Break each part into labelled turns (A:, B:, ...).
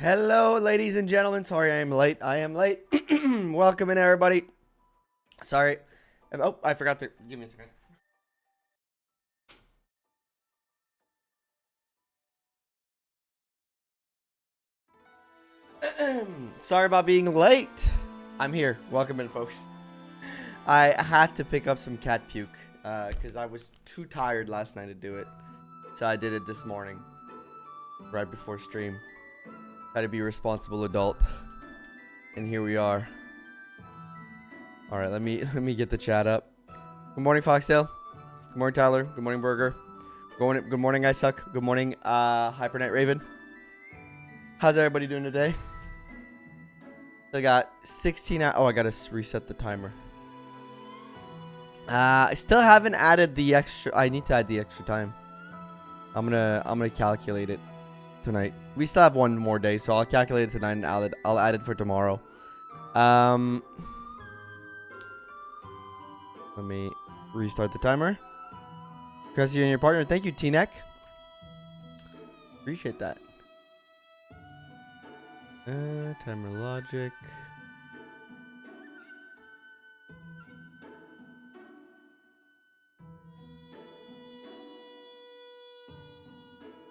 A: Hello, ladies and gentlemen. Sorry, I am late. Welcome in, everybody. Sorry. Oh, I forgot to... Give me a second. Sorry about being late. I'm here. Welcome in, folks. I had to pick up some cat puke because I was too tired last night to do it. So I did it this morning, right before stream. Had to be a responsible adult, and here we are. All right, let me get the chat up. Good morning, Foxtail. Good morning, Tyler. Good morning, Burger. Good morning, I suck. Good morning, Hyper Night Raven. How's everybody doing today? I got 16 hours. Oh, I gotta reset the timer. I still haven't added the extra. I need to add the extra time. I'm gonna calculate it tonight. We still have one more day, so I'll calculate it tonight and I'll add it for tomorrow. Let me restart the timer. Congrats you and your partner. Thank you, T-Neck. Appreciate that. Timer logic.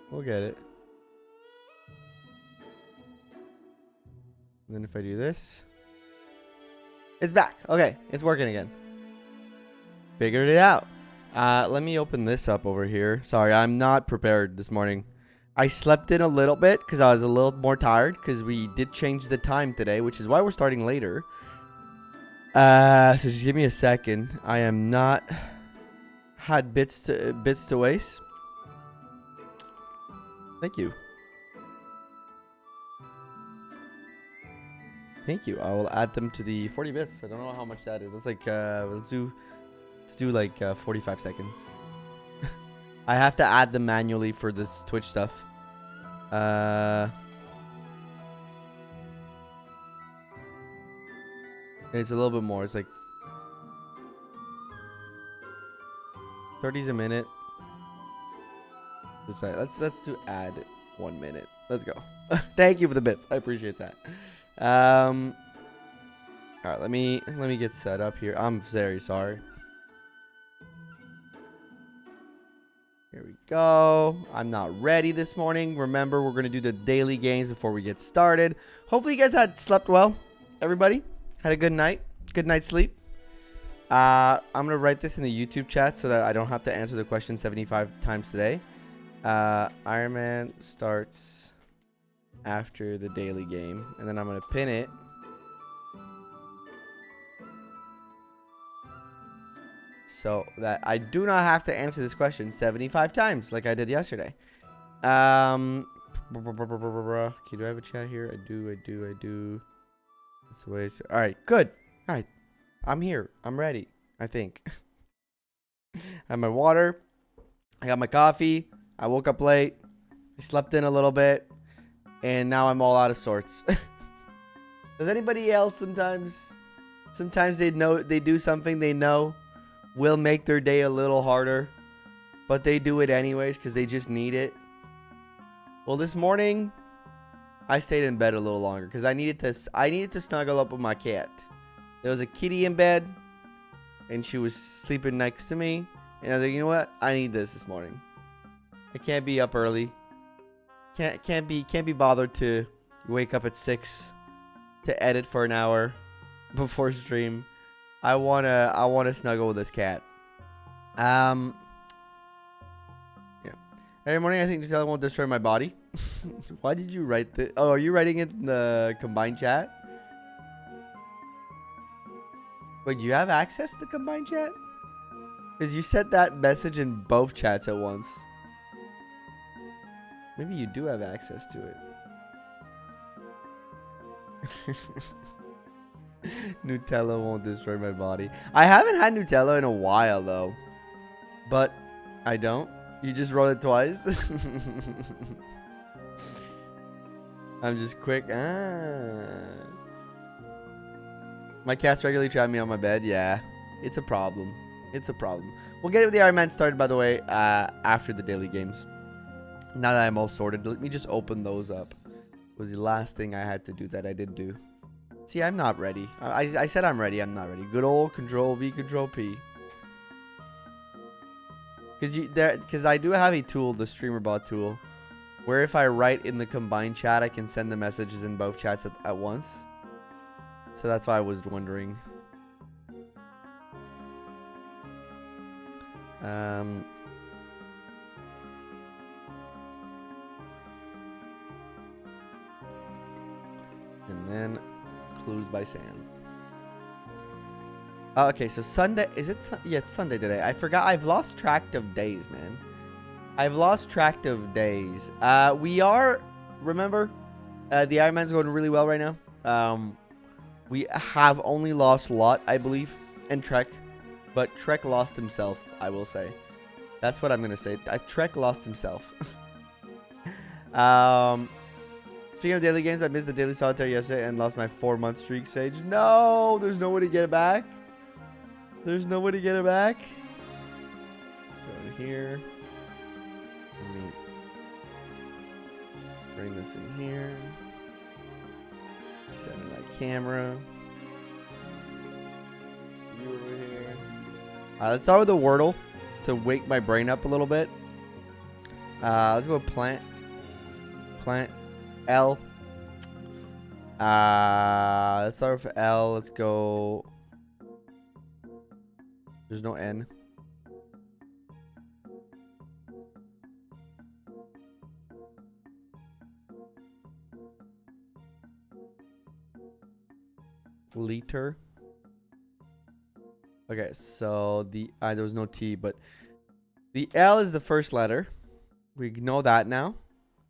A: We'll get it. And then if I do this, it's back. Okay, it's working again. Figured it out. Let me open this up over here. Sorry, I'm not prepared this morning. I slept in a little bit because I was a little more tired because we did change the time today, which is why we're starting later. So just give me a second. I am not had bits to waste. Thank you. Thank you. I will add them to the 40 bits. I don't know how much that is. That's like let's do like 45 seconds. I have to add them manually for this Twitch stuff. It's a little bit more. It's like 30s a minute. Let's do add 1 minute. Let's go. Thank you for the bits. I appreciate that. All right, let me get set up here. I'm very sorry. Here we go. I'm not ready this morning. Remember, we're going to do the daily games before we get started. Hopefully you guys had slept well. Everybody had a good night. Good night's sleep. I'm going to write this in the YouTube chat so that I don't have to answer the question 75 times today. Ironman starts after the daily game, and then I'm going to pin it. So that I do not have to answer this question 75 times like I did yesterday. Okay, do I have a chat here? I do. That's the way. All right, good. All right, I'm here. I'm ready, I think. I have my water. I got my coffee. I woke up late. I slept in a little bit. And now I'm all out of sorts. Does anybody else sometimes they do something they know will make their day a little harder, but they do it anyways because they just need it? Well, this morning I stayed in bed a little longer because I needed to snuggle up with my cat. There was a kitty in bed and she was sleeping next to me, and I was like, you know what? I need this morning. I can't be up early. Can't be bothered to wake up at 6 to edit for an hour before stream. I wanna snuggle with this cat. Yeah. Every morning I think Nutella won't destroy my body. Why did you write this? Oh, are you writing it in the combined chat? Wait, do you have access to the combined chat? Because you sent that message in both chats at once. Maybe you do have access to it. Nutella won't destroy my body. I haven't had Nutella in a while, though. But I don't. You just wrote it twice. I'm just quick. My cats regularly trap me on my bed. Yeah, it's a problem. It's a problem. We'll get the Ironman started, by the way, after the daily games. Now that I'm all sorted, let me just open those up. was the last thing I had to do that I didn't do. See, I'm not ready. I said I'm ready. I'm not ready. Good old Control V, Control P. Because I do have a tool, the StreamerBot tool, where if I write in the combined chat, I can send the messages in both chats at once. So that's why I was wondering. And then clues by Sam. Okay, so Sunday. Is it? Yeah, it's Sunday today. I forgot. I've lost track of days, man. I've lost track of days. We are. Remember, the Ironman's going really well right now. We have only lost Lot, I believe, and Trek. But Trek lost himself, I will say. That's what I'm going to say. Trek lost himself. Speaking of daily games, I missed the daily solitaire yesterday and lost my 4-month streak, Sage. No! There's no way to get it back. There's no way to get it back. Go in here. Let me bring this in here. Set in that camera. You over here. Let's start with the Wordle to wake my brain up a little bit. Let's go with plant. Plant. L. Let's start with L. Let's go. There's no N. Liter. Okay, so there was no T, but the L is the first letter. We know that now.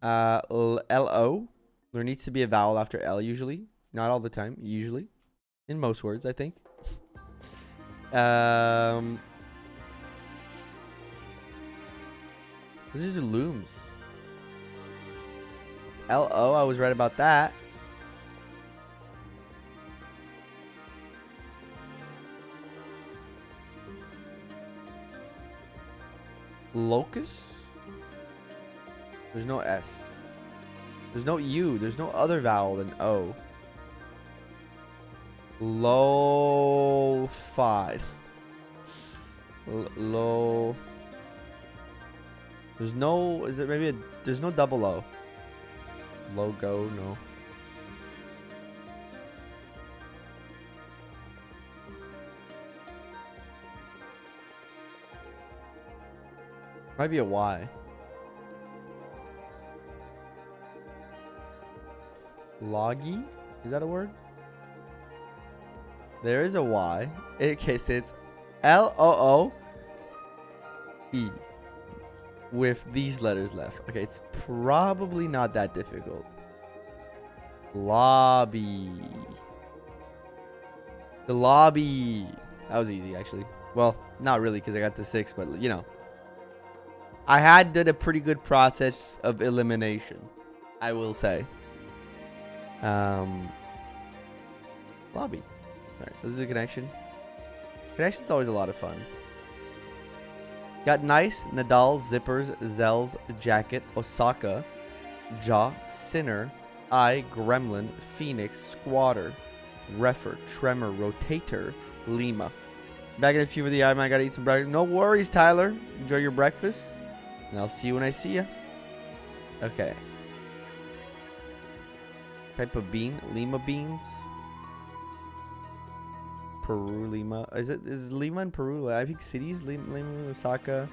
A: L-O. There needs to be a vowel after L usually. Not all the time. Usually. In most words, I think. This is looms. It's L-O. I was right about that. Locus? There's no S. There's no U. There's no other vowel than O. Lo-fi. Low. There's no. Is it maybe a. There's no double O. Logo. No. Might be a Y. Loggy? Is that a word? There is a Y. Okay, so it's L-O-O-E with these letters left. Okay, it's probably not that difficult. Lobby. The lobby. That was easy, actually. Well, not really, because I got to 6, but you know. I did a pretty good process of elimination, I will say. Lobby. Alright, this is the connection. Connection's always a lot of fun. Got nice, Nadal, zippers, Zell's, jacket, Osaka, jaw, sinner, I, gremlin, phoenix, squatter, refer, tremor, rotator, Lima. Back in a few for the Ironman. I gotta eat some breakfast. No worries, Tyler. Enjoy your breakfast. And I'll see you when I see you. Okay. Type of bean. Lima beans. Peru, Lima. Is Lima in Peru? I think cities. Lima, Osaka.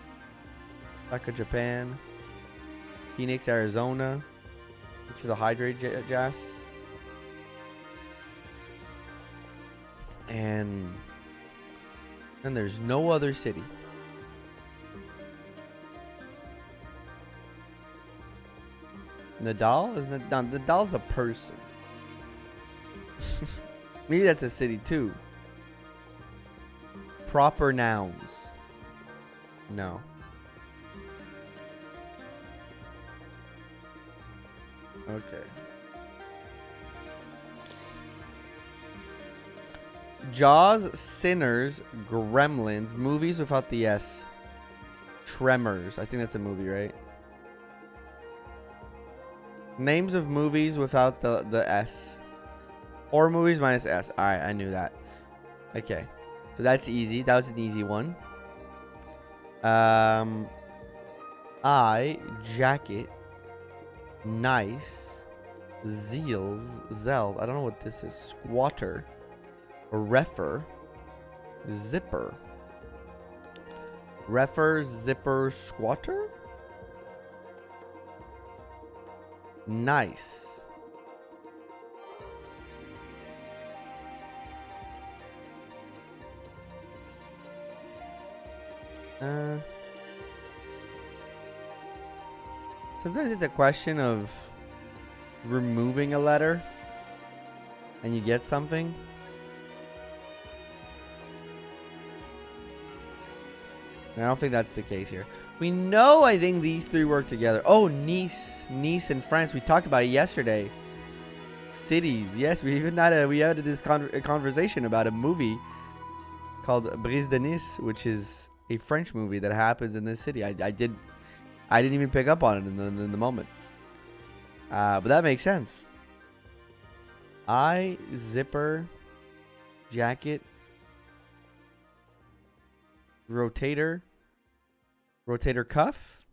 A: Osaka, Japan. Phoenix, Arizona. Thank you for the hydrate, Jazz. And then there's no other city. Nadal? Nadal's a person. Maybe that's a city too. Proper nouns. No. Okay. Jaws, Sinners, Gremlins, movies without the S. Tremors. I think that's a movie, right? Names of movies without the S. Horror movies minus S. Alright, I knew that. Okay. So that's easy. That was an easy one. Jacket. Nice. Zeld. I don't know what this is. Squatter. Refer. Zipper. Refer, zipper, squatter? Nice. Sometimes it's a question of removing a letter and you get something. I don't think that's the case here. We know, I think these three work together. Oh, Nice and France. We talked about it yesterday. Cities. Yes, we even had this conversation about a movie called Brise de Nice, which is a French movie that happens in this city. I didn't even pick up on it in the moment. But that makes sense. Zipper, jacket, rotator cuff.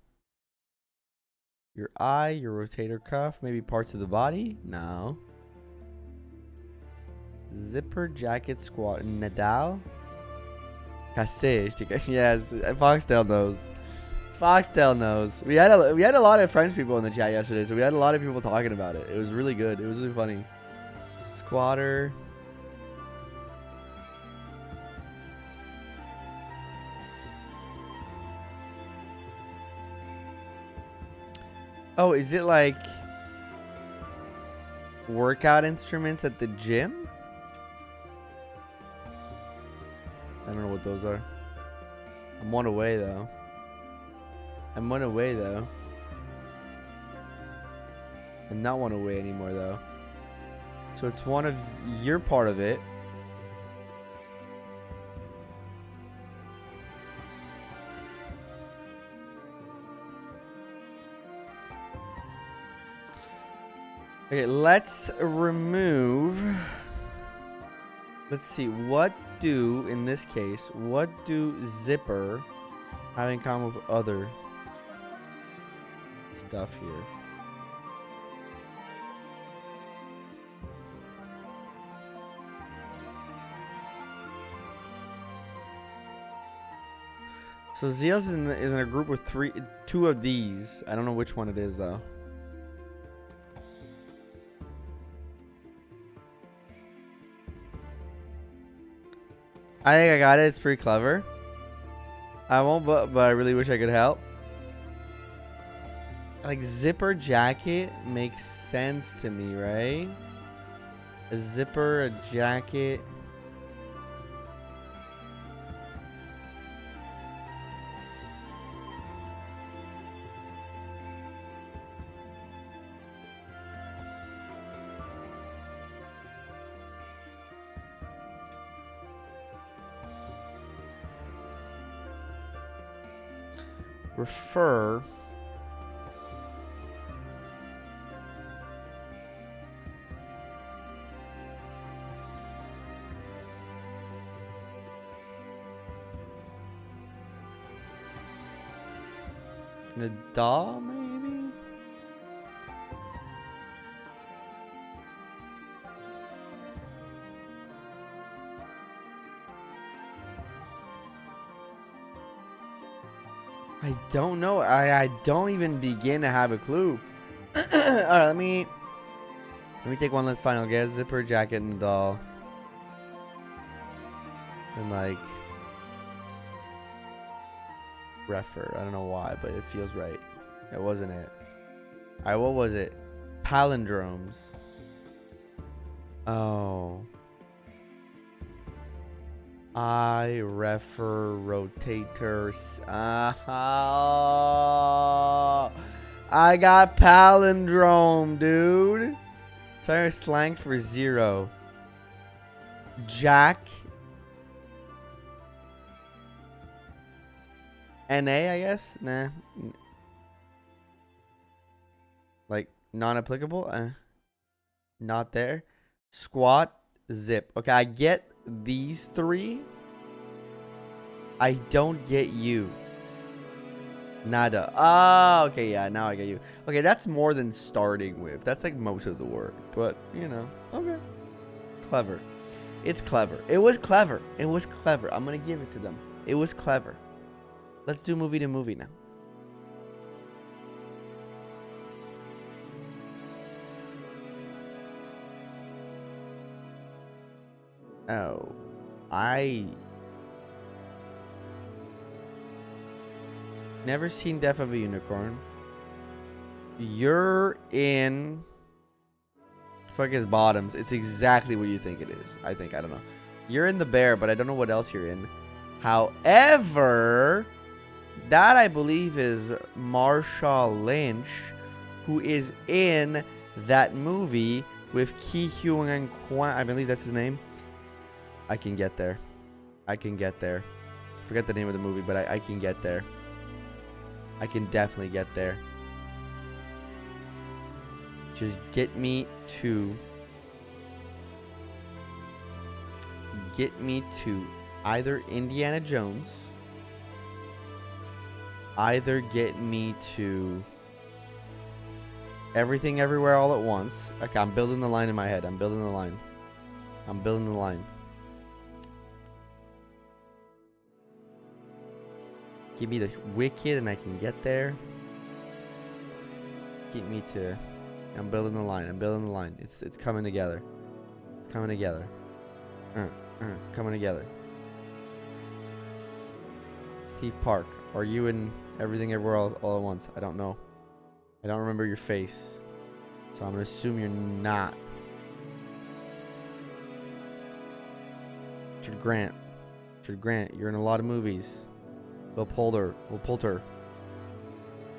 A: Your rotator cuff, maybe parts of the body. No. Zipper, jacket, squat, Nadal. Cassage. Yes, Foxtail knows. Foxtail knows. We had a lot of French people in the chat yesterday, so we had a lot of people talking about it. It was really good. It was really funny. Squatter. Oh, is it like workout instruments at the gym? I don't know what those are. I'm one away though. I'm not one away anymore though. So it's one of your part of it. Okay, let's remove. Let's see. What do zipper have in common with other stuff here? So Zeals is in a group with two of these. I don't know which one it is though. I think I got it. It's pretty clever. I won't, but I really wish I could help. Like zipper jacket makes sense to me, right? A zipper, a jacket. Refer. The doll, maybe? I don't know. I don't even begin to have a clue. All right, let me take one last final guess. Zipper, jacket, and doll. And like refer. I don't know why, but it feels right. It wasn't it. All right, what was it? Palindromes. Oh. Refer, rotators. I got palindrome, dude. Sorry, slang for zero. Jack. NA, I guess? Nah. Like Non-applicable. Not there. Squat. Zip. Okay, I get these three. I don't get you. Nada. Ah, okay, yeah, now I get you. Okay, that's more than starting with. That's like most of the word. But, you know, okay. Clever. It's clever. It was clever. It was clever. I'm going to give it to them. It was clever. Let's do movie to movie now. Oh, I never seen Death of a Unicorn. You're in fuck his bottoms. It's exactly what you think it is. I think. I don't know. You're in The Bear, but I don't know what else you're in. However, that I believe is Marshawn Lynch, who is in that movie with Ki Hyun Kwan. I believe that's his name. I can get there. I can get there. Forget the name of the movie, but I can get there. I can definitely get there. Just get me to either Indiana Jones, either get me to Everything Everywhere All at Once. Okay, I'm building the line in my head. I'm building the line. I'm building the line. Give me the Wicked and I can get there. Get me to... I'm building the line. I'm building the line. It's coming together. It's coming together. Coming together. Steve Park. Are you in Everything Everywhere All at Once? I don't know. I don't remember your face. So I'm going to assume you're not. Richard Grant. Richard Grant. You're in a lot of movies. Will Poulter.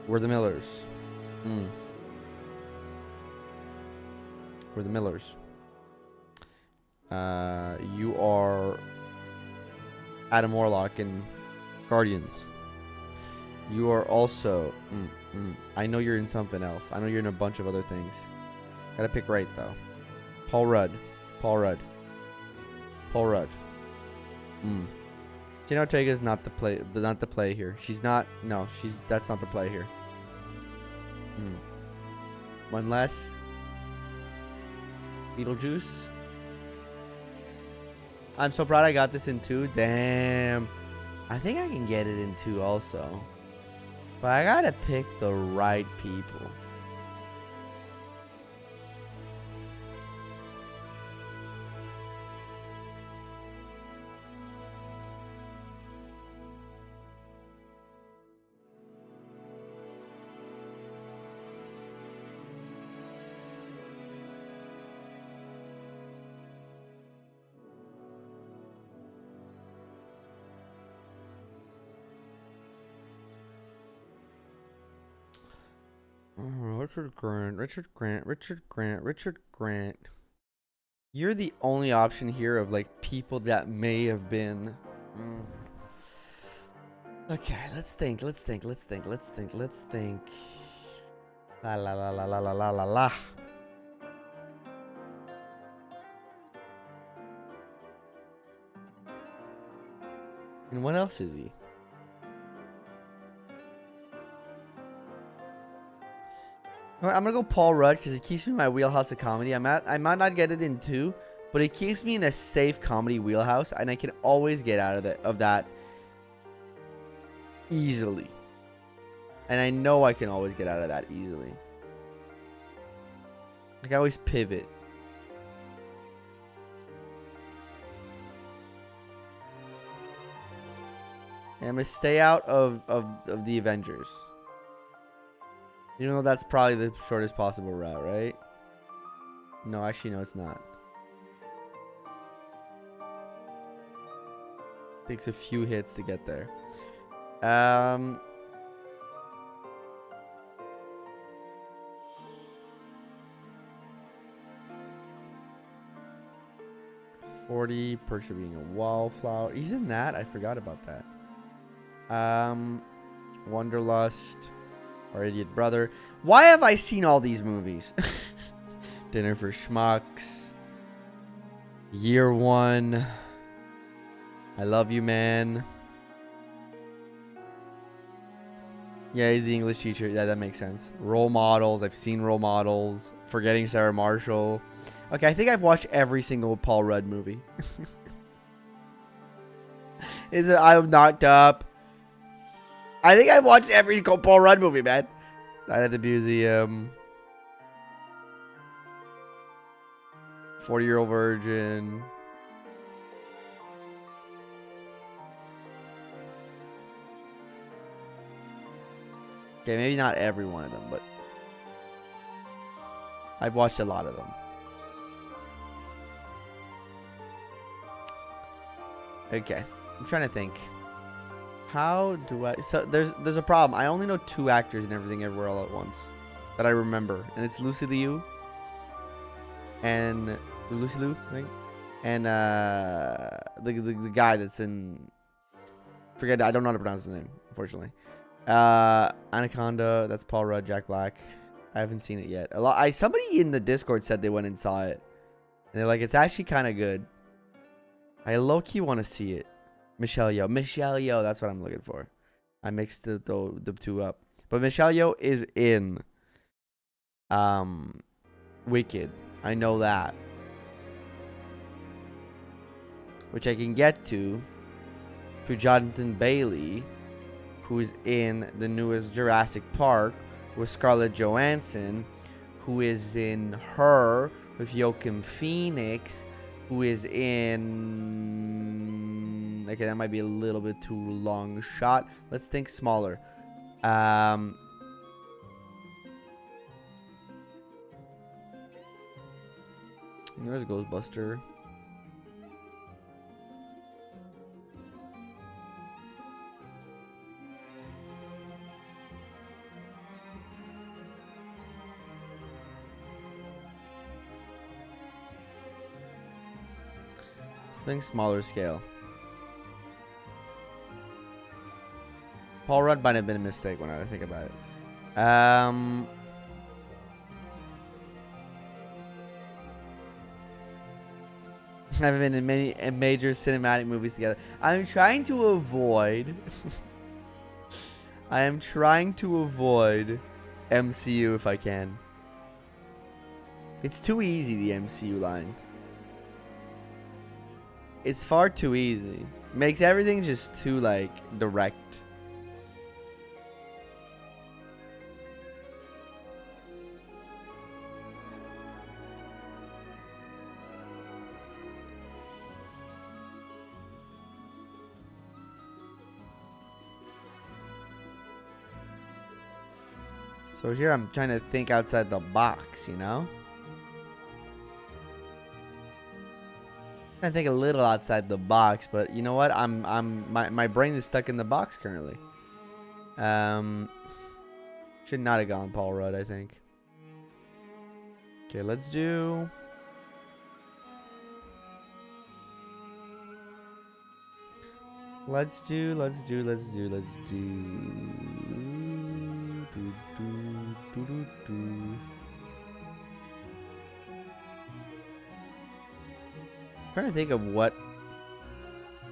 A: We're the Millers. We're the Millers. You are Adam Warlock in Guardians. You are also... I know you're in something else. I know you're in a bunch of other things. Gotta pick right, though. Paul Rudd. Jenna Ortega's not the play here. She's not. No, that's not the play here. One less. Beetlejuice. I'm so proud I got this in 2. Damn. I think I can get it in 2 also. But I gotta pick the right people. Richard Grant. You're the only option here of like people that may have been. Okay, let's think. La la la la la la la la la. And what else is he? I'm gonna go Paul Rudd because it keeps me in my wheelhouse of comedy. I might not get it in 2, but it keeps me in a safe comedy wheelhouse, and I can always get out of that easily. And I know I can always get out of that easily. Like I always pivot. And I'm gonna stay out of the Avengers. You know that's probably the shortest possible route, right? No, actually, no, it's not. Takes a few hits to get there. 40 perks of being a wallflower. He's in that. I forgot about that. Wanderlust. Our Idiot Brother. Why have I seen all these movies? Dinner for Schmucks. Year One. I Love You, Man. Yeah, he's the English teacher. Yeah, that makes sense. Role Models. I've seen Role Models. Forgetting Sarah Marshall. Okay, I think I've watched every single Paul Rudd movie. Is it I'm Knocked Up? I think I've watched every single Paul Rudd movie, man. Night at the Museum. 40-Year-Old Virgin. Okay, maybe not every one of them, but I've watched a lot of them. Okay, I'm trying to think. How do I... So there's a problem. I only know 2 actors in Everything Everywhere All at Once that I remember, and it's Lucy Liu and Lucy Liu, I think, and the guy that's in... Forget. I don't know how to pronounce his name, unfortunately. Anaconda. That's Paul Rudd. Jack Black. I haven't seen it yet. Somebody in the Discord said they went and saw it, and they're like, it's actually kind of good. I low-key want to see it. Michelle Yeoh. Michelle Yeoh. That's what I'm looking for. I mixed the 2 up. But Michelle Yeoh is in Wicked. I know that. Which I can get to Jonathan Bailey, who is in the newest Jurassic Park with Scarlett Johansson, who is in Her with Joaquin Phoenix, who is in... Okay, that might be a little bit too long shot. Let's think smaller. There's Ghostbuster. Let's think smaller scale. Paul Rudd might have been a mistake when I think about it. I've been in many major cinematic movies together. I'm trying to avoid. I am trying to avoid MCU if I can. It's too easy, the MCU line. It's far too easy. Makes everything just too, like, direct. So here I'm trying to think outside the box, you know? I think a little outside the box, but you know what? My brain is stuck in the box currently. Should not have gone Paul Rudd, I think. Okay, let's do... Let's do... Trying to think of what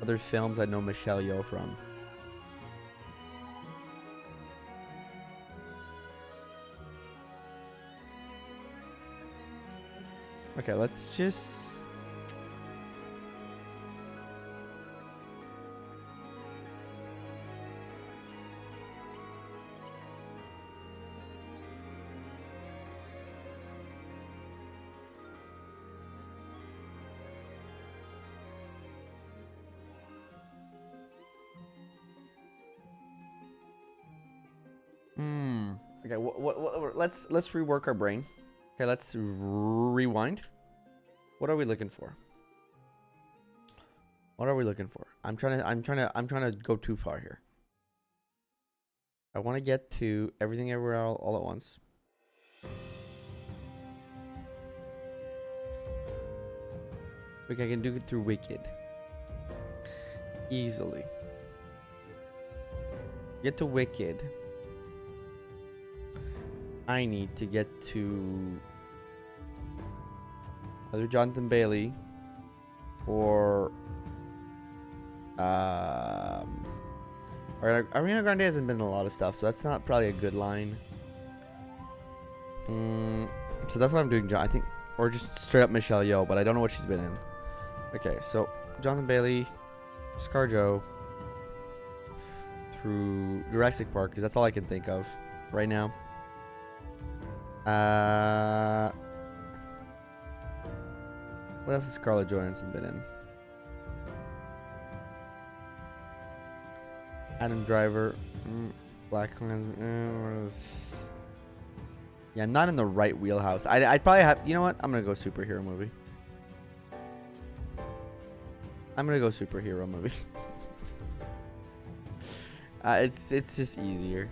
A: other films I know Michelle Yeoh from. Okay, let's just... Okay, let's rework our brain. Okay, let's rewind. What are we looking for? What are we looking for? I'm trying to go too far here. I want to get to Everything Everywhere all at Once. Like I can do it through Wicked. Easily. Get to Wicked. I need to get to either Jonathan Bailey or Ariana Grande hasn't been in a lot of stuff, so that's not probably a good line. So that's why I'm doing I think, or just straight up Michelle Yeoh, but I don't know what she's been in. Okay, so Jonathan Bailey, ScarJo, through Jurassic Park, because that's all I can think of right now. What else has Scarlett Johansson been in? Adam Driver, Black Klansman. Yeah, I'm not in the right wheelhouse. I'd probably have. You know what? I'm gonna go superhero movie. It's just easier.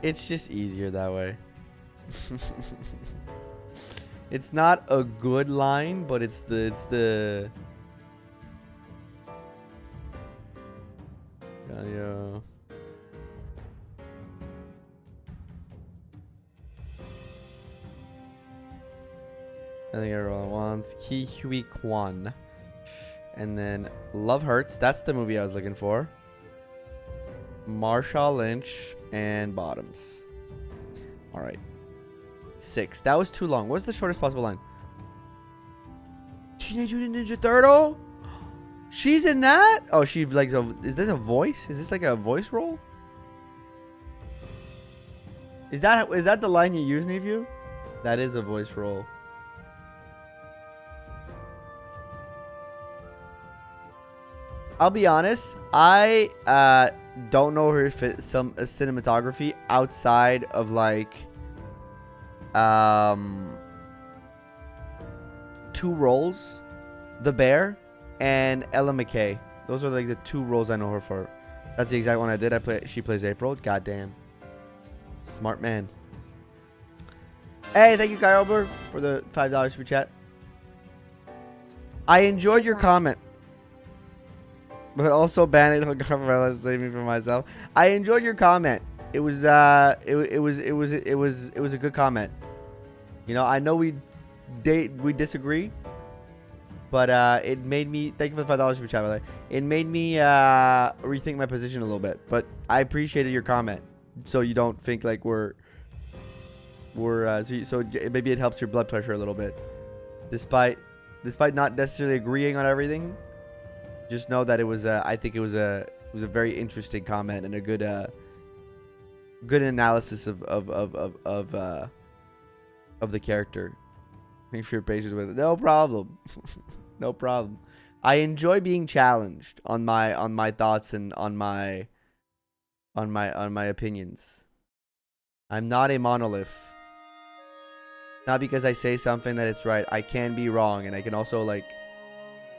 A: It's just easier that way. It's not a good line, but it's the. Yeah. I think everyone wants Ki Hui Kwan. And then Love Hurts. That's the movie I was looking for. Marshawn Lynch and Bottoms. All right. 6. That was too long. What's the shortest possible line? Teenage Mutant Ninja Turtle? She's in that? Oh, she like. Is this a voice? Is this like a voice role? Is that the line you use, Nephew? That is a voice role. I'll be honest. I don't know her cinematography outside of like 2 roles, The Bear and Ella McKay. Those are like the 2 roles I know her for. That's the exact one I did. She plays April. Goddamn. Smart man. Hey, thank you, Kyle Ober, for the $5 super chat. I enjoyed your comment, but also banning on government save me from myself. I enjoyed your comment. It was a good comment. You know, I know we disagree, but it made me. Thank you for the $5 super chat, by the way. It made me rethink my position a little bit. But I appreciated your comment, so you don't think like we're so maybe it helps your blood pressure a little bit, despite not necessarily agreeing on everything. Just know that it was I think it was a very interesting comment and a good analysis of the character. Thanks for your patience with it. No problem. No problem. I enjoy being challenged on my thoughts and on my opinions. I'm not a monolith. Not because I say something that it's right. I can be wrong, and I can also like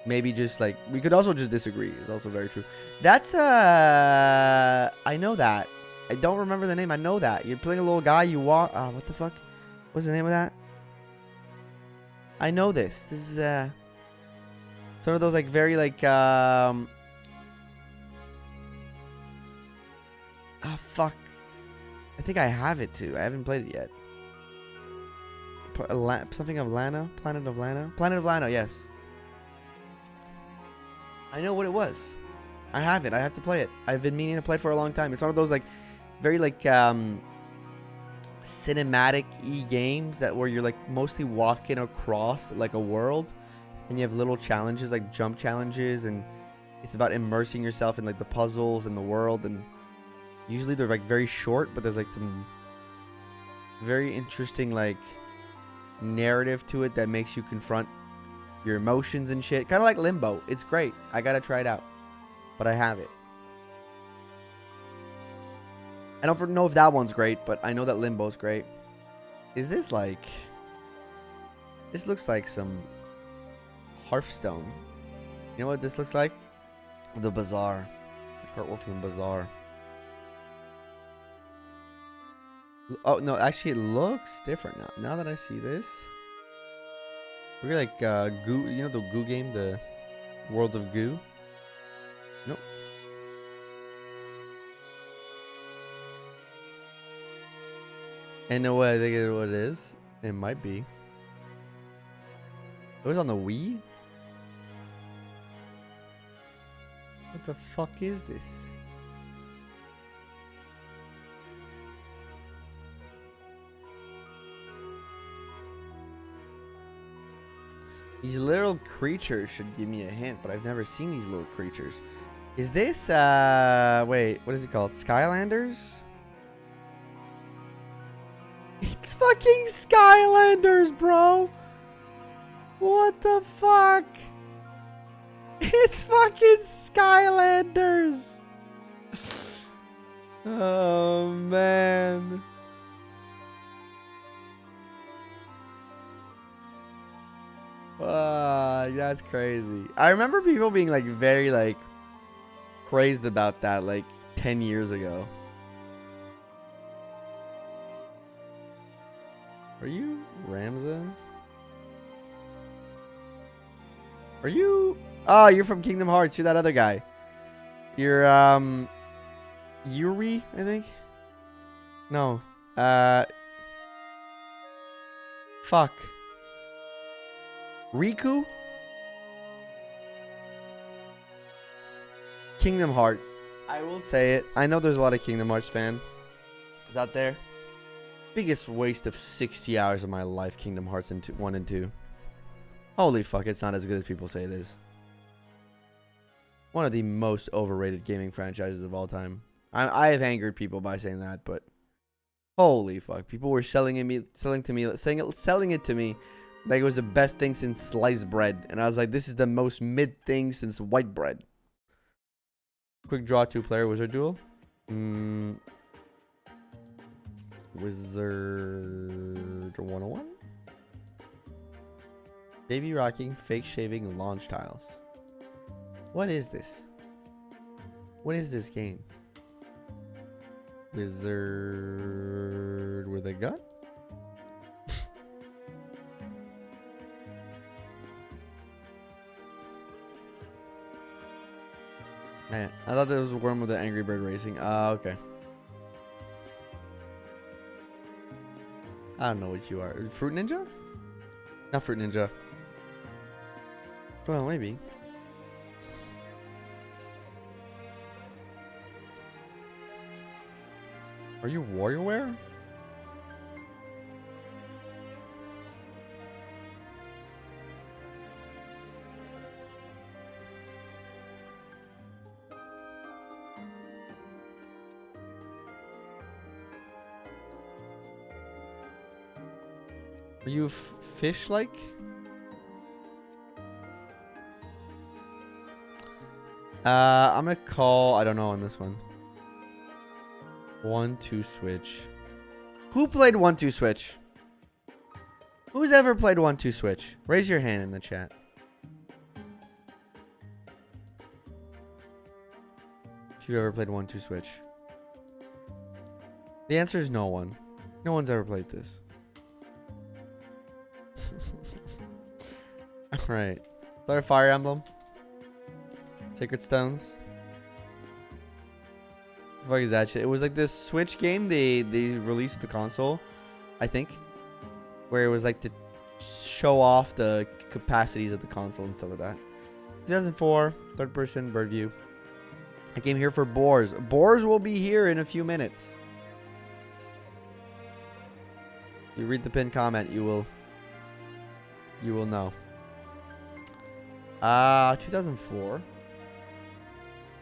A: maybe just like we could also just disagree. It's also very true. That's I know that. I don't remember the name. I know that. You're playing a little guy. You walk. What the fuck? What's the name of that? I know this. This is some of those like very like fuck. I think I have it too. I haven't played it yet. Something of Lana? Planet of Lana? Planet of Lana, yes. I know what it was. I have it. I have to play it. I've been meaning to play it for a long time. It's one of those like very like cinematic-y games that where you're like mostly walking across like a world, and you have little challenges like jump challenges, and it's about immersing yourself in like the puzzles and the world, and usually they're like very short, but there's like some very interesting like narrative to it that makes you confront your emotions and shit. Kind of like Limbo. It's great. I gotta try it out, but I have it. I don't know if that one's great, but I know that Limbo's great. Is this like... This looks like some Hearthstone. You know what this looks like? The Bazaar. The Cartwheel from the Bazaar. Oh, no, actually it looks different now. Now that I see this. We're like Goo, you know the Goo game? The World of Goo? Nope. And no way I think it's what it is. It might be. It was on the Wii? What the fuck is this? These little creatures should give me a hint, but I've never seen these little creatures. Is this, wait, what is it called? Skylanders? It's fucking Skylanders, bro! What the fuck? It's fucking Skylanders! Oh, man. That's crazy. I remember people being like very like crazed about that like 10 years ago. Are you Ramza? Are you? Oh, you're from Kingdom Hearts. You're that other guy. You're Yuri, I think. No. Fuck. Riku? Kingdom Hearts. I will say it. I know there's a lot of Kingdom Hearts fans out there. Biggest waste of 60 hours of my life, Kingdom Hearts 1 and 2. Holy fuck, it's not as good as people say it is. One of the most overrated gaming franchises of all time. I have angered people by saying that, but holy fuck, people were selling it to me like it was the best thing since sliced bread, and I was like, this is the most mid thing since white bread. Quick draw 2-player wizard duel. Wizard 101. Baby rocking, fake shaving, launch tiles. What is this? What is this game? Wizard with a gun? Man, I thought there was a worm with the Angry Bird racing. Okay. I don't know what you are. Fruit Ninja? Not Fruit Ninja. Well, maybe. Are you WarioWare? Are you fish-like? I'm gonna call, I don't know on this one. 1-2 switch. Who played 1-2 switch? Who's ever played 1-2 switch? Raise your hand in the chat. If you've ever played 1-2 switch. The answer is no one. No one's ever played this. Alright. Start Fire Emblem. Sacred Stones. What the fuck is that shit? It was like this Switch game they released with the console, I think. Where it was like to show off the capacities of the console and stuff like that. 2004, third person, bird view. I came here for BORS. BORS will be here in a few minutes. You read the pinned comment, you will know. 2004.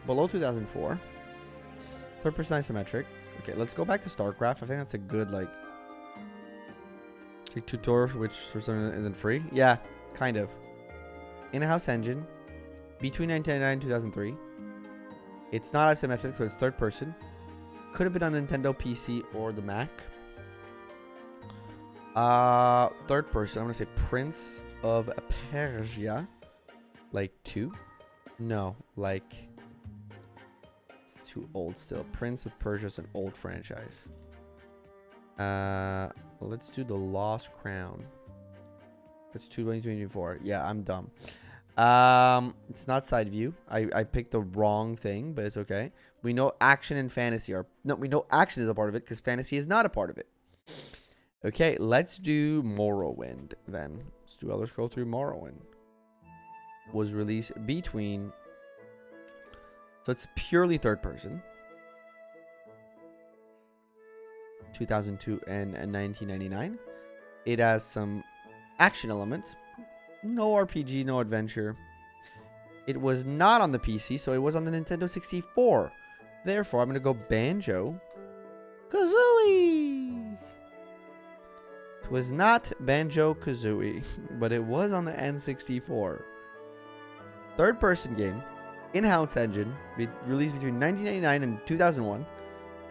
A: Below 2004. Third person isometric. Okay, let's go back to StarCraft. I think that's a good, like, tutorial, which for some reason isn't free. Yeah, kind of. In-house engine. Between 1999 and 2003. It's not isometric, so it's third person. Could have been on Nintendo PC or the Mac. Third person. I'm going to say Prince of Persia. Like 2? No, like... It's too old still. Prince of Persia is an old franchise. Let's do the Lost Crown. Let's do 2024. Yeah, I'm dumb. It's not side view. I picked the wrong thing, but it's okay. We know action and fantasy are... No, we know action is a part of it because fantasy is not a part of it. Okay, let's do Morrowind then. Let's do Elder Scrolls 3 Morrowind. Was released between... So it's purely third person. 2002 and 1999. It has some action elements. No RPG, no adventure. It was not on the PC, so it was on the Nintendo 64. Therefore, I'm going to go Banjo Kazooie. It was not Banjo Kazooie, but it was on the N64. Third person game, in-house engine, released between 1999 and 2001.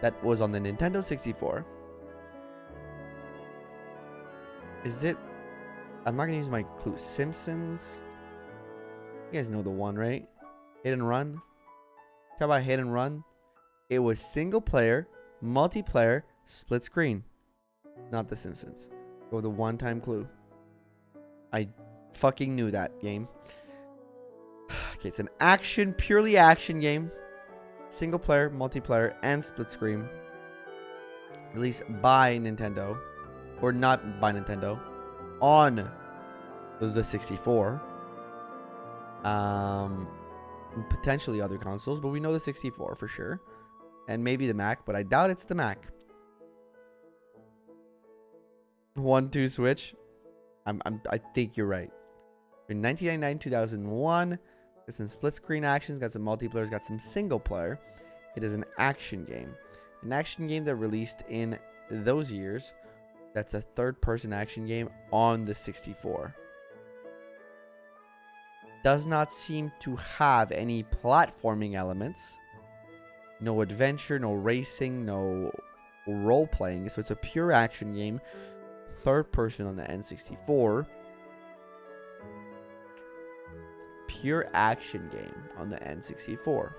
A: That was on the Nintendo 64. Is it? I'm not gonna use my clue. Simpsons. You guys know the one, right? Hit and Run. Talk about Hit and Run. It was single player, multiplayer, split screen. Not The Simpsons. Go with a one-time clue. I fucking knew that game. Okay, it's an action, purely action game. Single player, multiplayer, and split screen. Released by Nintendo. Or not by Nintendo. On the 64. And potentially other consoles, but we know the 64 for sure. And maybe the Mac, but I doubt it's the Mac. 1-2 Switch. I think you're right. In 1999, 2001, got some split screen actions, got some multiplayer, got some single player. It is an action game. An action game that released in those years. That's a third person action game on the 64. Does not seem to have any platforming elements. No adventure, no racing, no role playing. So it's a pure action game. Third person on the N64. Pure action game on the N64.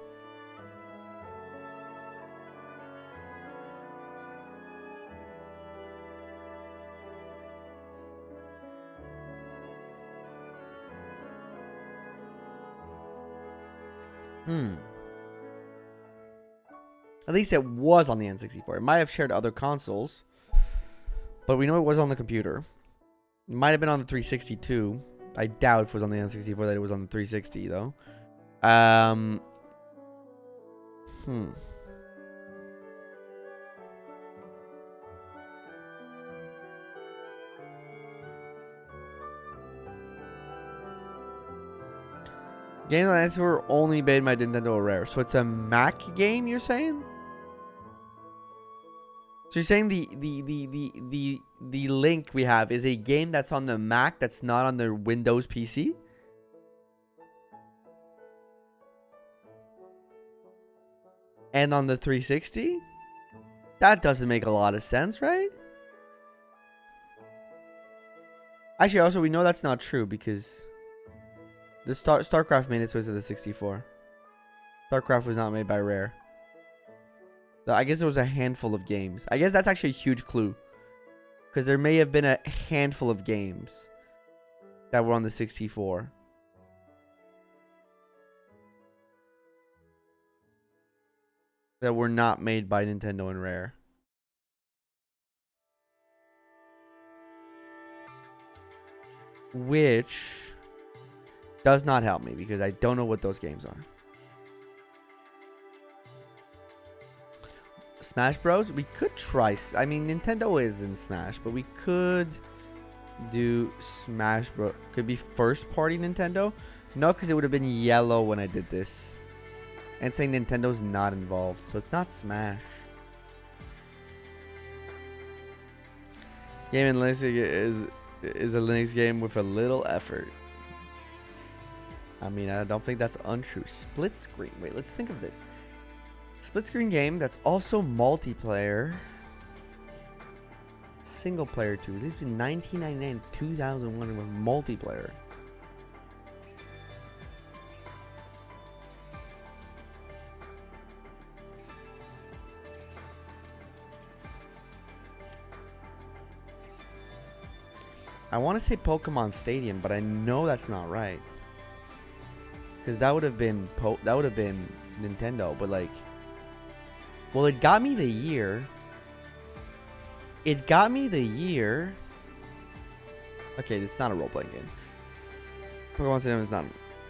A: At least it was on the N64. It might have shared other consoles, but we know it was on the computer. It might have been on the 360 too. I doubt if it was on the N64 that it was on the 360 though. Games on the N64 were only made by Nintendo Rare. So it's a Mac game, you're saying? So you're saying the link we have is a game that's on the Mac that's not on the Windows PC? And on the 360? That doesn't make a lot of sense, right? Actually, also, we know that's not true because the StarCraft made its way to the 64. StarCraft was not made by Rare. I guess it was a handful of games. I guess that's actually a huge clue. Because there may have been a handful of games that were on the 64. That were not made by Nintendo and Rare. Which does not help me because I don't know what those games are. Smash Bros. We could try. I mean, Nintendo is in Smash, but we could do Smash Bros. Could be first party Nintendo. No, because it would have been yellow when I did this. And saying Nintendo's not involved, so it's not Smash. Game in Linux is a Linux game with a little effort. I mean, I don't think that's untrue. Split screen. Wait, let's think of this. Split screen game that's also multiplayer. Single player too. This has been 1999 2001 with multiplayer. I want to say Pokemon Stadium, but I know that's not right. Because that would have been Nintendo, but like, well, it got me the year. It got me the year. Okay, it's not a role-playing game. Pokemon Stadium is not.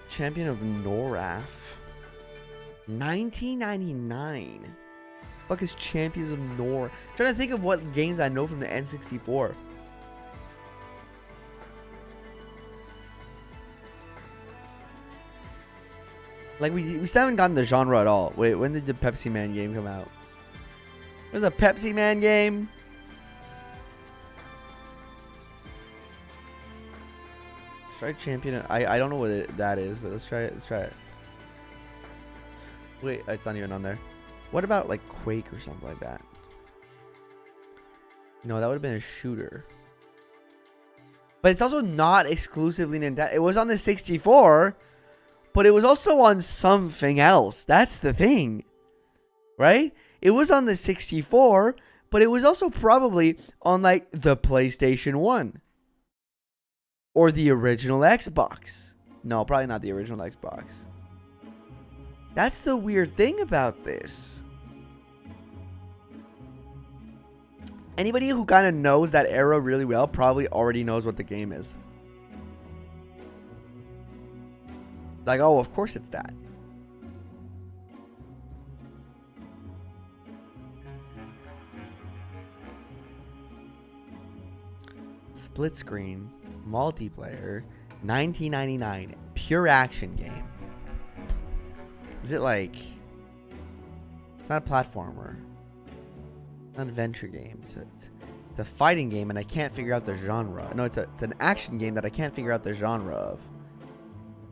A: Champion of Noraf. 1999. Fuck is Champions of Nor? Trying to think of what games I know from the N64. Like we still haven't gotten the genre at all. Wait, when did the Pepsi Man game come out? There's a Pepsi Man game. Let's try Champion. I don't know what that is, but let's try it. Let's try it. Wait, it's not even on there. What about like Quake or something like that? No, that would have been a shooter. But it's also not exclusively Nintendo. It was on the 64, but it was also on something else. That's the thing, right? It was on the 64, but it was also probably on like the PlayStation 1 or the original Xbox. No, probably not the original Xbox. That's the weird thing about this. Anybody who kind of knows that era really well probably already knows what the game is. Like, oh, of course it's that. Split screen, multiplayer, 1999, pure action game. Is it like... It's not a platformer. Not an adventure game. It's a fighting game, and I can't figure out the genre. No, it's an action game that I can't figure out the genre of.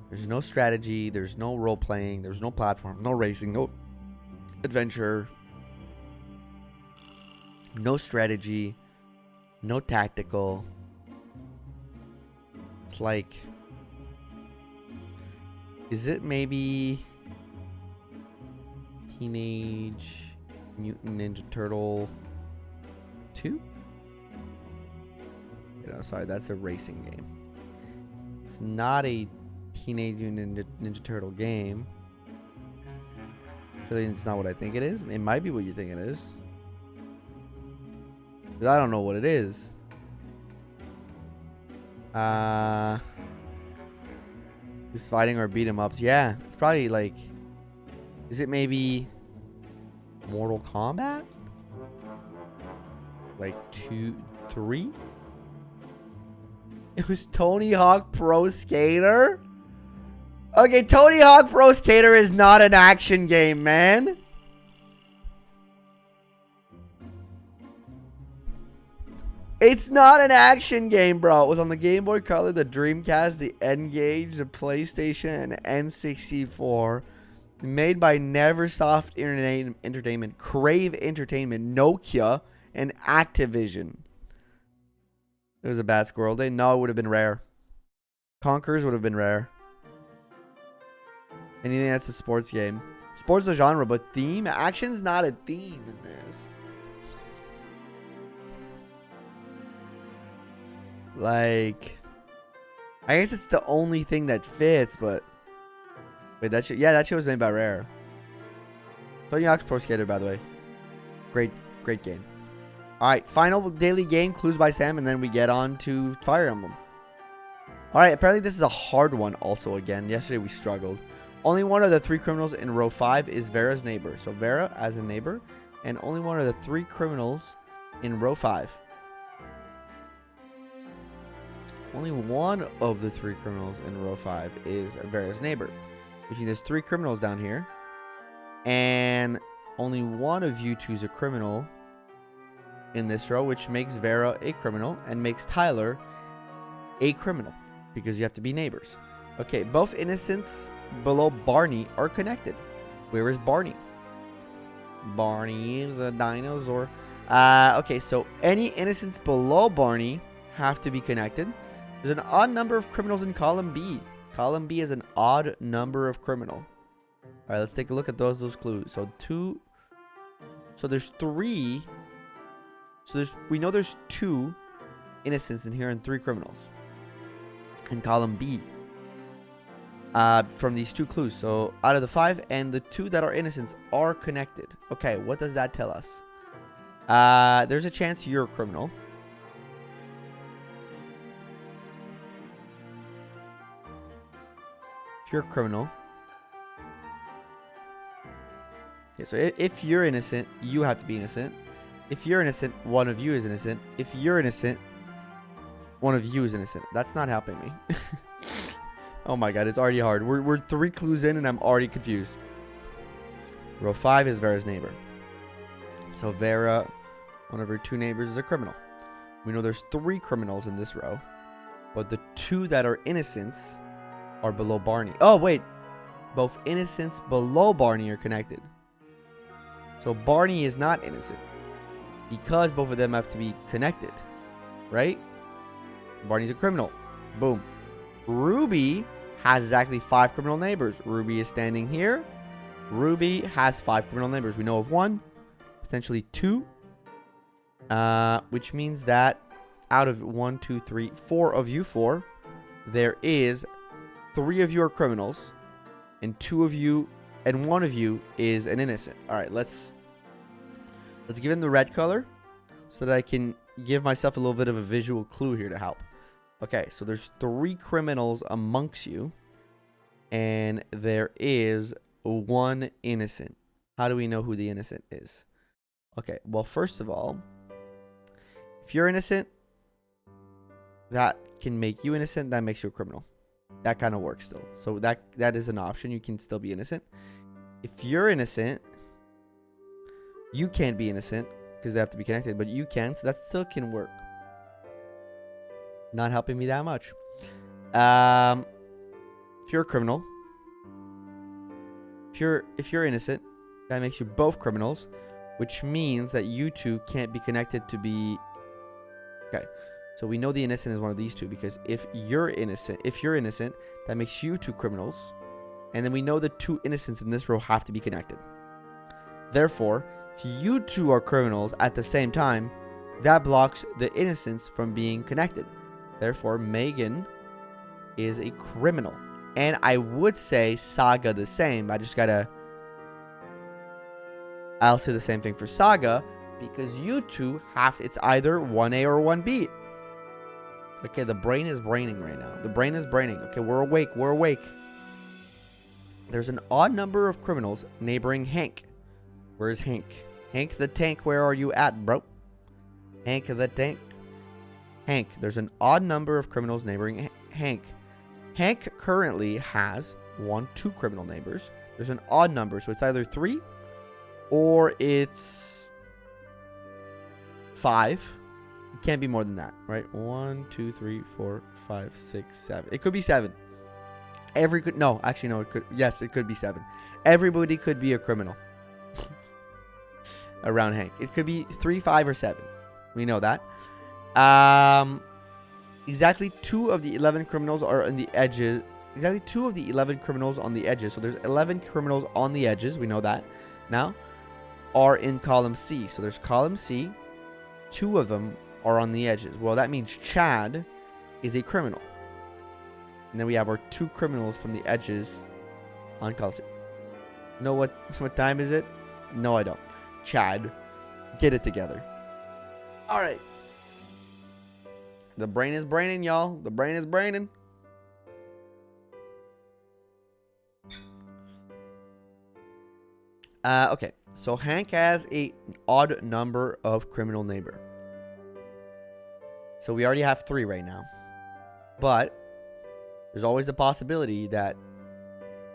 A: There's no strategy. There's no role playing. There's no platform. No racing. No adventure. No strategy. No tactical. It's like... Is it maybe... Teenage Mutant Ninja Turtle 2? No, sorry, that's a racing game. It's not a Teenage Mutant Ninja Turtle game. Really, it's not what I think it is. It might be what you think it is. But I don't know what it is. Just fighting or beat 'em ups. Yeah, it's probably like... Is it maybe Mortal Kombat? Like 2, 3? It was Tony Hawk Pro Skater? Okay, Tony Hawk Pro Skater is not an action game, man. It's not an action game, bro. It was on the Game Boy Color, the Dreamcast, the N-Gage, the PlayStation, and N64. Made by Neversoft Entertainment, Crave Entertainment, Nokia, and Activision. It was a bad squirrel day. No, it would have been rare. Conkers would have been rare. Anything that's a sports game. Sports is a genre, but theme? Action's not a theme in this. Like... I guess it's the only thing that fits, but... Wait, that shit? Yeah, that shit was made by Rare. Tony Hawk's Pro Skater, by the way. Great game. Alright, final daily game, Clues by Sam, and then we get on to Fire Emblem. Alright, apparently this is a hard one also again. Yesterday we struggled. Only one of the 3 criminals in row 5 is Vera's neighbor. So Vera as a neighbor, and only one of the 3 criminals in row 5. Only one of the 3 criminals in row 5 is Vera's neighbor. Which means there's 3 criminals down here. And only one of you two is a criminal in this row, which makes Vera a criminal and makes Tyler a criminal. Because you have to be neighbors. Okay, both innocents below Barney are connected. Where is Barney? Barney is a dinosaur. Okay, so any innocents below Barney have to be connected. There's an odd number of criminals in column B. Column B is an odd number of criminal. All right, let's take a look at those clues. So there's 3. So we know there's 2 innocents in here and 3 criminals in column B. From these 2 clues. So out of the 5 and the 2 that are innocents are connected. Okay, what does that tell us? There's a chance you're a criminal. If you're a criminal. Okay, so if you're innocent, you have to be innocent. If you're innocent, one of you is innocent. If you're innocent, one of you is innocent. That's not helping me. Oh my god, it's already hard. We're 3 clues in and I'm already confused. Row 5 is Vera's neighbor. So Vera, one of her 2 neighbors, is a criminal. We know there's 3 criminals in this row. But the 2 that are innocents are below Barney. Oh, wait. Both innocents below Barney are connected. So Barney is not innocent. Because both of them have to be connected. Right? Barney's a criminal. Boom. Ruby has exactly 5 criminal neighbors. Ruby is standing here. Ruby has 5 criminal neighbors. We know of 1. Potentially 2. Which means that out of 1, 2, 3, 4 of you 4, there is 3 of you are criminals. And 2 of you and 1 of you is an innocent. Alright, let's give him the red color so that I can give myself a little bit of a visual clue here to help. Okay, so there's 3 criminals amongst you. And there is 1 innocent. How do we know who the innocent is? Okay, well, first of all, if you're innocent, that can make you innocent. That makes you a criminal. That kind of works still. So that is an option. You can still be innocent. If you're innocent, you can't be innocent because they have to be connected, but you can, so that still can work. Not helping me that much. If you're a criminal, if you're innocent, that makes you both criminals, which means that you 2 can't be connected to be. Okay, so we know the innocent is one of these 2 because if you're innocent, that makes you 2 criminals, and then we know the 2 innocents in this row have to be connected. Therefore, if you 2 are criminals at the same time, that blocks the innocents from being connected. Therefore, Megan is a criminal. And I would say Saga the same. I'll say the same thing for Saga because you 2 have, it's either 1A or 1B. Okay, the brain is braining right now. The brain is braining. Okay, we're awake. We're awake. There's an odd number of criminals neighboring Hank. Where's Hank? Hank the tank, where are you at, bro? Hank the tank. Hank, there's an odd number of criminals neighboring Hank. Hank currently has 1, 2 criminal neighbors. There's an odd number, so it's either 3 or it's 5. It can't be more than that, right? 1, 2, 3, 4, 5, 6, 7. It could be 7. No, actually, no, it could. Yes, it could be 7. Everybody could be a criminal around Hank. It could be 3, 5, or 7. We know that. Exactly 2 of the 11 criminals are on the edges. Exactly 2 of the 11 criminals on the edges. So there's 11 criminals on the edges. We know that now. Are in column C. So there's column C. 2 of them are on the edges. Well, that means Chad is a criminal. And then we have our 2 criminals from the edges on column C. Know what time is it? No, I don't. Chad, get it together. All right. The brain is braining, y'all. The brain is braining. Okay. So Hank has an odd number of criminal neighbor. So we already have 3 right now. But there's always the possibility that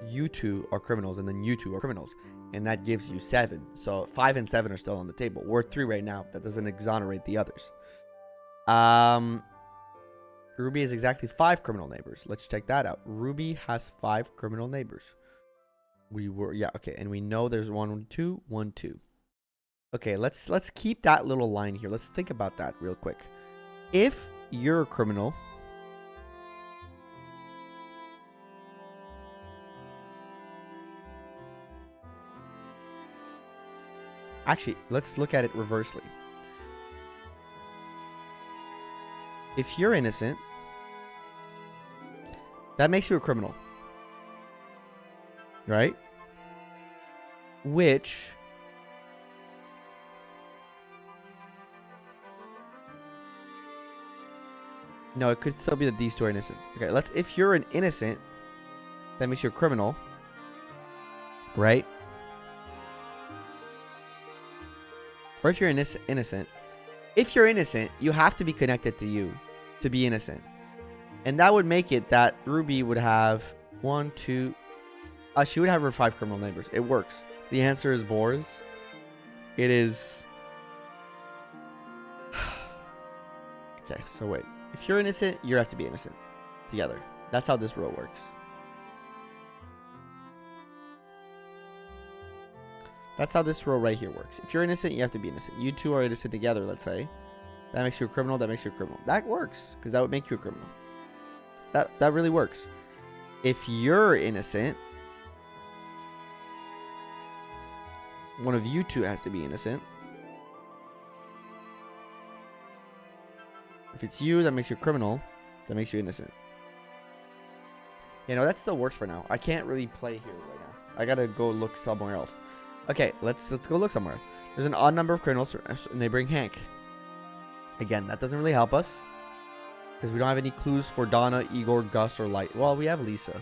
A: you 2 are criminals and then you 2 are criminals. And that gives you 7. So 5 and 7 are still on the table. We're at 3 right now. That doesn't exonerate the others. Ruby has exactly 5 criminal neighbors. Let's check that out. Ruby has 5 criminal neighbors. Okay, and we know there's 1, 2, 1, 2. Okay, let's keep that little line here. Let's think about that real quick. If you're a criminal, actually, let's look at it reversely. If you're innocent, that makes you a criminal. Right? Which No, it could still be that these two are innocent. Okay, if you're an innocent, that makes you a criminal. Right? Or if you're innocent. If you're innocent, you have to be connected to you to be innocent. And that would make it that Ruby would have 1, 2... she would have her 5 criminal neighbors. It works. The answer is BORS. It is... Okay, so wait. If you're innocent, you have to be innocent. Together. That's how this row works. That's how this row right here works. If you're innocent, you have to be innocent. You two are innocent together, let's say. That makes you a criminal. That makes you a criminal. That works, because that would make you a criminal. That really works. If you're innocent, one of you two has to be innocent. If it's you, that makes you a criminal. That makes you innocent. You know, that still works for now. I can't really play here right now. I gotta go look somewhere else. Okay, let's go look somewhere. There's an odd number of criminals neighboring Hank. Again, that doesn't really help us, because we don't have any clues for Donna, Igor, Gus, or Light. Well, we have Lisa.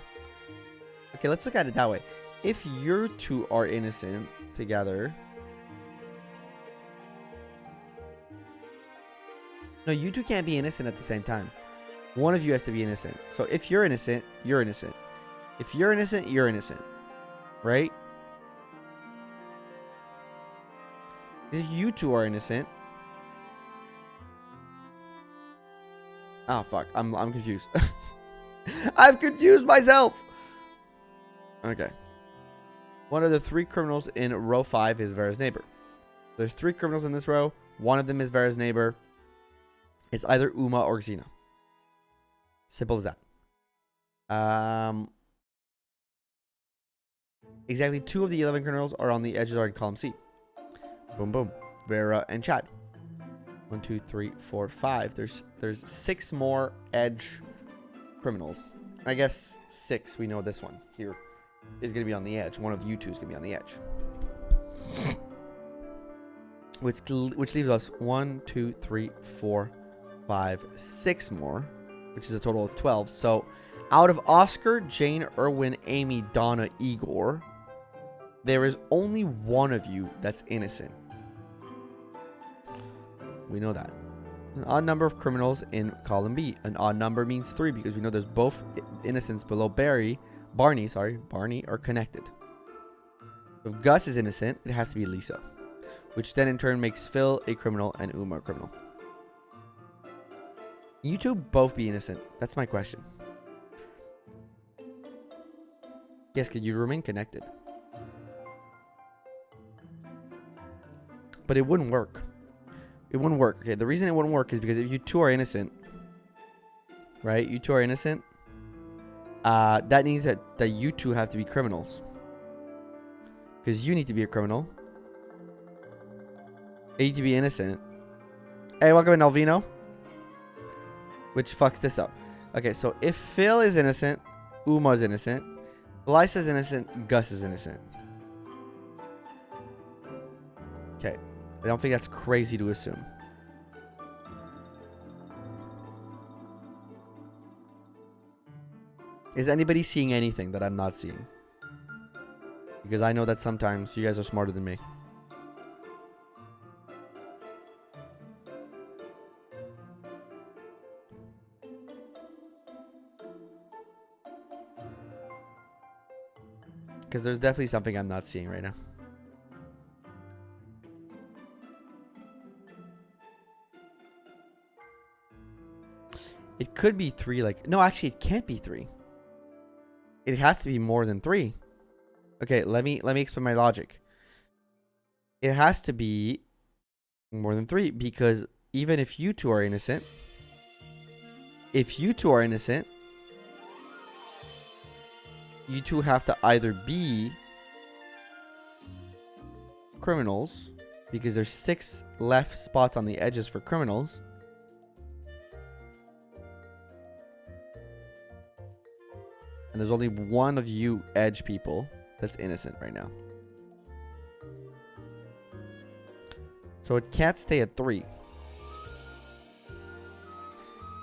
A: Okay, let's look at it that way. If you two are innocent together... No, you two can't be innocent at the same time. One of you has to be innocent. So if you're innocent, you're innocent. If you're innocent, you're innocent. Right? If you two are innocent... Oh, fuck. I'm confused. I've confused myself! Okay. One of the 3 criminals in row 5 is Vera's neighbor. There's 3 criminals in this row. One of them is Vera's neighbor. It's either Uma or Xena. Simple as that. Exactly 2 of the 11 criminals are on the edges are in column C. Boom, boom. Vera and Chad. 1, 2, 3, 4, 5. There's 6 more edge criminals. I guess 6. We know this one here is going to be on the edge. One of you two is going to be on the edge. Which leaves us 1, 2, 3, 4, 5, 6 more, which is a total of 12. So out of Oscar, Jane, Erwin, Amy, Donna, Igor, there is only one of you that's innocent. We know that. An odd number of criminals in column B. An odd number means 3 because we know there's both innocents below Barney are connected. If Gus is innocent, it has to be Lisa, which then in turn makes Phil a criminal and Uma a criminal. You two both be innocent. That's my question. Yes, could you remain connected? But it wouldn't work. It wouldn't work. Okay, the reason it wouldn't work is because if you two are innocent, right? You two are innocent. That means that you two have to be criminals. Because you need to be a criminal. You need to be innocent. Hey, welcome in, Alvino. Which fucks this up. Okay, so if Phil is innocent, Uma is innocent, Lisa is innocent, Gus is innocent. Okay. I don't think that's crazy to assume. Is anybody seeing anything that I'm not seeing? Because I know that sometimes you guys are smarter than me. Because there's definitely something I'm not seeing right now. It could be 3, like... No, actually, it can't be 3. It has to be more than 3. Okay, let me explain my logic. It has to be more than 3, because even if you two are innocent... If you two are innocent... You two have to either be... criminals, because there's 6 left spots on the edges for criminals... And there's only one of you edge people that's innocent right now. So it can't stay at 3.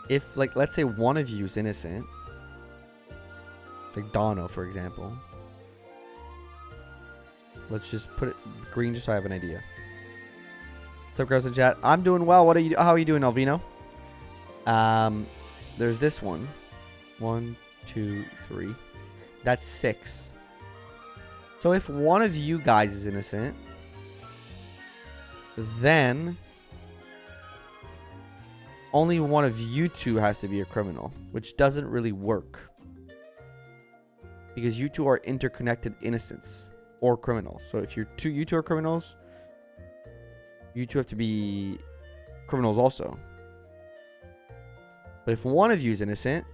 A: if, like, let's say one of you is innocent, like Donna, for example. Let's just put it green just so I have an idea. What's up, girls in chat? I'm doing well. What are you? How are you doing, Alvino? There's this one. 1, 2, 3. That's 6. So if one of you guys is innocent, then only one of you two has to be a criminal, which doesn't really work. Because you two are interconnected innocents or criminals. So if you two are criminals, you two have to be criminals also. But if one of you is innocent,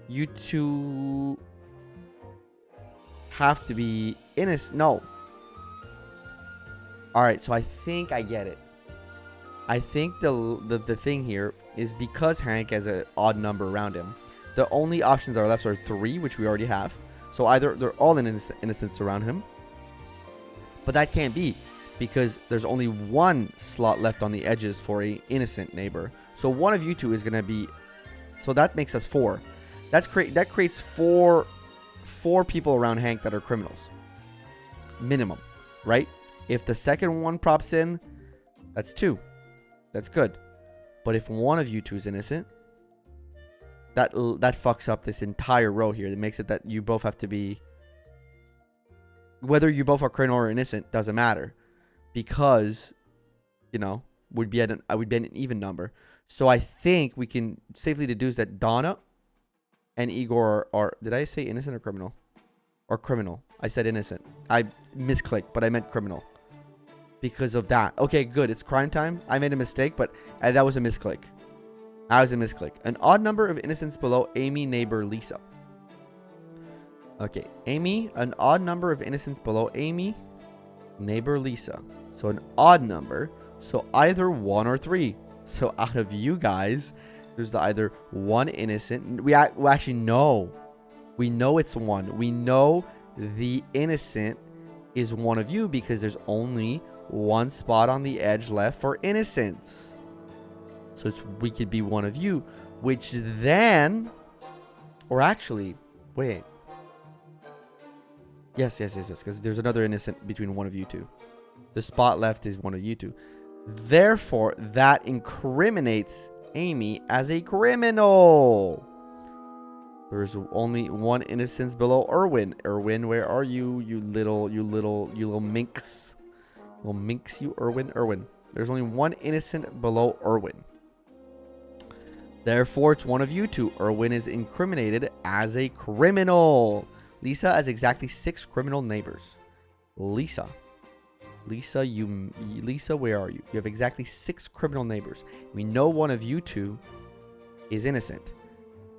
A: you two have to be innocent. No. Alright, so I think I get it. I think the thing here is because Hank has an odd number around him, the only options that are left are 3, which we already have. So either they're all innocents around him. But that can't be, because there's only 1 slot left on the edges for a innocent neighbor. So one of you two is going to be... So that makes us 4. That creates 4 people around Hank that are criminals. Minimum, right? If the second one props in, that's 2. That's good. But if one of you two is innocent, that fucks up this entire row here. That makes it that you both have to be... Whether you both are criminal or innocent doesn't matter. Because, you know, would be an even number. So I think we can safely deduce that Donna and Igor are... Did I say innocent or criminal? Or criminal. I said innocent. I misclicked, but I meant criminal. Because of that. Okay, good. It's crime time. I made a mistake, but that was a misclick. That was a misclick. An odd number of innocents below Amy, neighbor, Lisa. Okay, Amy. An odd number of innocents below Amy, neighbor, Lisa. So an odd number. So either 1 or 3. So out of you guys, there's either 1 innocent. We actually know. We know it's 1. We know the innocent is one of you because there's only 1 spot on the edge left for innocents. So we could be one of you, which then, or actually, wait. Yes, because there's another innocent between one of you two. The spot left is one of you two. Therefore, that incriminates Amy as a criminal. There's only 1 innocence below Erwin. Erwin, where are you? You little minx. Little minx, you Erwin. There's only 1 innocent below Erwin. Therefore, it's one of you two. Erwin is incriminated as a criminal. Lisa has exactly 6 criminal neighbors. Lisa, where are you? You have exactly 6 criminal neighbors. We know one of you two is innocent.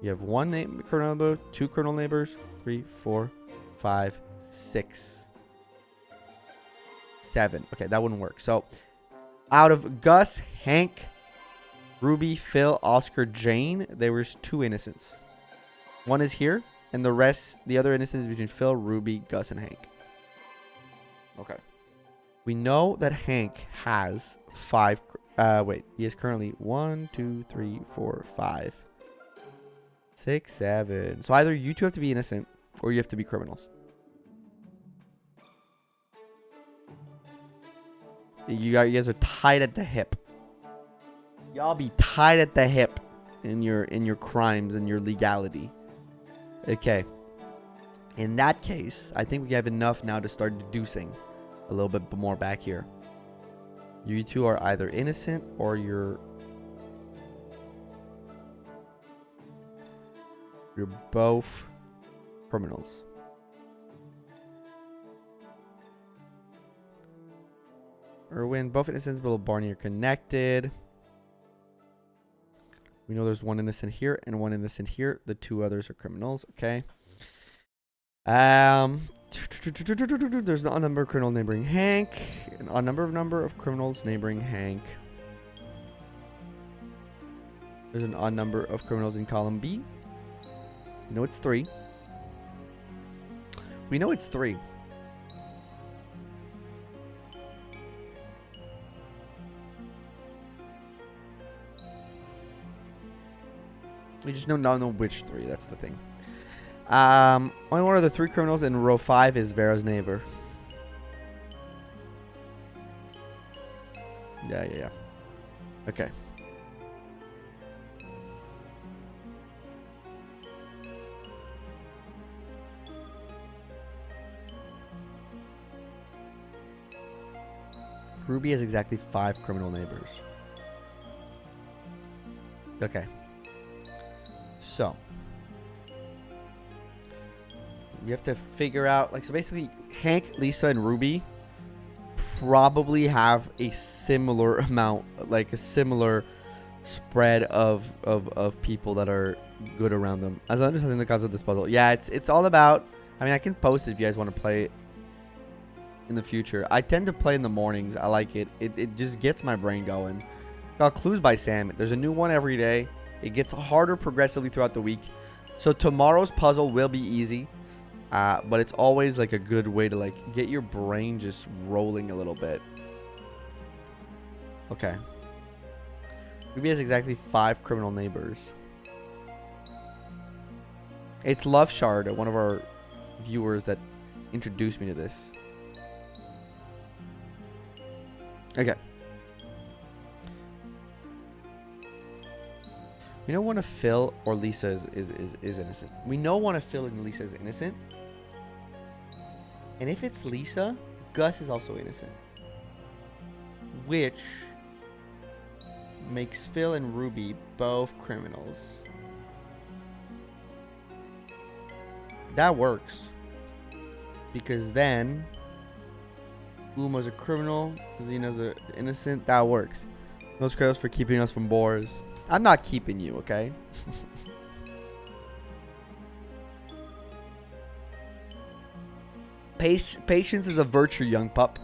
A: You have 1 criminal neighbor, 2 criminal neighbors, 3, 4, 5, 6, 7. Okay, that wouldn't work. So, out of Gus, Hank, Ruby, Phil, Oscar, Jane, there was 2 innocents. 1 is here, and the other innocents is between Phil, Ruby, Gus, and Hank. Okay. We know that Hank has 5. He is currently 1, 2, 3, 4, 5, 6, 7. So either you two have to be innocent, or you have to be criminals. You guys are tied at the hip. Y'all be tied at the hip in your crimes and your legality. Okay. In that case, I think we have enough now to start deducing a little bit more back here. You two are either innocent or you're both criminals. Erwin, both innocents below Barney are connected. We know there's 1 innocent here and 1 innocent here. The 2 others are criminals. Okay. There's an odd number of criminals neighboring Hank. An odd number of criminals neighboring Hank. There's an odd number of criminals in column B. We know it's 3. We know it's 3. We just don't know which 3. That's the thing. Only one of the 3 criminals in row 5 is Vera's neighbor. Yeah. Okay. Ruby has exactly 5 criminal neighbors. Okay. So. You have to figure out, like, so basically Hank, Lisa, and Ruby probably have a similar amount, like a similar spread of people that are good around them. As I understand the cause of this puzzle. Yeah, it's all about, I mean, I can post it if you guys want to play it in the future. I tend to play in the mornings. I like it. It just gets my brain going. Got Clues by Sam. There's a new one every day. It gets harder progressively throughout the week. So tomorrow's puzzle will be easy. But it's always like a good way to like get your brain just rolling a little bit. Okay. Ruby has exactly 5 criminal neighbors. It's Love Shard, one of our viewers that introduced me to this. Okay. We know one of Phil or Lisa is innocent. We know one of Phil and Lisa is innocent. And if it's Lisa, Gus is also innocent. Which makes Phil and Ruby both criminals. That works. Because then Uma's a criminal, Zena's an innocent. That works. Those credits for keeping us from BORS. I'm not keeping you, okay? Patience is a virtue, young pup.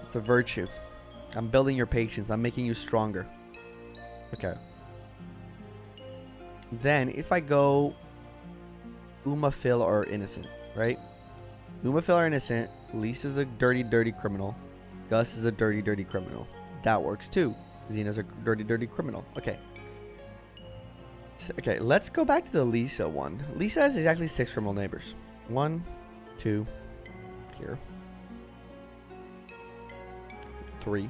A: It's a virtue. I'm building your patience. I'm making you stronger. Okay. Then, if I go Uma, Phil are innocent, right? Uma, Phil are innocent. Lisa's a dirty, dirty criminal. Gus is a dirty, dirty criminal. That works too. Zena's a dirty, dirty criminal. Okay. So, okay, let's go back to the Lisa one. Lisa has exactly 6 criminal neighbors. 1, 2, here. 3.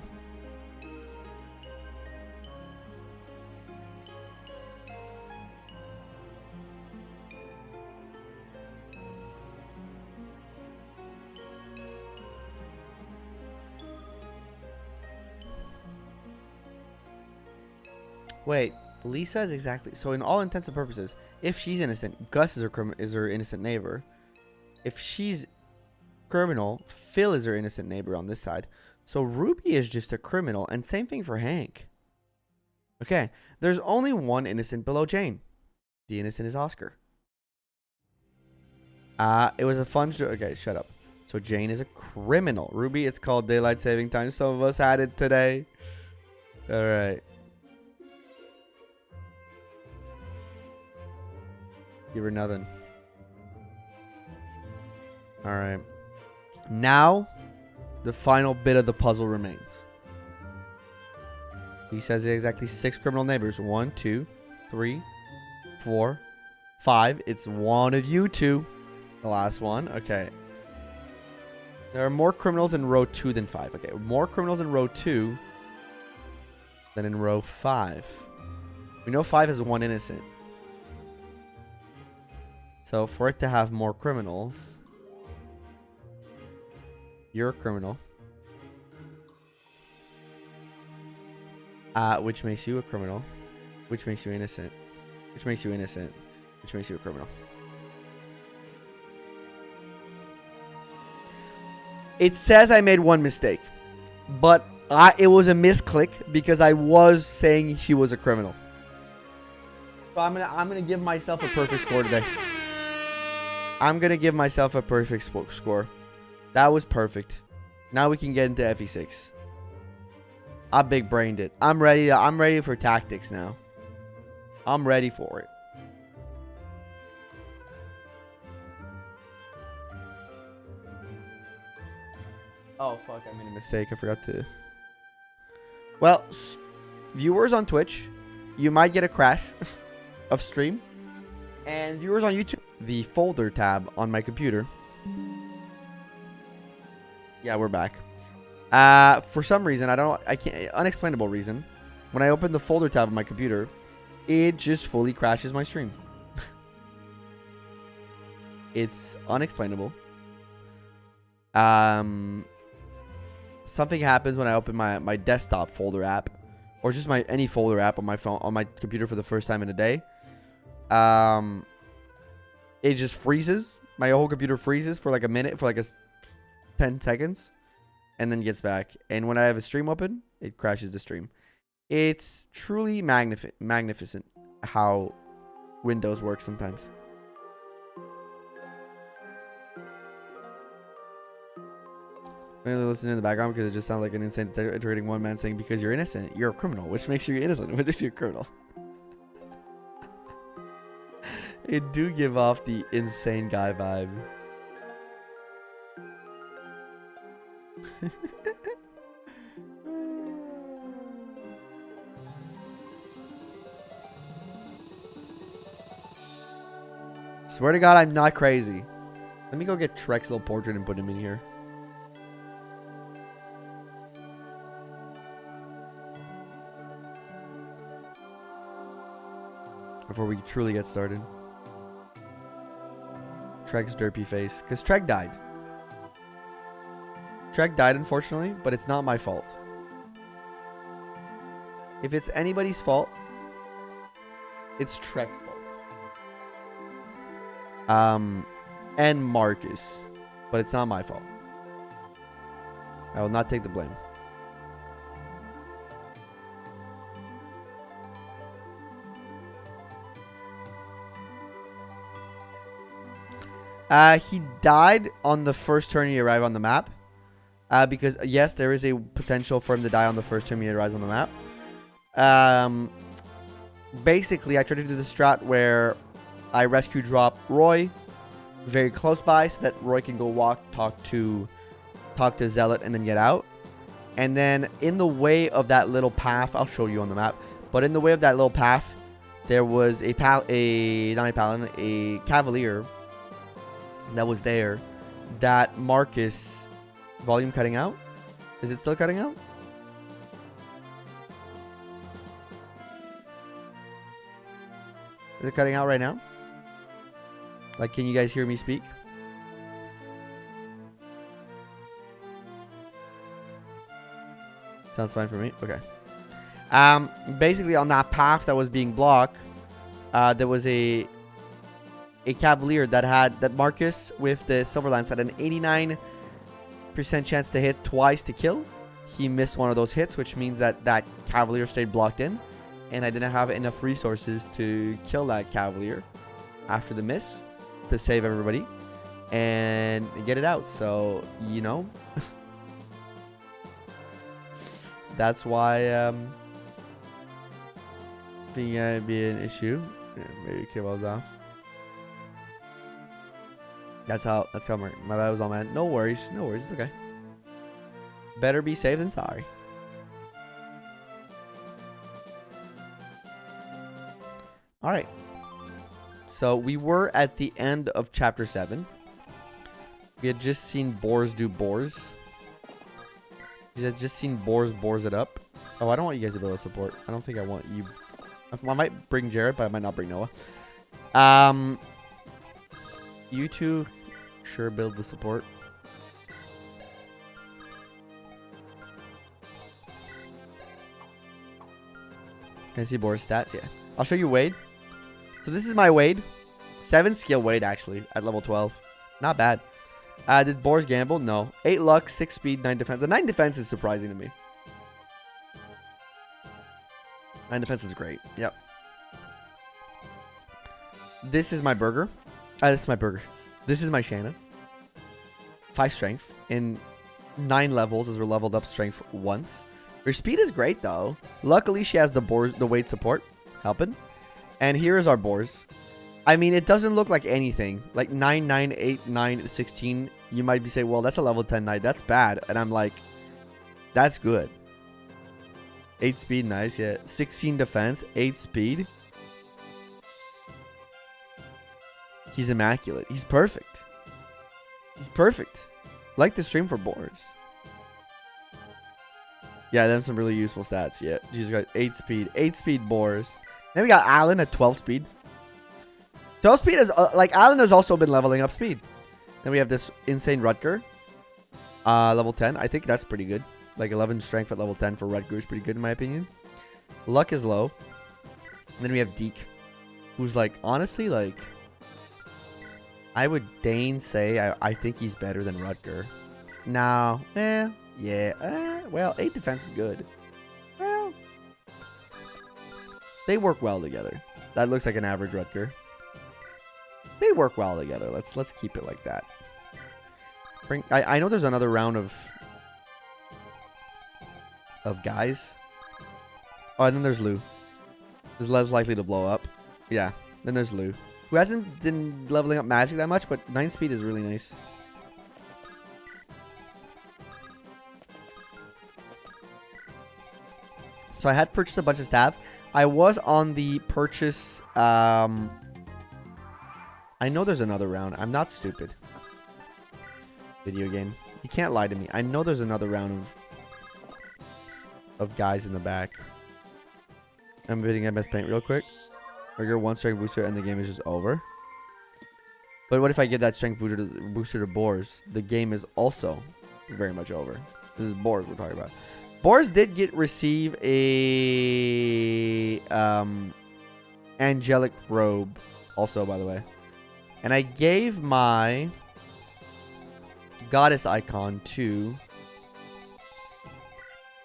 A: Wait, Lisa is exactly... So in all intents and purposes, if she's innocent, Gus is her innocent neighbor. If she's criminal, Phil is her innocent neighbor on this side. So Ruby is just a criminal. And same thing for Hank. Okay, there's only one innocent below Jane. The innocent is Oscar. It was a fun show. Okay, shut up. So Jane is a criminal. Ruby, it's called daylight saving time. Some of us had it today. All right. Give her nothing. Alright. Now, the final bit of the puzzle remains. He says exactly 6 criminal neighbors. 1, 2, 3, 4, 5. It's one of you two. The last one. Okay. There are more criminals in row 2 than 5. Okay. More criminals in row 2 than in row 5. We know 5 has 1 innocent. So for it to have more criminals, you're a criminal. Which makes you a criminal. Which makes you innocent. Which makes you innocent. Which makes you a criminal. It says I made one mistake. But it was a misclick because I was saying she was a criminal. So I'm gonna give myself a perfect score today. I'm going to give myself a perfect score. That was perfect. Now we can get into FE6. I big brained it. I'm ready for tactics now. I'm ready for it. Oh, fuck. I made a mistake. I forgot to. Well, viewers on Twitch, you might get a crash of stream. And viewers on YouTube, the folder tab on my computer. Yeah, we're back. For some reason, I can't, unexplainable reason, when I open the folder tab on my computer, it just fully crashes my stream. It's unexplainable. Something happens when I open my desktop folder app, or just any folder app on my phone, on my computer for the first time in a day. It just freezes. My whole computer freezes for like a minute, for like 10 seconds, and then gets back. And when I have a stream open, it crashes the stream. It's truly magnificent how Windows works sometimes. I'm really listening in the background because it just sounds like an insane iterating one man saying, because you're innocent, you're a criminal, which makes you innocent, which makes you a criminal. It do give off the insane guy vibe. Swear to God, I'm not crazy. Let me go get Trek's little portrait and put him in here. Before we truly get started. Trek's derpy face. Because Trek died. Trek died, unfortunately, but it's not my fault. If it's anybody's fault, it's Trek's fault. And Marcus. But it's not my fault. I will not take the blame. He died on the first turn he arrived on the map. Because, yes, there is a potential for him to die on the first turn he arrives on the map. Basically, I tried to do the strat where I rescue drop Roy very close by so that Roy can go talk to Zealot and then get out. And then in the way of that little path, I'll show you on the map, but in the way of that little path, there was a Cavalier that was there that Marcus... Volume cutting out? Is it still cutting out? Is it cutting out right now? Like, can you guys hear me speak? Sounds fine for me. Okay. Basically, on that path that was being blocked, there was a Cavalier that Marcus with the Silver Lance had an 89% chance to hit twice to kill. He missed one of those hits, which means that Cavalier stayed blocked in, and I didn't have enough resources to kill that Cavalier after the miss to save everybody and get it out. So, you know, that's why being be an issue. Yeah, maybe cables off. That's how my bad was all, man. No worries. No worries. It's okay. Better be safe than sorry. All right. So we were at the end of chapter 7. We had just seen BORS do BORS. We had just seen BORS it up. Oh, I don't want you guys to build a support. I don't think I want you. I might bring Jared, but I might not bring Noah. You two, sure, build the support. Can I see BORS stats? Yeah. I'll show you Wade. So this is my Wade. 7 skill Wade, actually, at level 12. Not bad. Did BORS gamble? No. 8 luck, 6 speed, 9 defense. The 9 defense is surprising to me. 9 defense is great. Yep. This is my burger. This is my burger. This is my Shanna. 5 strength in 9 levels as we're leveled up strength once. Her speed is great though. Luckily she has the weight support helping. And here is our BORS. I mean, it doesn't look like anything. Like 9, 9, 8, 9, 16. You might be saying, well, that's a level 10 knight. That's bad. And I'm like, that's good. 8 speed, nice, yeah. 16 defense, 8 speed. He's immaculate. He's perfect. He's perfect. Like the stream for BORS. Yeah, them some really useful stats. Yeah, Jesus got 8 speed. 8 speed BORS. Then we got Alan at 12 speed. 12 speed is, like, Alan has also been leveling up speed. Then we have this insane Rutger. Level 10. I think that's pretty good. Like 11 strength at level 10 for Rutger is pretty good in my opinion. Luck is low. And then we have Deke, who's like, honestly, like, I would say I think he's better than Rutger. No. Yeah. Well, 8 defense is good. Well, they work well together. That looks like an average Rutger. They work well together. Let's keep it like that. I know there's another round of guys. Oh, and then there's Lou. Is less likely to blow up. Yeah. Then there's Lou, who hasn't been leveling up magic that much, but 9 speed is really nice. So I had purchased a bunch of staffs. I was on the purchase. I know there's another round. I'm not stupid. Video game. You can't lie to me. I know there's another round of guys in the back. I'm bidding MS Paint real quick. Or your 1 strength booster and the game is just over. But what if I give that strength booster to BORS? The game is also very much over. This is BORS we're talking about. BORS did receive a angelic robe also, by the way. And I gave my goddess icon to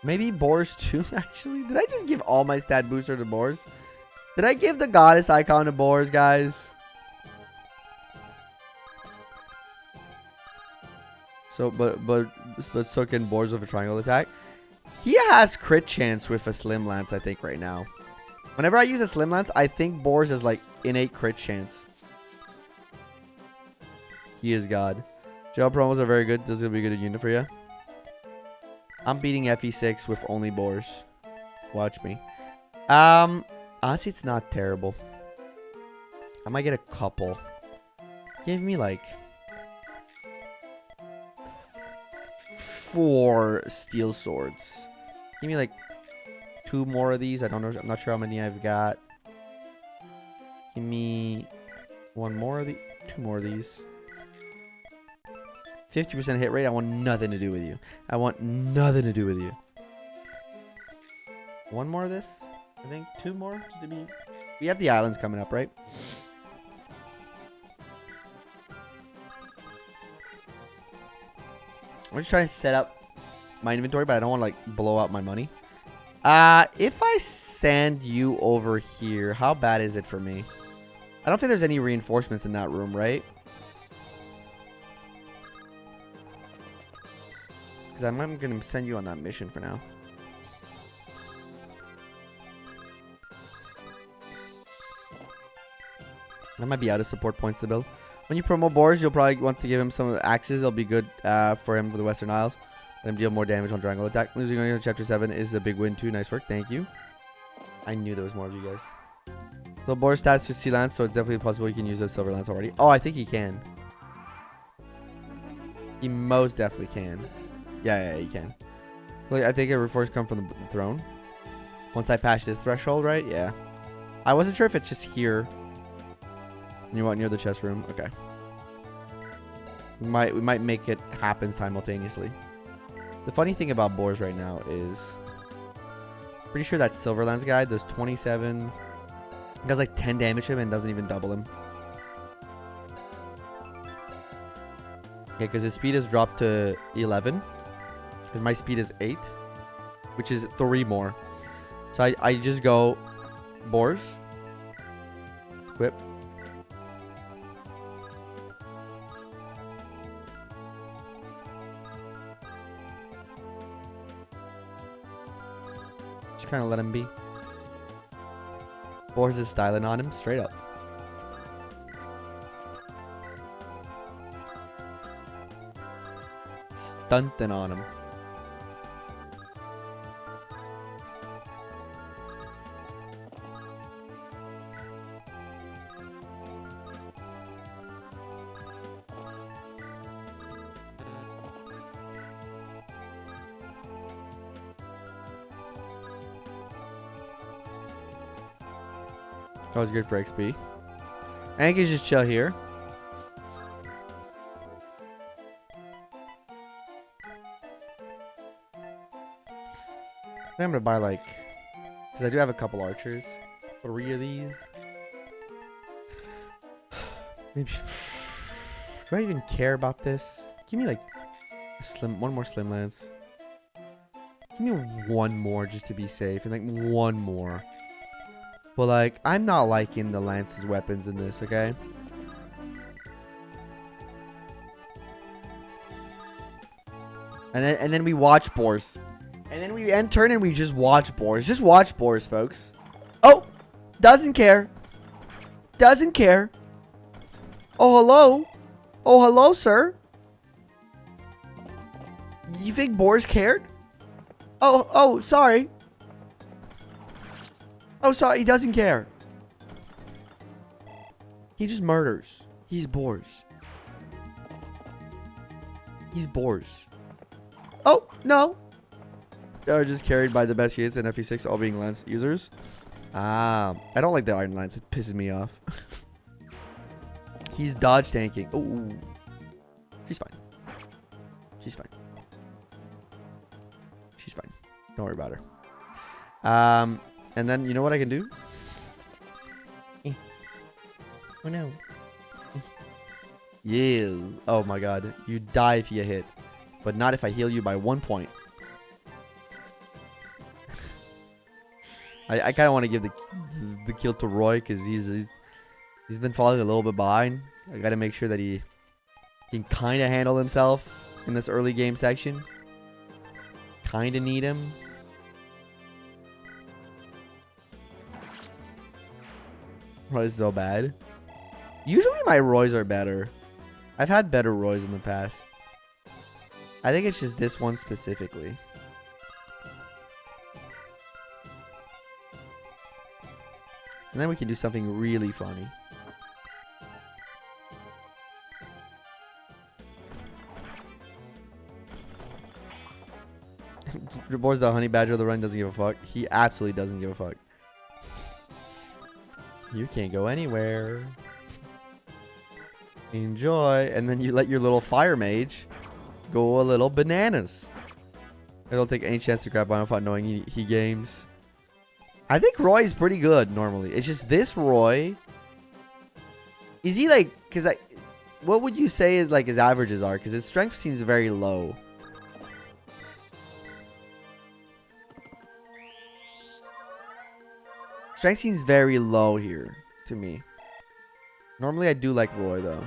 A: maybe BORS too, actually. Did I just give all my stat booster to BORS? Did I give the goddess icon to BORS, guys? So, but so can BORS with a triangle attack. He has crit chance with a Slim Lance, I think, right now. Whenever I use a Slim Lance, I think BORS is like innate crit chance. He is God. Gel promos are very good. This is going to be a good unit for you. I'm beating FE6 with only BORS. Watch me. Honestly, it's not terrible. I might get a couple. Give me like 4 steel swords. Give me like 2 more of these. I don't know. I'm not sure how many I've got. Give me 1 more of these. 2 more of these. 50% hit rate. I want nothing to do with you. I want nothing to do with you. 1 more of this. I think 2 more. Just to be... We have the islands coming up, right? I'm just trying to set up my inventory, but I don't want to like blow out my money. If I send you over here, how bad is it for me? I don't think there's any reinforcements in that room, right? Because I'm going to send you on that mission for now. I might be out of support points to build. When you promote BORS, you'll probably want to give him some of the axes. They'll be good for him for the Western Isles. Let him deal more damage on triangle attack. Losing on Chapter 7 is a big win too. Nice work. Thank you. I knew there was more of you guys. So BORS stats to Sea Lance, so it's definitely possible you can use a Silver Lance already. Oh, I think he can. He most definitely can. Yeah, he can. Like, I think a reforce come from the throne. Once I pass this threshold, right? Yeah. I wasn't sure if it's just here. You want near the chest room? Okay. We might make it happen simultaneously. The funny thing about BORS right now is pretty sure that Silverlands guy does 27, does like 10 damage to him and doesn't even double him. Yeah, because his speed has dropped to 11 and my speed is 8, which is 3 more. So I just go BORS, equip. Kind of let him be. BORS is styling on him straight up. Stunting on him. That was good for XP. And you can just chill here. I'm gonna buy like, because I do have a couple archers. 3 of these. Maybe. Do I even care about this? Give me like one more slim lance. Give me one more just to be safe, and like one more. But like, I'm not liking the lance's weapons in this. Okay. And then we watch BORS. And then we end turn and we just watch BORS. Just watch BORS, folks. Oh! Doesn't care. Doesn't care. Oh, hello. Oh, hello, sir. You think BORS cared? Oh, sorry. Oh, sorry. He doesn't care. He just murders. He's BORS. He's BORS. Oh, no. Are just carried by the best units in FE6, all being lance users. I don't like the iron lance. It pisses me off. He's dodge tanking. Oh, she's fine. She's fine. She's fine. Don't worry about her. And then you know what I can do? Oh no. Yes. Oh my god. You die if you hit, but not if I heal you by 1 point. I kind of want to give the kill to Roy because he's been falling a little bit behind. I got to make sure that he can kind of handle himself in this early game section. Kind of need him. Roy's so bad. Usually my Roys are better. I've had better Roys in the past. I think it's just this one specifically. And then we can do something really funny. BORS the honey badger of the run doesn't give a fuck. He absolutely doesn't give a fuck. You can't go anywhere. Enjoy. And then you let your little fire mage go a little bananas. I don't take any chance to grab Final Fight knowing he games. I think Roy's pretty good normally. It's just this Roy. Is he like, because what would you say is like his averages are? Because his strength seems very low. Strength seems very low here to me. Normally I do like Roy though.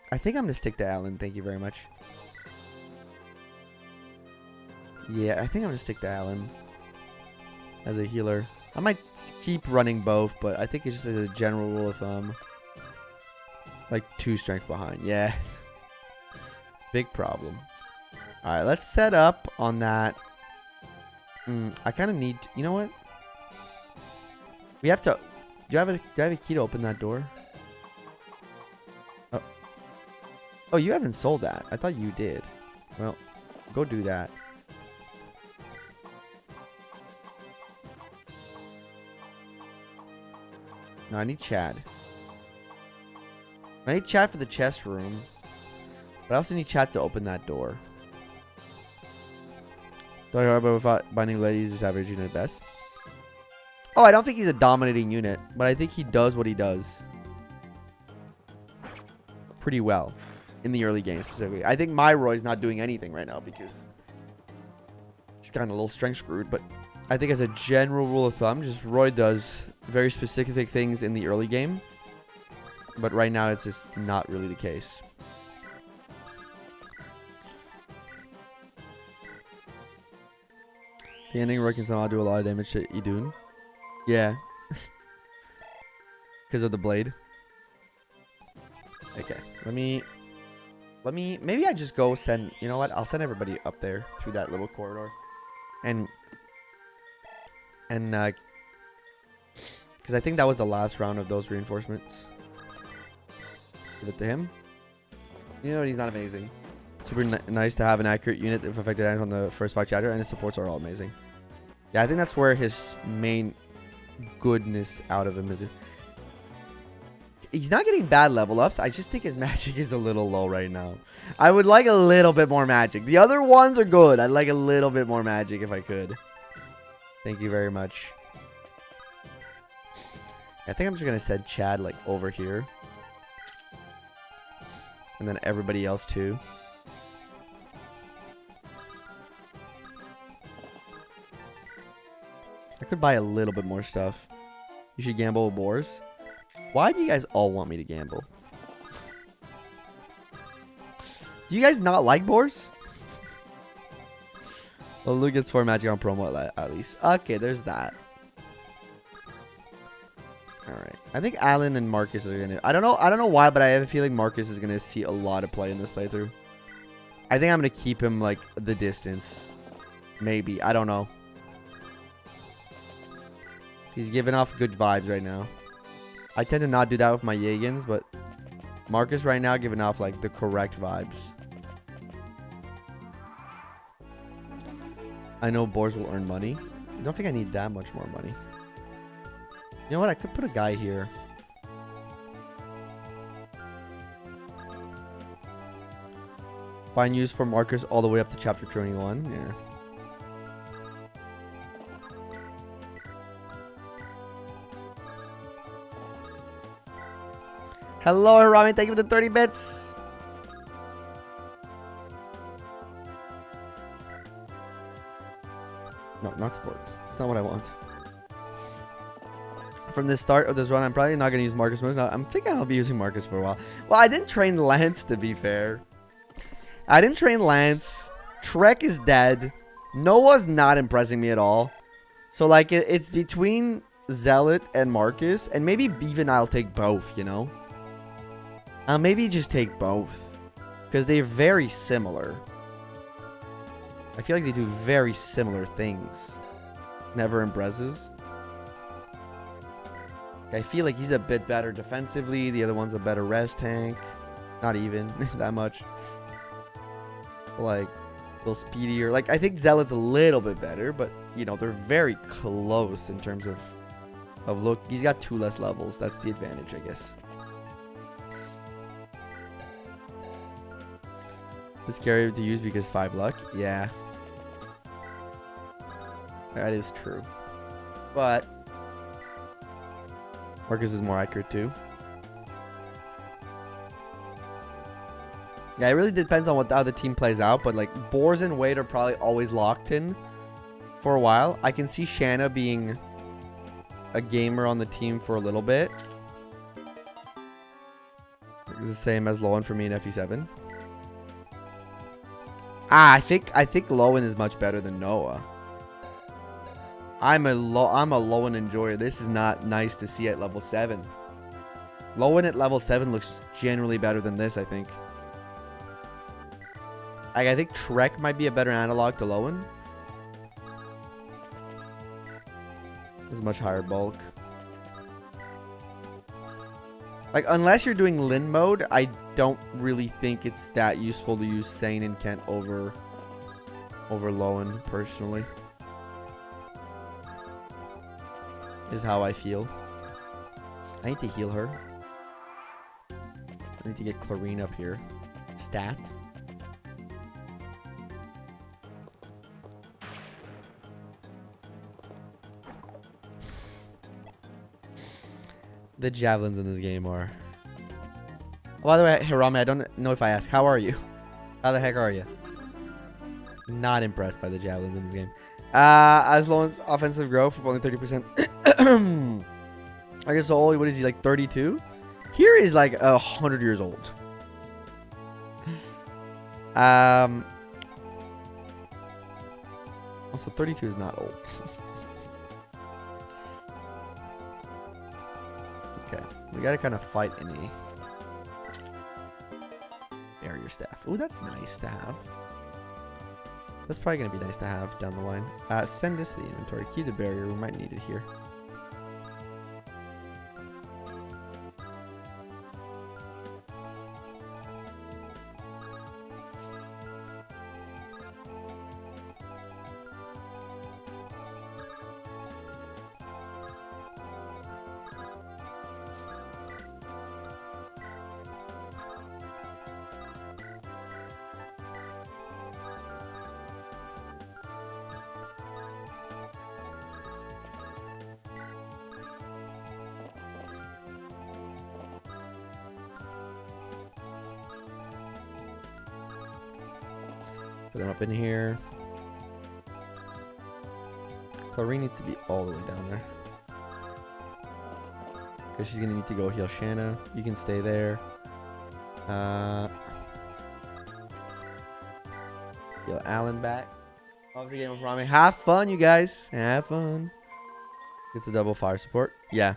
A: I think I'm going to stick to Alan. Thank you very much. Yeah, I think I'm going to stick to Alan as a healer. I might keep running both, but I think it's just as a general rule of thumb. Like 2 strength behind. Yeah. Big problem. Alright, let's set up on that. I kind of need... You know what? We have to... Do I have a key to open that door? Oh, you haven't sold that. I thought you did. Well, go do that. No, I need Chad. I need Chad for the chest room. But I also need Chad to open that door. Don't worry about binding ladies, just average unit best. Oh, I don't think he's a dominating unit. But I think he does what he does pretty well. In the early game specifically. I think my Roy's not doing anything right now because he's kind of a little strength screwed. But I think as a general rule of thumb, just Roy does very specific things in the early game. But right now it's just not really the case. The ending Roy can somehow do a lot of damage to Idun. Yeah. Because of the blade. Okay. Maybe I just go send, you know what? I'll send everybody up there through that little corridor. And because I think that was the last round of those reinforcements. Give it to him. You know what? He's not amazing. Super nice to have an accurate unit if affected on the first 5 chapter, and his supports are all amazing. Yeah, I think that's where his main goodness out of him is. He's not getting bad level ups. I just think his magic is a little low right now. I would like a little bit more magic. The other ones are good. I'd like a little bit more magic if I could. Thank you very much. I think I'm just going to send Chad like over here. And then everybody else too. I could buy a little bit more stuff. You should gamble with BORS. Why do you guys all want me to gamble? Do you guys not like BORS? Well, Luke gets 4 magic on promo at least. Okay, there's that. Alright. I think Alan and Marcus are gonna... I don't know why, but I have a feeling Marcus is gonna see a lot of play in this playthrough. I think I'm gonna keep him like the distance. Maybe. I don't know. He's giving off good vibes right now. I tend to not do that with my Yagans, but Marcus right now giving off like the correct vibes. I know BORS will earn money. I don't think I need that much more money. You know what? I could put a guy here. Find use for Marcus all the way up to chapter 21. Yeah. Hello, Rami. Thank you for the 30 bits. No, not sport. It's not what I want. From the start of this run, I'm probably not going to use Marcus. I'm thinking I'll be using Marcus for a while. Well, I didn't train Lance, to be fair. I didn't train Lance. Trek is dead. Noah's not impressing me at all. So, like, it's between Zealot and Marcus. And maybe even I'll take both, you know? I'll maybe just take both. Because they're very similar. I feel like they do very similar things. Never impresses. I feel like he's a bit better defensively. The other one's a better res tank. Not even that much. Like, a little speedier. Like, I think Zealot's a little bit better. But, you know, they're very close in terms of look. He's got 2 less levels. That's the advantage, I guess. It's scary to use because 5 luck. Yeah. That is true. But Marcus is more accurate too. Yeah, it really depends on how the team plays out. But like BORS and Wade are probably always locked in for a while. I can see Shanna being a gamer on the team for a little bit. It's the same as Lowen for me in FE7. I think Lowen is much better than Noah. I'm a Lowen enjoyer. This is not nice to see at level 7. Lowen at level 7 looks generally better than this, I think. I think Trek might be a better analog to Lowen. It's much higher bulk. Like, unless you're doing Lin mode, I don't really think it's that useful to use Sane and Kent over Lowen, personally. Is how I feel. I need to heal her. I need to get Clarine up here. Stat. The javelins in this game are... Oh, by the way, Hirame, I don't know if I asked. How are you? How the heck are you? Not impressed by the javelins in this game. As Lowen's offensive growth of only 30%. I guess Oli, what is he, like 32? Here is like 100 years old. Also, 32 is not old. Okay, we gotta kind of fight in a barrier staff. Ooh, that's nice to have. That's probably gonna be nice to have down the line. Send this to the inventory. Keep the barrier. We might need it here. Put him up in here. Chlorine needs to be all the way down there. Because she's going to need to go heal Shanna. You can stay there. Heal Alan back. Obviously, game of Rami. Have fun, you guys. Have fun. Gets a double fire support. Yeah.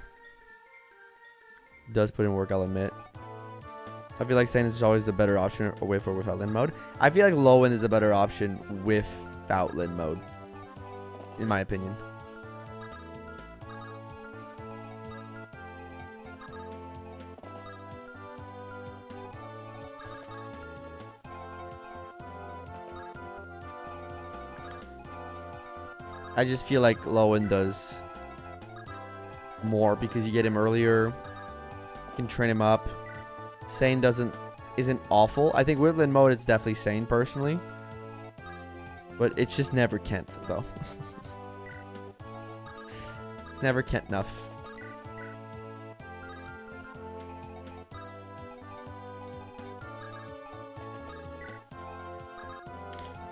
A: Does put in work, I'll admit. I feel like Stain is always the better option away for without Lin mode. I feel like Lowen is the better option without Lin mode. In my opinion. I just feel like Lowen does more because you get him earlier. You can train him up. Sane isn't awful. I think with Lin mode it's definitely Sane personally. But it's just never Kent though. It's never Kent enough.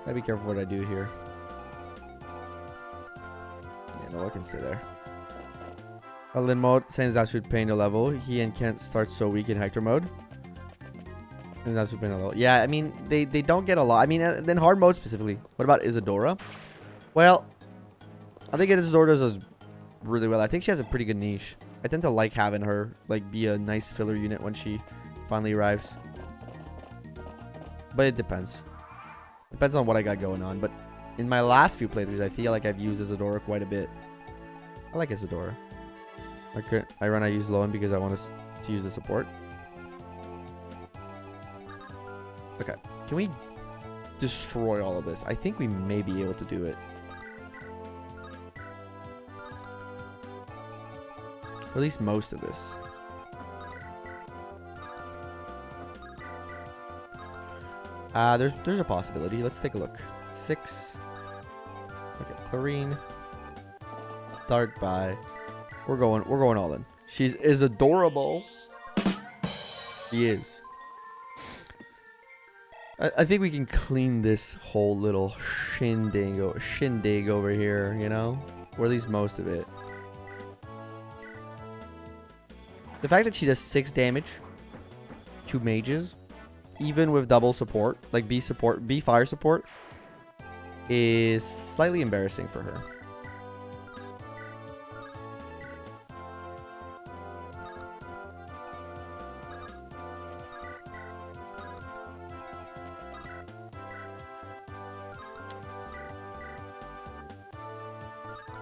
A: Gotta be careful what I do here. Yeah, no, I can stay there. Lin mode, Sane's absolute pain to level. He and Kent start so weak in Hector mode. And that's been a little. Yeah, I mean, they don't get a lot. I mean, then hard mode specifically. What about Isadora? Well, I think Isadora does really well. I think she has a pretty good niche. I tend to like having her like be a nice filler unit when she finally arrives. But it depends. Depends on what I got going on. But in my last few playthroughs, I feel like I've used Isadora quite a bit. I like Isadora. I use Lowen because I want to use the support. Okay. Can we destroy all of this? I think we may be able to do it. Or at least most of this. There's a possibility. Let's take a look. 6. Okay, Chlorine. Start by. We're going all in. She is adorable. She is. I think we can clean this whole little shindig over here, you know? Or at least most of it. The fact that she does 6 damage to mages, even with double support, like B fire support, is slightly embarrassing for her.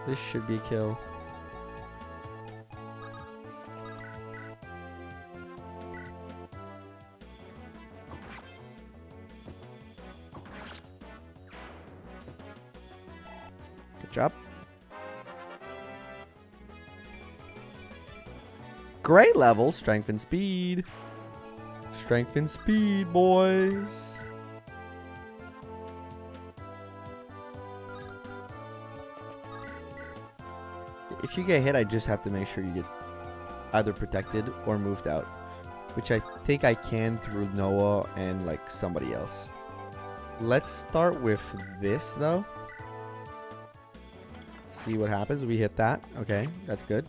A: This should be a kill. Good job. Great level. Strength and speed. Strength and speed, boys. If you get hit, I just have to make sure you get either protected or moved out. Which I think I can through Noah and like somebody else. Let's start with this though. See what happens. We hit that. Okay, that's good.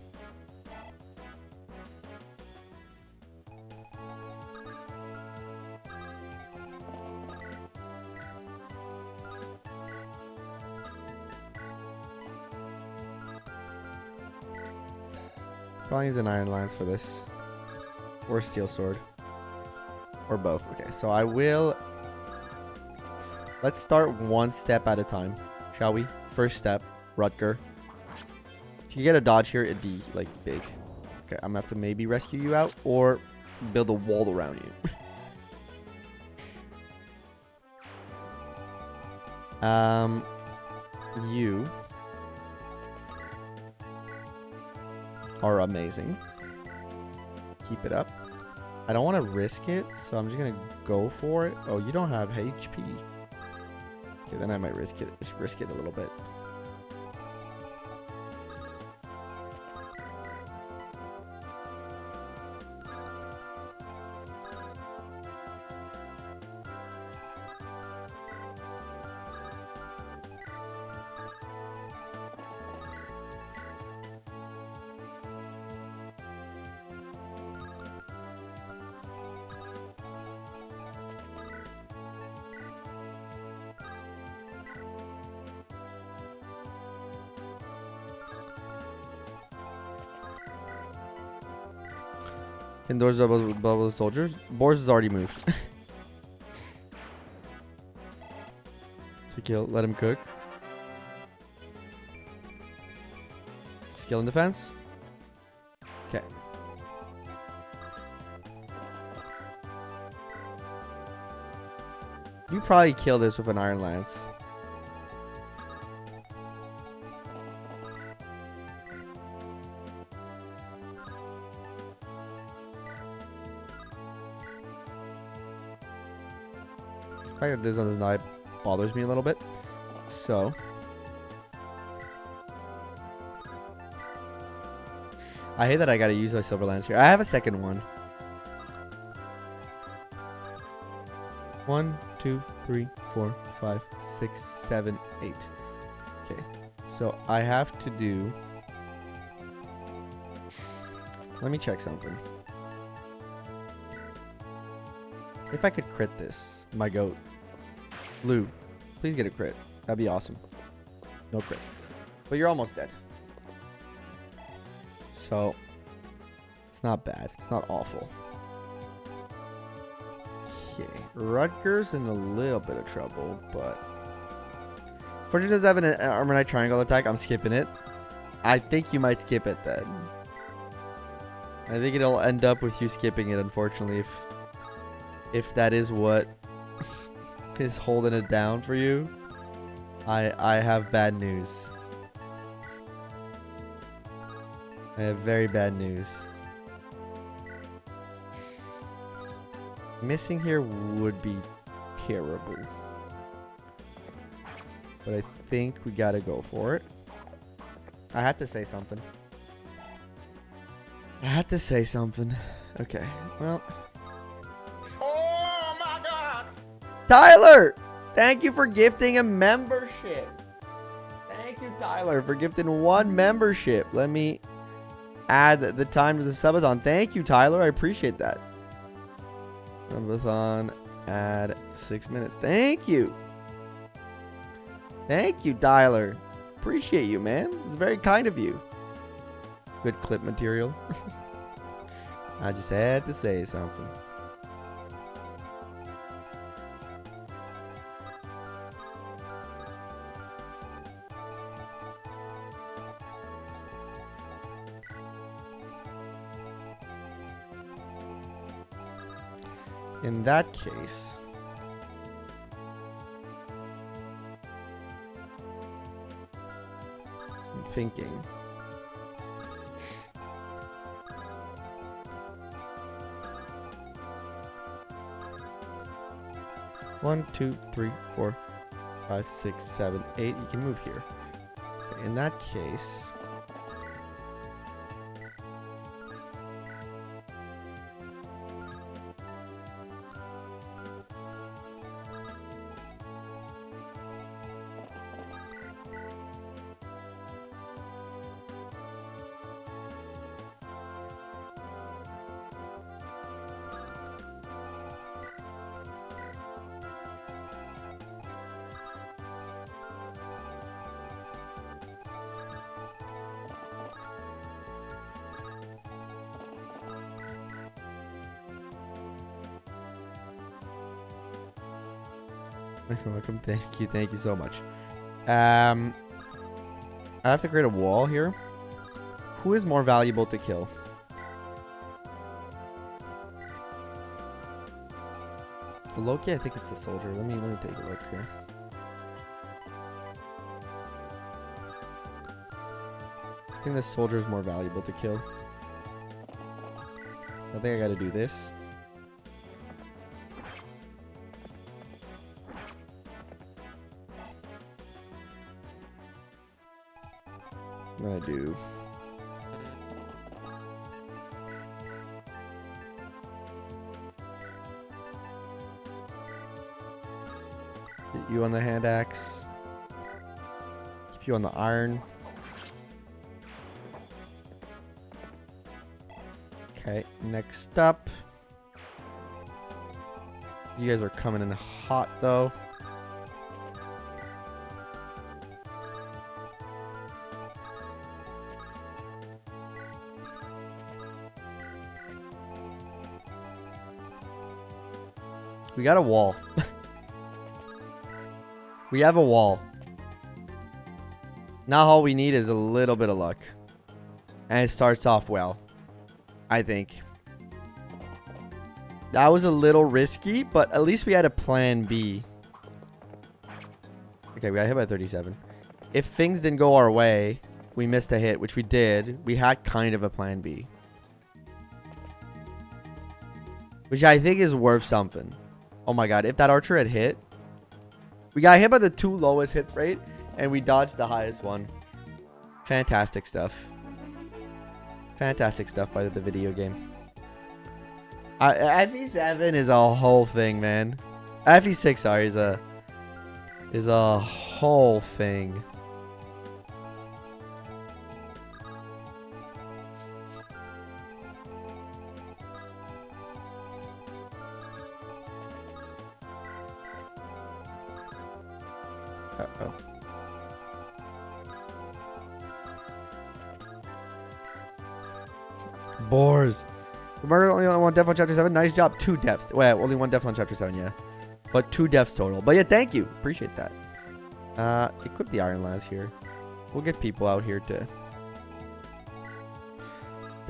A: Probably needs an Iron Lance for this. Or Steel Sword. Or both. Okay, so I will... Let's start one step at a time, shall we? First step, Rutger. If you get a dodge here, it'd be, like, big. Okay, I'm gonna have to maybe rescue you out or build a wall around you. You are amazing. Keep it up. I don't want to risk it, so I'm just gonna go for it. Oh, you don't have HP. Okay, then I might risk it. Just risk it a little bit. Indoors bubble soldiers. BORS has already moved. To kill. Let him cook. Skill and defense. Okay. You probably kill this with an iron lance. The fact that this one does not bothers me a little bit. So I hate that I gotta use my silver lance here. I have a second one. 1, 2, 3, 4, 5, 6, 7, 8. Okay. So I have to do. Let me check something. If I could crit this, my goat. Lou, please get a crit. That'd be awesome. No crit. But you're almost dead. So, it's not bad. It's not awful. Okay. Rutger's in a little bit of trouble, but... Fortune does have an Armor Knight Triangle attack. I'm skipping it. I think you might skip it then. I think it'll end up with you skipping it, unfortunately, if that is what is holding it down for you. I have bad news. I have very bad news. Missing here would be terrible. But I think we gotta go for it. I had to say something. I had to say something. Okay, well.
B: Oh my God!
A: Tyler! Thank you for gifting a membership. Thank you, Tyler, for gifting 1 membership. Let me add the time to the subathon. Thank you, Tyler. I appreciate that. Subathon, add 6 minutes. Thank you. Thank you, Tyler. Appreciate you, man. It's very kind of you. Good clip material. I just had to say something. In that case, I'm thinking. One, 2, 3, 4, 5, 6, 7, 8. You can move here. Okay, in that case, welcome. Thank you so much. I have to create a wall here. Who is more valuable to kill? Loki, I think it's the soldier. Let me take a look here. I think the soldier is more valuable to kill. So I think I gotta do this. I'm gonna do get you on the hand axe, keep you on the iron. Okay, next up, you guys are coming in hot though. We got a wall. We have a wall. Now all we need is a little bit of luck. And it starts off well, I think. That was a little risky, but at least we had a plan B. Okay, we got hit by 37. If things didn't go our way, we missed a hit, which we did. We had kind of a plan B. Which I think is worth something. Oh my god, if that archer had hit. We got hit by the 2 lowest hit rate, and we dodged the highest one. Fantastic stuff. Fantastic stuff by the video game. FE7 is a whole thing, man. FE6, sorry, is a whole thing. Uh-oh. BORS. Remember, only one death on chapter 7. Nice job. 2 deaths. Well, only 1 death on chapter 7, yeah. But 2 deaths total. But yeah, thank you. Appreciate that. Equip the iron lance here. We'll get people out here to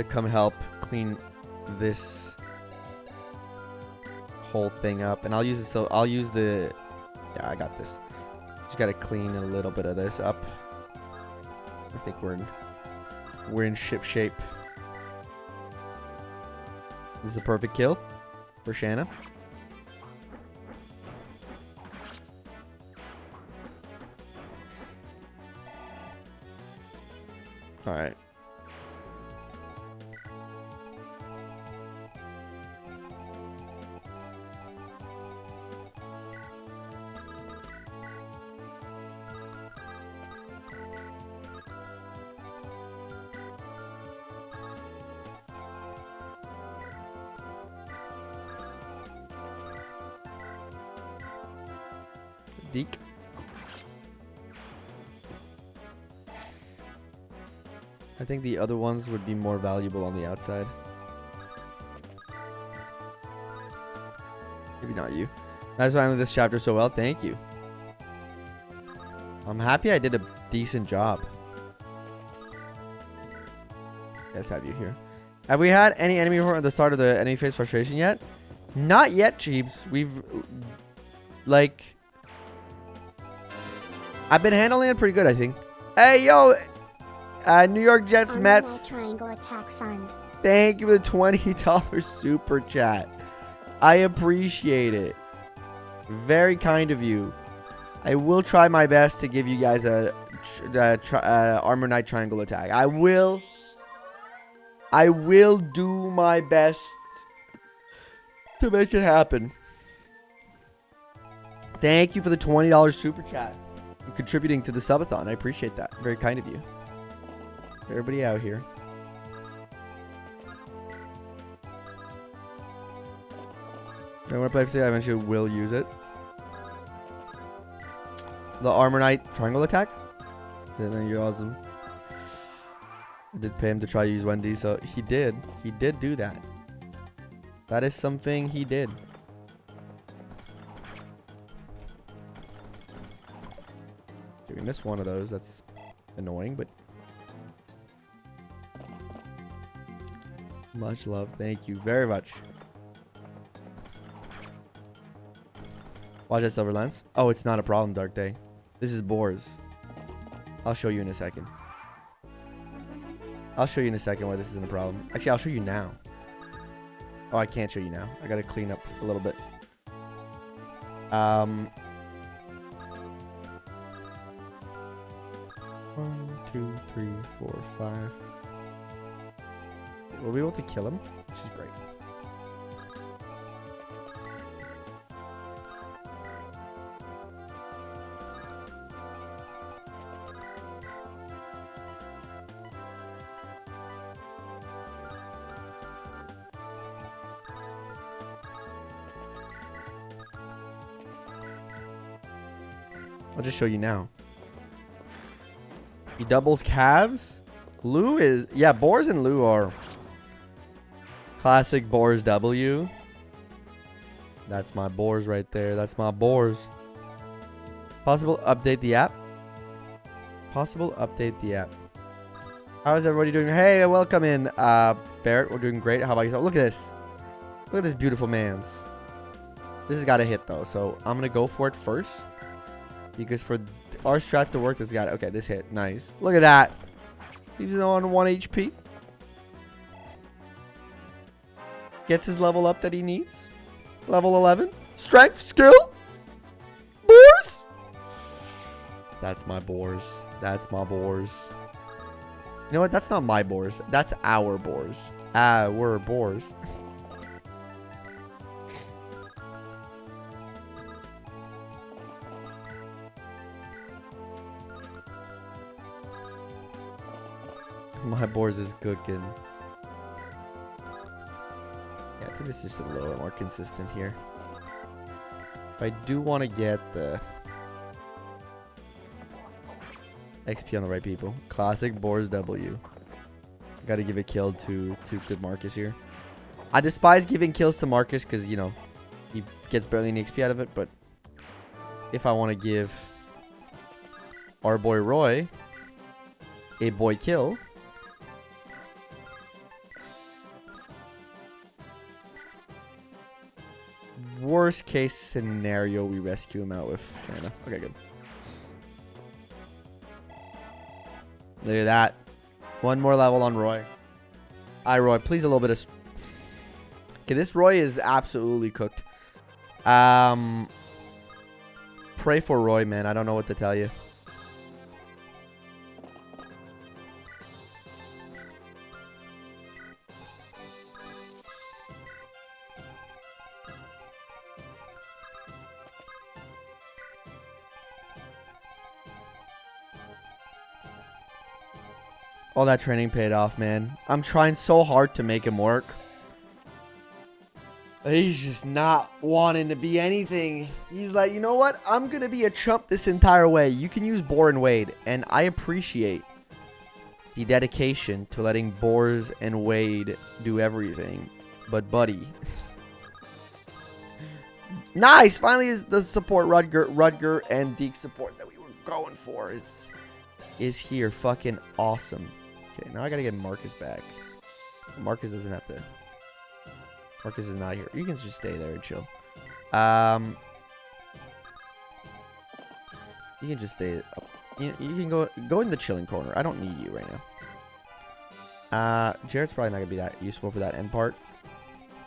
A: come help clean this whole thing up. And I'll use it. So I'll use the. Yeah, I got this. Just gotta clean a little bit of this up. I think we're in ship shape. This is a perfect kill for Shanna. All right. Deke. I think the other ones would be more valuable on the outside. Maybe not you. That's why I ended this chapter so well. Thank you. I'm happy I did a decent job. Let's have you here. Have we had any enemy at the start of the enemy phase frustration yet? Not yet, Cheebs. We've like I've been handling it pretty good, I think. Hey, yo, New York Jets Mets.
B: Triangle Attack Fund.
A: Thank you for the $20 super chat. I appreciate it. Very kind of you. I will try my best to give you guys a Armor Knight Triangle Attack. I will do my best to make it happen. Thank you for the $20 super chat. Contributing to the subathon. I appreciate that. Very kind of you. Everybody out here. I want to play FC. I eventually will use it. The Armor Knight Triangle Attack. Then you're awesome. I did pay him to try to use Wendy, so he did. He did do that. That is something he did. We missed one of those. That's annoying, but much love. Thank you very much. Watch that silver lens. Oh, it's not a problem, Dark Day. This is BORS. I'll show you in a second. I'll show you in a second why this isn't a problem. Actually, I'll show you now. Oh, I can't show you now. I gotta clean up a little bit. 1, 2, 3, 4, 5. We'll be able to kill him, which is great. I'll just show you now. He doubles calves. Lou is... Yeah, BORS and Lou are... Classic BORS W. That's my BORS right there. That's my BORS. Possible update the app. Possible update the app. How is everybody doing? Hey, welcome in. Barrett, we're doing great. How about yourself? Look at this. Look at this beautiful man's. This has got to hit, though. So I'm going to go for it first. Because for our strat to work, this got it. Okay, this hit. Nice. Look at that. Leaves it on 1 HP. Gets his level up that he needs. Level 11. Strength, skill. BORS. That's my BORS. That's my BORS. You know what? That's not my BORS. That's our BORS. We're BORS. My BORS is cooking. Yeah, I think this is just a little bit more consistent here. If I do want to get the XP on the right people. Classic BORS W. Gotta give a kill to Marcus here. I despise giving kills to Marcus because, you know, he gets barely any XP out of it. But if I want to give our boy Roy a boy kill, worst case scenario, we rescue him out with Shanna. Okay, good. Look at that. One more level on Roy. Alright, Roy, please a little bit of... Okay, this Roy is absolutely cooked. Pray for Roy, man. I don't know what to tell you. All that training paid off, man. I'm trying so hard to make him work. He's just not wanting to be anything. He's like, you know what? I'm going to be a chump this entire way. You can use Bor and Wade. And I appreciate the dedication to letting Bors and Wade do everything. But, buddy. Nice! Finally, is the support Rudger and Deke support that we were going for is here. Fucking awesome. Okay, now I gotta get Marcus back. Marcus doesn't have to. Marcus is not here. You can just stay there and chill. You can just stay up. You can go in the chilling corner. I don't need you right now. Jared's probably not gonna be that useful for that end part.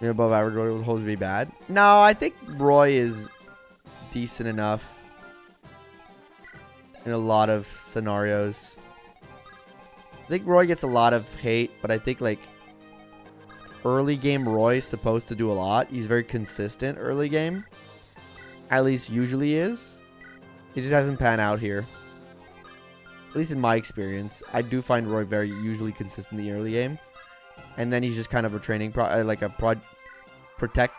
A: You know, above average Roy will always be bad. No, I think Roy is decent enough in a lot of scenarios. I think Roy gets a lot of hate, but I think like early game Roy is supposed to do a lot. He's very consistent early game. At least usually is. It just hasn't panned out here. At least in my experience. I do find Roy very usually consistent in the early game. And then he's just kind of a training protect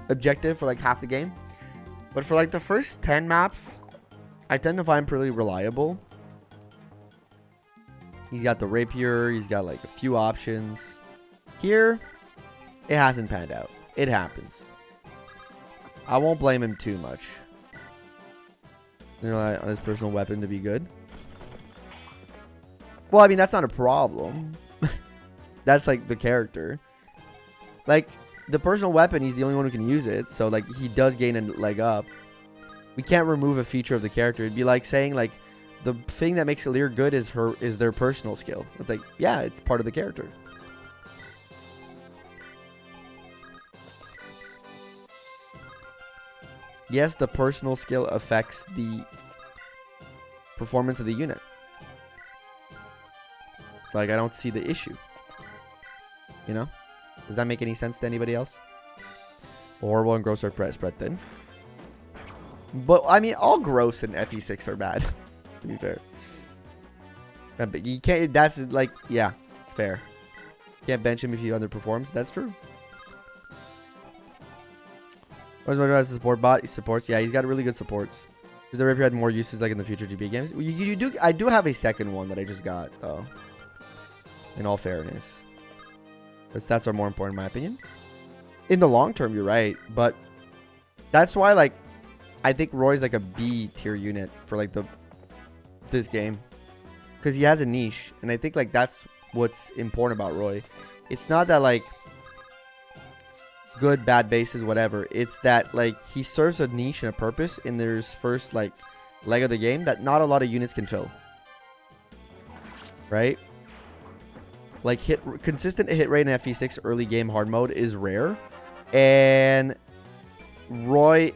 A: objective for like half the game. But for like the first 10 maps, I tend to find pretty reliable. He's got the rapier. He's got like a few options. Here, it hasn't panned out. It happens. I won't blame him too much. You know, on his personal weapon to be good. Well, I mean, that's not a problem. That's like the character. Like, the personal weapon, he's the only one who can use it. So, like, he does gain a leg up. We can't remove a feature of the character. It'd be like saying, like, the thing that makes Elibe good is their personal skill. It's like, yeah, it's part of the character. Yes, the personal skill affects the performance of the unit. Like, I don't see the issue. You know? Does that make any sense to anybody else? Horrible and gross are spread thin. But, I mean, all gross and FE6 are bad. To be fair. But you can't, that's like, yeah, it's fair. You can't bench him if he underperforms. That's true. Where's my support bot? He supports. Yeah, he's got really good supports. Does the rapier had more uses like in the future GP games? You do. I do have a second one that I just got, though. In all fairness. But stats are more important in my opinion. In the long term, you're right. But That's why, like, I think Roy's like a B tier unit for like this game, because he has a niche, and I think like that's what's important about Roy. It's not that like good, bad bases, whatever. It's that like he serves a niche and a purpose in their first like leg of the game that not a lot of units can fill. Right? Like consistent hit rate in FE6 early game hard mode is rare, and Roy,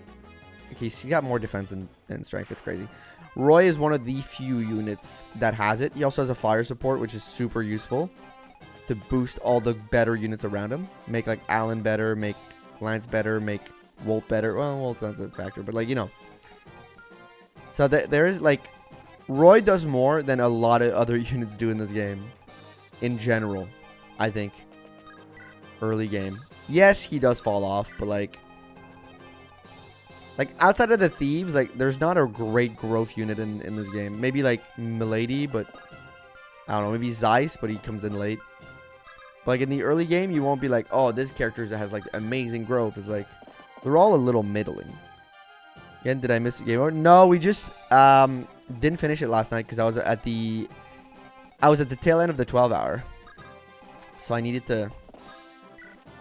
A: okay, so you got more defense than strength. It's crazy. Roy is one of the few units that has it. He also has a fire support, which is super useful to boost all the better units around him. Make like Alan better, make Lance better, make Wolt better. Well, Wolt's not a factor, but like, you know. So there is like, Roy does more than a lot of other units do in this game. In general, I think. Early game. Yes, he does fall off, but like outside of the thieves, like there's not a great growth unit in this game. Maybe like Milady, but I don't know, maybe Zeiss, but he comes in late. But like in the early game, you won't be like, oh, this character has like amazing growth. It's like they're all a little middling. Again, did I miss a game over? No, we just didn't finish it last night because I was at the tail end of the 12 hour. So I needed to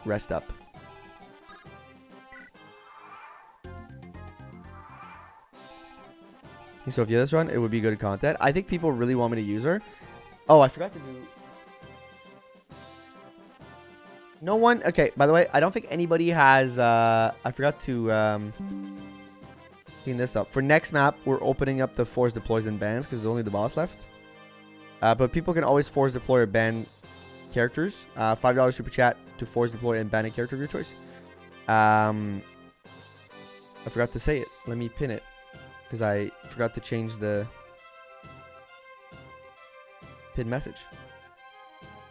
A: rest up. So if you have this run, it would be good content. I think people really want me to use her. Oh, I forgot to do... No one... Okay, by the way, I don't think anybody has... I forgot to clean this up. For next map, we're opening up the force deploys and bans because there's only the boss left. But people can always force deploy or ban characters. $5 super chat to force deploy and ban a character of your choice. I forgot to say it. Let me pin it. Because I forgot to change the pin message.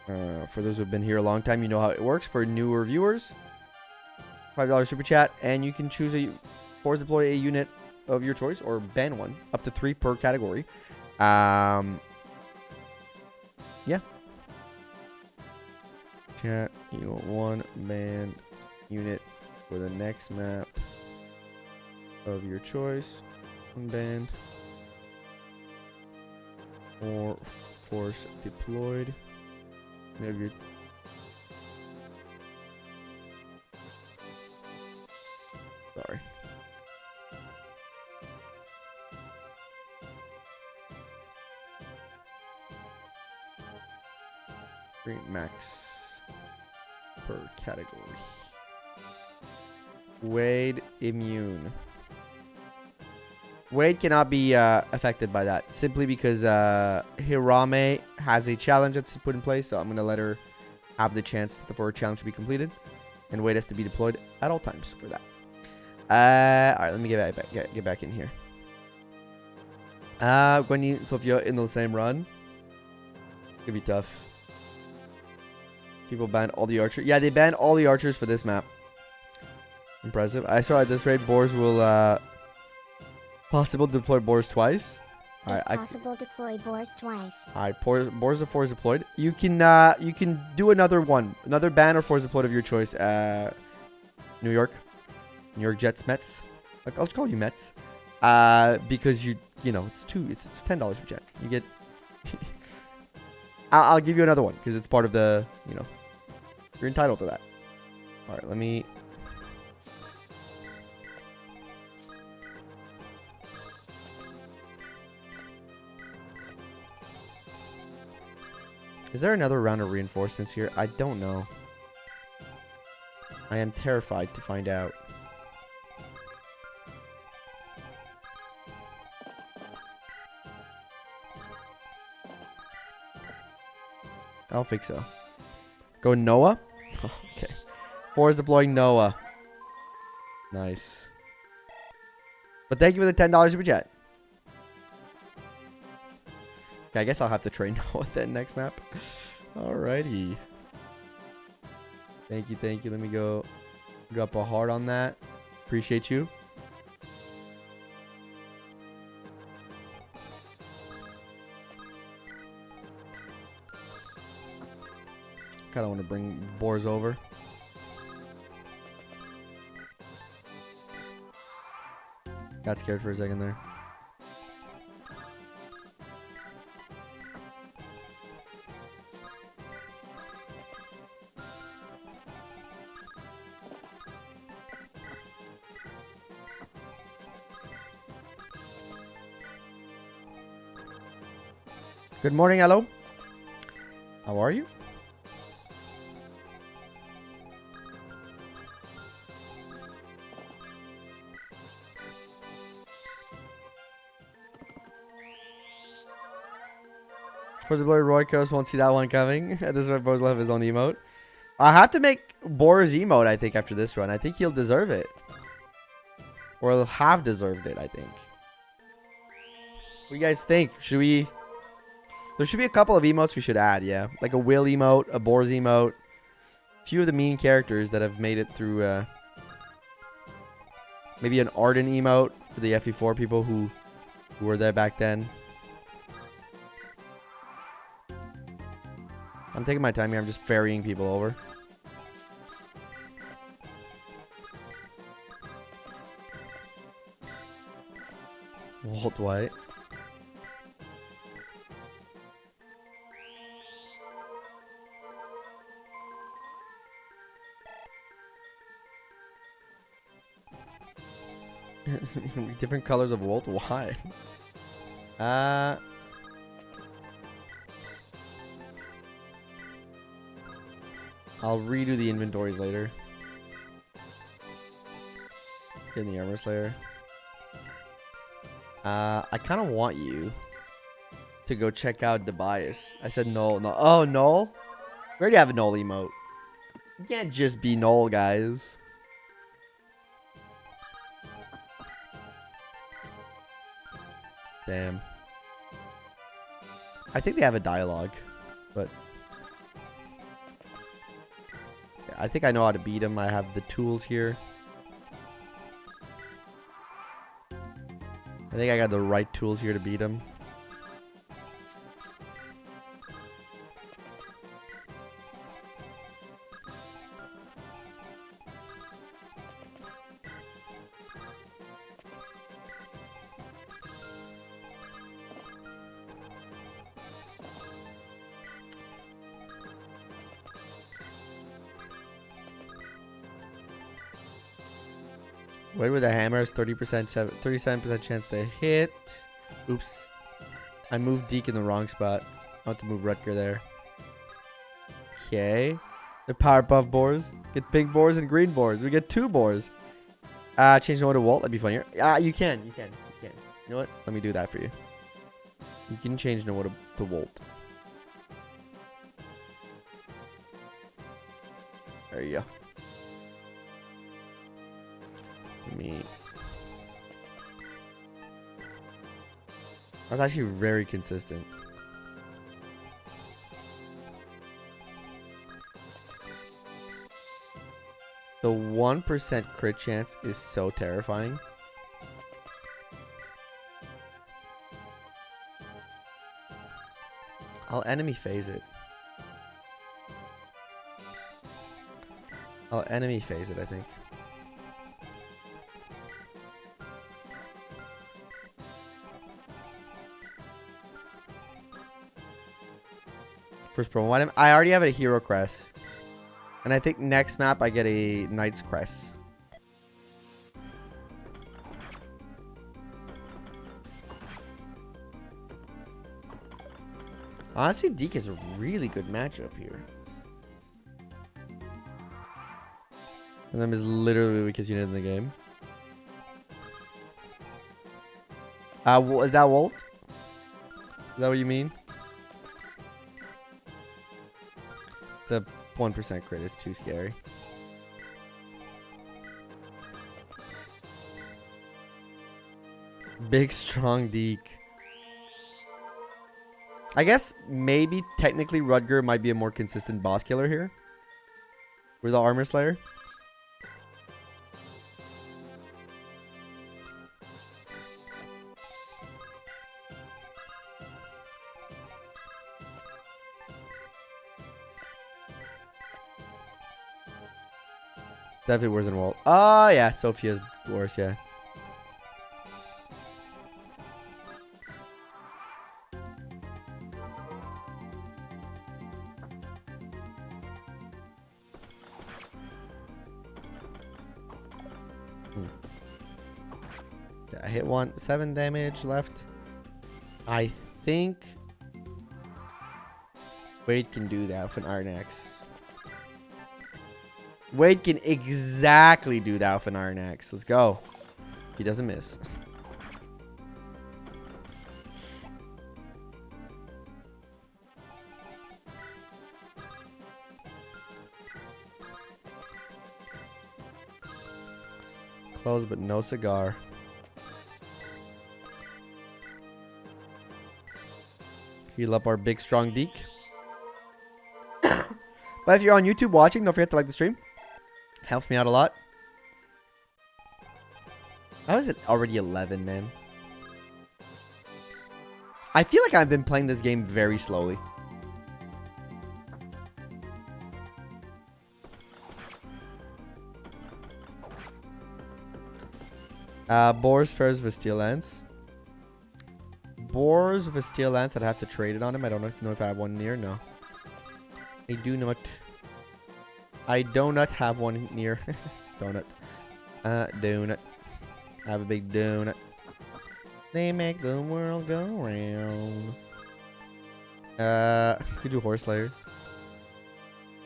A: For those who have been here a long time, you know how it works. For newer viewers, $5 super chat, and you can choose a force deploy a unit of your choice or ban one, up to 3 per category. Yeah. Chat, you want one ban unit for the next map of your choice. Unbanned or force deployed. Maybe sorry. Green max per category. Wade immune. Wade cannot be affected by that simply because Hirame has a challenge that's put in place, so I'm going to let her have the chance for a challenge to be completed, and Wade has to be deployed at all times for that. All right, let me get back in here. Gwenny, Sophia in the same run. It's going to be tough. People banned all the archers. Yeah, they banned all the archers for this map. Impressive. I saw at this rate, BORS will... Possible to deploy BORS twice. Alright,
B: possible deploy BORS twice.
A: Alright, BORS of force deployed. You can do another one, another ban or force deployed of your choice. New York Jets, Mets. Like, I'll just call you Mets. Because you know it's $10 per jet. You get. I'll give you another one because it's part of the you're entitled to that. Alright, let me. Is there another round of reinforcements here? I don't know. I am terrified to find out. I don't think so. Go Noah? Oh, okay. Force deploying Noah. Nice. But thank you for the $10 super chat. Okay, I guess I'll have to train Noah then next map. Alrighty. Thank you. Let me go drop a heart on that. Appreciate you. Kind of want to bring BORS over. Got scared for a second there. Good morning, hello. How are you? For the boy Roykos won't see that one coming. This is why Bo's will have his own emote. I have to make BORS emote, I think, after this run. I think he'll deserve it. Or he'll have deserved it, I think. What do you guys think? Should we... There should be a couple of emotes we should add, yeah. Like a Will emote, a BORS emote. A few of the mean characters that have made it through... maybe an Arden emote for the FE4 people who were there back then. I'm taking my time here. I'm just ferrying people over. Walt White. Different colors of Walt. Why? I'll redo the inventories later. Get in the armor slayer. I kind of want you to go check out Tobias. I said Null. No. Oh, Null? We already have a Null emote. You can't just be Null, guys. Damn. I think they have a dialogue, but... I think I know how to beat him. I have the tools here. I think I got the right tools here to beat him. Wait with the hammers, 30%, 37% chance to hit. Oops. I moved Deke in the wrong spot. I want to move Rutger there. Okay. The Powerpuff Boars. Get pink Boars and green Boars. We get 2 Boars. Change the one to Walt. That'd be funnier. You can. You know what? Let me do that for you. You can change Noah to Walt. There you go. That's actually very consistent. The 1% crit chance is so terrifying. I'll enemy phase it. I think. First promo item. I already have a hero crest. And I think next map I get a knight's crest. Honestly, Deke is a really good matchup here. And them is literally the weakest unit in the game. Is that Walt? Is that what you mean? The 1% crit is too scary. Big, strong Deke. I guess maybe technically Rutger might be a more consistent boss killer here. With the Armor Slayer. Definitely worse than Walt. Oh, yeah. Sophia's worse, yeah. I hit one. 7 damage left. I think Wade can do that with an Iron Axe. Wade can exactly do that with an Iron Axe. Let's go. He doesn't miss. Close, but no cigar. Heal up our big, strong Deke. But if you're on YouTube watching, don't forget to like the stream. Helps me out a lot. How is it already 11, man? I feel like I've been playing this game very slowly. BORS fares with steel lance. BORS with steel lance. I'd have to trade it on him. I don't know if I have one near. No. I do not. I do not have one near. Donut. Donut. I have a big donut. They make the world go round. Could do Horse Slayer.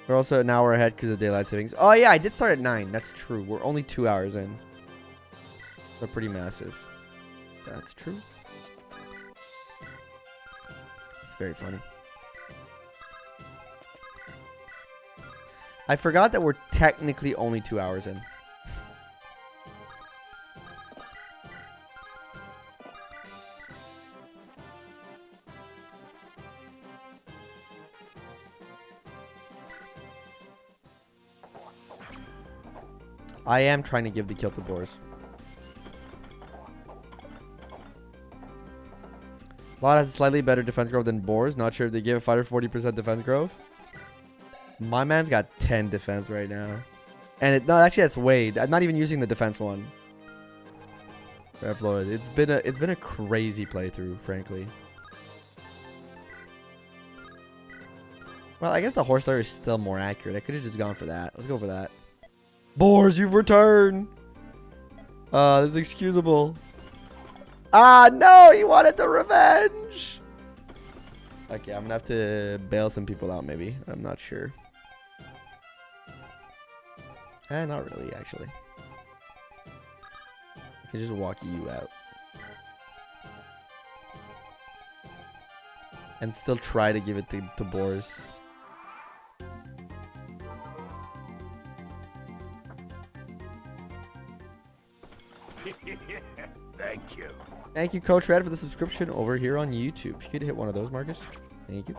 A: We're also an hour ahead because of daylight savings. Oh yeah, I did start at 9. That's true. We're only 2 hours in. They're pretty massive. That's true. It's very funny. I forgot that we're technically only 2 hours in. I am trying to give the kill to BORS. Bot has a slightly better defense growth than BORS. Not sure if they give a fighter 40% defense growth. My man's got 10 defense right now. And no, actually that's Wade. I'm not even using the defense one. Reploid. It's been a crazy playthrough, frankly. Well, I guess the Horse Slayer is still more accurate. I could have just gone for that. Let's go for that. BORS, you've returned. This is excusable. Ah, no, he wanted the revenge. Okay, I'm gonna have to bail some people out, maybe. I'm not sure. Not really, actually. I can just walk you out. And still try to give it to BORS.
C: Thank you.
A: Thank you, Coach Red, for the subscription over here on YouTube. You could hit one of those, Marcus. Thank you.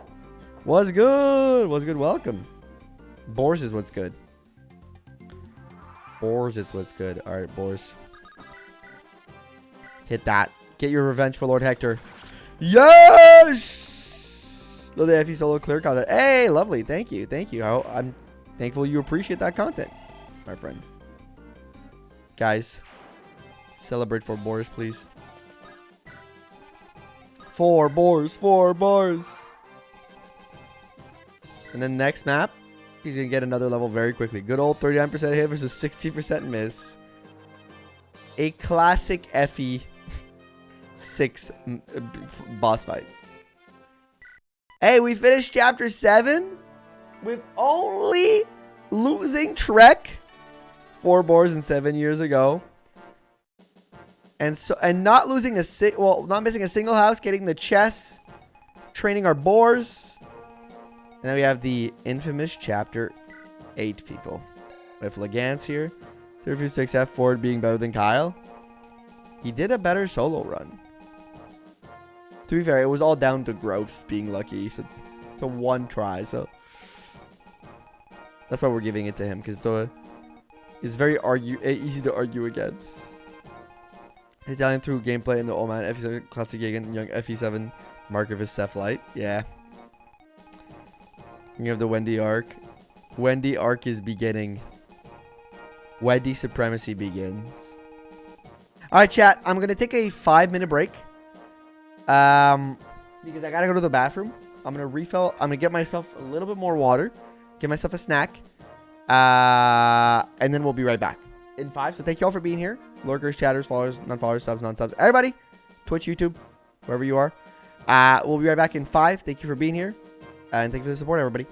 A: What's good? What's good? Welcome. BORS is what's good. BORS is what's good. All right, BORS. Hit that. Get your revenge for Lord Hector. Yes! Love the FE solo clear content. Hey, lovely. Thank you. Thank you. I'm thankful you appreciate that content, my friend. Guys, celebrate for BORS, please. 4 BORS, 4 BORS. And then next map, he's going to get another level very quickly. Good old 39% hit versus 60% miss. A classic FE 6 boss fight. Hey, we finished chapter 7 with only losing Trek 4 BORS and 7 years ago. And not losing not missing a single house, getting the chess, training our BORS. And then we have the infamous chapter 8 people. With Legance here. He refused to accept Ford being better than Kyle. He did a better solo run. To be fair, it was all down to Groves being lucky. So it's a 1 try. So that's why we're giving it to him. Because it's very easy to argue against. Italian through gameplay in the old man FE7 classic again young FE7 mark of his Cephalite. Yeah. You have the Wendy arc. Wendy arc is beginning. Wendy supremacy begins. Alright, chat. I'm gonna take a 5-minute break. Because I gotta go to the bathroom. I'm gonna refill. I'm gonna get myself a little bit more water. Get myself a snack. And then we'll be right back. in 5. So thank you all for being here. Lurkers, chatters, followers, non-followers, subs, non-subs. Everybody, Twitch, YouTube, wherever you are. We'll be right back in 5. Thank you for being here. And thank you for the support, everybody.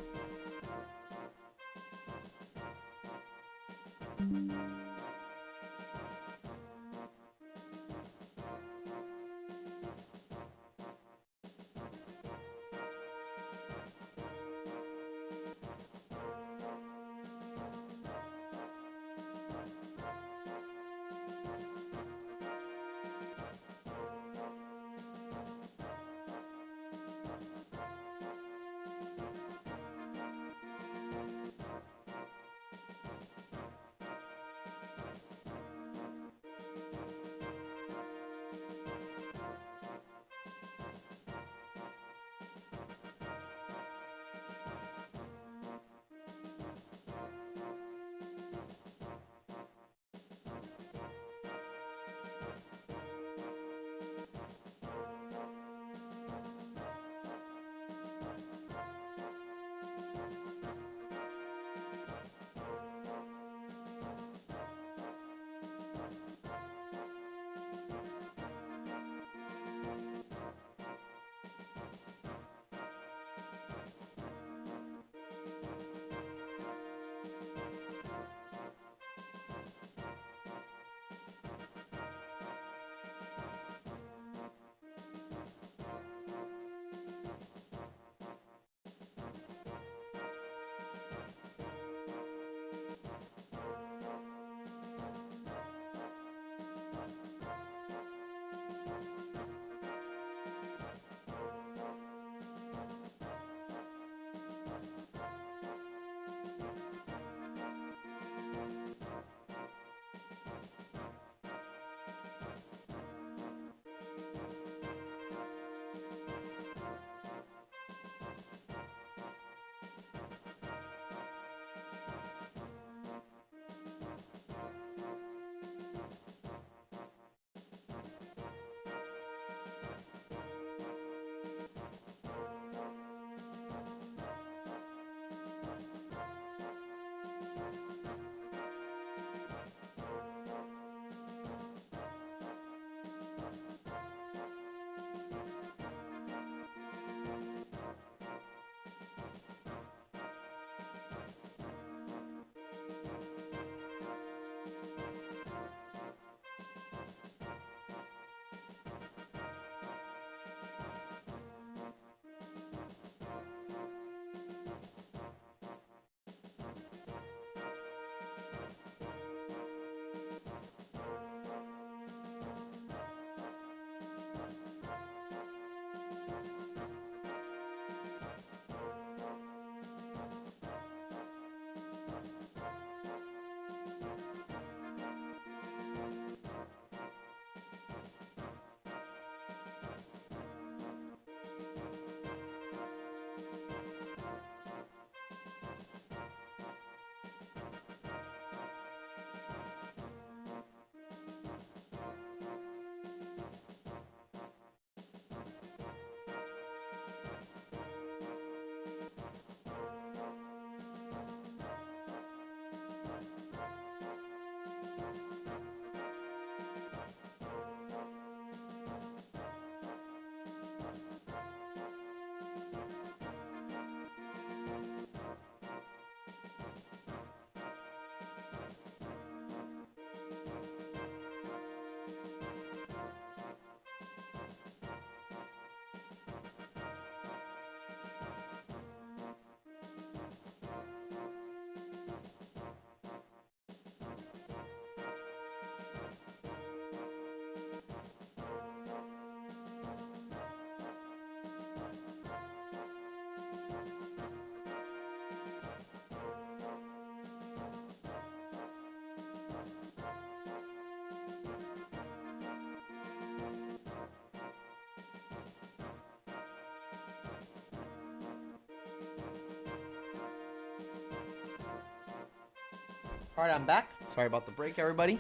A: All right, I'm back. Sorry about the break, everybody.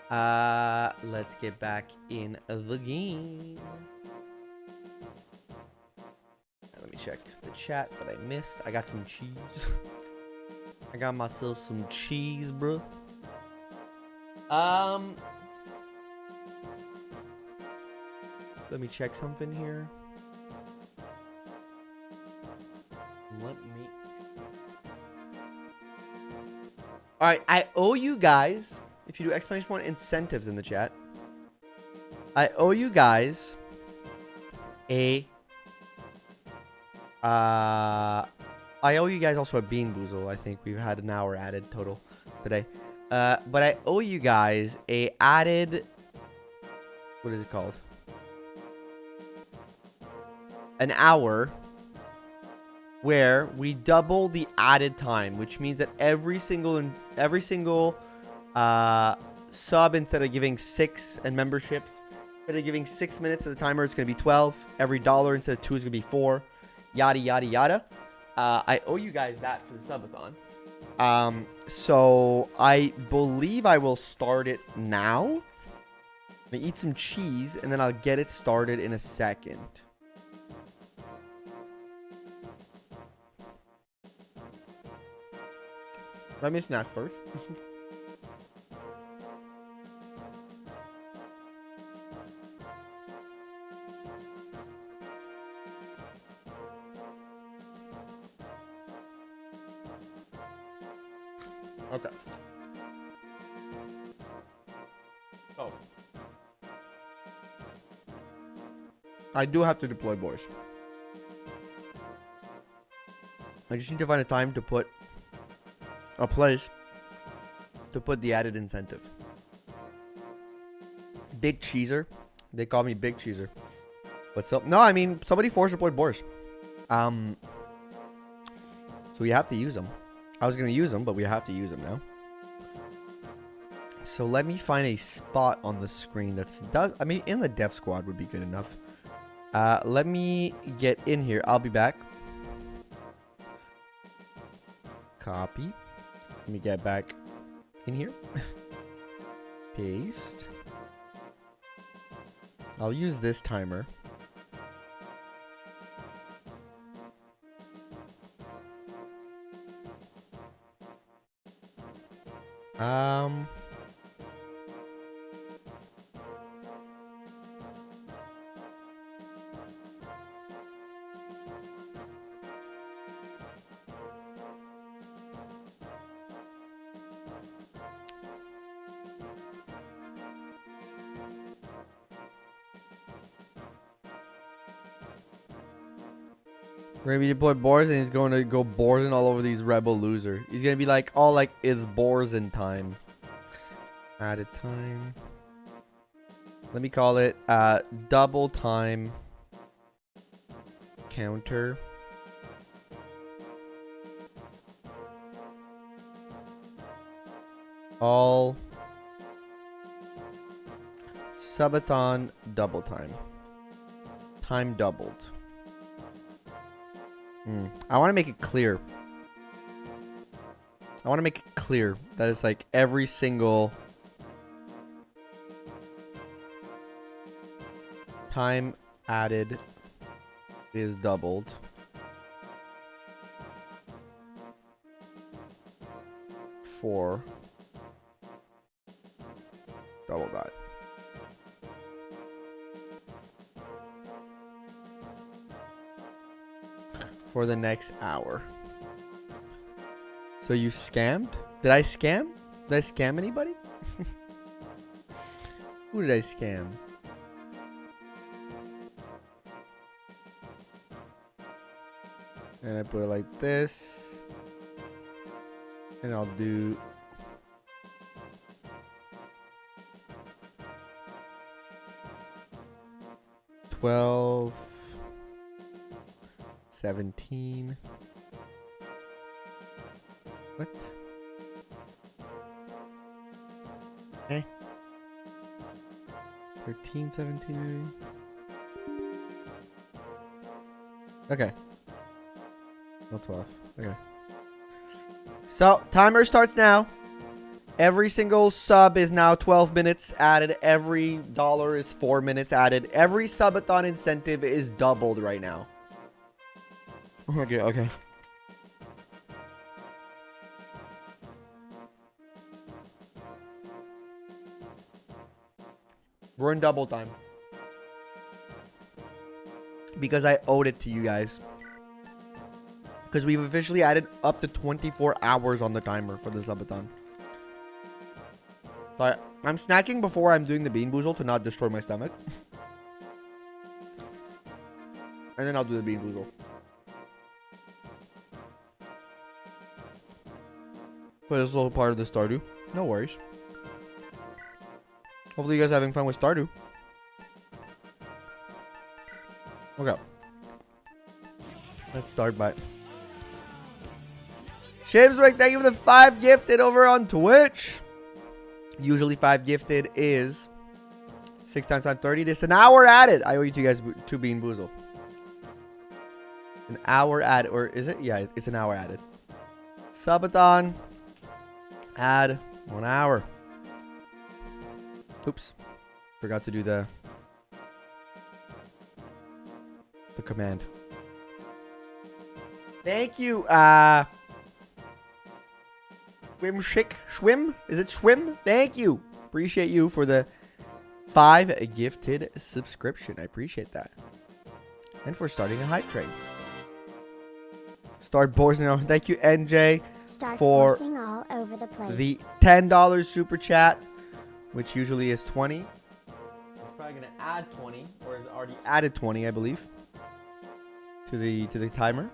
A: Let's get back in the game. Let me check the chat that I missed. I got some cheese. I got myself some cheese, bro. Let me check something here. All right, I owe you guys, if you do exclamation point incentives in the chat, I owe you guys a I owe you guys also a bean boozle. I think we've had an hour added total today. But I owe you guys a added, what is it called? An hour where we double the added time, which means that every single sub, instead of giving 6 and memberships, instead of giving 6 minutes of the timer, it's going to be 12. Every dollar instead of 2 is going to be 4. Yada, yada, yada. I owe you guys that for the subathon. So I believe I will start it now. I'm going to eat some cheese, and then I'll get it started in a second. Let me snack first. Okay. Oh. I do have to deploy BORS. I just need to find a time to put a place to put the added incentive. Big Cheeser. They call me Big Cheeser. What's up? No, I mean, somebody force deployed BORS. So we have to use them. I was going to use them, but we have to use them now. So let me find a spot on the screen that's I mean, in the dev squad would be good enough. Let me get in here. I'll be back. Copy. Let me get back in here. Paste. I'll use this timer. We're gonna be deploy BORS, and he's going to go BORSing all over these rebel loser. He's gonna be like, all like, it's BORS in time. Added time. Let me call it double time counter. All subathon double time. Time doubled. I want to make it clear. I want to make it clear that it's like every single time added is doubled. For double dot. For the next hour. So you scammed? Did I scam? Did I scam anybody? Who did I scam? And I put it like this. And I'll do 12, 17. What? Okay. 13, 17 maybe? Okay. Not 12. Okay. So, timer starts now. Every single sub is now 12 minutes added. Every dollar is 4 minutes added. Every subathon incentive is doubled right now. Okay, okay. We're in double time. Because I owed it to you guys. Because we've officially added up to 24 hours on the timer for the subathon. So I'm snacking before I'm doing the bean boozle to not destroy my stomach. And then I'll do the bean boozle. But this is all part of the Stardew. No worries. Hopefully you guys are having fun with Stardew. Okay. Let's start by... Shimswick, thank you for the 5 gifted over on Twitch. Usually 5 gifted is 6 times 5, 30. This is an hour added. I owe you two guys 2 bean boozle. An hour added. Or is it? Yeah, it's an hour added. Subathon. Add 1 hour. Oops. Forgot to do the command. Thank you. Schwim? Is it Schwim? Thank you. Appreciate you for the 5 gifted subscription. I appreciate that. And for starting a hype train. Start borsing on. Thank you, NJ, for
B: all over the place.
A: the $10 super chat, which usually is 20. It's probably gonna add 20, or has already added 20, I believe, to the timer.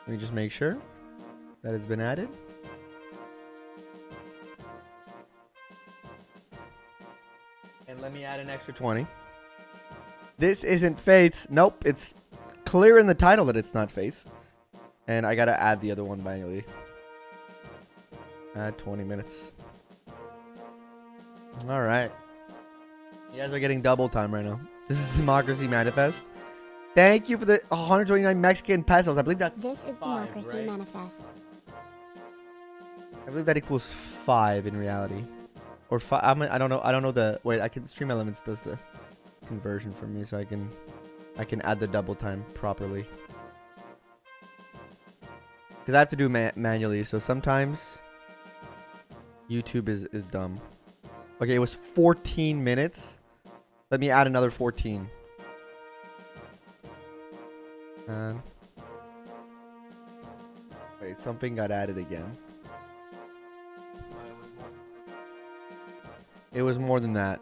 A: Let me just make sure that it's been added. And let me add an extra 20. This isn't Fates. Nope, it's clear in the title that it's not Fates. And I gotta add the other one manually. Add 20 minutes. Alright. You guys are getting double time right now. This is Democracy Manifest. Thank you for the 129 Mexican pesos. I believe that's
B: This is
A: 5,
B: Democracy
A: right?
B: Manifest.
A: I believe that equals 5 in reality. Or 5. I don't know the... Wait, I can... Stream Elements does the conversion for me, so I can add the double time properly. Because I have to do manually, so sometimes YouTube is dumb. Okay, it was 14 minutes. Let me add another 14. Wait, something got added again. It was more than that.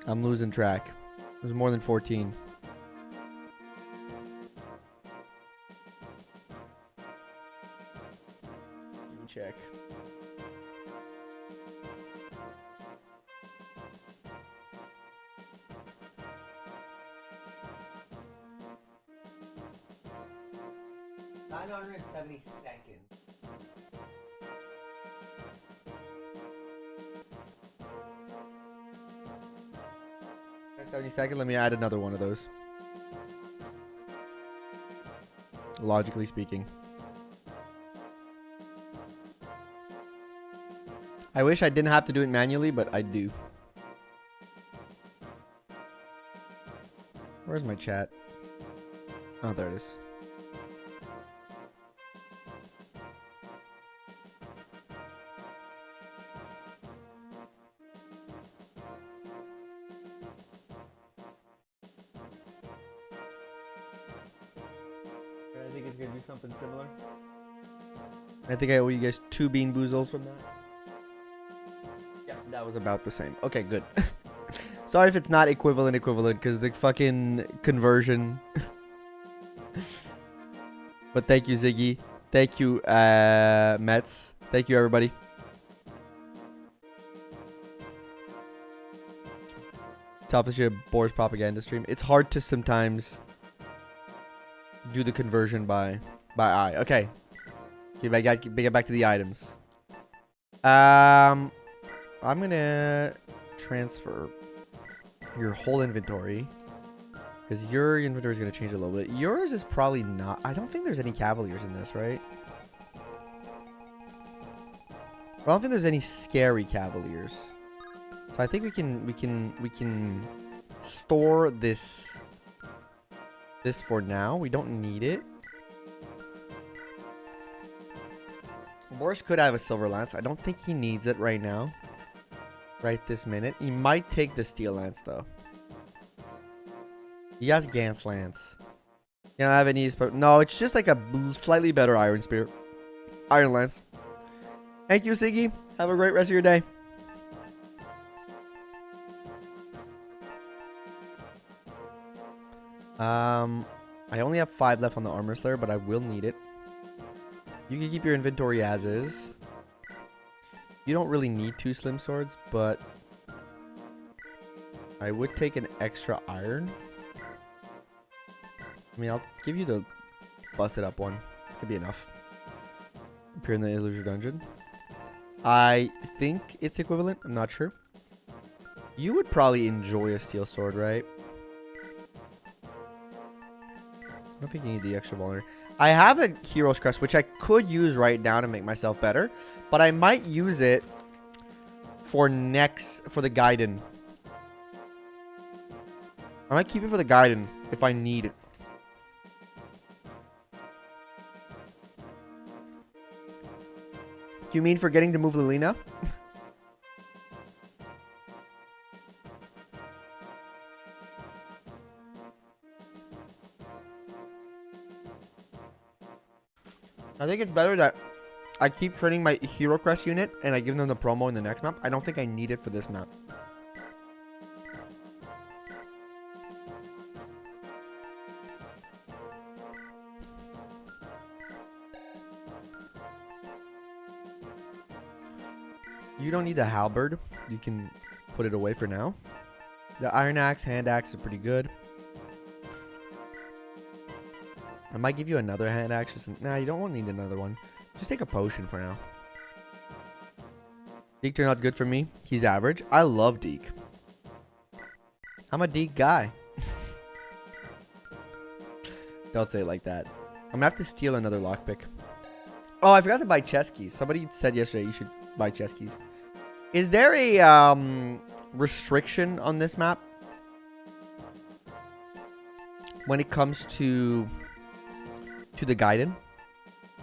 A: I'm losing track. It was more than 14. Let me check. Seconds. 70 seconds. Let me add another one of those. Logically speaking. I wish I didn't have to do it manually, but I do. Where's my chat? Oh, there it is. I think it's gonna do something similar. I think I owe you guys 2 bean boozles from that. Yeah, that was about the same. Okay, good. Sorry if it's not equivalent, because the fucking conversion. But thank you, Ziggy. Thank you, Mets. Thank you, everybody. Selfishly, BORS propaganda stream. It's hard to sometimes do the conversion by eye. Okay. Get back to the items. I'm gonna transfer your whole inventory, because your inventory is gonna change a little bit. Yours is probably not. I don't think there's any cavaliers in this, right? I don't think there's any scary cavaliers. So I think we can store this for now. We don't need it. Boris could have a silver lance. I don't think he needs it right now. Right this minute. He might take the steel lance though. He has Gans lance. Yeah, I have any, but no, it's just like a slightly better iron spear. Iron lance. Thank you, Siggy. Have a great rest of your day. I only have 5 left on the armor slayer, but I will need it. You can keep your inventory as is. You don't really need 2 slim swords, but I would take an extra iron. I mean, I'll give you the busted up one. This could be enough. Appear in the illusion dungeon. I think it's equivalent. I'm not sure. You would probably enjoy a steel sword, right? I don't think you need the extra vulnerability. I have a Hero's Crest, which I could use right now to make myself better, but I might use it for the Gaiden. I might keep it for the Gaiden if I need it. You mean forgetting to move Lilina? I think it's better that I keep training my Hero Crest unit and I give them the promo in the next map. I don't think I need it for this map. You don't need the halberd. You can put it away for now. The iron axe, hand axe are pretty good. I might give you another hand axe. Nah, you don't need another one. Just take a potion for now. Deke turned out good for me. He's average. I love Deke. I'm a Deke guy. Don't say it like that. I'm gonna have to steal another lockpick. Oh, I forgot to buy chest keys. Somebody said yesterday you should buy chest keys. Is there a restriction on this map when it comes to the Gaiden?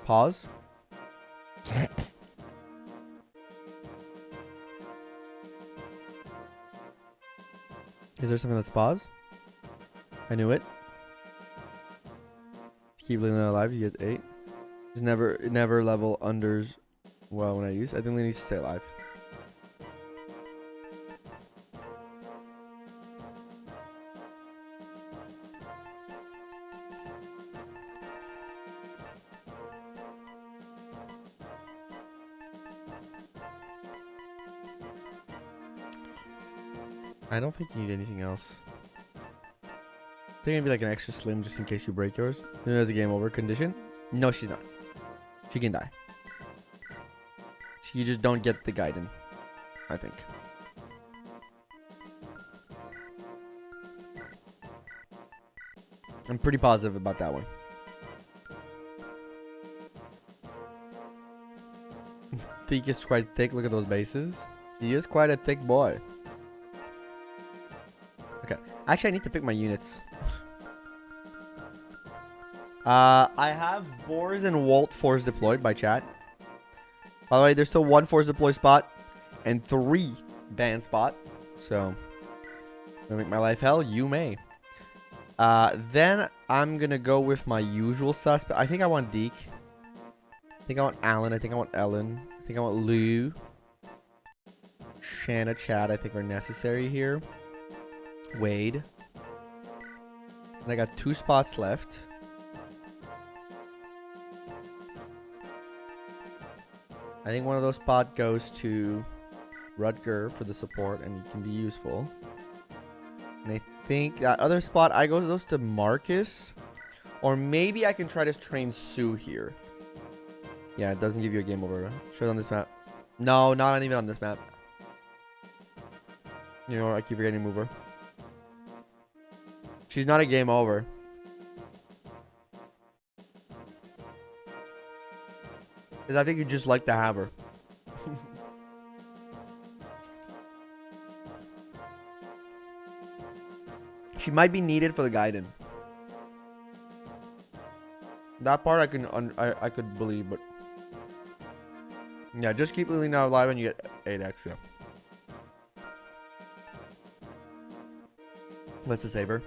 A: Pause. Is there something that's pause? I knew it. Keep living alive. You get 8. Just never level unders. Well, when I use, I think they need to stay alive. I don't think you need anything else. I think it'd be like an extra slim just in case you break yours. Then there's a game over condition. No, she's not. She can die. You just don't get the Gaiden, I think. I'm pretty positive about that one. Thick is quite thick. Look at those bases. He is quite a thick boy. Okay. Actually, I need to pick my units. I have BORS and Walt force deployed by chat. By the way, there's still 1 force deploy spot and 3 ban spot. So, gonna make my life hell? You may. Then I'm gonna go with my usual suspect. I think I want Deke. I think I want Alan. I think I want Ellen. I think I want Lou. Shanna, Chad, I think are necessary here. Wade. And I got 2 spots left. I think one of those spots goes to Rutger for the support, and he can be useful. And I think that other spot goes to Marcus, or maybe I can try to train Sue here. Yeah, it doesn't give you a game over. Show it on this map. No, not even on this map. You know, I keep forgetting to move her. She's not a game over. Because I think you just like to have her. She might be needed for the Gaiden. That part I could believe, but Yeah, just keep leaning out live and you get 8 extra. What's the saver?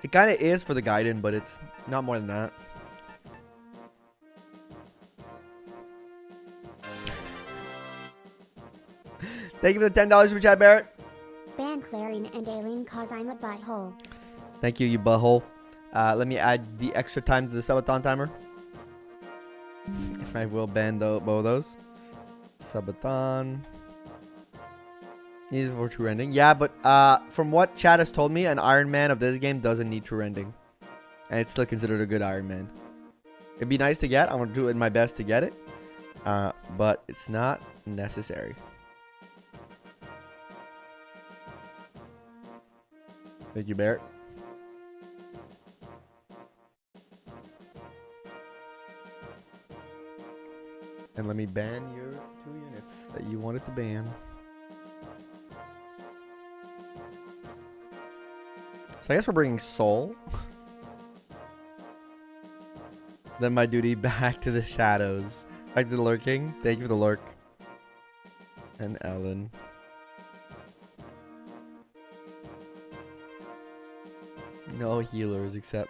A: It kind of is for the Gaiden, but it's not more than that. Thank you for the $10 super chat, Barrett.
B: Ban Clarion and Aileen cause I'm a butthole.
A: Thank you, you butthole. Let me add the extra time to the Subathon timer. I will ban both of those. Subathon. Needs for true ending. Yeah, but from what chat has told me, an Ironman of this game doesn't need true ending. And it's still considered a good Ironman. It'd be nice to get. I'm going to do it my best to get it. But it's not necessary. Thank you, Barrett. And let me ban your 2 units that you wanted to ban. So I guess we're bringing Soul. Then my duty back to the shadows. Back to the lurking. Thank you for the lurk. And Ellen. No healers except...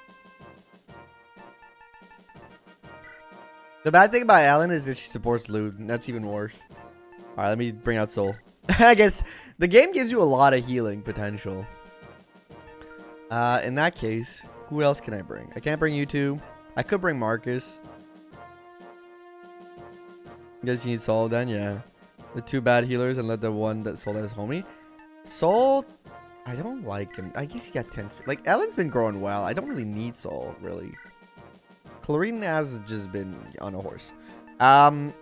A: The bad thing about Ellen is that she supports loot. And that's even worse. Alright, let me bring out Soul. I guess the game gives you a lot of healing potential. In that case, who else can I bring? I can't bring you two. I could bring Marcus. You guys need Soul then? Yeah. The 2 bad healers and let the one that Soul that is homie. Soul, I don't like him. I guess he got 10 speed. Like, Ellen's been growing well. I don't really need Soul, really. Clarine has just been on a horse.
B: Ban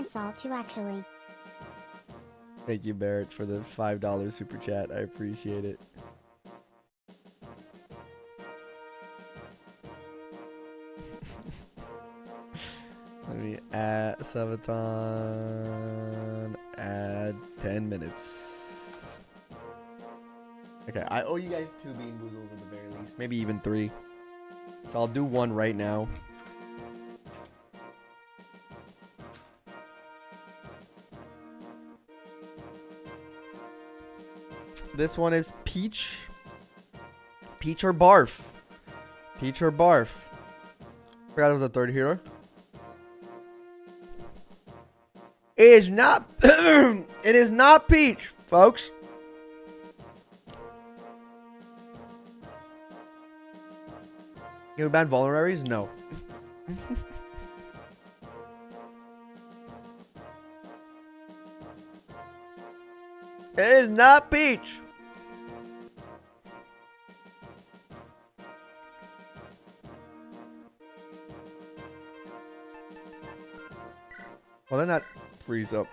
B: Saul too, actually.
A: Thank you, Barrett, for the $5 super chat. I appreciate it. Let me add Subathon. Add 10 minutes. Okay, I owe you guys 2 bean boozles at the very least. Maybe even 3. So I'll do 1 right now. This one is Peach. Peach or Barf. Peach or Barf. Forgot there was a 3rd hero. It is not. It is not Peach, folks. You ban vulneraries? No. It is not Peach. Well, then that frees up.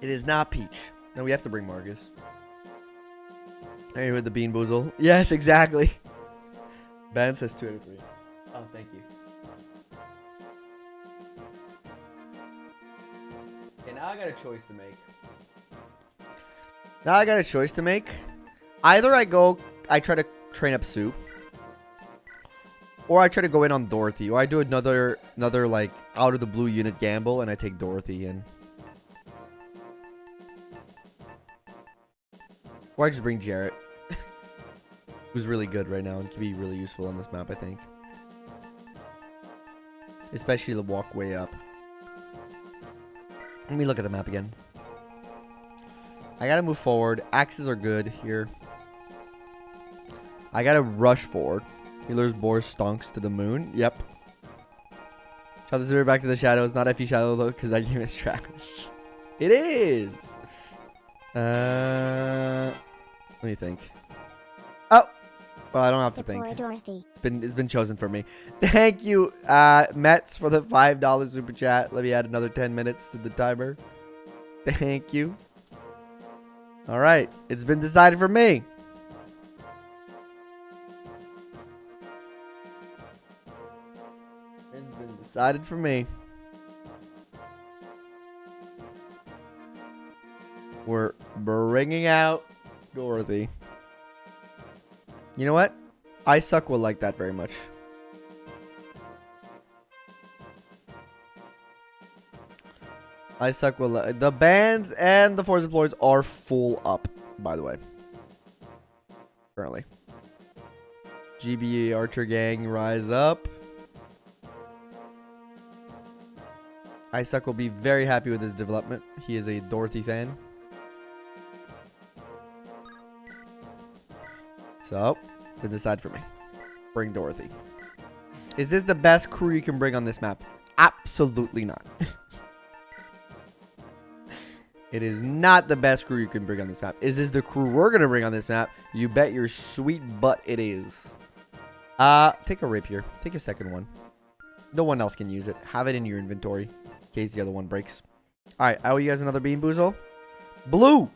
A: It is not Peach. No, we have to bring Marcus. Hey, with the bean boozle. Yes, exactly. Ben says 2 out of 3. Oh, thank you. Okay, now I got a choice to make. Either I try to train up Sue. Or I try to go in on Dorothy. Or I do another like out of the blue unit gamble and I take Dorothy in. Or I just bring Jarrett. Who's really good right now and can be really useful on this map, I think. Especially the walk way up. Let me look at the map again. I gotta move forward. Axes are good here. I gotta rush forward. Healer's BORS stonks to the moon. Yep. Shot the zero back to the shadows. Not FE Shadow though, because that game is trash. It is. Let me think. Oh. Well, I don't have to
B: Deploy
A: think.
B: Dorothy.
A: It's been chosen for me. Thank you, Mets, for the $5 super chat. Let me add another 10 minutes to the timer. Thank you. All right, it's been decided for me. Decided for me. We're bringing out Dorothy. You know what? I suck will like that very much. I suck will the bands and the Force Deploys are full up, by the way. Currently. GBA Archer Gang, rise up. Isaac will be very happy with his development. He is a Dorothy fan. So, then decide for me. Bring Dorothy. Is this the best crew you can bring on this map? Absolutely not. It is not the best crew you can bring on this map. Is this the crew we're going to bring on this map? You bet your sweet butt it is. Take a rapier. Take a second one. No one else can use it. Have it in your inventory in case the other one breaks. Alright, I owe you guys another Bean Boozle. Blue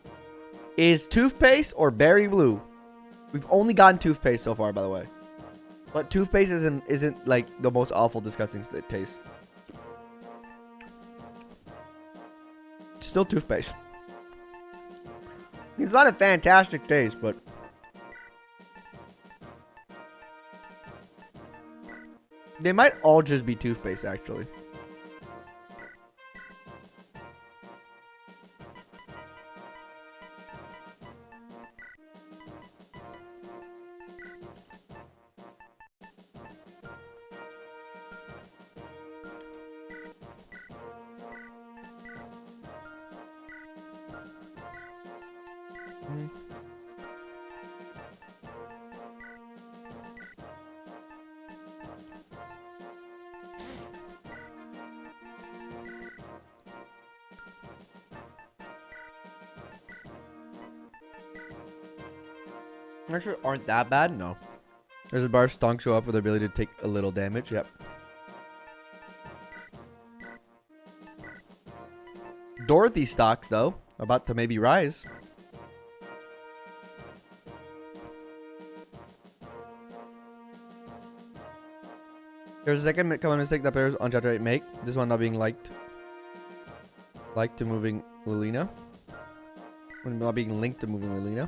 A: is toothpaste or berry blue. We've only gotten toothpaste so far, by the way. But toothpaste isn't like the most awful, disgusting taste. Still toothpaste. It's not a fantastic taste, but they might all just be toothpaste, actually. Actually, aren't that bad? No. There's a bar stonk show up with the ability to take a little damage. Yep. Dorothy stocks, though, about to maybe rise. There's a second common mistake that players on chapter 8 make. This one not being liked. Like to moving Lilina. When not being linked to moving Lilina.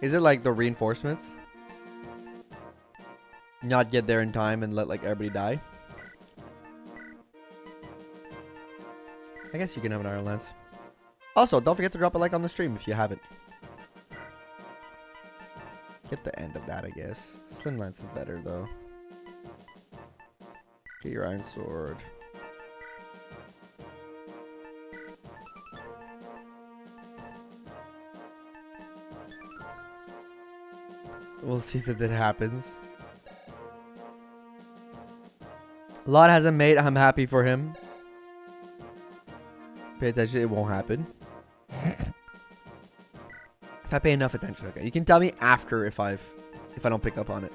A: Is it like the reinforcements? Not get there in time and let like everybody die? I guess you can have an Iron Lance. Also, don't forget to drop a like on the stream if you haven't. Get the end of that, I guess. Slim Lance is better though. Get your Iron Sword. We'll see if that happens. A lot hasn't made. I'm happy for him. Pay attention. It won't happen. If I pay enough attention, okay. You can tell me after if I don't pick up on it.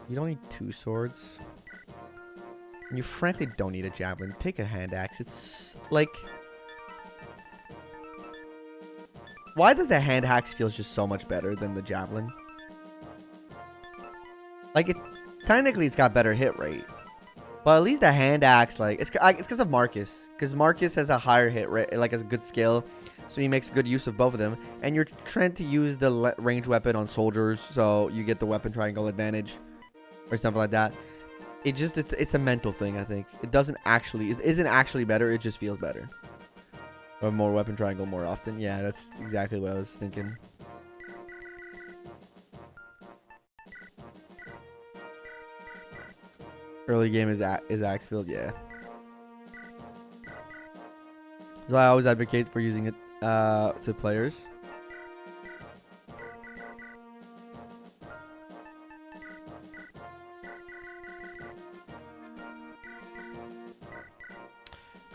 A: You don't need 2 swords. And you frankly don't need a javelin. Take a hand axe. It's like, why does the hand axe feel just so much better than the javelin? Like, technically it's got better hit rate. But at least the hand axe, like, it's because of Marcus. Because Marcus has a higher hit rate, like, has a good skill. So he makes good use of both of them. And you're trying to use the ranged weapon on soldiers. So you get the weapon triangle advantage. Or something like that. It's a mental thing, I think. It isn't actually better. It just feels better. Or more weapon triangle more often. Yeah, that's exactly what I was thinking. Early game is Axefield, yeah. So I always advocate for using it to players.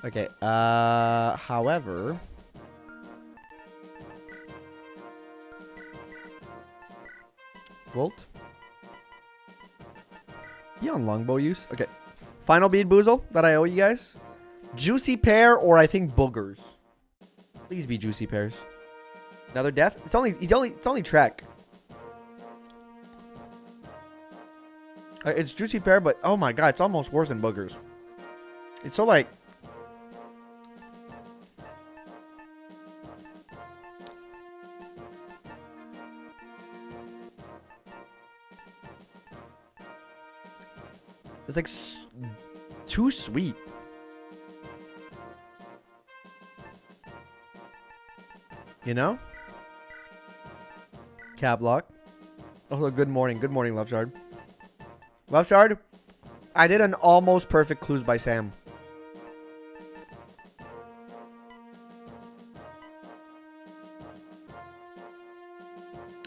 A: Okay, however, Volt. Yeah, on longbow use. Okay. Final Bean Boozle that I owe you guys. Juicy pear or I think boogers. Please be juicy pears. Another death? It's only Trek. It's juicy pear, but oh my god, it's almost worse than boogers. It's so like... It's like too sweet. You know? Cab lock. Oh, good morning. Good morning, Love Shard. Love Shard, I did an almost perfect clues by Sam.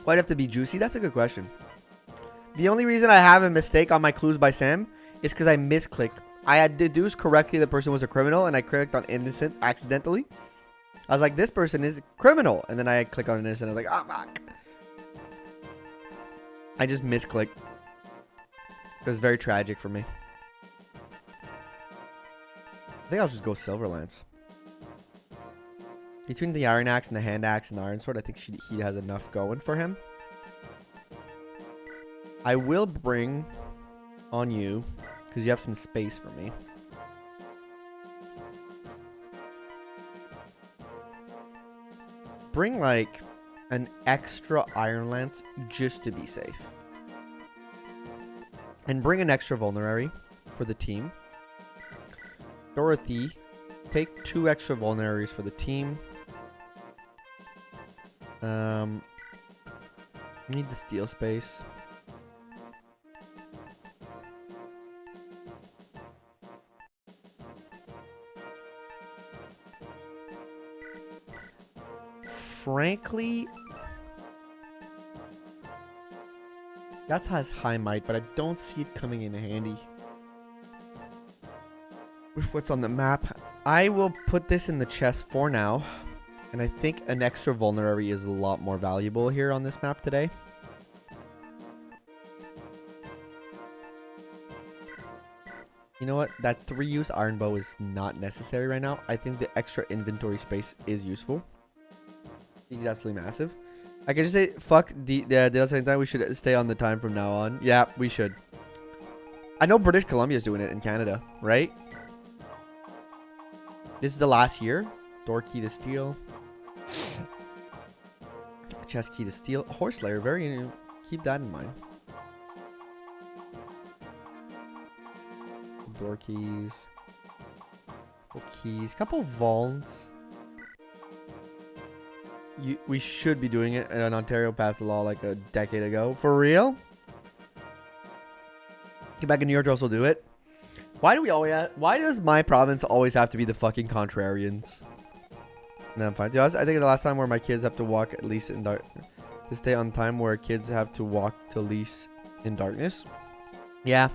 A: Why'd it have to be juicy? That's a good question. The only reason I have a mistake on my clues by Sam is because I misclicked. I had deduced correctly the person was a criminal, and I clicked on innocent accidentally. I was like, this person is criminal. And then I click on innocent. I was like, ah, fuck. I just misclicked. It was very tragic for me. I think I'll just go Silver Lance. Between the Iron Axe and the Hand Axe and the Iron Sword, I think he has enough going for him. I will bring on you, because you have some space for me. Bring like an extra Iron Lance just to be safe. And bring an extra Vulnerary for the team. Dorothy, take 2 extra Vulneraries for the team. Need the steel space. Frankly, that has high might, but I don't see it coming in handy with what's on the map. I will put this in the chest for now, and I think an extra Vulnerary is a lot more valuable here on this map today. You know what? That 3-use Iron Bow is not necessary right now. I think the extra inventory space is useful. He's absolutely massive. I can just say, fuck the same time. We should stay on the time from now on. Yeah, we should. I know British Columbia is doing it in Canada, right? This is the last year. Door key to steal. Chest key to steal. Horse layer, very... Keep that in mind. Door keys. Couple keys. Couple Vulns. We should be doing it, and Ontario passed the law like a decade ago. For real? Quebec and New York also do it. Why does my province always have to be the fucking contrarians? No, I'm fine. I think the last time where my kids have to walk at least in dark to stay on time, where kids have to walk to least in darkness. Yeah.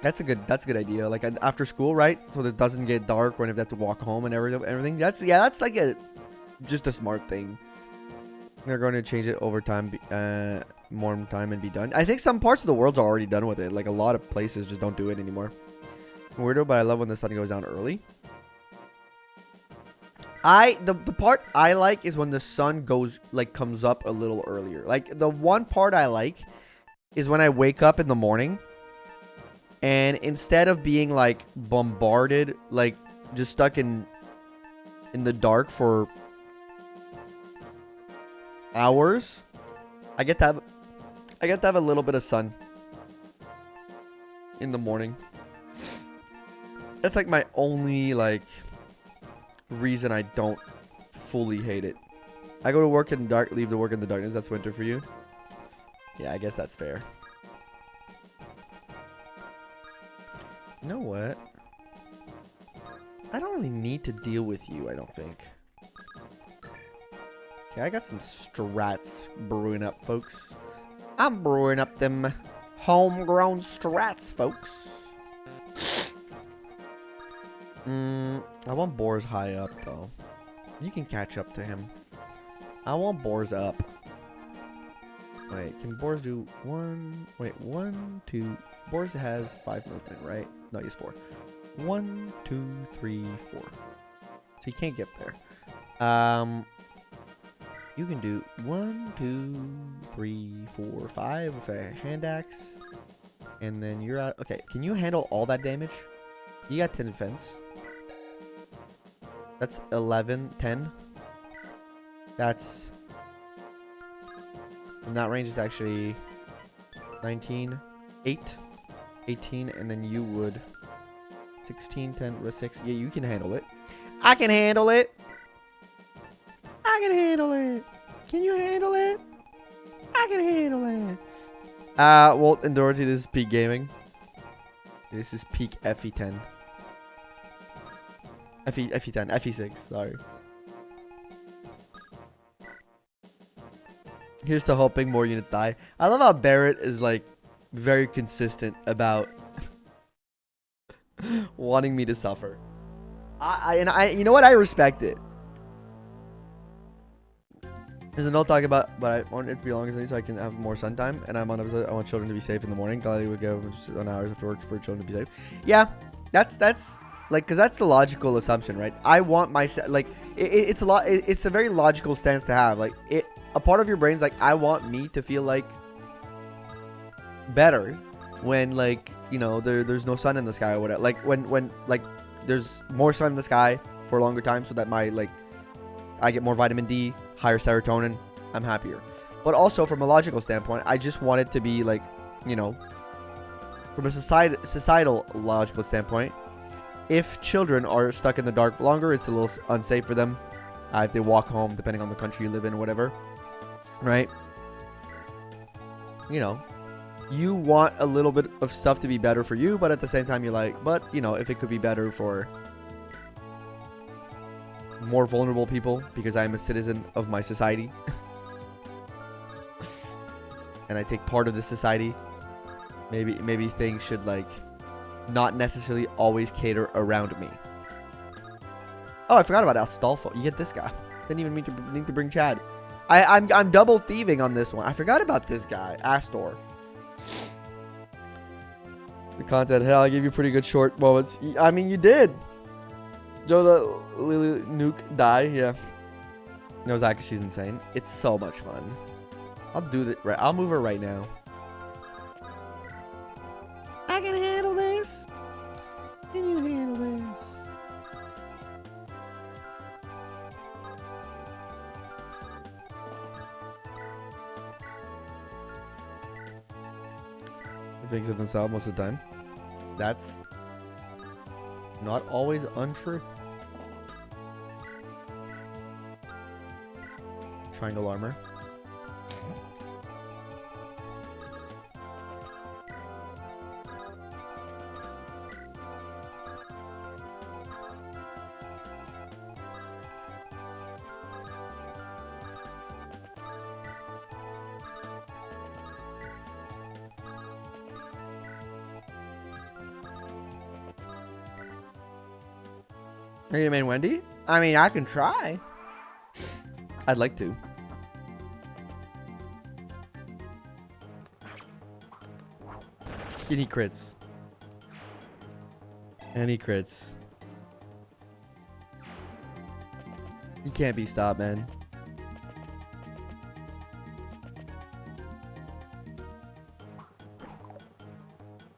A: That's a good idea. Like after school, right? So that it doesn't get dark when they have to walk home and everything. That's like just a smart thing. They're going to change it over time, more time, and be done. I think some parts of the world's already done with it. Like a lot of places just don't do it anymore. Weirdo, but I love when the sun goes down early. The part I like is when the sun comes up a little earlier. Like the one part I like is when I wake up in the morning, and instead of being like bombarded, like just stuck in the dark for hours, I get to have a little bit of sun in the morning. That's like my only reason I don't fully hate it. I go to work in the dark, leave to work in the darkness. That's winter for you. Yeah, I guess that's fair. You know what? I don't really need to deal with you, I don't think. Okay, I got some strats brewing up, folks. I'm brewing up them homegrown strats, folks. I want BORS high up, though. You can catch up to him. I want BORS up. Wait, can BORS do one? Wait, 1, 2. BORS has 5 movement, right? No, he's 4. 1, 2, 3, 4. So he can't get there. You can do 1, 2, 3, 4, 5 with a hand axe. And then you're out. Okay, can you handle all that damage? You got 10 defense. That's 11, 10. That's... And that range is actually 19, 8, 18, and then you would 16, 10, 6. Yeah, you can handle it. I can handle it. I can handle it. Can you handle it? I can handle it. Walt and Dorothy, this is peak gaming. This is peak FE10. FE10, FE6, sorry. Here's to hoping more units die. I love how Barrett is like very consistent about wanting me to suffer. You know what? I respect it. There's an old talk about, but I want it to be longer than me so I can have more sun time. And I'm on episode. I want children to be safe in the morning. Gladly would go on hours after work for children to be safe. Yeah, that's like, because that's the logical assumption, right? I want my it's a lot. It's a very logical stance to have. Like a part of your brain's like, I want me to feel like better when, like, you know, there's no sun in the sky or whatever. Like when like there's more sun in the sky for a longer time, so that I get more vitamin D, higher serotonin, I'm happier. But also from a logical standpoint, I just want it to be like, you know, from a societal logical standpoint, if children are stuck in the dark longer, it's a little unsafe for them. If they walk home, depending on the country you live in or whatever, right? You know, you want a little bit of stuff to be better for you, but at the same time you're like, but, you know, if it could be better for more vulnerable people because I'm a citizen of my society and I take part of the society, maybe things should, like, not necessarily always cater around me. Oh, I forgot about Astolfo. You get this guy. Didn't even need to bring Chad. I'm double thieving on this one. I forgot about this guy, Astor. The content, hell, I gave you pretty good short moments. I mean, you did. Joe, the Lily Nuke die, yeah. No, Zach, she's insane. It's so much fun. I'll do that. Right, I'll move her right now. I can handle this. Can you handle this? They think of themselves most of the time. That's not always untrue. Triangle armor. Are you gonna main Wendy? I mean, I can try. I'd like to. Any crits. Any crits. You can't be stopped, man.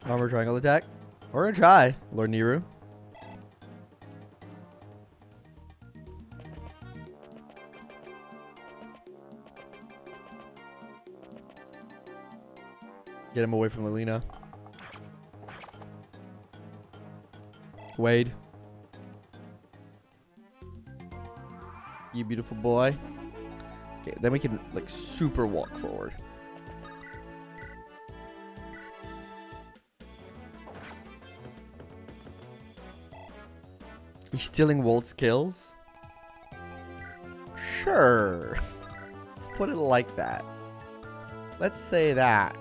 A: Armor triangle attack. We're gonna try, Lord Niru. Get him away from Lilina. Wade. You beautiful boy. Okay, then we can, like, super walk forward. He's stealing Walt's kills? Sure. Let's put it like that. Let's say that.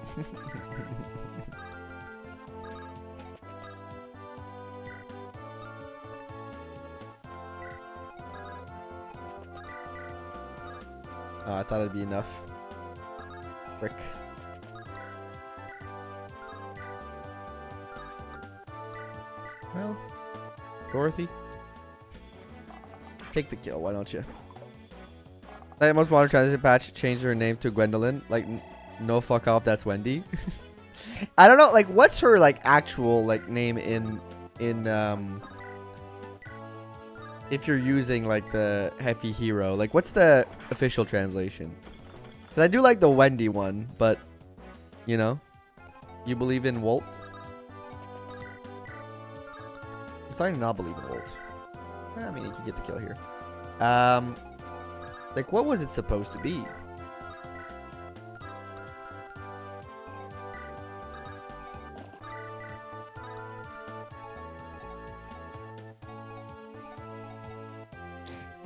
A: Oh, I thought it'd be enough. Frick. Well, Dorothy, take the kill, why don't you? Like most modern translation patch changed her name to Gwendolyn. Like, no fuck off, that's Wendy. I don't know, like, what's her like actual like name in if you're using like the Hefty Hero, like what's the official translation? Because I do like the Wendy one, but you know, you believe in Walt? I'm starting to not believe in Walt. I mean, you can get the kill here. Like, what was it supposed to be?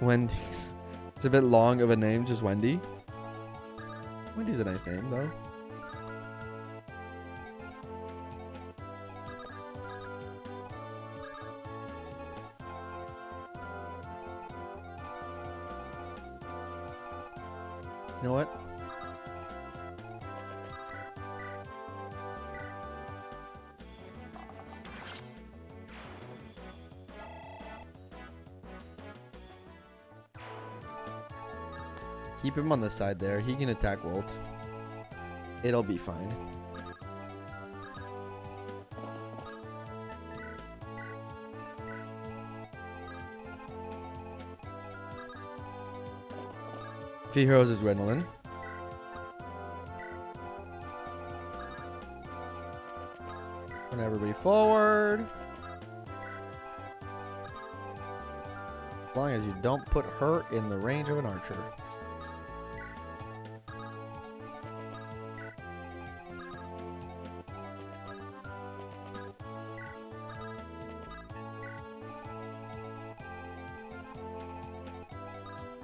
A: Wendy's. It's a bit long of a name, just Wendy. Wendy's a nice name, though. You know what? Keep him on the side there. He can attack Walt. It'll be fine. Few heroes is Gwendolyn. Run everybody forward. As long as you don't put her in the range of an archer.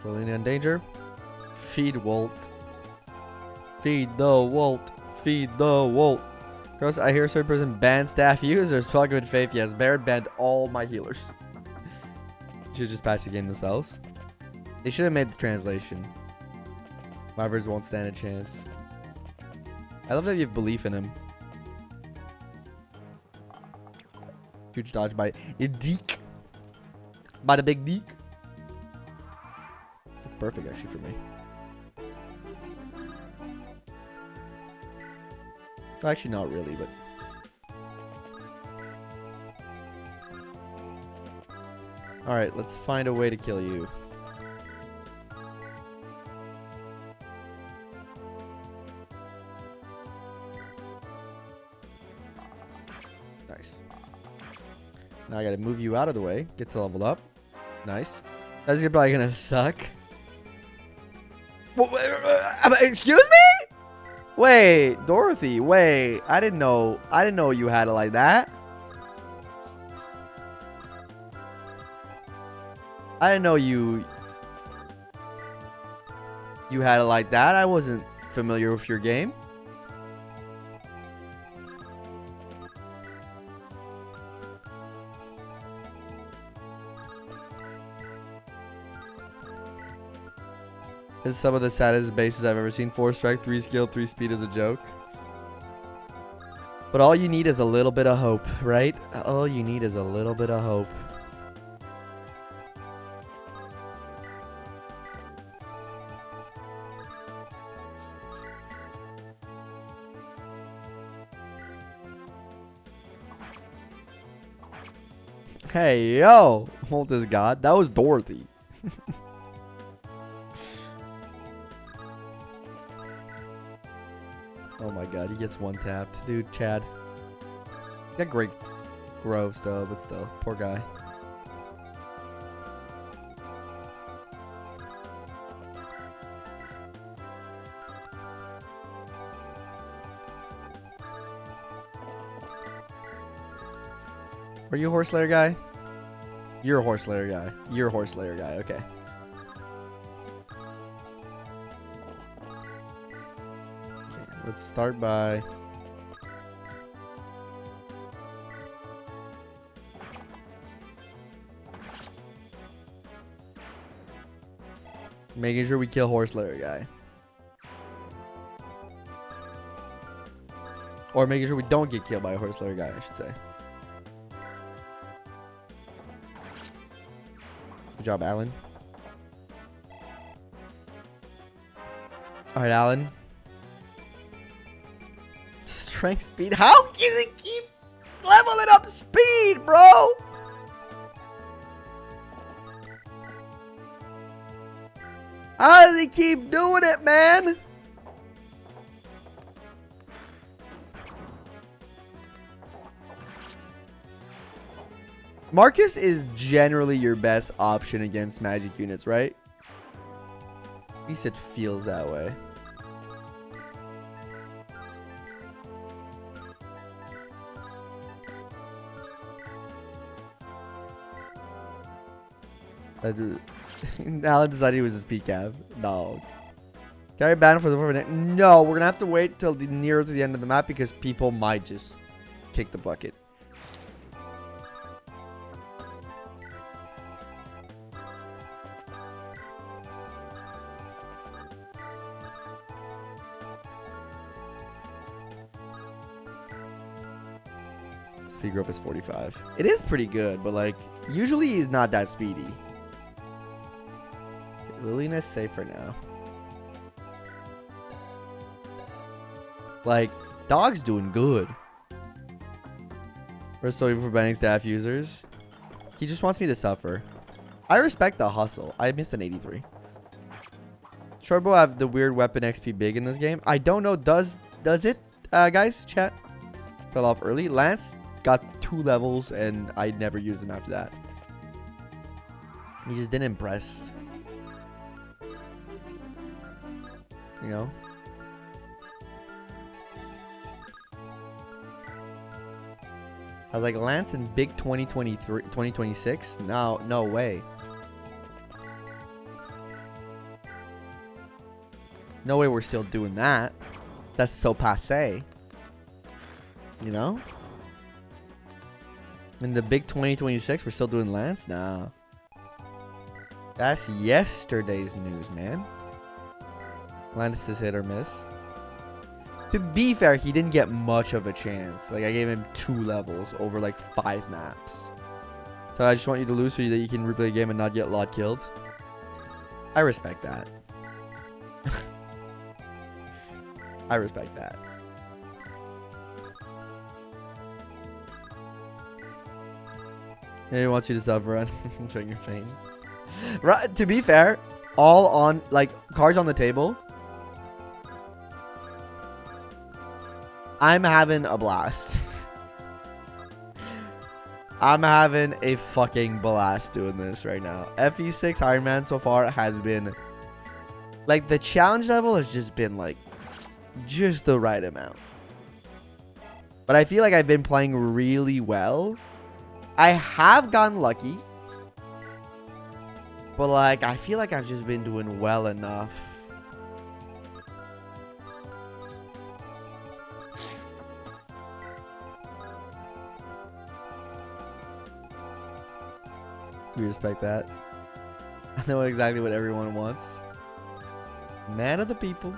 A: Lillian in danger. Feed Walt. Feed the Walt. Feed the Walt. Gross, I hear a certain person ban staff users. Fuck with faith. Yes, Bern banned all my healers. Should just patch the game themselves. They should have made the translation. Wyverns won't stand a chance. I love that you have belief in him. Huge dodge by a Deke. By the big Deke. It's perfect actually for me. Actually, not really, but. Alright, let's find a way to kill you. Nice. Now I gotta move you out of the way. Get to level up. Nice. That's probably gonna suck. Excuse me? Wait, Dorothy, wait. I didn't know you had it like that. I didn't know you had it like that. I wasn't familiar with your game. This is some of the saddest bases I've ever seen. 4 strike, 3 skill, 3 speed is a joke. But all you need is a little bit of hope, right? All you need is a little bit of hope. Hey, yo! Walt is God. That was Dorothy. Oh my god, he gets one tapped. Dude, Chad. He got great groves though, but still. Poor guy. Are you a horse slayer guy? You're a horse slayer guy. You're a horse slayer guy, okay. Let's start by making sure we kill horse slayer guy. Or making sure we don't get killed by a horse slayer guy, I should say. Good job, Alan. All right, Alan. Strength, speed. How can it keep leveling up speed, bro? How does he keep doing it, man? Marcus is generally your best option against magic units, right? At least it feels that way. Alan decided he was a speed cab. No. Carry ban for the forfeit. No, we're gonna have to wait till nearer to the end of the map because people might just kick the bucket. Speed growth is 45. It is pretty good, but like usually he's not that speedy. Liliness safe for now. Like, dog's doing good. We're so evil for banning staff users. He just wants me to suffer. I respect the hustle. I missed an 83. Shortbow have the weird weapon XP big in this game. I don't know. Does it, guys? Chat. Fell off early. Lance got 2 levels, and I never used him after that. He just didn't impress. You know? I was like, Lance in big 2026? No, no way. No way we're still doing that. That's so passe. You know? In the big 2026, we're still doing Lance? Nah. That's yesterday's news, man. Lance is hit or miss. To be fair, he didn't get much of a chance. Like, I gave him 2 levels over like 5 maps. So I just want you to lose so that you can replay the game and not get lot killed. I respect that. I respect that. He wants you to suffer on showing your pain. Right, to be fair, all on like cards on the table. I'm having a blast. I'm having a fucking blast doing this right now. FE6 Ironman so far has been like the challenge level has just been like just the right amount. But I feel like I've been playing really well. I have gotten lucky. But like I feel like I've just been doing well enough. We respect that. I know exactly what everyone wants. Man of the people.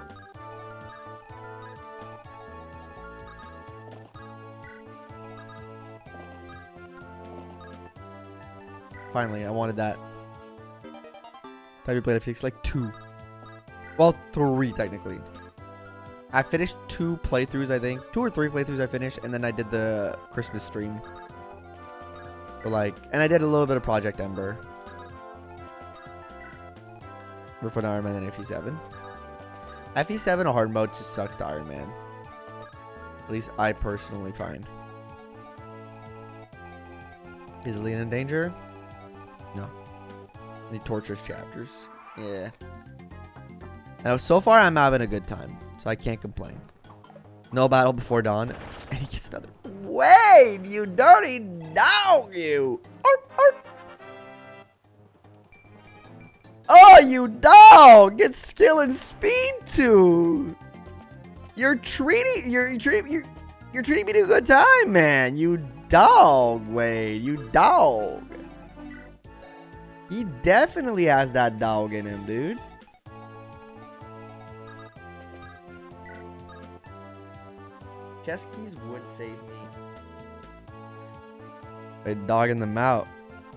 A: Finally, I wanted that. Time you played F6 like 2. Well, 3 technically. I finished 2 playthroughs, I think. 2 or 3 playthroughs I finished, and then I did the Christmas stream. But like, and I did a little bit of Project Ember. We're for Ironman and FE7. FE7 a hard mode just sucks to Iron Man. At least I personally find. Is Alina in danger? No. Any torturous chapters? Yeah. Now so far I'm having a good time, so I can't complain. No battle before dawn, and he gets another. Wait, you dirty dog, you! Oh, you dog! Get skill and speed too. You're treating me to a good time, man. You dog, Wade. You dog. He definitely has that dog in him, dude. Chess keys would save me. A dog in the mouth.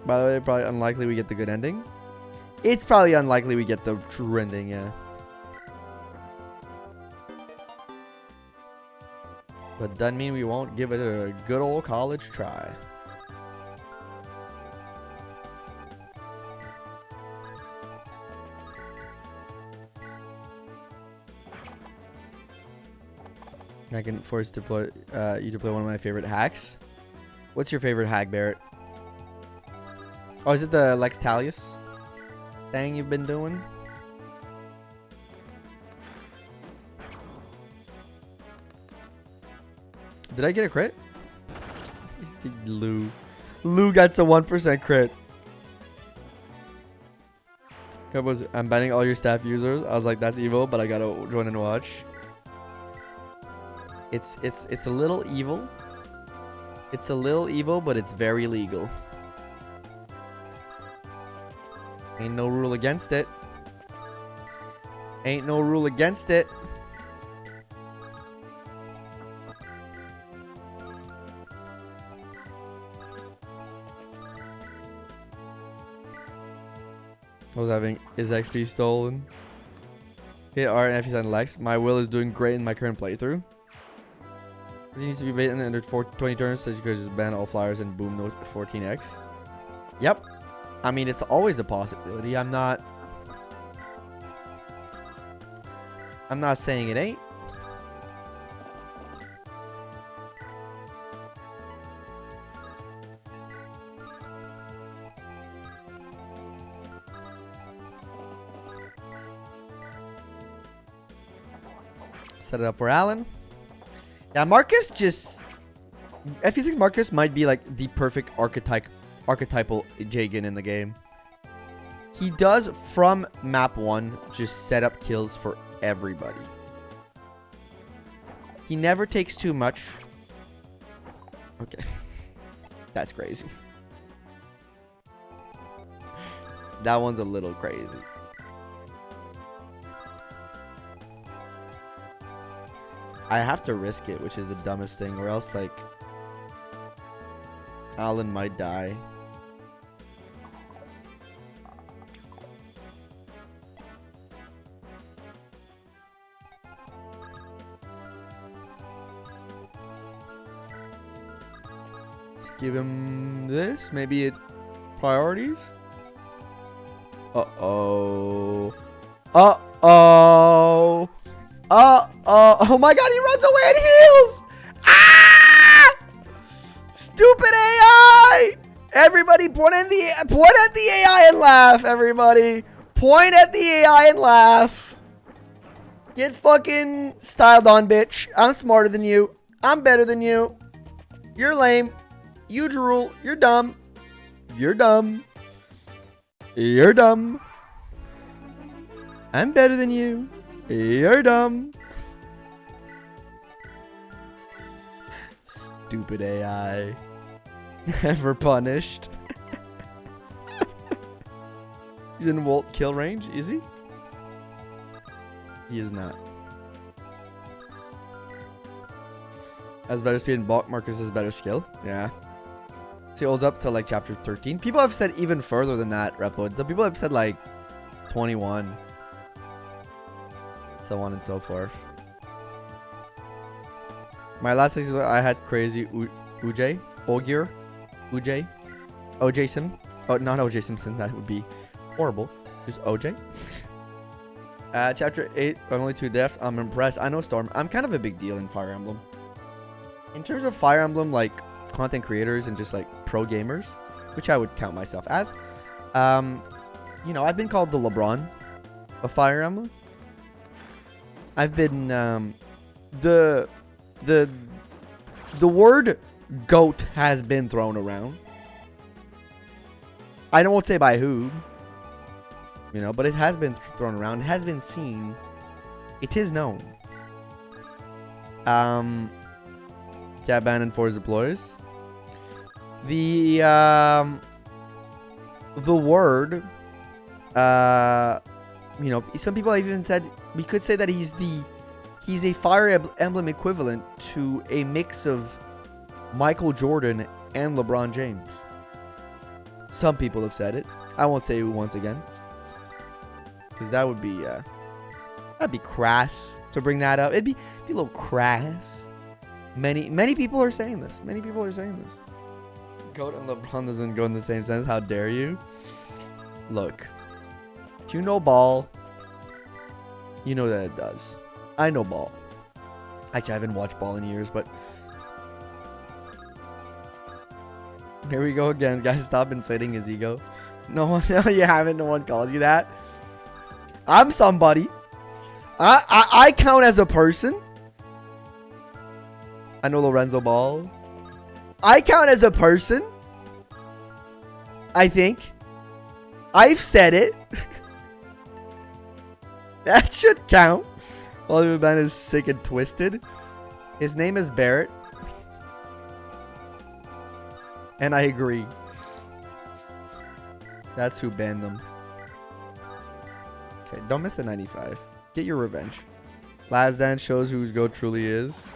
A: By the way, probably unlikely we get the good ending. It's probably unlikely we get the true ending, yeah. But doesn't mean we won't give it a good old college try. I can force to play, you to play one of my favorite hacks. What's your favorite hack, Barrett? Oh, is it the Lex Tallius thing you've been doing? Did I get a crit? Lou got a 1% crit. I'm banning all your staff users. I was like, that's evil, but I gotta join and watch. It's a little evil. It's a little evil, but it's very legal. Ain't no rule against it. Ain't no rule against it. I was having his XP stolen. Hit R and F on Lex. My will is doing great in my current playthrough. He needs to be beaten under 20 turns, so you could just ban all flyers and boom no 14x. Yep. I mean, it's always a possibility. I'm not saying it ain't. Set it up for Alan. Yeah, Marcus just... FE6 Marcus might be like the perfect archetypal Jagan in the game. He does, from map 1, just set up kills for everybody. He never takes too much. Okay. That's crazy. That one's a little crazy. I have to risk it, which is the dumbest thing, or else, like, Alan might die. Let's give him this. Maybe it priorities. Uh-oh. Uh-oh. Oh my god, he runs away and heals! Ah! Stupid AI! Everybody point at the AI and laugh, everybody. Point at the AI and laugh. Get fucking styled on, bitch. I'm smarter than you. I'm better than you. You're lame. You drool. You're dumb. You're dumb. You're dumb. I'm better than you. You're dumb. Stupid AI. Never punished. He's in Walt kill range, is he? He is not. Has better speed and bulk. Marcus has better skill. Yeah. So he holds up to like chapter 13. People have said even further than that, Repload. Some people have said like 21. So on and so forth. My last season, I had crazy OJ Simpson. Oh, not OJ Simpson. That would be horrible. Just OJ. Chapter 8, only 2 deaths. I'm impressed. I know Storm. I'm kind of a big deal in Fire Emblem. In terms of Fire Emblem, like content creators and just like pro gamers, which I would count myself as. You know, I've been called the LeBron of Fire Emblem. I've been the word GOAT has been thrown around. I won't say by who, you know, but it has been thrown around. It has been seen. It is known. Cat ban and force deploys. The word, you know, some people have even said we could say that he's a Fire Emblem equivalent to a mix of Michael Jordan and LeBron James. Some people have said it. I won't say who once again, because that would be that'd be crass to bring that up. It'd be a little crass. Many people are saying this. Many people are saying this. Goat and LeBron doesn't go in the same sense. How dare you? Look, if you know ball, you know that it does. I know ball. Actually, I haven't watched ball in years, but here we go again. Guys, stop inflating his ego. No one, no, you haven't. No one calls you that. I'm somebody. I count as a person. I know Lorenzo Ball. I count as a person. I think. I've said it. That should count. Oliver Man is sick and twisted. His name is Barrett. And I agree. That's who banned them. Okay, don't miss the 95. Get your revenge. Last Dance shows whose GOAT truly is.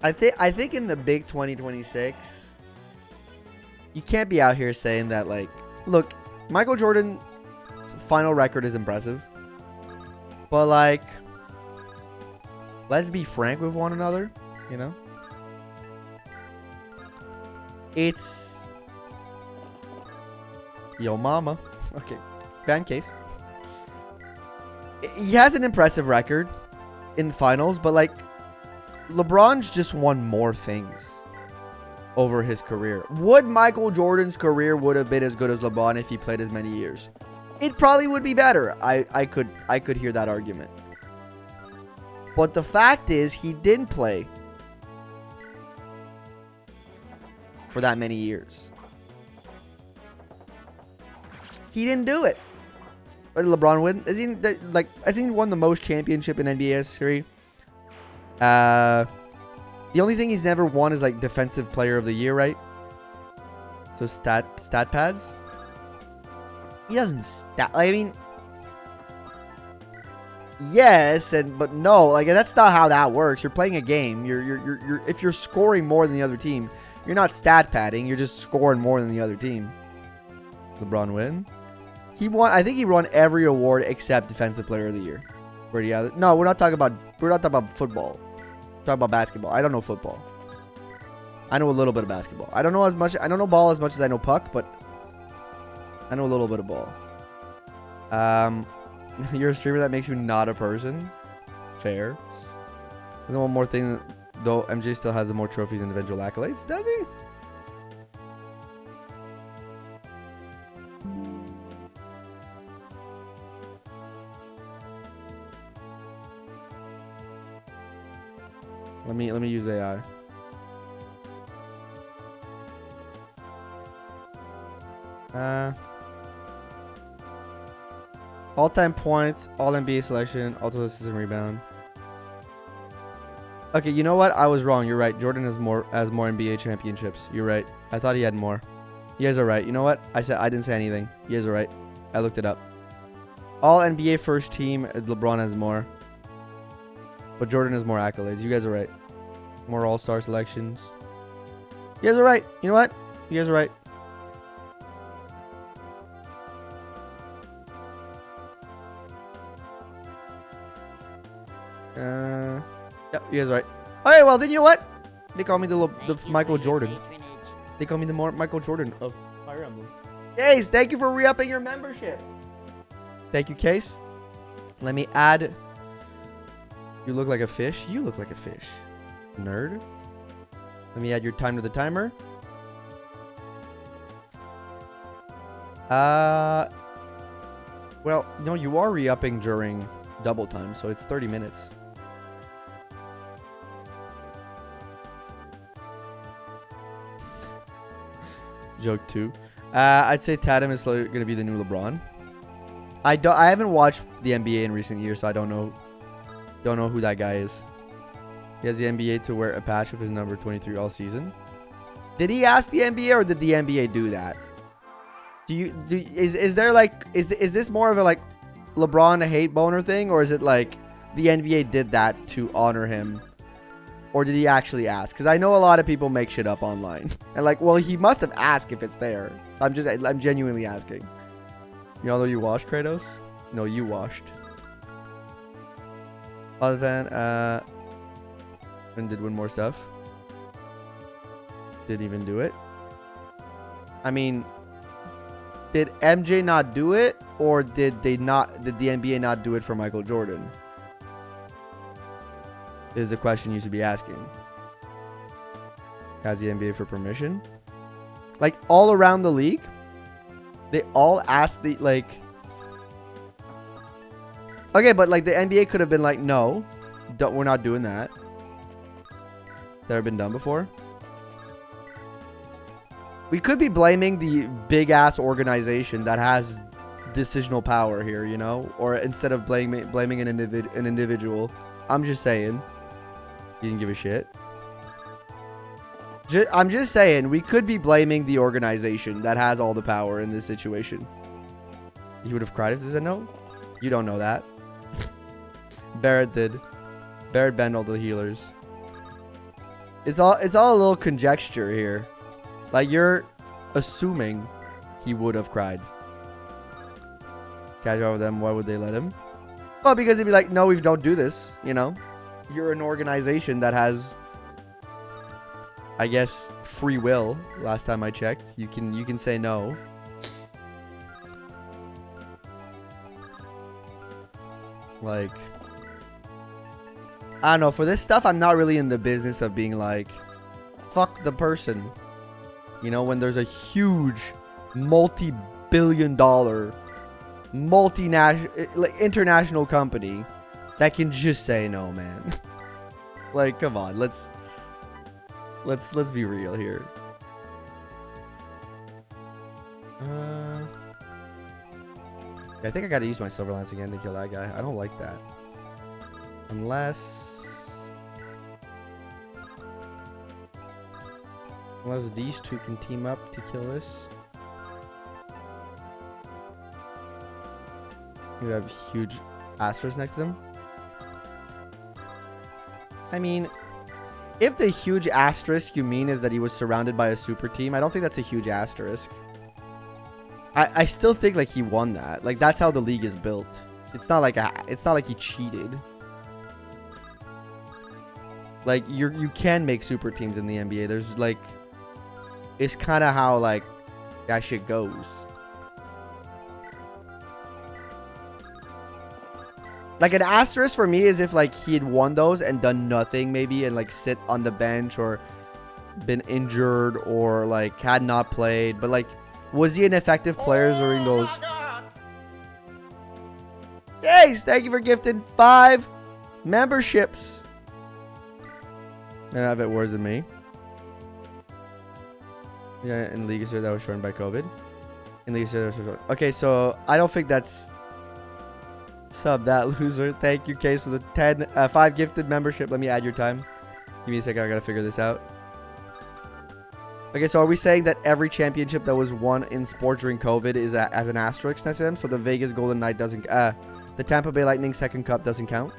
A: I think in the big 2026, you can't be out here saying that, like, look, Michael Jordan's final record is impressive. But, like, let's be frank with one another, you know? It's... Yo mama. Okay, ban case. He has an impressive record in the finals, but, like, LeBron's just won more things over his career. Would Michael Jordan's career would have been as good as LeBron if he played as many years? It probably would be better. I could hear that argument. But the fact is, he didn't play for that many years. He didn't do it. What did LeBron win? Has he won the most championship in NBA history? The only thing he's never won is like defensive player of the year, right? So stat pads. He doesn't I mean, yes, but no. Like, that's not how that works. You're playing a game. You're if you're scoring more than the other team, you're not stat padding. You're just scoring more than the other team. LeBron win. He won. I think he won every award except defensive player of the year. No, we're not talking about football. We're talking about basketball. I don't know football. I know a little bit of basketball. I don't know as much. I don't know ball as much as I know puck, but I know a little bit of ball. You're a streamer, that makes you not a person. Fair. There's one more thing, though. MJ still has more trophies and individual accolades. Does he? Let me use AI. All-time points, all NBA selection, all-time assists and rebound. Okay, you know what? I was wrong. You're right. Jordan has more NBA championships. You're right. I thought he had more. You guys are right. You know what? I didn't say anything. You guys are right. I looked it up. All NBA first team, LeBron has more. But Jordan has more accolades. You guys are right. More all-star selections. You guys are right. You know what? You guys are right. Yep, you guys are right. Okay, well then you know what? They call me the Michael Jordan. They call me the Michael Jordan of Fire Emblem. Case, thank you for re-upping your membership. Thank you, Case. Let me add. You look like a fish. You look like a fish. Nerd. Let me add your time to the timer. Well, no, you are re-upping during double time, so it's 30 minutes. Joke 2. I'd say Tatum is going to be the new LeBron. I haven't watched the NBA in recent years, so I don't know who that guy is. He has the NBA to wear a patch of his number 23 all season. Did he ask the NBA, or did the NBA do that? Is there like is this more of a like LeBron a hate boner thing, or is it like the NBA did that to honor him, or did he actually ask? Because I know a lot of people make shit up online and like, well, he must have asked if it's there. I'm genuinely asking. Y'all know you washed, Kratos? No, you washed. Other than and did win more stuff. Didn't even do it. I mean, did MJ not do it, or did the NBA not do it for Michael Jordan? Is the question you should be asking. Has the NBA for permission? Like, all around the league, they all asked the, like... Okay, but, like, the NBA could have been like, no, we're not doing that. That ever been done before? We could be blaming the big-ass organization that has decisional power here, you know? Or instead of blaming an individual. I'm just saying. You didn't give a shit. I'm just saying, we could be blaming the organization that has all the power in this situation. He would have cried if they said no? You don't know that. Barrett did. Barrett banned all the healers. It's all a little conjecture here. Like, you're assuming he would have cried. Catch up with them. Why would they let him? Well, because he'd be like, no, we don't do this, you know? You're an organization that has, I guess, free will. Last time I checked, you can say no. Like, I don't know. For this stuff, I'm not really in the business of being like, fuck the person. You know, when there's a huge, multi-billion-dollar, multinational, like, international company that can just say no, man. Like, come on, let's be real here. I think I gotta use my silver lance again to kill that guy. I don't like that. Unless these two can team up to kill this. You have huge asterisks next to them. I mean, if the huge asterisk you mean is that he was surrounded by a super team, I don't think that's a huge asterisk. I still think like he won that. Like, that's how the league is built. It's not like he cheated. Like, you can make super teams in the NBA. There's like, it's kind of how like that shit goes. Like, an asterisk for me is if like he had won those and done nothing maybe, and like sit on the bench or been injured or like had not played. But like, was he an effective player during those? Jace, thank you for gifting 5 memberships. And I have it worse than me. Yeah, in League of Stars that was shortened by COVID. In League of Stars that was shortened. Okay, so I don't think that's sub that loser. Thank you, Case, for the 5 gifted membership. Let me add your time. Give me a second. I gotta figure this out. Okay, so are we saying that every championship that was won in sports during COVID is as an asterisk next to them? So the Vegas Golden Knight doesn't, the Tampa Bay Lightning second cup doesn't count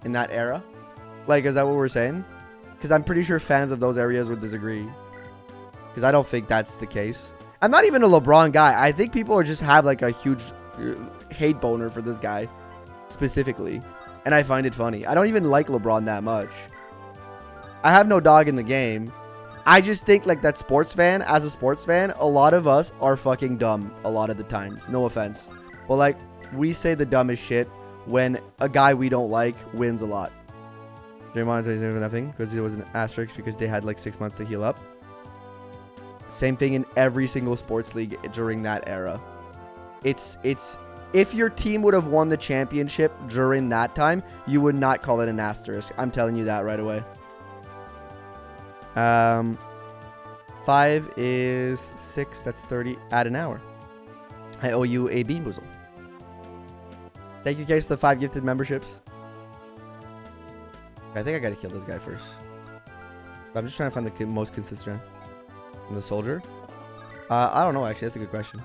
A: in that era? Like, is that what we're saying? Because I'm pretty sure fans of those areas would disagree. Because I don't think that's the case. I'm not even a LeBron guy. I think people just have like a huge hate boner for this guy specifically. And I find it funny. I don't even like LeBron that much. I have no dog in the game. I just think like that sports fan, as a sports fan, a lot of us are fucking dumb a lot of the times. No offense. But like, we say the dumbest shit when a guy we don't like wins a lot. Draymond is nothing because it was an asterisk because they had like 6 months to heal up. Same thing in every single sports league during that era. It's if your team would have won the championship during that time, you would not call it an asterisk. I'm telling you that right away. 5 is 6. That's 30. Add an hour. I owe you a bean boozle. Thank you guys for the 5 gifted memberships. I think I gotta kill this guy first. I'm just trying to find the most consistent. And the soldier? I don't know, actually. That's a good question.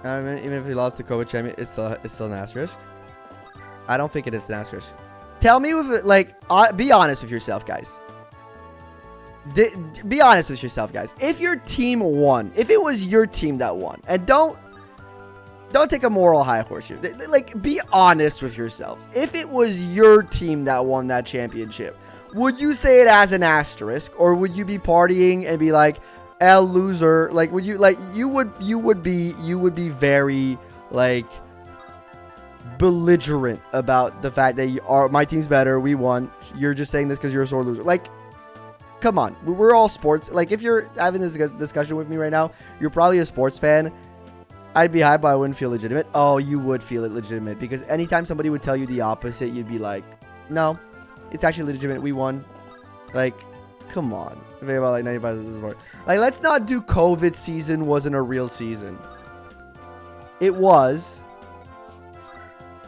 A: Even if he lost the COVID champion, it's still an asterisk. I don't think it is an asterisk. Tell me with it, like, be honest with yourself, guys. Be honest with yourself, guys. If your team won, if it was your team that won, and don't don't take a moral high horse here. Like, be honest with yourselves. If it was your team that won that championship, would you say it as an asterisk, or would you be partying and be like, "L loser"? Like, would you like you would be very like belligerent about the fact that my team's better, we won. You're just saying this because you're a sore loser. Like, come on, we're all sports. Like, if you're having this discussion with me right now, you're probably a sports fan. I'd be hyped, but I wouldn't feel legitimate. Oh, you would feel it legitimate, because anytime somebody would tell you the opposite, you'd be like, no, it's actually legitimate. We won. Like, come on. Think about like 95%. Like, let's not do COVID season wasn't a real season. It was.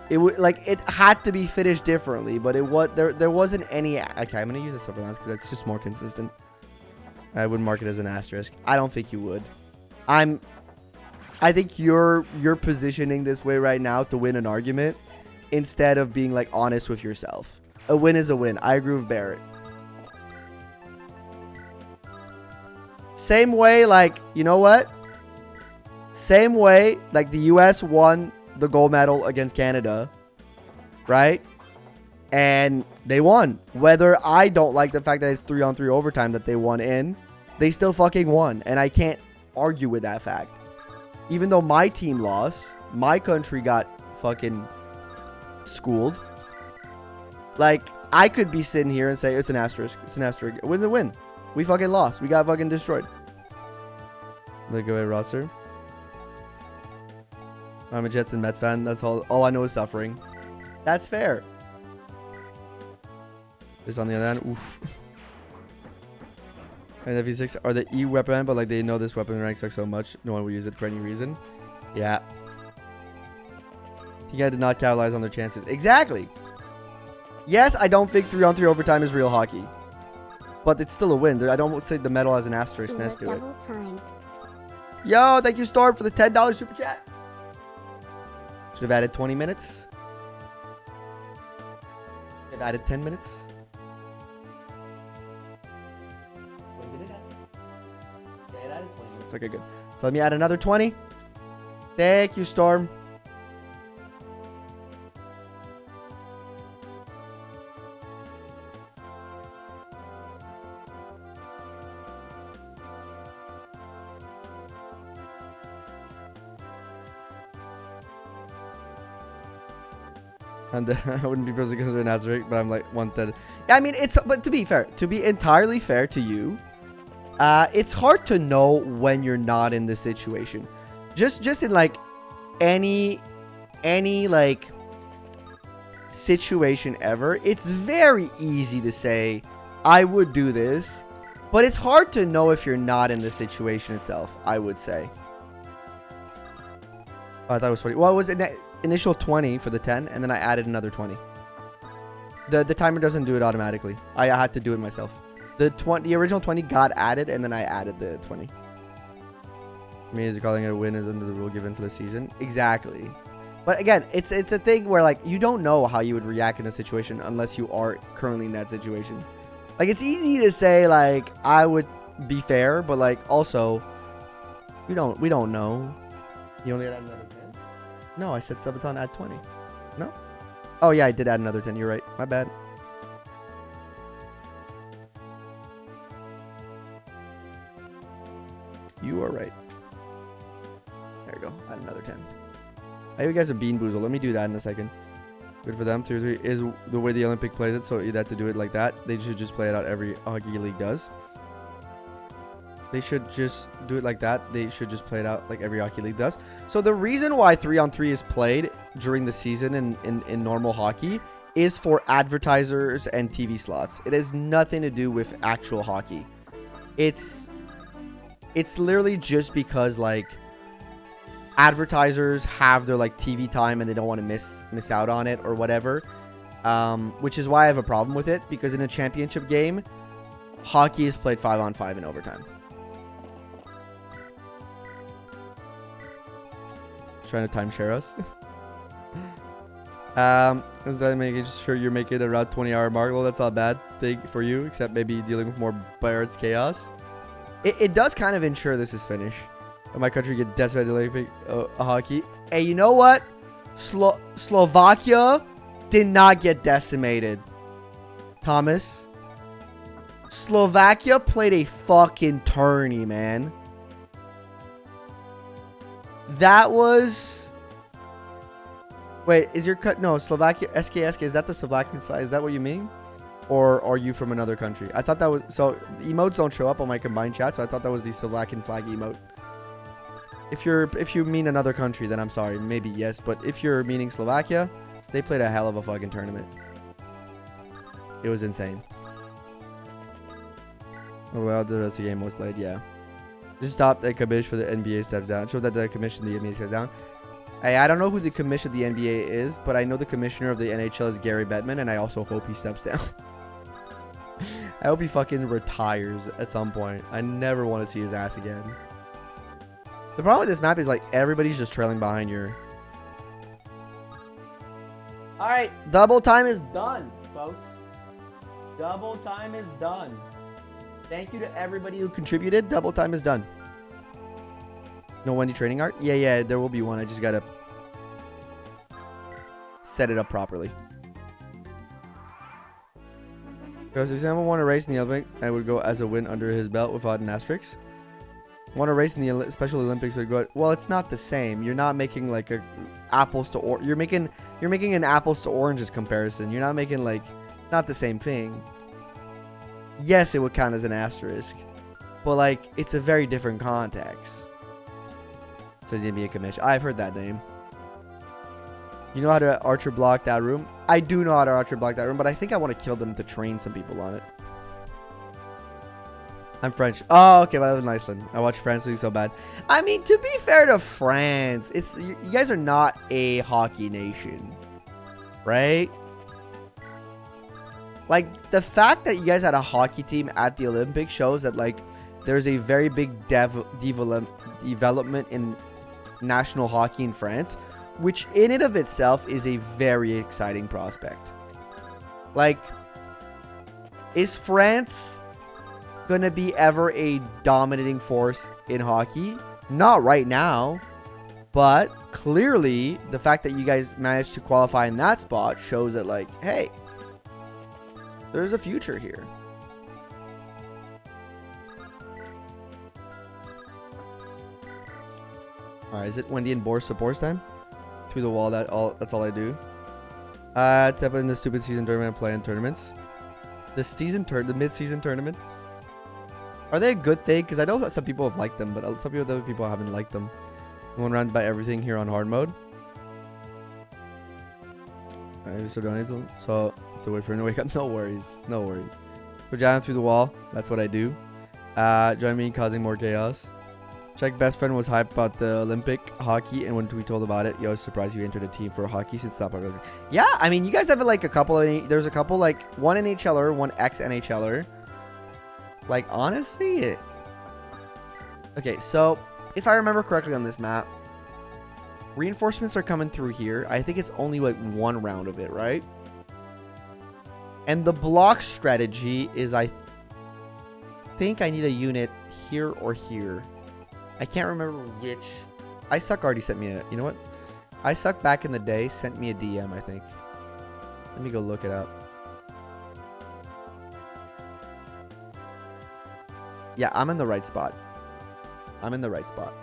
A: It like it had to be finished differently, but it was there wasn't any. Okay, I'm gonna use the silver lance because that's just more consistent. I would mark it as an asterisk. I don't think you would. I think you're positioning this way right now to win an argument instead of being like honest with yourself. A win is a win. I agree with Barrett. Same way, like, you know what? Same way, like the US won the gold medal against Canada, right? And they won. Whether I don't like the fact that it's 3-on-3 overtime that they won in, they still fucking won. And I can't argue with that fact. Even though my team lost, my country got fucking schooled. Like, I could be sitting here and say it's an asterisk. It's an asterisk. It was a win. We fucking lost. We got fucking destroyed. Look at roster. I'm a Jets and Mets fan. That's all I know is suffering. That's fair. Just on the other hand, oof. And if V6 are the E weapon, but like they know this weapon rank sucks so much, no one will use it for any reason. Yeah. You guys did not capitalize on their chances. Exactly. Yes, I don't think 3-on-3 overtime is real hockey, but it's still a win. I don't say the medal has an asterisk next to it. Yo, thank you, Storm, for the $10 super chat. Should have added 20 minutes. Have added 10 minutes. Okay, good. So let me add another 20. Thank you, Storm. And I wouldn't be personally considered an asterisk, but I'm like 1/3. Yeah, I mean, but to be fair, to be entirely fair to you, it's hard to know when you're not in the situation. Just in like any like situation ever, it's very easy to say I would do this, but it's hard to know if you're not in the situation itself, I would say. Oh, I thought it was 40. Well, it was an initial 20 for the 10, and then I added another 20. The timer doesn't do it automatically. I had to do it myself. The original 20 got added, and then I added the 20. Me is calling it a win is under the rule given for the season. Exactly. But again, it's a thing where like you don't know how you would react in a situation unless you are currently in that situation. Like, it's easy to say like I would be fair, but like also we don't know. You only add another 10? No, I said Subathon add 20. No? Oh yeah, I did add another 10. You're right. My bad. You are right. There you go. Add another 10. I you guys are bean boozled. Let me do that in a second. Good for them. 2-3 is the way the Olympic plays it, so you have to do it like that. They should just play it out every hockey league does. They should just do it like that. They should just play it out like every hockey league does. So the reason why 3-on-3 is played during the season in normal hockey is for advertisers and TV slots. It has nothing to do with actual hockey. It's literally just because like advertisers have their like TV time and they don't want to miss out on it or whatever, which is why I have a problem with it, because in a championship game, hockey is played 5-on-5 in overtime. Trying to timeshare us. Is that making sure you're making around 20-hour mark? Well, that's not a bad thing for you, except maybe dealing with more Barrett's chaos. It does kind of ensure this is finished. My country get decimated Olympic hockey. Hey, you know what? Slovakia did not get decimated. Thomas. Slovakia played a fucking tourney, man. That was... Wait, is your cut... No, Slovakia... SKSK, is that the Slovakian slide? Is that what you mean? Or are you from another country? I thought that was... So, emotes don't show up on my combined chat, so I thought that was the Slovakian flag emote. If you mean another country, then I'm sorry. Maybe yes, but if you're meaning Slovakia, they played a hell of a fucking tournament. It was insane. Oh, well, the rest of the game was played, yeah. Just stop the commission for the NBA steps down. Show that the commission of the NBA steps down. Hey, I don't know who the commission of the NBA is, but I know the commissioner of the NHL is Gary Bettman, and I also hope he steps down. I hope he fucking retires at some point. I never want to see his ass again. The problem with this map is, like, everybody's just trailing behind your... Alright, double time is done, folks. Double time is done. Thank you to everybody who contributed. Double time is done. No Wendy training art? Yeah, there will be one. I just gotta set it up properly. Because if someone won a race in the Olympics, I would go as a win under his belt without an asterisk. Won a race in the Special Olympics would go. Well, it's not the same. You're not making like a apples to or. You're making an apples to oranges comparison. You're not making like not the same thing. Yes, it would count as an asterisk, but like it's a very different context. So he's gonna be a commission. I've heard that name. You know how to archer block that room? I do know how to archer block that room, but I think I want to kill them to train some people on it. I'm French. Oh, okay, but I live in Iceland. I watch France league so bad. I mean, to be fair to France, it's you guys are not a hockey nation, right? Like, the fact that you guys had a hockey team at the Olympics shows that, like, there's a very big development in national hockey in France, which in and of itself is a very exciting prospect. Like, is France gonna be ever a dominating force in hockey? Not right now, but clearly the fact that you guys managed to qualify in that spot shows that, like, hey, there's a future here. Alright, is it Wendy and BORS supports time? Through the wall, that's all I do. Tap in the stupid season tournament and play in tournaments. The mid-season tournaments. Are they a good thing? Because I know some people have liked them, but some other people haven't liked them. One round by everything here on hard mode. So to wait for him to wake up. No worries. No worries. Go down through the wall. That's what I do. Join me in causing more chaos. Check best friend was hyped about the Olympic hockey, and when we told about it, yo, I was surprised you entered a team for hockey since it's not popular. Yeah, I mean, you guys have like a couple of, there's a couple like one NHLer, one ex-NHLer. Like, honestly, okay, so if I remember correctly on this map, reinforcements are coming through here. I think it's only like one round of it, right? And the block strategy is I think I need a unit here or here. I can't remember which. I Suck already sent me a, you know what? I Suck back in the day sent me a DM, I think. Let me go look it up. Yeah, I'm in the right spot. I'm in the right spot.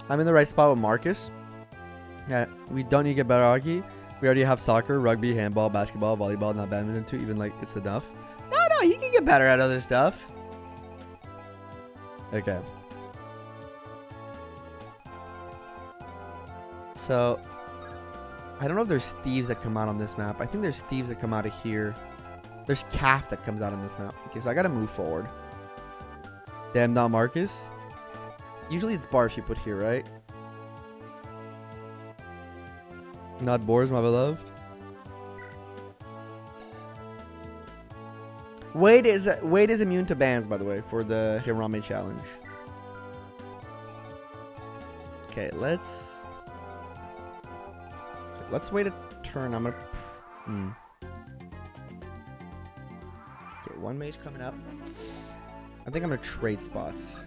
A: I'm in the right spot with Marcus. Yeah, we don't need to get better hockey. We already have soccer, rugby, handball, basketball, volleyball, not badminton too. Even like it's enough. No, you can get better at other stuff. Okay. So, I don't know if there's thieves that come out on this map. I think there's thieves that come out of here. There's calf that comes out on this map. Okay, so I gotta move forward. Damn, not Marcus. Usually it's bar if you put here, right? Not BORS, my beloved. Wade is immune to bans, by the way, for the Hirame challenge. Okay, let's wait a turn. I'm gonna. Okay, one mage coming up. I think I'm gonna trade spots.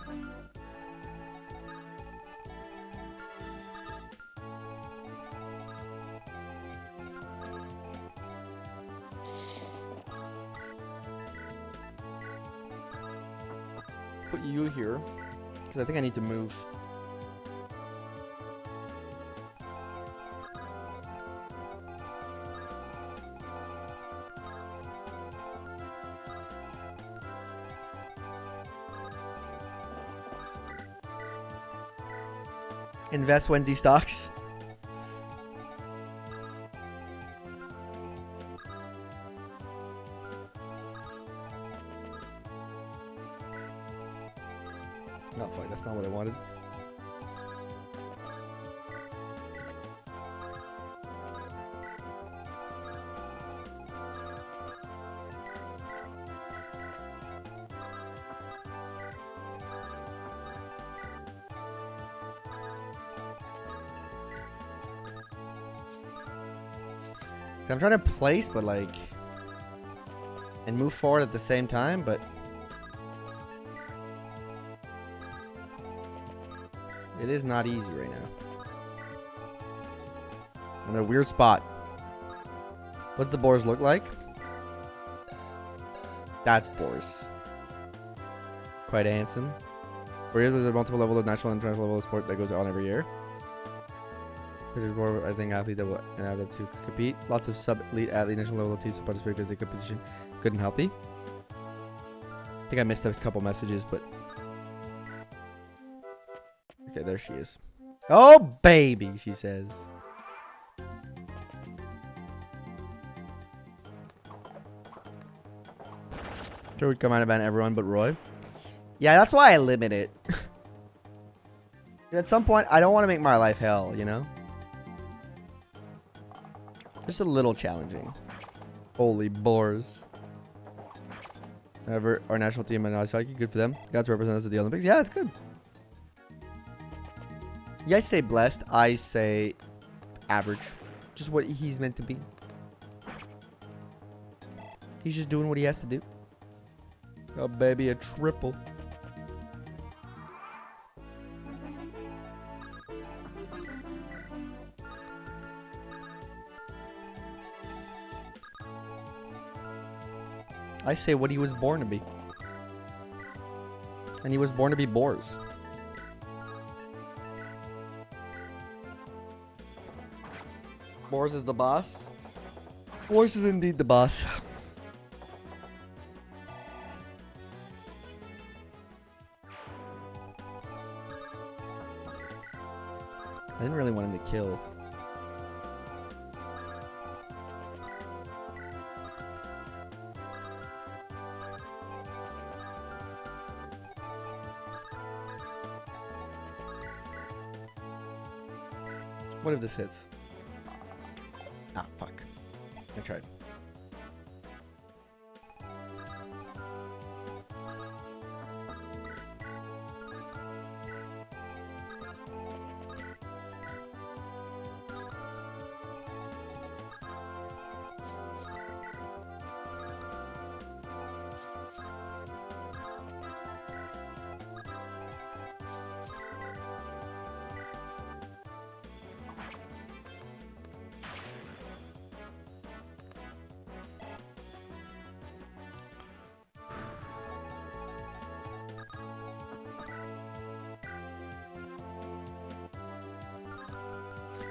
A: put you here because I think I need to move. Invest Wendy stocks. No, fuck, that's not what I wanted. I'm trying to place, but like, and move forward at the same time, but it is not easy right now. I'm in a weird spot. What's the BORS look like? That's BORS. Quite handsome. Where there's a multiple level of national and international level of sport that goes on every year. There's more, I think, athlete that will and have to compete. Lots of sub-elite athlete national level teams to participate because the competition is good and healthy. I think I missed a couple messages, but okay, there she is. Oh, baby, she says. Sure would come out about everyone but Roy. Yeah, that's why I limit it. At some point, I don't want to make my life hell, you know? Just a little challenging. Holy BORS. However, our national team and ice hockey, good for them. Got to represent us at the Olympics. Yeah, it's good. You guys say blessed. I say average. Just what he's meant to be. He's just doing what he has to do. Oh, baby, a triple. I say what he was born to be. And he was born to be BORS. BORS is the boss. BORS is indeed the boss. I didn't really want him to kill. What if this hits? Ah, fuck. I tried.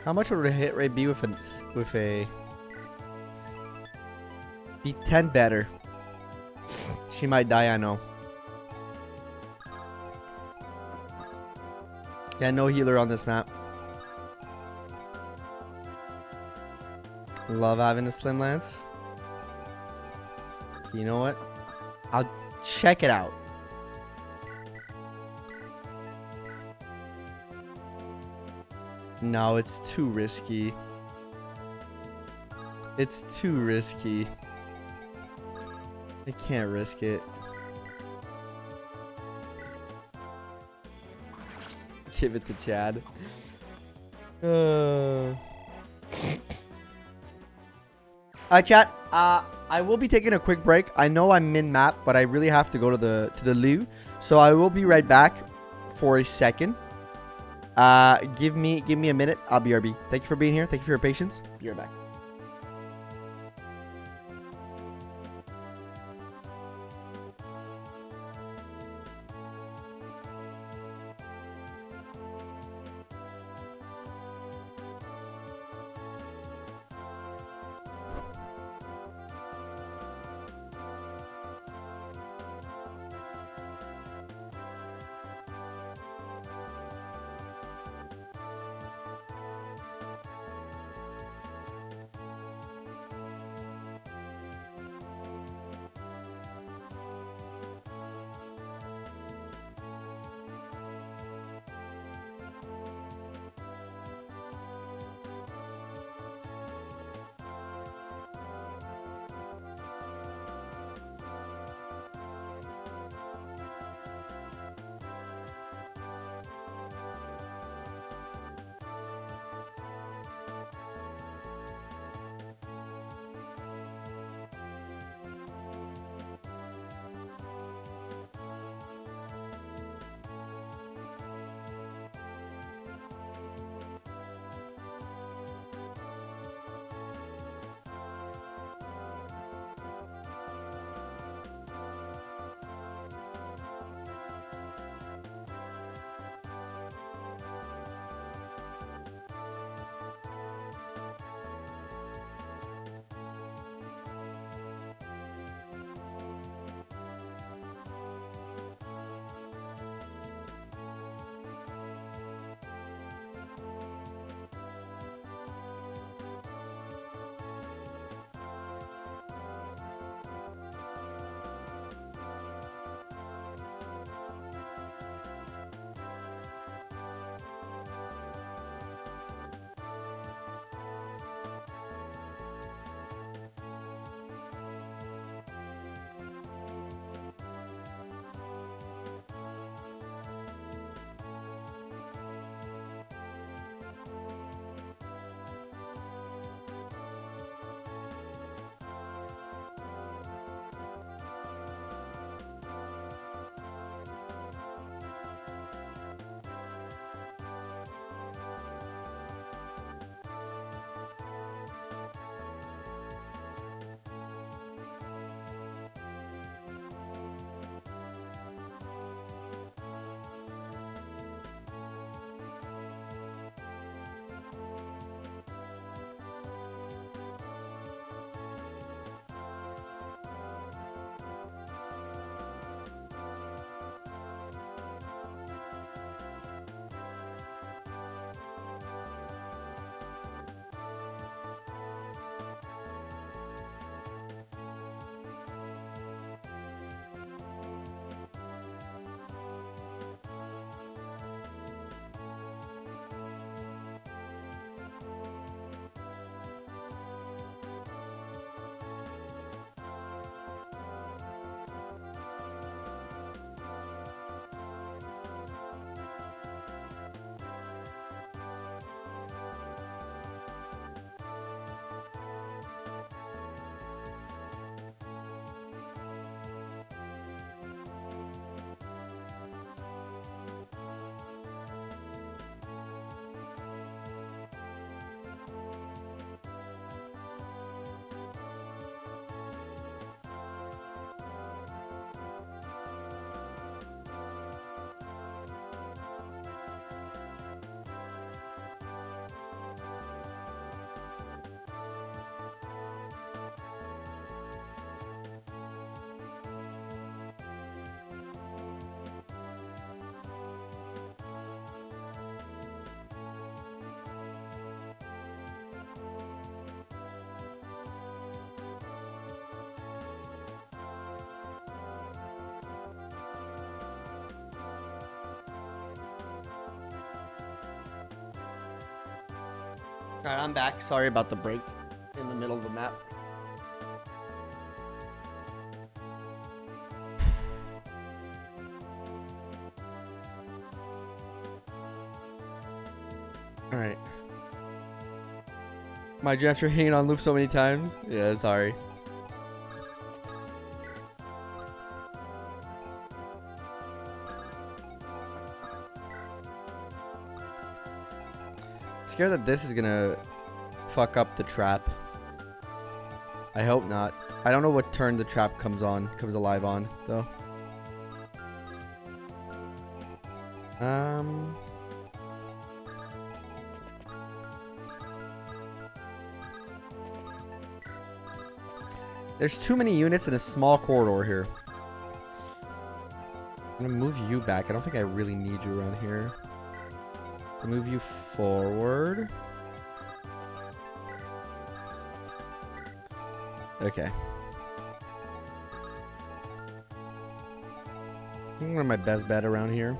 A: How much would a hit rate be with a be 10 better? She might die, I know. Yeah, no healer on this map. Love having a slim lance. You know what? I'll check it out. No, it's too risky. It's too risky. I can't risk it. Give it to Chad. Alright, chat. I will be taking a quick break. I know I'm min-map, but I really have to go to the loo. So I will be right back for a second. Give me a minute. I'll be RB. Thank you for being here. Thank you for your patience. Be right back. Alright, I'm back. Sorry about the break in the middle of the map. Alright. Mind you, after hanging on loop so many times? Yeah, sorry. I'm scared that this is gonna fuck up the trap. I hope not. I don't know what turn the trap comes alive on, though. There's too many units in a small corridor here. I'm gonna move you back. I don't think I really need you around here. I'll move you forward. Okay. I'm gonna my best bet around here.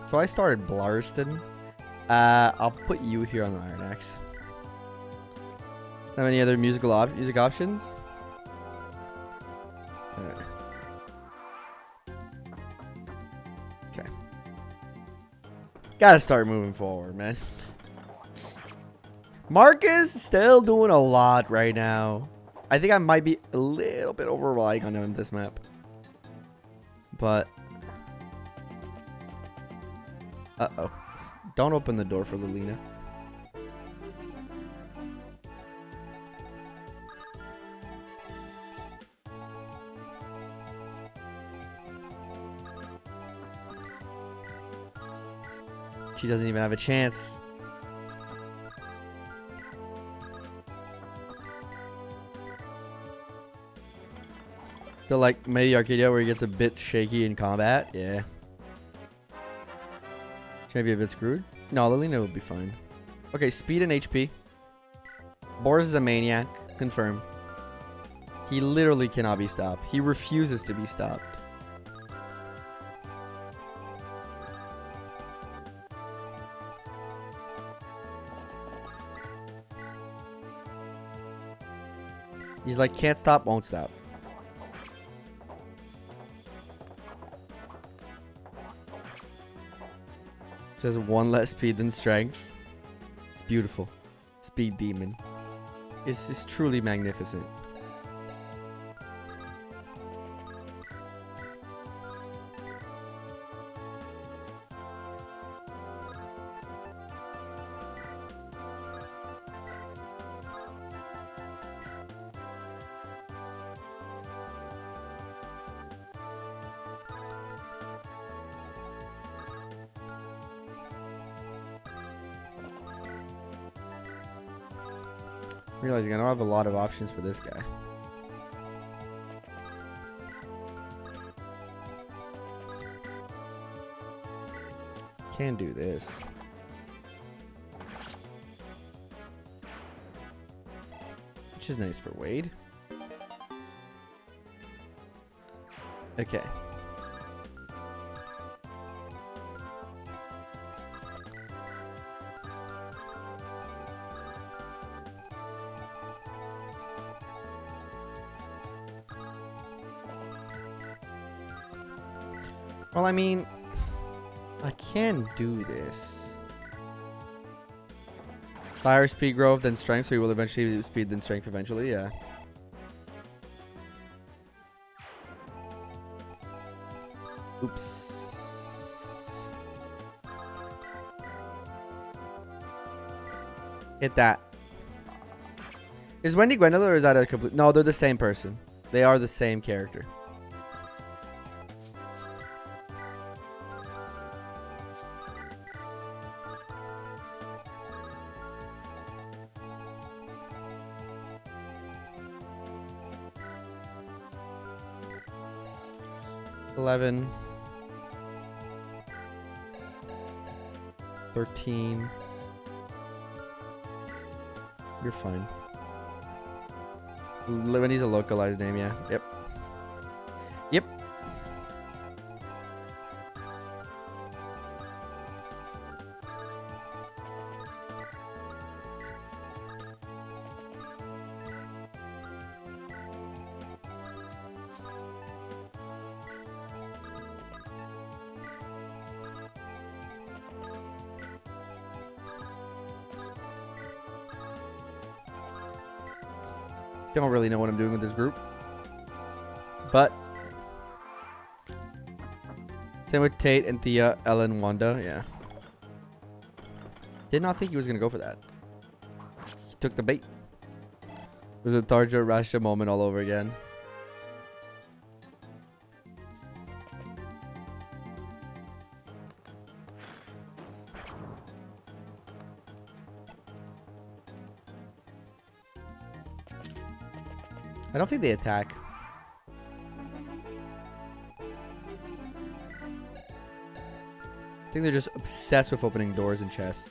A: So I started Blarston. I'll put you here on the Iron Axe. Have any other music options? Alright. Okay. Gotta start moving forward, man. Mark is still doing a lot right now. I think I might be a little bit over relying on him this map. But uh-oh. Don't open the door for Lilina. She doesn't even have a chance. So like maybe Arcadia where he gets a bit shaky in combat. Yeah. She may be a bit screwed. No, Lilina will be fine. Okay, speed and HP. BORS is a maniac. Confirm. He literally cannot be stopped. He refuses to be stopped. He's like, can't stop, won't stop. Just one less speed than strength. It's beautiful. Speed demon. It's truly magnificent. Realizing I don't have a lot of options for this guy. Can do this. Which is nice for Wade. Okay. Well, I mean, I can do this. Fire, speed, growth, then strength, so he will eventually speed, then strength eventually, yeah. Oops. Hit that. Is Wendy Gwendolyn or is that a complete... No, they're the same person. They are the same character. $11, 13. You're fine. Wendy's a localized name, yeah. Yep. Yep. Don't really know what I'm doing with this group. But same with Tate and Thea, Ellen, Wanda. Yeah. Did not think he was going to go for that. He took the bait. It was a Tarja Rasha moment all over again. I don't think they attack. I think they're just obsessed with opening doors and chests.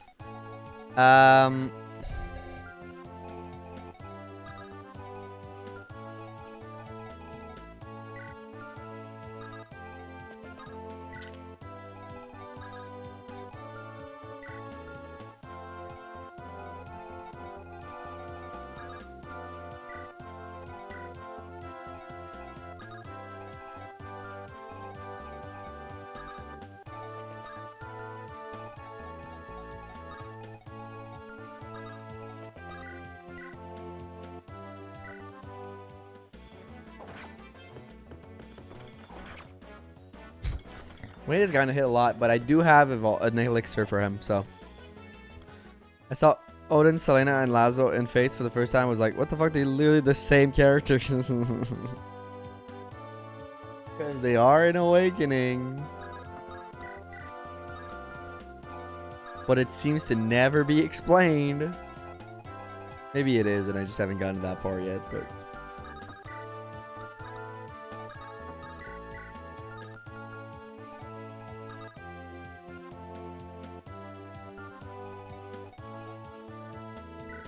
A: Wayne is going to hit a lot, but I do have an elixir for him, so. I saw Odin, Selena, and Lazo in Faith for the first time. I was like, what the fuck? They're literally the same characters. Because they are in Awakening. But it seems to never be explained. Maybe it is, and I just haven't gotten to that part yet, but.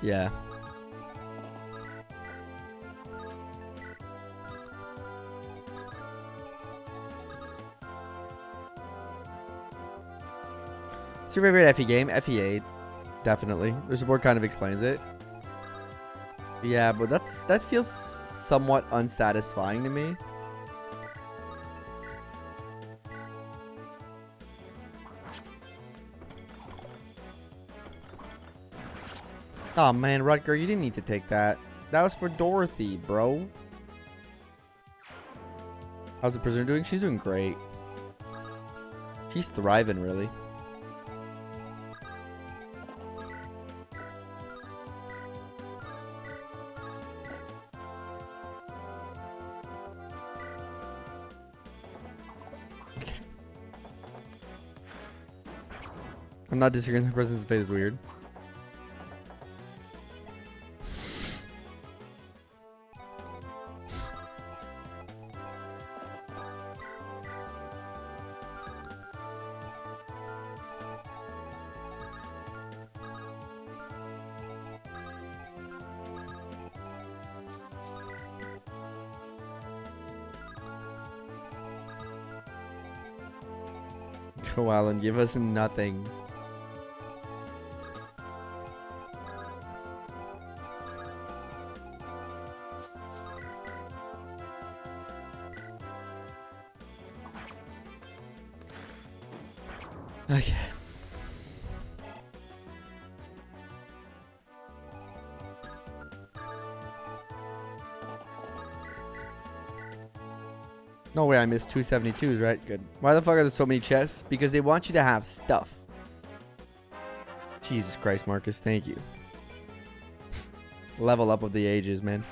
A: Yeah. What's your favorite FE game? FE8. Definitely. The support kind of explains it. Yeah, but that feels somewhat unsatisfying to me. Oh man, Rutger, you didn't need to take that. That was for Dorothy, bro. How's the prisoner doing? She's doing great. She's thriving, really. I'm not disagreeing. The president's fate is weird. Go Alan, give us nothing. Okay. No way I missed 272s, right? Good. Why the fuck are there so many chests? Because they want you to have stuff. Jesus Christ, Marcus. Thank you. Level up of the ages, man.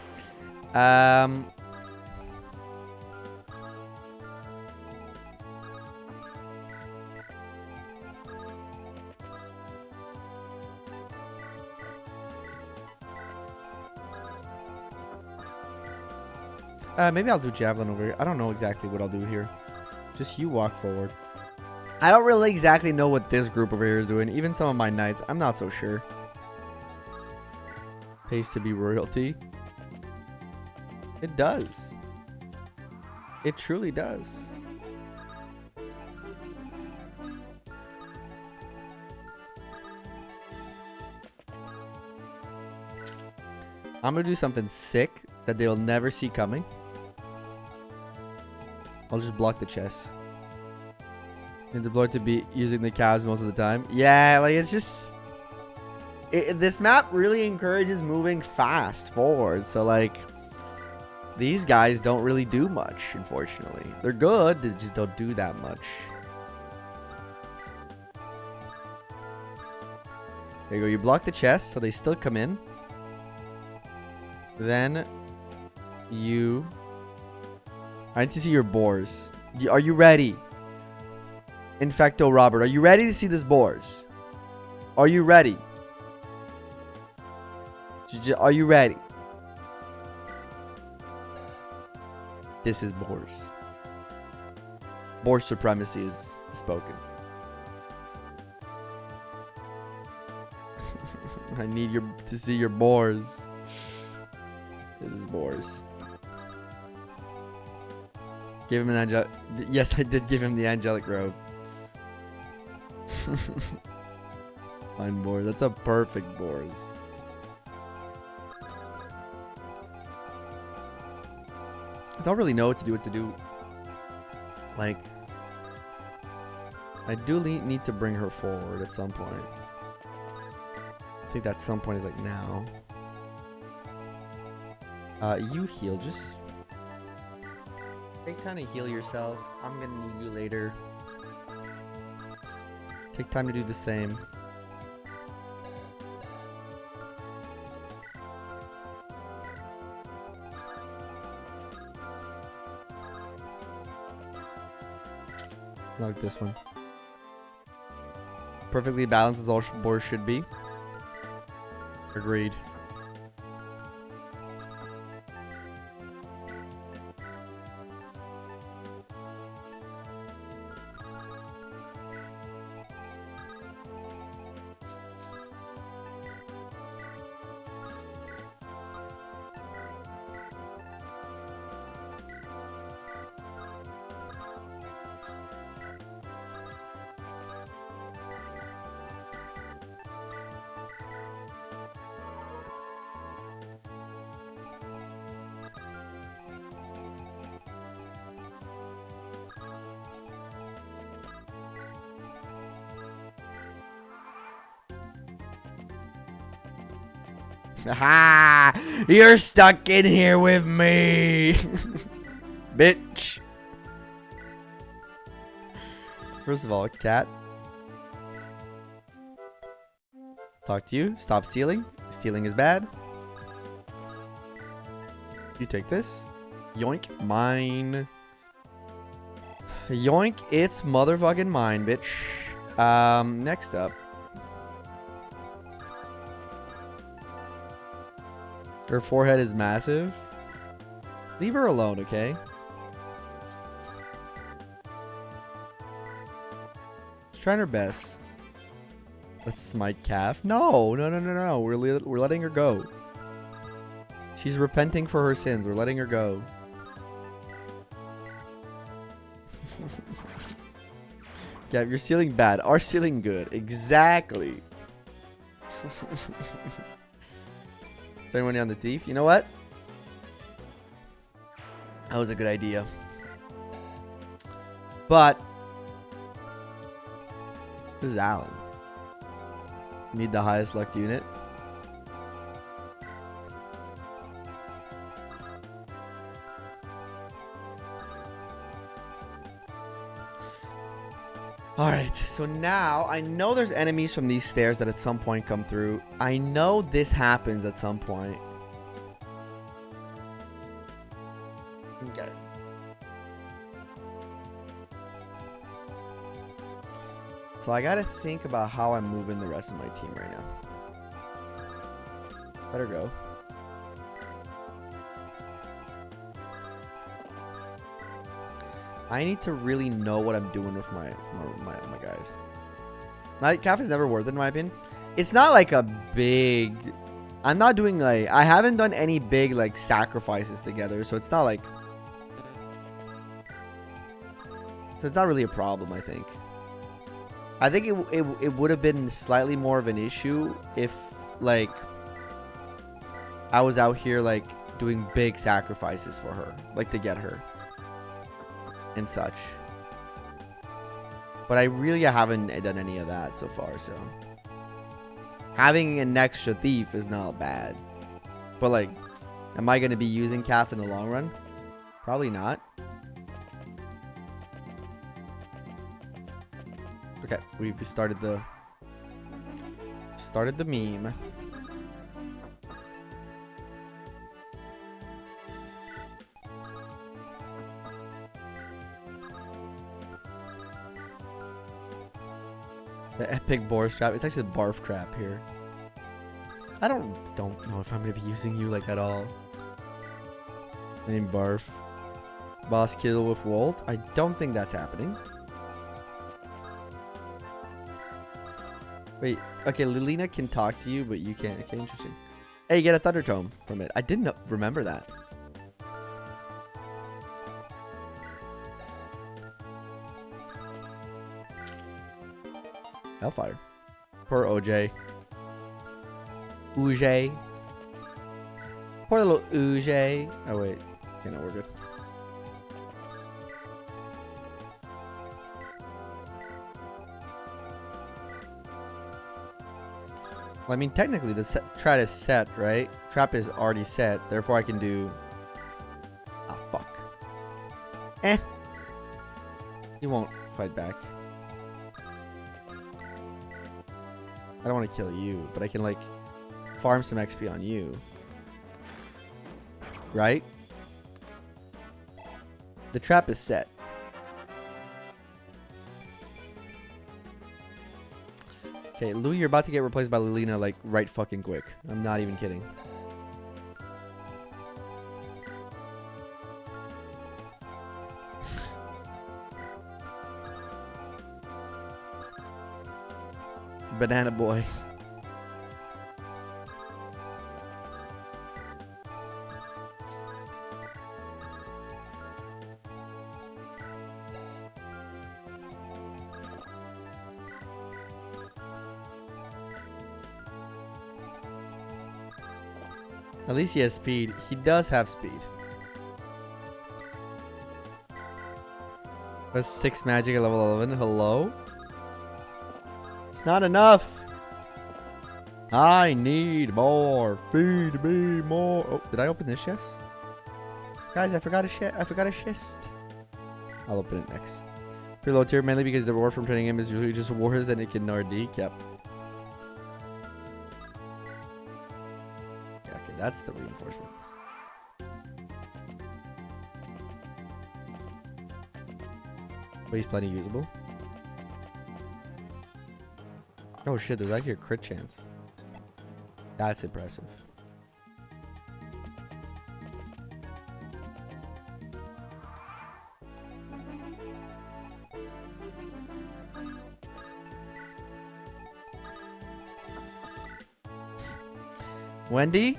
A: Maybe I'll do javelin over here. I don't know exactly what I'll do here. Just you walk forward. I don't really exactly know what this group over here is doing. Even some of my knights, I'm not so sure. Pays to be royalty. It does. It truly does. I'm gonna do something sick that they'll never see coming. I'll just block the chest. And deploy to be using the calves most of the time. Yeah, like it's just... this map really encourages moving fast forward. So like... These guys don't really do much, unfortunately. They're good, they just don't do that much. There you go. You block the chest, so they still come in. Then you... I need to see your BORS. Are you ready? Infecto Robert, are you ready to see this BORS? Are you ready? Are you ready? This is BORS. BORS supremacy is spoken. I need to see your BORS. This is BORS. Give him an angelic. Yes, I did give him the angelic robe. Fine BORS. That's a perfect BORS. I don't really know what to do. Like, I do need to bring her forward at some point. I think that some point is like now. You heal. Just take time to heal yourself. I'm gonna need you later. Take time to do the same. Like this one. Perfectly balanced as all BORS should be. Agreed. Ha! You're stuck in here with me, bitch. First of all, cat. Talk to you. Stop stealing. Stealing is bad. You take this. Yoink. Mine. Yoink. It's motherfucking mine, bitch. Next up. Her forehead is massive. Leave her alone, okay? She's trying her best. Let's smite calf. No. We're letting her go. She's repenting for her sins. We're letting her go. Gav, you're stealing bad. Our stealing good. Exactly. Spend money on the thief. You know what? That was a good idea. But this is Alan. Need the highest luck unit. Alright, so now I know there's enemies from these stairs that at some point come through. I know this happens at some point. Okay. So I gotta think about how I'm moving the rest of my team right now. Better go. I need to really know what I'm doing with my guys. My calf is never worth it in my opinion. It's not like a big... I'm not doing like... I haven't done any big like sacrifices together. So it's not like... So it's not really a problem, I think. I think it would have been slightly more of an issue if like... I was out here like doing big sacrifices for her. Like to get her. And such. But I really haven't done any of that so far, so having an extra thief is not bad. But like Am I going to be using calf in the long run? Probably not. Okay, we've started the meme. The epic BORS trap. It's actually the barf trap here. I don't know if I'm gonna be using you like at all. Name barf. Boss kill with Walt. I don't think that's happening. Wait, okay, Lilina can talk to you, but you can't. Okay, interesting. Hey, you get a Thunder Tome from it. I didn't remember that. Hellfire. Poor OJ. Uj. Poor little Uj. Oh, wait. Okay, no, we're good. Well, I mean, technically, the trap is set, right? Trap is already set. Therefore, I can do... Ah, fuck. Eh. He won't fight back. I don't want to kill you, but I can, like, farm some XP on you. Right? The trap is set. Okay, Lou, you're about to get replaced by Lilina, like, right fucking quick. I'm not even kidding. Banana boy. At least he has speed. He does have speed. That's 6 magic at level 11. Hello? It's not enough. I need more. Feed me more. Oh, did I open this chest? Guys, I forgot a chest. I'll open it next. Pretty low tier, mainly because the reward from trading him is usually just wars and it can Nordique. Yep. Yeah, okay, that's the reinforcements. But he's plenty usable. Oh shit, there's actually a crit chance. That's impressive. Wendy?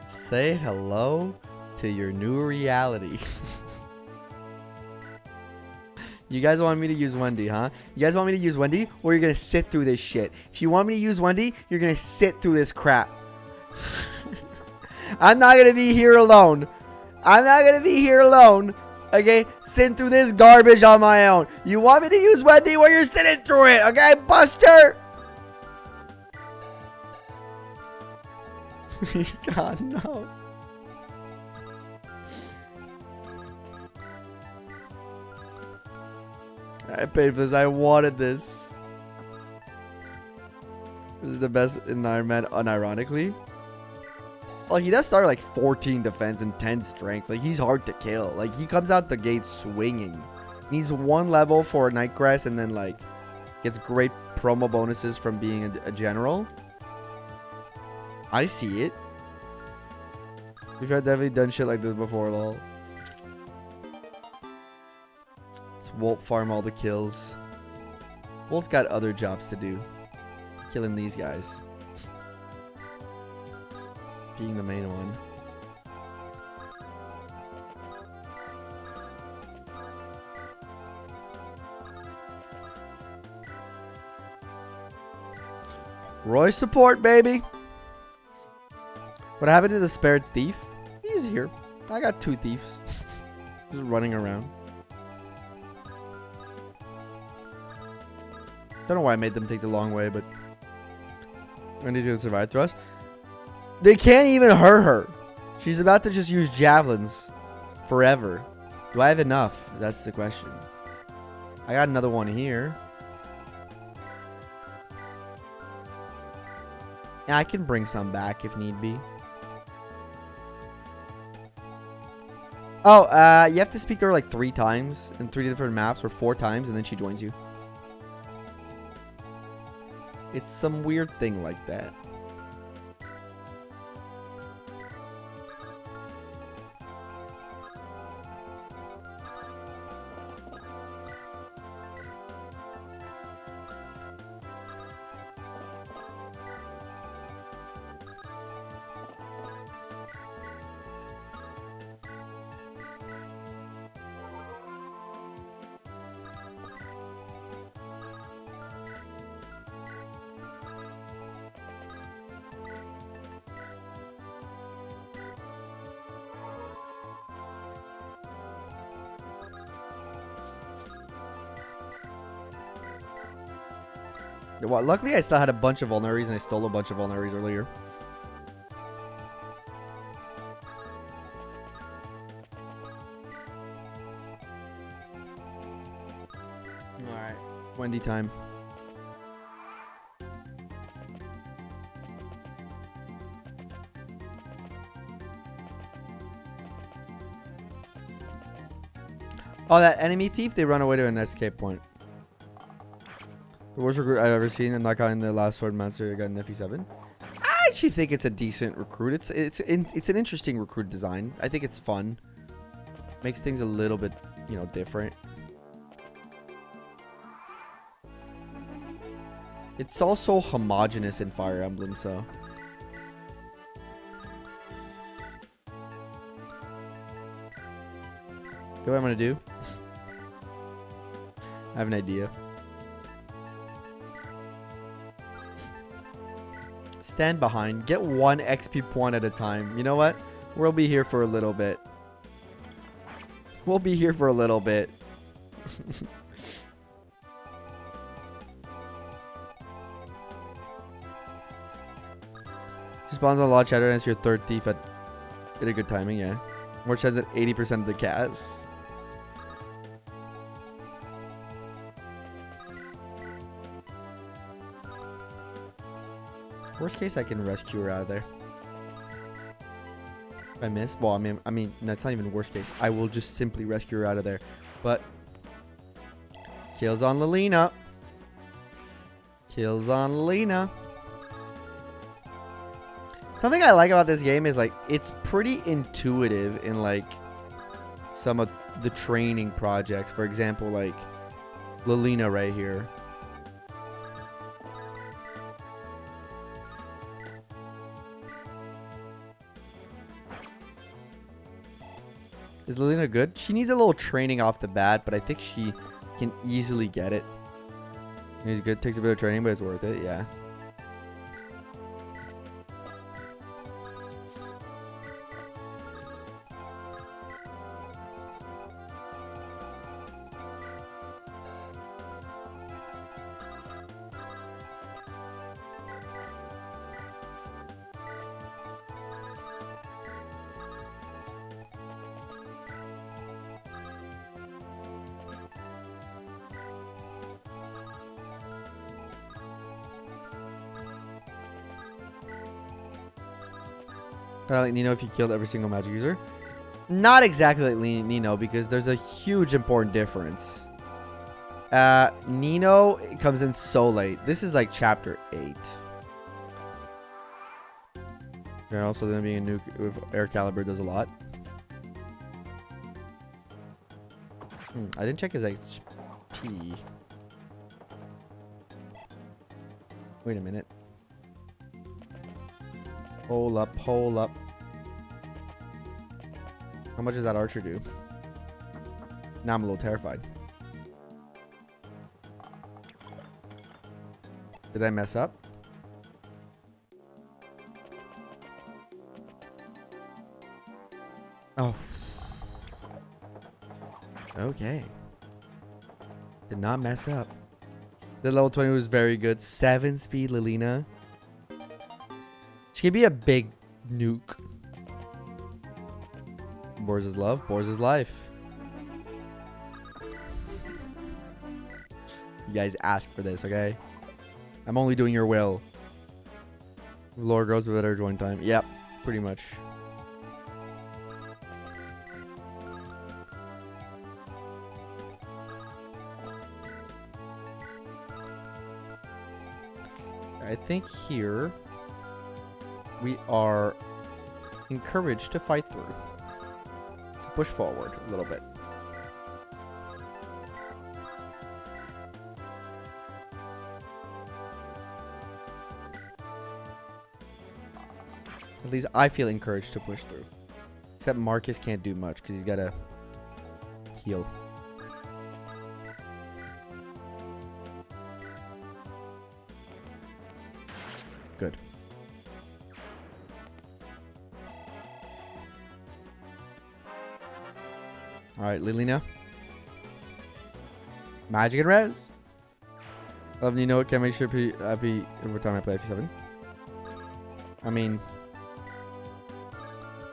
A: Say hello to your new reality. You guys want me to use Wendy, huh? You guys want me to use Wendy? Or you're going to sit through this shit? If you want me to use Wendy, you're going to sit through this crap. I'm not going to be here alone. I'm not going to be here alone. Okay? Sitting through this garbage on my own. You want me to use Wendy? Well, you're sitting through it. Okay, Buster? He's gone. No. I paid for this. I wanted this. This is the best in Ironman, unironically. Like, he does start like 14 defense and 10 strength. Like, he's hard to kill. Like, he comes out the gate swinging. He's 1 level for Nightcrest and then, like, gets great promo bonuses from being a general. I see it. We've definitely done shit like this before, lol. Walt farm all the kills. Walt's got other jobs to do. Killing these guys. Being the main one. Roy support, baby. What happened to the spared thief? He's here. I got 2 thieves. Just running around. Don't know why I made them take the long way, but Wendy's gonna survive through us. They can't even hurt her. She's about to just use javelins forever. Do I have enough? That's the question. I got another one here. Yeah, I can bring some back if need be. Oh, you have to speak to her like 3 times in 3 different maps, or 4 times, and then she joins you. It's some weird thing like that. Well, luckily I still had a bunch of vulneraries and I stole a bunch of vulneraries earlier. Alright. Wendy time. Oh, that enemy thief, they run away to an escape point. The worst recruit I've ever seen, and not got in the last sword master. I got an FE7. I actually think it's a decent recruit. It's an interesting recruit design. I think it's fun. Makes things a little bit, you know, different. It's also homogenous in Fire Emblem, so. You know what I'm gonna do? I have an idea. Stand behind. Get 1 XP point at a time. You know what? We'll be here for a little bit. We'll be here for a little bit. She spawns on a lot of chatter and it's your 3rd thief at a good timing, yeah. More chance at 80% of the cats. Worst case, I can rescue her out of there. If I miss, well, I mean, that's not even worst case. I will just simply rescue her out of there. But kills on Lilina. Kills on Lilina. Something I like about this game is like it's pretty intuitive in like some of the training projects. For example, like Lilina right here. Is Lilina good? She needs a little training off the bat, but I think she can easily get it. He's good. Takes a bit of training, but it's worth it. Yeah. Kind of like Nino if you killed every single magic user. Not exactly like Nino, because there's a huge important difference. Nino comes in so late. This is like chapter 8. And also then being a nuke with air caliber does a lot. I didn't check his HP. Wait a minute. Hold up, hold up. How much does that archer do? Now I'm a little terrified. Did I mess up? Oh. Okay. Did not mess up. The level 20 was very good. 7 speed Lilina. She could be a big Nuke. BORS is love. BORS is life. You guys asked for this, okay? I'm only doing your will. Lore grows with better join time. Yep, pretty much. I think here we are encouraged to fight through, to push forward a little bit. At least I feel encouraged to push through. Except Marcus can't do much because he's got to heal. Good. Alright, Lilina. Magic and res. Love Nino. It can make sure happy every time I play F7. I mean,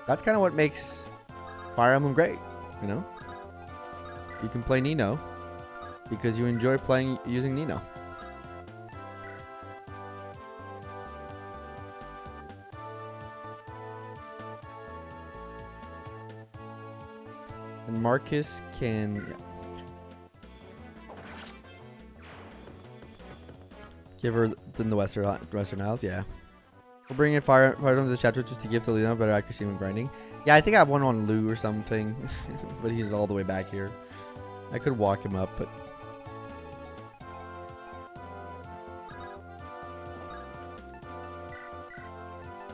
A: that's kind of what makes Fire Emblem great, you know? You can play Nino because you enjoy playing using Nino. And Marcus can... Yeah. Give her in the Western Isles, yeah. We'll bring in Fire Emblem to the chapter just to give to Lina better accuracy when grinding. Yeah, I think I have one on Lou or something. But he's all the way back here. I could walk him up, but...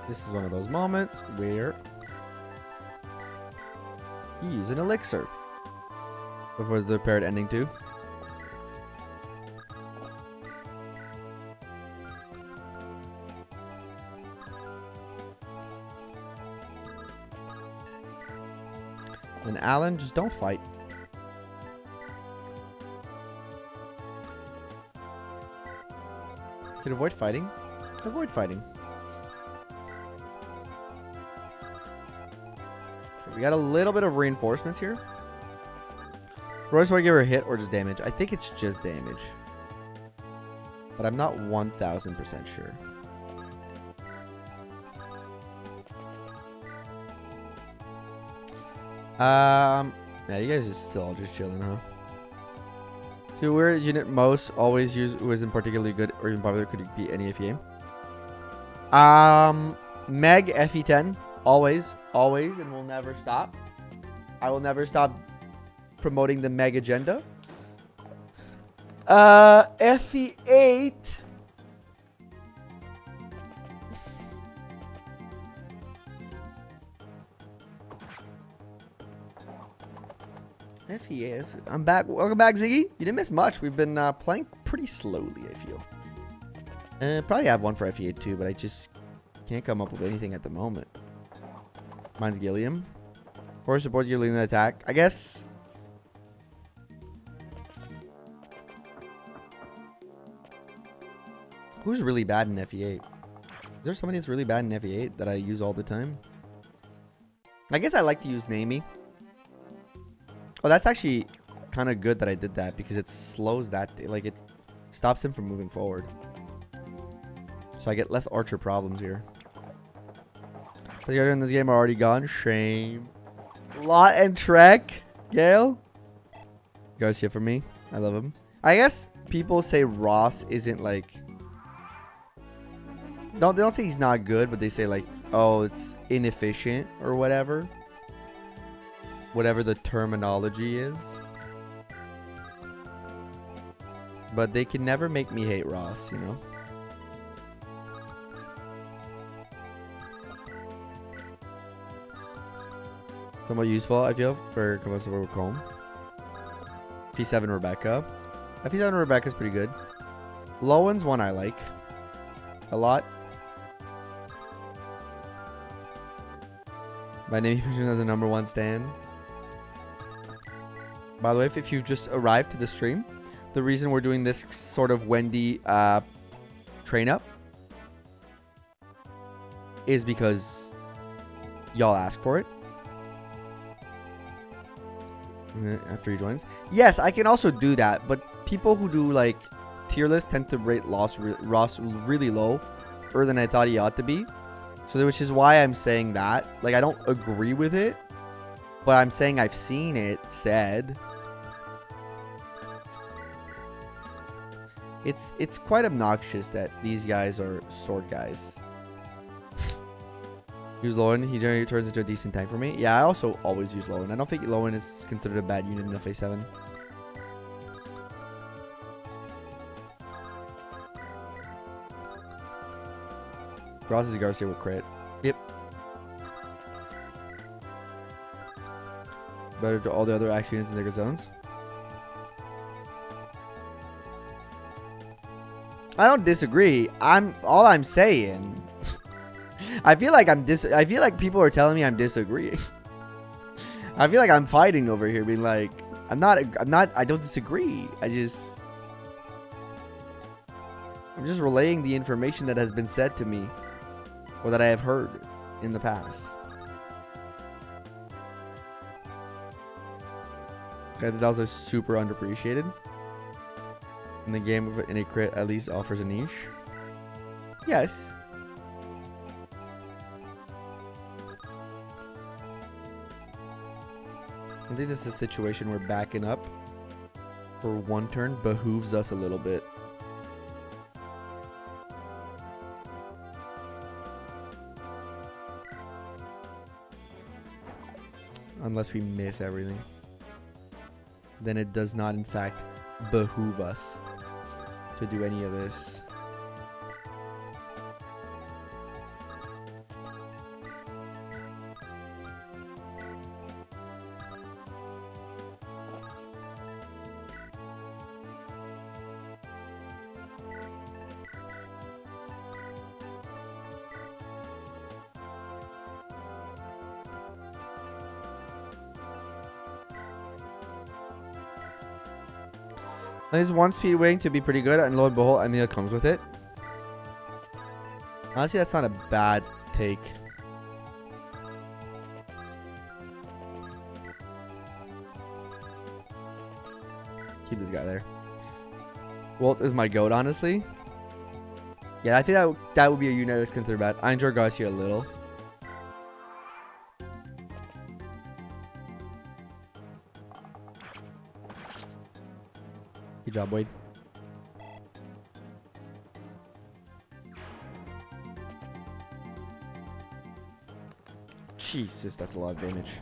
A: This is one of those moments where... you use an elixir. Before the parrot ending too. And Alan, just don't fight. You can avoid fighting. Avoid fighting. Okay, we got a little bit of reinforcements here. Royce, want to give her a hit or just damage? I think it's just damage. But I'm not 1000% sure. Yeah, you guys are still all just chilling, huh? So where unit most always use who isn't particularly good or even popular could be any FE game? Meg FE10. Always, and will never stop. I will never stop promoting the Meg agenda. FE8. FES. I'm back. Welcome back, Ziggy. You didn't miss much. We've been playing pretty slowly, I feel. Probably have one for FE8 too, but I just can't come up with anything at the moment. Mine's Gilliam. Horse supports Gilliam in attack. I guess. Who's really bad in FE8? Is there somebody that's really bad in FE8 that I use all the time? I guess I like to use Namie. Oh, that's actually kind of good that I did that because it slows that, like it stops him from moving forward. So I get less archer problems here. Players in this game are already gone. Shame. Lot and Trek. Gale. You guys see it for me? I love him. I guess people say Ross isn't like... They don't say he's not good, but they say like, oh, it's inefficient or whatever. Whatever the terminology is. But they can never make me hate Ross, you know? Somewhat useful, I feel, for combustible comb. P7 Rebecca. P7 Rebecca's pretty good. Lowen's one I like a lot. My name as a #1 stand. By the way, if you've just arrived to the stream, the reason we're doing this sort of Wendy train up is because y'all ask for it. After he joins. Yes, I can also do that, but people who do like tier lists tend to rate Ross really low, lower than I thought he ought to be. So which is why I'm saying that. Like, I don't agree with it, but I'm saying I've seen it said. It's quite obnoxious that these guys are sword guys. Use Lowen. He generally turns into a decent tank for me. Yeah, I also always use Lowen. I don't think Lowen is considered a bad unit in FA7. Rosses Garcia will crit. Yep. Better to all the other axe units in their zones. I don't disagree. All I'm saying. I feel like people are telling me I'm disagreeing. I feel like I'm fighting over here, being like, I don't disagree. I'm just relaying the information that has been said to me or that I have heard in the past. Okay, that was super underappreciated. In the game of in a crit at least offers a niche. Yes. I think this is a situation where backing up for one turn behooves us a little bit. Unless we miss everything. Then it does not in fact behoove us to do any of this. There's one speed wing to be pretty good, and lo and behold, Emil comes with it. Honestly, that's not a bad take. Keep this guy there. Walt is my goat, honestly. Yeah, I think that would be a unit that's considered bad. I enjoy Garcia a little. Good job, Wade. Jesus, that's a lot of damage.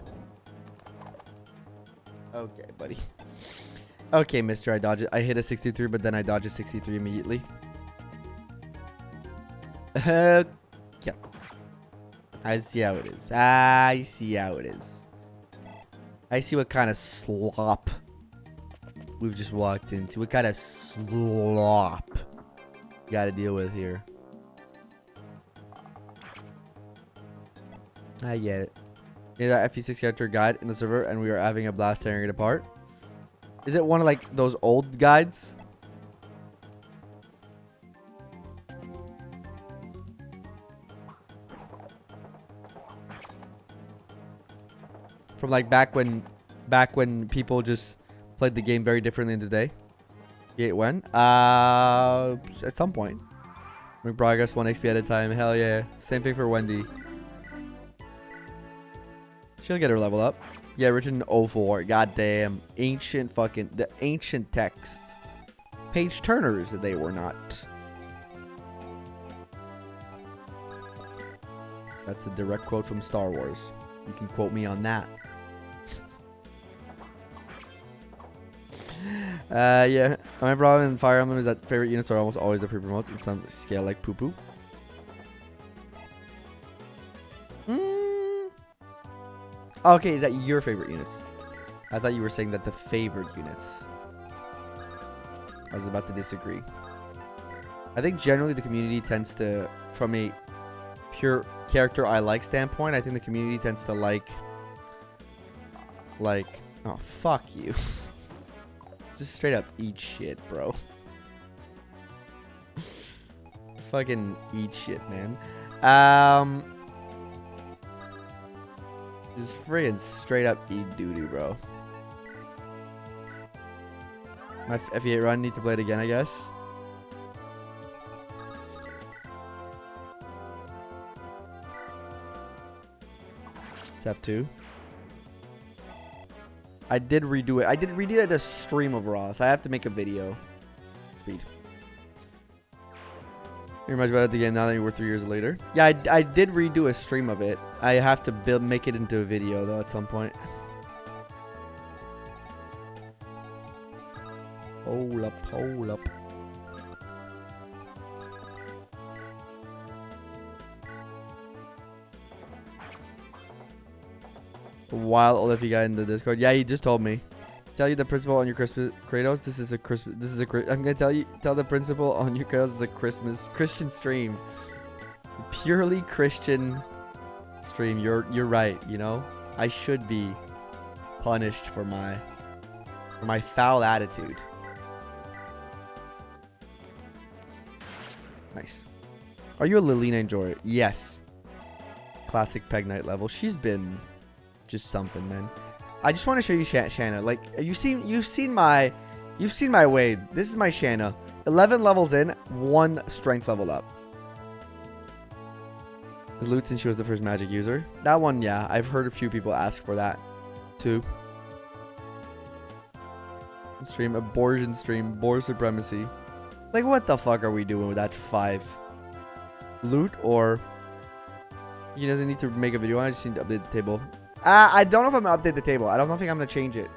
A: Okay, buddy. Okay, mister, I dodge it. I hit a 63, but then I dodge a 63 immediately. Yeah. I see how it is. I see how it is. I see what kind of slop we've just walked into. What kind of slop we got to deal with here? I get it. Yeah, that FE6 character guide in the server, and we are having a blast tearing it apart. Is it one of like those old guides? From like back when people just played the game very differently than today. Yeah, when? At some point. Make progress 1 XP at a time. Hell yeah. Same thing for Wendy. She'll get her level up. Yeah, written in 04. Goddamn. The ancient text. Page turners, they were not. That's a direct quote from Star Wars. You can quote me on that. Yeah. My problem in Fire Emblem is that favorite units are almost always the pre-promotes in some scale like poo-poo. Okay, that your favorite units. I thought you were saying that the favored units. I was about to disagree. I think generally the community tends to, from a pure character I like standpoint, I think the community tends to like, oh, fuck you. Just straight up eat shit, bro. Fucking eat shit, man. Just friggin' straight up eat doo-doo, bro. My FE8 run, need to play it again, I guess. It's F2. I did redo it. I did redo it at a stream of Raw, so I have to make a video. Speed. You're much better at the game now than you were 3 years later. Yeah, I did redo a stream of it. I have to make it into a video, though, at some point. Hold up, hold up. Wild old if you got in the Discord. Yeah, he just told me. Tell you the principal on your Christmas Kratos. This is a Christmas. I'm gonna tell the principal on your Kratos is a Christian stream. Purely Christian stream. You're right. You know, I should be punished for my foul attitude. Nice. Are you a Lilina enjoyer? Yes. Classic Peg Knight level. She's been just something, man. I just want to show you Shanna. Like, you've seen my Wade. This is my Shanna. 11 levels in, 1 strength level up. Is loot since she was the first magic user? That one, yeah. I've heard a few people ask for that too. Stream, abortion stream, BORS supremacy. Like, what the fuck are we doing with that 5? Loot or... He doesn't need to make a video. I just need to update the table. I don't know if I'm going to update the table. I don't think I'm going to change it.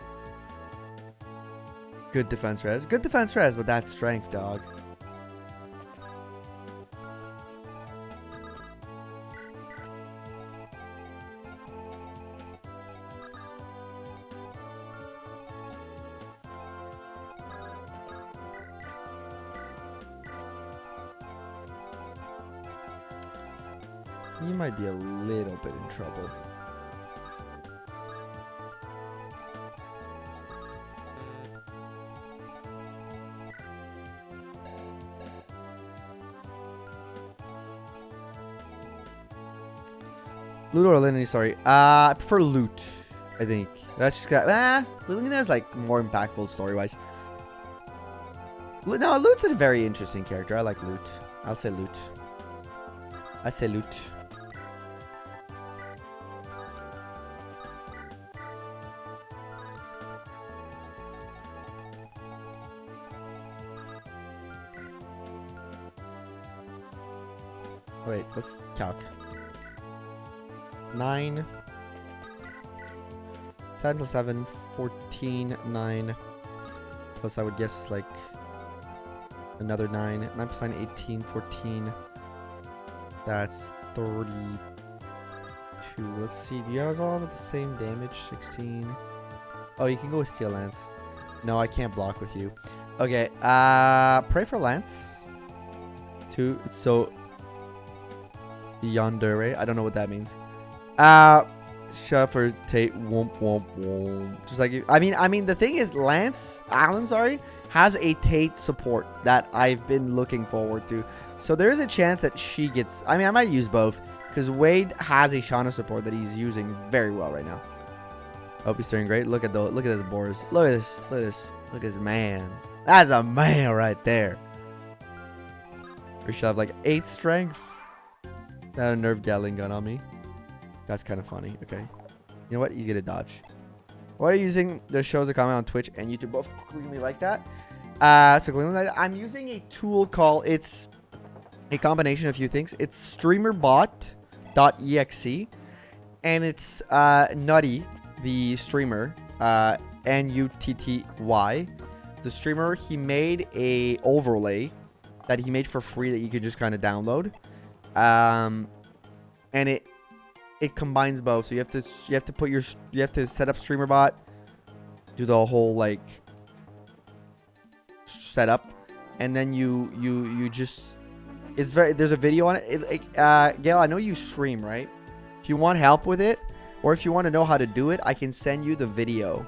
A: Good defense res. Good defense res, but that's strength, dog. You might be a little bit in trouble. Loot or Lilina, sorry. I prefer loot, I think. That's just got... Lilina is like more impactful story-wise. No, Loot's a very interesting character. I like Loot. I'll say Loot. I say Loot. Wait, let's calc. 9. 7 plus 7, 14, 9. Plus I would guess like another 9. 9 plus 9, 18, 14. That's 32. Let's see. Do you guys all have the same damage? 16. Oh, you can go with Steel Lance. No, I can't block with you. Okay. Pray for Lance. 2. So Yandere. I don't know what that means. Shuffle Tate womp womp womp. Just like I mean the thing is Alan, sorry, has a Tate support that I've been looking forward to. So there's a chance that she gets, I mean I might use both because Wade has a Shauna support that he's using very well right now. Hope he's doing great. Look at this BORS. Look at this. Look at this. Look at this man. That's a man right there. We should have like 8 strength. That a nerve Gatling gun on me. That's kind of funny. Okay. You know what? He's going to dodge. Why are you using the shows that comment on Twitch and YouTube both cleanly like that? So cleanly like that. I'm using a tool called, it's a combination of a few things. It's streamerbot.exe. And it's Nutty, the streamer. Nutty. The streamer, he made a overlay that he made for free that you could just kind of download. And it combines both, so you have to set up StreamerBot, do the whole like setup, and then you just there's a video on it. Gail, I know you stream, right? If you want help with it, or if you want to know how to do it, I can send you the video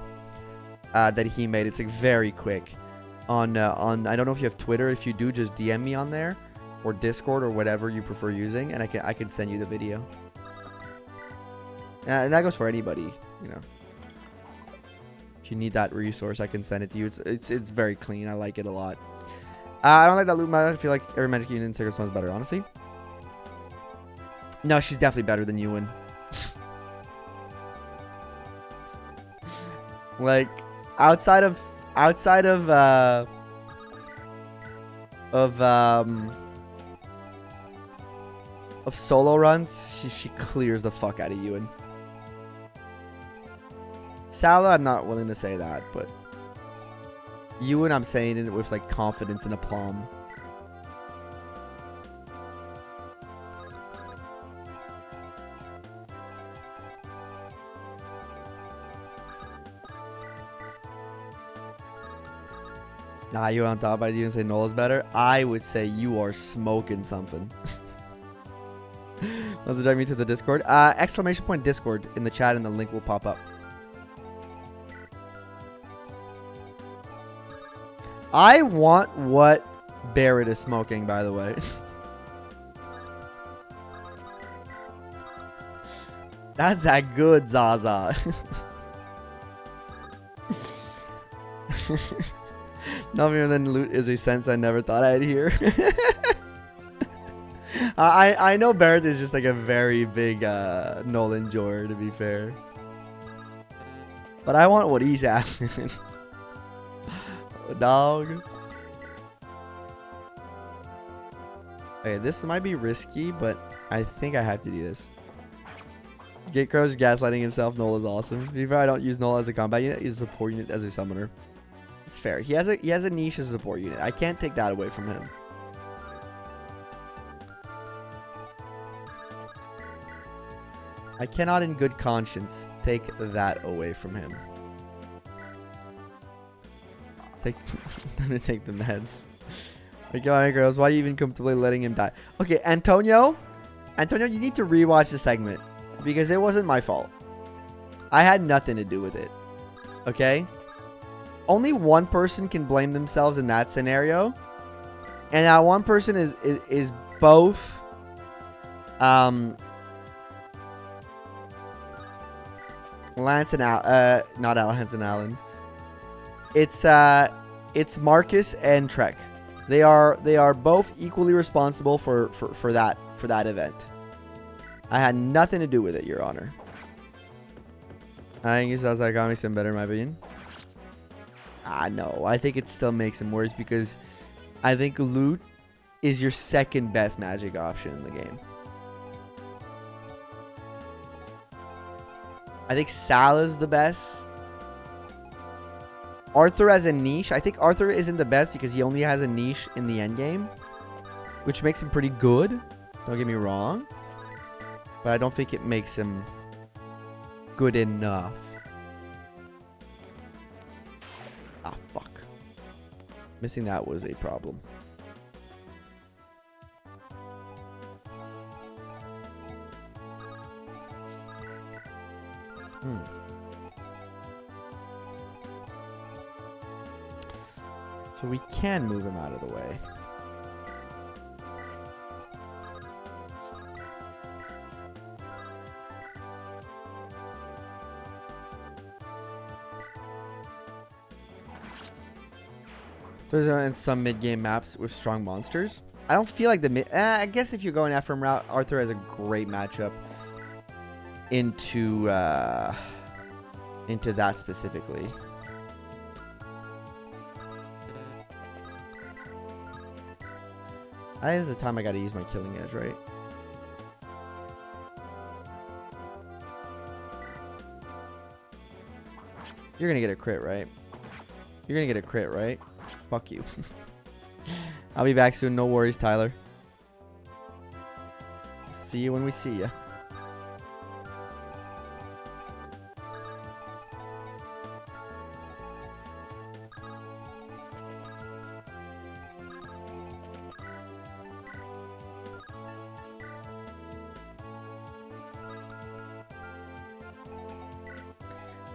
A: that he made. It's like very quick on I don't know if you have Twitter. If you do, just DM me on there or Discord or whatever you prefer using, and I can send you the video. And that goes for anybody, you know. If you need that resource, I can send it to you. It's very clean. I like it a lot. I don't like that loot meta. I feel like every magic unit in Sacred Stone is better, honestly. No, she's definitely better than Ewan. Like, outside of solo runs, she clears the fuck out of Ewan. Salah, I'm not willing to say that, but Ewan, I'm saying it with like confidence and aplomb. Nah, you on top. I didn't say Nola's better. I would say you are smoking something. Let's drive me to the Discord. Exclamation point Discord in the chat and the link will pop up. I want what Barrett is smoking, by the way. That's that good, Zaza. Nothing than loot is a sense I never thought I'd hear. I know Barrett is just like a very big Nolan enjoyer, to be fair. But I want what he's having. Dog. Okay, this might be risky, but I think I have to do this. Gatecrow's gaslighting himself. Nola's awesome. If I don't use Nola as a combat unit, he's a support unit as a summoner. It's fair. He has a niche as a support unit. I can't take that away from him. I cannot in good conscience take that away from him. I'm gonna take the meds. Like, alright, girls, why are you even comfortably letting him die? Okay, Antonio, you need to rewatch the segment because it wasn't my fault. I had nothing to do with it. Okay? Only one person can blame themselves in that scenario, and that one person is both Lance and not Lance and Alan. It's Marcus and Trek. They are both equally responsible for that event. I had nothing to do with it, Your Honor. I think it sounds like got me some better in my opinion. No, I think it still makes him worse because I think loot is your second best magic option in the game. I think Salah's the best. Arthur as a niche. I think Arthur isn't the best because he only has a niche in the end game, which makes him pretty good. Don't get me wrong. But I don't think it makes him good enough. Ah, fuck. Missing that was a problem. So we can move him out of the way. There's some mid-game maps with strong monsters. I don't feel like the mid... I guess if you're going Ephraim route, Arthur has a great matchup into that specifically. I think it's the time I gotta use my killing edge, right? You're gonna get a crit, right? You're gonna get a crit, right? Fuck you. I'll be back soon. No worries, Tyler. See you when we see you.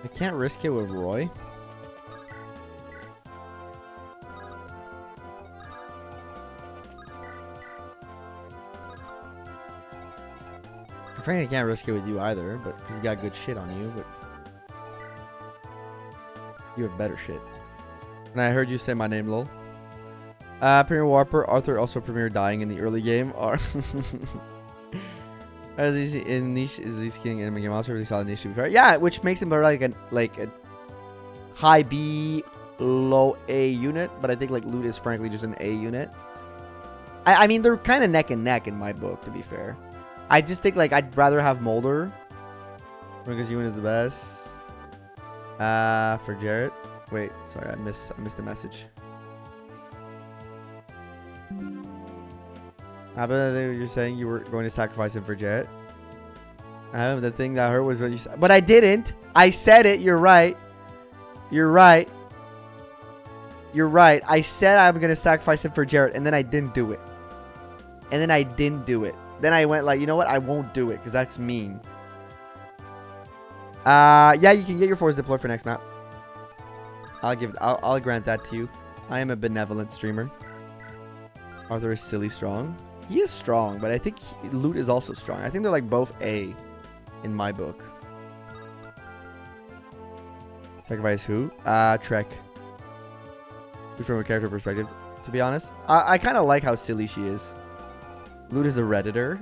A: I can't risk it with Roy. Frankly, I can't risk it with you either, but because you got good shit on you, but you have better shit. And I heard you say my name, lol. Premier Warper, Arthur also Premier dying in the early game. Is these king enemy game also really solid niche to be fair? Yeah, which makes him like a high B, low A unit, but I think like loot is frankly just an A unit. I mean they're kind of neck and neck in my book, to be fair. I just think like I'd rather have Molder because unit is the best. For Jarrett. Wait, sorry, I missed the message. How about you're saying you were going to sacrifice him for Jarrett? The thing that hurt was what you said. But I didn't. I said it. You're right. You're right. You're right. I said I'm going to sacrifice him for Jarrett, and then I didn't do it. And then I didn't do it. Then I went like, you know what? I won't do it because that's mean. Yeah, you can get your force deployed for next map. I'll grant that to you. I am a benevolent streamer. Arthur is silly strong. He is strong, but I think loot is also strong. I think they're like both A in my book. Sacrifice who? Trek. From a character perspective, to be honest. I kind of like how silly she is. Loot is a Redditor.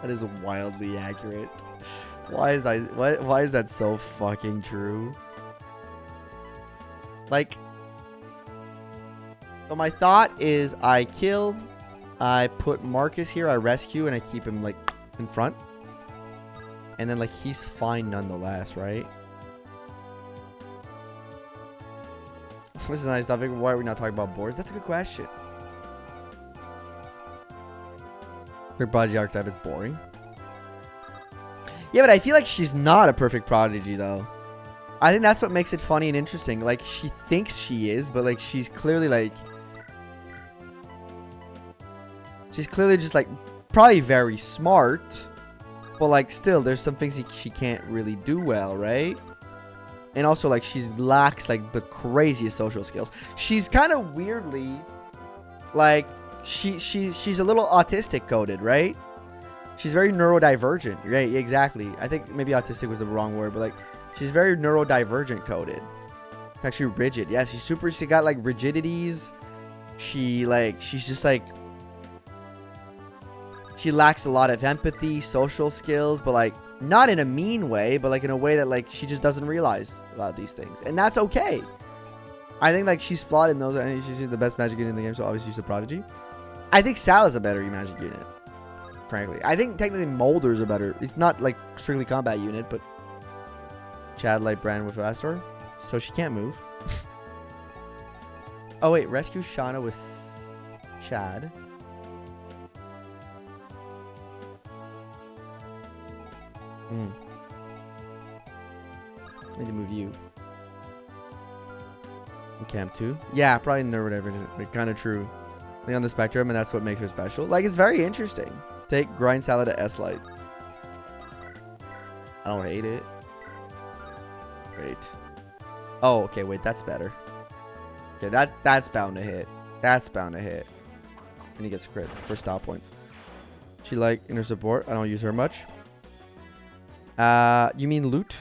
A: That is wildly accurate. Why is that so fucking true? Like, so my thought is I kill, I put Marcus here, I rescue, and I keep him like in front. And then like he's fine nonetheless, right? This is a nice topic. Why are we not talking about BORS? That's a good question. Her prodigy archetype is boring. Yeah, but I feel like she's not a perfect prodigy though. I think that's what makes it funny and interesting. Like she thinks she is, but like she's clearly like, she's clearly just like probably very smart, but like still there's some things she can't really do well, right? And also like she lacks like the craziest social skills. She's kind of weirdly like she's a little autistic coded, right? She's very neurodivergent, right? Exactly. I think maybe autistic was the wrong word, but like she's very neurodivergent coded. Actually rigid. Yeah, she got like rigidities. She's just like, she lacks a lot of empathy, social skills, but like not in a mean way, but like in a way that like she just doesn't realize about these things. And that's okay. I think like she's flawed in those, and she's the best magic unit in the game, so obviously she's a prodigy. I think Sal is a better magic unit, frankly. I think technically Molder's a better, it's not like strictly combat unit, but Chad Light Brand with Astor, so she can't move. Oh wait, rescue Shauna with Chad. Need to move you. In camp 2. Yeah, probably neurodivergent, but kind of true. Like on the spectrum, and that's what makes her special. Like, it's very interesting. Take grind salad to S-Light. I don't hate it. Great. Oh, okay, wait, that's better. Okay, that's bound to hit. That's bound to hit. And he gets crit for style points. She like inner support. I don't use her much. You mean loot?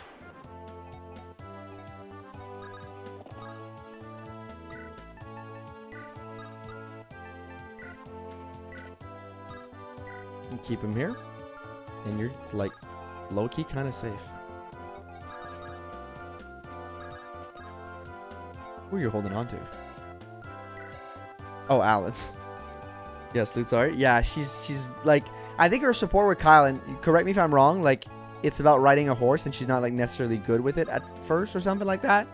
A: You keep him here, and you're like low-key kind of safe. Who are you holding on to? Oh, Alan. Yes, loot. Sorry. Yeah, she's like, I think her support with Kyle, and correct me if I'm wrong, like it's about riding a horse, and she's not like necessarily good with it at first or something like that.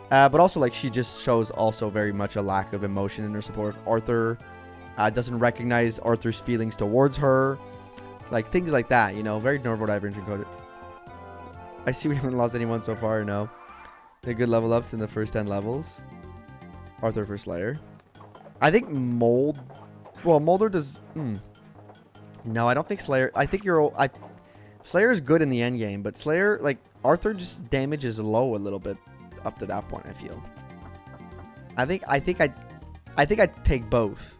A: But also like she just shows also very much a lack of emotion in her support. Arthur doesn't recognize Arthur's feelings towards her, like things like that, you know. Very neurodivergent coded. I see we haven't lost anyone so far. No, the good level ups in the first 10 levels. Arthur for Slayer. I think Molder does. No, I don't think Slayer. I think Slayer is good in the end game, but Slayer, like Arthur, just damage is low a little bit up to that point. I feel. I think I'd take both,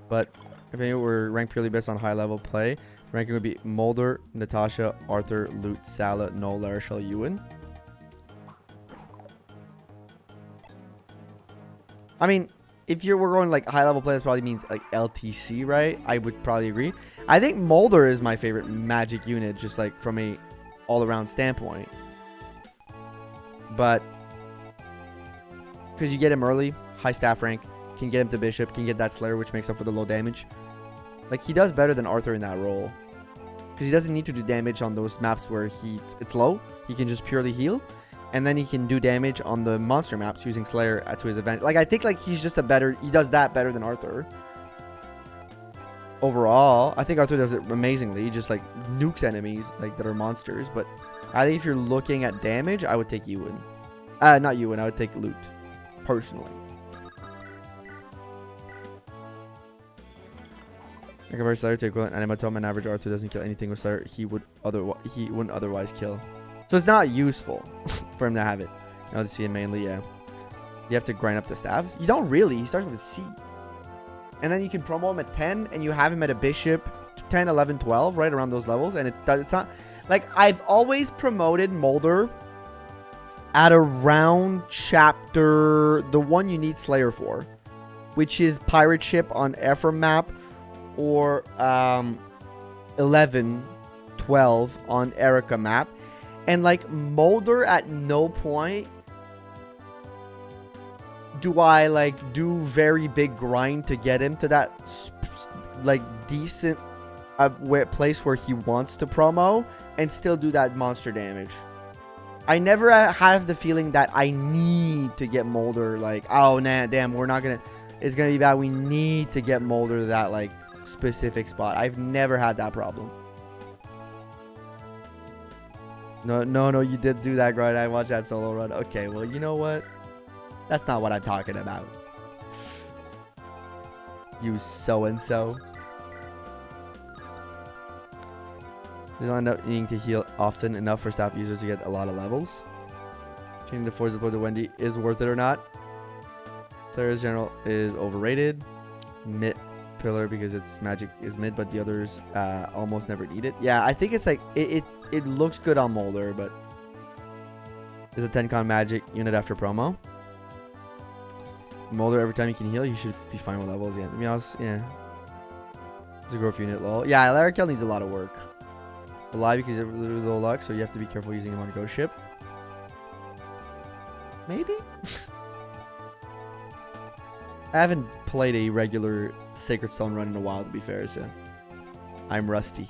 A: but If any were ranked purely based on high level play, ranking would be Mulder, Natasha, Arthur, Lute, Salah, Noel, Larishel, Ewan. I mean, if we're going like high level play, that probably means like LTC, right? I would probably agree. I think Mulder is my favorite magic unit, just like from a all around standpoint. But because you get him early, high staff rank, can get him to bishop, can get that slayer, which makes up for the low damage. Like, he does better than Arthur in that role, because he doesn't need to do damage on those maps where it's low. He can just purely heal, and then he can do damage on the monster maps using slayer to his advantage. Like, I think like he does that better than Arthur. Overall, I think Arthur does it amazingly. He just like nukes enemies like that are monsters. But I think if you're looking at damage, I would take Ewan. Not Ewan. I would take Lute, personally. I compare Slayer to equivalent animatom, and average Arthur doesn't kill anything with Slayer he wouldn't otherwise kill. So it's not useful for him to have it. Now to see it mainly, yeah. You have to grind up the staffs. You don't really. He starts with a C. And then you can promo him at 10, and you have him at a bishop 10, 11, 12, right around those levels. And it's not like I've always promoted Mulder at around chapter the one you need Slayer for, which is Pirate Ship on Ephraim map, or 11, 12 on Erica map. And like Mulder, at no point do I like do very big grind to get him to that like decent place where he wants to promo and still do that monster damage. I never have the feeling that I need to get Mulder like, oh nah, damn, it's gonna be bad, we need to get Mulder to that like specific spot. I've never had that problem. No, you did do that grind. I watched that solo run. Okay, well, you know what? That's not what I'm talking about. You so-and-so. You don't end up needing to heal often enough for staff users to get a lot of levels. Changing the force support to Wendy is worth it or not. Sarah's general is overrated. Mid pillar because its magic is mid, but the others almost never need it. Yeah, I think it's like it looks good on Mulder, but it's a 10-con magic unit after promo. Mulder, every time you can heal, you should be fine with levels. Yeah, to be honest, yeah. It's a growth unit, lol. Yeah, Larishel needs a lot of work. Elibe because it's literally low luck, so you have to be careful using him on ghost ship. Maybe? I haven't played a regular Sacred Stone run in a while, to be fair, so I'm rusty.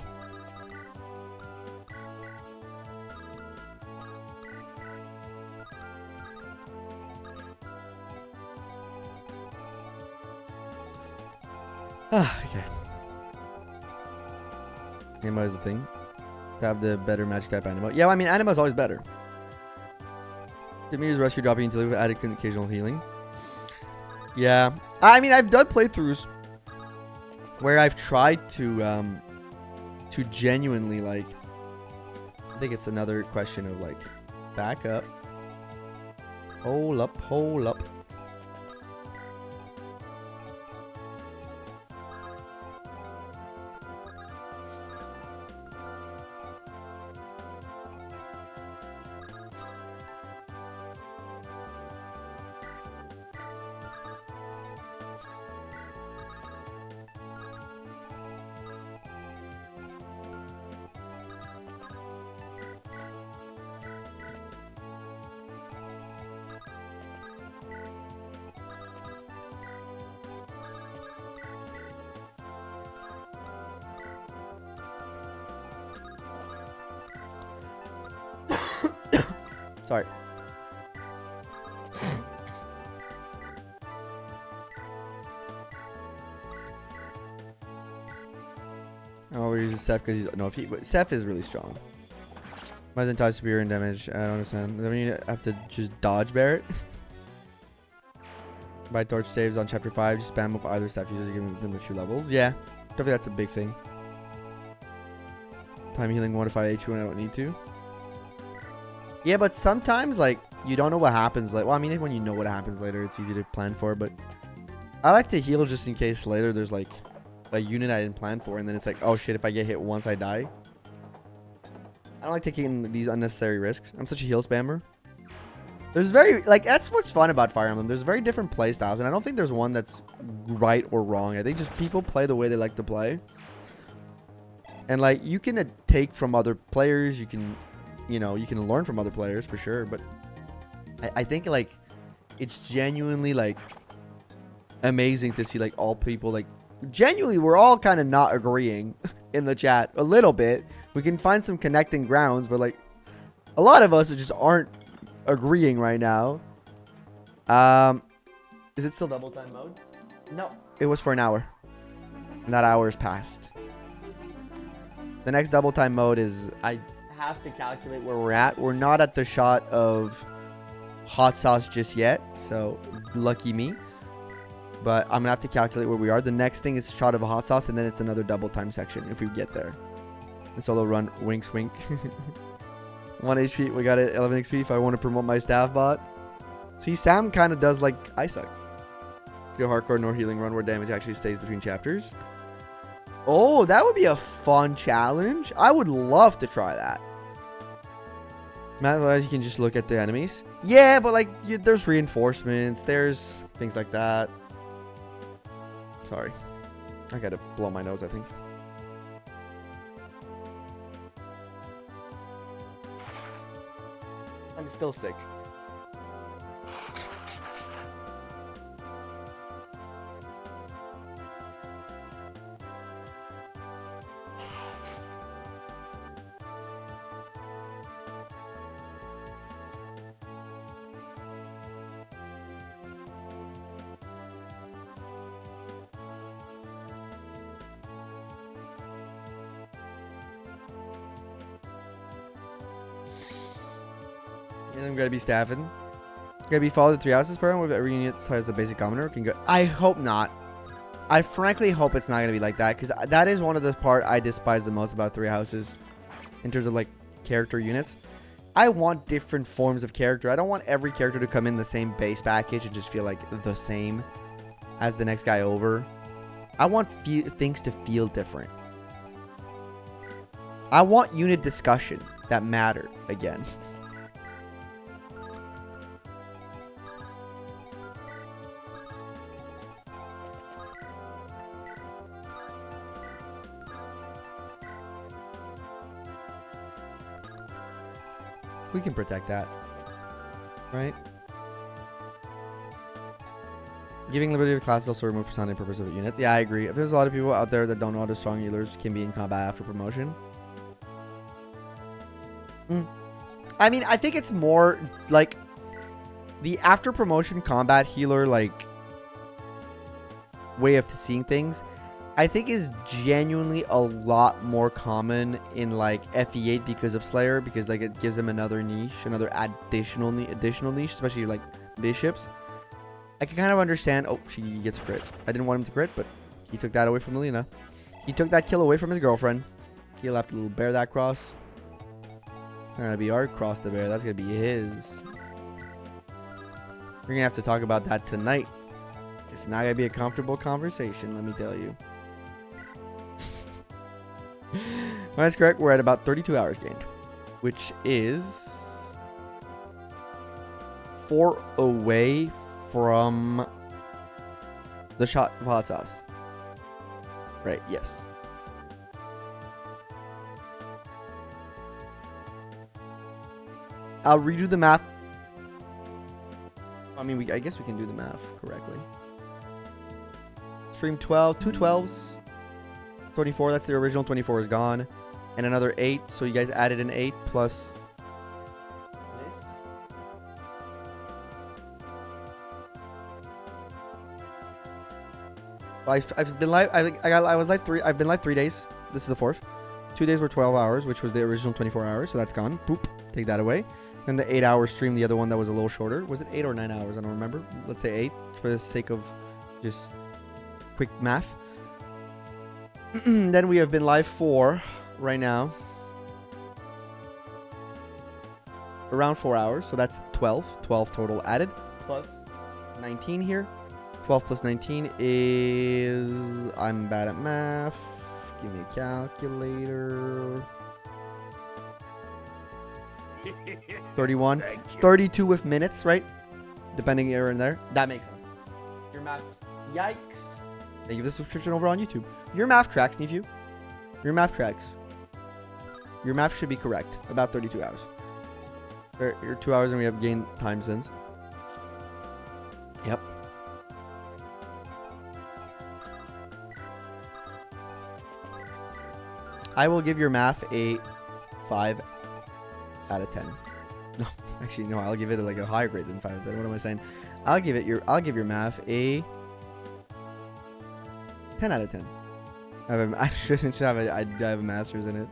A: Okay. Anima is the thing. To have the better magic type Anima. Yeah, well, I mean, Anima is always better. Diminu's rescue dropping into live with added occasional healing. Yeah. I mean, I've done playthroughs where I've tried to genuinely, like, I think it's another question of, like, back up. Hold up, hold up. Sorry. Oh, we're using Seth because he's but Seth is really strong. My entire superior in damage. I don't understand. Does that mean you have to just dodge Barrett? Buy torch saves on chapter 5. Just spam with either staff users, giving them a few levels. Yeah, definitely that's a big thing. Time healing 1 to 5 HP when I don't need to. Yeah, but sometimes, like, you don't know what happens. Like, well, I mean, when you know what happens later, it's easy to plan for. But I like to heal just in case later there's, like, a unit I didn't plan for, and then it's like, oh shit, if I get hit once, I die. I don't like taking these unnecessary risks. I'm such a heal spammer. There's very, like, that's what's fun about Fire Emblem. There's very different play styles, and I don't think there's one that's right or wrong. I think just people play the way they like to play. And, like, you can take from other players. You can, you know, you can learn from other players for sure. But I think, like, it's genuinely, like, amazing to see, like, all people, like, genuinely, we're all kind of not agreeing in the chat a little bit. We can find some connecting grounds, but, like, a lot of us just aren't agreeing right now. Is it still double time mode? No, it was for an hour, and that hour is passed. The next double time mode is, I have to calculate where we're at. We're not at the shot of hot sauce just yet, so lucky me. But I'm gonna have to calculate where we are. The next thing is shot of a hot sauce, and then it's another double time section if we get there. And solo run, winks, wink. 1 HP, we got it. 11 XP if I want to promote my staff bot. See, Sam kind of does like I suck. Do a hardcore nor healing run where damage actually stays between chapters. Oh, that would be a fun challenge. I would love to try that. Otherwise, you can just look at the enemies. Yeah, but like, there's reinforcements. There's things like that. Sorry. I gotta blow my nose, I think. I'm still sick. I'm gonna be staffing. Gonna be followed the 3 houses for him with every unit size the basic commoner can go. I hope not. I frankly hope it's not gonna be like that, because that is one of the part I despise the most about 3 houses in terms of like character units. I want different forms of character. I don't want every character to come in the same base package and just feel like the same as the next guy over. I want things to feel different. I want unit discussion that matter again. We can protect that, right? Giving liberty to classes also remove persona and purpose of a unit. Yeah, I agree. If there's a lot of people out there that don't know how to strong healers can be in combat after promotion. I mean, I think it's more like the after promotion combat healer like way of seeing things. I think is genuinely a lot more common in like FE8 because of Slayer, because like it gives them another niche, another additional niche, especially like bishops. I can kind of understand. Oh, she gets crit. I didn't want him to crit, but he took that away from Melina. He took that kill away from his girlfriend. He left a little bear that cross. It's not gonna be our cross the bear. That's gonna be his. We're gonna have to talk about that tonight. It's not gonna be a comfortable conversation, let me tell you. That's correct. We're at about 32 hours gained, which is 4 away from the shot of hot sauce. Right, yes. I'll redo the math. I mean, I guess we can do the math correctly. Stream 12, 2 12s. 24, that's the original. 24 is gone. And another 8. So you guys added an 8 plus this. I've been live. I was live 3. I've been live 3 days. This is the 4th. 2 days were 12 hours, which was the original 24 hours. So that's gone. Boop. Take that away. Then the 8-hour stream, the other one that was a little shorter. Was it 8 or 9 hours? I don't remember. Let's say 8 for the sake of just quick math. Then we have been live 4 right now. Around 4 hours. So that's 12. 12 total added. Plus 19 here. 12 plus 19 is... I'm bad at math. Give me a calculator. 31. 32 with minutes, right? Depending here and there. That makes sense. Your math... Yikes. Thank you for the subscription over on YouTube. Your math tracks, Nephew. Your math tracks. Your math should be correct. About 32 hours. You're 2 hours and we have gained time since. Yep. I will give your math a 5 out of 10. No, actually, no. I'll give it like a higher grade than 5 out of 10. What am I saying? I'll give your math a 10 out of 10. I shouldn't have I have a master's in it.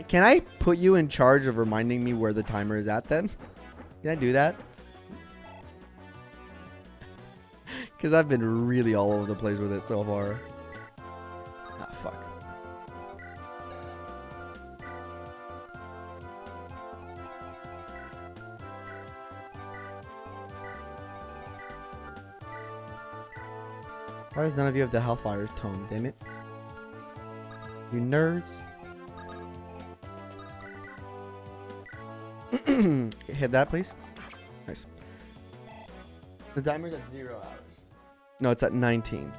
A: Can I put you in charge of reminding me where the timer is at then? Can I do that? Because I've been really all over the place with it so far. Ah, fuck. Why does none of you have the Hellfire tone? Damn it. You nerds. Hit that, please. Nice. The timer's at 0 hours. No, it's at 19.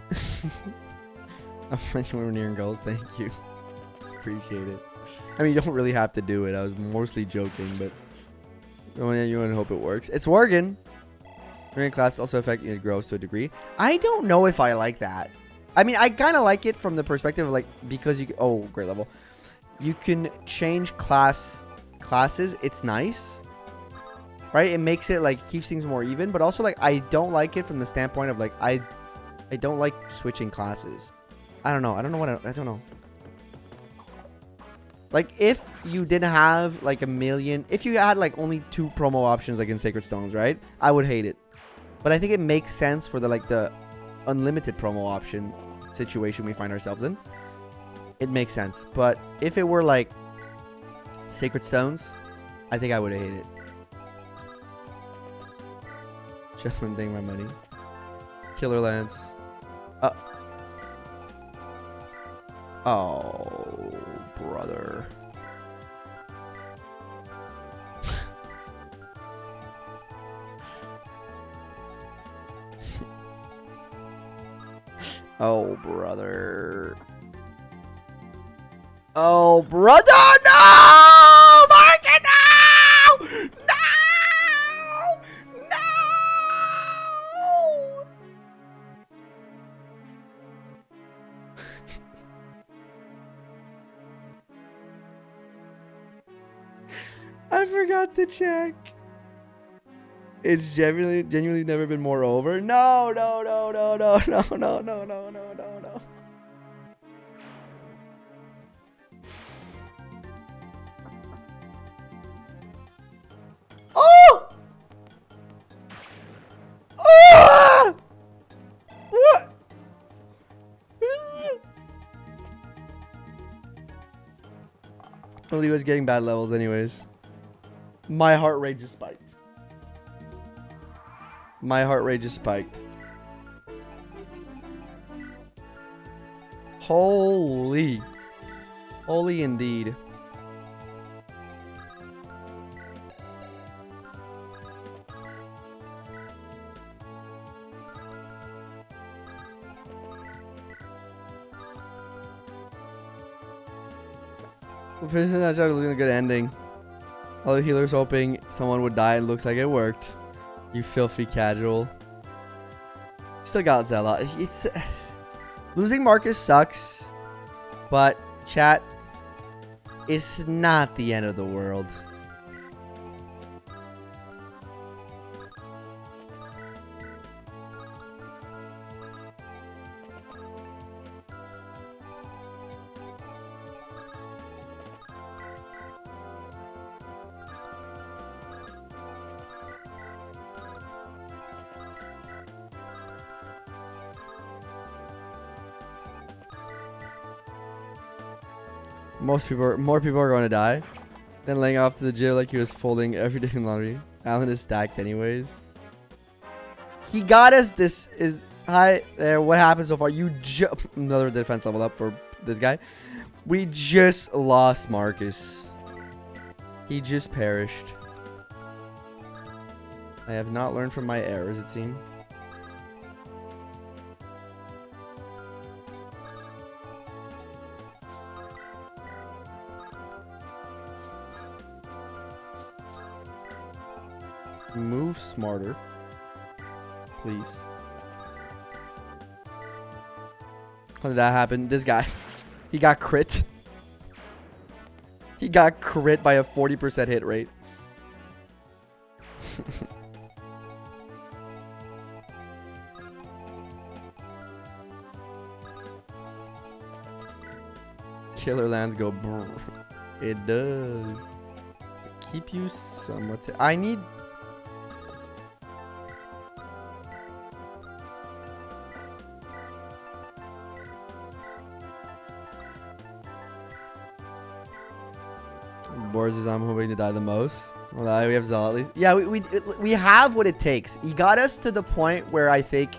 A: I'm French when we're nearing goals. Thank you. Appreciate it. I mean, you don't really have to do it. I was mostly joking, but you want to hope it works. It's working. During class also affect unit growth to a degree. I don't know if I like that. I mean, I kind of like it from the perspective of like, because you... Oh, great level. You can change classes. It's nice. Right? It makes it like, keeps things more even. But also like, I don't like it from the standpoint of like, I don't like switching classes. I don't know. I don't know. Like, if you didn't have like a million... If you had like only 2 promo options like in Sacred Stones, right? I would hate it. But I think it makes sense for the unlimited promo option situation we find ourselves in. It makes sense. But if it were like Sacred Stones, I think I would have hated it. Gentlemen, take my money. Killer Lance. Oh, brother. Oh, brother. Oh, brother. No! Mark it now! No! No! I forgot to check. It's genuinely never been more over. No. Oh! Ah! What? Elibe was getting bad levels anyways. My heart rate just spiked. My heart rate just spiked. Holy. Holy indeed. We're finishing that shot looking a good ending. All the healers hoping someone would die, and looks like it worked. You filthy casual. Still got Zella. It's losing Marcus sucks, but chat, it's not the end of the world. More people are going to die. Then laying off to the gym like he was folding every day in laundry. Alan is stacked anyways. he got us. This is hi there. What happened so far? You another defense level up for this guy. We just lost Marcus. He just perished. I have not learned from my errors, it seems. Move smarter. Please. How did that happen? This guy. He got crit. He got crit by a 40% hit rate. Killer lands go brr. It does. Keep you somewhat. I need. BORS is I'm hoping to die the most. Well, we have Zal at least. Yeah, we have what it takes. He got us to the point where I think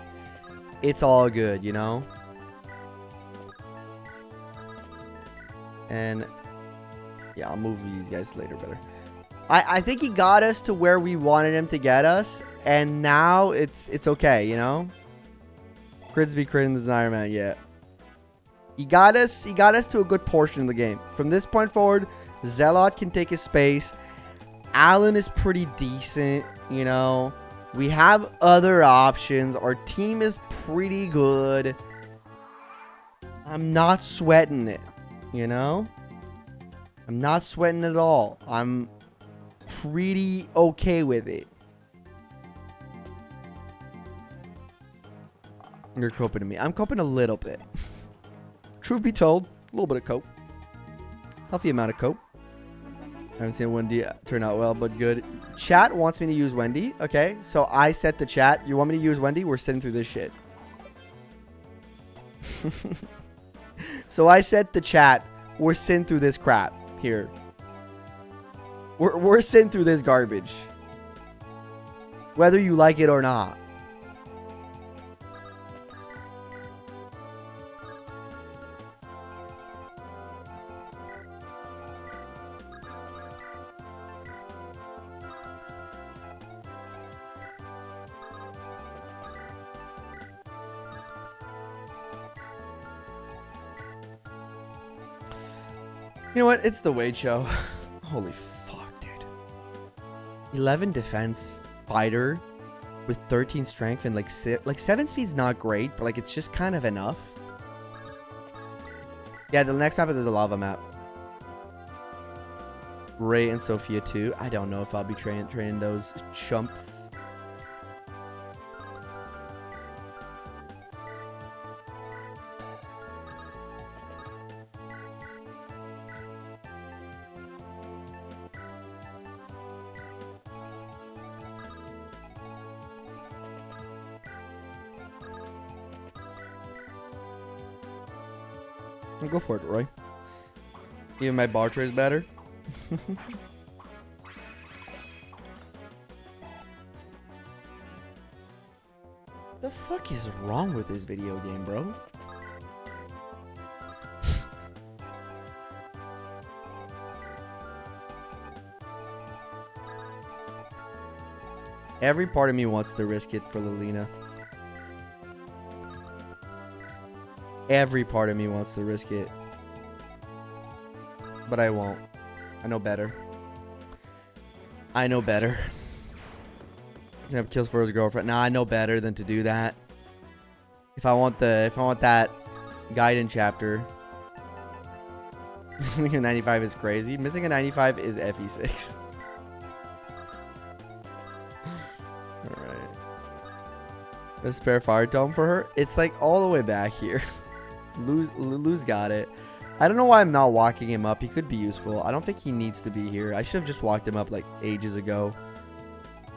A: it's all good, you know? And yeah, I'll move these guys later better. I think he got us to where we wanted him to get us, and now it's okay, you know? Crits be crit in this Ironman, yeah. He got us to a good portion of the game. From this point forward, Zealot can take his space. Alan is pretty decent, you know. We have other options. Our team is pretty good. I'm not sweating it, you know. I'm not sweating it at all. I'm pretty okay with it. You're coping to me. I'm coping a little bit. Truth be told, a little bit of cope. Healthy amount of cope. I haven't seen Wendy turn out well, but good. Chat wants me to use Wendy. Okay, so I set the chat. You want me to use Wendy? We're sitting through this shit. So I set the chat. We're sitting through this crap here. We're sitting through this garbage. Whether you like it or not. You know what? It's the Wade show. Holy fuck, dude. 11 defense fighter with 13 strength and like 7 speed's not great, but like it's just kind of enough. Yeah, the next map is a lava map. Ray and Sophia too. I don't know if I'll be training those chumps. Go for it, Roy. Even my bar tray is better. The fuck is wrong with this video game, bro? Every part of me wants to risk it for Lilina. Every part of me wants to risk it. But I won't. I know better. I know better. Have kills for his girlfriend. Nah, I know better than to do that. If I want that guidance chapter. Missing a 95 is crazy. Missing a 95 is FE6. Alright. A spare fire tome for her. It's like all the way back here. Lou's got it. I don't know why I'm not walking him up. He could be useful. I don't think he needs to be here. I should have just walked him up like ages ago.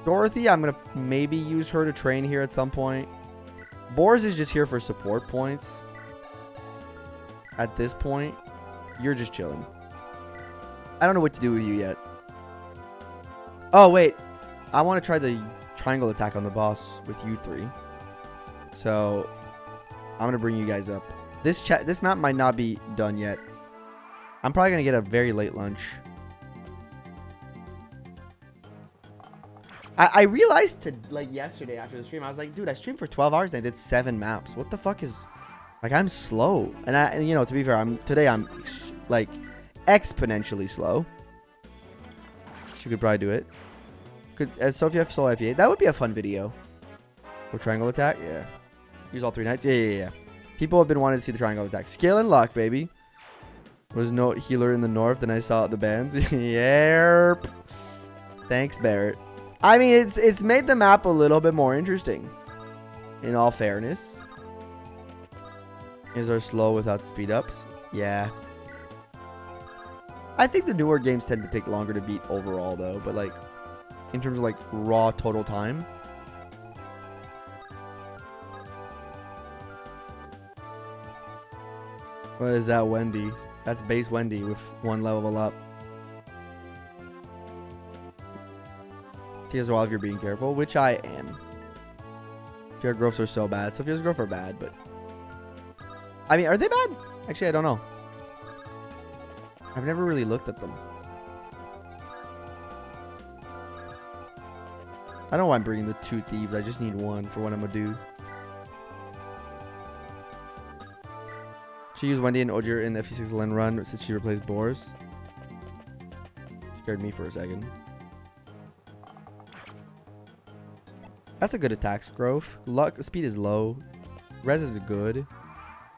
A: Dorothy, I'm going to maybe use her to train here at some point. BORS is just here for support points. At this point, you're just chilling. I don't know what to do with you yet. Oh, wait. I want to try the triangle attack on the boss with you three. So I'm gonna bring you guys up. This map might not be done yet. I'm probably gonna get a very late lunch. I realized like yesterday after the stream, I was like, dude, I streamed for 12 hours and I did 7 maps. What the fuck is, like, I'm slow. And you know, to be fair, today I'm like exponentially slow. She could probably do it. As Sophia Soul FA, that would be a fun video. Or triangle attack, yeah. Use all 3 knights, yeah. People have been wanting to see the triangle attack. Skill and luck, baby. Was no healer in the north, then I saw the bands. Yerp. Thanks, Barrett. I mean, it's made the map a little bit more interesting. In all fairness. Is there slow without speed ups? Yeah. I think the newer games tend to take longer to beat overall, though. But like, in terms of like raw total time. What is that, Wendy? That's base Wendy with 1 level up. Sophia's wild if you're being careful, which I am. Sophia growths are so bad. Sophia's growths are bad, but I mean, are they bad? Actually, I don't know. I've never really looked at them. I don't know why I'm bringing the 2 thieves. I just need 1 for what I'm gonna do. She used Wendy and Ogier in the FE6 Len run since she replaced BORS. Scared me for a second. That's a good attack growth. Luck speed is low. Res is good.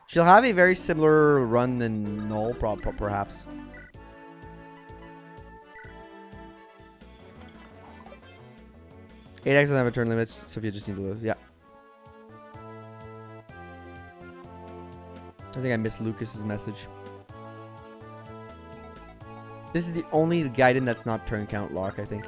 A: She'll have a very similar run than Null, perhaps. Eight X doesn't have a turn limit. Sophia just needs to lose. Yeah. I think I missed Lucas's message. This is the only Gaiden that's not turn count lock, I think.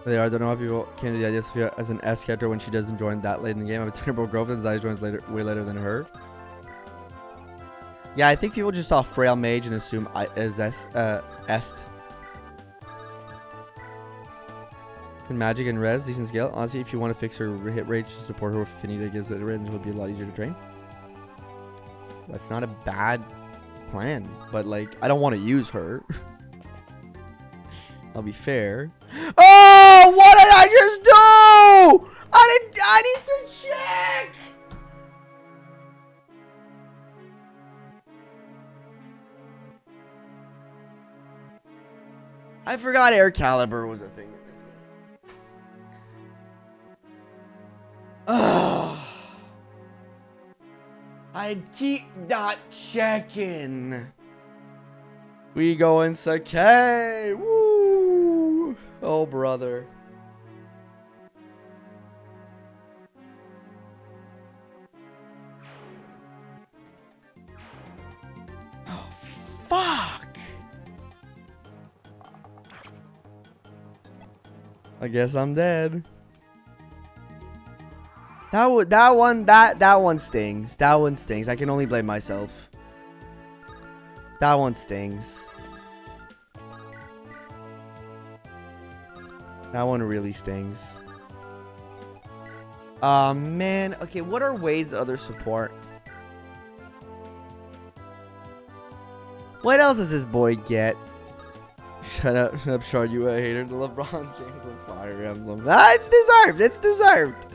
A: They are. I don't know how people came to the idea of Sophia as an S character when she doesn't join that late in the game. I have a terrible girlfriend. Zai joins later, way later than her. Yeah, I think people just saw Frail Mage and assume I is Est. Can magic and res, decent scale. Honestly, if you want to fix her hit rate, just support her with affinity that gives it a range. It'll be a lot easier to train. That's not a bad plan, but like I don't want to use her. I'll be fair. Oh, what did I just do? I need to check. I forgot Air Caliber was a thing in this game. Ugh. I keep not checking. We go in Sakai. Woo! Oh, brother. Oh, fuck. I guess I'm dead. That one stings. That one stings. I can only blame myself. That one stings. That one really stings. Man. Okay, what are ways to other support? What else does this boy get? Shut up, Char, you a hater. The LeBron James of Fire Emblem. Ah, it's deserved. It's deserved.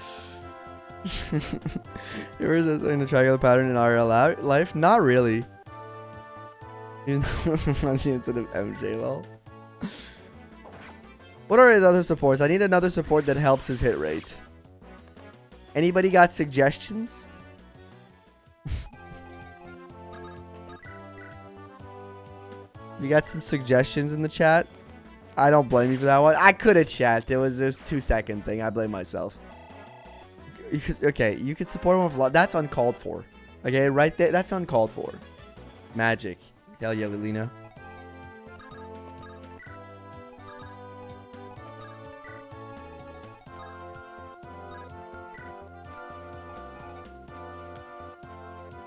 A: You ever said something to try the pattern in RL life? Not really. Instead of MJ, lol. What are his other supports? I need another support that helps his hit rate. Anybody got suggestions? You got some suggestions in the chat? I don't blame you for that one. I could have chat. It was this 2-second thing. I blame myself. Okay, you could support one with a lot. That's uncalled for. Okay, right there. That's uncalled for. Magic. Hell yeah, Lilina.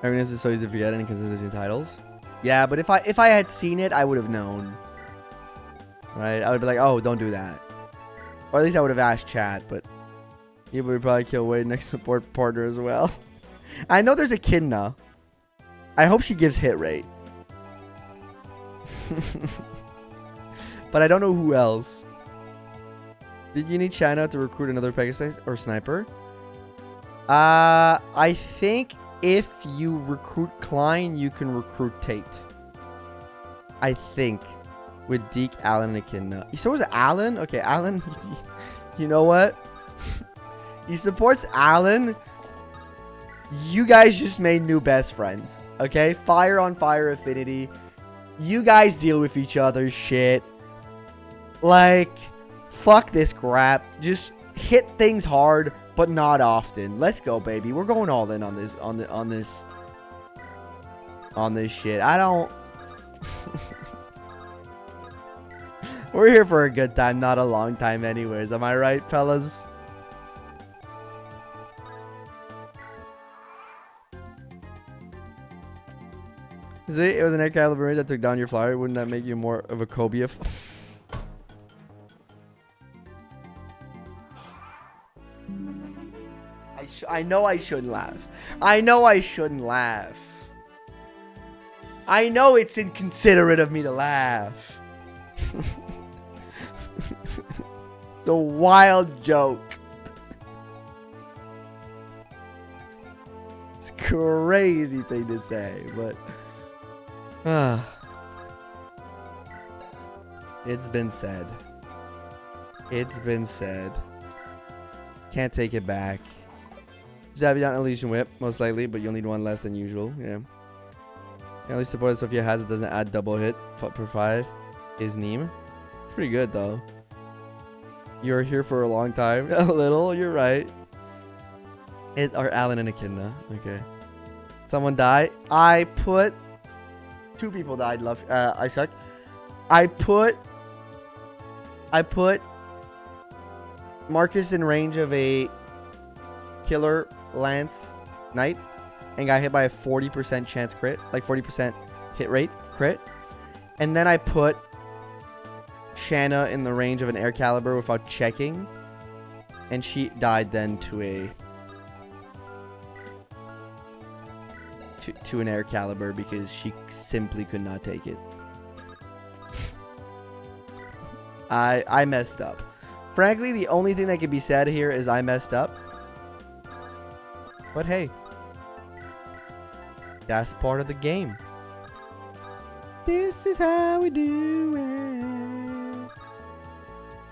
A: Everything is so easy to forget and consistency titles. Yeah, but if I had seen it, I would have known. Right? I would be like, oh, don't do that. Or at least I would have asked chat, but you would probably kill Wade next support partner as well. I know there's a Kidna. I hope she gives hit rate. But I don't know who else. Did you need China to recruit another Pegasus or Sniper? I think if you recruit Klein, you can recruit Tate. I think. With Deke, Allen, and Echidna. So was Allen? Okay, Allen. You know what? He supports Allen. You guys just made new best friends. Okay? Fire on fire affinity. You guys deal with each other's shit. Like, fuck this crap. Just hit things hard, but not often. Let's go, baby. We're going all in on this shit. I don't We're here for a good time, not a long time anyways. Am I right, fellas? See, it was an air caliber that took down your flyer. Wouldn't that make you more of a cobia? I know I shouldn't laugh. I know I shouldn't laugh. I know it's inconsiderate of me to laugh. It's a wild joke. It's a crazy thing to say, but it's been said. It's been said. Can't take it back. BABYTHON Elysian Whip, most likely, but you'll need one less than usual. Yeah. At least support Sophia has it doesn't add double hit per 5. Is Neem. It's pretty good though. You're here for a long time. A little, you're right. It are Alan and Echidna. Okay. Someone died. I put 2 people died. Love. I suck. I put Marcus in range of a killer Lance Knight and got hit by a 40% chance crit, like 40% hit rate crit. And then I put Shanna in the range of an air caliber without checking, and she died then to an air caliber because she simply could not take it. I messed up. Frankly, the only thing that can be said here is I messed up. But hey, that's part of the game. This is how we do it.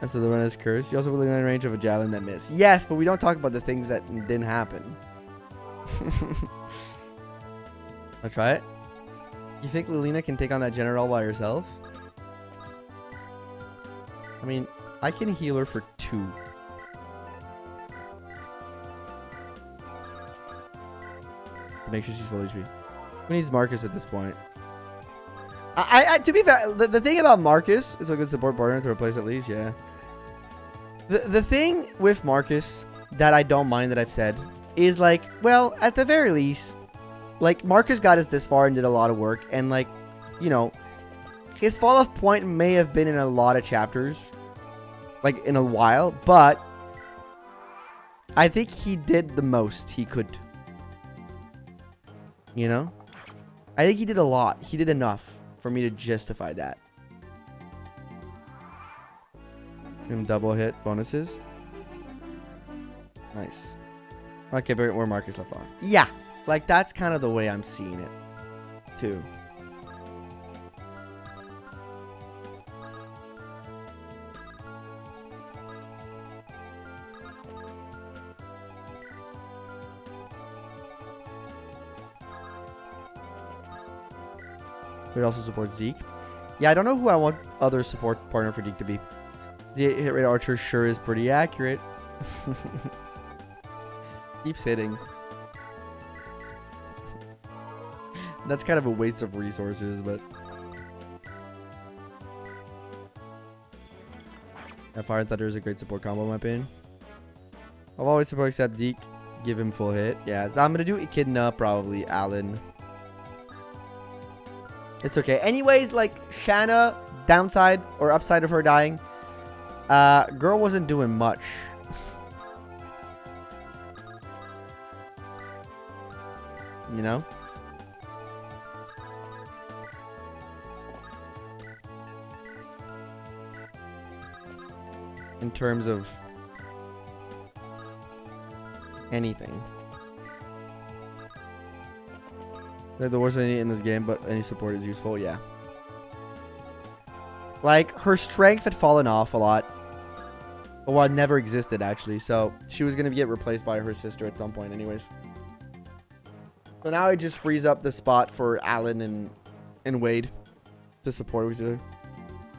A: And so the run is cursed. You also believe in the range of a javelin that missed. Yes, but we don't talk about the things that didn't happen. I'll try it. You think Lilina can take on that general by herself? I mean, I can heal her for 2. To make sure she's full HP. Who needs Marcus at this point? To be fair, the thing about Marcus is a good support partner to replace at least, yeah. The thing with Marcus that I don't mind that I've said is like, well, at the very least, like Marcus got us this far and did a lot of work, and like, you know, his fall off point may have been in a lot of chapters, like in a while, but I think he did the most he could. You know? I think he did a lot. He did enough for me to justify that. And double hit bonuses. Nice. Okay, but where Marcus left off. Yeah. Like, that's kind of the way I'm seeing it, too. It also supports Zeke. Yeah, I don't know who I want other support partner for Deke to be. The hit rate archer sure is pretty accurate. Keeps hitting. That's kind of a waste of resources, but... Yeah, Fire and Thunder is a great support combo in my opinion. I'll always support except Deke. Give him full hit. Yeah, so I'm going to do Echidna, probably Alan. It's okay. Anyways, like, Shanna, downside or upside of her dying. Girl wasn't doing much. You know? In terms of anything. There wasn't any in this game, but any support is useful, yeah. Like, her strength had fallen off a lot. Well, it never existed, actually. So, she was going to get replaced by her sister at some point anyways. So now it just frees up the spot for Alan and Wade to support each other.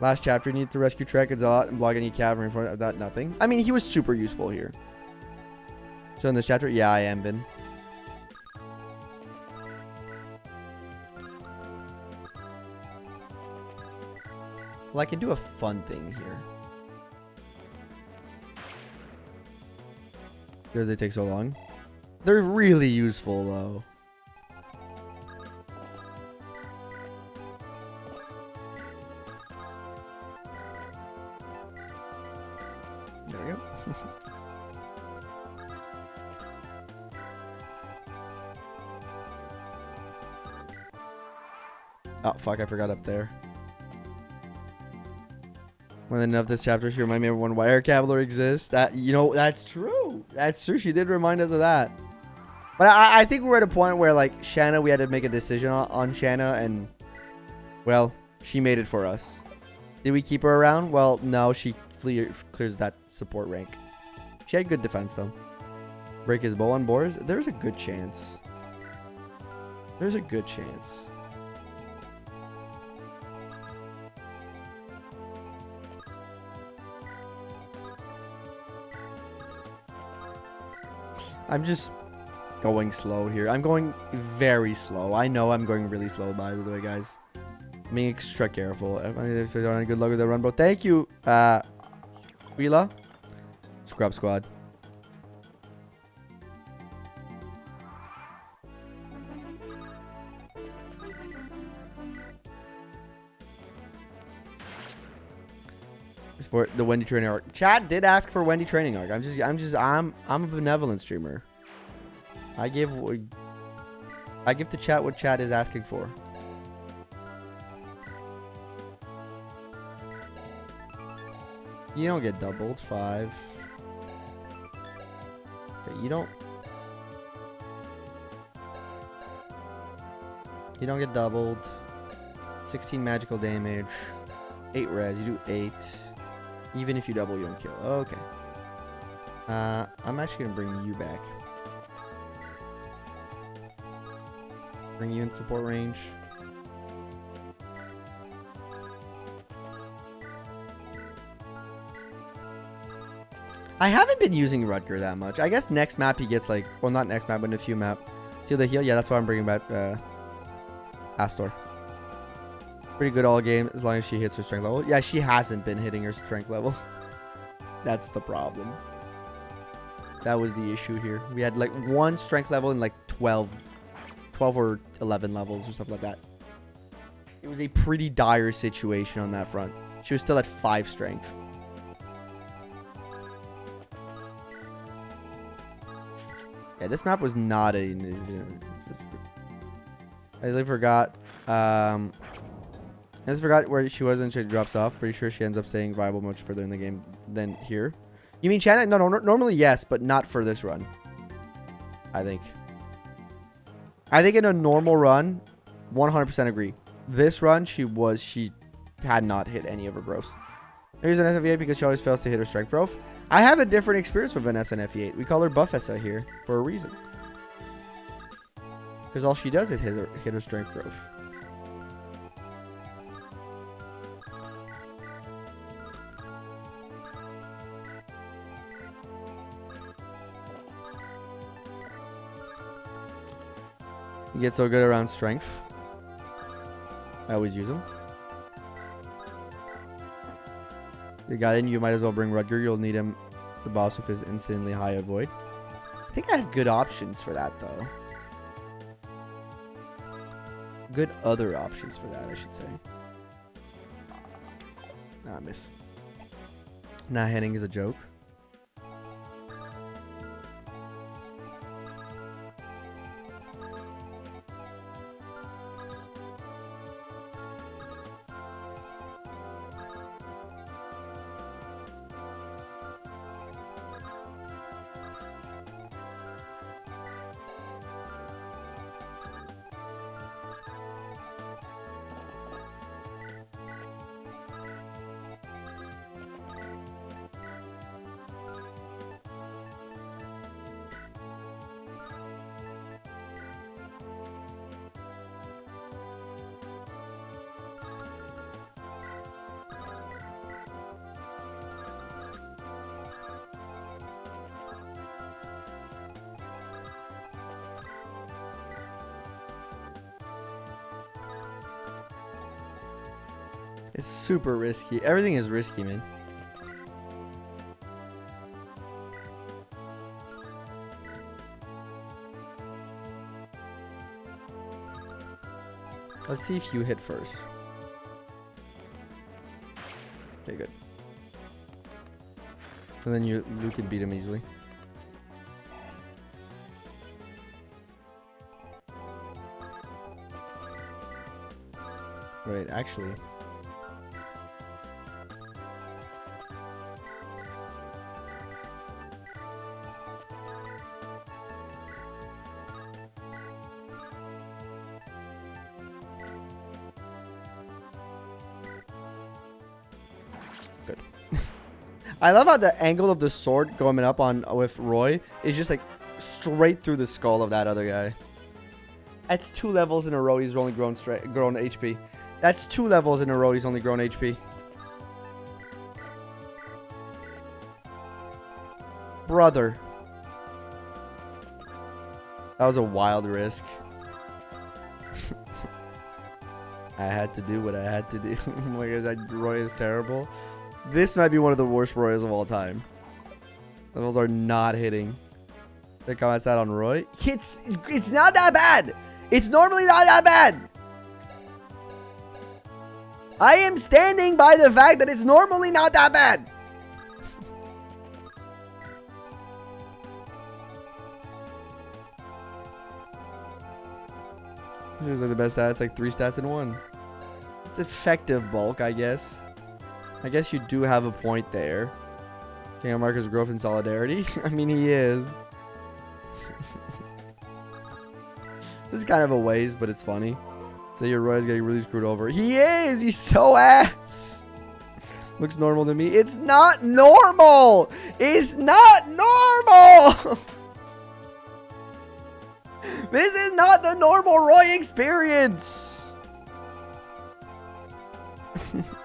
A: Last chapter, you need to rescue Trek and Zealot and block any cavern in front of that. Nothing. I mean, he was super useful here. So in this chapter, yeah, I am Ben. Well, I can do a fun thing here. Because they take so long. They're really useful, though. There we go. Oh, fuck, I forgot up there. When enough this chapter, she reminded me of when Wire Cavalry exists. That, you know, that's true. That's true. She did remind us of that. But I think we're at a point where, like, Shanna, we had to make a decision on Shanna, and, well, she made it for us. Did we keep her around? Well, no, she clears that support rank. She had good defense, though. Break his bow on BORS? There's a good chance. There's a good chance. I'm just going slow here. I'm going very slow. I know I'm going really slow, by the way, guys. I'm being extra careful. Good luck with the run, bro. Thank you, Wheela. Scrub Squad. It's for the Wendy training arc. Chat did ask for Wendy training arc. I'm a benevolent streamer. I give to chat what chat is asking for. You don't get doubled. 5. Okay, you don't get doubled. 16 magical damage. 8 res. You do 8. Even if you double, you don't kill. Okay. I'm actually gonna bring you back. Bring you in support range. I haven't been using Rutger that much. I guess next map he gets like, well, not next map, but in a few map. See the heal? Yeah, that's why I'm bringing back Astor. Pretty good all game as long as she hits her strength level. Yeah, she hasn't been hitting her strength level. That's the problem. That was the issue here. We had like 1 strength level in like 12 or 11 levels or something like that. It was a pretty dire situation on that front. She was still at 5 strength. Yeah, this map was not a... I forgot. I just forgot where she was and she drops off. Pretty sure she ends up staying viable much further in the game than here. You mean Shanna? No, normally yes, but not for this run. I think in a normal run, 100% agree. This run, she had not hit any of her growths. Here's an SNF8 because she always fails to hit her strength growth. I have a different experience with an SNF8. We call her Buffessa here for a reason. Because all she does is hit her strength growth. You get so good around strength. I always use him. You got in, you might as well bring Rudger. You'll need him. The boss with his insanely high avoid. I think I have good options for that, though. Good other options for that, I should say. Nah, miss. Nah, hitting is a joke. It's super risky. Everything is risky, man. Let's see if you hit first. Okay, good. And then you can beat him easily. Wait, actually. Good. I love how the angle of the sword going up on with Roy is just like straight through the skull of that other guy. That's 2 levels in a row he's only grown HP. That's 2 levels in a row he's only grown HP. Brother. That was a wild risk. I had to do what I had to do. Oh my gosh, Roy is terrible. This might be one of the worst Royals of all time. Levels are not hitting. The comments out on Roy. It's not that bad. It's normally not that bad. I am standing by the fact that it's normally not that bad. These are the best stats, like 3 stats in 1. It's effective bulk, I guess. I guess you do have a point there. King of Marcus growth in solidarity. I mean, he is. This is kind of a waste, but it's funny. Say your Roy's getting really screwed over. He is! He's so ass! Looks normal to me. It's not normal! It's not normal! This is not the normal Roy experience!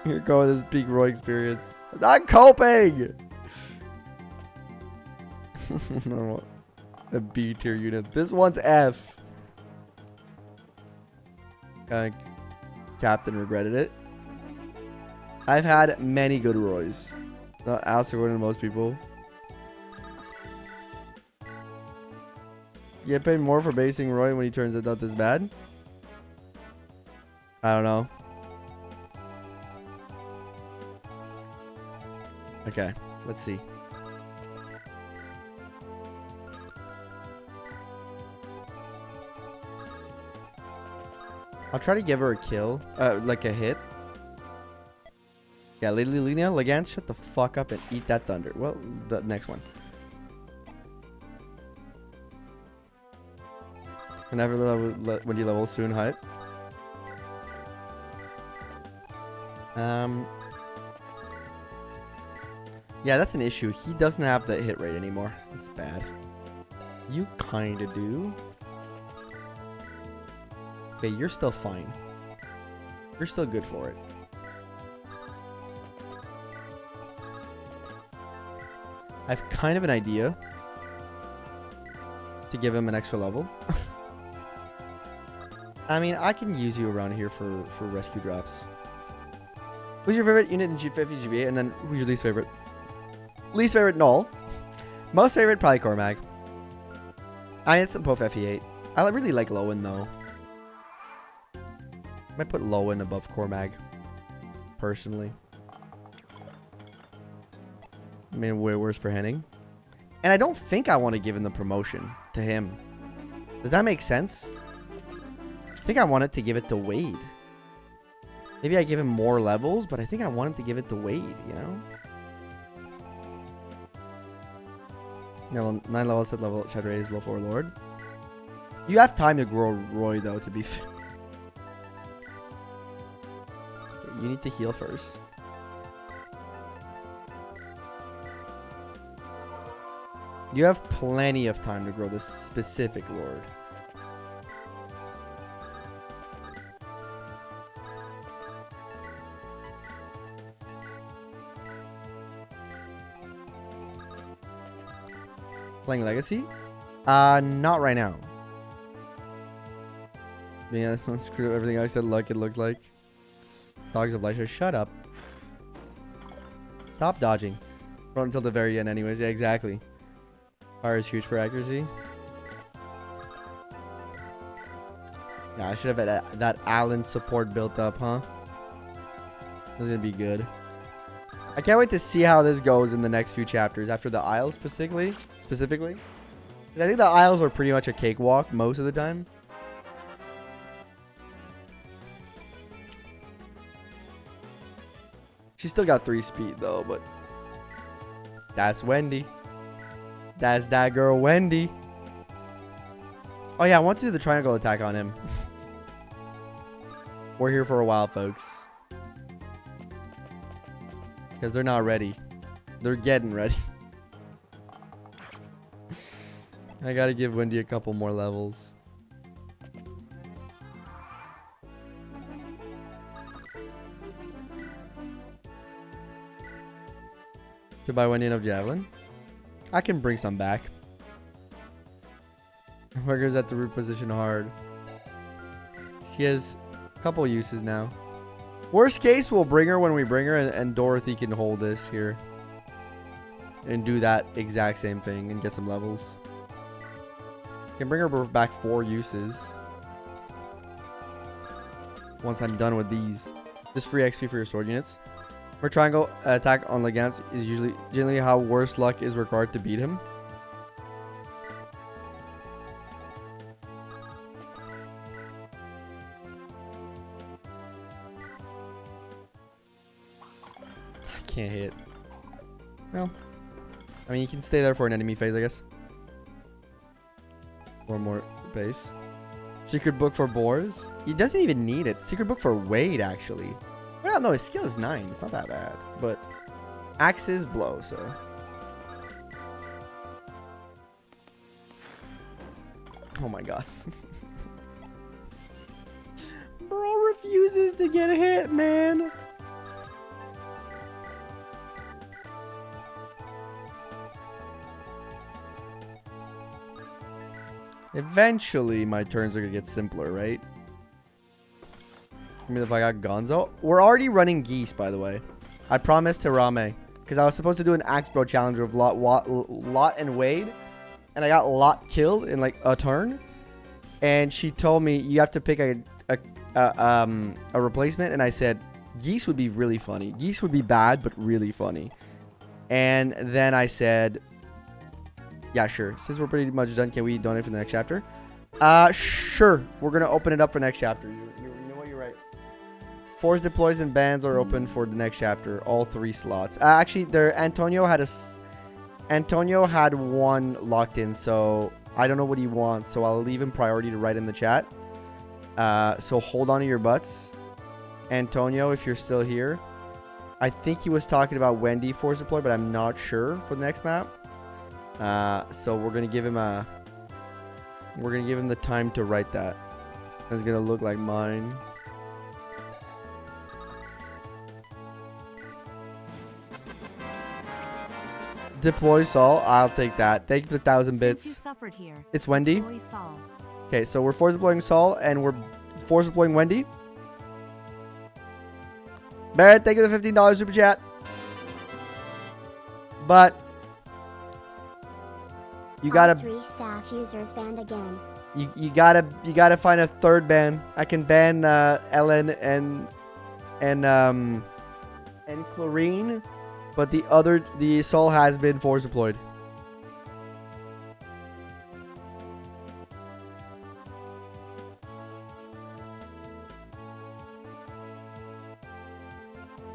A: Here go with this peak Roy experience. I'm not coping! Normal. A B tier unit. This one's F. Captain regretted it. I've had many good Roys. Not as according to most people. You get paid more for basing Roy when he turns it out this bad? I don't know. Okay, let's see. I'll try to give her a kill. Like a hit. Yeah, Lady Lina, Legant, shut the fuck up and eat that thunder. Well, the next one. Whenever when you level soon, hype. Yeah, that's an issue. He doesn't have the hit rate anymore. That's bad. You kinda do. Okay, you're still fine. You're still good for it. I have kind of an idea to give him an extra level. I mean, I can use you around here for rescue drops. Who's your favorite unit in G50 GBA? And then who's your least favorite? Least favorite, Null. Most favorite, probably Cormag. I mean, it's both FE8. I really like Lowen, though. I might put Lowen above Cormag. Personally. I mean, way worse for Henning. And I don't think I want to give him the promotion to him. Does that make sense? I think I wanted to give it to Wade. Maybe I give him more levels, but I think I want him to give it to Wade, you know? No, 9 levels, 7 level, Chad Ray is low 4 Lord. You have time to grow Roy, though, to be fair. You need to heal first. You have plenty of time to grow this specific Lord. Playing Legacy? Not right now. Yeah, this one screwed up everything I said luck, it looks like. Dogs of Lisha, shut up. Stop dodging. Run until the very end anyways. Yeah, exactly. Fire is huge for accuracy. Yeah, I should have had that Allen support built up, huh? This is going to be good. I can't wait to see how this goes in the next few chapters. After the Isles specifically. 'Cause I think the Isles are pretty much a cakewalk most of the time. She's still got 3 speed though, but that's Wendy. That's that girl Wendy. Oh yeah, I want to do the triangle attack on him. We're here for a while, folks. Because they're not ready. They're getting ready. I gotta give Wendy a couple more levels. Goodbye, Wendy, enough javelin. I can bring some back. Workers have to reposition hard. She has a couple uses now. Worst case, we'll bring her when we bring her, and Dorothy can hold this here. And do that exact same thing and get some levels. Can bring her back 4 uses. Once I'm done with these. Just free XP for your sword units. For triangle attack on Legance is generally how worse luck is required to beat him. I can't hit. No. I mean, you can stay there for an enemy phase, I guess. Or more base. Secret book for BORS. He doesn't even need it. Secret book for Wade, actually. Well, no, his skill is 9. It's not that bad. But axes blow, so. Oh my god. Bro refuses to get hit, man. Eventually, my turns are going to get simpler, right? I mean, if I got Gonzo. We're already running Geese, by the way. I promised to Rame. Because I was supposed to do an Axe Bro challenge with Lot and Wade. And I got Lot killed in like a turn. And she told me you have to pick a replacement. And I said, Geese would be really funny. Geese would be bad, but really funny. And then I said, yeah, sure. Since we're pretty much done, can we donate for the next chapter? Sure. We're going to open it up for next chapter. You know what? You're right. Force deploys and bans are open for the next chapter. All 3 slots. Actually, Antonio had 1 locked in, so I don't know what he wants. So I'll leave him priority to write in the chat. So hold on to your butts. Antonio, if you're still here. I think he was talking about Wendy force deploy, but I'm not sure for the next map. So we're gonna give him the time to write that. It's gonna look like mine. Deploy Saul. I'll take that. Thank you for the 1,000 bits. It's Wendy. Okay, so we're force deploying Saul, and we're force deploying Wendy. Barrett, thank you for the $15 super chat. But you gotta
B: 3 staff users banned again.
A: you gotta find a third ban. I can ban Ellen and Clarine, but the Sol has been force deployed.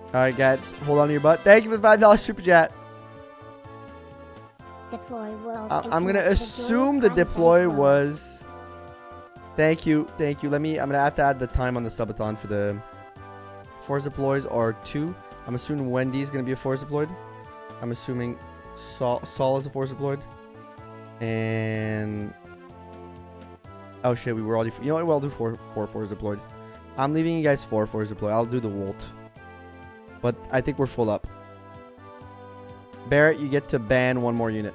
A: Alright, guys, hold on to your butt. Thank you for the $5 super chat.
B: Deploy world.
A: I'm gonna assume the deploy was. Thank you. I'm gonna have to add the time on the subathon for the force deploys are 2. I'm assuming Wendy's gonna be a force deployed. I'm assuming Saul is a force deployed. And oh shit, we were already. You know what? We'll do four force deployed. I'm leaving you guys 4 force deployed. I'll do the Volt, but I think we're full up. Barrett, you get to ban 1 more unit.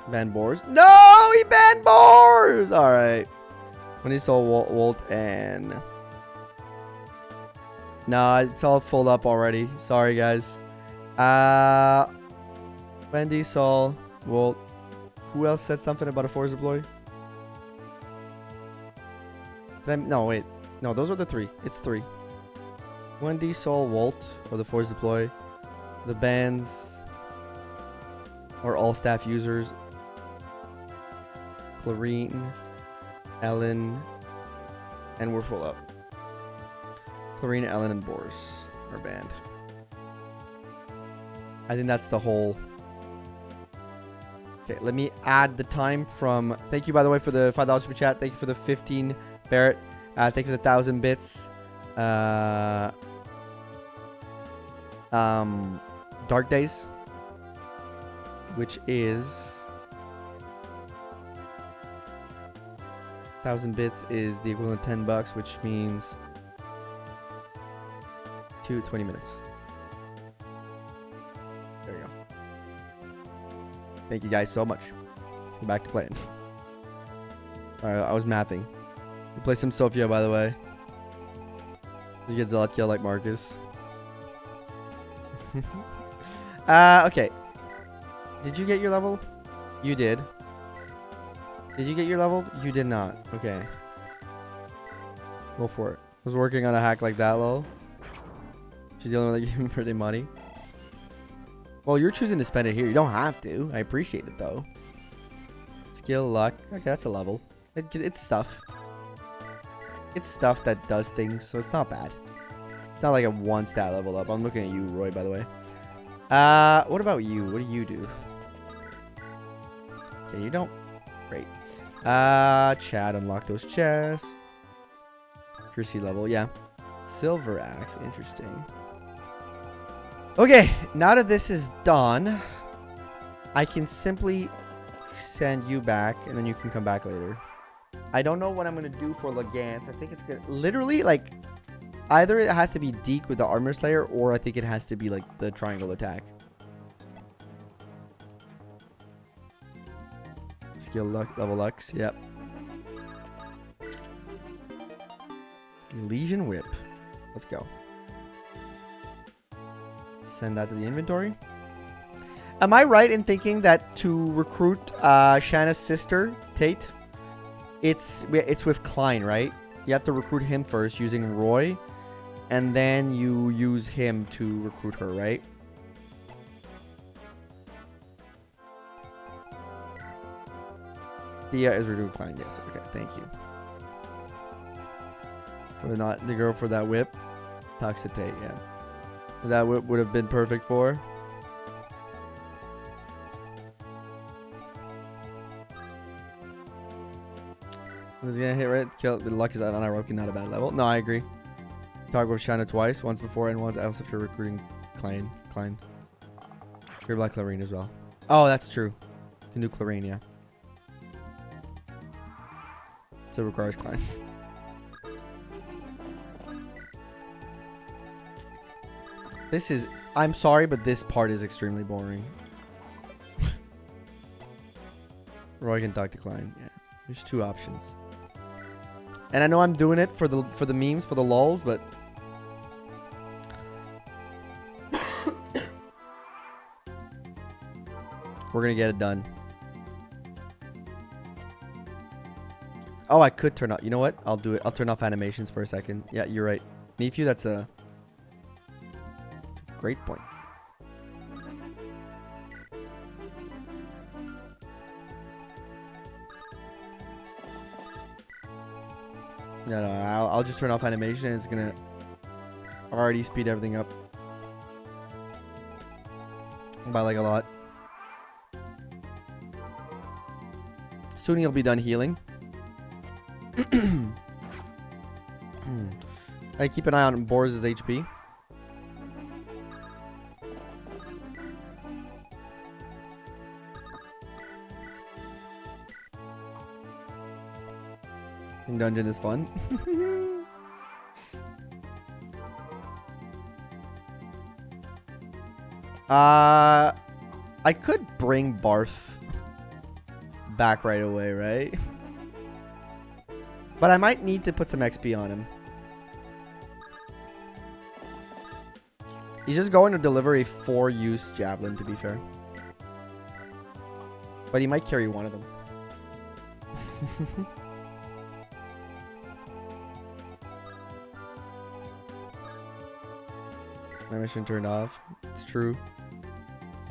A: Ban BORS. No, he banned BORS. All right. When he saw Walt and nah, it's all full up already. Sorry, guys. Wendy, Saul, Walt. Who else said something about a force deploy? No, wait. No, those are the 3. It's 3. Wendy, Saul, Walt, or the force deploy. The bans are all staff users. Clarine, Ellen, and we're full up. Clarine, Ellen, and BORS are banned. I think that's the whole. Okay, let me add the time from. Thank you, by the way, for the $5 super chat. Thank you for the 15, Barrett. Thank you for the 1,000 bits. Dark Days, which is 1,000 bits is the equivalent of $10, which means 20 minutes. There you go. Thank you guys so much. Go back to playing. Alright, I was mathing. We play some Sophia, by the way. You get Zealot kill like Marcus. Okay. Did you get your level? You did. Did you get your level? You did not. Okay. Go for it. I was working on a hack like that, lol. She's the only one that gave me birthday money. Well, you're choosing to spend it here. You don't have to. I appreciate it, though. Skill, luck. Okay, that's a level. It's stuff. It's stuff that does things, so it's not bad. It's not like a 1 stat level up. I'm looking at you, Roy, by the way. What about you? What do you do? Okay, you don't. Great. Chad, unlock those chests. Accuracy level, yeah. Silver axe, interesting. Okay, now that this is done, I can simply send you back, and then you can come back later. I don't know what I'm going to do for Legance. I think it's going to... Literally, like... Either it has to be Deke with the Armor Slayer, or I think it has to be, like, the triangle attack. Skill luck, level Lux, yep. Elysian Whip. Let's go. Send that to the inventory. Am I right in thinking that to recruit Shanna's sister, Tate, it's with Klein, right? You have to recruit him first using Roy, and then you use him to recruit her, right? Thea is recruiting Klein, yes. Okay, thank you. For not the girl for that whip. Toxic Tate, yeah. That whip would have been perfect for her. Was he gonna hit right? Kill. The luck is unironically not a bad level. No, I agree. Talk with Shanna twice, once before and once else after recruiting Klein. You're Black Clarine as well. Oh, that's true. You can do Clarine, yeah. So it requires Klein. This is... I'm sorry, but this part is extremely boring. Roy can talk decline. Yeah. There's 2 options. And I know I'm doing it for the memes, for the lulz, but we're gonna get it done. Oh, I could turn off. You know what? I'll do it. I'll turn off animations for a second. Yeah, you're right. Nephew, that's a great point. No, I'll just turn off animation. It's gonna already speed everything up by like a lot. Soon he'll be done healing. I keep an eye on BORS' HP. Dungeon is fun. I could bring Barth back right away, right? But I might need to put some XP on him. He's just going to deliver a 4-use javelin, to be fair. But he might carry one of them. My mission turned off. It's true.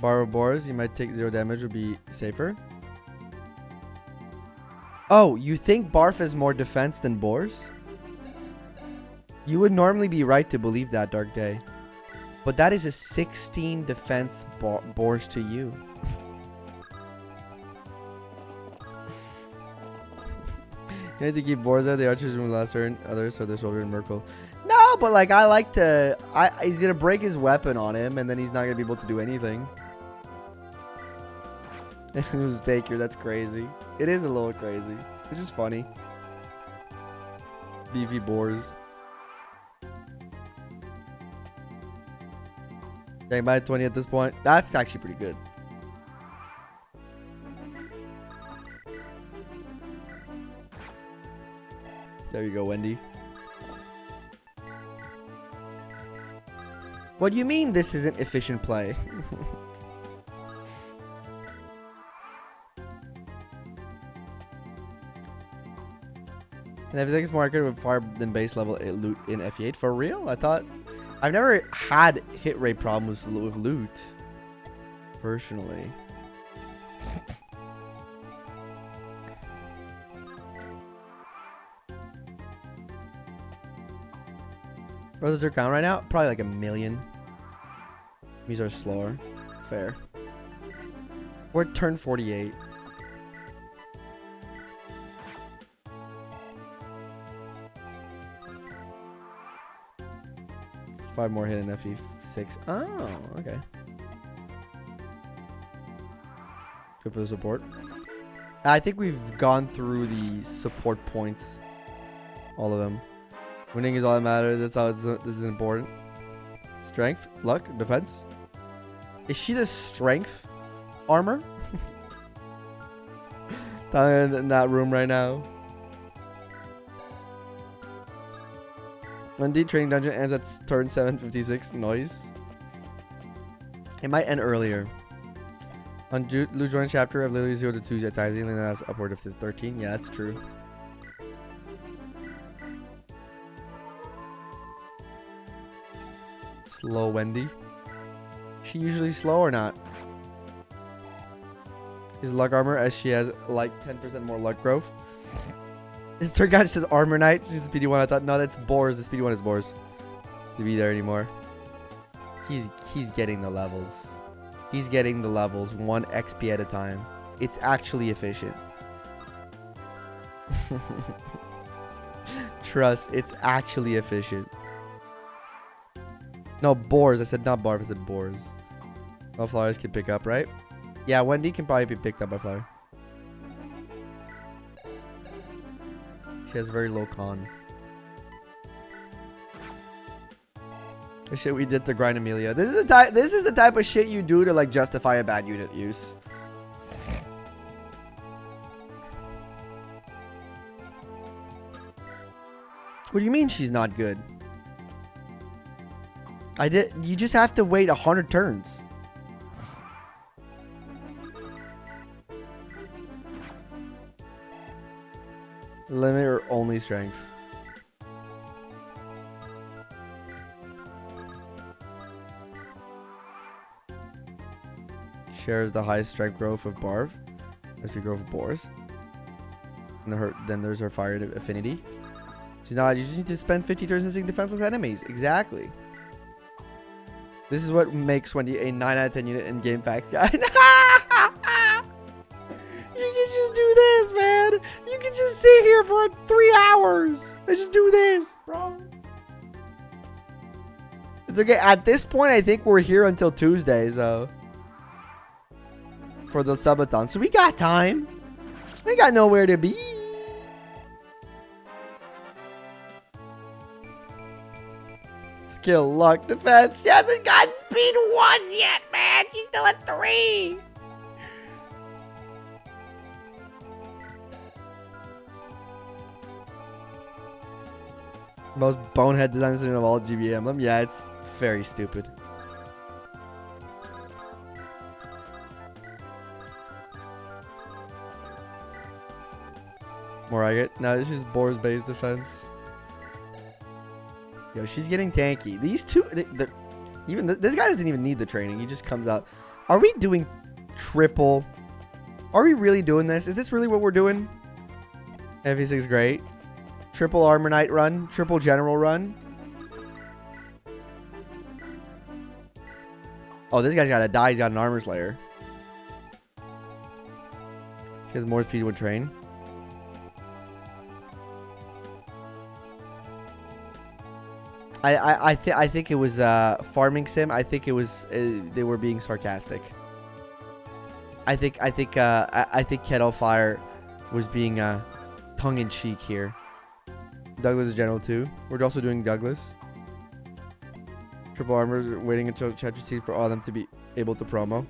A: Borrow BORS, you might take 0 damage, would be safer. Oh, you think Barf is more defense than BORS? You would normally be right to believe that, Dark Day. But that is a 16 defense BORS to you. You need to keep BORS out. The archers from the last turn. Others, so the shoulder and Merkle. No, but like I like to. He's gonna break his weapon on him, and then he's not gonna be able to do anything. It was Taker. That's crazy. It is a little crazy. It's just funny. Beefy BORS. Dang, by 20 at this point. That's actually pretty good. There you go, Wendy. What do you mean this isn't efficient play? And if it takes more accurate with far than base level loot in FE8 for real? I thought I've never had hit rate problems with loot personally. What's their count right now? Probably like 1 million. These are slower. Fair. We're at turn 48. It's 5 more hit in FE6. Oh, okay. Good for the support. I think we've gone through the support points. All of them. Winning is all that matters. That's how this is important. Strength, luck, defense. Is she the strength armor? Down in that room right now. Indeed, training dungeon ends at turn 756. Noise. It might end earlier. On Blue Join chapter of literally 0 to 2 at times, and that's upward of 13. Yeah, that's true. Slow Wendy. She usually slow or not? Is luck armor as she has like 10% more luck growth. His turn guy just says armor knight. She's the speedy one. I thought no, that's BORS. The speedy one is BORS. To be there anymore. He's getting the levels. He's getting the levels 1 XP at a time. It's actually efficient. Trust, it's actually efficient. No, BORS. I said not BARF. I said BORS. All flowers can pick up, right? Yeah, Wendy can probably be picked up by flower. She has very low con. The shit we did to grind Amelia. This is the type of shit you do to like justify a bad unit use. What do you mean she's not good? You just have to wait 100 turns. Limit or only strength. Shares the highest strength growth of Barv. SP growth of BORS. And then there's her fire affinity. She's not. You just need to spend 50 turns missing defenseless enemies. Exactly. This is what makes Wendy a 9 out of 10 unit in game facts guide. You can just do this, man. You can just sit here for 3 hours and just do this, bro. It's okay. At this point, I think we're here until Tuesday, so for the subathon. So we got time. We got nowhere to be. Skill, luck, defense. She hasn't gotten speed once yet, man. She's still at 3. Most bonehead design decision of all GB Emblem. Yeah, it's very stupid. More I get. No, this is BORS based defense. Yo, she's getting tanky. These two, this guy doesn't even need the training. He just comes out. Are we doing triple? Are we really doing this? Is this really what we're doing? FE6 great. Triple Armor Knight run. Triple General run. Oh, this guy's got to die. He's got an Armor Slayer. She has more speed with train. I think it was farming sim. I think it was they were being sarcastic. I think Kettle Fire was being tongue in cheek here. Douglas is general too. We're also doing Douglas. Triple armors waiting until chat receipt for all of them to be able to promo.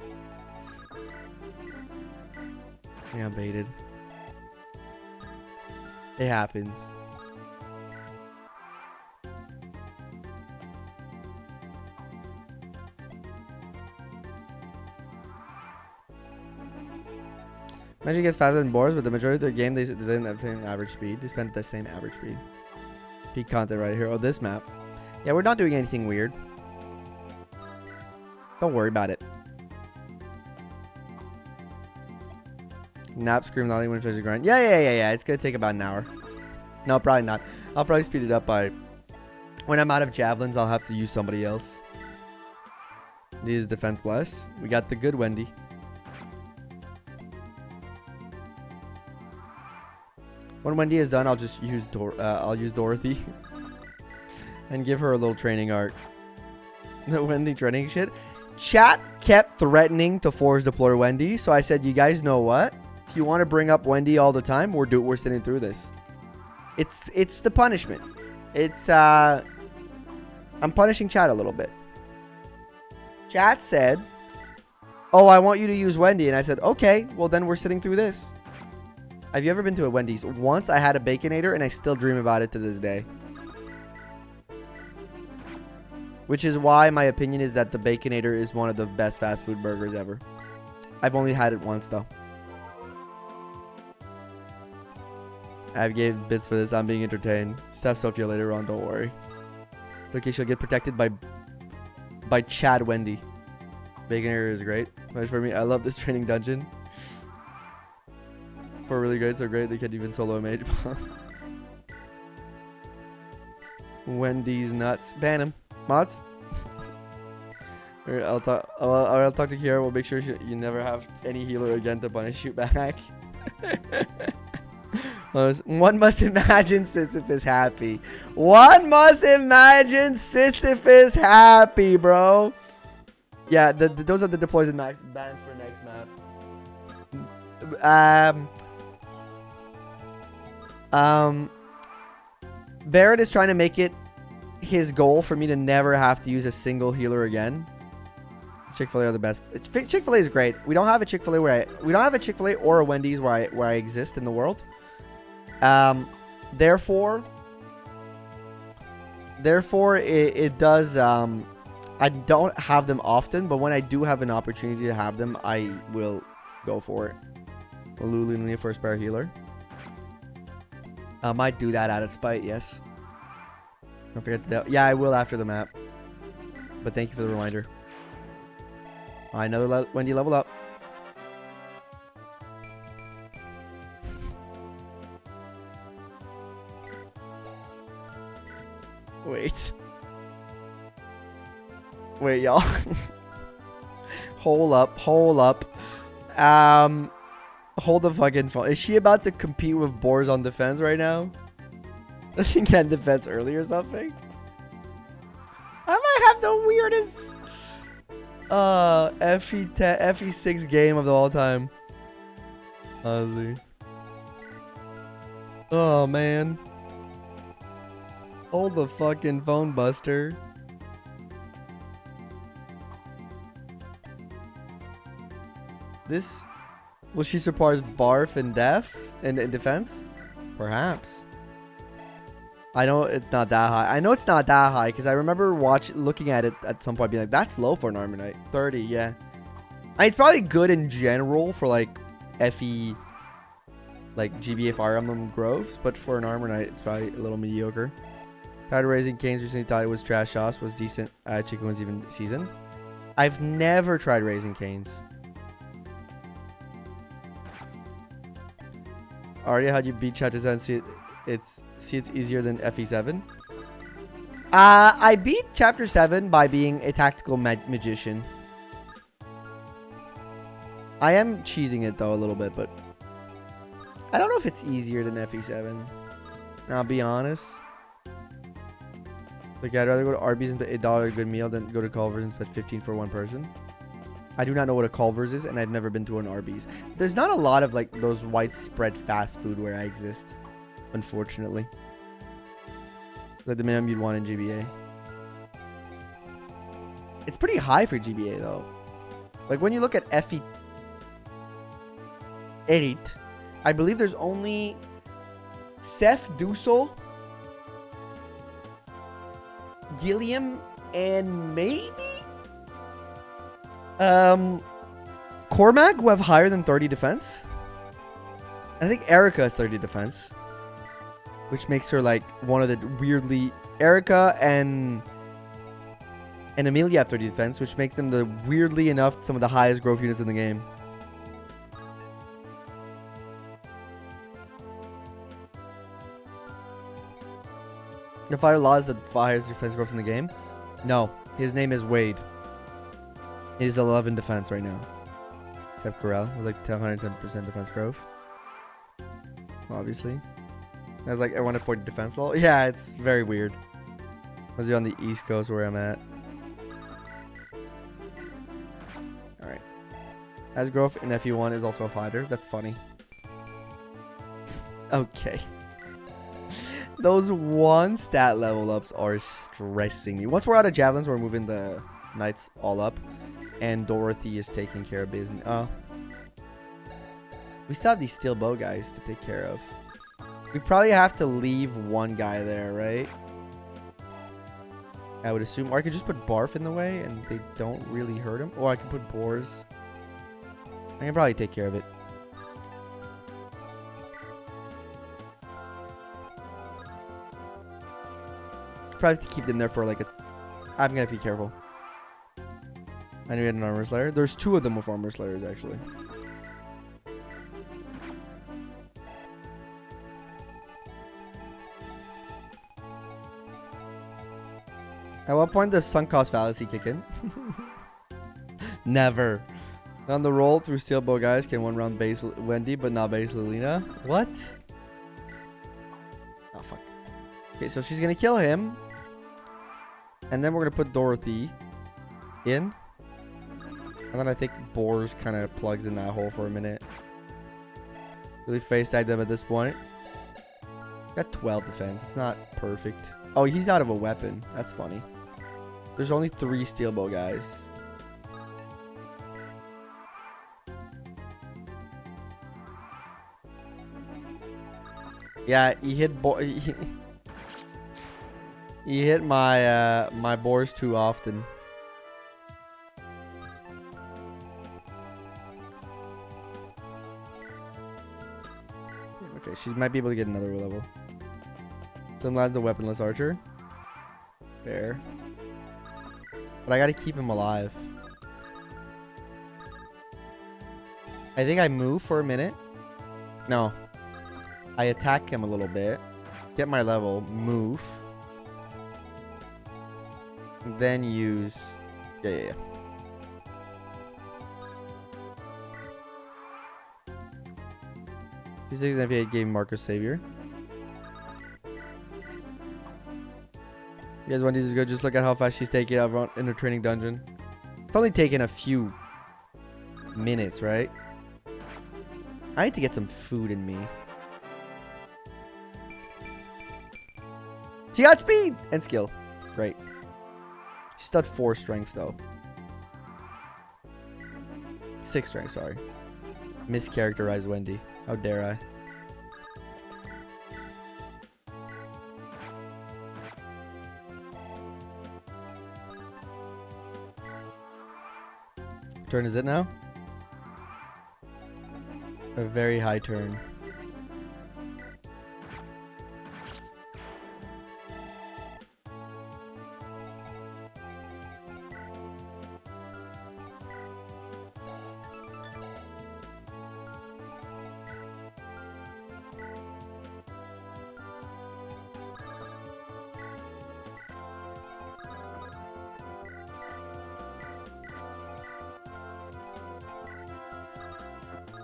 A: Yeah, I'm baited. It happens. Magic gets faster than BORS, but the majority of the game they didn't have the average speed. They spent the same average speed. Peak content right here. Oh, this map. Yeah, we're not doing anything weird. Don't worry about it. Nap, scream, not even finish the grind. Yeah. It's gonna take about an hour. No, probably not. I'll probably speed it up by when I'm out of javelins. I'll have to use somebody else. These defense bless. We got the good Wendy. When Wendy is done, I'll just use Dorothy and give her a little training arc. The Wendy training shit. Chat kept threatening to force deploy Wendy, so I said, "You guys know what? If you want to bring up Wendy all the time, we're sitting through this. It's the punishment. It's I'm punishing chat a little bit." Chat said, "Oh, I want you to use Wendy," and I said, "Okay, well then we're sitting through this." Have you ever been to a Wendy's? Once I had a Baconator, and I still dream about it to this day. Which is why my opinion is that the Baconator is one of the best fast food burgers ever. I've only had it once, though. I've gave bits for this. I'm being entertained. Just have Sophia later on. Don't worry. It's okay. She'll get protected by Chad Wendy. Baconator is great. Much for me. I love this training dungeon. For really great, so great they can't even solo a mage. Wendy's nuts. Ban him. Mods? I'll talk to Kiara. We'll make sure you never have any healer again to punish you back. One must imagine Sisyphus happy. One must imagine Sisyphus happy, bro. Yeah, those are the deploys and max bans for next map. Barrett is trying to make it his goal for me to never have to use a single healer again. Chick-fil-A are the best. Chick-fil-A is great. We don't have a Chick-fil-A we don't have a Chick-fil-A or a Wendy's where I exist in the world. Therefore, Therefore, it does. I don't have them often, but when I do have an opportunity to have them, I will go for it. Lulu for a spare healer. I might do that out of spite, yes. Don't forget to... Yeah, I will after the map. But thank you for the reminder. Alright, another Wendy level up. Wait. Wait, y'all. Hold up. Hold the fucking phone. Is she about to compete with BORS on defense right now? Does she get defense early or something? I might have the weirdest FE6 game of all time. Honestly. Oh man. Hold the fucking phone, Buster. This... Will she surpass Barf in def? In defense? Perhaps. I know it's not that high. I know it's not that high because I remember looking at it at some point being like, that's low for an Armor Knight. 30, yeah. I mean, it's probably good in general for like FE, like GBA Fire Emblem Groves, but for an Armor Knight, it's probably a little mediocre. Tired of Raising Canes, recently thought it was trash sauce, was decent. Chicken was even seasoned. I've never tried Raising Canes. Already had you beat chapter 7, see it's easier than FE7. I beat chapter 7 by being a tactical magician. I am cheesing it though a little bit, but I don't know if it's easier than FE7. I'll be honest. Like, I'd rather go to Arby's and pay $1 a good meal than go to Culver's and spend 15 for one person. I do not know what a Culver's is, and I've never been to an Arby's. There's not a lot of like those widespread fast food where I exist, unfortunately. Like the minimum you'd want in GBA. It's pretty high for GBA though. Like when you look at FE8, I believe there's only Seth Dusel, Gilliam, and maybe Cormac, who have higher than 30 defense. I think Erica has 30 defense, which makes her like one of the weirdly... Erica and Amelia have 30 defense, which makes them the weirdly enough some of the highest growth units in the game. The Fire Law is the highest defense growth in the game. No, his name is Wade. He's 11 defense right now. Except Corel was like 110% defense growth. Obviously. I was like, I want a 40 defense level. Yeah, it's very weird. Was he on the East Coast where I'm at? Alright. As growth in FE1 is also a fighter. That's funny. Okay. Those one stat level ups are stressing me. Once we're out of javelins, we're moving the knights all up. And Dorothy is taking care of business. Oh. We still have these steel bow guys to take care of. We probably have to leave one guy there, right? I would assume. Or I could just put Barf in the way and they don't really hurt him. Or I can put BORS. I can probably take care of it. Probably have to keep them there for like a... I'm going to be careful. I knew we had an Armor Slayer. There's two of them with Armor Slayers, actually. At what point does sunk cost fallacy kick in? Never. On the roll through steel bow guys can one round base Wendy, but not base Lilina. What? Oh, fuck. Okay, so she's going to kill him. And then we're going to put Dorothy in. And then I think BORS kind of plugs in that hole for a minute. Really face tag them at this point. Got 12 defense. It's not perfect. Oh, he's out of a weapon. That's funny. There's only 3 steel bow guys. Yeah, he hit You hit my my BORS too often. Okay, she might be able to get another level. Sometimes a weaponless archer. Fair. But I gotta keep him alive. I think I move for a minute. No. I attack him a little bit. Get my level. Move. Then use... Yeah. He's 698 gave Marcus Savior. You guys want these to go? Just look at how fast she's taking it out in her training dungeon. It's only taken a few minutes, right? I need to get some food in me. She got speed and skill. Great. She's still at 4 strength though. 6 strength, sorry. Mischaracterized Wendy. How dare I? Turn is it now? A very high turn.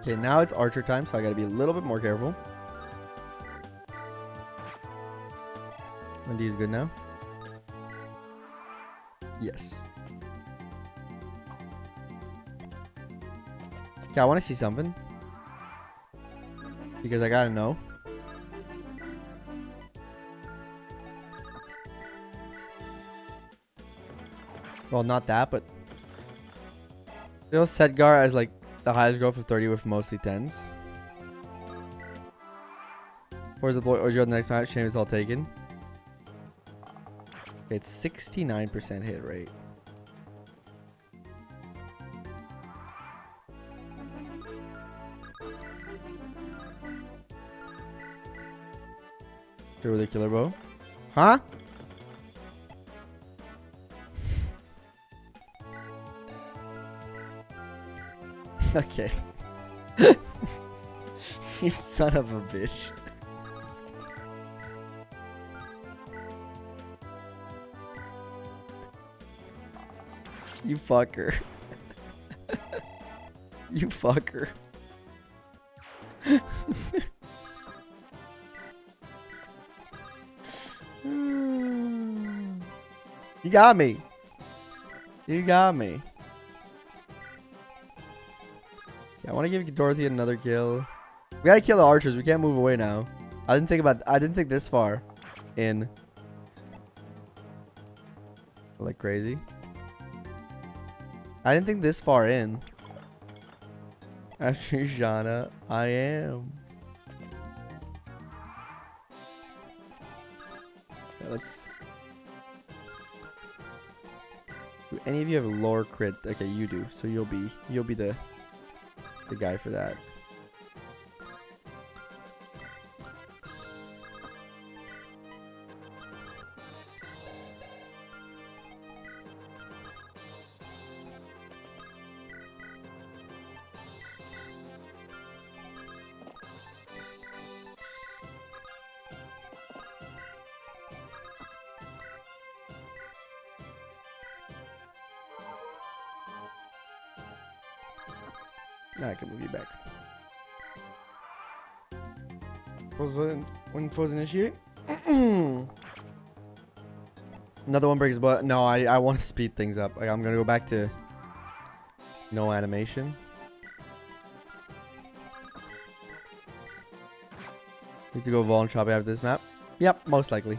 A: Okay, now it's archer time, so I gotta be a little bit more careful. Wendy is good now. Yes. Okay, I want to see something. Because I gotta know. Well, not that, but... Still Sedgar as like the highest growth of 30 with mostly 10s. Where's the boy? Or the next match? Shame it's all taken. Okay, it's 69% hit rate. Through the killer bow. Huh? Okay. You son of a bitch. You fucker. You fucker. You got me. You got me. I want to give Dorothy another kill. We gotta kill the archers. We can't move away now. I didn't think this far in. Like crazy. I didn't think this far in. After Jana, I am. Okay, let's. Do any of you have a lower crit? Okay, you do. So you'll be the guy for that. Now I can move you back. When frozen initiate. Another one breaks butt. No, I want to speed things up. Like, I'm gonna go back to no animation. Need to go Voln shopping after this map. Yep, most likely.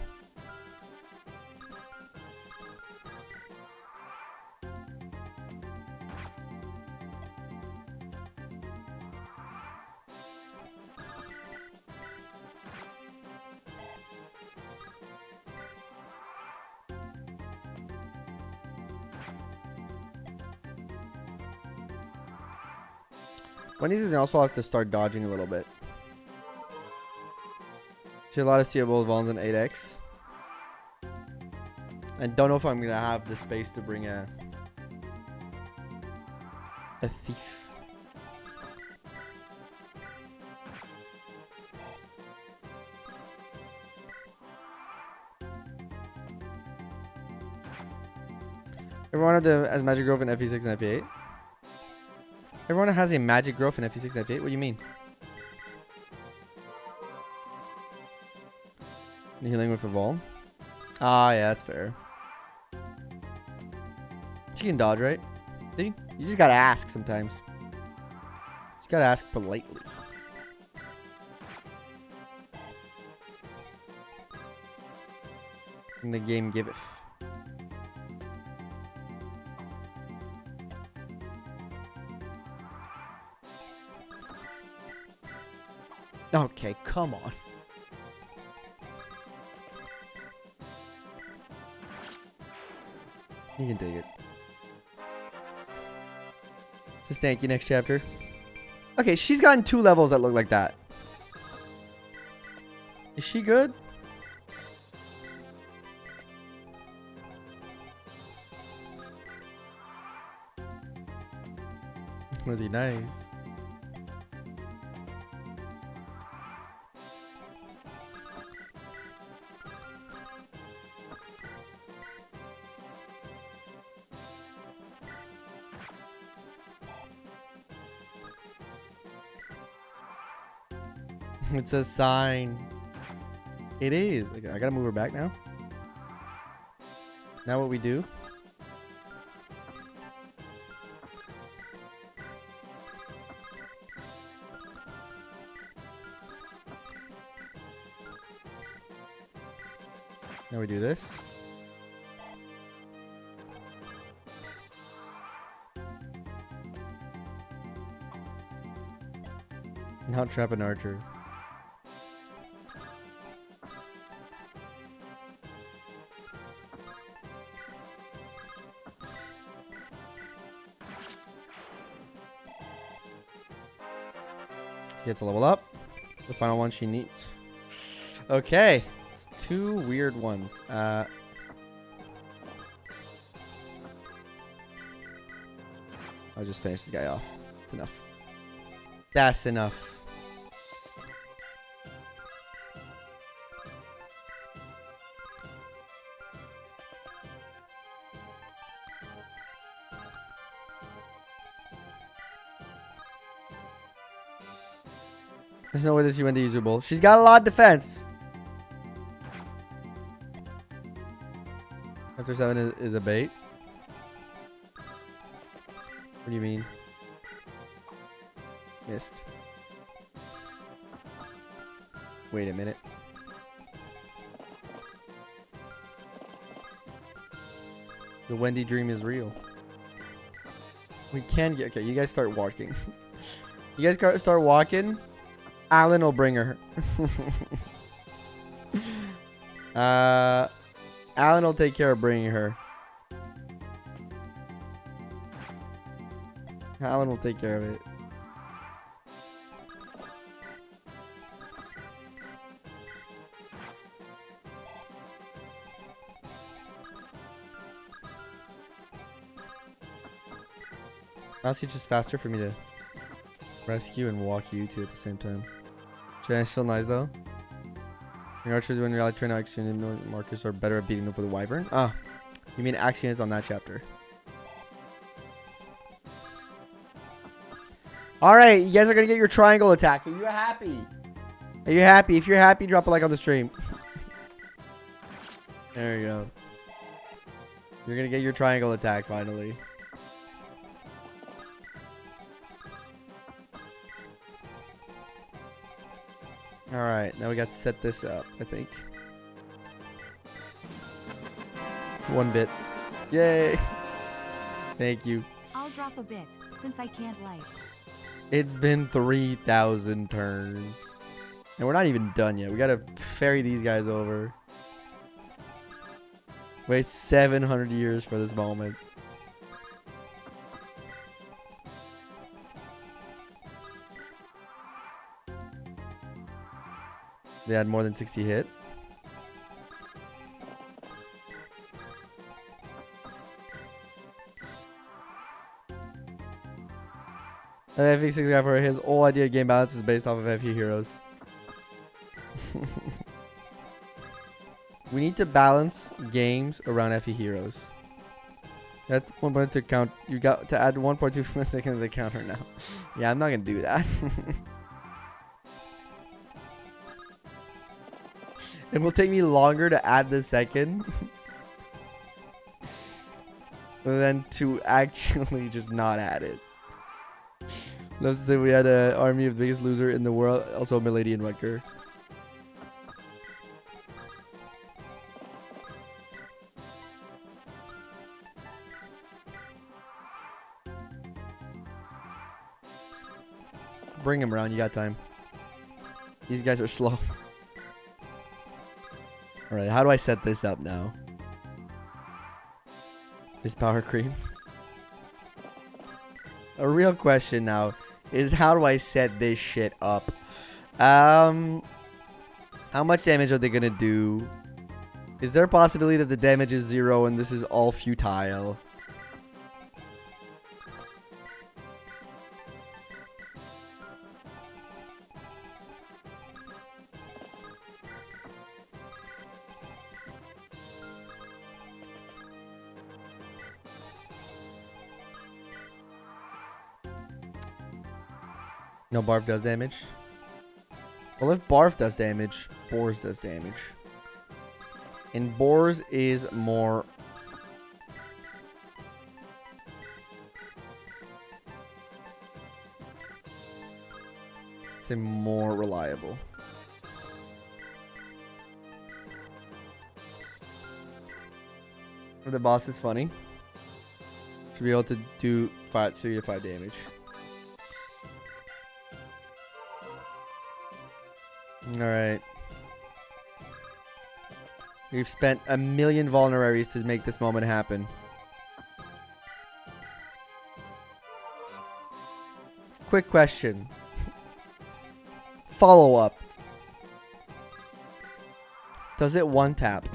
A: One of these is I also have to start dodging a little bit. See a lot of seeable Volans in 8x. And don't know if I'm gonna have the space to bring a thief. Everyone has magic growth in FE6 and FE8. Everyone has a magic growth in FE6 and FE8. What do you mean? Healing with a Vol. Ah, yeah, that's fair. She can dodge, right? See? You just gotta ask sometimes. You just gotta ask politely. And the game giveth. Okay, come on. You can take it. Just thank you. Next chapter. Okay, she's gotten 2 levels that look like that. Is she good? Really nice. It's a sign. It is. Okay, I gotta move her back now. Now what we do? Now we do this. Now trap an archer. Gets a level up. The final one she needs. Okay. It's 2 weird ones. I'll just finish this guy off. It's enough. That's enough. There's no way this UND is usable. She's got a lot of defense. After 7 is a bait. What do you mean? Missed. Wait a minute. The Wendy dream is real. We can get... Okay, you guys start walking. You guys start walking. Alan will bring her. Alan will take care of bringing her. Alan will take care of it. Honestly, it's just faster for me to rescue and walk you two at the same time. Is still nice though. Your archers when you're train Axion and Marcus are better at beating them for the wyvern. Ah, you mean Axion is on that chapter. Alright, you guys are gonna get your triangle attacks. Are you happy? Are you happy? If you're happy, drop a like on the stream. There you go. You're gonna get your triangle attack finally. Alright, now we got to set this up, I think. 1 bit. Yay! Thank you.
C: I'll drop a bit, since I can't light.
A: It's been 3,000 turns. And we're not even done yet. We gotta ferry these guys over. Wait 700 years for this moment. They had more than 60 hit. And FE6 guy for his whole idea of game balance is based off of FE heroes. We need to balance games around FE heroes. That's 1 point to count. You got to add 1.2 for a second to the counter now. Yeah, I'm not gonna do that. It will take me longer to add the second than to actually just not add it. Let's say we had an army of the biggest loser in the world, also Milady and Rutger. Bring him around, you got time. These guys are slow. Alright, how do I set this up now? This power cream. A real question now is how do I set this shit up? How much damage are they gonna do? Is there a possibility that the damage is 0 and this is all futile? No, Barf does damage. Well, if Barf does damage, BORS does damage. And BORS is more... It's more reliable. The boss is funny. To be able to do 3 to 5 damage. Alright. We've spent 1,000,000 vulneraries to make this moment happen. Quick question. Follow up. Does it one tap?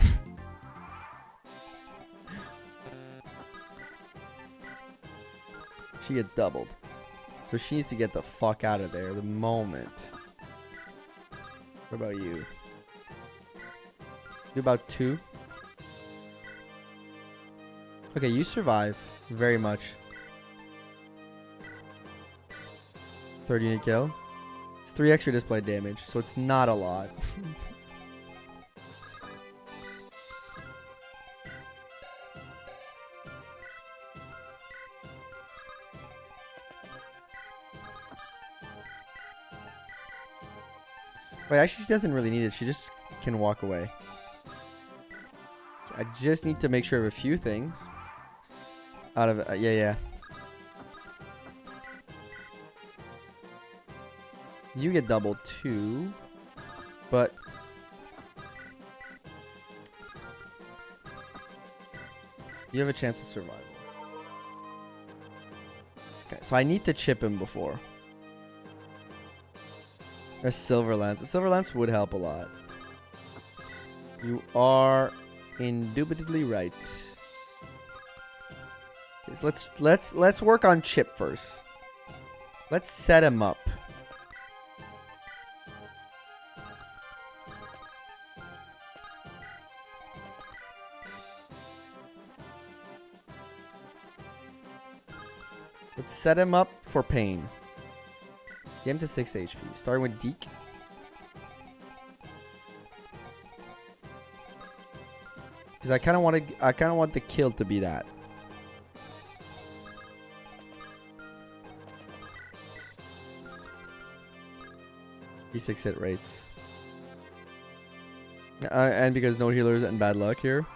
A: She gets doubled. So she needs to get the fuck out of there the moment. What about you? You about 2? Okay, you survive very much. 30 unit kill. It's 3 extra display damage, so it's not a lot. Wait, actually, she doesn't really need it. She just can walk away. I just need to make sure of a few things. Out of it. Yeah. You get double too. But... you have a chance of survival. Okay, so I need to chip him before. A silver lance. A silver lance would help a lot. You are indubitably right. Okay, so let's work on Chip first. Let's set him up. Let's set him up for pain. Get him to 6 HP. Starting with Deke. Because I kind of want the kill to be that. D6 hit rates. And because no healers and bad luck here.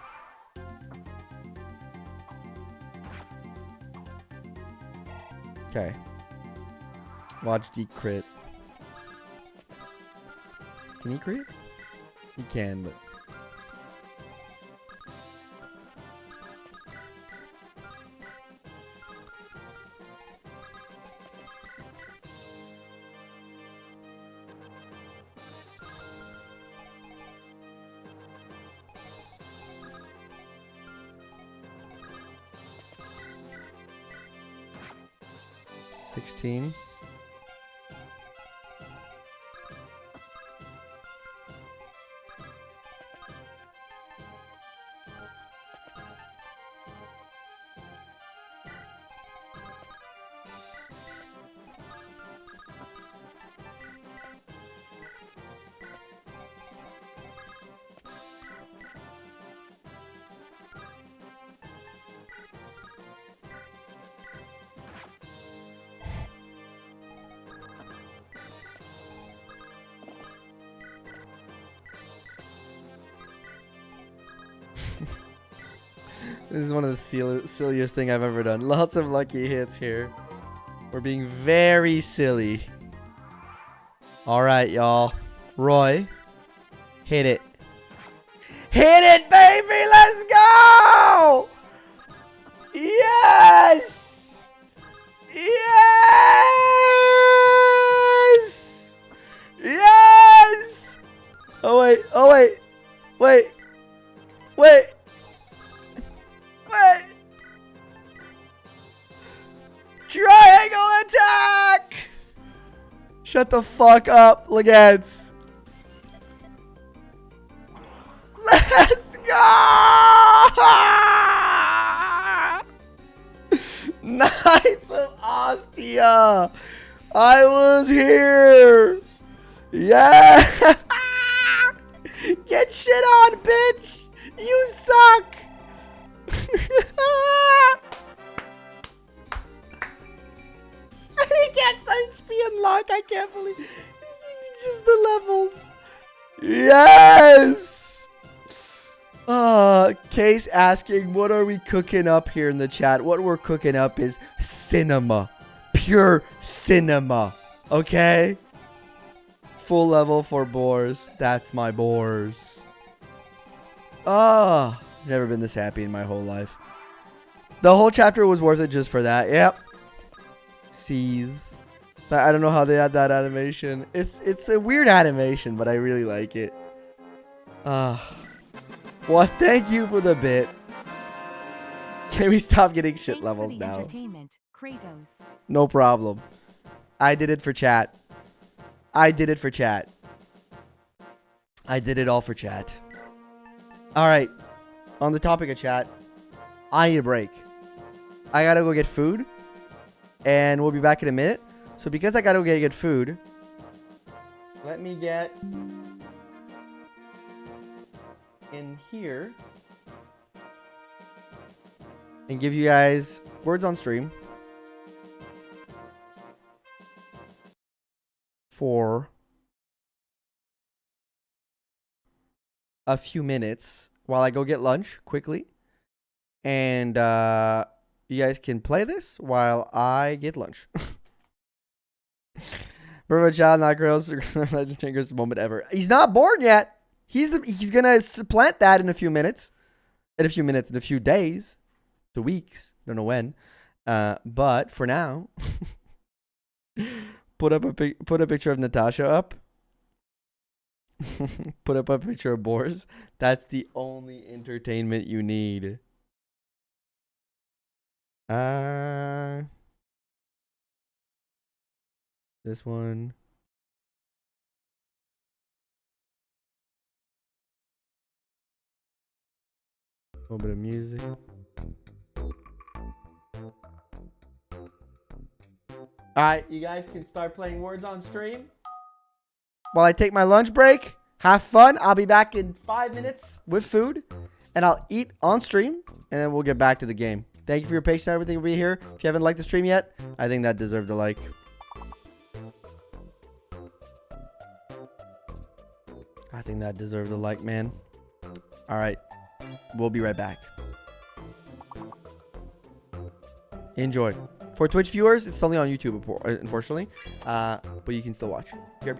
A: Okay. Watch Deke crit. Can he crit? He can, but... 16. This is one of the silliest thing I've ever done. Lots of lucky hits here. We're being very silly. All right, y'all. Roy, hit it. Hit it, baby! Let's go! Yes! Yes! Yes! Oh, wait. Oh, wait. Wait. Wait. Wait. Triangle attack! Shut the fuck up, Legends. Let's go! Knights of Ostia! I was here! Yeah! Get shit on, bitch! You suck! He gets HP unlock. I can't believe it's just the levels. Yes! Case asking, what are we cooking up here in the chat? What we're cooking up is cinema. Pure cinema. Okay? Full level for BORS. That's my BORS. Never been this happy in my whole life. The whole chapter was worth it just for that. Yep. Seize. I don't know how they had that animation. It's a weird animation, but I really like it. Well, thank you for the bit. Can we stop getting shit
C: Thanks
A: levels
C: for the
A: now?
C: entertainment, Kratos.
A: No problem. I did it for chat. I did it for chat. I did it all for chat. All right. On the topic of chat, I need a break. I gotta go get food. And we'll be back in a minute. So because I gotta go get food, let me get in here and give you guys words on stream for a few minutes while I go get lunch quickly. And you guys can play this while I get lunch. Burma child, not girls, greatest moment ever. He's not born yet. He's gonna supplant that in a few minutes. In a few days. To weeks. Don't know when. But for now, put a picture of Natasha up. Put up a picture of BORS. That's the only entertainment you need. This one. A little bit of music. Alright, you guys can start playing words on stream while I take my lunch break. Have fun. I'll be back in 5 minutes with food, and I'll eat on stream, and then we'll get back to the game. Thank you for your patience. Everything will be here. If you haven't liked the stream yet, I think that deserved a like. I think that deserved a like, man. All right. We'll be right back. Enjoy. For Twitch viewers, it's only on YouTube, unfortunately. But you can still watch. Here.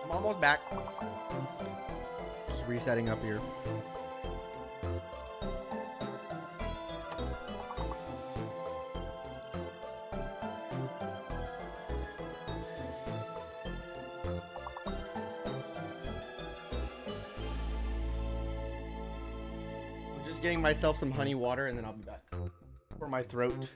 A: I'm almost back. Just resetting up here. I'm just getting myself some honey water and then I'll be back. For my throat.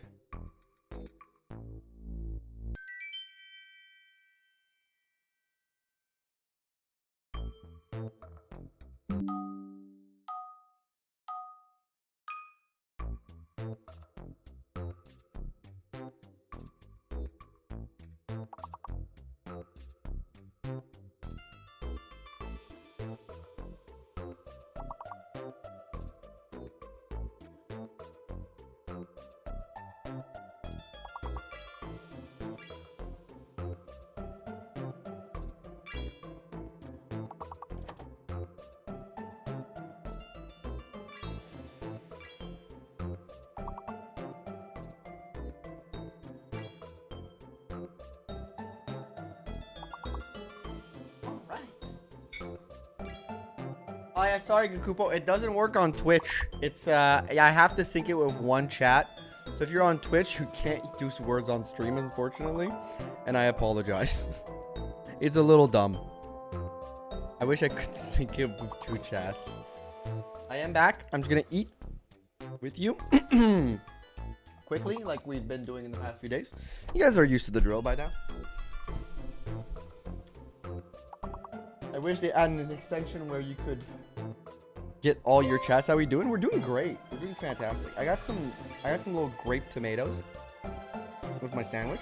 A: Oh yeah, sorry Gakupo, it doesn't work on Twitch. It's yeah, I have to sync it with one chat. So if you're on Twitch, you can't do words on stream, unfortunately. And I apologize. It's a little dumb. I wish I could sync it with two chats. I am back. I'm just gonna eat with you. Quickly, like we've been doing in the past few days. You guys are used to the drill by now. I wish they added an extension where you could get all your chats. How we doing? We're doing great. We're doing fantastic. I got some little grape tomatoes with my sandwich.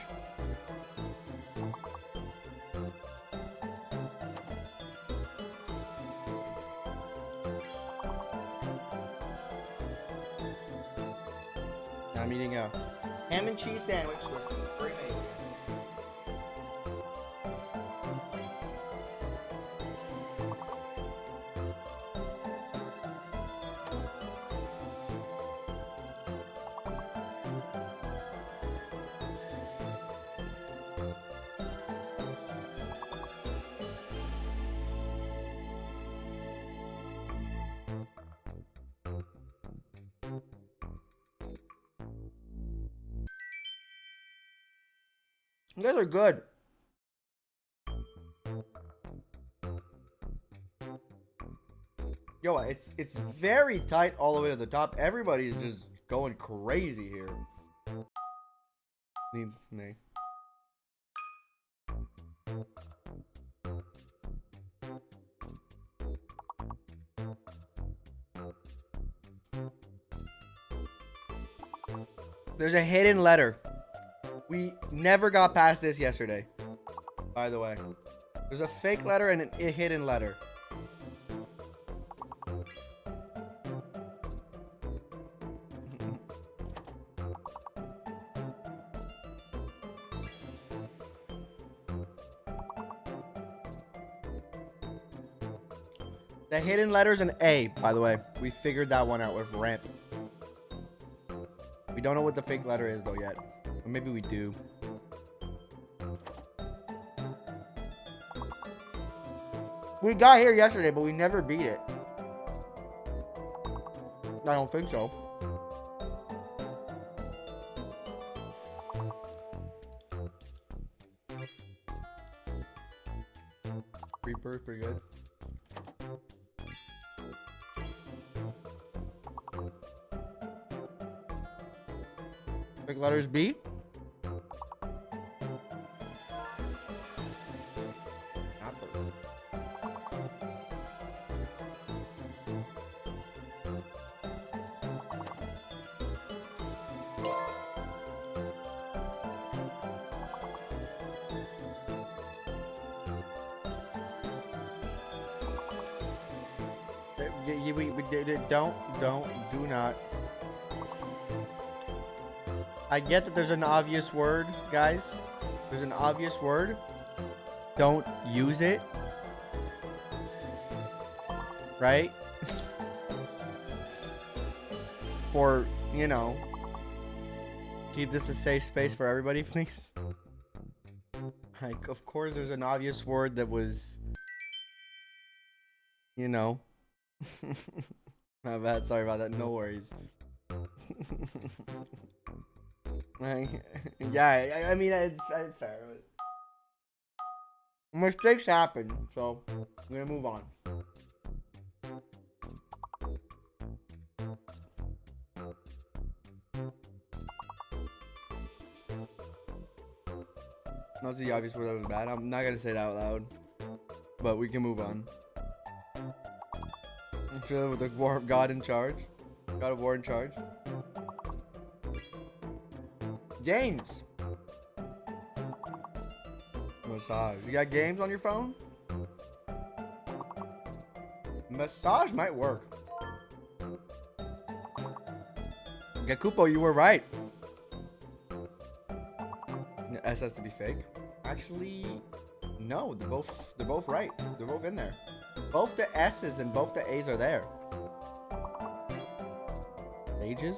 A: Now I'm eating a ham and cheese sandwich with great mayo. You guys are good. Yo, it's very tight all the way to the top. Everybody's just going crazy here. Needs me. There's a hidden letter. We never got past this yesterday, by the way. There's a fake letter and a hidden letter. The hidden letter's an A, by the way. We figured that one out with ramp. We don't know what the fake letter is, though, yet. Or maybe we do. We got here yesterday, but we never beat it. I don't think so. Reaper is pretty good. Big letters B. do not. I get that there's an obvious word, guys. There's an obvious word. Don't use it. Right? For, you know, keep this a safe space for everybody, please. Like, of course, there's an obvious word that was, you know. My bad. Sorry about that. No worries. Yeah, I mean, it's fair. Mistakes happen, so I'm gonna move on. That's the obvious word that was bad. I'm not gonna say that out loud, but we can move on. I'm feeling with the God in charge. God of War in charge. Games. Massage. You got games on your phone? Massage might work. Gakupo, you were right. The S has to be fake. Actually, no. They're both right. They're both in there. Both the S's and both the A's are there. Ages?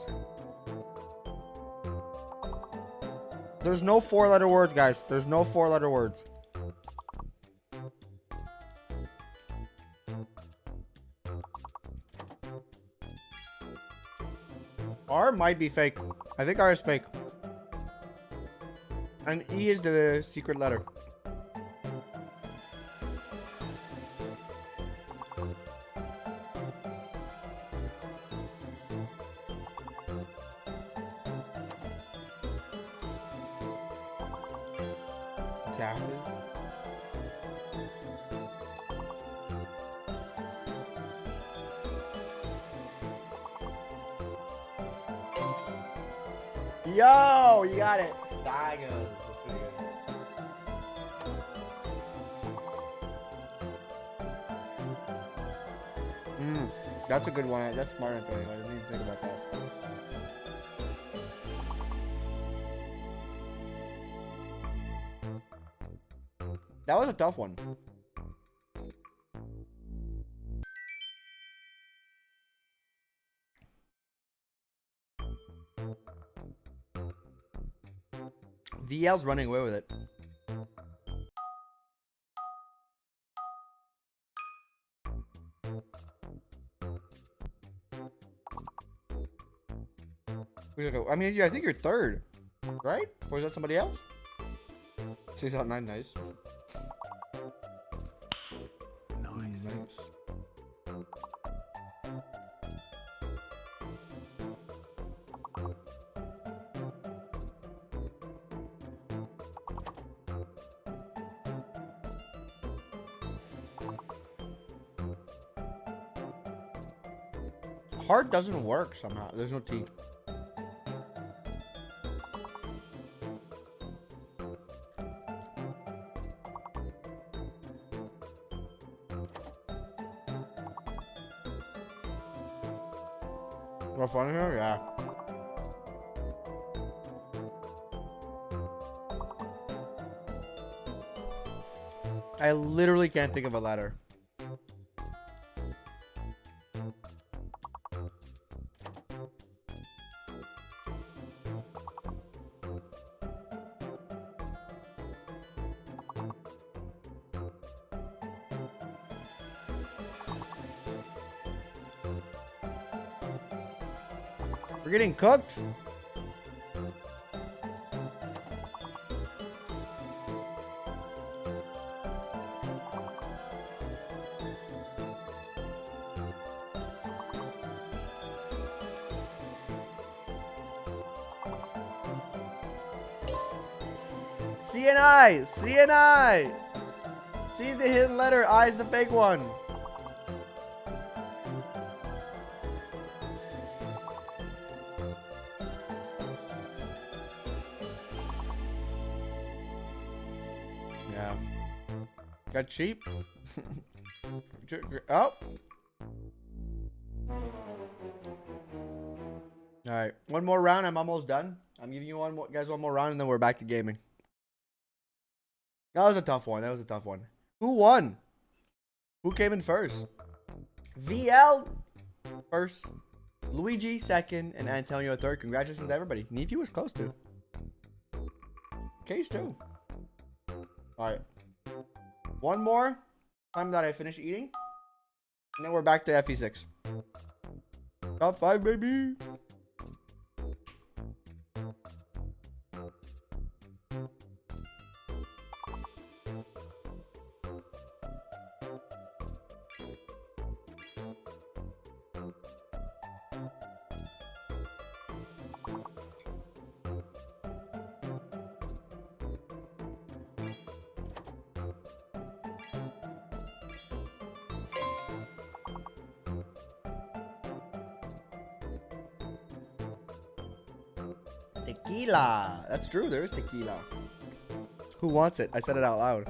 A: There's no 4-letter words, guys. There's no 4-letter words. R might be fake. I think R is fake. And E is the secret letter. Gases. Yo, you got it. Sagas. That's pretty good. That's a good one. That's smart, Antonio. I didn't even think about that. That was a tough one. VL's running away with it. I mean, yeah, I think you're third, right? Or is that somebody else? 6 out of 9, nice. Nice. Hard doesn't work somehow. There's no T. More fun here? Yeah. I literally can't think of a letter. We're getting cooked. CNI! CNI! C's the hidden letter, I's the fake one. Yeah. Got cheap. Oh. right, one more round. I'm almost done. I'm giving you guys one more round, and then we're back to gaming. That was a tough one. That was a tough one. Who won? Who came in first? VL first, Luigi second, and Antonio third. Congratulations to everybody. Nefi was close to. Case too. All right. One more time that I finish eating, and then we're back to FE6. Top 5, baby. Tequila. That's true. There is tequila. Who wants it? I said it out loud.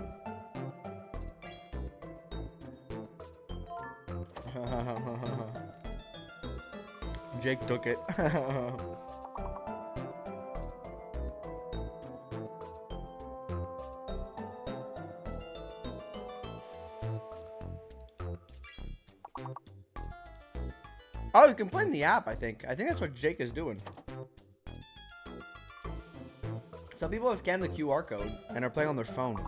A: Jake took it. Oh, you can play in the app, I think. I think that's what Jake is doing. Some people have scanned the QR code and are playing on their phone.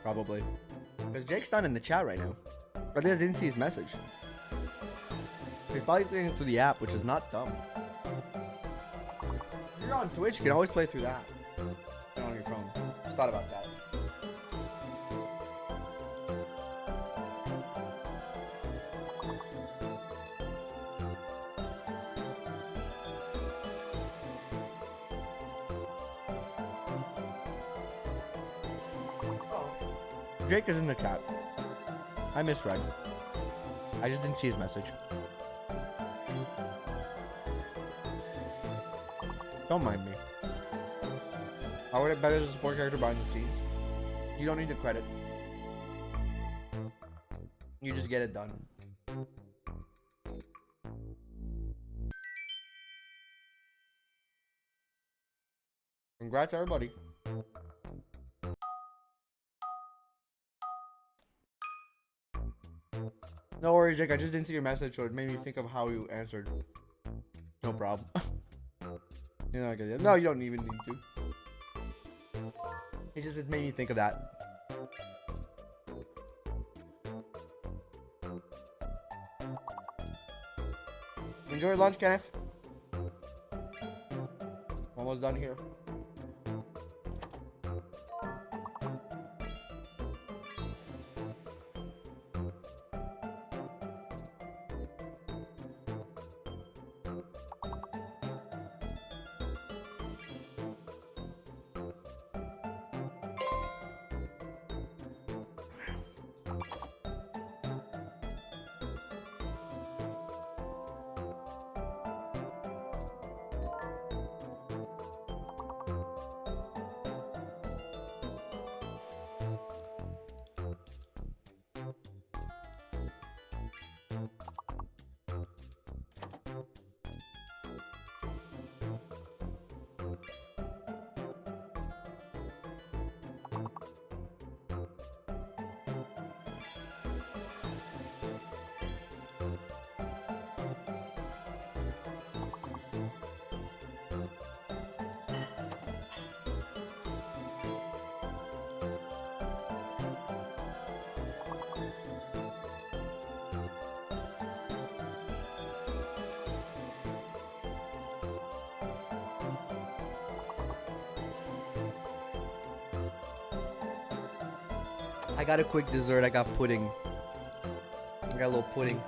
A: Probably. Because Jake's not in the chat right now. Or they didn't see his message. He's probably playing it through the app, which is not dumb. If you're on Twitch, you can always play through that. On your phone. Just thought about that. Jake is in the chat. I misread. I just didn't see his message. Don't mind me. I would have bet as a support character behind the scenes. You don't need the credit. You just get it done. Congrats, everybody. No worries, Jake. I just didn't see your message, so it made me think of how you answered. No problem. You know, no, you don't even need to. It made me think of that. Enjoy your lunch, Kenneth. Almost done here. I got a quick dessert. I got pudding. I got a little pudding.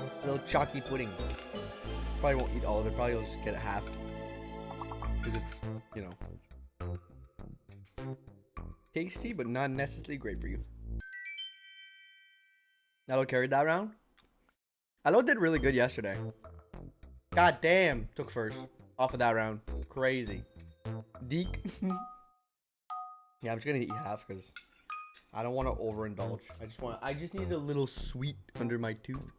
A: A little chalky pudding. Probably won't eat all of it. Probably will just get a half. Because it's, you know, tasty, but not necessarily great for you. Alo carried that round. Alo did really good yesterday. God damn. Took first. Off of that round. Crazy. Deke. Yeah, I'm just gonna eat half because I don't want to overindulge. I just need a little sweet under my tooth.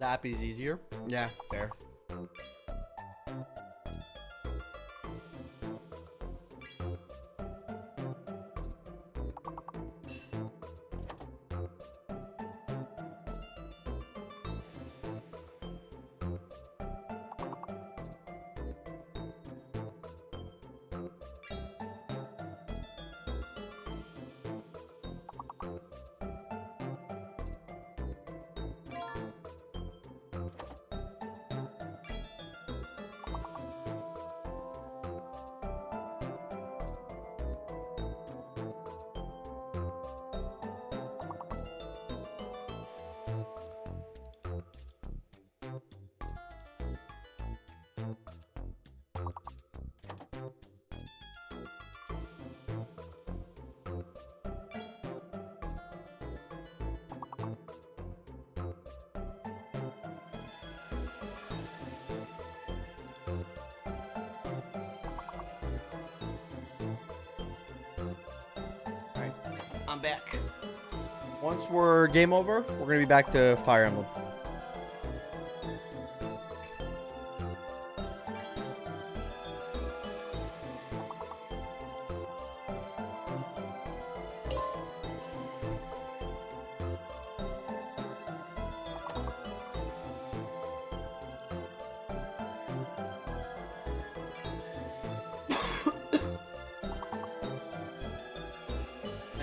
A: The app is easier. Yeah, fair. Alright, I'm back. Once we're game over, we're gonna be back to Fire Emblem.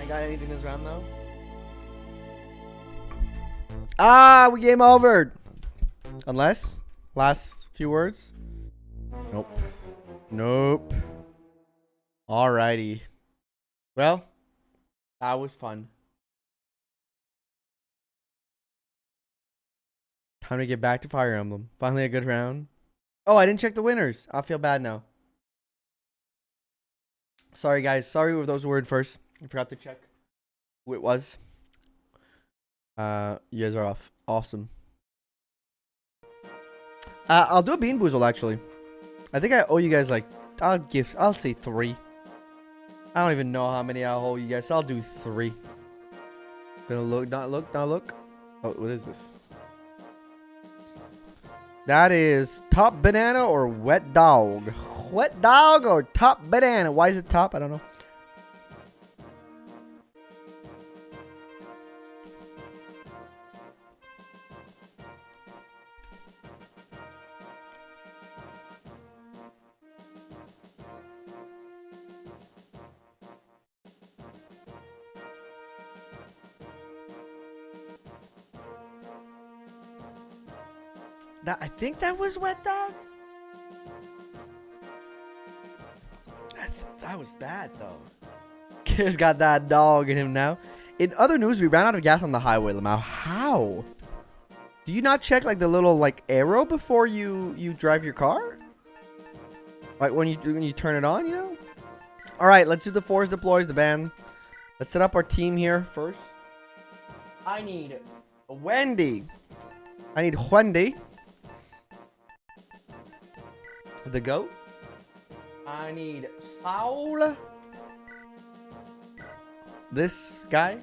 A: Got anything this round though? Ah, we game over. Unless last few words. Nope. Nope. Alrighty. Well, that was fun. Time to get back to Fire Emblem. Finally a good round. Oh, I didn't check the winners. I feel bad now. Sorry guys. Sorry with those who were in first. I forgot to check who it was. You guys are off. Awesome. I'll do a bean boozle actually. I think I owe you guys like I'll say 3. I don't even know how many I owe you guys. I'll do 3. Gonna look, not look, not look. Oh, what is this? That is top banana or wet dog. Wet dog or top banana. Why is it top? I don't know. I think that was wet dog. That was bad though. Kid's got that dog in him now. In other news, we ran out of gas on the highway, Lamau. How? Do you not check like the little like arrow before you drive your car? Like when you turn it on, you know? All right, let's do the force deploys, the band. Let's set up our team here first. I need Wendy. I need Wendy. The goat. I need Saul. This guy.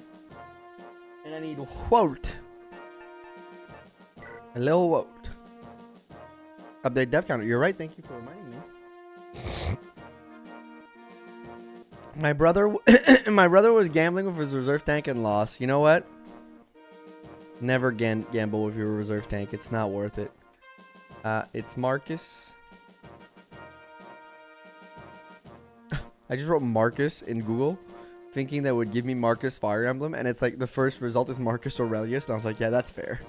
A: And I need Walt. A little Walt. Update dev counter. You're right. Thank you for reminding me. My brother was gambling with his reserve tank and lost. You know what? Never gamble with your reserve tank. It's not worth it. It's Marcus. I just wrote Marcus in Google, thinking that would give me Marcus Fire Emblem, and it's like the first result is Marcus Aurelius, and I was like, yeah, that's fair.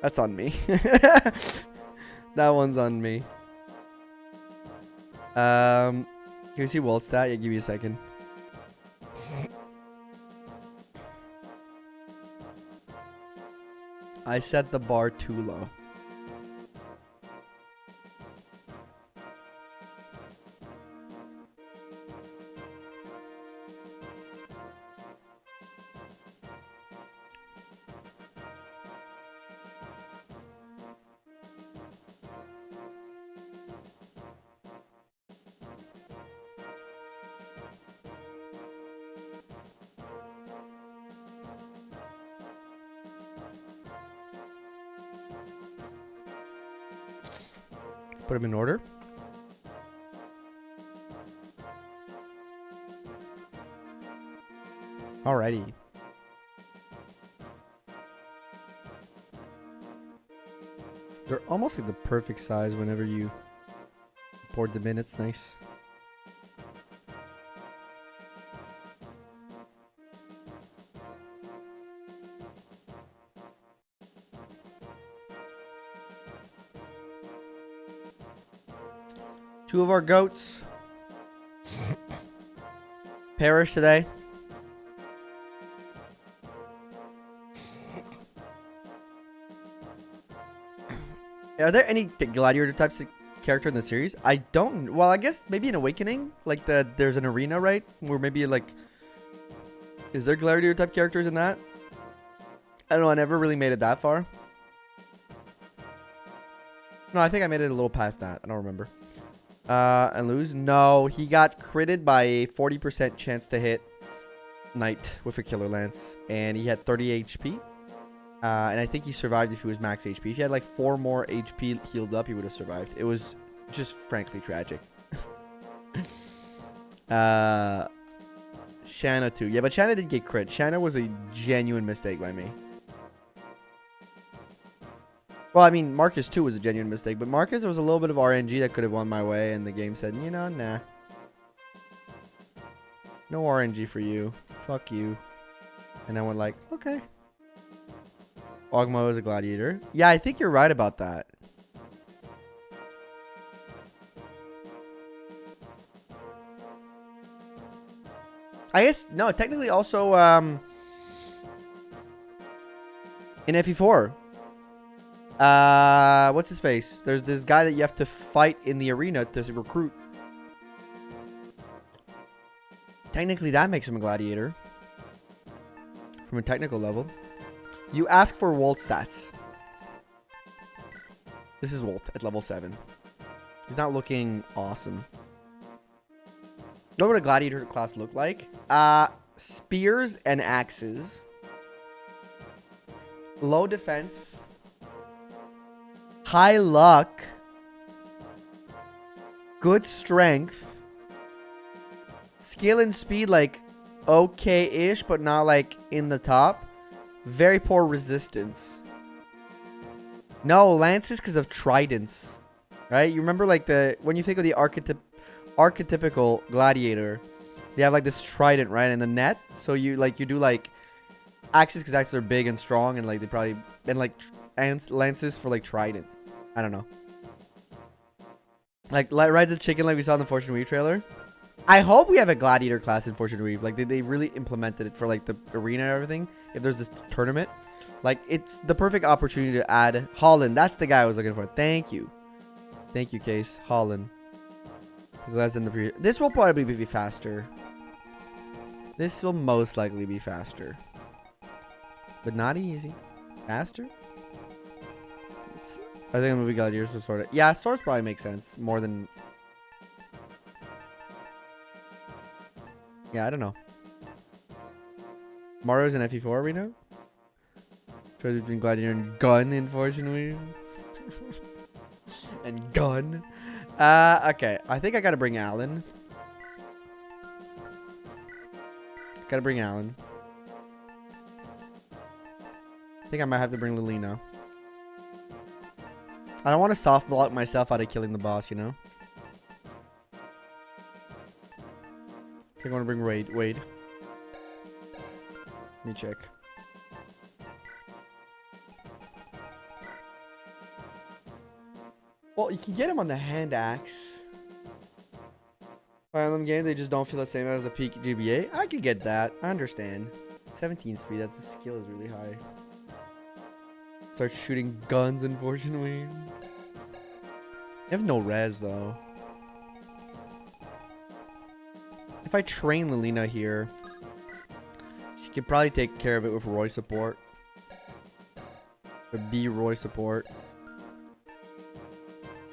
A: That's on me. That one's on me. Can you see Walt's stat? Yeah, give me a second. I set the bar too low. Put them in order. Alrighty. They're almost like the perfect size whenever you pour them in. It's nice. Two of our goats perished today. Are there any gladiator types of character in the series? I don't. Well, I guess maybe in Awakening, like there's an arena, right? Where maybe like, is there gladiator type characters in that? I don't know. I never really made it that far. No, I think I made it a little past that. I don't remember. And lose? No, he got critted by a 40% chance to hit Knight with a Killer Lance, and he had 30 HP. And I think he survived if he was max HP. If he had like 4 more HP healed up, he would have survived. It was just frankly tragic. Shanna too. Yeah, but Shanna did get crit. Shanna was a genuine mistake by me. Well, I mean, Marcus too was a genuine mistake. But Marcus, there was a little bit of RNG that could have won my way. And the game said, you know, nah. No RNG for you. Fuck you. And I went like, okay. Ogmo is a gladiator. Yeah, I think you're right about that. I guess, no, technically also in FE4. What's his face? There's this guy that you have to fight in the arena to recruit. Technically, that makes him a gladiator. From a technical level. You ask for Walt stats. This is Walt at level 7. He's not looking awesome. What would a gladiator class look like? Spears and axes. Low defense. High luck. Good strength. Skill and speed like okay-ish, but not like in the top. Very poor resistance. No, lances because of tridents. Right? You remember like when you think of the archetypical gladiator, they have like this trident, right? In the net. So you do like axes because axes are big and strong, and like they probably and like lances for like trident. I don't know. Like rides of chicken like we saw in the Fortune Weave trailer. I hope we have a gladiator class in Fortune Weave. Like they really implemented it for like the arena and everything. If there's this tournament, like it's the perfect opportunity to add Holland. That's the guy I was looking for. Thank you, Case Holland. Less than the previous. This will probably be faster. This will most likely be faster, but not easy. Faster. I think the movie gladiators will sort of. Yeah, swords probably make sense more than. Yeah, I don't know. Mario's in FE4 right now. Choice between gladiator and gun, unfortunately. And gun. Okay. I think I gotta bring Alan. I think I might have to bring Lilina. I don't want to soft block myself out of killing the boss, you know? I think I want to bring Wade. Let me check. Well, you can get him on the hand axe. Fire Emblem game, they just don't feel the same as the peak GBA. I could get that. I understand. 17 speed, that's the skill is really high. Start shooting guns, unfortunately. I have no res, though. If I train Lilina here, she could probably take care of it with Roy support. Or B Roy support.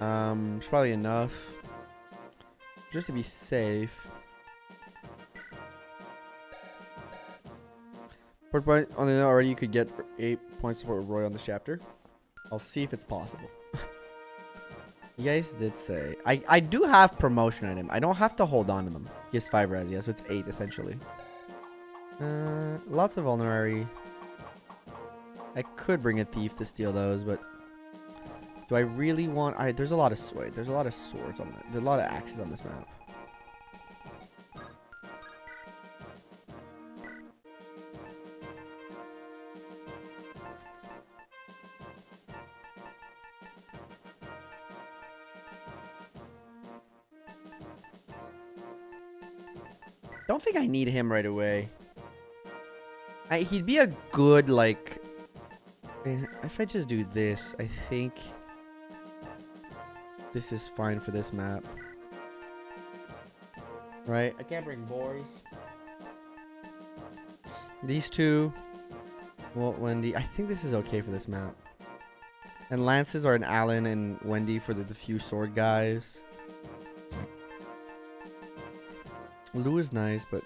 A: It's probably enough. Just to be safe. Point on the already, you could get 8 points support with Roy on this chapter. I'll see if it's possible. You guys did say. I do have promotion on him. I don't have to hold on to them. He has 5 res, yeah, so it's 8 essentially. Lots of vulnerary. I could bring a thief to steal those, but do I really want? There's a lot of there's a lot of swords on it. There's a lot of axes on this map. Don't think I need him right away. He'd be a good, like... If I just do this, I think... This is fine for this map. Right? I can't bring BORS. These two. Walt, Wendy. I think this is okay for this map. And lances are an Alan and Wendy for the few sword guys. Lou is nice, but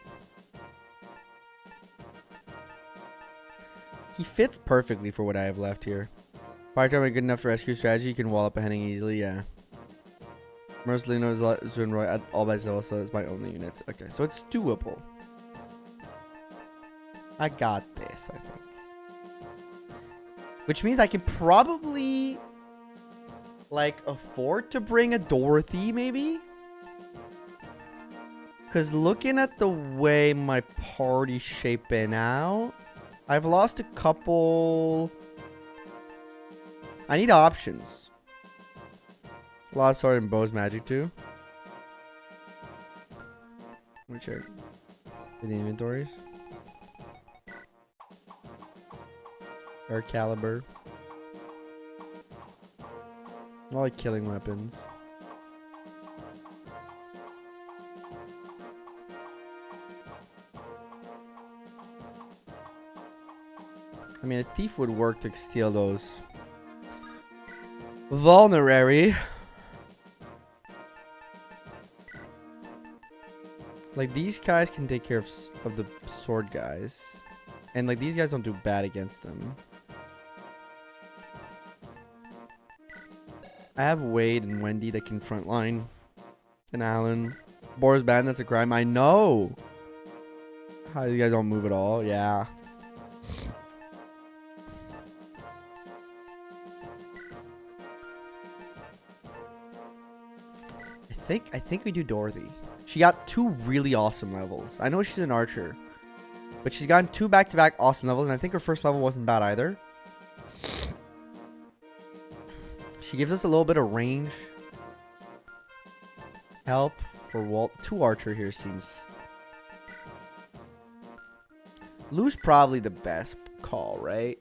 A: he fits perfectly for what I have left here. Fire Emblem good enough for rescue strategy. You can wall up a heading easily, yeah. Mercilino is Roy at all by itself, so it's my only units. Okay, so it's doable. I got this, I think. Which means I could probably like afford to bring a Dorothy, maybe? Because looking at the way my party's shaping out, I've lost a couple. I need options. Lost sword and bow's magic too. Let me check the inventories. Air caliber. I like killing weapons. I mean, a thief would work to steal those. Vulnerary. Like, these guys can take care of the sword guys. And, like, these guys don't do bad against them. I have Wade and Wendy that can frontline. And Alan. BORS ban, that's a crime. I know. How you guys don't move at all? Yeah. I think we do Dorothy. She got 2 really awesome levels. I know she's an archer, but she's gotten 2 back-to-back awesome levels, and I think her first level wasn't bad either. She gives us a little bit of range help for Walt. 2 archer here seems. Lou's probably the best call, right?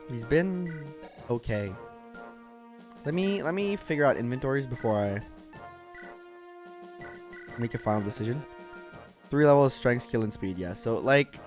A: He's been okay. Let me figure out inventories before I make a final decision. 3 levels, strength, skill, and speed. Yeah, so like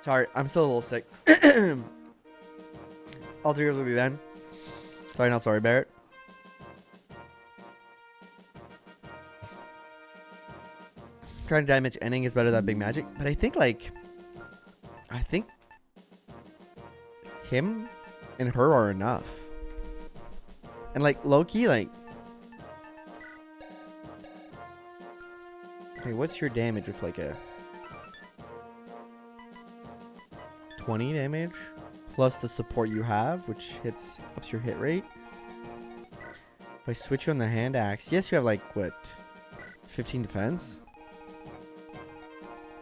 A: sorry, I'm still a little sick. All 3 of us will be banned. Sorry, not sorry, Barrett. Trying to damage ending is better than big magic, but I think him and her are enough. And like Loki, like, hey, what's your damage with like a 20 damage plus the support you have, which ups your hit rate? If I switch you on the hand axe, yes, you have like what, 15 defense?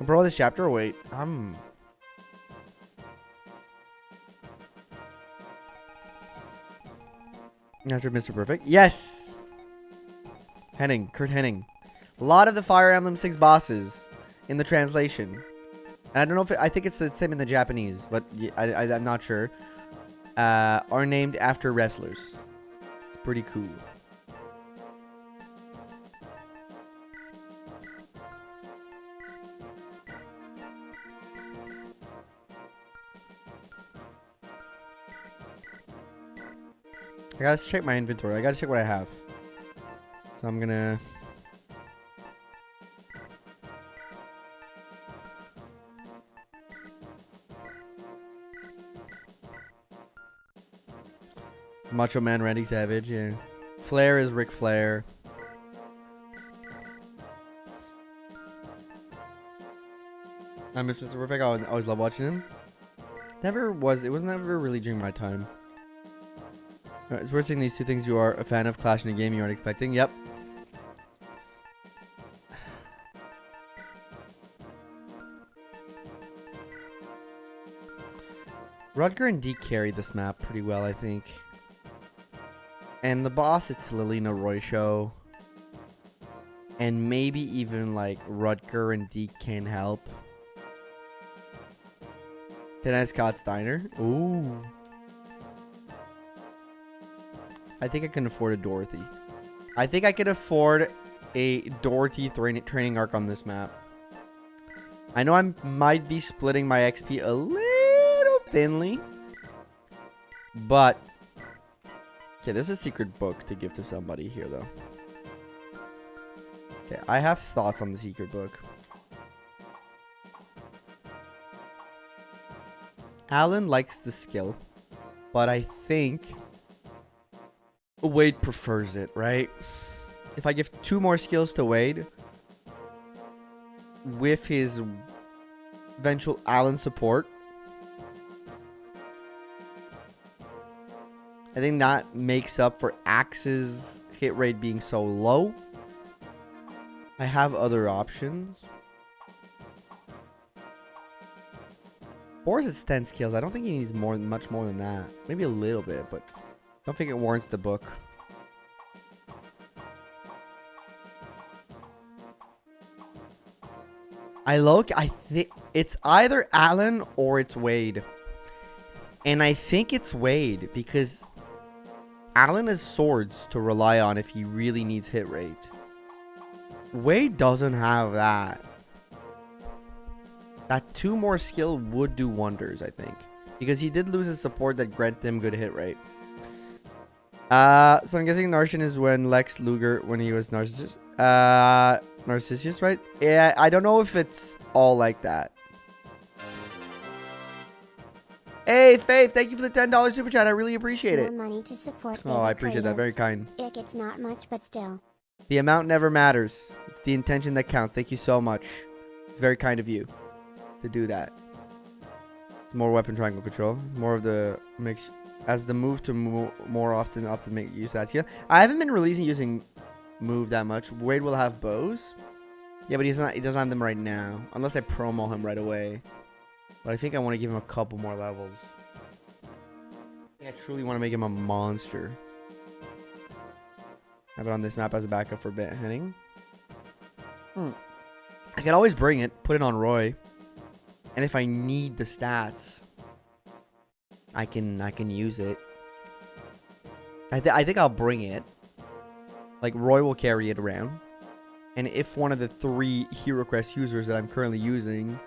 A: Bro, this chapter, wait, After Mr. Perfect. Yes! Henning. Kurt Henning. A lot of the Fire Emblem 6 bosses in the translation. And I don't know if I think it's the same in the Japanese, but I'm not sure. Are named after wrestlers. It's pretty cool. I gotta check my inventory. I gotta check what I have. So I'm gonna... Macho Man Randy Savage, yeah. Flair is Ric Flair. I miss Mr. Perfect. I always love watching him. It was never really during my time. It's worth seeing these two things you are a fan of clash in a game you aren't expecting. Yep. Rutger and Deke carried this map pretty well, I think. And the boss, it's Lilina Royshow. And maybe even like Rutger and Deke can help. Then Scott Steiner. Ooh. I think I can afford a Dorothy. I think I can afford a Dorothy training arc on this map. I know I might be splitting my XP a little thinly. But okay, there's a secret book to give to somebody here, though. Okay, I have thoughts on the secret book. Alan likes the skill, but I think Wade prefers it, right? If I give 2 more skills to Wade with his eventual Alan support, I think that makes up for Axe's hit rate being so low. I have other options. BORS is 10 skills. I don't think he needs much more than that. Maybe a little bit, but I don't think it warrants the book. I think it's either Alan or it's Wade. And I think it's Wade because Alan has swords to rely on if he really needs hit rate. Wade doesn't have that. That 2 more skill would do wonders, I think. Because he did lose his support that granted him good hit rate. So I'm guessing Narcian is when Lex Luger, when he was Narcissus. Narcissus, right? Yeah, I don't know if it's all like that. Hey, Faith, thank you for the $10 super chat. I really appreciate it.
B: More money to support.
A: Oh, I appreciate that. Very kind.
B: It's not much, but still.
A: The amount never matters. It's the intention that counts. Thank you so much. It's very kind of you to do that. It's more weapon triangle control. It's more of the mix as the move to more often make use of that skill. I haven't been releasing using move that much. Wade will have bows. Yeah, but he doesn't have them right now. Unless I promo him right away. But I think I want to give him a couple more levels. I truly want to make him a monster. Have it on this map as a backup for Henning. I can always bring it, put it on Roy. And if I need the stats, I can use it. I think I'll bring it. Like, Roy will carry it around. And if one of the 3 Hero Quest users that I'm currently using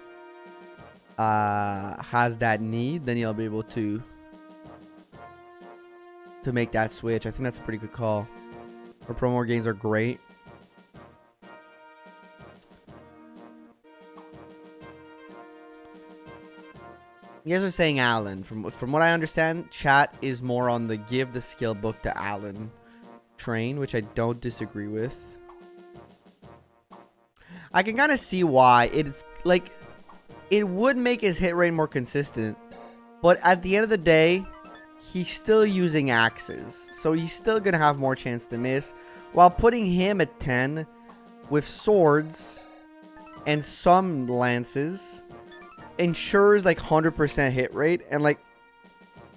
A: has that need, then he'll be able to make that switch. I think that's a pretty good call. Our promo gains are great. You guys are saying Alan. From what I understand, chat is more on the give the skill book to Alan train, which I don't disagree with. I can kind of see why. It's like, it would make his hit rate more consistent, but at the end of the day, he's still using axes, so he's still gonna have more chance to miss, while putting him at 10 with swords and some lances ensures like 100% hit rate, and like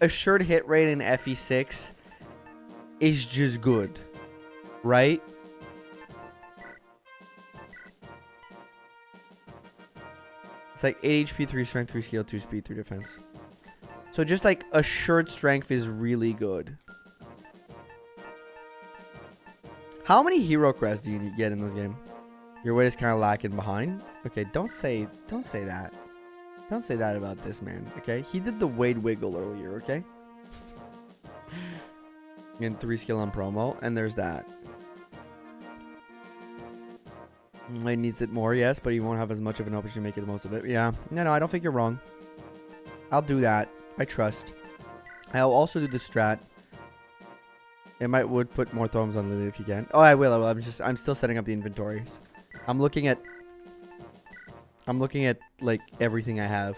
A: assured hit rate in FE6 is just good, right? It's like 8 HP, 3 strength, 3 skill, 2 speed, 3 defense. So just like assured strength is really good. How many hero crests do you get in this game? Your weight is kind of lacking behind. Okay, don't say that. Don't say that about this man, okay? He did the weight wiggle earlier, okay? And 3 skill on promo, and there's that. He needs it more, yes, but he won't have as much of an opportunity to make the most of it. Yeah, no, I don't think you're wrong. I'll do that. I trust. I'll also do the strat. It would put more throws on Lily if you can. Oh, I will. I'm still setting up the inventories. I'm looking at like everything I have.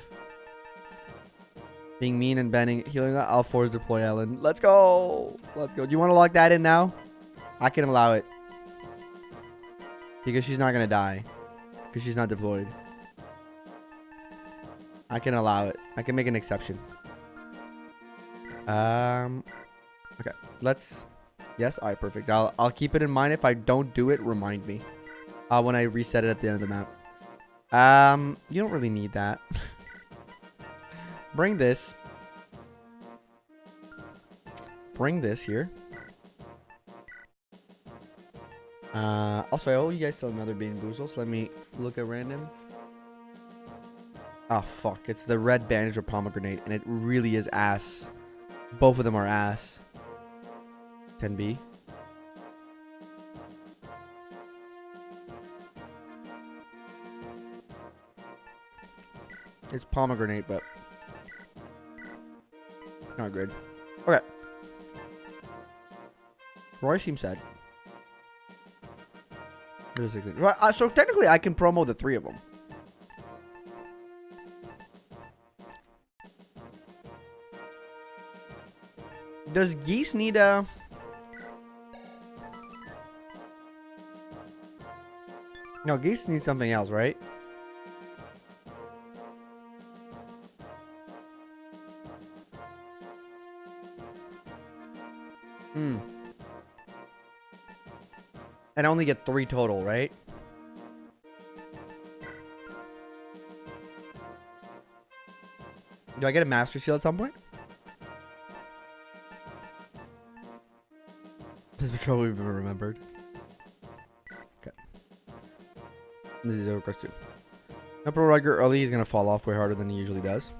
A: Being mean and banning healing. I'll force deploy Ellen. Let's go. Let's go. Do you want to lock that in now? I can allow it. Because she's not going to die. Because she's not deployed. I can allow it. I can make an exception. Okay. Let's... Yes, alright, perfect. I'll keep it in mind. If I don't do it, remind me. When I reset it at the end of the map. You don't really need that. Bring this. Bring this here. Also, I owe you guys still another Bean Boozle, so let me look at random. Oh, fuck. It's the red bandage or pomegranate, and it really is ass. Both of them are ass. 10B. It's pomegranate, but not good. Okay. Roy seems sad. So technically, I can promo the 3 of them. Does Geese need a... No, Geese needs something else, right? And I only get 3 total, right? Do I get a Master Seal at some point? This patrol we've been remembered. Okay. This is over quest 2. Emperor Rudger early, he's going to fall off way harder than he usually does.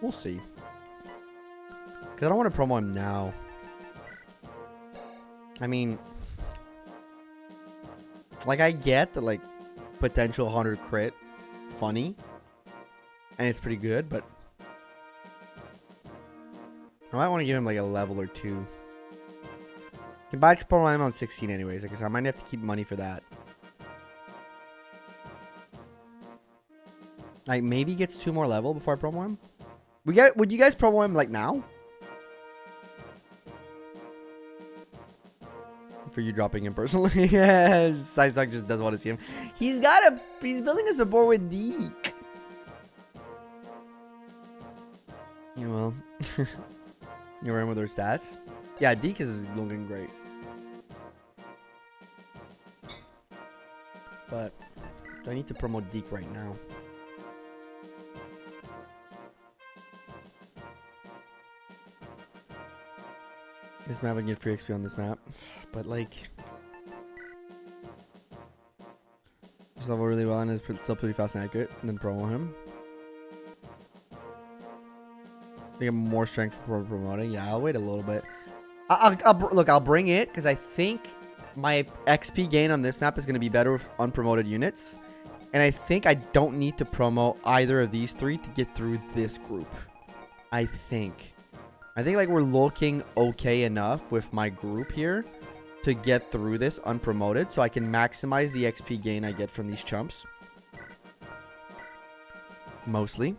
A: We'll see. Because I don't want to promo him now. I mean, like, I get the, like, potential 100 crit funny. And it's pretty good, but I might want to give him, like, a level or 2. You can buy promo him on 16 anyways. Like I said, I might have to keep money for that. Like, maybe he gets 2 more level before I promo him. Would you guys promo him, like, now? For you dropping him personally. Yeah, Psysuck just doesn't want to see him. He's building a support with Deke. Yeah, well. You're in with her stats. Yeah, Deke is looking great. But do I need to promote Deke right now? This map, I can get free XP on this map. But, like, just level really well and is still pretty fast and accurate. And then promo him. I get more strength for promoting. Yeah, I'll wait a little bit. I'll bring it because I think my XP gain on this map is going to be better with unpromoted units. And I think I don't need to promo either of these 3 to get through this group. I think like we're looking okay enough with my group here to get through this unpromoted, so I can maximize the XP gain I get from these chumps. Mostly.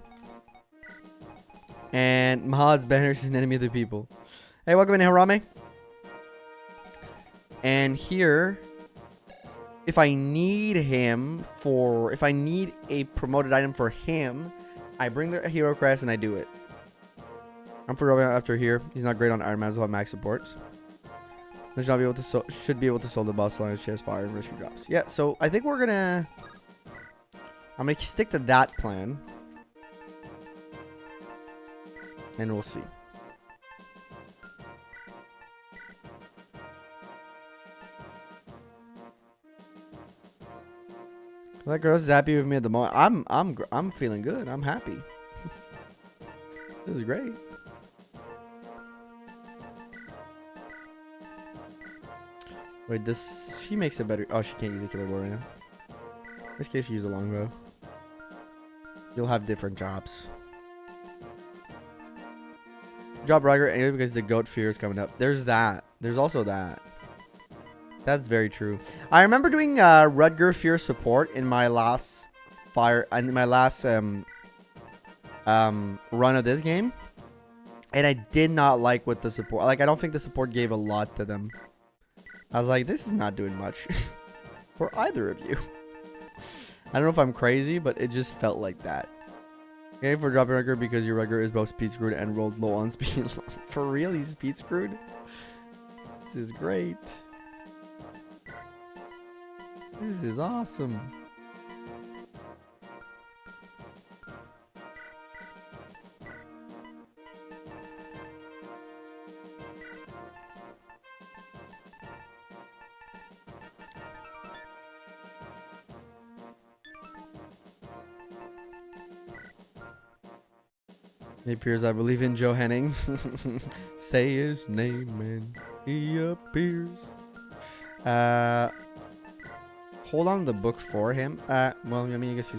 A: And Mahad's banner is an enemy of the people. Hey, welcome in, Harame. And here, if I need a promoted item for him, I bring the hero crest and I do it. I'm for rubbing after here. He's not great on Ironman as well, max supports. Should be able to solve the boss as long as she has fire and risky drops. Yeah, so I think we're gonna... I'm gonna stick to that plan. And we'll see. That girl's happy with me at the moment. I'm feeling good. I'm happy. This is great. Wait, this... She makes it better. Oh, she can't use a killer bow right now. In this case, use the longbow. You'll have different jobs. Drop Riger anyway because the goat fear is coming up. There's that. There's also that. That's very true. I remember doing Rudger fear support in my last run of this game, and I did not like what the support. Like, I don't think the support gave a lot to them. I was like, this is not doing much for either of you. I don't know if I'm crazy, but it just felt like that. Okay, for dropping Rudger because your Rudger is both speed screwed and rolled low on speed. For real, he's speed screwed. This is great. This is awesome. It appears I believe in Joe Henning. Say his name and he appears. Hold on to the book for him. Well, I mean, I guess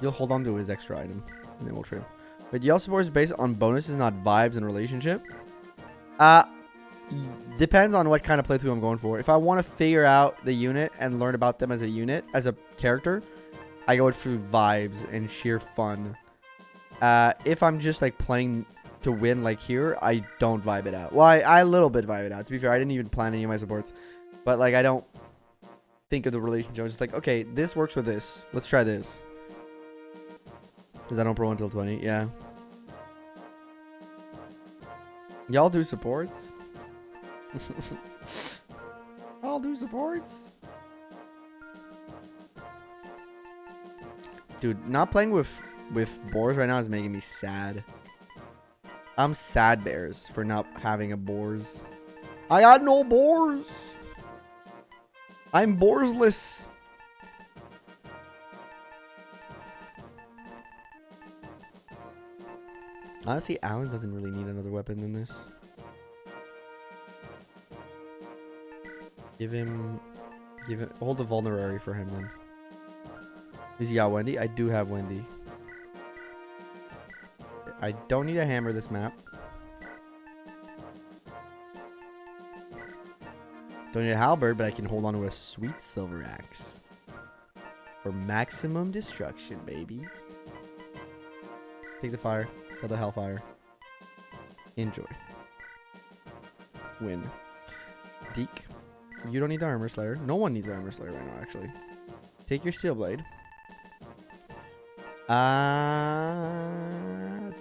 A: you'll hold on to his extra item, and then we'll trade him. But yell support is based on bonuses, not vibes and relationship. Depends on what kind of playthrough I'm going for. If I want to figure out the unit and learn about them as a unit, as a character, I go through vibes and sheer fun. If I'm just like playing to win, like here, I don't vibe it out. Well, I a little bit vibe it out. To be fair, I didn't even plan any of my supports, but like I don't think of the relationship. I was just like, okay, this works with this. Let's try this. Because I don't pro until 20. Yeah. Y'all do supports? I'll do supports. Dude, not playing with BORS right now is making me sad. I'm sad bears for not having a BORS. I got no BORS. I'm BORSless. Honestly, Alan doesn't really need another weapon than this. Hold the vulnerary for him then. Is he got Wendy? I do have Wendy. I don't need a hammer this map. Don't need a halberd, but I can hold on to a sweet silver axe. For maximum destruction, baby. Take the fire. Kill the hellfire. Enjoy. Win. Deke. You don't need the armor slayer. No one needs the armor slayer right now, actually. Take your steel blade.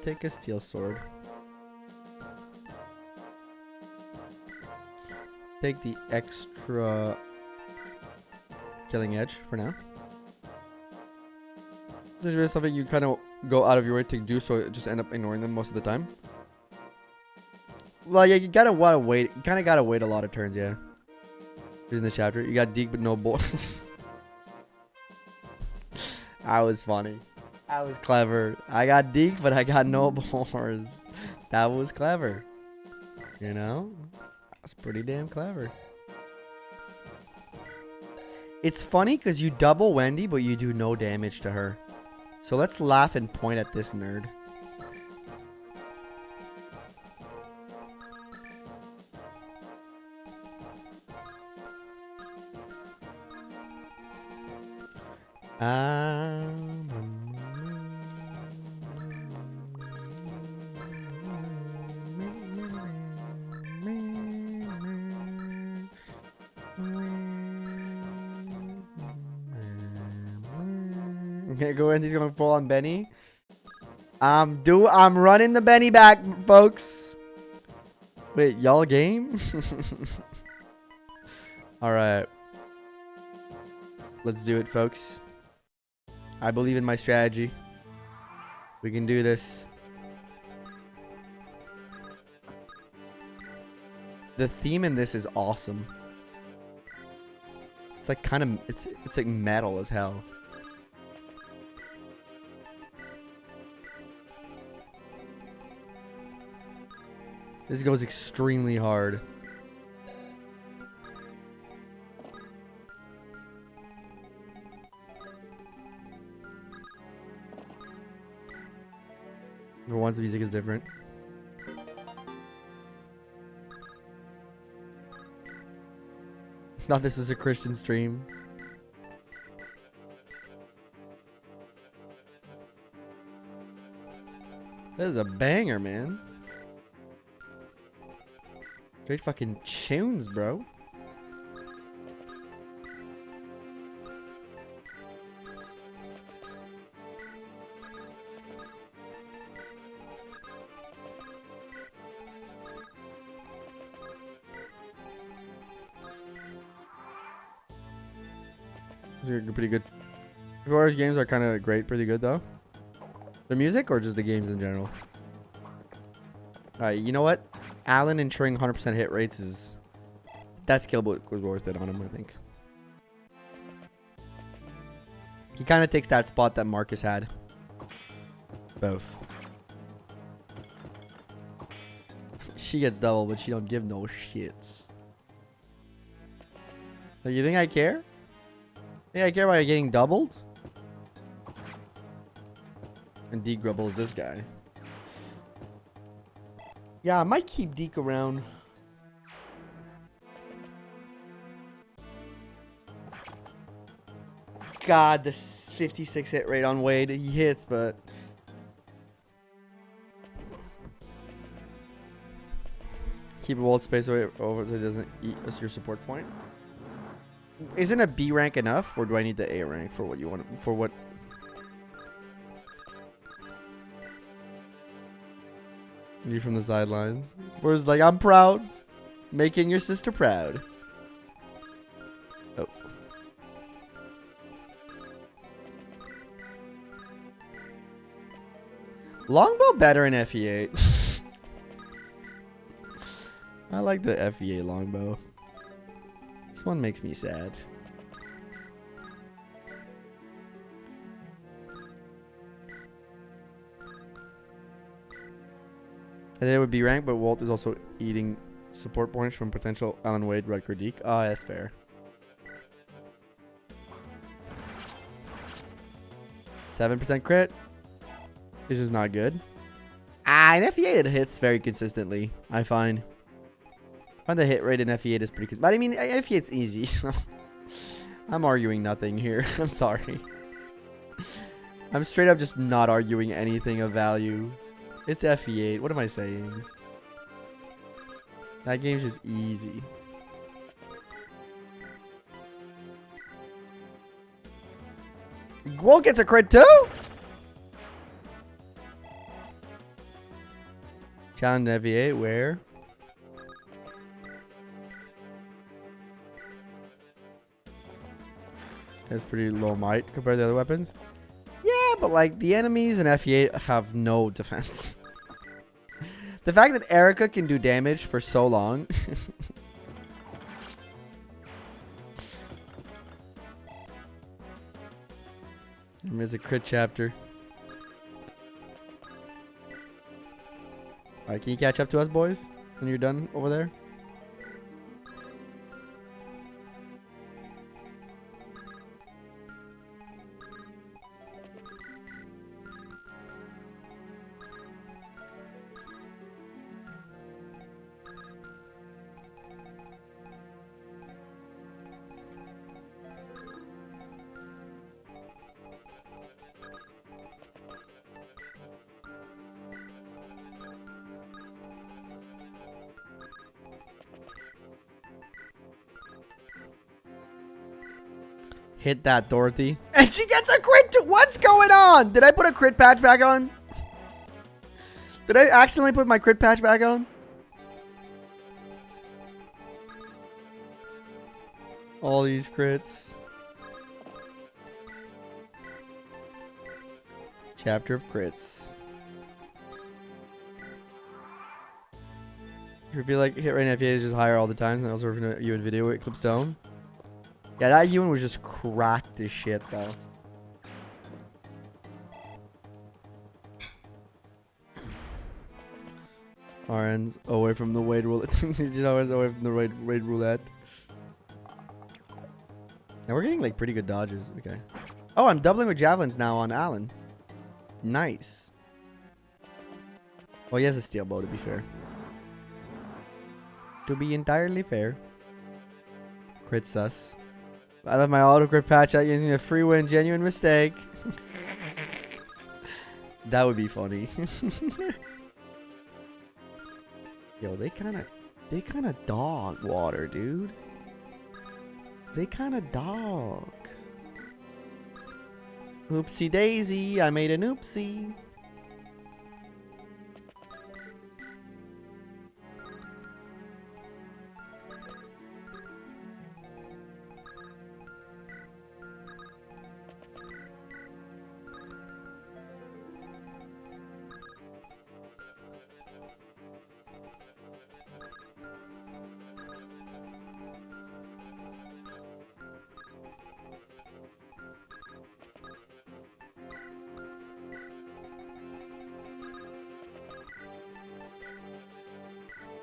A: Take a steel sword. Take the extra killing edge for now. There's really something you kind of go out of your way to do, so just end up ignoring them most of the time. Well, yeah, you gotta wait. You kind of gotta wait a lot of turns, yeah. In this chapter, you got Deke but no BORS. That was funny. That was clever. I got Deke, but I got no BORS. That was clever. You know? That's pretty damn clever. It's funny because you double Wendy, but you do no damage to her. So let's laugh and point at this nerd. Okay, go in. He's going full on Benny. I'm running the Benny back, folks. Wait, y'all game? All right. Let's do it, folks. I believe in my strategy. We can do this. The theme in this is awesome. It's like kind of it's like metal as hell. This goes extremely hard. For once, the music is different. Thought this was a Christian stream. This is a banger, man. Straight fucking tunes, bro. These are pretty good. BORS games are kind of great, pretty good though. The music or just the games in general? Alright, you know what? Alan ensuring 100% hit rates is... That skill was worth it on him, I think. He kind of takes that spot that Marcus had. Both. She gets double, but she don't give no shits. So you think I care? Think I care about getting doubled? And Deke grubbles this guy. Yeah, I might keep Deke around. God, the 56 hit rate on Wade. He hits, but... Keep a walled space away over so it doesn't eat us your support point. Isn't a B rank enough, or do I need the A rank for what you want? For what? You from the sidelines. Where's like, I'm proud, making your sister proud. Oh. Longbow better in FE8. I like the FE8 longbow. This one makes me sad. And it would be ranked, but Walt is also eating support points from potential Alan Wade, Rutger Deke. Oh, that's fair. 7% crit. This is not good. In FE8 it hits very consistently, I find. The hit rate in FE8 is pretty good. But I mean, FE8's easy, so... I'm arguing nothing here. I'm sorry. I'm straight up just not arguing anything of value. It's FE8. What am I saying? That game's just easy. Walt gets a crit too? Challenge FE8, where? Has pretty low might compared to other weapons. Yeah, but like the enemies in FE8 have no defense. The fact that Erica can do damage for so long. It's a crit chapter. Alright, can you catch up to us, boys? When you're done over there? Hit that, Dorothy. And she gets a crit too. What's going on? Did I put a crit patch back on? Did I accidentally put my crit patch back on? All these crits. Chapter of crits. I feel like hit rate and FA is just higher all the time. And I was working a UN video with Eclipse Dome. Yeah, that UN was just cracked as shit though. RN's away from the weight roulette. Just always away from the weight roulette. And we're getting like pretty good dodges. Okay. Oh, I'm doubling with javelins now on Alan. Nice. Well, he has a steel bow to be fair. To be entirely fair. Crit sus. I left my auto crit patch out using a free win. Genuine mistake. That would be funny. Yo, they kind of dog water, dude. They kind of dog. Oopsie daisy, I made an oopsie.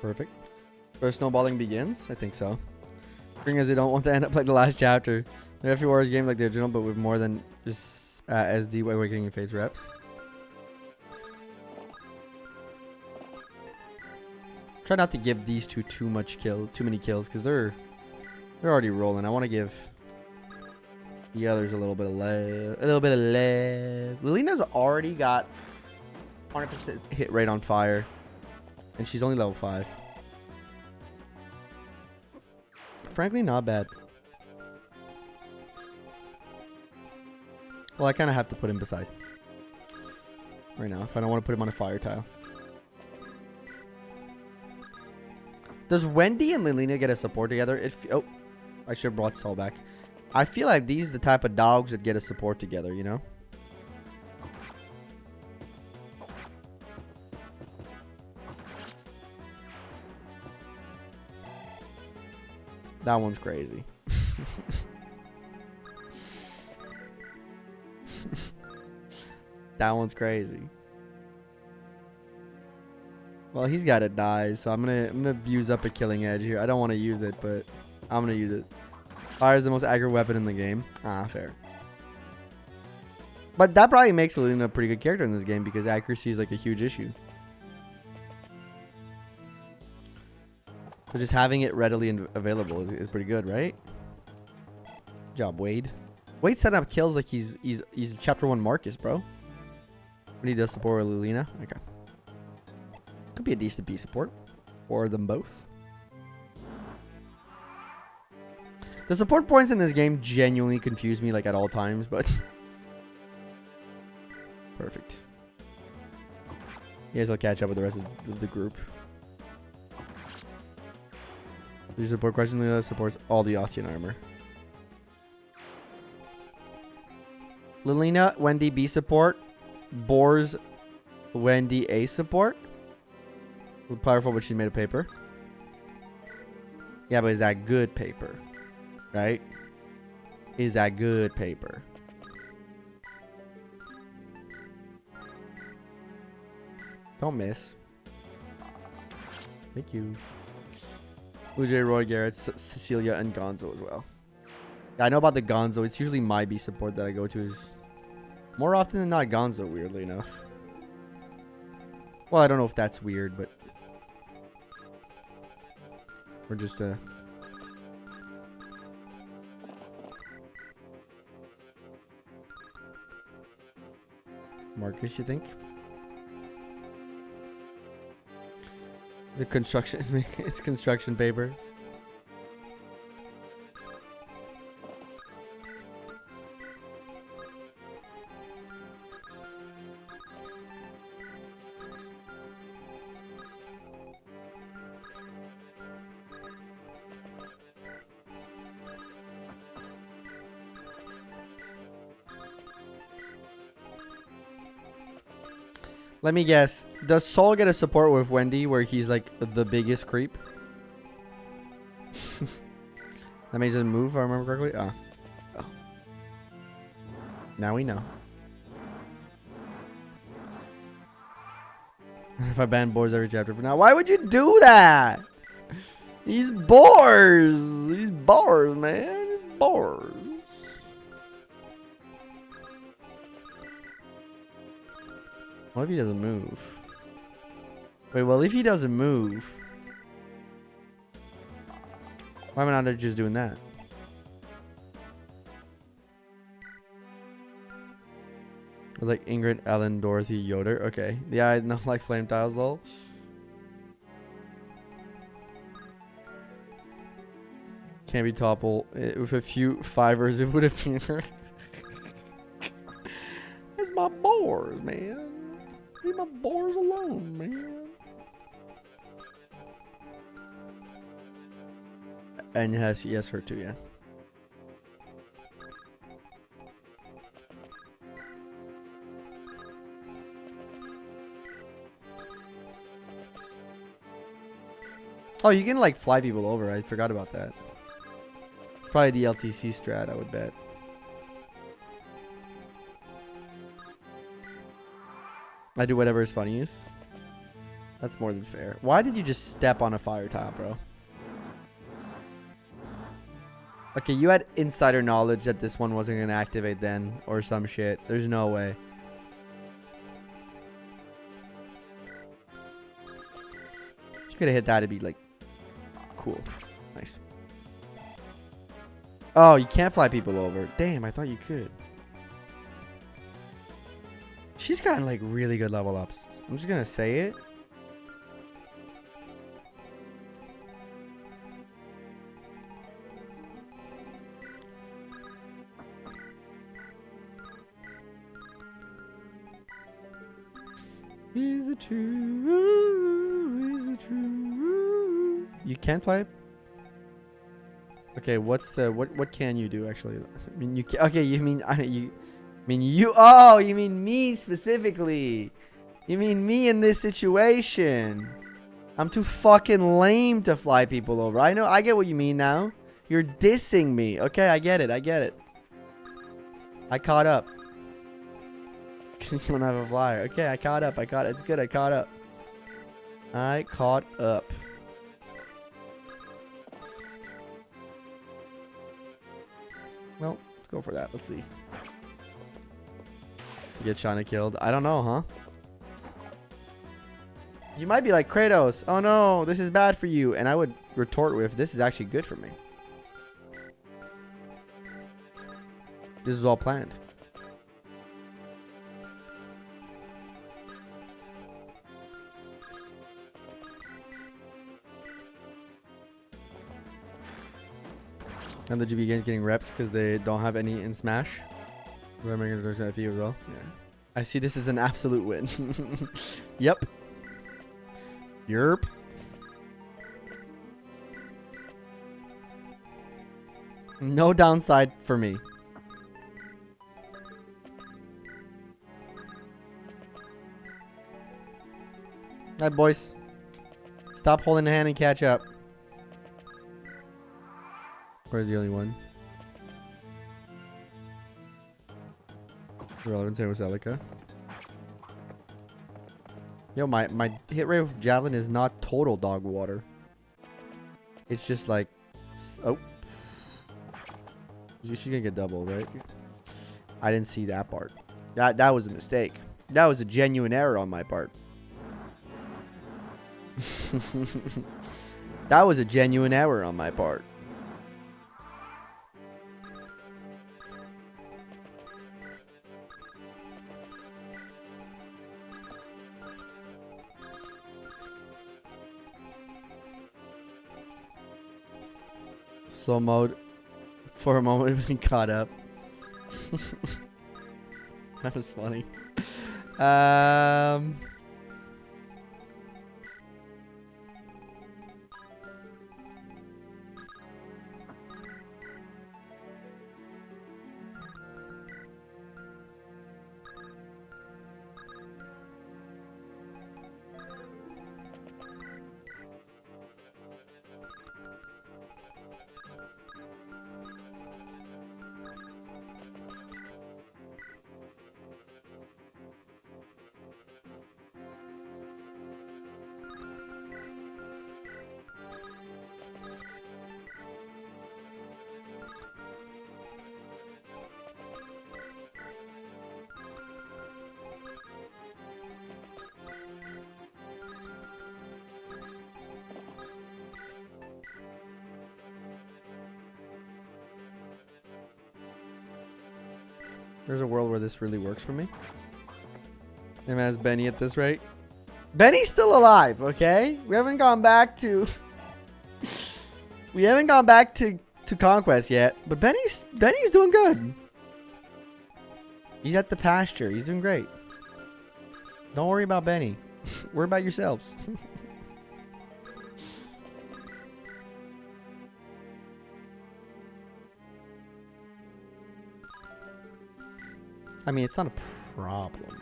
A: Perfect. Where snowballing begins? I think so. Thing is, they don't want to end up like the last chapter. The FE Warriors game like the original, but with more than just SD while we're getting phase reps. Try not to give these two too many kills, because they're already rolling. I want to give the others a little bit of love. Lilina's already got 100% hit rate on fire. And she's only level 5. Frankly, not bad. Well, I kind of have to put him beside. Right now, if I don't want to put him on a fire tile. Does Wendy and Lilina get a support together? Oh, I should have brought Saul back. I feel like these are the type of dogs that get a support together, you know? That one's crazy. That one's crazy. Well, he's got to die, so I'm gonna use up a killing edge here. I don't want to use it, but I'm gonna use it. Fire is the most accurate weapon in the game. Ah, fair. But that probably makes Lilina a pretty good character in this game because accuracy is like a huge issue. So just having it readily available is pretty good, right? Good job, Wade. Wade setting up kills like he's chapter 1 Marcus, bro. When he does support with Lilina. Okay. Could be a decent B support. Or them both. The support points in this game genuinely confuse me like at all times, but perfect. You guys will catch up with the rest of the group. The support question supports all the Ostian armor. Lilina, Wendy B support. BORS, Wendy A support. Powerful, but she made a paper. Yeah, but is that good paper? Right? Is that good paper? Don't miss. Thank you. Ujay, Roy, Garrett, Cecilia, and Gonzo as well. Yeah, I know about the Gonzo. It's usually my B support that I go to is more often than not Gonzo, weirdly enough. Well, I don't know if that's weird, but we're just Marcus, you think? It's a construction. It's construction paper. Let me guess. Does Soul get a support with Wendy where he's like the biggest creep? That means he doesn't move if I remember correctly. Oh. Now we know. If I ban BORS every chapter for now. Why would you do that? He's BORS. He's BORS, man. He's BORS. What if he doesn't move? Wait, well, if he doesn't move, why am I not just doing that? Like Ingrid, Ellen, Dorothy, Yoder. Okay. Yeah, I know, like flame tiles though. Can't be toppled. With a few fivers, it would appear. That's my BORS, man. Leave my BORS alone, man. And yes, her too, yeah. Oh, you can like fly people over. I forgot about that. It's probably the LTC strat, I would bet. I do whatever is funniest. That's more than fair. Why did you just step on a fire tile, bro? Okay, you had insider knowledge that this one wasn't going to activate then or some shit. There's no way. If you could have hit that, it'd be like cool. Nice. Oh, you can't fly people over. Damn, I thought you could. She's gotten like really good level ups. I'm just gonna say it. Is it true? Is it true? You can fly? Okay, what's the what can you do actually? I mean you can, okay, you mean you mean me specifically. You mean me in this situation. I'm too fucking lame to fly people over. I know, I get what you mean now. You're dissing me. Okay, I get it. I get it. I caught up. Cause you don't have a flyer. Okay, I caught up. It's good. I caught up. I caught up. Well, let's go for that. Let's see. To get Shauna killed. I don't know, huh? You might be like, Kratos, oh no, this is bad for you. And I would retort with, this is actually good for me. This is all planned. And the GB getting reps because they don't have any in Smash. We're making a as well. Yeah. I see this as an absolute win. Yep. Yerp. No downside for me. Alright, boys. Stop holding the hand and catch up. Where's the only one? Relevant, same with Celica. Yo, my hit rate with Javelin is not total dog water. It's just like... Oh. She's gonna get double, right? I didn't see that part. That was a mistake. That was a genuine error on my part. That was a genuine error on my part. Slow mode. For a moment, we caught up. That was funny. There's a world where this really works for me. And as Benny at this rate. Benny's still alive, okay? We haven't gone back to... we haven't gone back to Conquest yet. But Benny's doing good. He's at the pasture. He's doing great. Don't worry about Benny. Worry about yourselves. I mean, it's not a problem.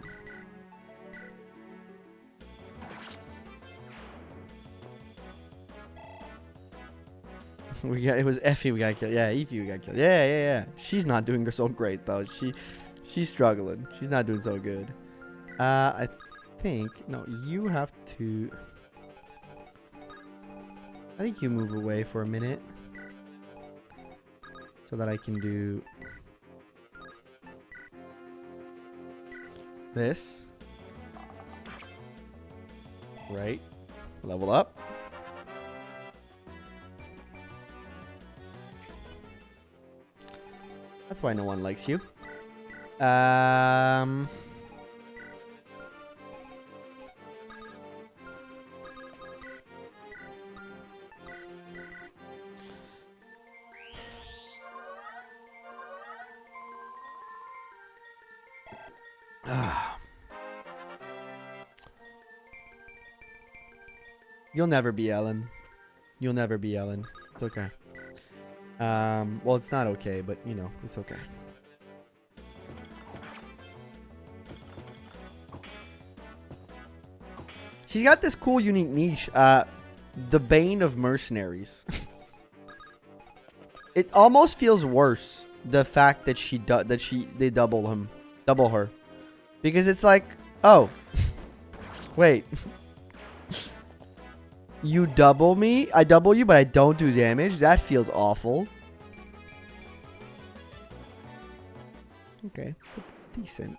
A: It was Effie we got killed. Yeah, Effie we got killed. Yeah. She's not doing so great though. She's struggling. She's not doing so good. I think no, you have to. I think you move away for a minute so that I can do this. Right. Level up. That's why no one likes you. You'll never be Ellen. You'll never be Ellen. It's okay. Well, it's not okay, but you know, it's okay. She's got this cool, unique niche. The Bane of Mercenaries. It almost feels worse the fact that they double her, because it's like, oh, wait, you double me, I double you, but I don't do damage. That feels awful. Okay, decent.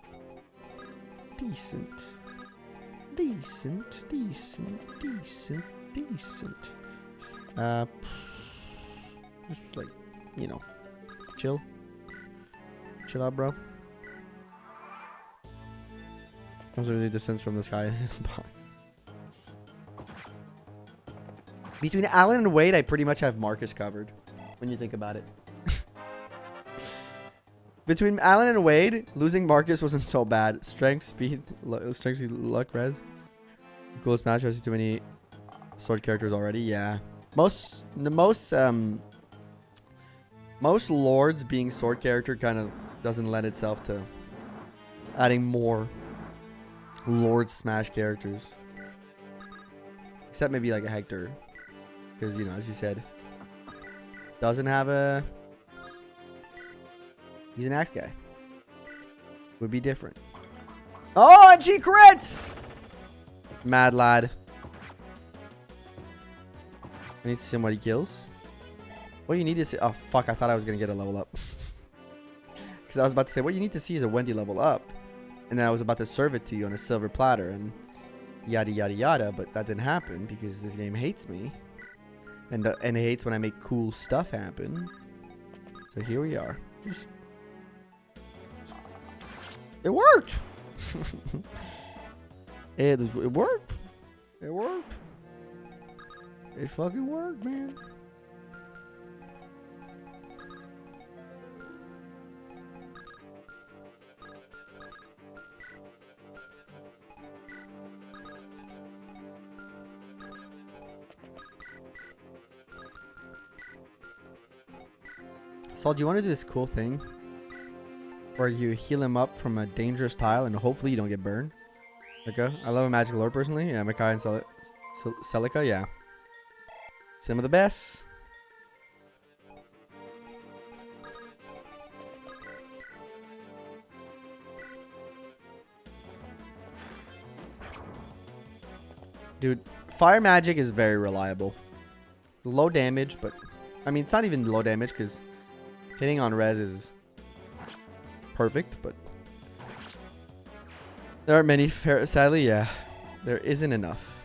A: Just like, you know, chill out, bro. Comes really descends from the sky in a box. Between Alan and Wade, I pretty much have Marcus covered, when you think about it. Between Alan and Wade, losing Marcus wasn't so bad. Strength, speed, luck, res. Coolest match. I see too many sword characters already. Yeah, most lords being sword character kind of doesn't lend itself to adding more lord smash characters, except maybe like a Hector, because you know, as you said, doesn't have a. He's an axe guy. Would be different. Oh, and she crits! Mad lad. I need to see what he kills. What you need to see. Oh, fuck. I thought I was going to get a level up. Because I was about to say, what you need to see is a Wendy level up. And then I was about to serve it to you on a silver platter. And yada, yada, yada. But that didn't happen because this game hates me. And it hates when I make cool stuff happen. So here we are. It worked. It worked. It worked. It fucking worked, man. Saul, do you want to do this cool thing where you heal him up from a dangerous tile and hopefully you don't get burned? Okay. I love a magical lord personally. Yeah, Makai and Celica, yeah. Some of the best. Dude, fire magic is very reliable. Low damage, but I mean, it's not even low damage because hitting on res is perfect, but there aren't many. Sadly, yeah, there isn't enough.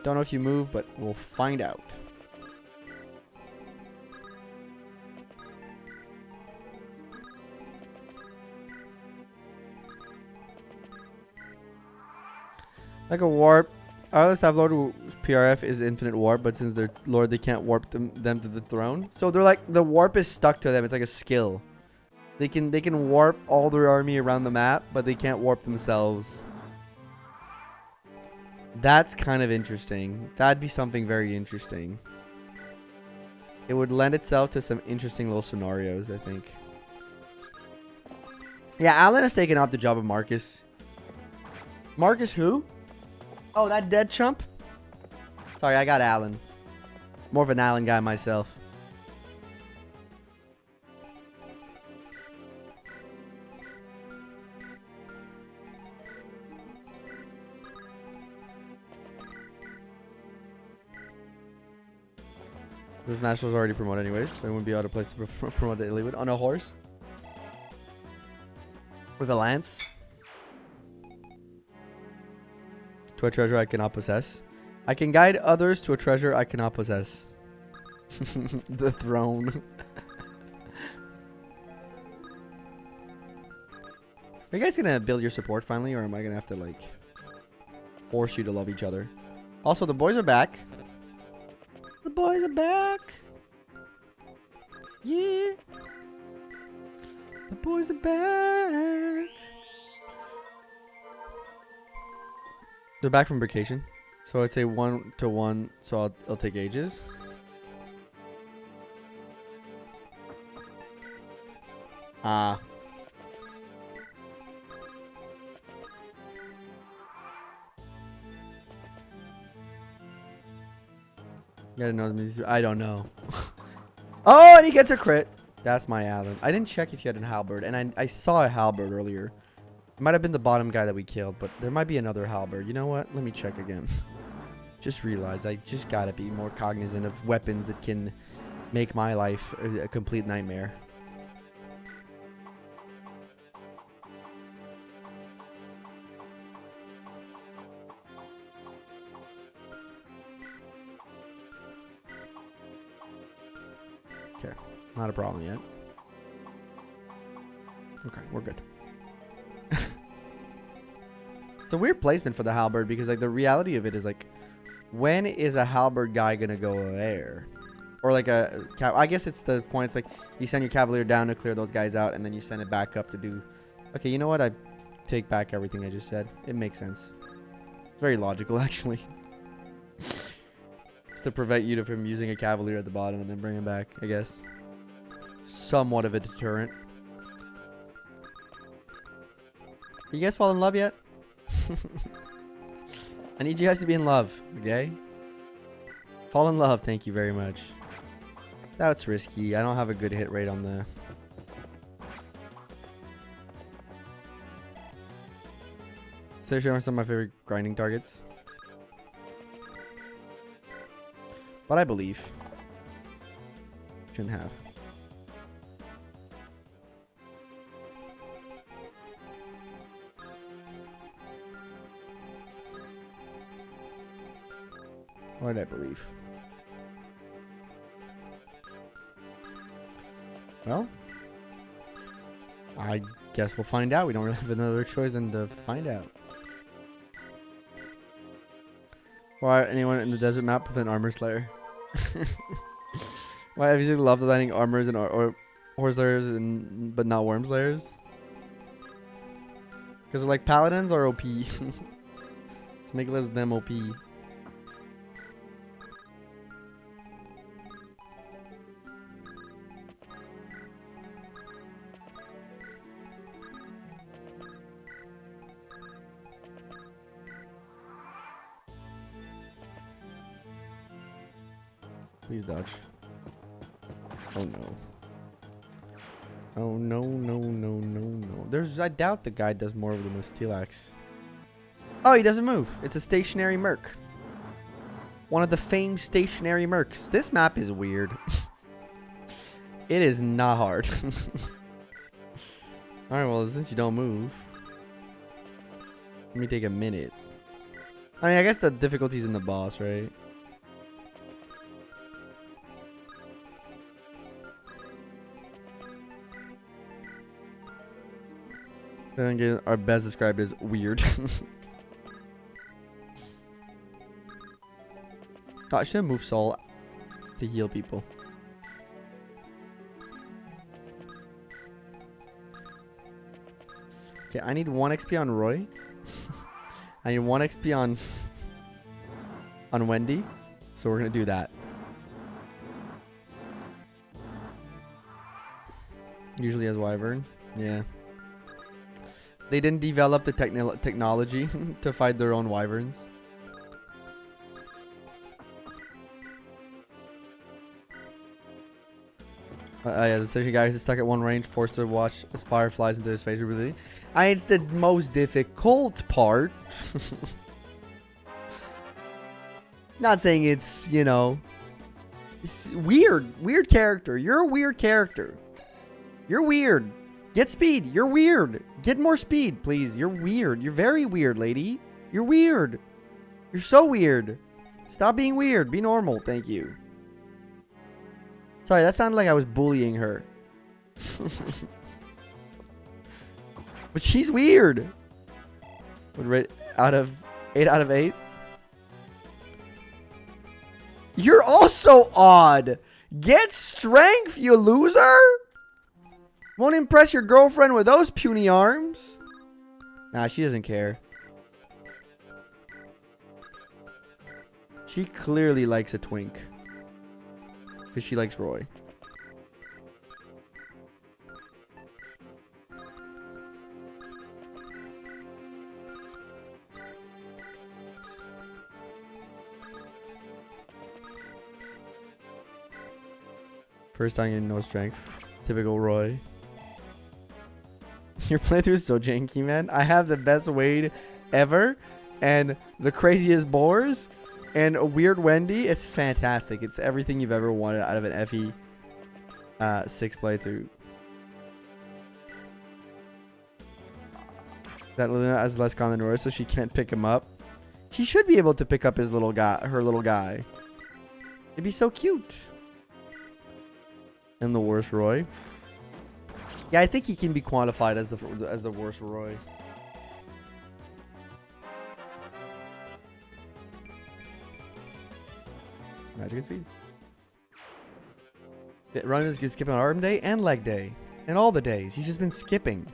A: Don't know if you move, but we'll find out. Like a warp. I always have Lord PRF is infinite warp, but since they're Lord, they can't warp them to the throne. So they're like, the warp is stuck to them. It's like a skill. They can warp all their army around the map, but they can't warp themselves. That's kind of interesting. That'd be something very interesting. It would lend itself to some interesting little scenarios, I think. Yeah, Alan has taken up the job of Marcus. Marcus who? Oh, that dead chump? Sorry, I got Alan. More of an Alan guy myself. This match was already promoted anyways, so it wouldn't be out of place to promote the Elibe on a horse. With a lance. To a treasure I cannot possess. I can guide others to a treasure I cannot possess. The throne. Are you guys gonna build your support finally, or am I gonna have to like force you to love each other? Also, the boys are back. The boys are back. Yeah. The boys are back. They're back from vacation. So I'd say 1-to-1. So I'll take ages. Ah. Gotta know. I don't know. Oh, and he gets a crit. That's my Alan. I didn't check if you had a halberd, and I saw a halberd earlier. It might have been the bottom guy that we killed, but there might be another halberd. You know what? Let me check again. Just realized I just gotta be more cognizant of weapons that can make my life a complete nightmare. Okay, not a problem yet. Okay, we're good. It's a weird placement for the halberd because like the reality of it is like, when is a halberd guy gonna go there? Or like I guess it's the point. It's like you send your cavalier down to clear those guys out, and then you send it back up to do. Okay, you know what? I take back everything I just said. It makes sense. It's very logical, actually. It's to prevent you from using a cavalier at the bottom and then bring him back, I guess. Somewhat of a deterrent. You guys fall in love yet? I need you guys to be in love, okay? Fall in love, thank you very much. That's risky. I don't have a good hit rate on the... Seriously, are some of my favorite grinding targets. But I believe. Shouldn't have. Why did I believe? Well, I guess we'll find out. We don't really have another choice than to find out. Why anyone in the desert map with an armor slayer? Why have you loved landing armors and or horse slayers and but not worm slayers? Because like paladins are OP. Let's make less them OP. Please dodge. Oh no. Oh no, no, no, no, no. I doubt the guy does more than the steel axe. Oh, he doesn't move. It's a stationary merc. One of the famed stationary mercs. This map is weird. It is not hard. Alright, well, since you don't move, let me take a minute. I mean, I guess the difficulty's in the boss, right? Then again, our best described as weird. Oh, I should have moved Soul to heal people. Okay, I need 1 XP on Roy. I need 1 XP on Wendy. So we're gonna do that. Usually as Wyvern. Yeah. They didn't develop the technology to fight their own wyverns. Yeah, the station guy is stuck at one range, forced to watch as fire flies into his face repeatedly. It's the most difficult part. Not saying it's, you know, it's weird. Weird character. You're a weird character. You're weird. Get speed. You're weird. Get more speed, please. You're weird. You're very weird, lady. You're weird. You're so weird. Stop being weird. Be normal. Thank you. Sorry, that sounded like I was bullying her. But she's weird. Would rate out of 8 out of 8. You're also odd. Get strength, you loser. Won't impress your girlfriend with those puny arms. Nah, she doesn't care. She clearly likes a twink. Because she likes Roy. First time getting no strength. Typical Roy. Your playthrough is so janky, man. I have the best Wade ever. And the craziest BORS. And a weird Wendy. It's fantastic. It's everything you've ever wanted out of an FE 6 playthrough. That Luna has less con than Roy, so she can't pick him up. She should be able to pick up his little guy, her little guy. It'd be so cute. And the worst Roy. Yeah, I think he can be quantified as the worst Roy. Magic speed. Yeah, Ryan is good skipping on arm day and leg day. And all the days. He's just been skipping.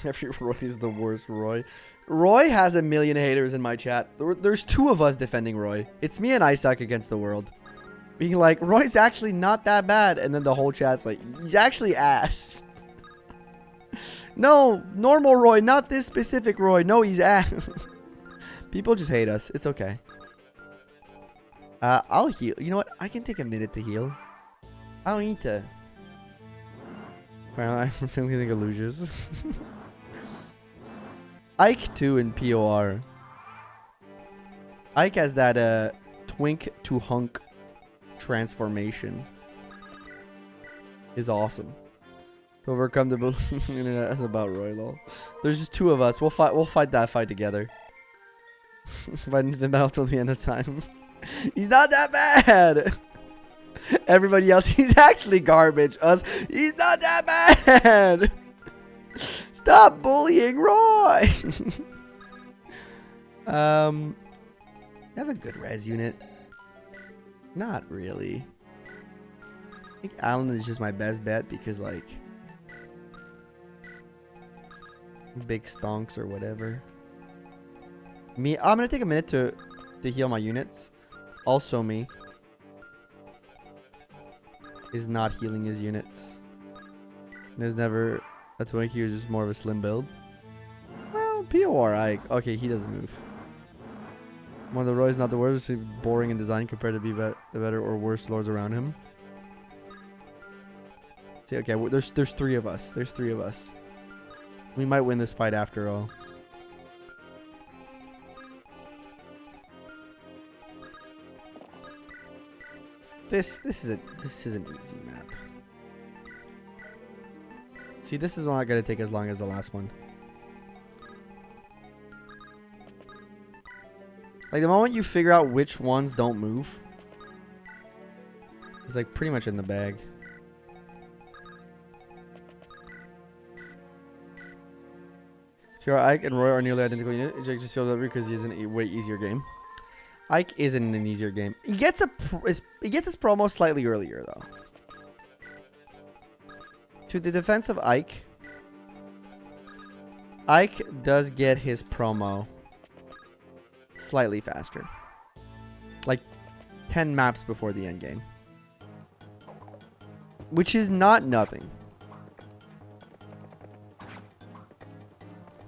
A: Every Roy is the worst Roy. Roy has a million haters in my chat. There's 2 of us defending Roy. It's me and Isaac against the world. Being like, Roy's actually not that bad. And then the whole chat's like, he's actually ass. No, normal Roy, not this specific Roy. No, he's ass. People just hate us. It's okay. I'll heal. You know what? I can take a minute to heal. I don't need to. Apparently, I'm feeling like illusions. Ike 2 in POR. Ike has that twink to hunk transformation. Is awesome. To overcome the belief internet is about Roy, lol. There's just 2 of us. We'll fight that fight together. Fighting the battle till the end of time. He's not that bad. Everybody else, he's actually garbage. Us, he's not that bad. Stop bullying Roy. I have a good res unit. Not really. I think Alan is just my best bet because, like, big stonks or whatever. Me, I'm gonna take a minute to heal my units. Also, me is not healing his units. There's never a Twinkie who's just more of a slim build. Well, POR, okay, he doesn't move. One of the Roy's not the worst, boring in design compared to the better or worse lords around him. See, okay, well, there's 3 of us. There's 3 of us. We might win this fight after all. This is an easy map. See, this is not going to take as long as the last one. Like, the moment you figure out which ones don't move, it's like pretty much in the bag. Sure, Ike and Roy are nearly identical units. Jake just feels over because he's in a way easier game. Ike isn't an easier game. He gets his promo slightly earlier, though. To the defense of Ike, Ike does get his promo slightly faster. Like 10 maps before the end game. Which is not nothing.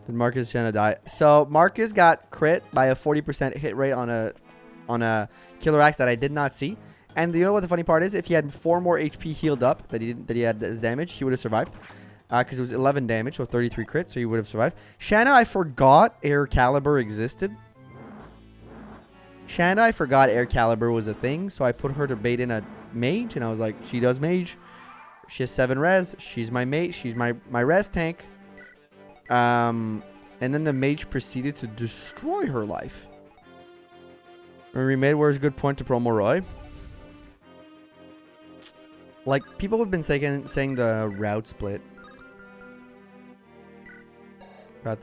A: Did Marcus gonna die? So Marcus got crit by a 40% hit rate on a killer axe that I did not see. And you know what the funny part is? If he had 4 more HP healed up that he had as damage, he would have survived. Because it was 11 damage, so 33 crit, so he would have survived. Shanna, I forgot Air Caliber existed. Shanna, I forgot Air Caliber was a thing, so I put her to bait in a mage, and I was like, she does mage. She has 7 res. She's my mate. She's my res tank. And then the mage proceeded to destroy her life. Remade was a good point to promo Roy. Like, people have been saying the route split.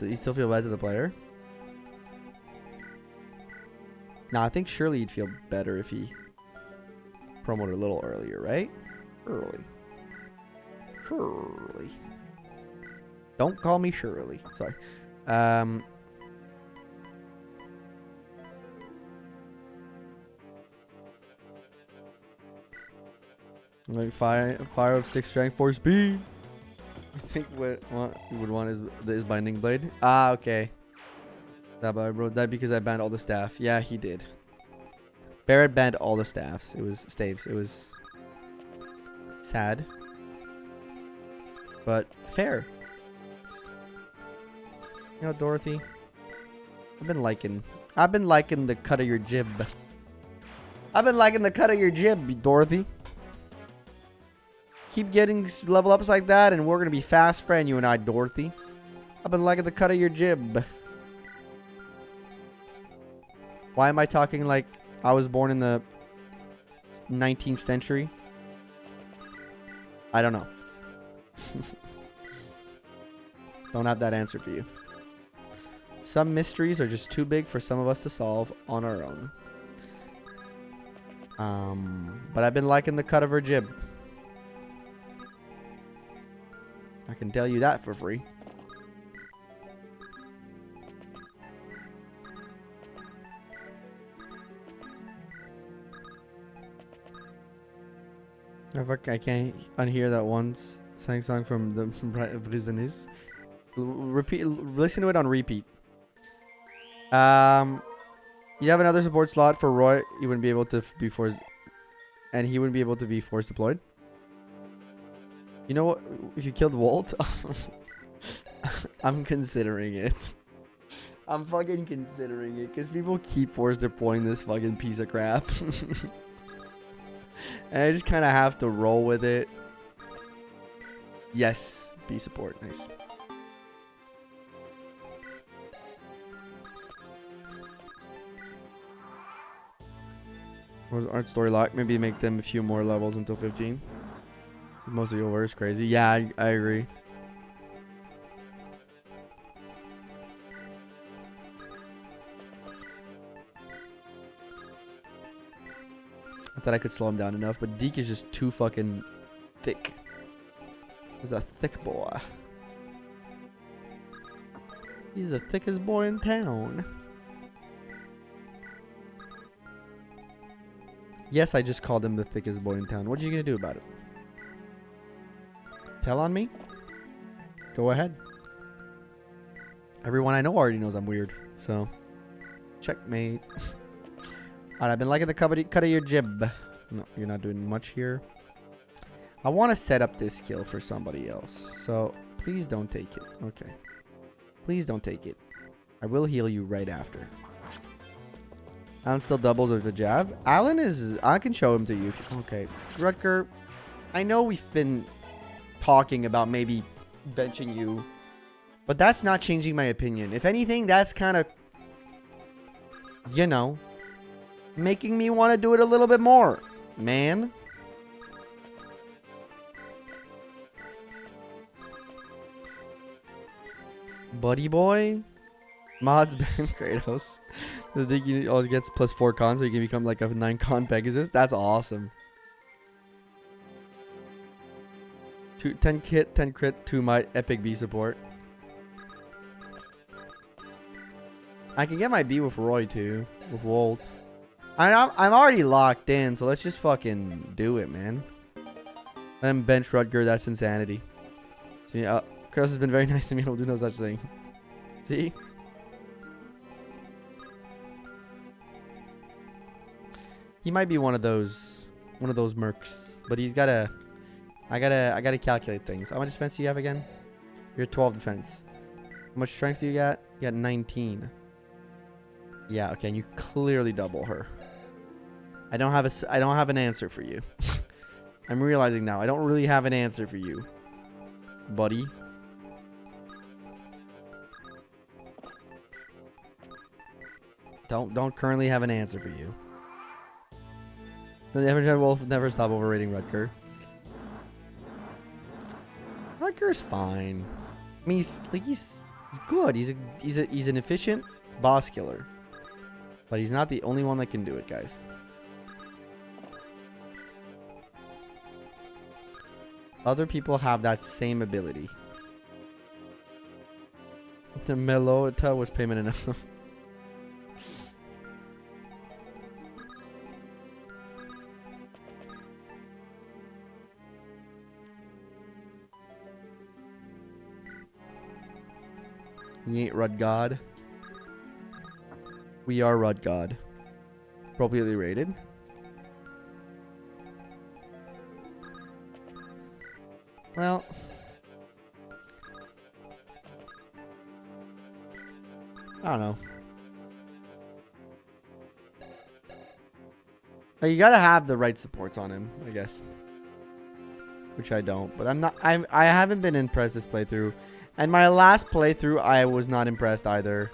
A: You still feel bad to the player? Nah, I think surely you'd feel better if he promoted a little earlier, right? Early. Shirley. Don't call me Shirley. Sorry. Like fire of 6 strength, 4 speed. I think what you would want is binding blade. Ah, okay. That I wrote that because I banned all the staff. Yeah, he did. Barrett banned all the staffs. It was staves. It was sad, but fair. You know, Dorothy, I've been liking the cut of your jib. I've been liking the cut of your jib, Dorothy. Keep getting level ups like that, and we're gonna be fast friend, you and I, Dorothy. I've been liking the cut of your jib. Why am I talking like I was born in the 19th century? I don't know. Don't have that answer for you. Some mysteries are just too big for some of us to solve on our own. But I've been liking the cut of her jib. I can tell you that for free. I can't unhear that once sang song from the Britannies. Repeat, listen to it on repeat. You have another support slot for Roy. You wouldn't be able to be forced, and he wouldn't be able to be force deployed. You know what? If you killed Walt, I'm considering it. I'm fucking considering it because people keep force deploying this fucking piece of crap. And I just kind of have to roll with it. Yes, B support. Nice. What was art story lock? Maybe make them a few more levels until 15. Mostly over is crazy. Yeah, I agree. I thought I could slow him down enough, but Deke is just too fucking thick. He's a thick boy. He's the thickest boy in town. Yes, I just called him the thickest boy in town. What are you gonna do about it? Tell on me? Go ahead. Everyone I know already knows I'm weird, so checkmate. Alright, I've been liking the cut of your jib. No, you're not doing much here. I want to set up this skill for somebody else, so please don't take it. Okay. Please don't take it. I will heal you right after. Alan still doubles with the jab. Alan is... I can show him to you. Okay. Rutger, I know we've been talking about maybe benching you. But that's not changing my opinion. If anything, that's kind of, you know, making me want to do it a little bit more, man. Buddy boy. Mods ban Kratos. The thing always gets +4 con, so you can become like a 9 con Pegasus. That's awesome. 10 kit, 10 crit, 2 might, epic B support. I can get my B with Roy too, with Volt. I'm already locked in, so let's just fucking do it, man. Then bench Rutger, that's insanity. See, Kratos has been very nice to me. I will do no such thing. See? He might be one of those mercs, but he's gotta. I gotta calculate things. How much defense do you have again? You're 12 defense. How much strength do you got? You got 19. Yeah, okay, and you clearly double her. I don't have an answer for you. I'm realizing now I don't really have an answer for you, buddy. Don't currently have an answer for you. The Everton Wolf never stop overrating Rutger. Rutger's fine. I mean, he's good. He's an efficient boss killer, but he's not the only one that can do it, guys. Other people have that same ability. The Melota was payment enough. You ain't Rud God. We are Rud God. Appropriately rated. Well, I don't know. You gotta have the right supports on him, I guess. Which I don't, but I haven't been impressed this playthrough. And my last playthrough, I was not impressed either.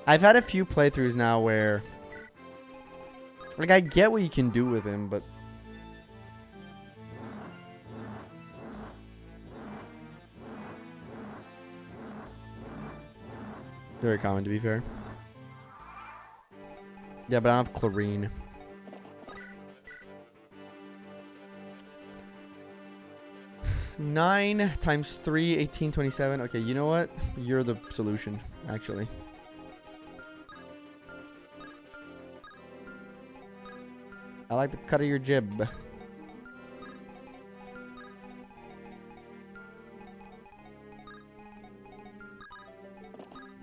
A: I've had a few playthroughs now where, like, I get what you can do with him, but very common, to be fair. Yeah, but I don't have chlorine. Nine times 3, 18, 27. Okay, you know what? You're the solution, actually. I like the cut of your jib.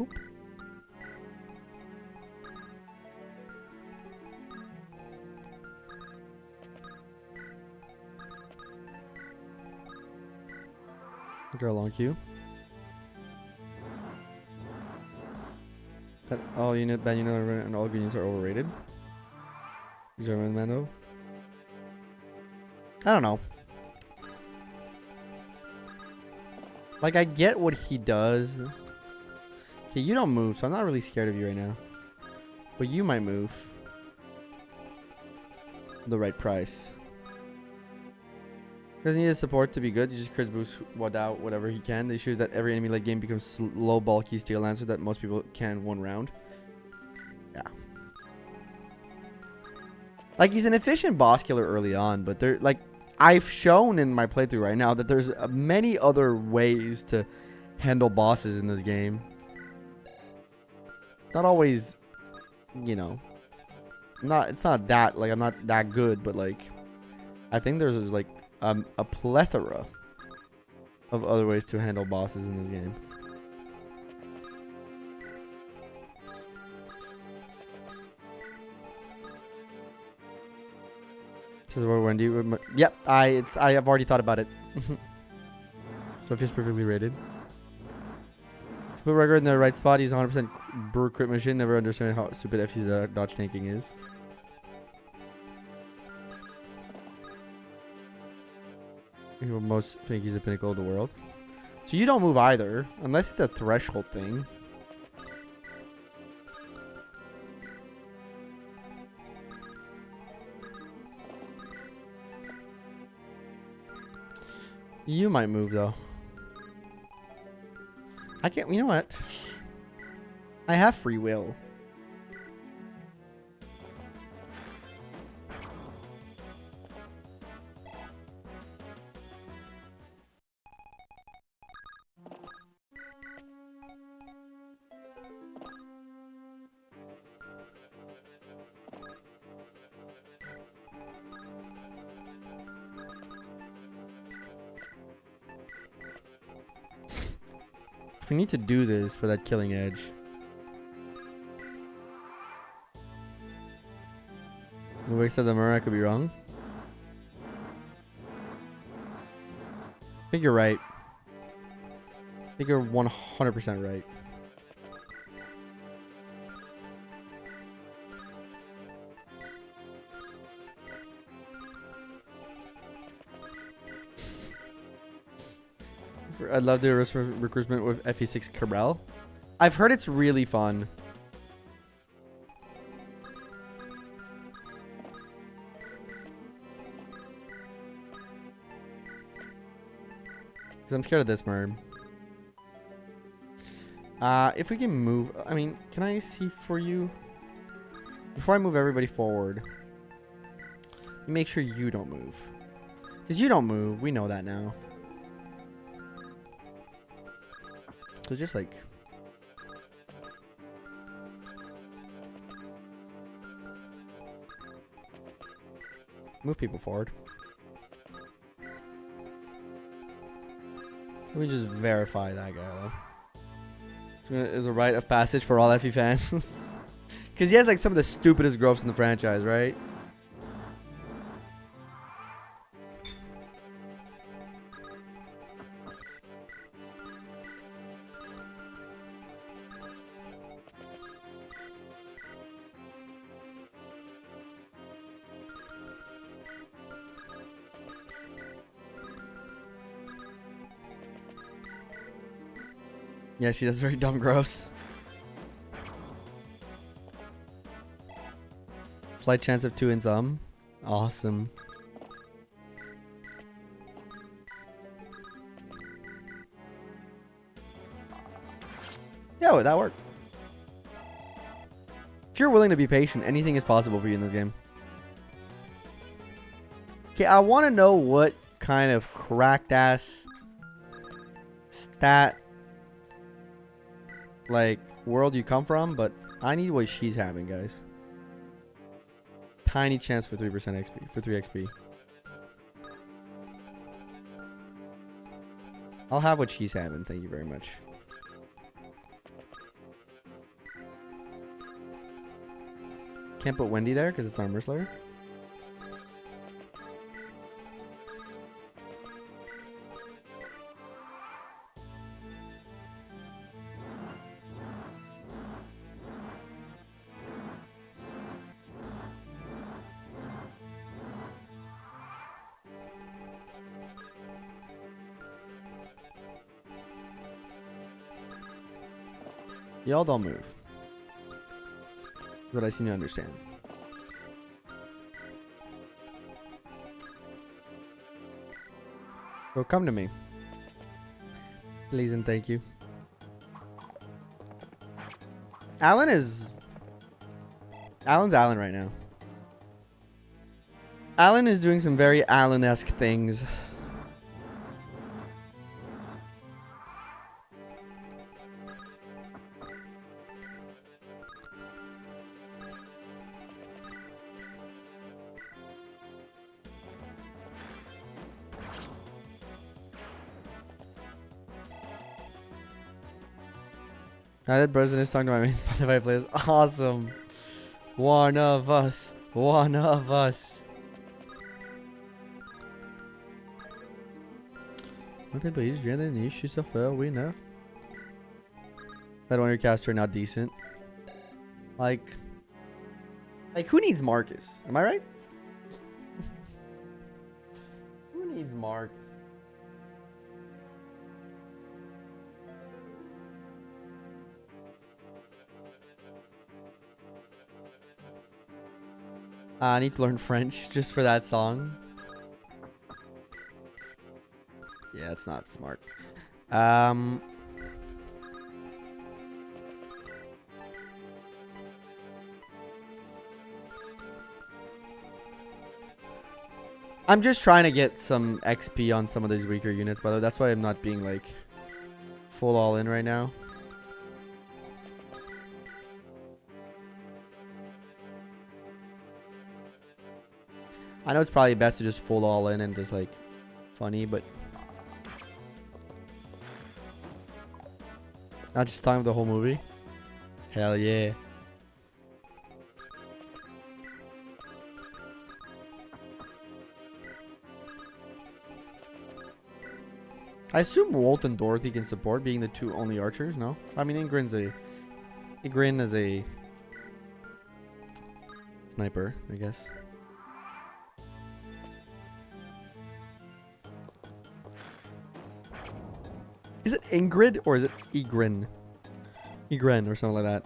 A: Oop. Go along queue. All unit ban unit and all units are overrated. German Mando. I don't know. Like, I get what he does. Okay, you don't move, so I'm not really scared of you right now. But you might move. The right price. Doesn't need the support to be good. You just crit boost out whatever he can. The issue is that every enemy late game becomes low, bulky steel lancer that most people can one round. Yeah. Like, he's an efficient boss killer early on, but there, like, I've shown in my playthrough right now that there's many other ways to handle bosses in this game. It's not always, you know, it's not that, like, I'm not that good, but, like, I think there's, like, a plethora of other ways to handle bosses in this game. Wendy. Yep, I have already thought about it. Sophia's perfectly rated. Put Rugger in the right spot. He's 100% brew crit machine. Never understand how stupid FC dodge tanking is. People most think he's the pinnacle of the world. So you don't move either, unless it's a threshold thing. You might move though. I can't. You know what? I have free will. If we need to do this for that killing edge. Nobody said the mirror, I could be wrong. I think you're right. I think you're 100% right. I'd love to do a recruitment with FE6 Corel. I've heard it's really fun. Because I'm scared of this merm. If we can move... I mean, can I see for you? Before I move everybody forward, make sure you don't move. Because you don't move. We know that now. So just like... move people forward. Let me just verify that guy though. Is a rite of passage for all FE fans. Because he has like some of the stupidest growths in the franchise, right? Yes, he does very dumb gross. Slight chance of 2 in some. Awesome. Yeah, that worked. If you're willing to be patient, anything is possible for you in this game. Okay, I want to know what kind of cracked ass stat like world you come from, but I need what she's having, guys. Tiny chance for 3% XP, for 3 XP. I'll have what she's having, thank you very much. Can't put Wendy there because it's Armor Slayer. Y'all don't move. That's what I seem to understand. So come to me. Please and thank you. Alan's Alan right now. Alan is doing some very Alan-esque things. I did President's song to my main Spotify playlist. Awesome. One of us. One of us. Ontem país vendo nicho sofreu, we know. That one your caster not decent. Like who needs Marcus? Am I right? Who needs Marcus? I need to learn French just for that song. Yeah, it's not smart. I'm just trying to get some XP on some of these weaker units, by the way. That's why I'm not being like full all in right now. I know it's probably best to just full all in and just like funny, but not just time of the whole movie. Hell yeah. I assume Walt and Dorothy can support, being the two only archers, no? I mean, Ingrid is a sniper, I guess. Is it Ingrid or is it Egrin? Egrin or something like that.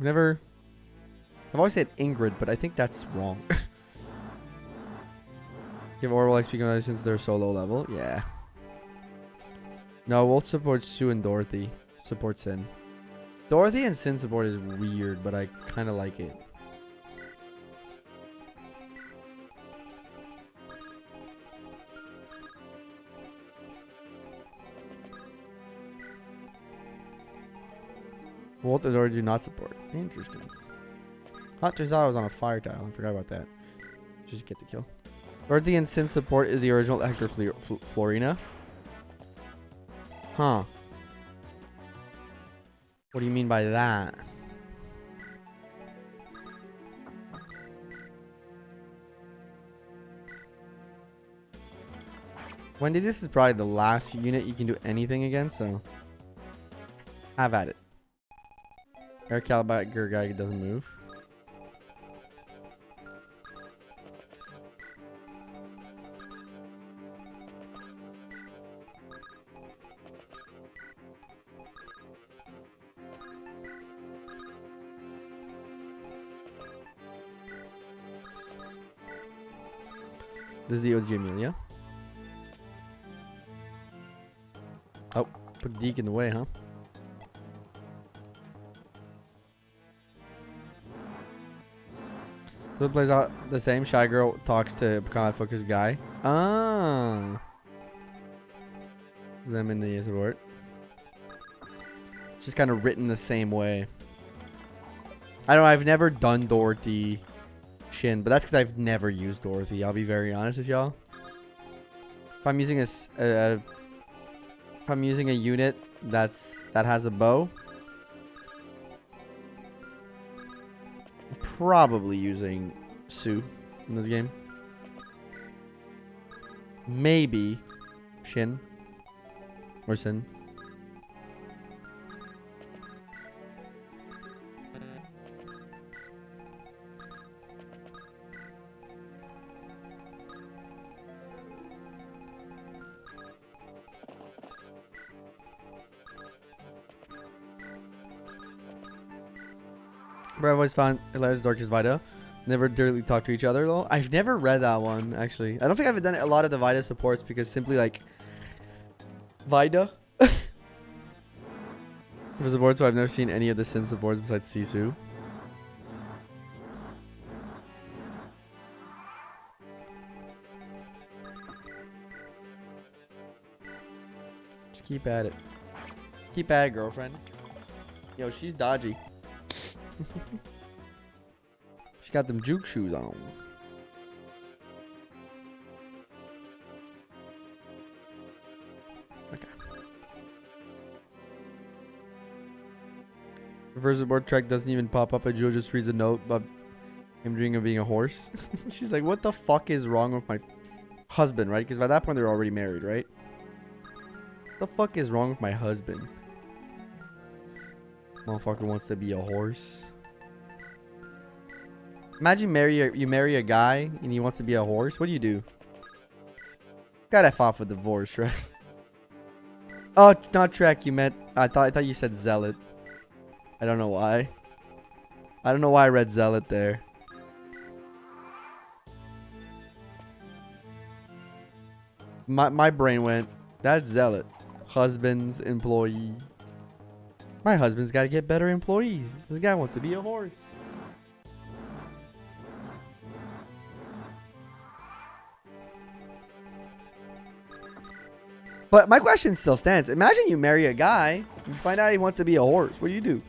A: I've always said Ingrid, but I think that's wrong. Give Orwell XP on since they're so low level. Yeah. No, Walt supports Sue and Dorothy. Supports Sin. Dorothy and Sin support is weird, but I kind of like it. Walt and Dorothy do not support. Interesting. Oh, turns out I was on a fire tile. I forgot about that. Just get the kill. Dorothy and Sin support is the original Hector Florina. Huh. What do you mean by that? Wendy, this is probably the last unit you can do anything against, so have at it. Air Caliber guy doesn't move. This is the OG Amelia. Oh, put Deke in the way, huh? So it plays out the same. Shy Girl talks to combat focused guy. Ah. Them in the support. Just kind of written the same way. I don't know. I've never done Dorothy Shin, but that's because I've never used Dorothy. I'll be very honest with y'all. If I'm using a unit that has a bow, I'm probably using Sue in this game. Maybe Shin or Sin. Bro, I've always found Elibe's Darkest Vita. Never directly talk to each other though. I've never read that one actually. I don't think I've done a lot of the Vita supports because simply like Vita for support, so I've never seen any of the Sin supports besides Sisu. Just keep at it. Keep at it, girlfriend. Yo, she's dodgy. She got them juke shoes on. Okay. Reverse board track doesn't even pop up. Joe just reads a note about him dreaming of being a horse. She's like, what the fuck is wrong with my husband, right? Because by that point they're already married, right? What the fuck is wrong with my husband? Motherfucker wants to be a horse. Imagine you marry a guy and he wants to be a horse. What do? Gotta file for divorce, right? Oh, not Trek. You meant I thought you said Zealot. I don't know why. I don't know why I read Zealot there. My brain went, that's zealot. Husband's employee. My husband's got to get better employees. This guy wants to be a horse. But my question still stands. Imagine you marry a guy, you find out he wants to be a horse. What do you do?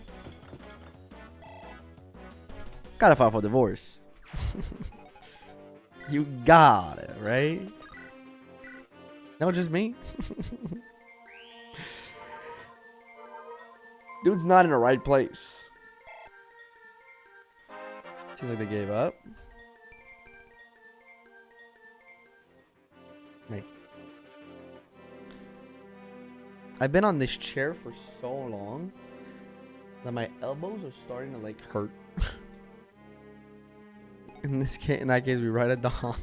A: Gotta file for divorce. You got it, right? No, just me. Dude's not in the right place. Seems like they gave up. Like, I've been on this chair for so long that my elbows are starting to like hurt. In that case, we ride a dog.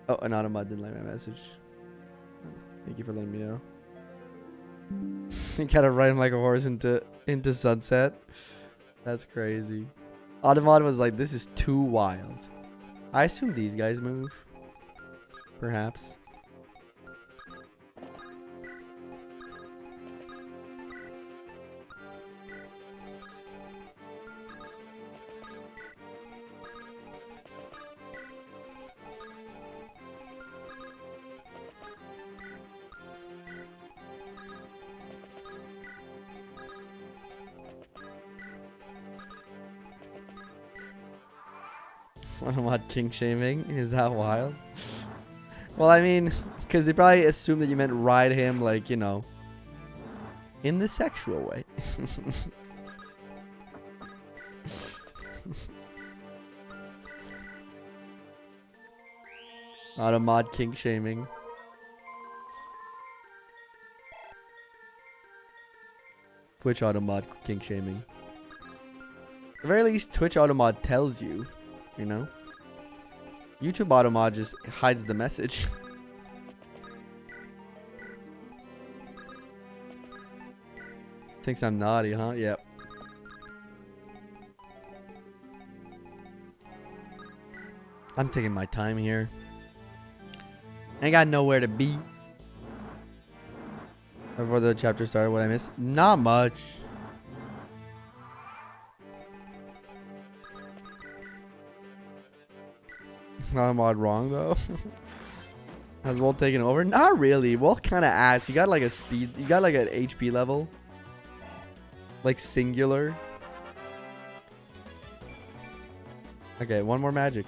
A: Oh, an Automod didn't like my message. Thank you for letting me know. You gotta ride him like a horse into sunset. That's crazy. Automod was like, this is too wild. I assume these guys move. Perhaps. What, king shaming? Is that wild? Well, I mean, because they probably assumed that you meant ride him, like, you know, in the sexual way. Automod king shaming. Twitch Automod king shaming. At the very least, Twitch Automod tells you. You know? YouTube Automod just hides the message. Thinks I'm naughty, huh? Yep. I'm taking my time here. Ain't got nowhere to be. Before the chapter started, what I missed? Not much. I'm odd wrong though. Has Walt taken over? Not really. Walt kind of ass. You got like a speed. You got like an HP level. Like singular. Okay, one more magic.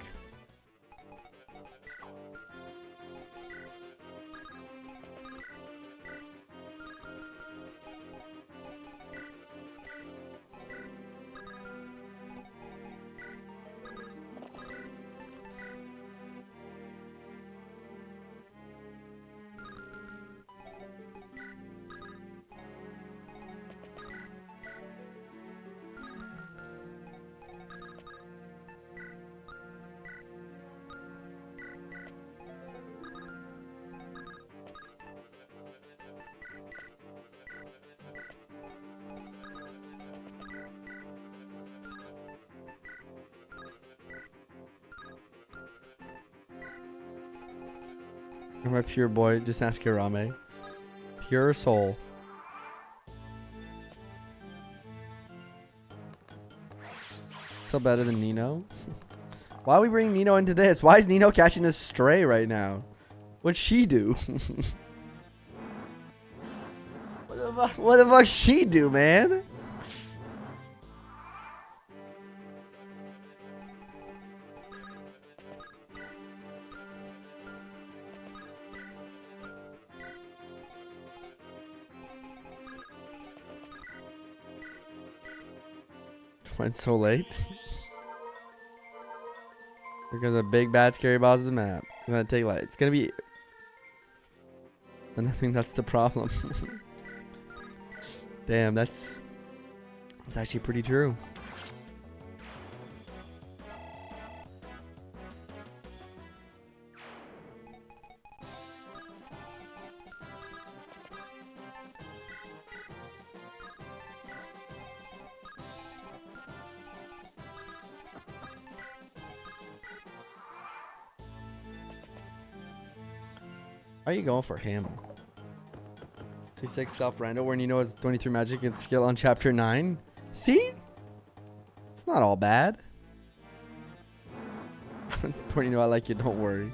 A: I'm a pure boy. Just ask Hirame. Pure soul. Still better than Nino. Why are we bringing Nino into this? Why is Nino catching a stray right now? What'd she do? What the fuck she do, man? Went so late. Because a big bad scary boss of the map. I'm gonna take light. It's gonna be. And I think that's the problem. Damn, that's actually pretty true. Why are you going for him? P6 self-rando when you know it's 23 magic and skill on chapter 9. See? It's not all bad. When you know I like you, don't worry.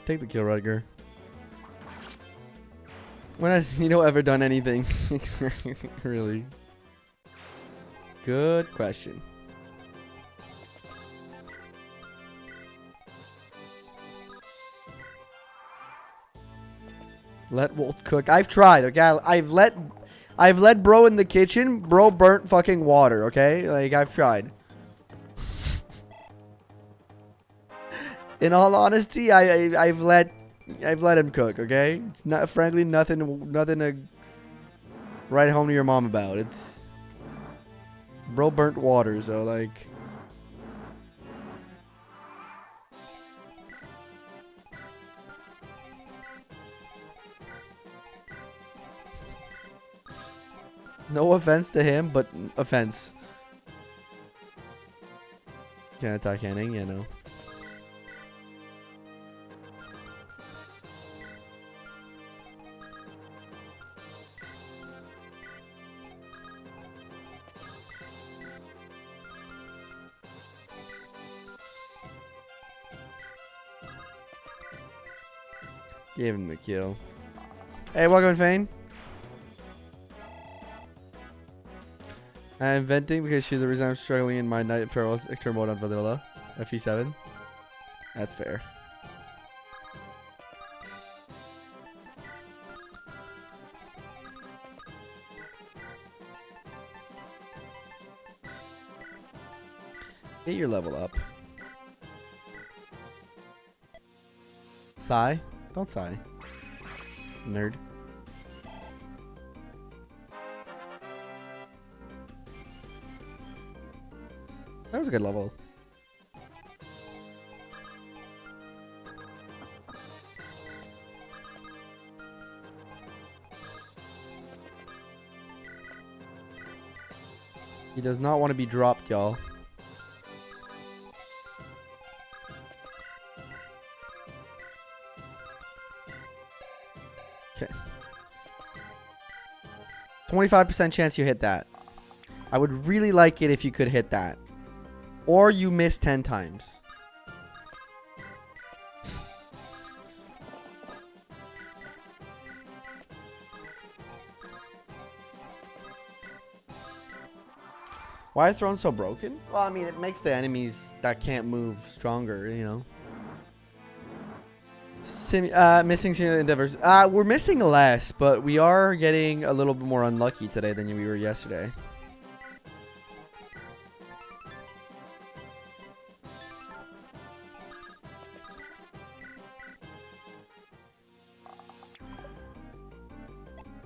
A: Take the kill, Rutger. When has Nito ever done anything? Really? Good question. Let Walt cook. I've tried, okay? I've let bro in the kitchen. Bro burnt fucking water, okay? Like, I've tried. In all honesty, I've let him cook, okay? It's not, frankly, nothing to write home to your mom about. It's bro burnt water, so like. No offense to him, but offense. Can't attack Henning, you know. Gave him the kill. Hey, welcome, Fane. I'm venting because she's the reason I'm struggling in my Night Pharaoh's extra mode on vanilla. FE7. That's fair. Get your level up. Sigh? Don't sigh. Nerd. That was a good level. He does not want to be dropped, y'all. Okay. 25% chance you hit that. I would really like it if you could hit that. Or you miss 10 times. Why are thrones so broken? Well, I mean, it makes the enemies that can't move stronger, you know. Missing simulated endeavors. We're missing less, but we are getting a little bit more unlucky today than we were yesterday.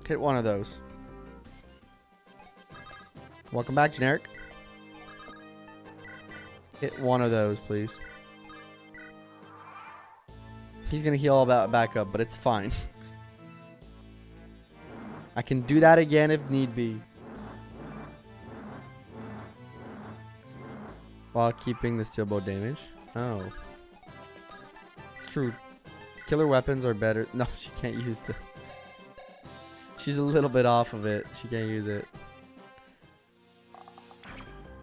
A: Hit one of those. Welcome back, generic. Hit one of those, please. He's gonna heal all that back up, but it's fine. I can do that again if need be. While keeping the steel bow damage. Oh. It's true. Killer weapons are better. No, she can't use the... She's a little bit off of it. She can't use it.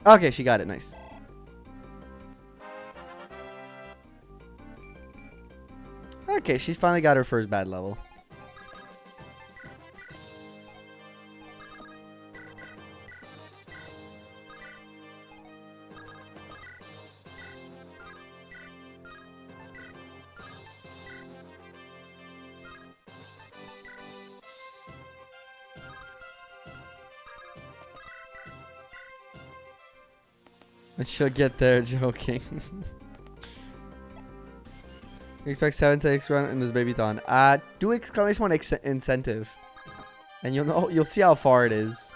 A: Okay, she got it. Nice. Okay, she's finally got her first bad level. And she'll get there, joking. You expect 7 to 6 run in this BABYTHON. Do exclamation point incentive, and you'll see how far it is.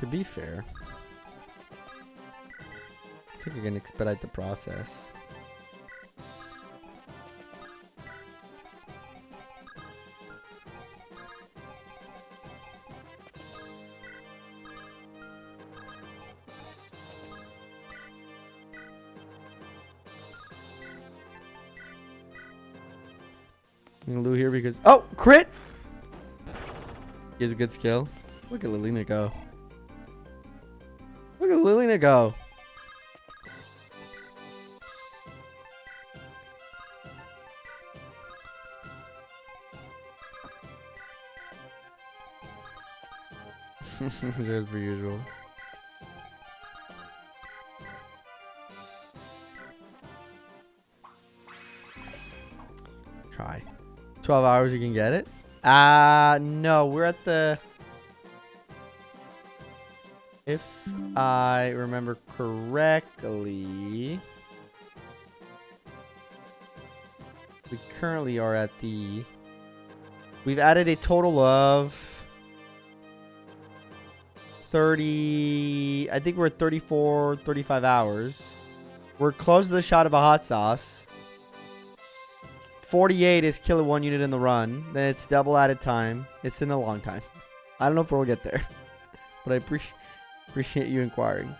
A: To be fair, I think you can expedite the process. I'm gonna Lou here because crit! He has a good skill. Look at Lilina go. Look at Lilina go. Just per usual. Try. 12 hours you can get it? No, we're at the... If I remember correctly, we currently are at the... We've added a total of 30... I think we're at 34, 35 hours. We're close to the shot of a hot sauce. 48 is kill 1 unit in the run. Then it's double added time. It's in a long time. I don't know if we'll get there. But I appreciate you inquiring.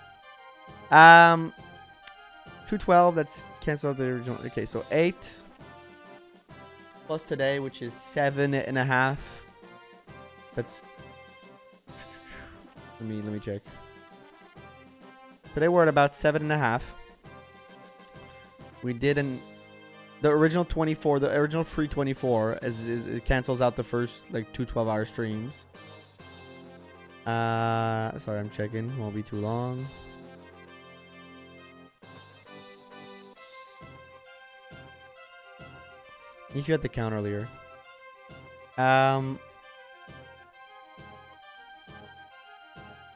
A: 212, that's cancel out the original. Okay, so 8 plus today, which is 7.5. That's... Let me check. Today we're at about 7.5. We did the original 24, the original free 24, it cancels out the first like 2 12-hour streams. Sorry, I'm checking. Won't be too long. If you had the count earlier.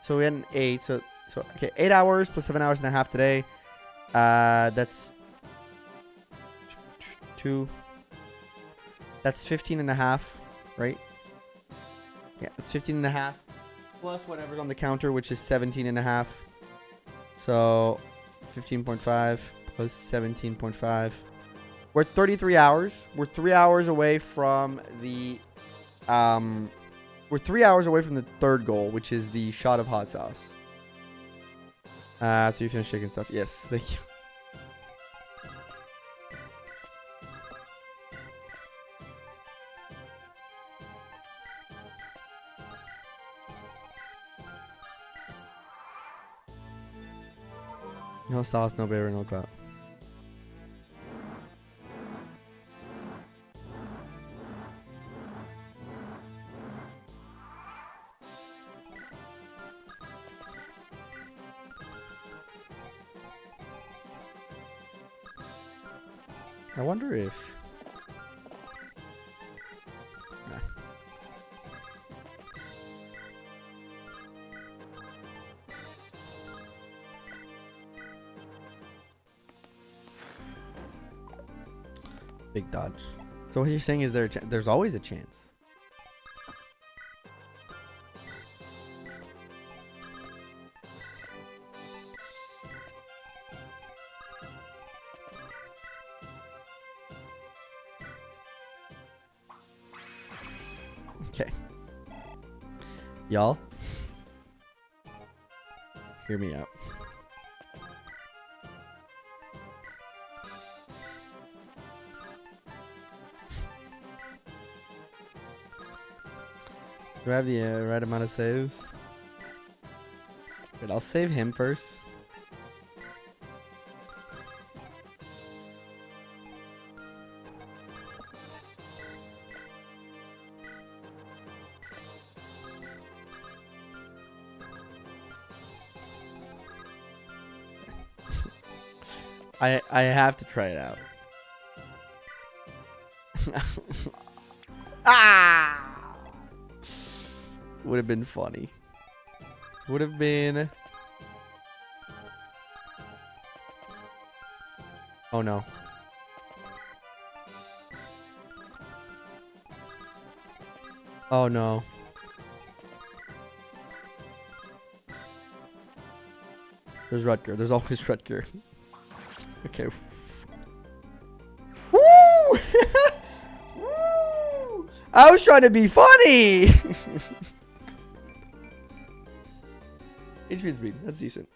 A: So we had an 8. So okay, 8 hours plus 7 hours and a half today. That's 2. That's 15.5, right? Yeah, it's 15.5 plus whatever's on the counter, which is 17.5. So 15.5 plus 17.5. We're 33 hours. We're 3 hours away from the we're 3 hours away from the third goal, which is the shot of hot sauce. So you finished shaking stuff. Yes, thank you. No sauce, no bear, no clout. I wonder if... Nah. Big dodge. So what you're saying is there's always a chance. Okay. Y'all, hear me out. Do I have the right amount of saves? Wait, I'll save him first. I have to try it out. Ah! Would have been funny. Would have been. Oh no. Oh no. There's Rutger. There's always Rutger. Okay. Woo! Woo! I was trying to be funny. HP 3. That's decent.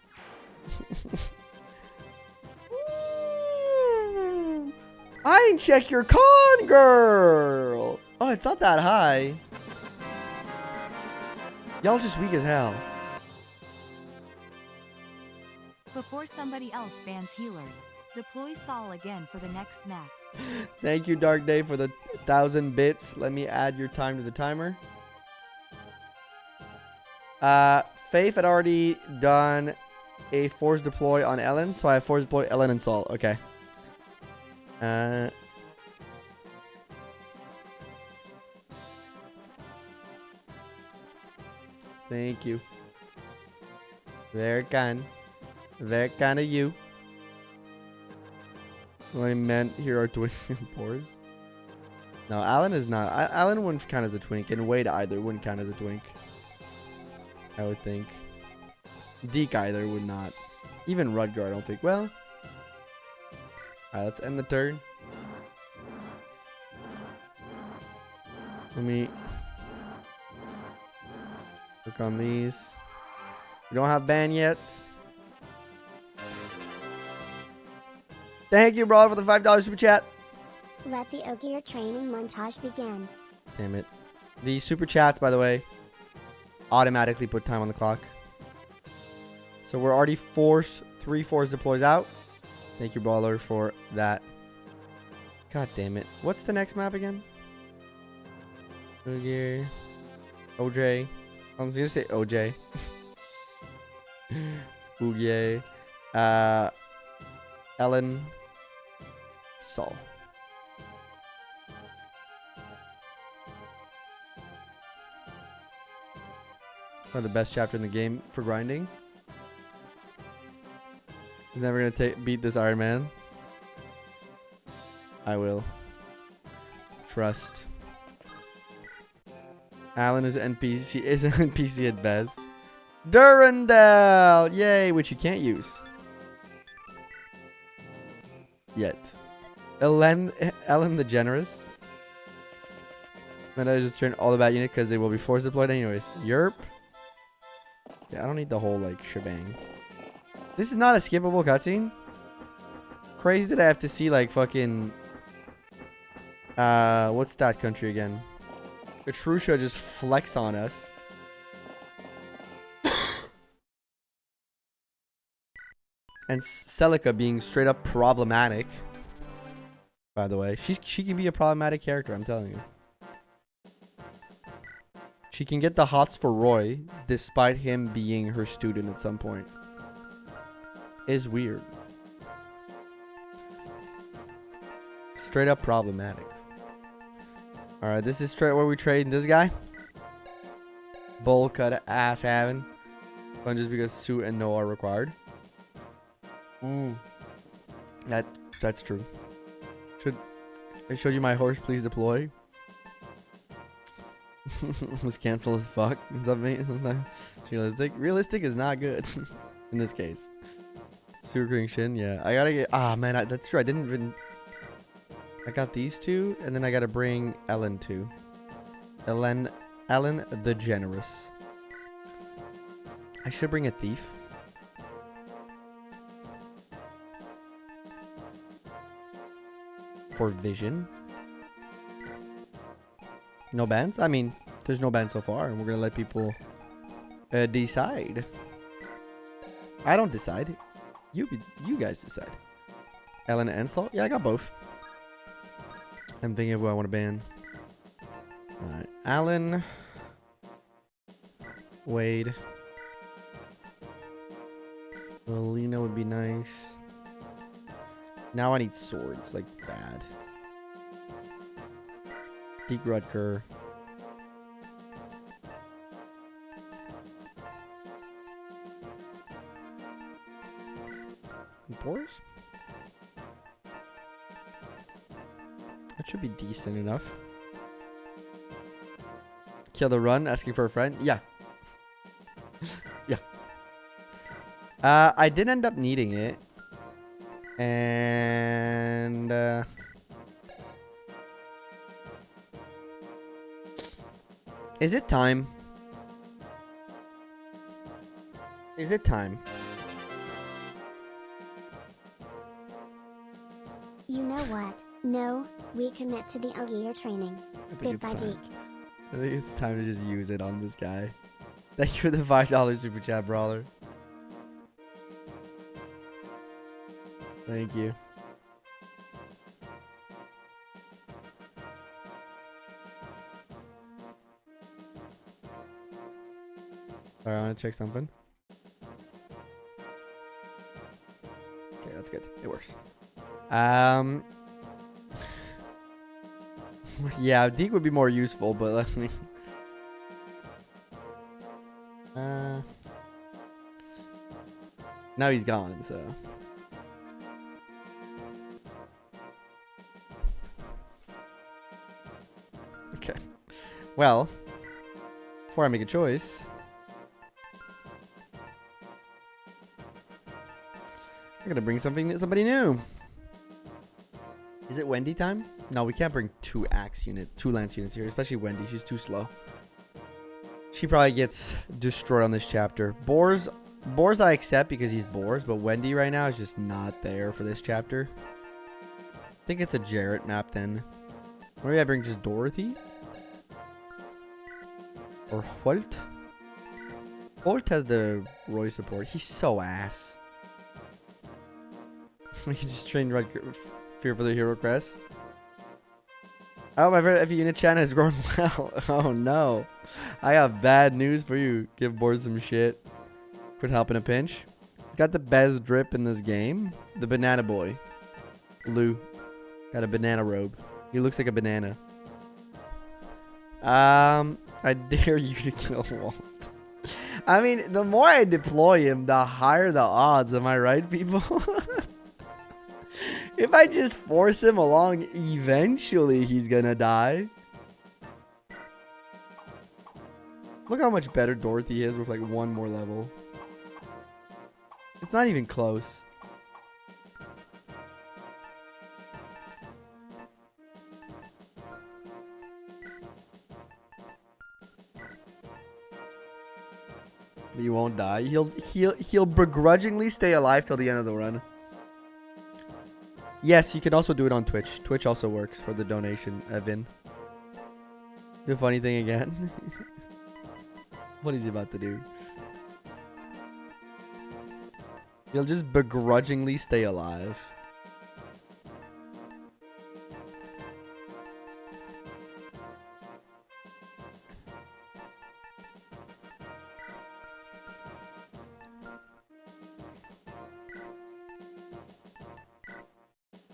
A: I ain't check your con, girl. Oh, it's not that high. Y'all just weak as hell.
C: Before somebody else bans healers, deploy Saul again for the next map.
A: Thank you, Dark Day, for the 1,000 bits. Let me add your time to the timer. Faith had already done a force deploy on Ellen, so I have force deploy Ellen and Saul. Okay. Thank you. Very kind. Very kind of you. What I meant here are twin BORS. No, Alan is not. Alan wouldn't count as a twink, and Wade either wouldn't count as a twink. I would think. Deke either would not. Even Rutger, I don't think. Well. Alright, let's end the turn. Let me work on these. We don't have ban yet. Thank you, bro, for the $5 super chat.
B: Let the Ogier training montage begin.
A: Damn it. The super chats, by the way, automatically put time on the clock. So we're already 3 force deploys out. Thank you, Brawler, for that. God damn it. What's the next map again? Ogier. OJ. I was going to say OJ. Ogier. Ellen. Saul. One of the best chapter in the game for grinding. He's never gonna beat this Ironman. I will. Trust. Alan is an NPC. Is an NPC at best. Durandal! Yay! Which you can't use. Yet. Ellen the Generous. And I just turn all the bat unit because they will be force deployed anyways. Yerp. Yeah, I don't need the whole like shebang. This is not a skippable cutscene. Crazy that I have to see like fucking what's that country again? Etrusha just flex on us. And Celica being straight up problematic. By the way, she can be a problematic character, I'm telling you. She can get the hots for Roy despite him being her student at some point. Is weird. Straight up problematic. Alright, this is straight where we trade this guy. Bowl cut ass having. Fun just because suit and no are required. That's true. Should I show you my horse? Please deploy. Was cancel as fuck. Sometimes realistic. Realistic is not good in this case. Super King Shin, yeah. I gotta get. Ah, man, that's true. I didn't even. I got these two, and then I gotta bring Ellen too. Ellen the Generous. I should bring a thief. For vision. No bans? I mean, there's no bans so far, and we're gonna let people decide. I don't decide. You guys decide. Ellen and Salt? Yeah, I got both. I'm thinking of who I want to ban. Alright. Alan. Wade. Melina would be nice. Now I need swords, like bad. Deke Rutger. BORS? That should be decent enough. Kill the run, asking for a friend. Yeah. Yeah. I did end up needing it. And is it time? Is it time?
B: You know what? No, we commit to the Ogier training.
A: I think
B: Goodbye,
A: it's time.
B: Deke.
A: I think it's time to just use it on this guy. Thank you for the $5 super chat, brawler. Thank you. Alright, I want to check something. Okay, that's good. It works. Yeah, Deke would be more useful, but let me. Now he's gone, so. Okay. Well, before I make a choice, I'm gonna bring somebody new. Is it Wendy time? No, we can't bring two lance units here, especially Wendy. She's too slow. She probably gets destroyed on this chapter. BORS I accept because he's BORS, but Wendy right now is just not there for this chapter. I think it's a Jarrett map then. Maybe I bring just Dorothy? Or Holt? Holt has the Roy support. He's so ass. We can just train Fear for the Hero Crest. Oh, my favorite FE unit chan has grown well. Oh no. I have bad news for you. Give BORS some shit. Quit helping a pinch. He's got the best drip in this game. The banana boy. Lou. Got a banana robe. He looks like a banana. I dare you to kill Walt. I mean, the more I deploy him, the higher the odds. Am I right, people? If I just force him along, eventually he's gonna die. Look how much better Dorothy is with like one more level. It's not even close. You won't die. He'll begrudgingly stay alive till the end of the run. Yes, you can also do it on Twitch. Twitch also works for the donation, Evan. Do a funny thing again. What is he about to do? He'll just begrudgingly stay alive.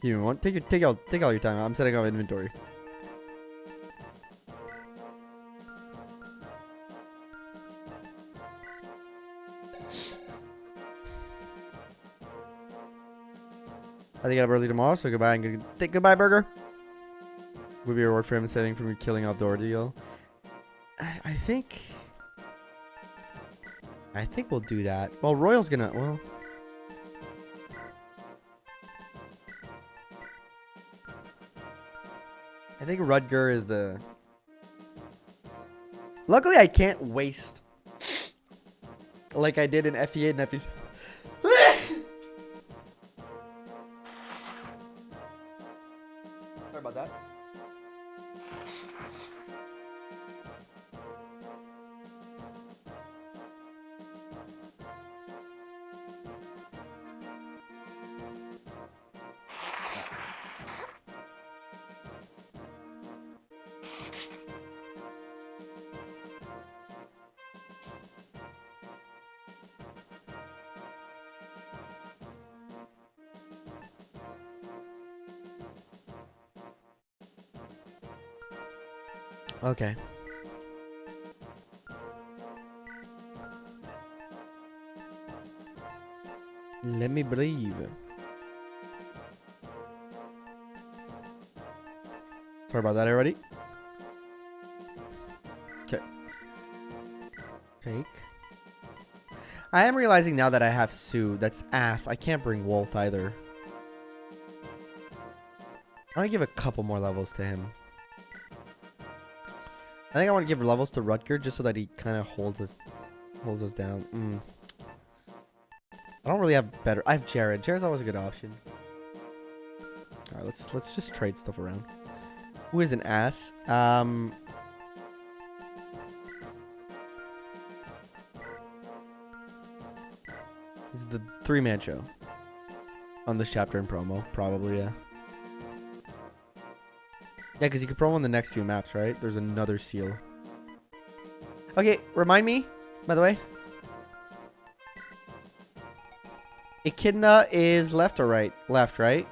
A: You want take all your time. I'm setting up inventory. I think I have early tomorrow, so goodbye and goodbye, Burger. Would be a reward for him saving from killing off Doherty. I think we'll do that. Well, Royal's gonna I think Rudger is the... Luckily, I can't waste like I did in FE8 and FE7. Sorry about that. Okay. Let me breathe. Sorry about that, everybody. Okay. Take. I am realizing now that I have Sue. That's ass. I can't bring Walt either. I want to give a couple more levels to him. I think I want to give levels to Rutger just so that he kind of holds us down. I don't really have better. I have Jared. Jared's always a good option. All right, let's just trade stuff around. Who is an ass? It's the 3-man show on this chapter in promo, probably. Yeah. Yeah, because you could promo on the next few maps, right? There's another seal. Okay, remind me, by the way. Echidna is left or right? Left, right?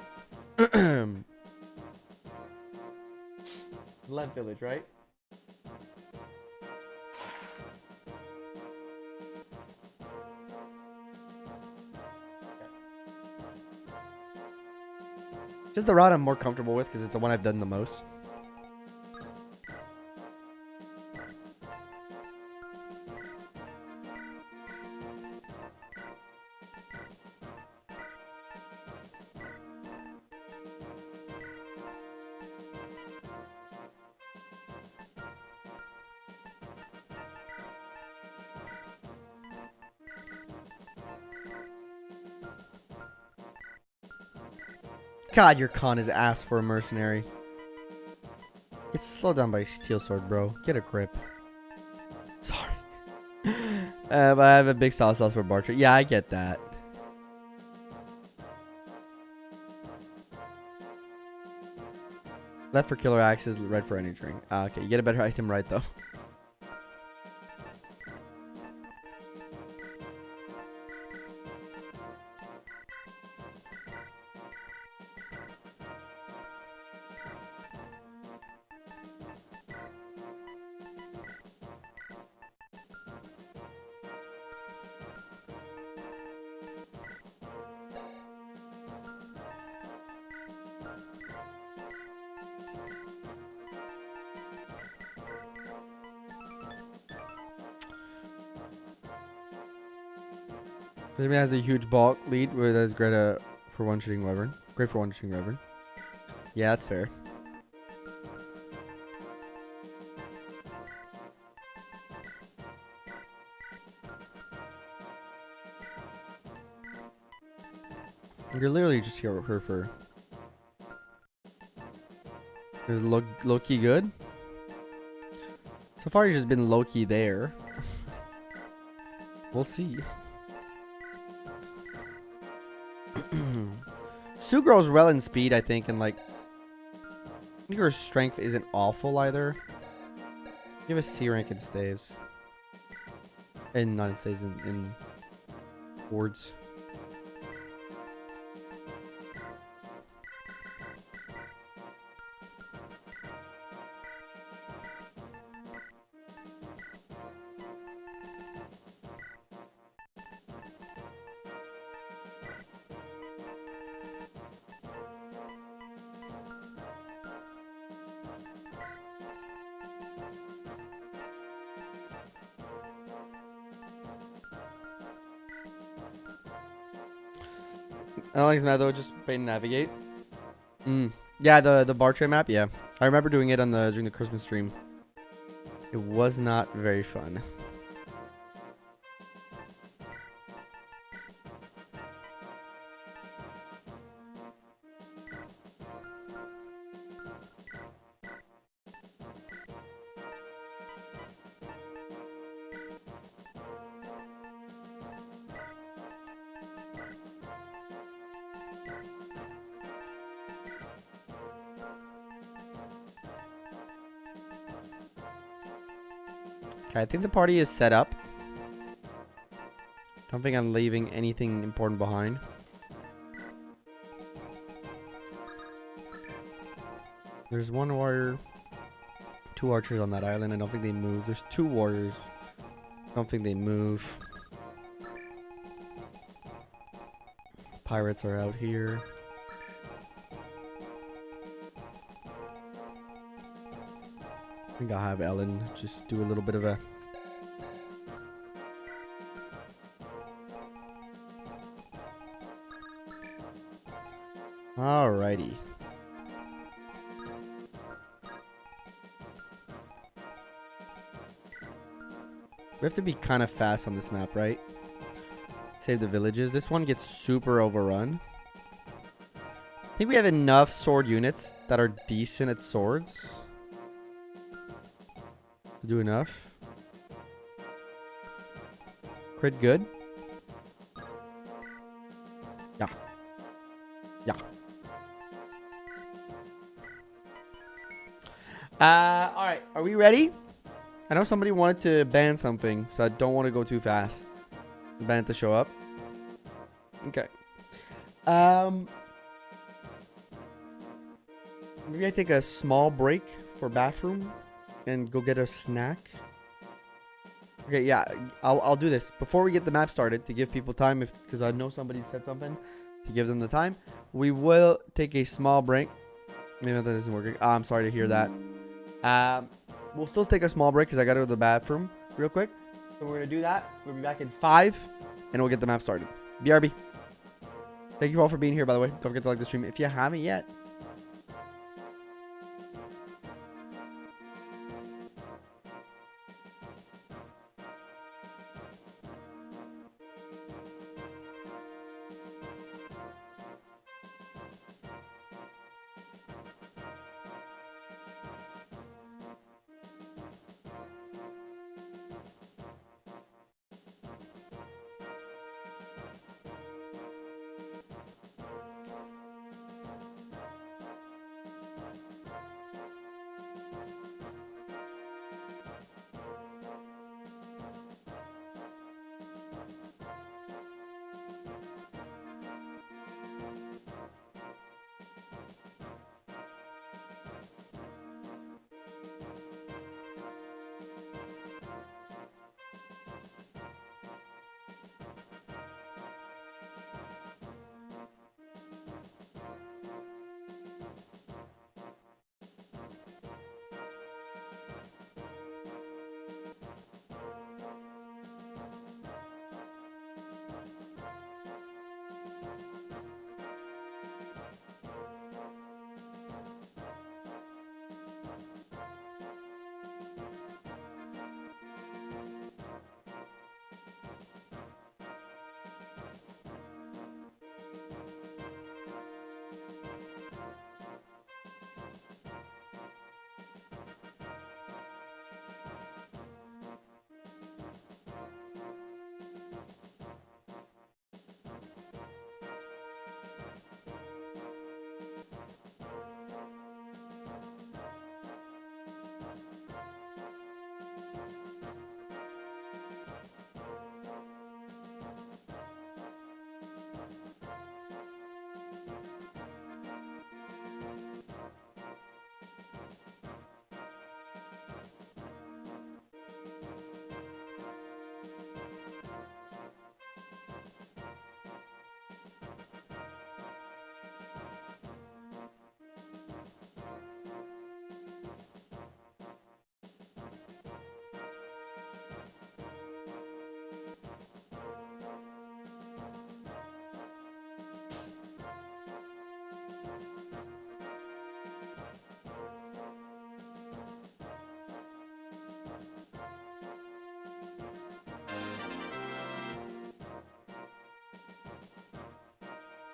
A: Left village, right? Just the route I'm more comfortable with because it's the one I've done the most. God, your con is ass for a mercenary. It's slowed down by steel sword, bro. Get a grip. Sorry. But I have a big sauce for Bartra. Yeah, I get that. Left for killer axes, red for energy drink. Okay, you get a better item right though. Enemy has a huge bulk lead where that's great for one shooting wyvern. Great for one shooting wyvern. Yeah, that's fair. You're literally just here her for. Is low-key good? So far, you've just been low-key there. We'll see. Sue grows well in speed, I think, and like her strength isn't awful either. Give a C rank in staves. And not in staves, in wards. I don't think it's mad though, just pay and navigate. Yeah, the bar tray map, yeah. I remember doing it on during the Christmas stream. It was not very fun. Okay, I think the party is set up. Don't think I'm leaving anything important behind. There's one warrior, 2 archers on that island. I don't think they move. There's 2 warriors. I don't think they move. Pirates are out here. I think I'll have Ellen just do a little bit of a Alrighty. We have to be kind of fast on this map, right? Save the villages. This one gets super overrun. I think we have enough sword units that are decent at swords to do enough. Crit good. Yeah. Yeah. Alright. Are we ready? I know somebody wanted to ban something, so I don't want to go too fast. Ban it to show up. Okay. Maybe I take a small break for bathroom and go get a snack. Okay, yeah, I'll do this before we get the map started to give people time, because I know somebody said something to give them the time. We will take a small break. Maybe that isn't working. Oh, I'm sorry to hear that. We'll still take a small break because I got to go to the bathroom real quick. So we're going to do that. We'll be back in 5 and we'll get the map started. BRB. Thank you all for being here, by the way. Don't forget to like the stream if you haven't yet.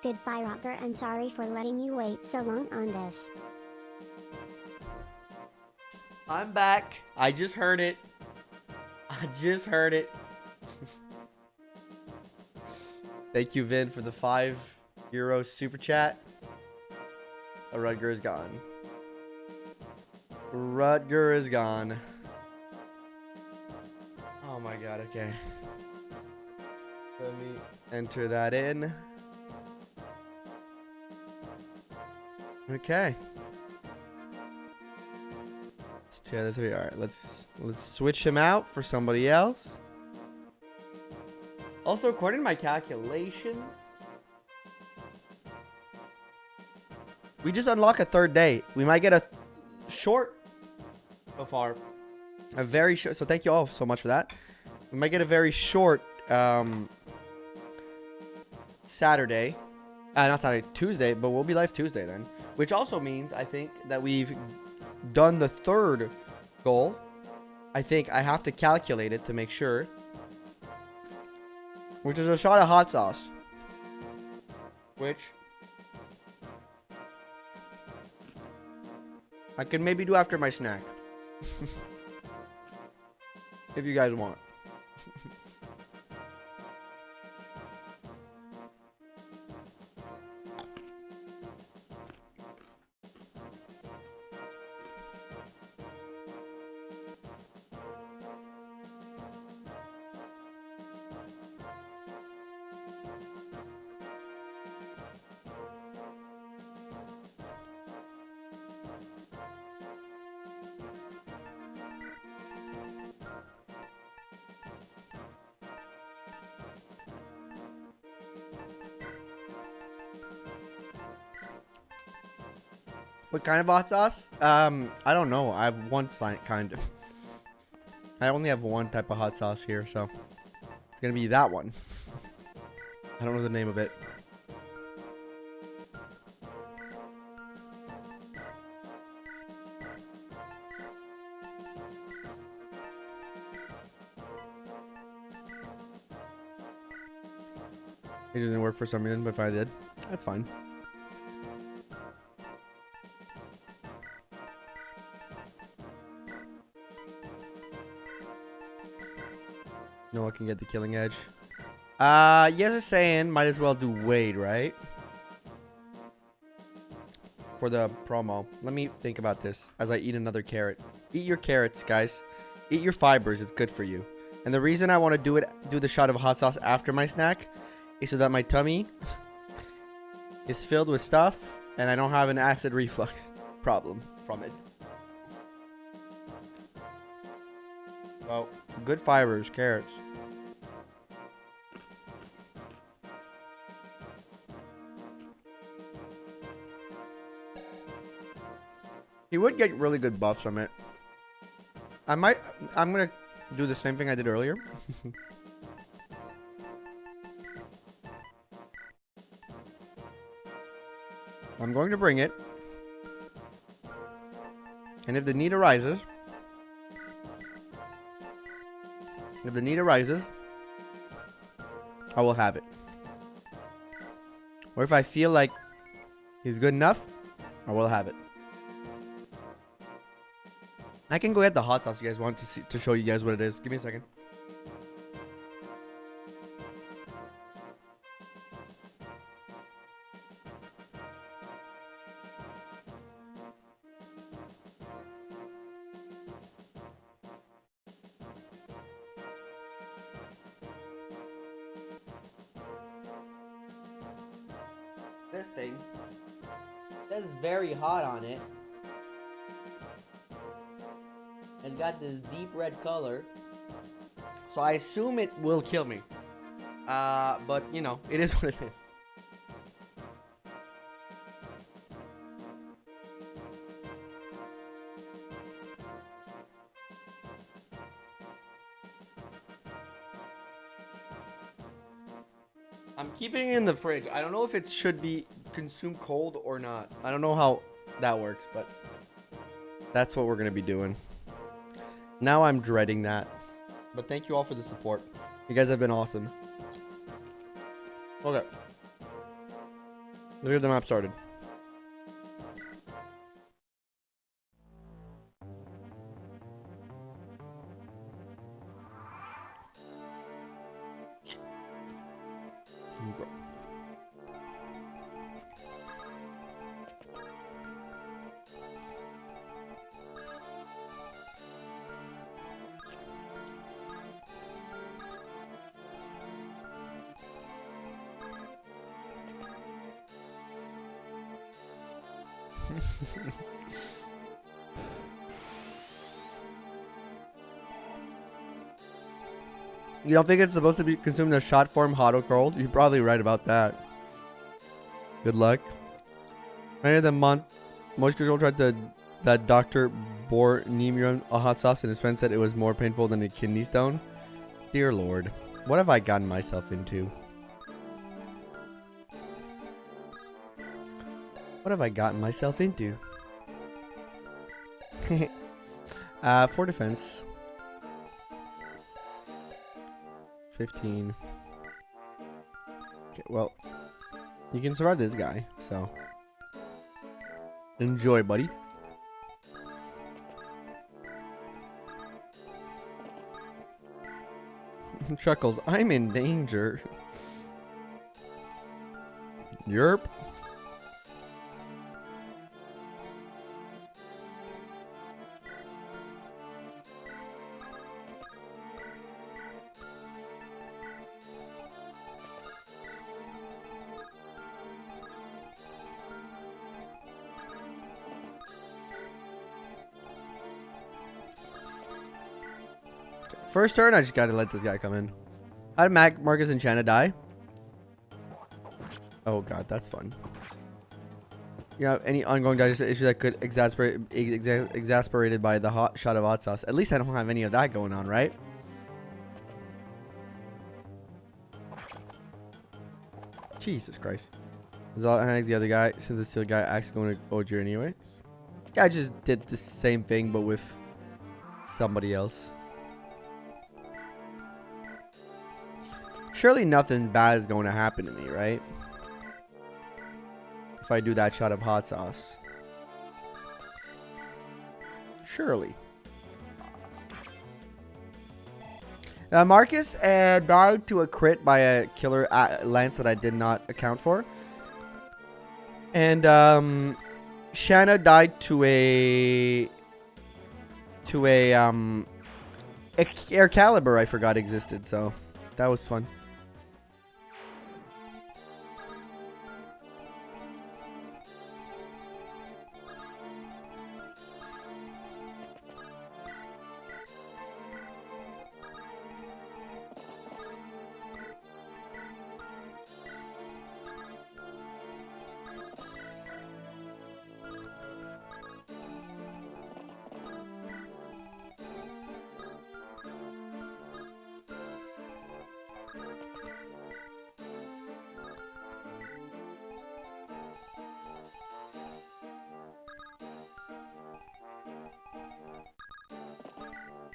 B: Goodbye, Rocker, and sorry for letting you wait so long on this.
A: I'm back. I just heard it. I just heard it. Thank you, Vin, for the €5 super chat. Oh, Rutger is gone. Rutger is gone. Oh my god, okay. Let me enter that in. Okay. It's 2 out of 3. Alright, let's switch him out for somebody else. Also, according to my calculations, we just unlock a 3rd day. We might get a short so far. A very short. So thank you all so much for that. We might get a very short Saturday. Not Saturday, Tuesday, but we'll be live Tuesday then. Which also means, I think, that we've done the third goal. I think I have to calculate it to make sure. Which is a shot of hot sauce. Which I can maybe do after my snack. If you guys want. What kind of hot sauce? I don't know. I have one kind of. I only have one type of hot sauce here, so it's gonna be that one. I don't know the name of it. It doesn't work for some reason, but if I did, that's fine. No one can get the killing edge. Yes, is saying might as well do Wade, right? For the promo. Let me think about this as I eat another carrot. Eat your carrots, guys. Eat your fibers. It's good for you. And the reason I want to do the shot of hot sauce after my snack is so that my tummy is filled with stuff and I don't have an acid reflux problem from it. Oh, good fibers, carrots. He would get really good buffs from it. I'm gonna do the same thing I did earlier. I'm going to bring it. And if the need arises, I will have it. Or if I feel like he's good enough, I will have it. I can go get the hot sauce you guys want to show you guys what it is. Give me a second. This thing says very hot on it. It's got this deep red color, so I assume it will kill me. But you know, it is what it is. I'm keeping it in the fridge. I don't know if it should be consumed cold or not. I don't know how that works, but that's what we're gonna be doing. Now I'm dreading that. But thank you all for the support. You guys have been awesome. Okay. Let's get the map started. You don't think it's supposed to be consumed in a shot form, hot or cold? You're probably right about that. Good luck. Earlier the month, Moist Control tried that Dr. Bornemium a hot sauce, and his friend said it was more painful than a kidney stone. Dear Lord, what have I gotten myself into? What have I gotten myself into? 4 defense. 15. Okay, well, you can survive this guy, so enjoy, buddy. Chuckles, I'm in danger. Yerp. First turn, I just gotta let this guy come in. How did Marcus and Shanna die? Oh god, that's fun. You have any ongoing digestive issue that could exasperated by the hot shot of hot sauce? At least I don't have any of that going on, right? Jesus Christ. Is all the other guy, since the steel guy actually going to Ogier anyways? Yeah, I just did the same thing, but with somebody else. Surely nothing bad is going to happen to me, right? If I do that shot of hot sauce. Surely. Marcus died to a crit by a killer lance that I did not account for. And Shanna died to a air caliber I forgot existed, so that was fun.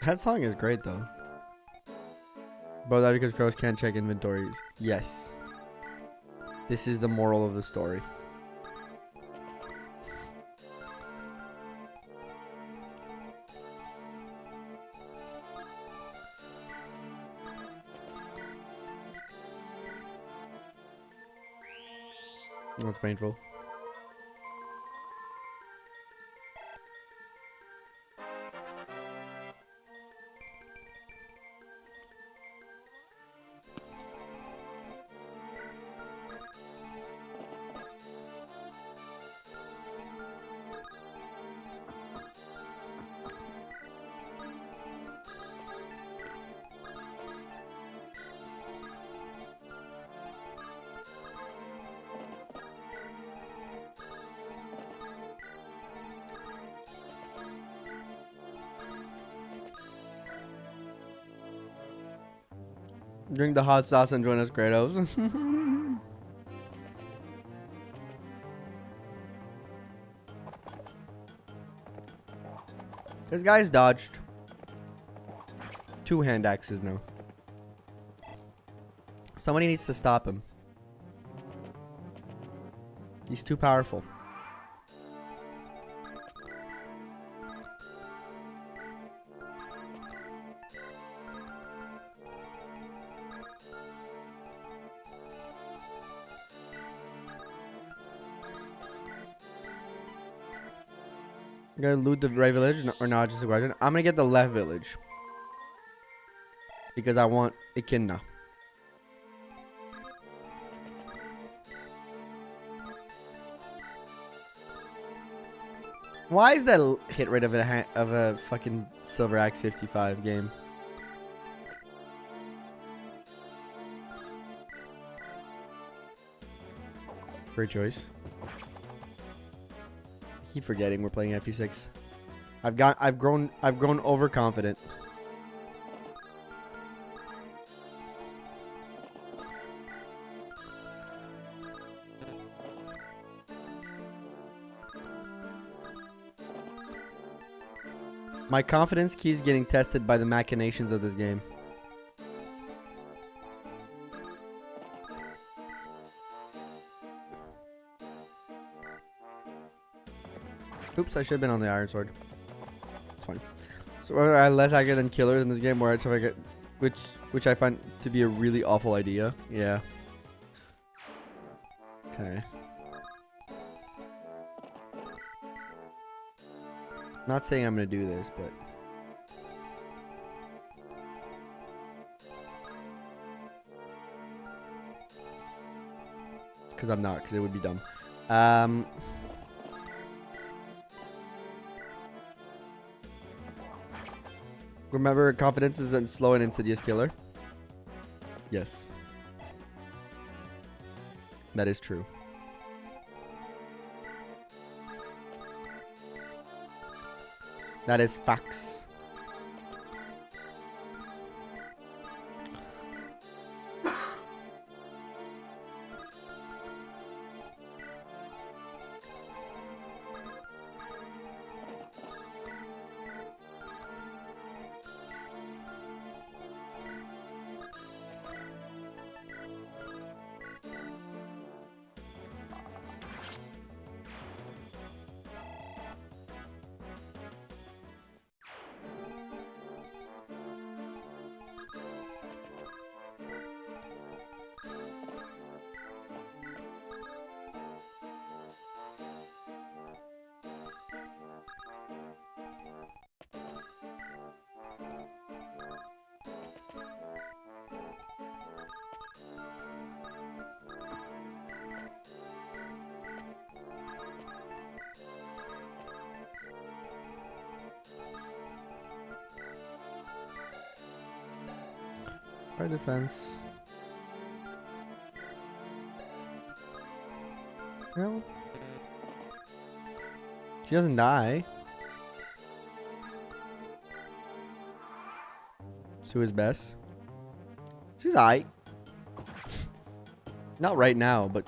A: That song is great though. But that because crows can't check inventories. Yes. This is the moral of the story. That's painful. Drink the hot sauce and join us, Kratos. This guy's dodged 2 hand axes now. Somebody needs to stop him. He's too powerful. You gotta loot the right village or not? Just a question. I'm gonna get the left village because I want Echidna. Why is that hit rate of a fucking Silver Axe 55 game? Great choice. Keep forgetting we're playing FE6. I've grown overconfident. My confidence keeps getting tested by the machinations of this game. Oops, I should have been on the iron sword. It's fine. So I'm less accurate than killers in this game, where I try to get, which I find to be a really awful idea. Yeah. Okay. Not saying I'm gonna do this, but because I'm not, because it would be dumb. Remember, confidence is a slow and insidious killer. Yes, that is true. That is facts. Fire defense. Well, she doesn't die. Sue's best. Sue's aight. Not right now, but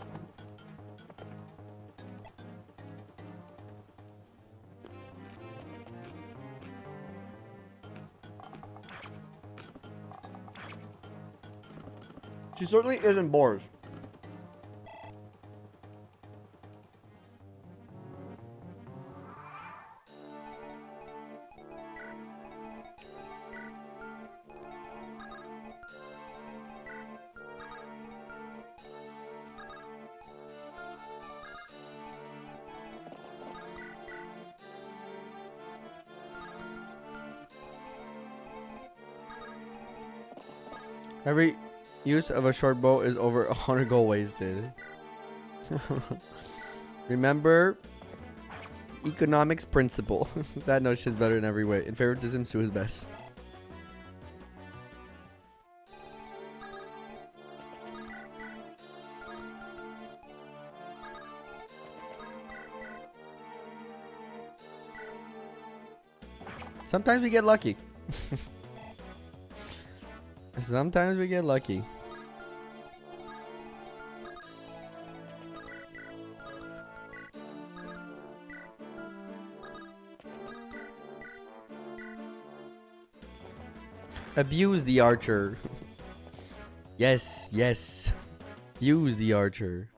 A: she certainly isn't BORS. Every use of a short bow is over 100 gold wasted. Remember economics principle. That notion is better in every way. In favoritism, Sue is best. Sometimes we get lucky. Sometimes we get lucky. Abuse the archer. Yes, yes. Use the archer.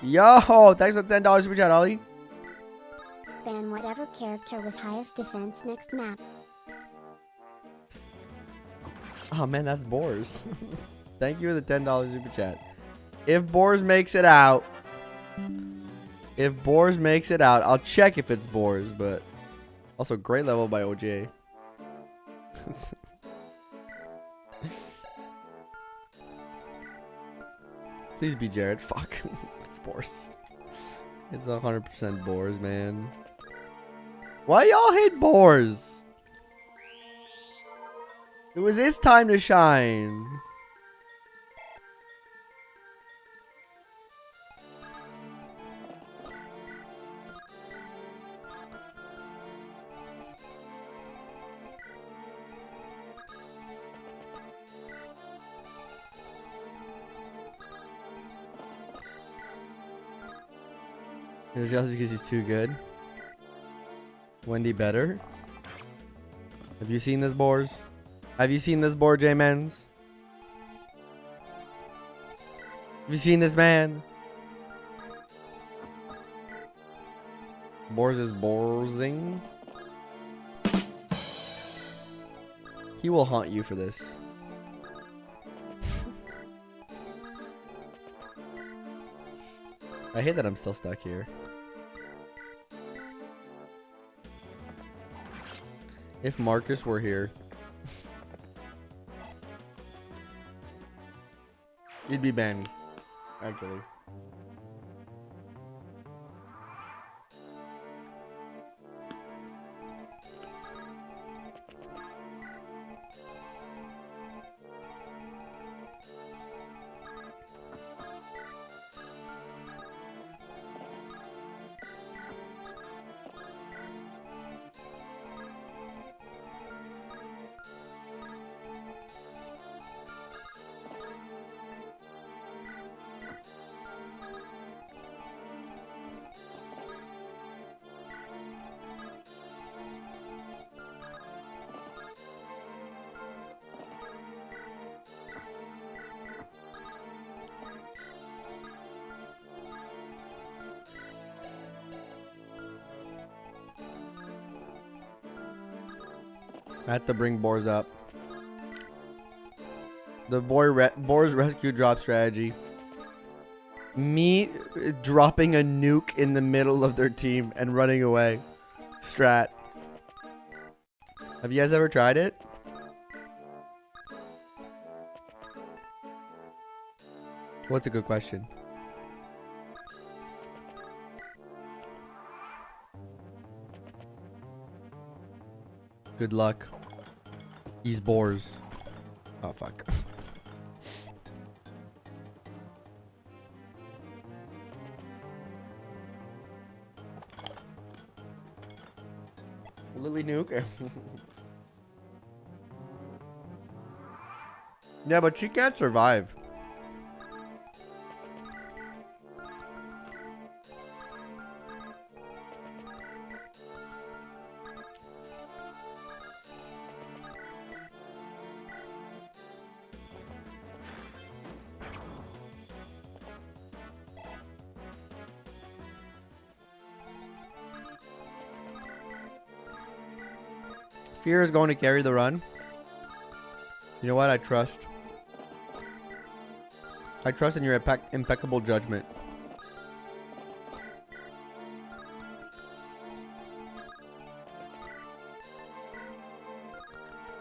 A: Yo, thanks for the $10 super chat, Ollie.
B: Ban whatever character with highest defense next map.
A: Oh man, that's BORS. Thank you for the $10 super chat. If BORS makes it out, I'll check if it's BORS, but also great level by OJ. Please be Jared. Fuck. It's BORS. It's 100% BORS, man. Why y'all hate BORS? It was his time to shine. It was just because he's too good. Wendy better. Have you seen this, BORS? Have you seen this, BORS J-Mens? Have you seen this man? BORS is borsing. He will haunt you for this. I hate that I'm still stuck here. If Marcus were here, you'd be banned, actually. I had to bring BORS up. The BORS rescue drop strategy. Me dropping a nuke in the middle of their team and running away. Strat. Have you guys ever tried it? What's a good question? Good luck. He's BORS. Oh, fuck. Lily Nuke. Yeah, but she can't survive. Fear is going to carry the run. You know what? I trust. I trust in your impeccable judgment.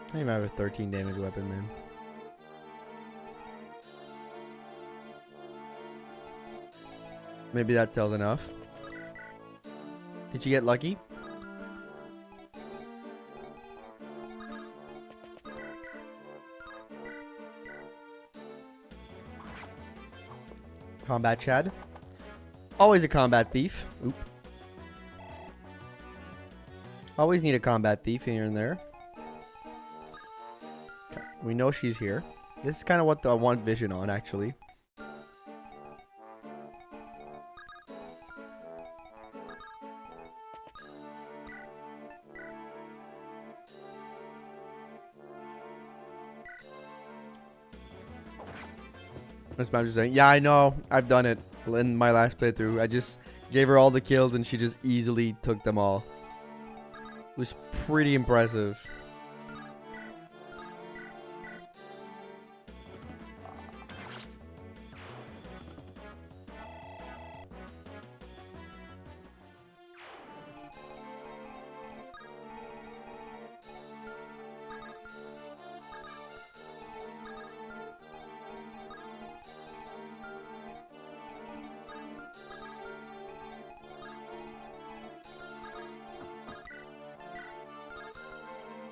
A: I don't even have a 13 damage weapon, man. Maybe that tells enough. Did you get lucky? Combat Chad. Always a combat thief. Oop. Always need a combat thief here and there. Okay. We know she's here. This is kind of what I want vision on, actually. That's what I'm just saying. Yeah, I know. I've done it in my last playthrough. I just gave her all the kills and she just easily took them all. It was pretty impressive.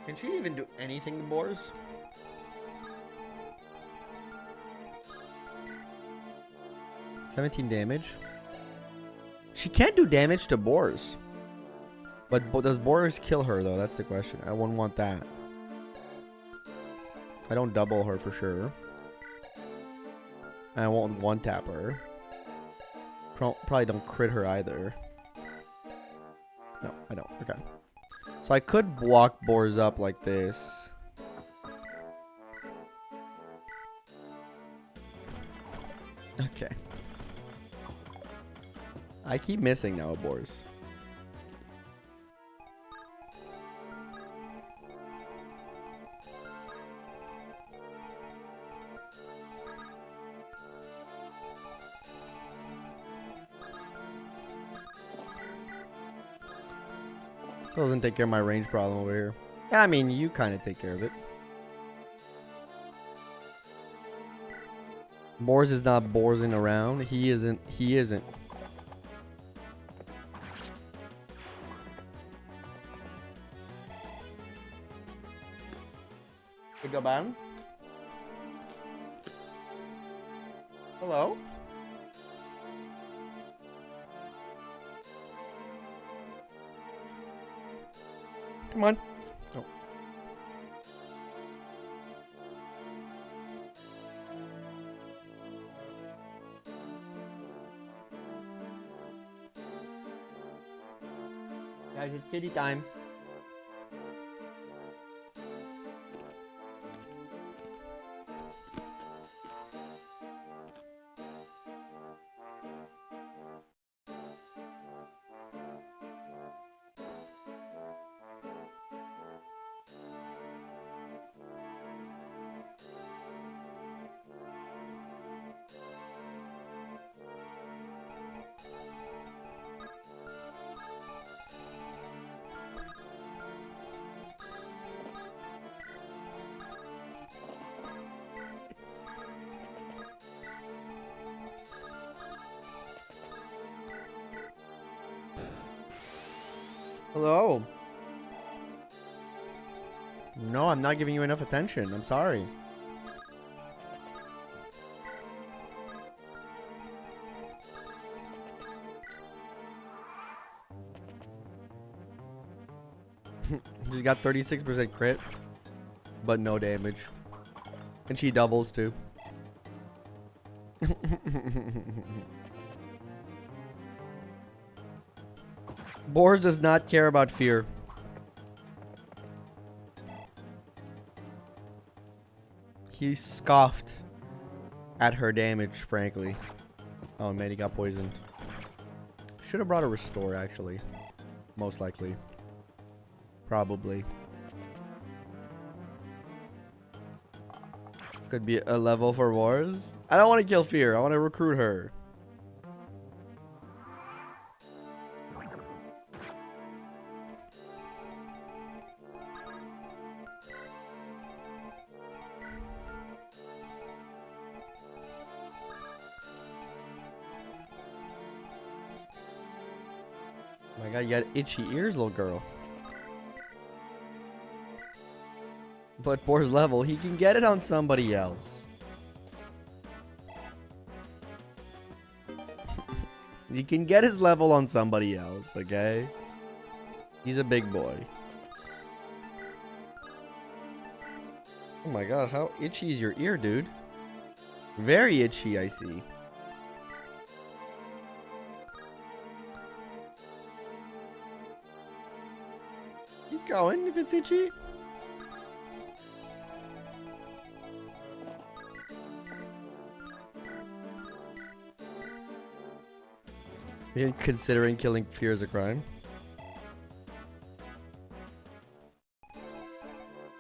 A: Can she even do anything to BORS? $17 damage. She can't do damage to BORS. But does BORS kill her though? That's the question. I wouldn't want that. I don't double her for sure. And I won't one tap her. Probably don't crit her either. No, I don't. Okay. So I could walk BORS up like this. Okay. I keep missing now, BORS. Still doesn't take care of my range problem over here. Yeah, I mean, you kind of take care of it. BORS is not BORSing around. He isn't. He isn't. Hey, go Bern. Hello? Come on. Oh. Guys, it's kitty time. Hello. No, I'm not giving you enough attention. I'm sorry. She's got 36% crit, but no damage. And she doubles too. BORS does not care about fear. He scoffed at her damage, frankly. Oh man, he got poisoned. Should have brought a restore, actually. Most likely. Probably. Could be a level for BORS. I don't want to kill fear. I want to recruit her. My god, you got itchy ears, little girl. But BORS level, he can get it on somebody else. He can get his level on somebody else, okay? He's a big boy. Oh my god, how itchy is your ear, dude? Very itchy, I see. Keep going if it's itchy. You're considering killing fear as a crime?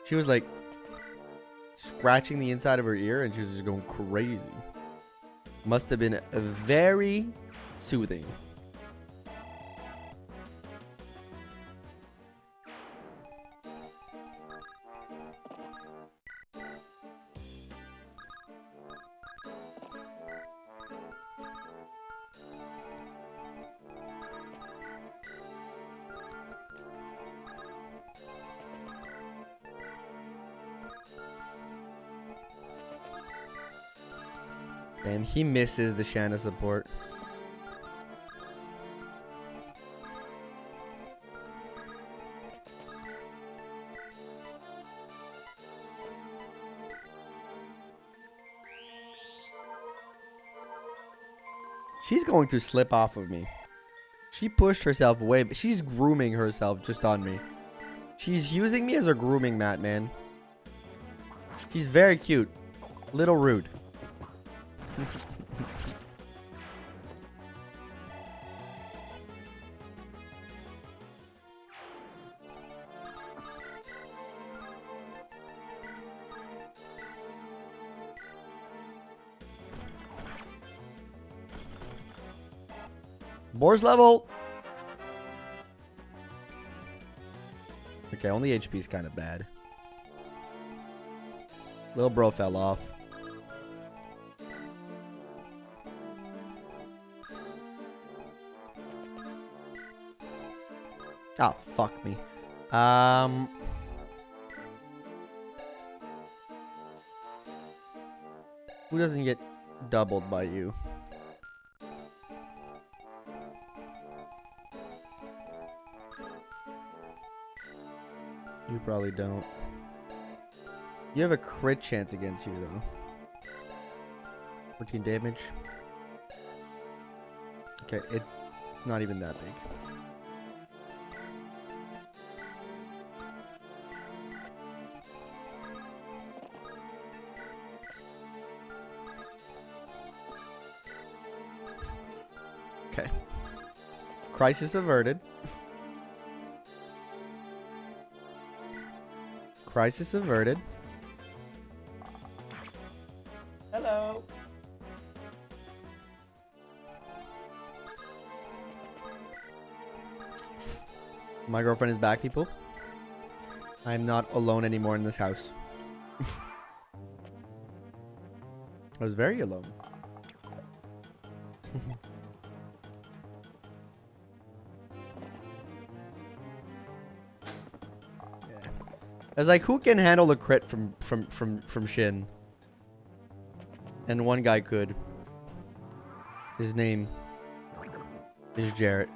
A: She was like scratching the inside of her ear and she was just going crazy. Must have been very soothing. And he misses the Shanna support. She's going to slip off of me. She pushed herself away, but she's grooming herself just on me. She's using me as a grooming mat, man. She's very cute. Little rude. BORS level. Okay, only HP is kind of bad. Little bro fell off. Oh, fuck me. Who doesn't get doubled by you? You probably don't. You have a crit chance against you, though. 14 damage. Okay, it's not even that big. Okay. Crisis averted. Crisis averted. Hello. My girlfriend is back, people. I am not alone anymore in this house. I was very alone. I was like, who can handle the crit from Shin? And one guy could. His name is Jarrett.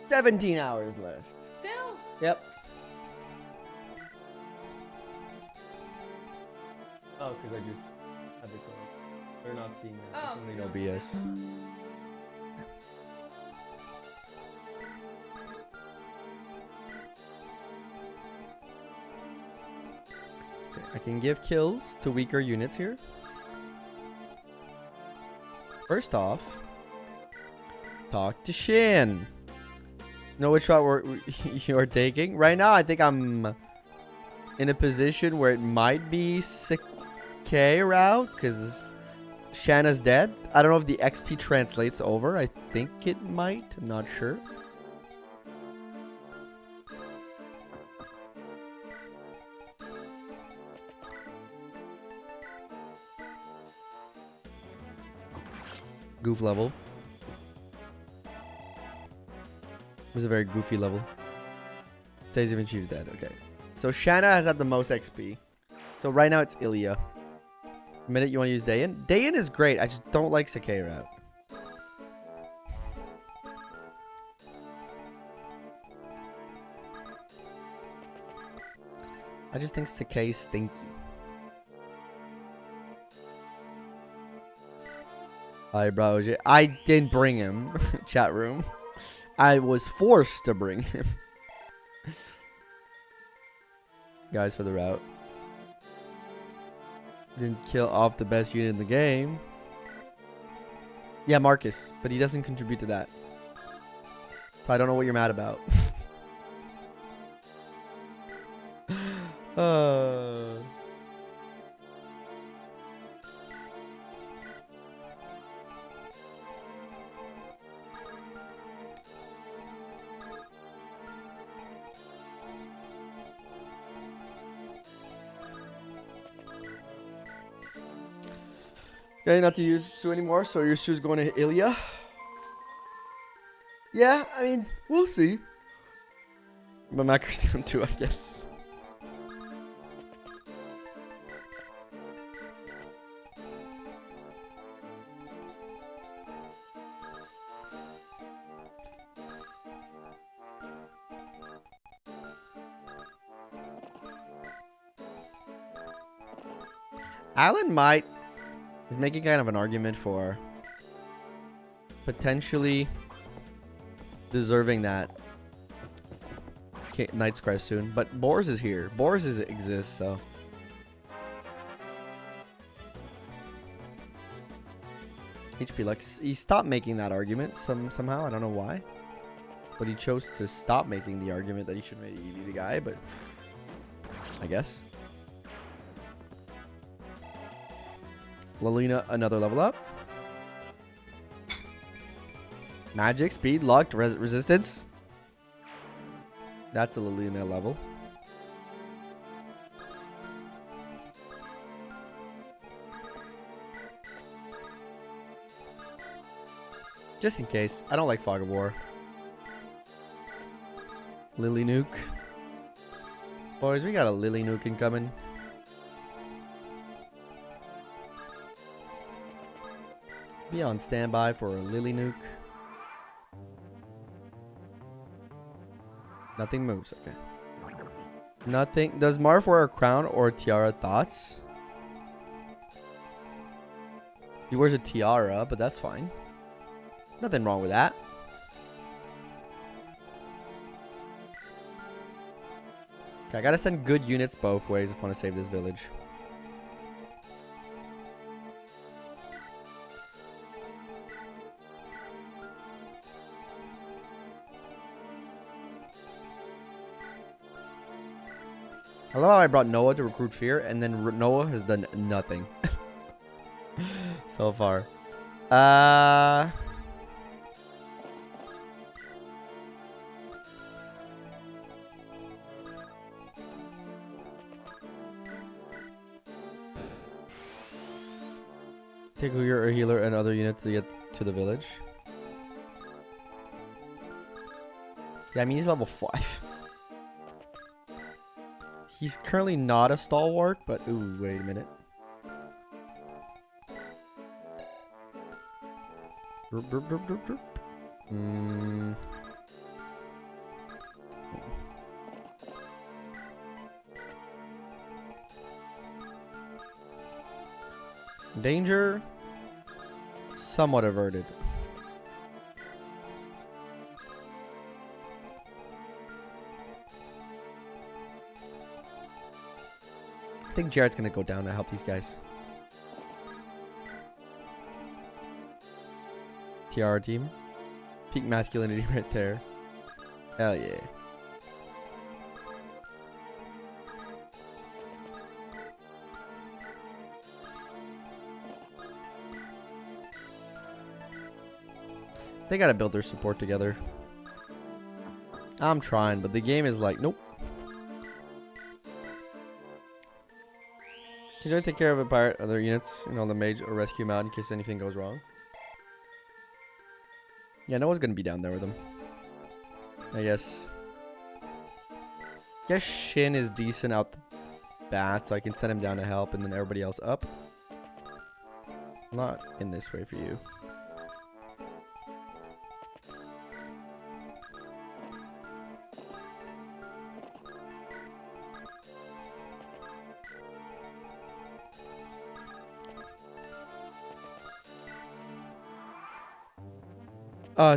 A: $17 hours left.
D: Still?
A: Yep. Oh, because I just had the code. They're not seeing that.
D: Oh.
A: Only no BS. Okay, I can give kills to weaker units here. First off, talk to Shin. Know which route you're taking? Right now, I think I'm in a position where it might be Sakai route because Shanna's dead. I don't know if the XP translates over. I think it might. I'm not sure. Goof level. It was a very goofy level. Stays even she's dead. Okay. So Shanna has had the most XP. So right now it's Ilya. The minute you want to use Dayan. Dayan is great. I just don't like Sakai route. I just think Sakai is stinky. Alright, bro. I didn't bring him. Chat room. I was forced to bring him. Guys for the route. Didn't kill off the best unit in the game. Yeah, Marcus. But he doesn't contribute to that. So I don't know what you're mad about. Okay, not to use Sue anymore, so your Sue's going to Ilya. Yeah, I mean, we'll see. But Macro's down too, I guess. Alan might is making kind of an argument for potentially deserving that Knight's Crest soon. But BORS is here. BORS exists, so. HP Lux. He stopped making that argument somehow. I don't know why. But he chose to stop making the argument that he should maybe be the guy, but I guess. Lalina, another level up. Magic, speed, luck, resistance. That's a Lalina level. Just in case. I don't like Fog of War. Lily Nuke. Boys, we got a Lily Nuke incoming. Be on standby for a Lily Nuke. Nothing moves. Okay. Nothing. Does Marv wear a crown or a tiara? Thoughts? He wears a tiara, but that's fine. Nothing wrong with that. Okay, I gotta send good units both ways if I want to save this village. I love how I brought Noah to recruit fear, and then Noah has done nothing so far. Take a healer and other units to get to the village. Yeah, I mean, he's level 5. He's currently not a stalwart, but... Ooh, wait a minute. Danger. Somewhat averted. I think Jared's gonna go down to help these guys. TR team. Peak masculinity right there. Hell yeah. They gotta build their support together. I'm trying, but the game is like, nope. Can you take care of a pirate, other units, and all the mage or rescue him out in case anything goes wrong? Yeah, no one's gonna be down there with him. I guess. Guess Shin is decent out the bat, so I can send him down to help, and then everybody else up. Not in this way for you.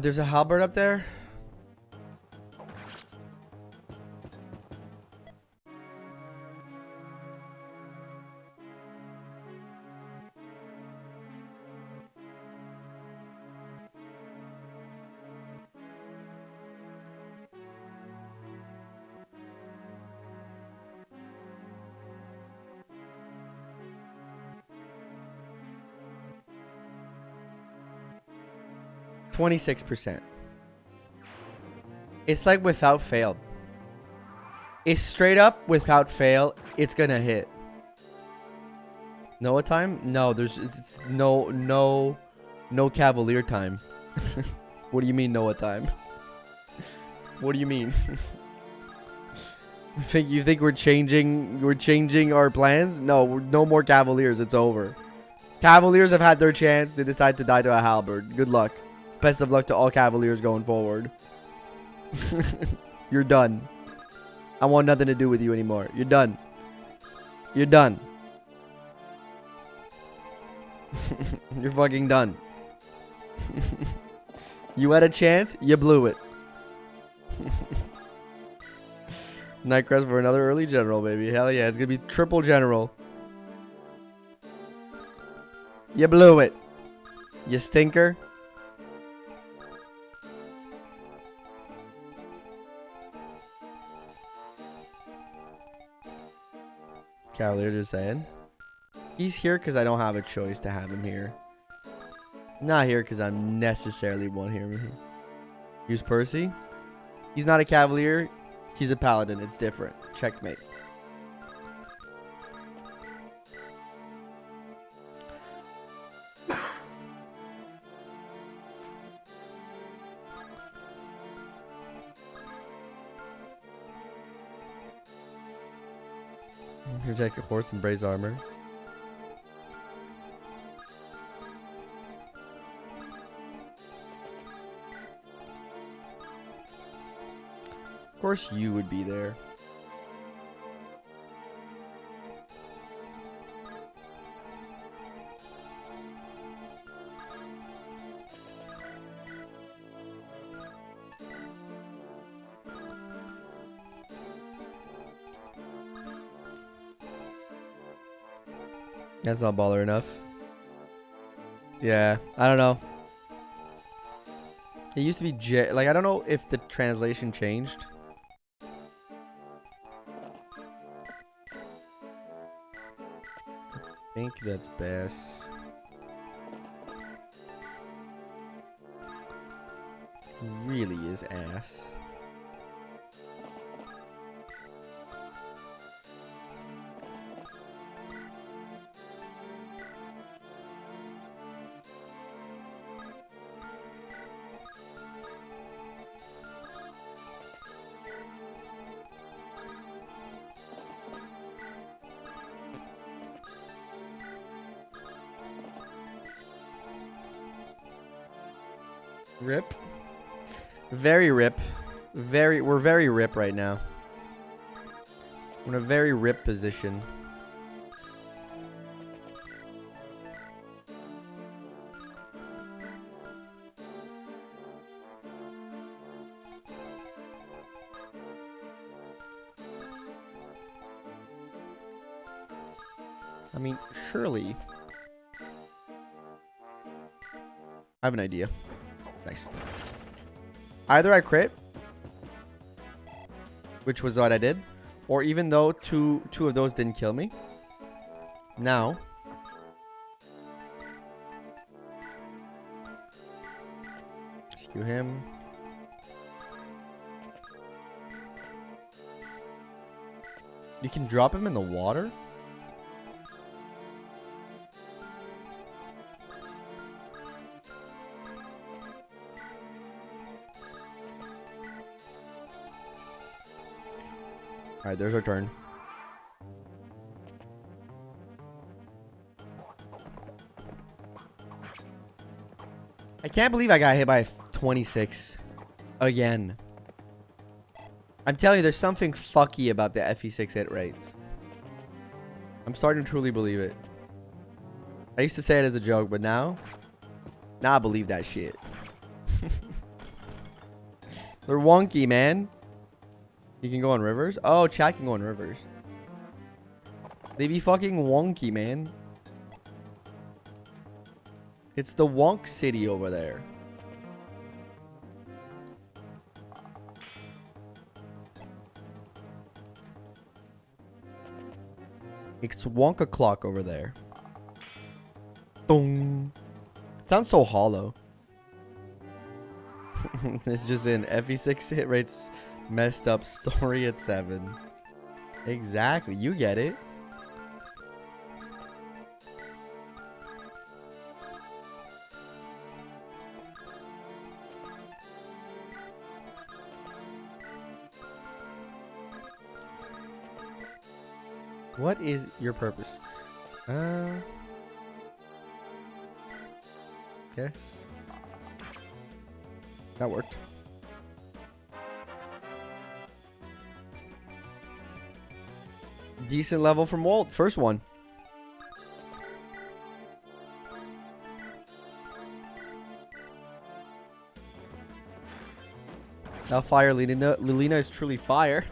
A: There's a halberd up there. %. It's like without fail. It's straight up without fail. It's gonna hit. Noah time? No, it's no Cavalier time. What do you mean Noah time? What do you mean? You think we're changing our plans? No, no more Cavaliers. It's over. Cavaliers have had their chance. They decide to die to a halberd. Good luck. Best of luck to all Cavaliers going forward. You're done. I want nothing to do with you anymore. You're done. You're done. You're fucking done. You had a chance. You blew it. Nightcrest for another early general, baby. Hell yeah. It's going to be triple general. You blew it. You stinker. Cavalier just saying. He's here because I don't have a choice to have him here. Not here because I'm necessarily one here. Use Percy. He's not a Cavalier. He's a Paladin. It's different. Checkmate. Protect the horse and braze armor. Of course you would be there. That's not baller enough. Yeah, I don't know. It used to be like, I don't know if the translation changed. I think that's best. Really is ass. Rip. Very rip. We're very rip right now. We're in a very rip position. I mean, surely. I have an idea. Nice. Either I crit, which was what I did, or even though two of those didn't kill me, now skew him. You can drop him in the water? Alright, there's our turn. I can't believe I got hit by 26 again. I'm telling you, there's something fucky about the FE6 hit rates. I'm starting to truly believe it. I used to say it as a joke, but now I believe that shit. They're wonky, man. You can go on rivers? Oh, chat can go on rivers. They be fucking wonky, man. It's the wonk city over there. It's wonk o'clock over there. Boom. It sounds so hollow. It's just in FE6 hit rates. Messed up story at 7. Exactly. You get it. What is your purpose? Guess. That worked. Decent level from Walt. First one. Now fire Lilina is truly fire.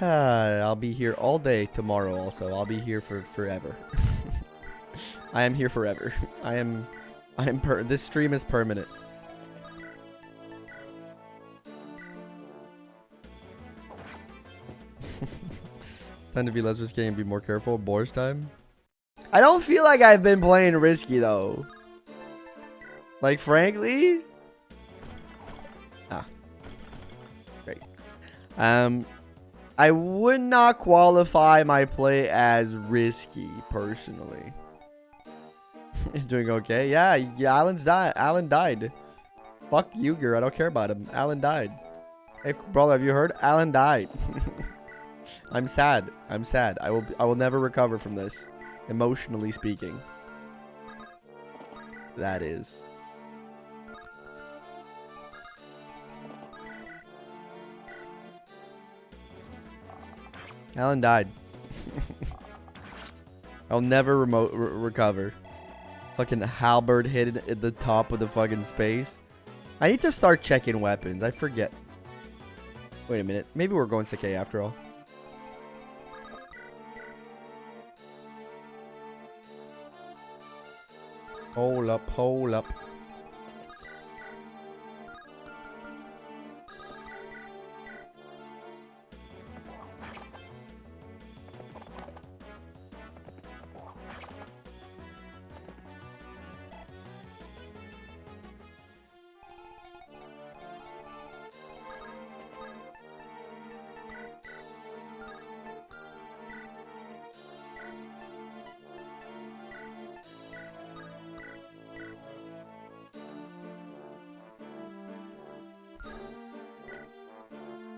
A: I'll be here all day tomorrow also. I'll be here for forever. I am here forever. This stream is permanent. Time to be less risky and be more careful. BORS time. I don't feel like I've been playing risky though. Like frankly. Great. I would not qualify my play as risky personally. He's doing okay. Yeah, Alan died. Fuck Uger. I don't care about him. Alan died. Hey, brother, have you heard? Alan died. I'm sad. I'm sad. I will never recover from this, emotionally speaking. That is. Alan died. I'll never recover. Fucking halberd hit at the top of the fucking space. I need to start checking weapons. I forget. Wait a minute. Maybe we're going Sake after all. Hold up, hold up.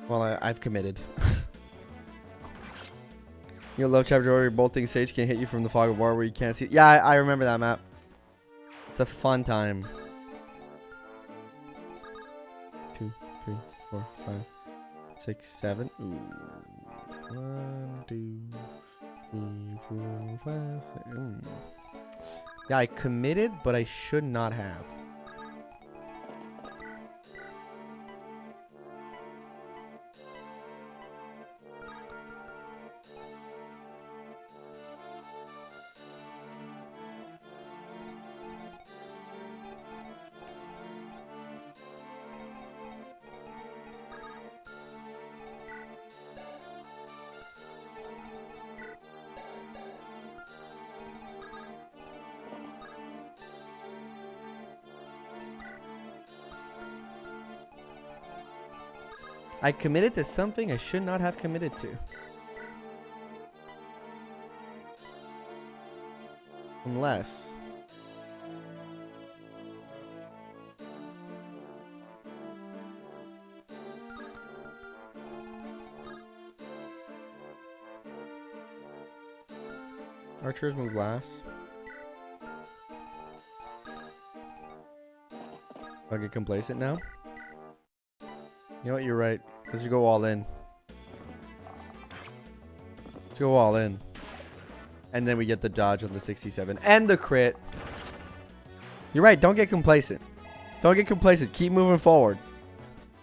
A: Well, I've committed. You'll love chapter where bolting sage can hit you from the fog of war where you can't see. Yeah, I remember that map. It's a fun time. 2, 3, 4, 5, 6, 7. Ooh. 1, 2, 3, 4, 5, 6. Yeah, I committed, but I should not have. I committed to something I should not have committed to. Unless... Archers move last. I get complacent now. You know what? You're right. Let's just go all in. Let's go all in. And then we get the dodge on the 67. And the crit. You're right. Don't get complacent. Don't get complacent. Keep moving forward.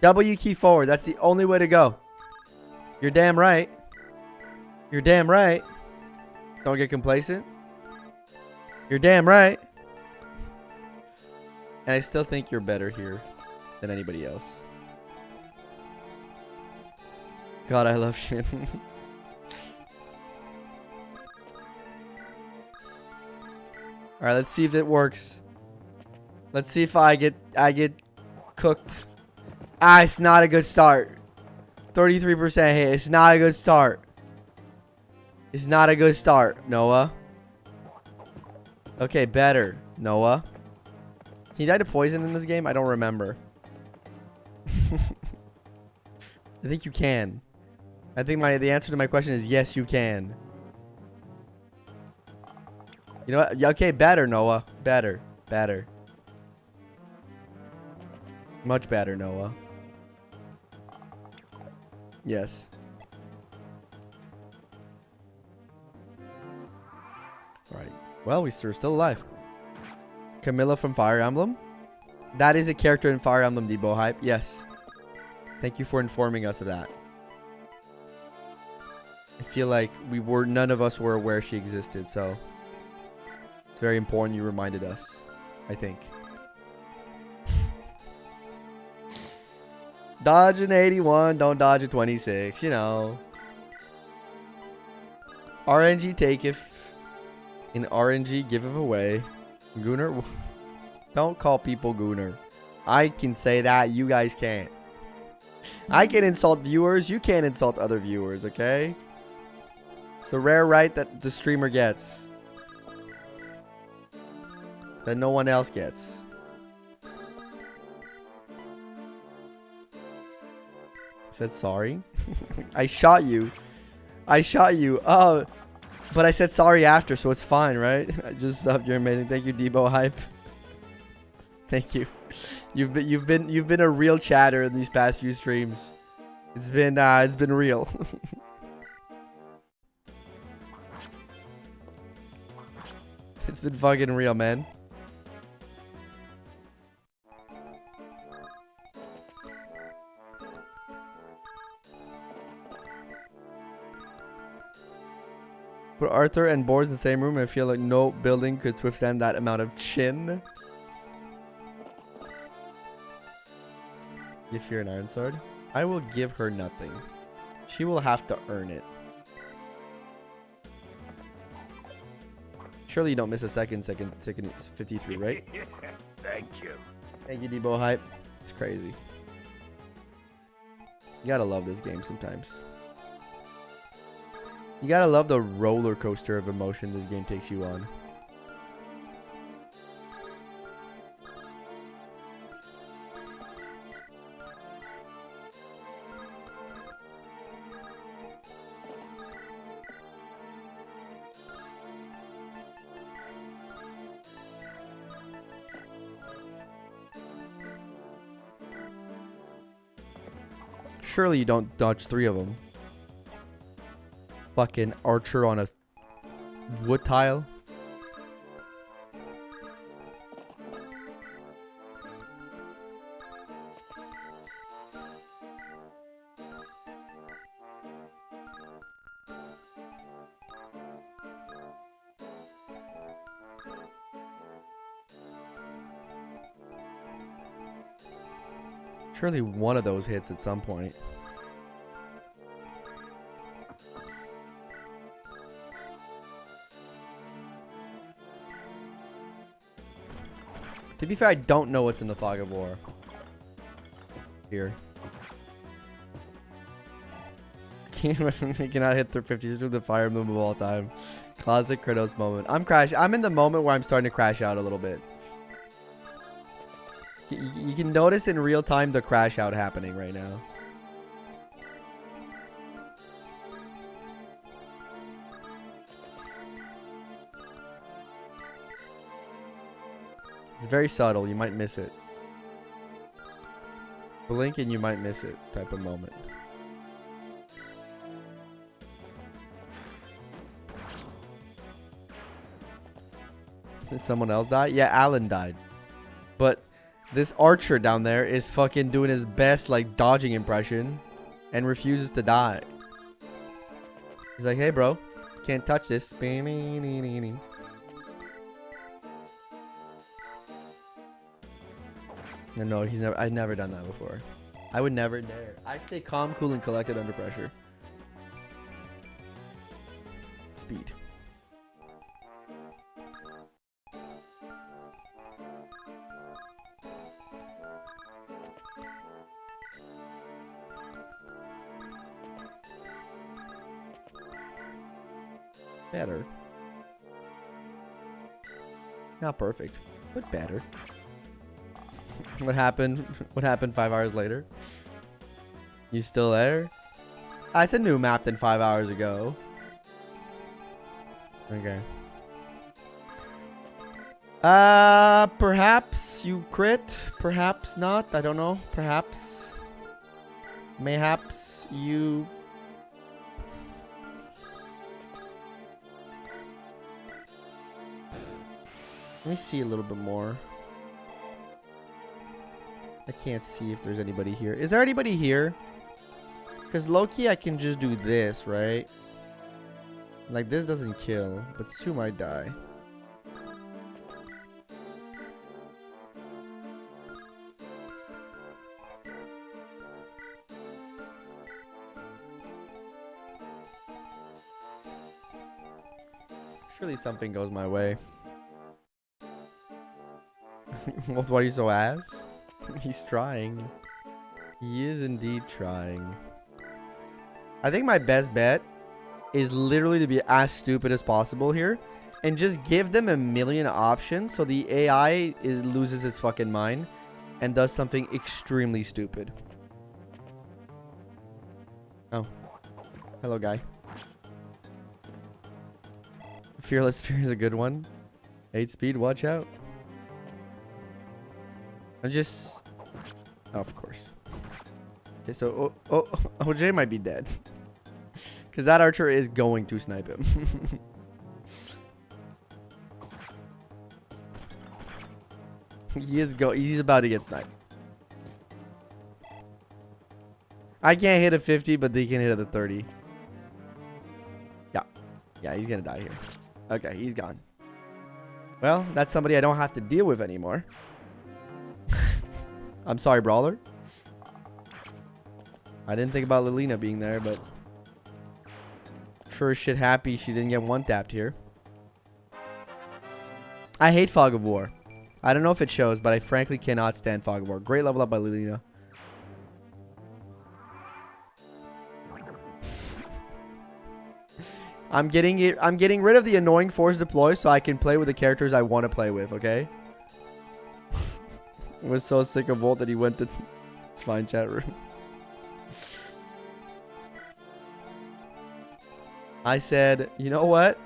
A: W key forward. That's the only way to go. You're damn right. You're damn right. Don't get complacent. You're damn right. And I still think you're better here than anybody else. God, I love Shin. Alright, let's see if it works. Let's see if I get cooked. Ah, it's not a good start. 33% hit. It's not a good start. It's not a good start, Noah. Okay, better, Noah. Can you die to poison in this game? I don't remember. I think you can. I think the answer to my question is yes, you can. You know what? Okay, better, Noah. Better. Better. Much better, Noah. Yes. Right. Well, we're still alive. Camilla from Fire Emblem. That is a character in Fire Emblem, Debo Hype. Yes. Thank you for informing us of that. I feel like none of us were aware she existed, so it's very important you reminded us, I think. Dodge an 81, don't dodge a 26, you know. RNG taketh, in RNG giveth away. Gooner? Don't call people Gooner. I can say that, you guys can't. I can insult viewers, you can't insult other viewers, okay? It's a rare right that the streamer gets. That no one else gets. I said sorry. I shot you. I shot you. Oh, but I said sorry after, so it's fine, right? I just subbed. You're amazing. Thank you, Debo Hype. Thank you. You've been a real chatter in these past few streams. It's been real. It's been fucking real, man. Put Arthur and BORS in the same room, I feel like no building could withstand that amount of chin. Give Fear an iron sword. I will give her nothing. She will have to earn it. Surely you don't miss a second 53, right?
D: Thank you.
A: Thank you, Debo Hype. It's crazy. You gotta love this game sometimes. You gotta love the roller coaster of emotion this game takes you on. Surely you don't dodge 3 of them. Fucking archer on a wood tile. Surely one of those hits at some point. To be fair, I don't know what's in the Fog of War. Here. Cannot hit 350s through the Fire Emblem of all time. Classic Kratos moment. I'm in the moment where I'm starting to crash out a little bit. You can notice in real time the crash out happening right now. It's very subtle. You might miss it. Blink and you might miss it type of moment. Did someone else die? Yeah, Alan died. But this archer down there is fucking doing his best like dodging impression and refuses to die. He's like, hey bro, can't touch this. No, I've never done that before. I would never dare. I stay calm, cool, and collected under pressure. Speed. Better. Not perfect, but better. What happened? What happened 5 hours later? You still there? It's a new map than 5 hours ago. Okay. Perhaps you crit. Perhaps not. I don't know. Perhaps. Mayhaps you... Let me see a little bit more. I can't see if there's anybody here. Is there anybody here? Because low-key, I can just do this, right? Like, this doesn't kill, but Sue might die. Surely something goes my way. Why are you so ass? He's trying. He is indeed trying. I think my best bet is literally to be as stupid as possible here and just give them a million options so the AI loses its fucking mind and does something extremely stupid. Oh. Hello, guy. Fearless Fear is a good one. 8 speed, watch out. I'm just... Oh, of course. Okay, so... OJ might be dead. Because that archer is going to snipe him. He's about to get sniped. I can't hit a 50, but they can hit at the 30. Yeah. Yeah, he's going to die here. Okay, he's gone. Well, that's somebody I don't have to deal with anymore. I'm sorry, Brawler. I didn't think about Lilina being there, but... Sure as shit happy she didn't get one tapped here. I hate Fog of War. I don't know if it shows, but I frankly cannot stand Fog of War. Great level up by Lilina. I'm getting rid of the annoying force deploy so I can play with the characters I want to play with, okay? I was so sick of Volt that he went to... It's fine, chat room. I said, you know what?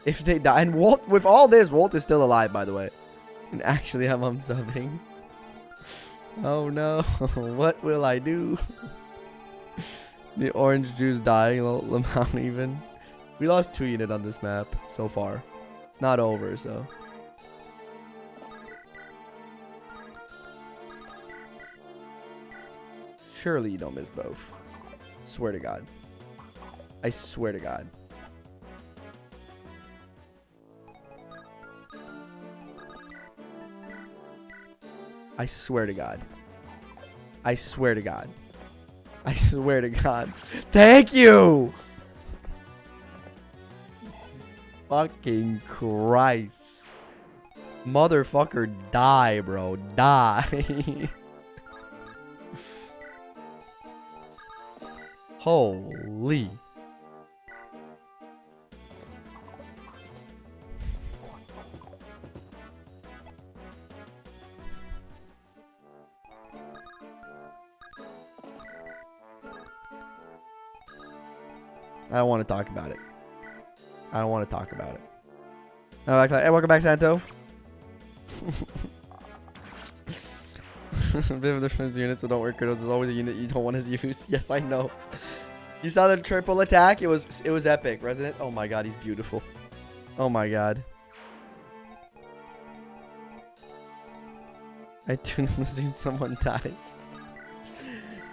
A: If they die... And Walt, with all this, Walt is still alive, by the way. And actually, I'm subbing. Oh, no. What will I do? The orange juice dying. Lamau even. We lost 2 units on this map so far. It's not over, so... Surely you don't miss both. Swear to God. I swear to God. I swear to God. I swear to God. I swear to God. Thank you! Fucking Christ. Motherfucker, die, bro. Die. Holy. I don't want to talk about it. I don't want to talk about it. Hey, welcome back, Santo. A bit of a different unit, so don't work. There's always a unit you don't want to use. Yes, I know. You saw the triple attack? It was epic. Resident. Oh my God, he's beautiful. Oh my God. I tune in the stream. Someone dies.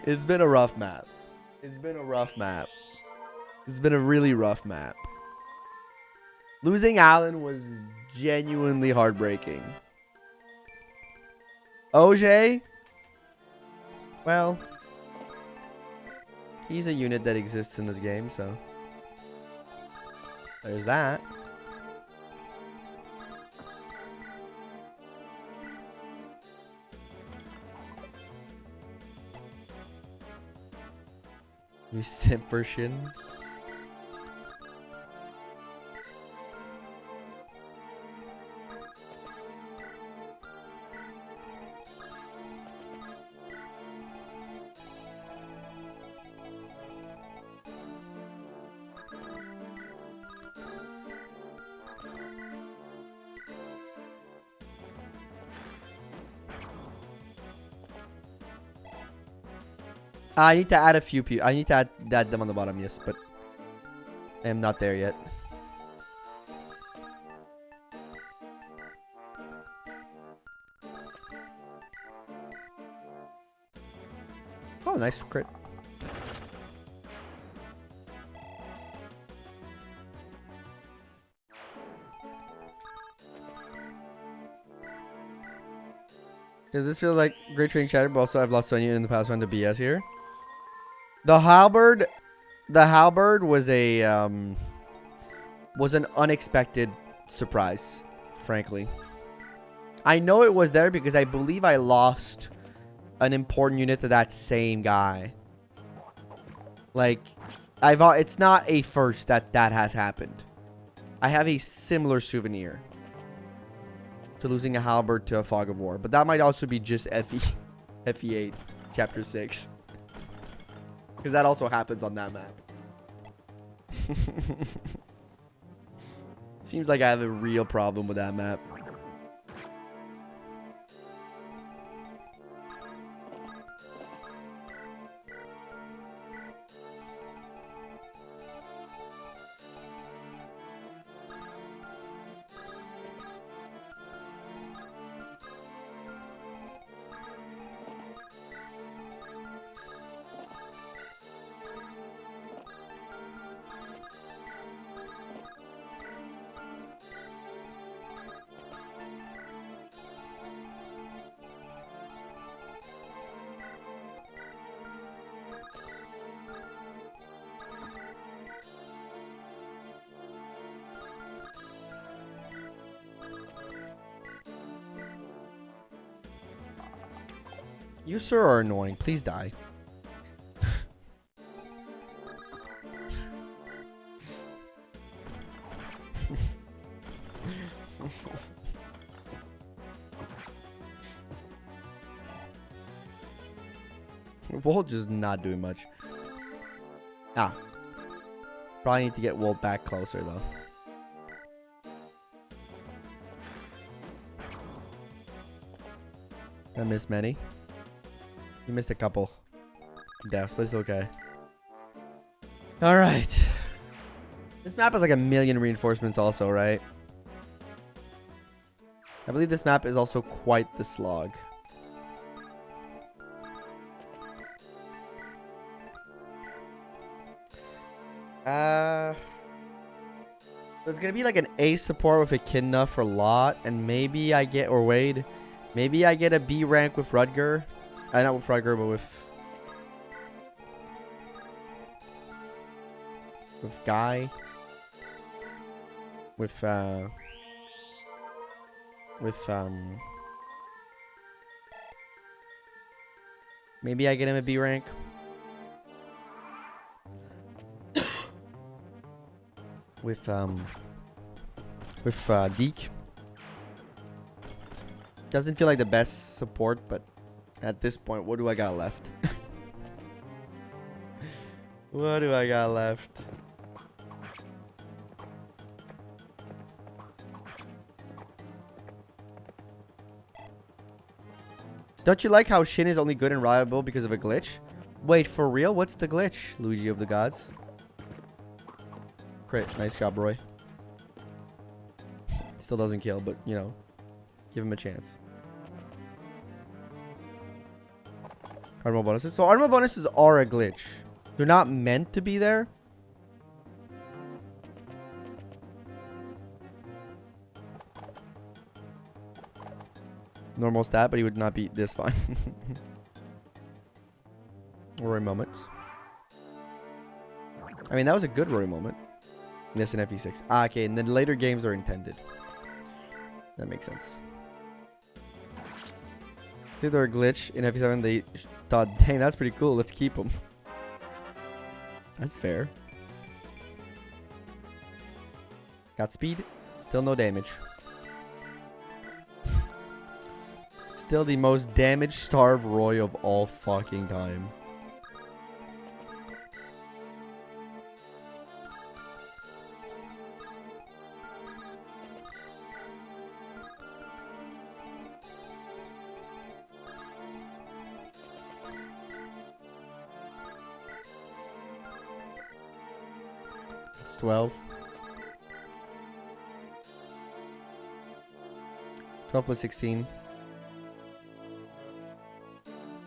A: It's been a rough map. It's been a rough map. It's been a really rough map. Losing Alan was genuinely heartbreaking. OJ? Well, he's a unit that exists in this game, so there's that. You simp for Shin. I need to add a few people. I need to add them on the bottom, yes, but I am not there yet. Oh, nice crit. Does this feel like great training chatter? But also, I've lost on you in the past one to BS here. The halberd was an unexpected surprise, frankly. I know it was there because I believe I lost an important unit to that same guy. Like, it's not a first that has happened. I have a similar souvenir to losing a halberd to a fog of war, but that might also be just FE8 chapter 6, because that also happens on that map. Seems like I have a real problem with that map. You, sir, are annoying. Please die. Wold just not doing much. Ah. Probably need to get Wold back closer, though. I missed many. You missed a couple deaths, but it's okay. Alright. This map has like a million reinforcements also, right? I believe this map is also quite the slog. There's gonna be like an A support with Echidna for Lot, and maybe I get, or Wade, maybe I get a B rank with Rudger. Not with Rudger, but with Guy. With maybe I get him a B rank. with Deke. Doesn't feel like the best support, but at this point, what do I got left? What do I got left? Don't you like how Shin is only good and reliable because of a glitch? Wait, for real? What's the glitch, Luigi of the Gods? Crit. Nice job, Roy. Still doesn't kill, but, you know, give him a chance. Armor bonuses. So armor bonuses are a glitch. They're not meant to be there. Normal stat, but he would not be this fine. Rory moments. I mean, that was a good Rory moment. This in FE6. Ah, okay, and then later games are intended. That makes sense. If they're a glitch in FE7, they thought, dang, that's pretty cool. Let's keep them. That's fair. Got speed. Still no damage. Still the most damage starved Roy of all fucking time. It's 12. 12 plus 16.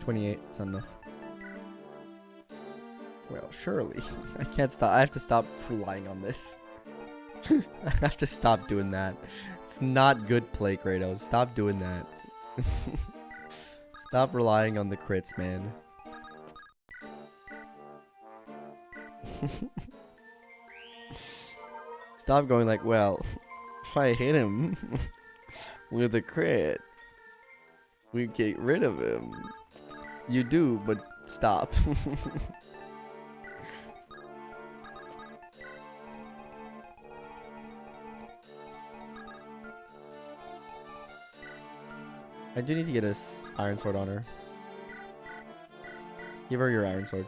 A: 28. It's not enough. Well, surely. I can't stop. I have to stop relying on this. I have to stop doing that. It's not good play, Kratos. Stop doing that. Stop relying on the crits, man. Stop going like, well, if I hit him with a crit, we get rid of him. You do, but stop. I do need to get a iron sword on her. Give her your iron sword.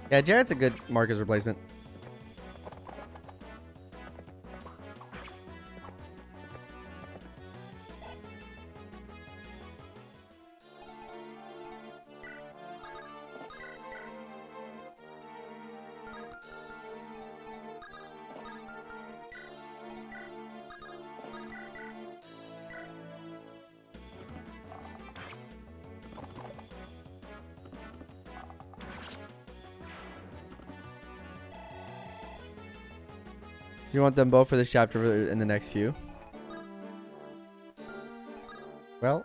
A: Yeah, Jared's a good Marcus replacement. Do you want them both for this chapter or in the next few? Well,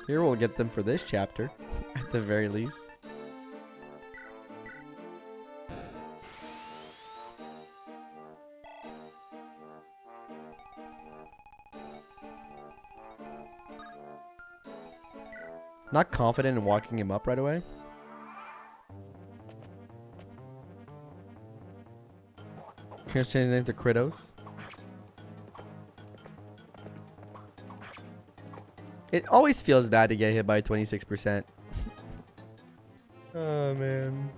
A: here we'll get them for this chapter, at the very least. Not confident in walking him up right away. Can I change his name to Kratos? It always feels bad to get hit by 26%. Oh, man.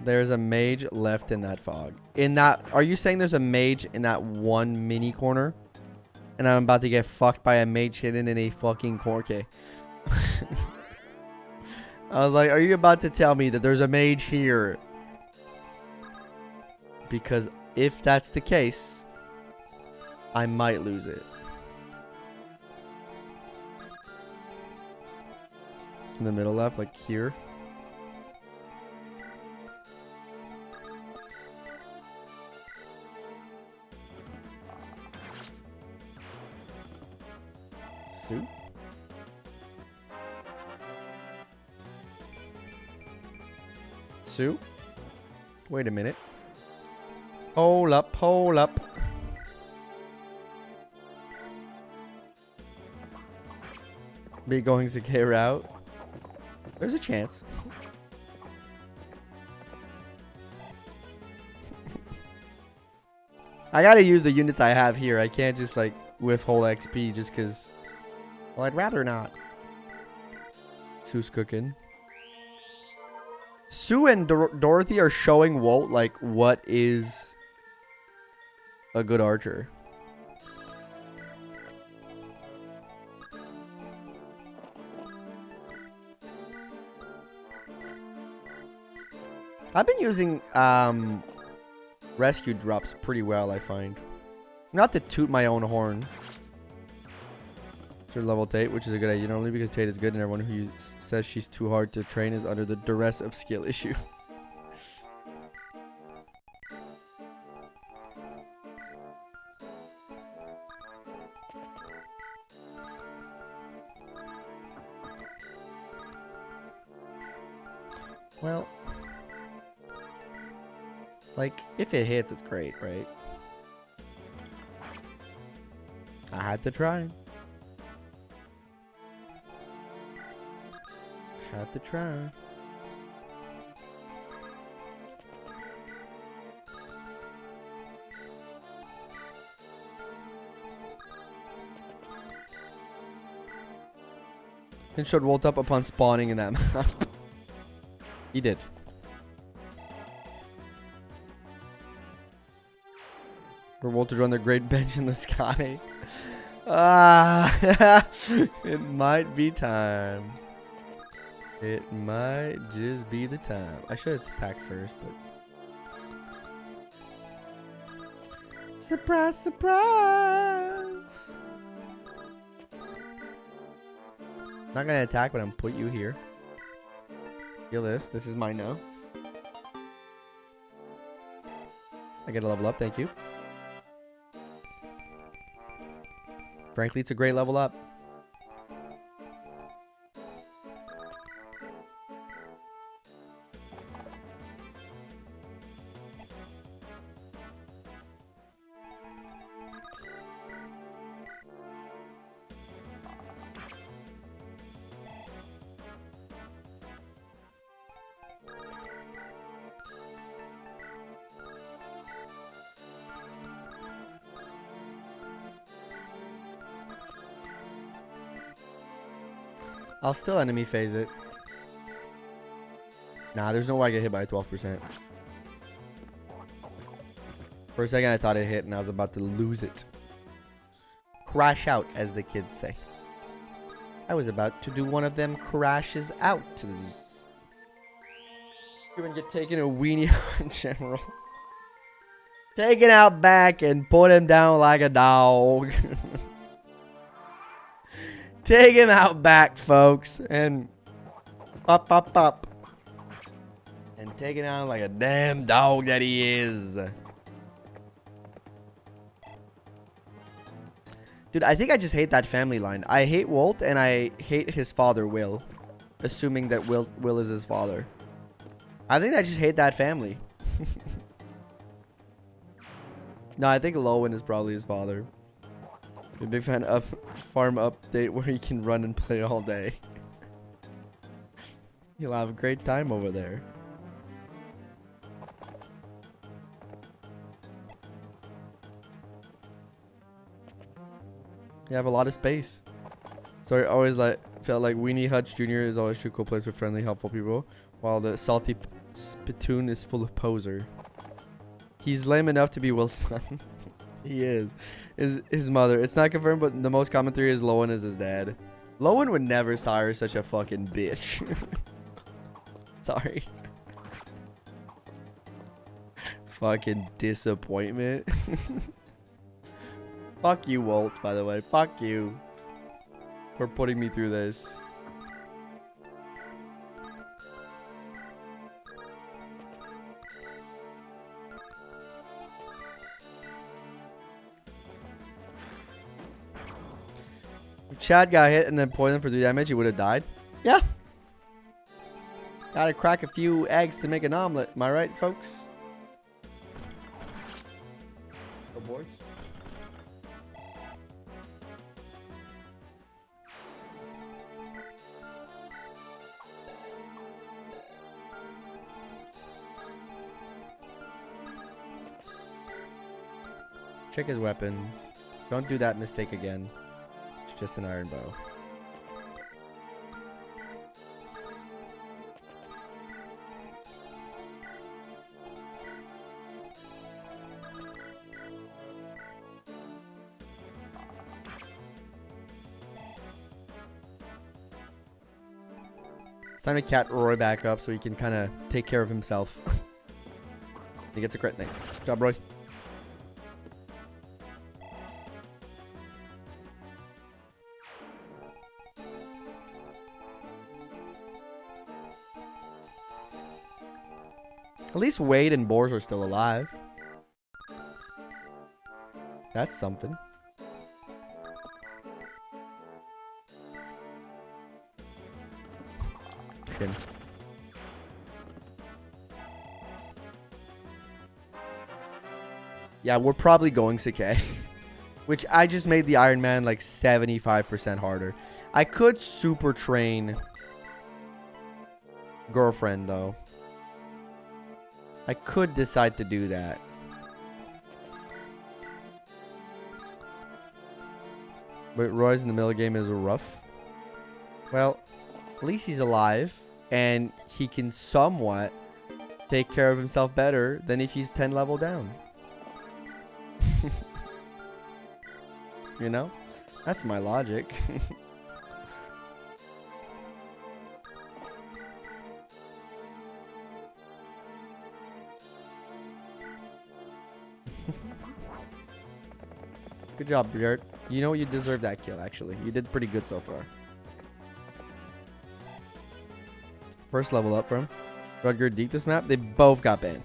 A: There's a mage left in that fog. In that, are you saying there's a mage in that one mini corner? And I'm about to get fucked by a mage hidden in a fucking corner. Okay. I was like, are you about to tell me that there's a mage here? Because if that's the case, I might lose it. In the middle left, like here. Sue? Sue? Wait a minute. Hold up, hold up. Be going to K route. There's a chance. I gotta use the units I have here. I can't just like withhold XP just because. Well, I'd rather not. Sue's cooking. Sue and Dorothy are showing Walt like what is a good archer. I've been using rescue drops pretty well, I find. Not to toot my own horn. It's her level Tate, which is a good idea normally because Tate is good and everyone who says she's too hard to train is under the duress of skill issue. Well, like, if it hits, it's great, right? I had to try. Had to try. And showed Walt up upon spawning in that map. He did. For Walt to run the great bench in the sky. Ah, it might be time. It might just be the time. I should have attacked first, but. Surprise, surprise! Not gonna attack, but I'm put you here. Feel this. This is mine now. I get a level up, thank you. Frankly, it's a great level up. I'll still enemy phase it. Nah, there's no way I get hit by a 12%. For a second, I thought it hit and I was about to lose it. Crash out, as the kids say. I was about to do one of them crashes out. Even get taken a weenie in general. Taken out back and put him down like a dog. Take him out back, folks, and pop. And take it out like a damn dog that he is. Dude, I think I just hate that family line. I hate Walt, and I hate his father, Will. Assuming that Will is his father. I think I just hate that family. No, I think Lowen is probably his father. I'm a big fan of farm update where you can run and play all day. You'll have a great time over there. You have a lot of space. So I always felt like Weenie Hutch Jr. is always a cool place with friendly, helpful people, while the salty spittoon is full of poser. He's lame enough to be Will's son. He is. His mother. It's not confirmed, but the most common theory is Lowen is his dad. Lowen would never sire such a fucking bitch. Sorry. Fucking disappointment. Fuck you, Walt, by the way. Fuck you. For putting me through this. If Chad got hit and then poisoned for 3 damage, he would have died. Yeah. Gotta crack a few eggs to make an omelet. Am I right, folks? Go, boys. Check his weapons. Don't do that mistake again. It's just an iron bow. It's time to cat Roy back up so he can kind of take care of himself. He gets a crit. Nice. Good job, Roy. At least Wade and BORS are still alive. That's something. Chin. Yeah, we're probably going Sakai. Which I just made the Ironman like 75% harder. I could super train girlfriend though. I could decide to do that. But Roy's in the middle game is rough. Well, at least he's alive. And he can somewhat take care of himself better than if he's 10 level down. You know? That's my logic. Good job, Bert. You know you deserve that kill, actually. You did pretty good so far. First level up from Rutger Deek this map. They both got banned.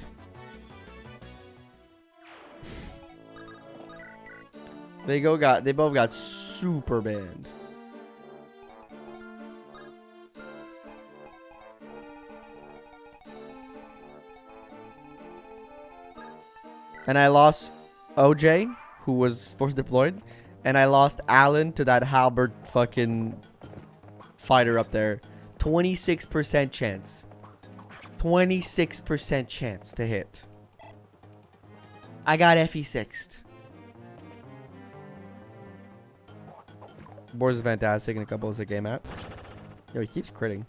A: They both got super banned. And I lost OJ, who was force deployed, and I lost Alan to that halberd fucking fighter up there. 26% chance. 26% chance to hit. I got FE6'd. BORS is fantastic in a couple of game maps. Yo, he keeps critting.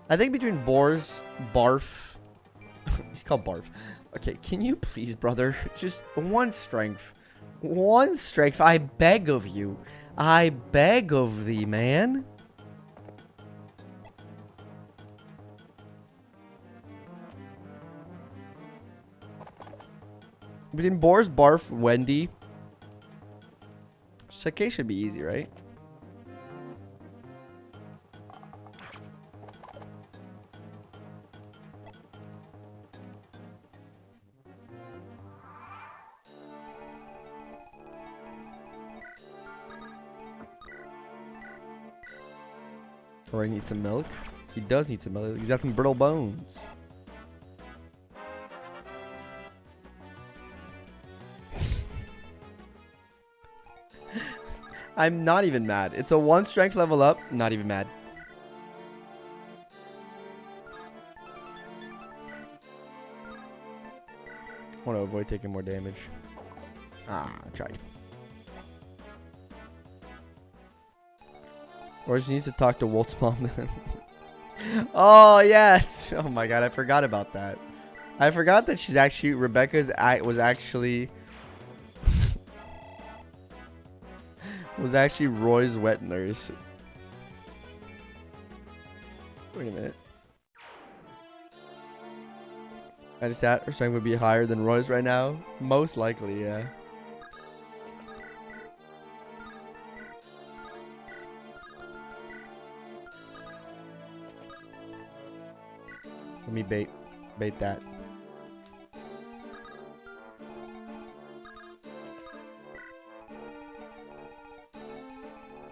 A: I think between BORS, Barf. He's called Barf. Okay, can you please, brother? Just one strength. One strength. I beg of you. I beg of thee, man. Between BORS, Barf, Wendy. Sake should be easy, right? Or he needs some milk. He does need some milk. He's got some brittle bones. I'm not even mad. It's a 1 strength level up. Not even mad. I want to avoid taking more damage. Ah, I tried. Or she needs to talk to Walt's mom then. Oh, yes. Oh my god, I forgot about that. I forgot that she's actually... Rebecca's was actually... was actually Roy's wet nurse. Wait a minute. I just thought her strength would be higher than Roy's right now. Most likely, yeah. Let me bait that.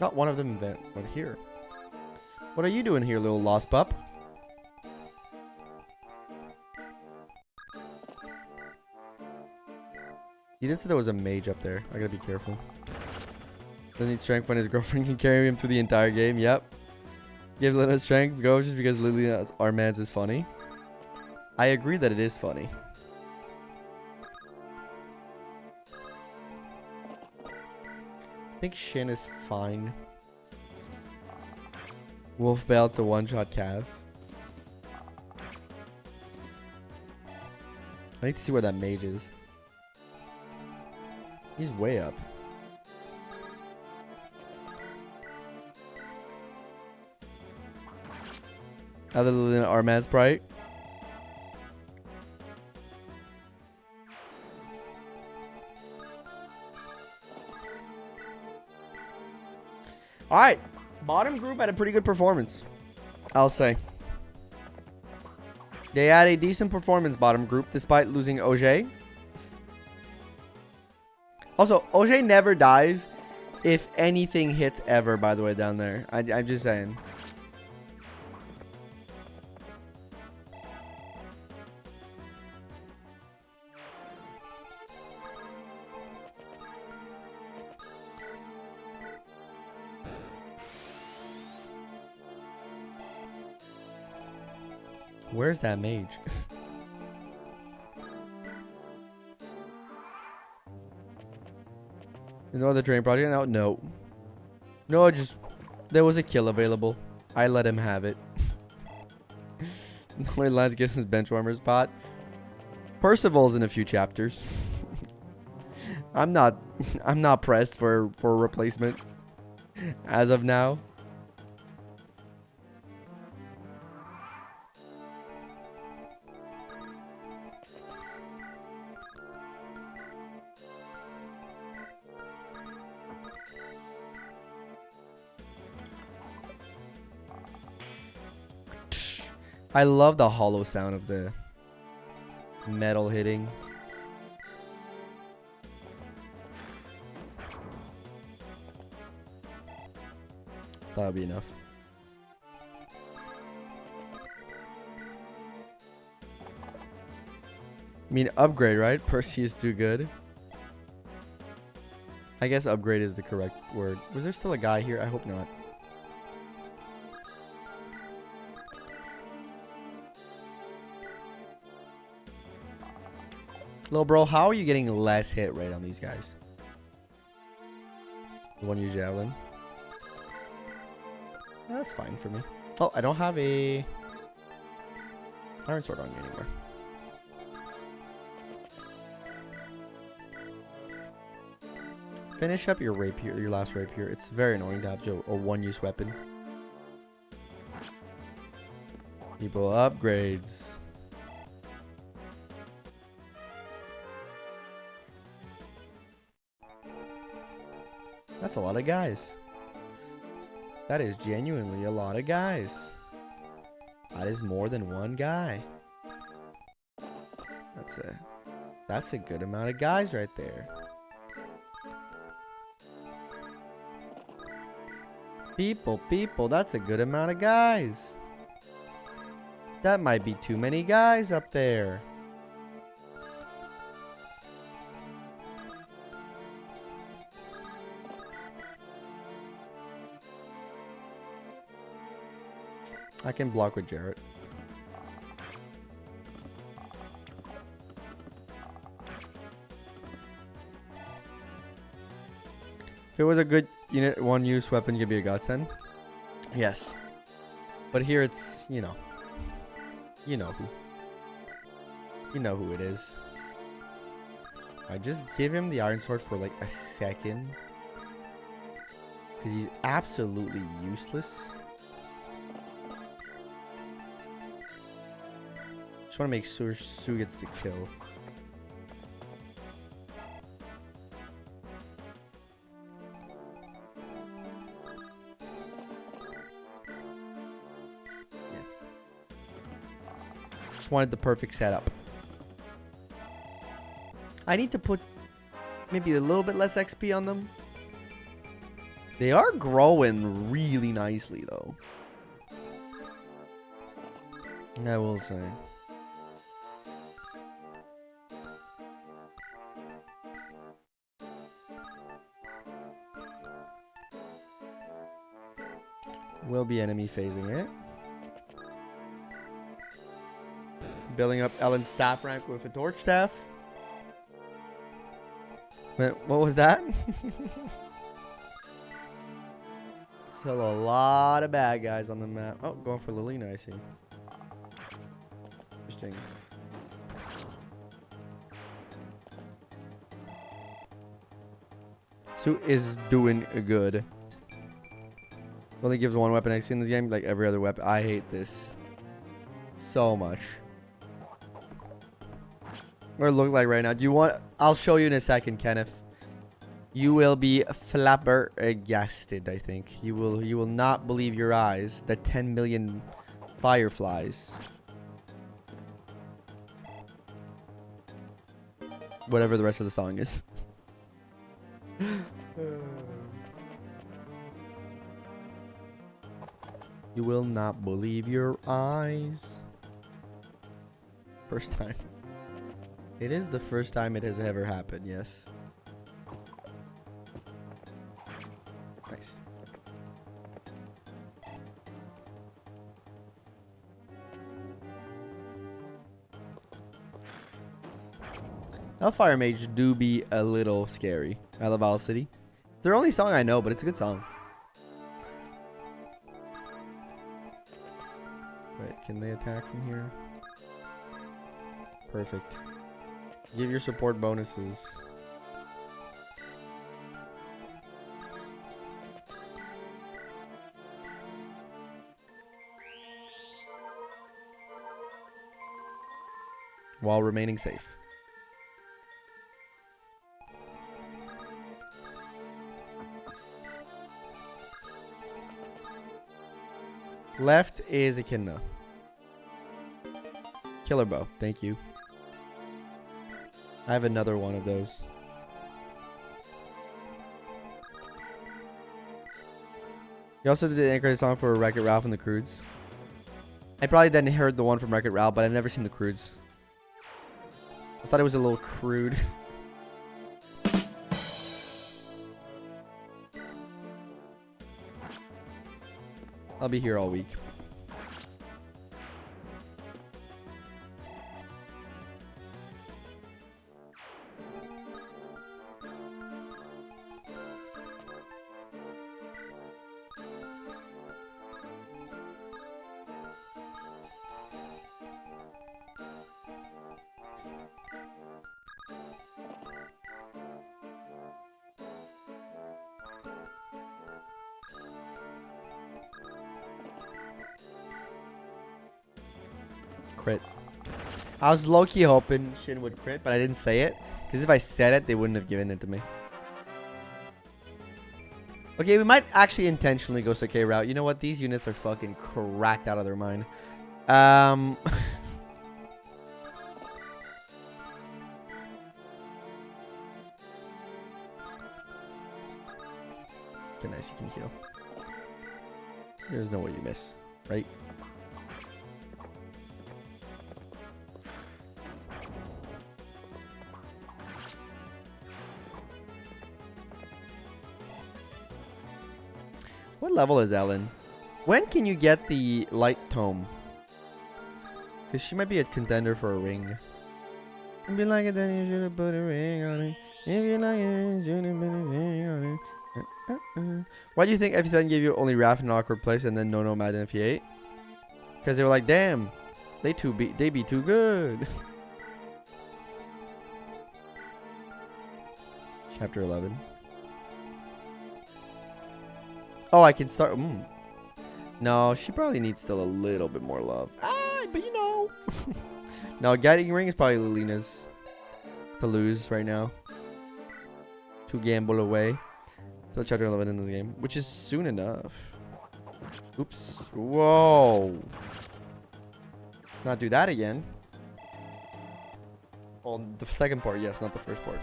A: Not one of them that went here. What are you doing here, little lost pup? He did say there was a mage up there. I gotta be careful. Doesn't need strength when his girlfriend can carry him through the entire game. Yep. Give Lina strength. Go just because Liliana's Arman's is funny. I agree that it is funny. I think Shin is fine. Wolf Belt to one-shot calves. I need to see where that mage is. He's way up. Other than Arman's Sprite. Alright. Bottom group had a pretty good performance, I'll say. They had a decent performance, bottom group, despite losing OJ. Also, OJ never dies if anything hits ever, by the way, down there. I'm just saying. Where's that mage? There's no other training project now? No. No, just There was a kill available. I let him have it. No Lance gets his bench warmer spot. Percival's in a few chapters. I'm not pressed for a replacement as of now. I love the hollow sound of the metal hitting. That would be enough. I mean, upgrade, right? Percy is too good. I guess upgrade is the correct word. Was there still a guy here? I hope not. Little bro, how are you getting less hit rate on these guys? The one use javelin. That's fine for me. Oh, I don't have a iron sword on me anymore. Finish up your rapier, your last rapier. It's very annoying to have a one-use weapon. People upgrades. That's a lot of guys. That is genuinely a lot of guys. That is more than one guy. That's a good amount of guys right there. People, that's a good amount of guys. That might be too many guys up there. I can block with Jarrett. If it was a good unit, one-use weapon, could be a godsend. Yes. But here it's, you know who. You know who it is. I just give him the iron sword for like a second. Because he's absolutely useless. Just want to make sure Sue gets the kill. Yeah. Just wanted the perfect setup. I need to put maybe a little bit less XP on them. They are growing really nicely though. I will say. Will be enemy phasing it. Building up Ellen's staff rank with a torch staff. Wait, what was that? Still a lot of bad guys on the map. Oh, going for Lilina, I see. Interesting. Sue is doing good. Only gives one weapon XP in this game, like every other weapon. I hate this so much. What it look like right now? Do you want? I'll show you in a second, Kenneth. You will be flabbergasted. I think you will not believe your eyes. The 10 million fireflies. Whatever the rest of the song is. You will not believe your eyes. First time. It is the first time it has ever happened, yes. Nice. Hellfire Mage do be a little scary. I love Owl City. It's their only song I know, but it's a good song. Right, can they attack from here? Perfect. Give your support bonuses. While remaining safe. Left is Echidna. Killer bow. Thank you. I have another one of those. You also did the anchor song for Wreck-It Ralph and the Crudes. I probably then heard the one from Wreck-It Ralph, but I've never seen the Crudes. I thought it was a little crude. I'll be here all week. Crit. I was low-key hoping Shin would crit, but I didn't say it. Because if I said it, they wouldn't have given it to me. Okay, we might actually intentionally go Sakai route. You know what? These units are fucking cracked out of their mind. Okay, nice. You can heal. There's no way you miss, right? What level is Ellen? When can you get the light tome? Because she might be a contender for a ring. If you like it, then you should have put a ring on it. If you like it, you should have put a ring on it. Why do you think F7 gave you only Raph in an awkward place and then no nomad in F8? Because they were like, damn, they be too good. Chapter 11. Oh, I can start. No, she probably needs still a little bit more love. But you know. No, Guiding Ring is probably Lilina's to lose right now. To gamble away. Till chapter 11 in the game, which is soon enough. Oops. Whoa. Let's not do that again. Well, the second part, yes, not the first part.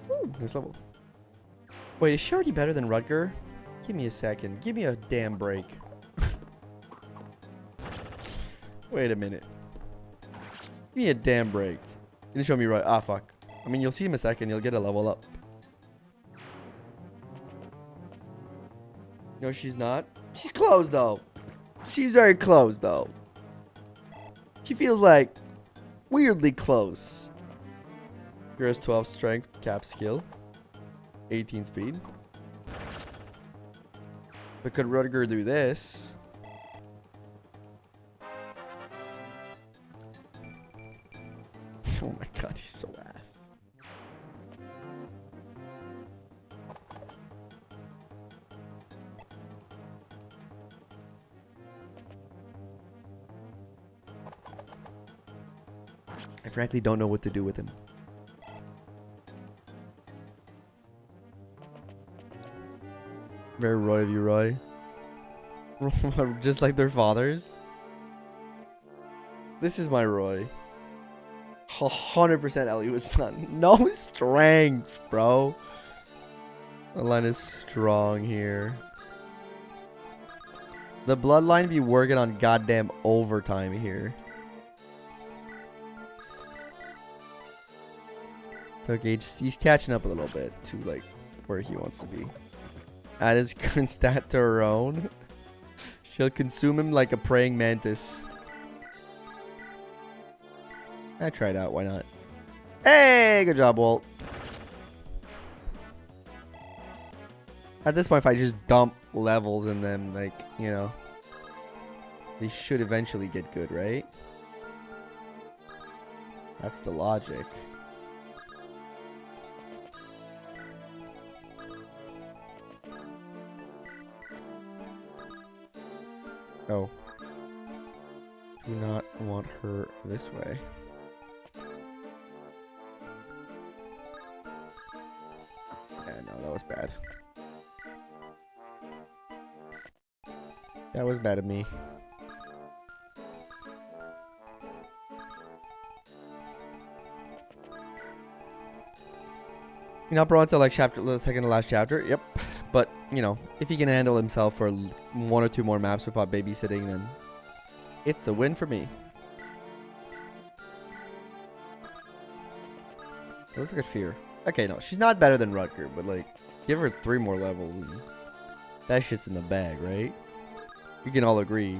A: Woo, nice level. Wait, is she already better than Rutger? Give me a second. Give me a damn break. Wait a minute. Give me a damn break. You didn't show me right. Ah, fuck. I mean, you'll see him in a second. You'll get a level up. No, she's not. She's close, though. She's very close, though. She feels like weirdly close. Girl's 12 strength, cap skill. 18 speed. But could Rutger do this? Oh my god, he's so ass. I frankly don't know what to do with him. Very Roy of you, Roy. Just like their fathers. This is my Roy. 100% Elibe's son. No strength, bro. The line is strong here. The bloodline be working on goddamn overtime here. It's okay, he's catching up a little bit to like where he wants to be. Add his current stat to her own. She'll consume him like a praying mantis. I tried out, why not? Hey, good job, Walt. At this point, if I just dump levels in them, like, you know, they should eventually get good, right? That's the logic. Oh. Do not want her this way. Yeah, no, that was bad. That was bad of me. You're not brought to like the second to last chapter. Yep. But, you know, if he can handle himself for 1 or 2 more maps without babysitting, then it's a win for me. Let's look at Fear. Okay, no, she's not better than Rutger, but like, give her 3 more levels and that shit's in the bag, right? We can all agree.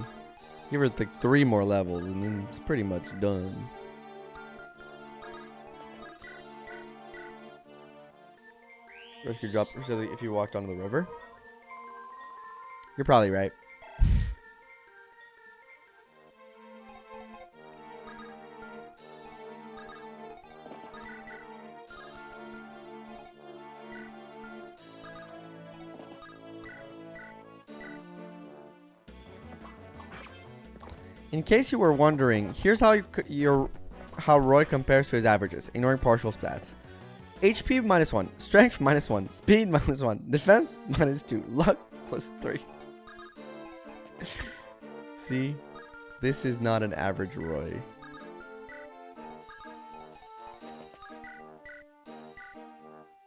A: Give her 3 more levels and then it's pretty much done. Rescue drop facility if you walked onto the river. You're probably right. In case you were wondering, here's how how Roy compares to his averages, ignoring partial stats. HP -1, strength -1, speed -1, defense -2, luck +3. See, this is not an average Roy.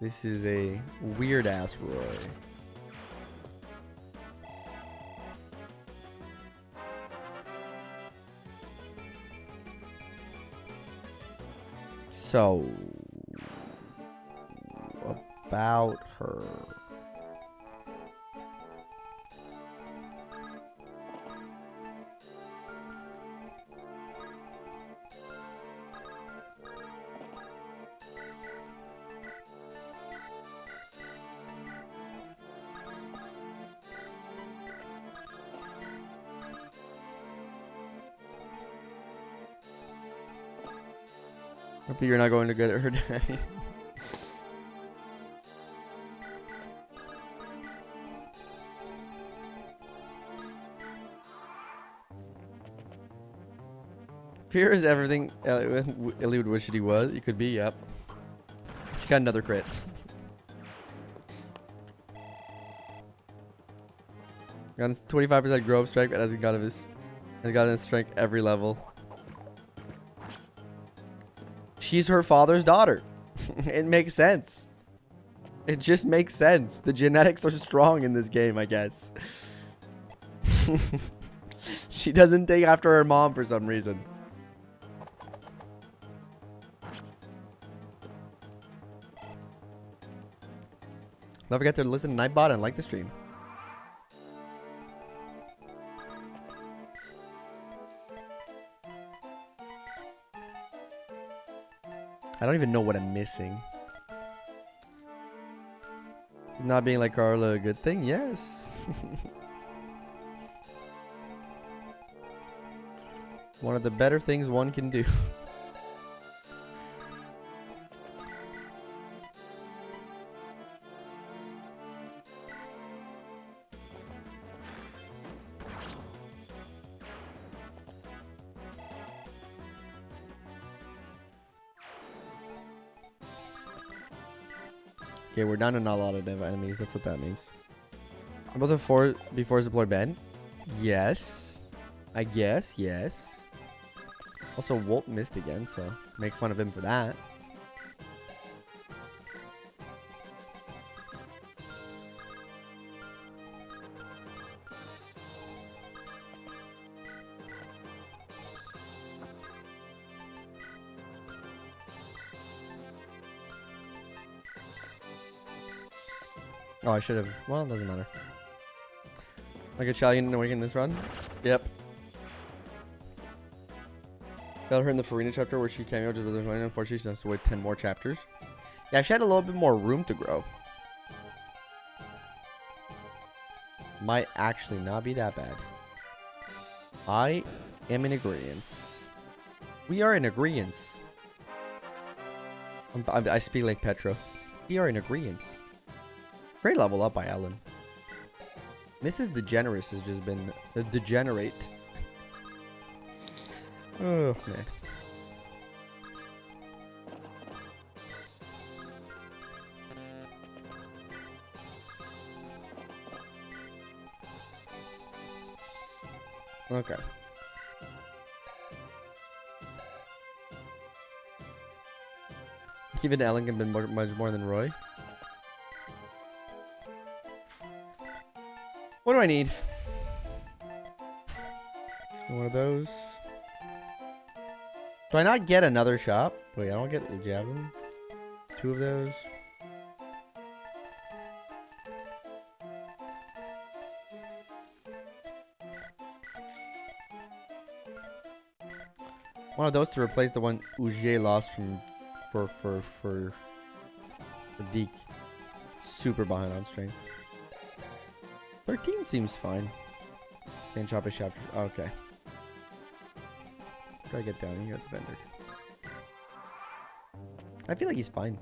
A: This is a weird ass Roy. So about her. Hope you're not going to get her daddy. Fear is everything Elibe would wish he was. It could be, yep. She got another crit. Got 25% growth strength and has gotten his strength every level. She's her father's daughter. It makes sense. It just makes sense. The genetics are strong in this game, I guess. She doesn't take after her mom for some reason. Don't forget to listen to Nightbot and like the stream. I don't even know what I'm missing. Not being like Carla a good thing? Yes. One of the better things one can do. Okay, we're down to not a lot of dev enemies. That's what that means. About the before deployed Ben? Yes. I guess, yes. Also, Walt missed again, so make fun of him for that. Oh, I should have. Well, it doesn't matter. Like a Italian awaken this run? Yep. Got her in the Pherae chapter where she cameoed just was annoying. Unfortunately, she has to wait 10 more chapters. Yeah, if she had a little bit more room to grow. might actually not be that bad. I am in agreement. We are in agreement. I speak like Petra. We are in agreement. Great level up by Ellen. Mrs. DeGeneres has just been a degenerate. Oh, man. Okay. Even Ellen can be much more than Roy. What do I need? One of those. Do I not get another shop? Wait, I don't get the javelin. 2 of those. One of those to replace the one Ujier lost from for Deke. Super behind on strength. 13 seems fine. Can't chop his chapter. Okay. Try to get down here at the vendor. I feel like he's fine.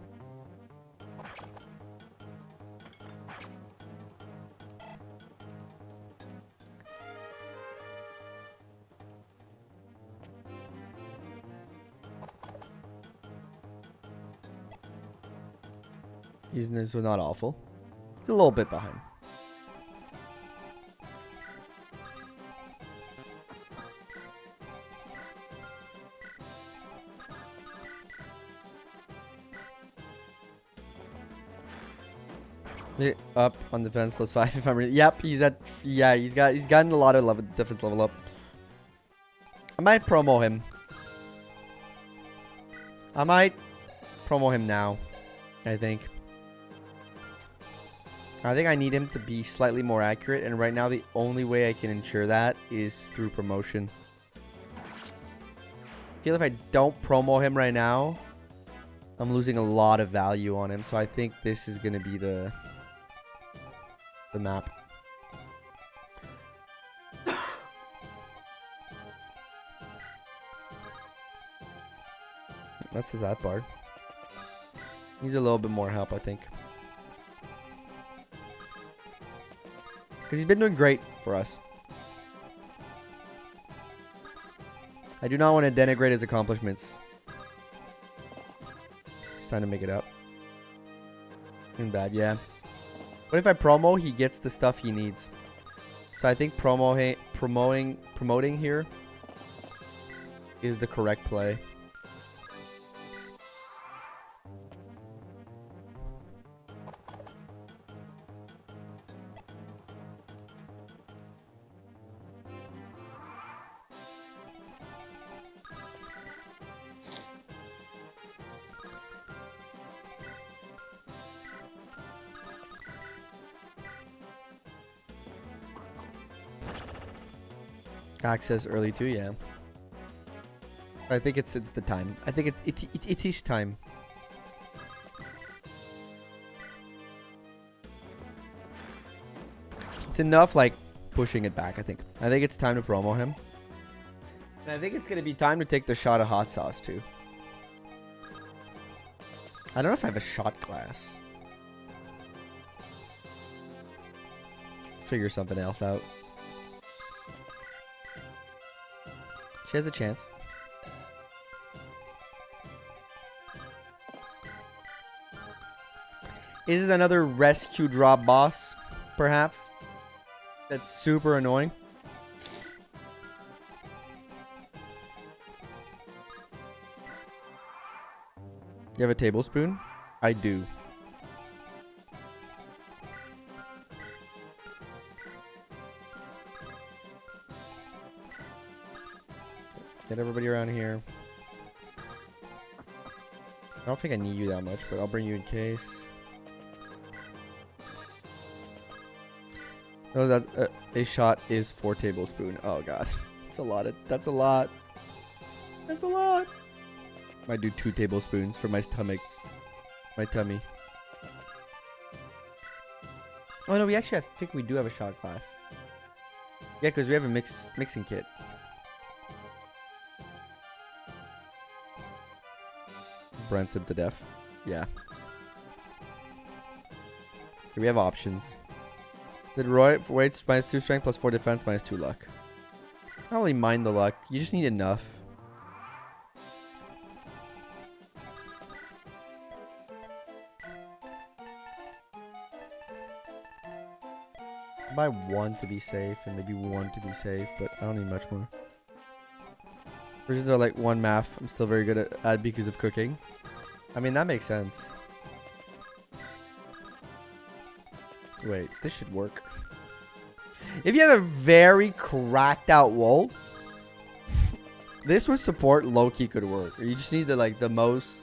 A: He's so not awful. He's a little bit behind. Up on defense +5 if I'm really. Yep, he's at. Yeah, he's gotten a lot of defense level up. I might promo him. I might promo him now. I think I need him to be slightly more accurate, and right now the only way I can ensure that is through promotion. I feel if I don't promo him right now, I'm losing a lot of value on him. So I think this is gonna be the map. That's that bard. Needs a little bit more help, I think. Because he's been doing great for us. I do not want to denigrate his accomplishments. It's time to make it up. Doing bad, yeah. What if I promo? He gets the stuff he needs. So I think promoting here is the correct play. Access early too, yeah. I think it's the time. I think it is time. It's enough like pushing it back, I think. I think it's time to promo him. And I think it's gonna be time to take the shot of hot sauce too. I don't know if I have a shot glass. Figure something else out. She has a chance. Is this another rescue drop boss, perhaps? That's super annoying. You have a tablespoon? I do. Get everybody around here. I don't think I need you that much, but I'll bring you in case. No, that a shot is 4 tablespoons. Oh god, that's a lot. That's a lot. That's a lot. Might do 2 tablespoons for my stomach, my tummy. Oh no, we actually I think we do have a shot class. Yeah, because we have a mixing kit. Brents him to death. Yeah. Okay, we have options. Did Roy weights -2 strength plus 4 defense -2 luck. I don't really mind the luck. You just need enough. Buy 1 to be safe and maybe 1 to be safe, but I don't need much more. Versions are like 1 math. I'm still very good at because of cooking. I mean, that makes sense. Wait, this should work. If you have a very cracked out wool, this with support low-key could work. You just need the most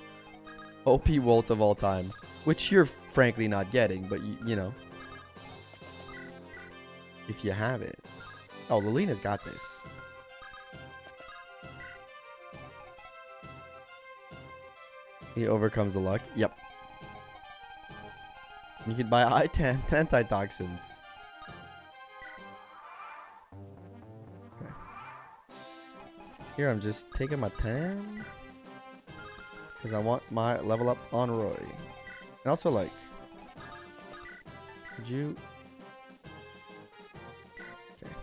A: OP Volt of all time, which you're frankly not getting, but you know, if you have it. Oh, Lilina's got this. He overcomes the luck. Yep. You can buy antitoxins. Okay. Here I'm just taking my time because I want my level up on Roy. And also, like, could you? Okay.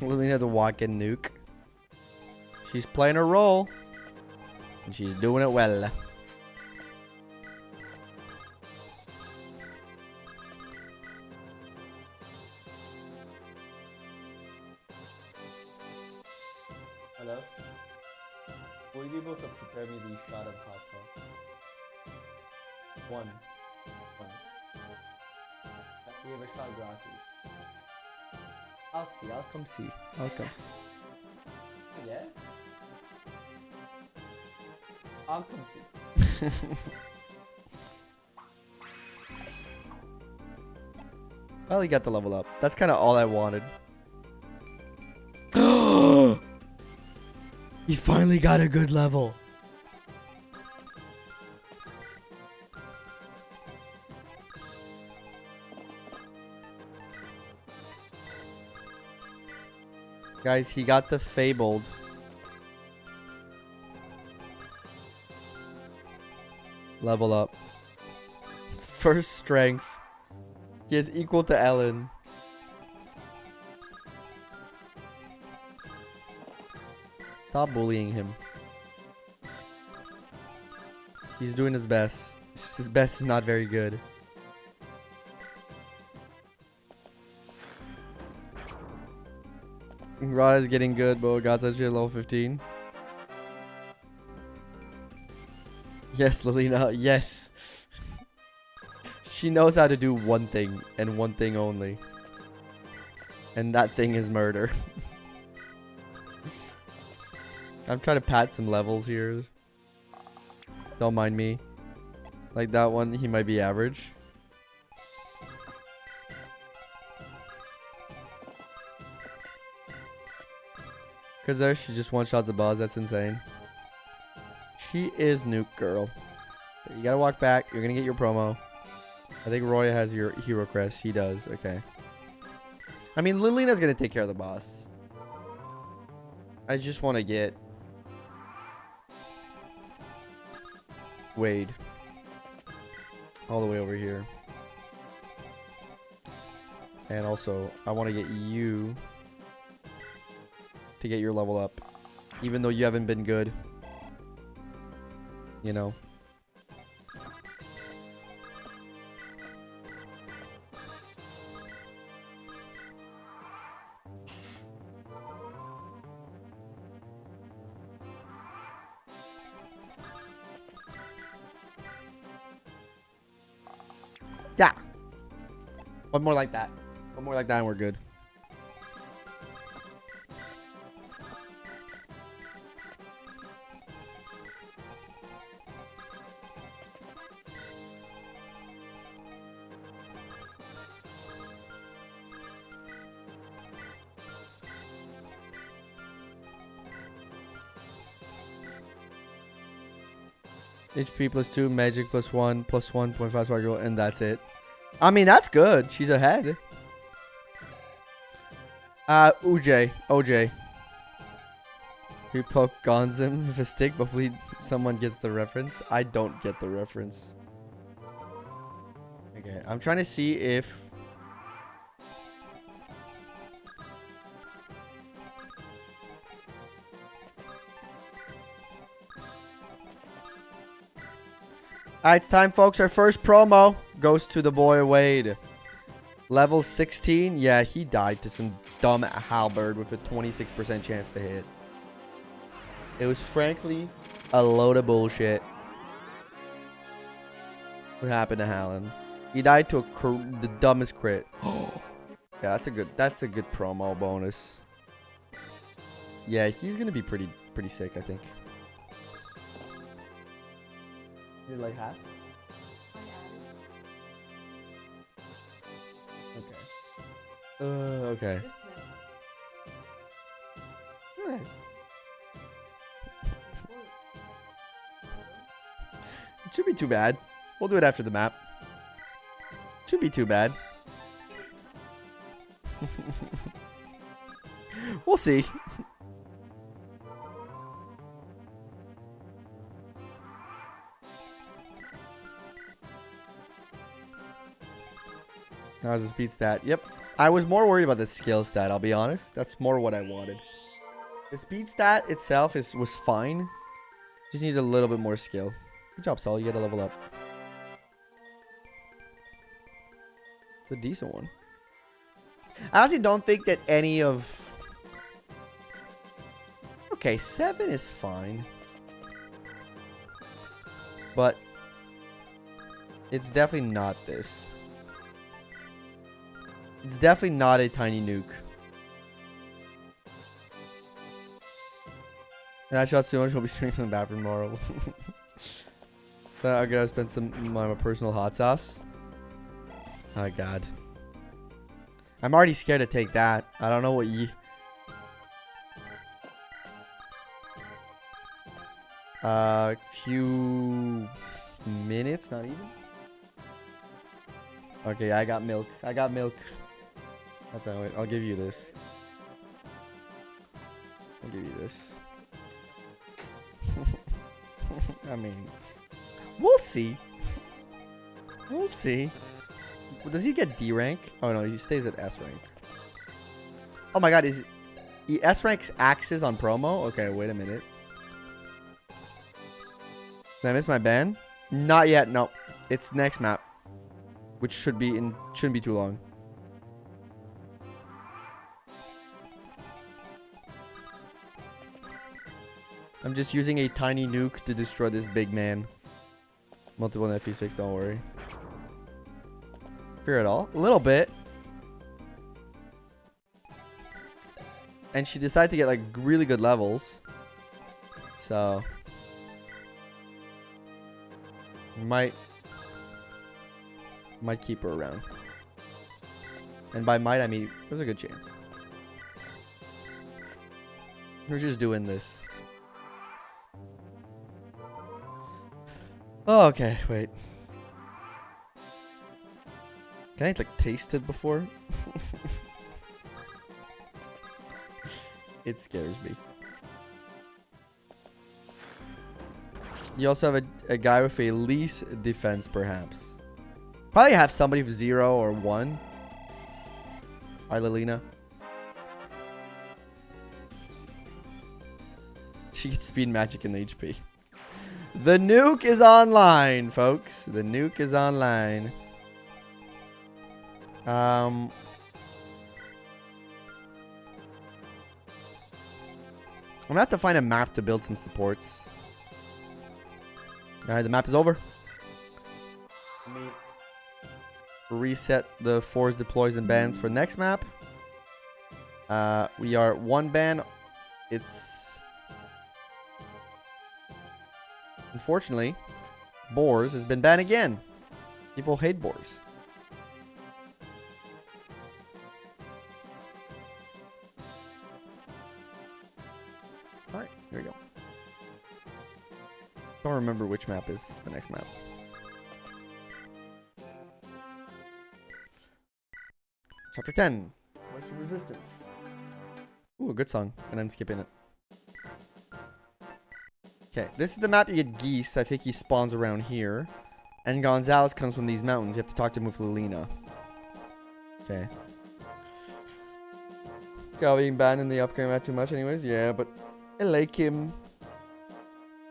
A: Lilina had to walk in nuke. She's playing her role. And she's doing it well. Hello? Will you be able to prepare me the shot of hot sauce? One. We have a shot of glasses. I'll see. I'll come see. I'll come see. I guess. I'll come see. Well, he got the level up. That's kind of all I wanted. He finally got a good level. Guys, he got the fabled. Level up. First strength. He is equal to Ellen. Stop bullying him. He's doing his best. It's just his best is not very good. Rada is getting good, but God's actually at level 15. Yes, Lilina, yes. She knows how to do one thing and one thing only. And that thing is murder. I'm trying to pat some levels here. Don't mind me. Like that one, he might be average. Because there she just one-shots the boss. That's insane. She is nuke girl. You gotta walk back. You're gonna get your promo. I think Roy has your hero crest. He does. Okay. I mean, Lilina's gonna take care of the boss. I just want to get Wade all the way over here. And also, I want to get you to get your level up. Even though you haven't been good. You know. Yeah. One more like that. One more like that and we're good. HP +2, magic +1, +1.5 sparkle, and that's it. I mean, that's good. She's ahead. OJ. You poke Gonzim with a stick. Hopefully someone gets the reference. I don't get the reference. Okay, I'm trying to see if... Alright, it's time, folks. Our first promo goes to the boy Wade. Level 16. Yeah, he died to some dumb halberd with a 26% chance to hit. It was frankly a load of bullshit. What happened to Hallen? He died to the dumbest crit. Yeah, that's a good promo bonus. Yeah, he's gonna be pretty sick, I think. You like half? Okay. Okay. Alright. It should be too bad. We'll do it after the map. Should be too bad. We'll see. That was a speed stat. Yep. I was more worried about the skill stat, I'll be honest. That's more what I wanted. The speed stat itself was fine. Just needed a little bit more skill. Good job, Saul. You gotta level up. It's a decent one. I honestly don't think that any of... Okay, 7 is fine. But it's definitely not this. It's definitely not a tiny nuke. That shot's too much. We'll be streaming from the bathroom tomorrow. I gotta spend some of my personal hot sauce. Oh god. I'm already scared to take that. I don't know what you... Few minutes, not even. Okay, I got milk. That's all right. I'll give you this. I'll give you this. I mean, we'll see. We'll see. Does he get D rank? Oh no, he stays at S rank. Oh my god, is he S ranks axes on promo? Okay, wait a minute. Did I miss my ban? Not yet. No, it's next map, which shouldn't be too long. I'm just using a tiny nuke to destroy this big man. Multiple in FE6, don't worry. Fear at all? A little bit. And she decided to get like really good levels. So might keep her around. And by might I mean there's a good chance. We're just doing this. Oh, okay, wait. Can I like taste it before? It scares me. You also have a guy with a least defense, perhaps. Probably have somebody with 0 or 1. Hi, Lilina. She gets speed, magic, and HP. The nuke is online, folks. The nuke is online. I'm gonna have to find a map to build some supports. Alright, the map is over. Let me reset the force deploys and bans for next map. We are 1 ban. It's... Unfortunately, BORS has been banned again. People hate BORS. Alright, here we go. Don't remember which map is the next map. Chapter 10. Western Resistance. Ooh, a good song. And I'm skipping it. Okay, this is the map you get geese. I think he spawns around here. And Gonzalez comes from these mountains. You have to talk to him with Lilina. Okay. Gal being banned in the upcoming match too much anyways. Yeah, but I like him.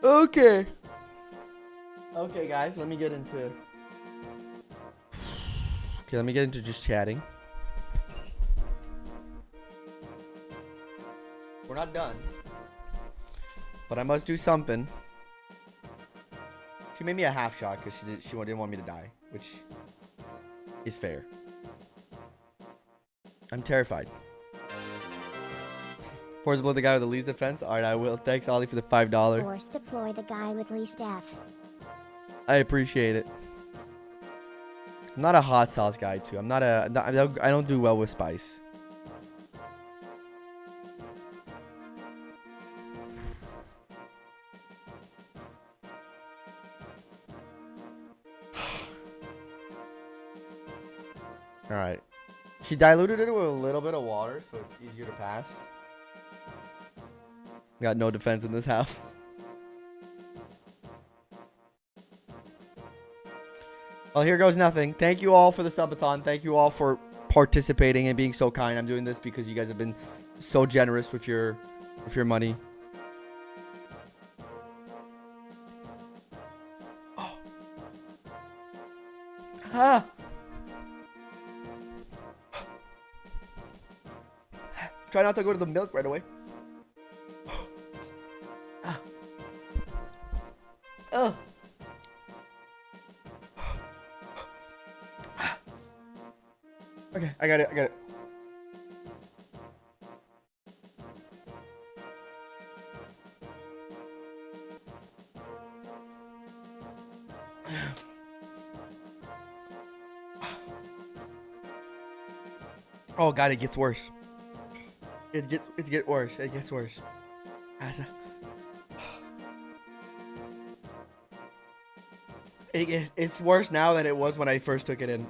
A: Okay. Okay, guys, let me get into... Okay, let me get into just chatting. We're not done. But I must do something. She made me a half shot because she didn't want me to die, which is fair. I'm terrified. Forcible the guy with the least defense. Alright, I will. Thanks, Ollie, for the $5.
B: Force deploy the guy with least F.
A: I appreciate it. I'm not a hot sauce guy, too. I don't do well with spice. Alright. She diluted it with a little bit of water, so it's easier to pass. Got no defense in this house. Well, here goes nothing. Thank you all for the subathon. Thank you all for participating and being so kind. I'm doing this because you guys have been so generous with your money. Oh. Ah. Try not to go to the milk right away. Oh. Okay, I got it. Oh god, it gets worse. It gets worse. It gets worse. It's worse now than it was when I first took it in.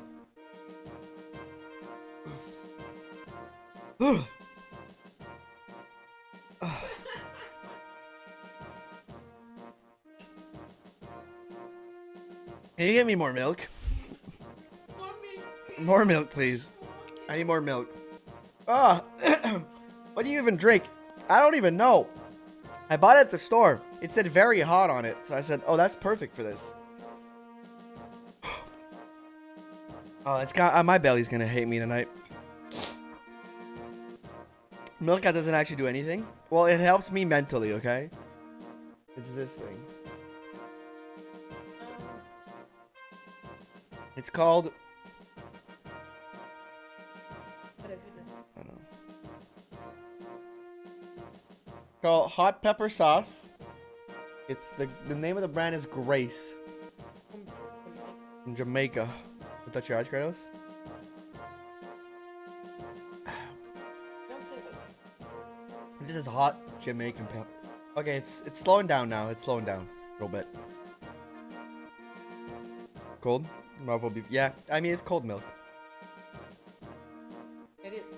A: Can you get me more milk? More milk, please. I need more milk. Ah, what do you even drink? I don't even know. I bought it at the store. It said very hot on it, so I said, "Oh, that's perfect for this." Oh, it's got my belly's gonna hate me tonight. Milk that doesn't actually do anything. Well, it helps me mentally, okay? It's this thing. It's called... I don't know. Called hot pepper sauce. It's the name of the brand is Grace. From Jamaica. Is that your eyes, Kratos? This is hot Jamaican pepper. Okay, it's slowing down now. It's slowing down a little bit. Cold? Marvel beef. Yeah, I mean it's cold milk.
D: It is.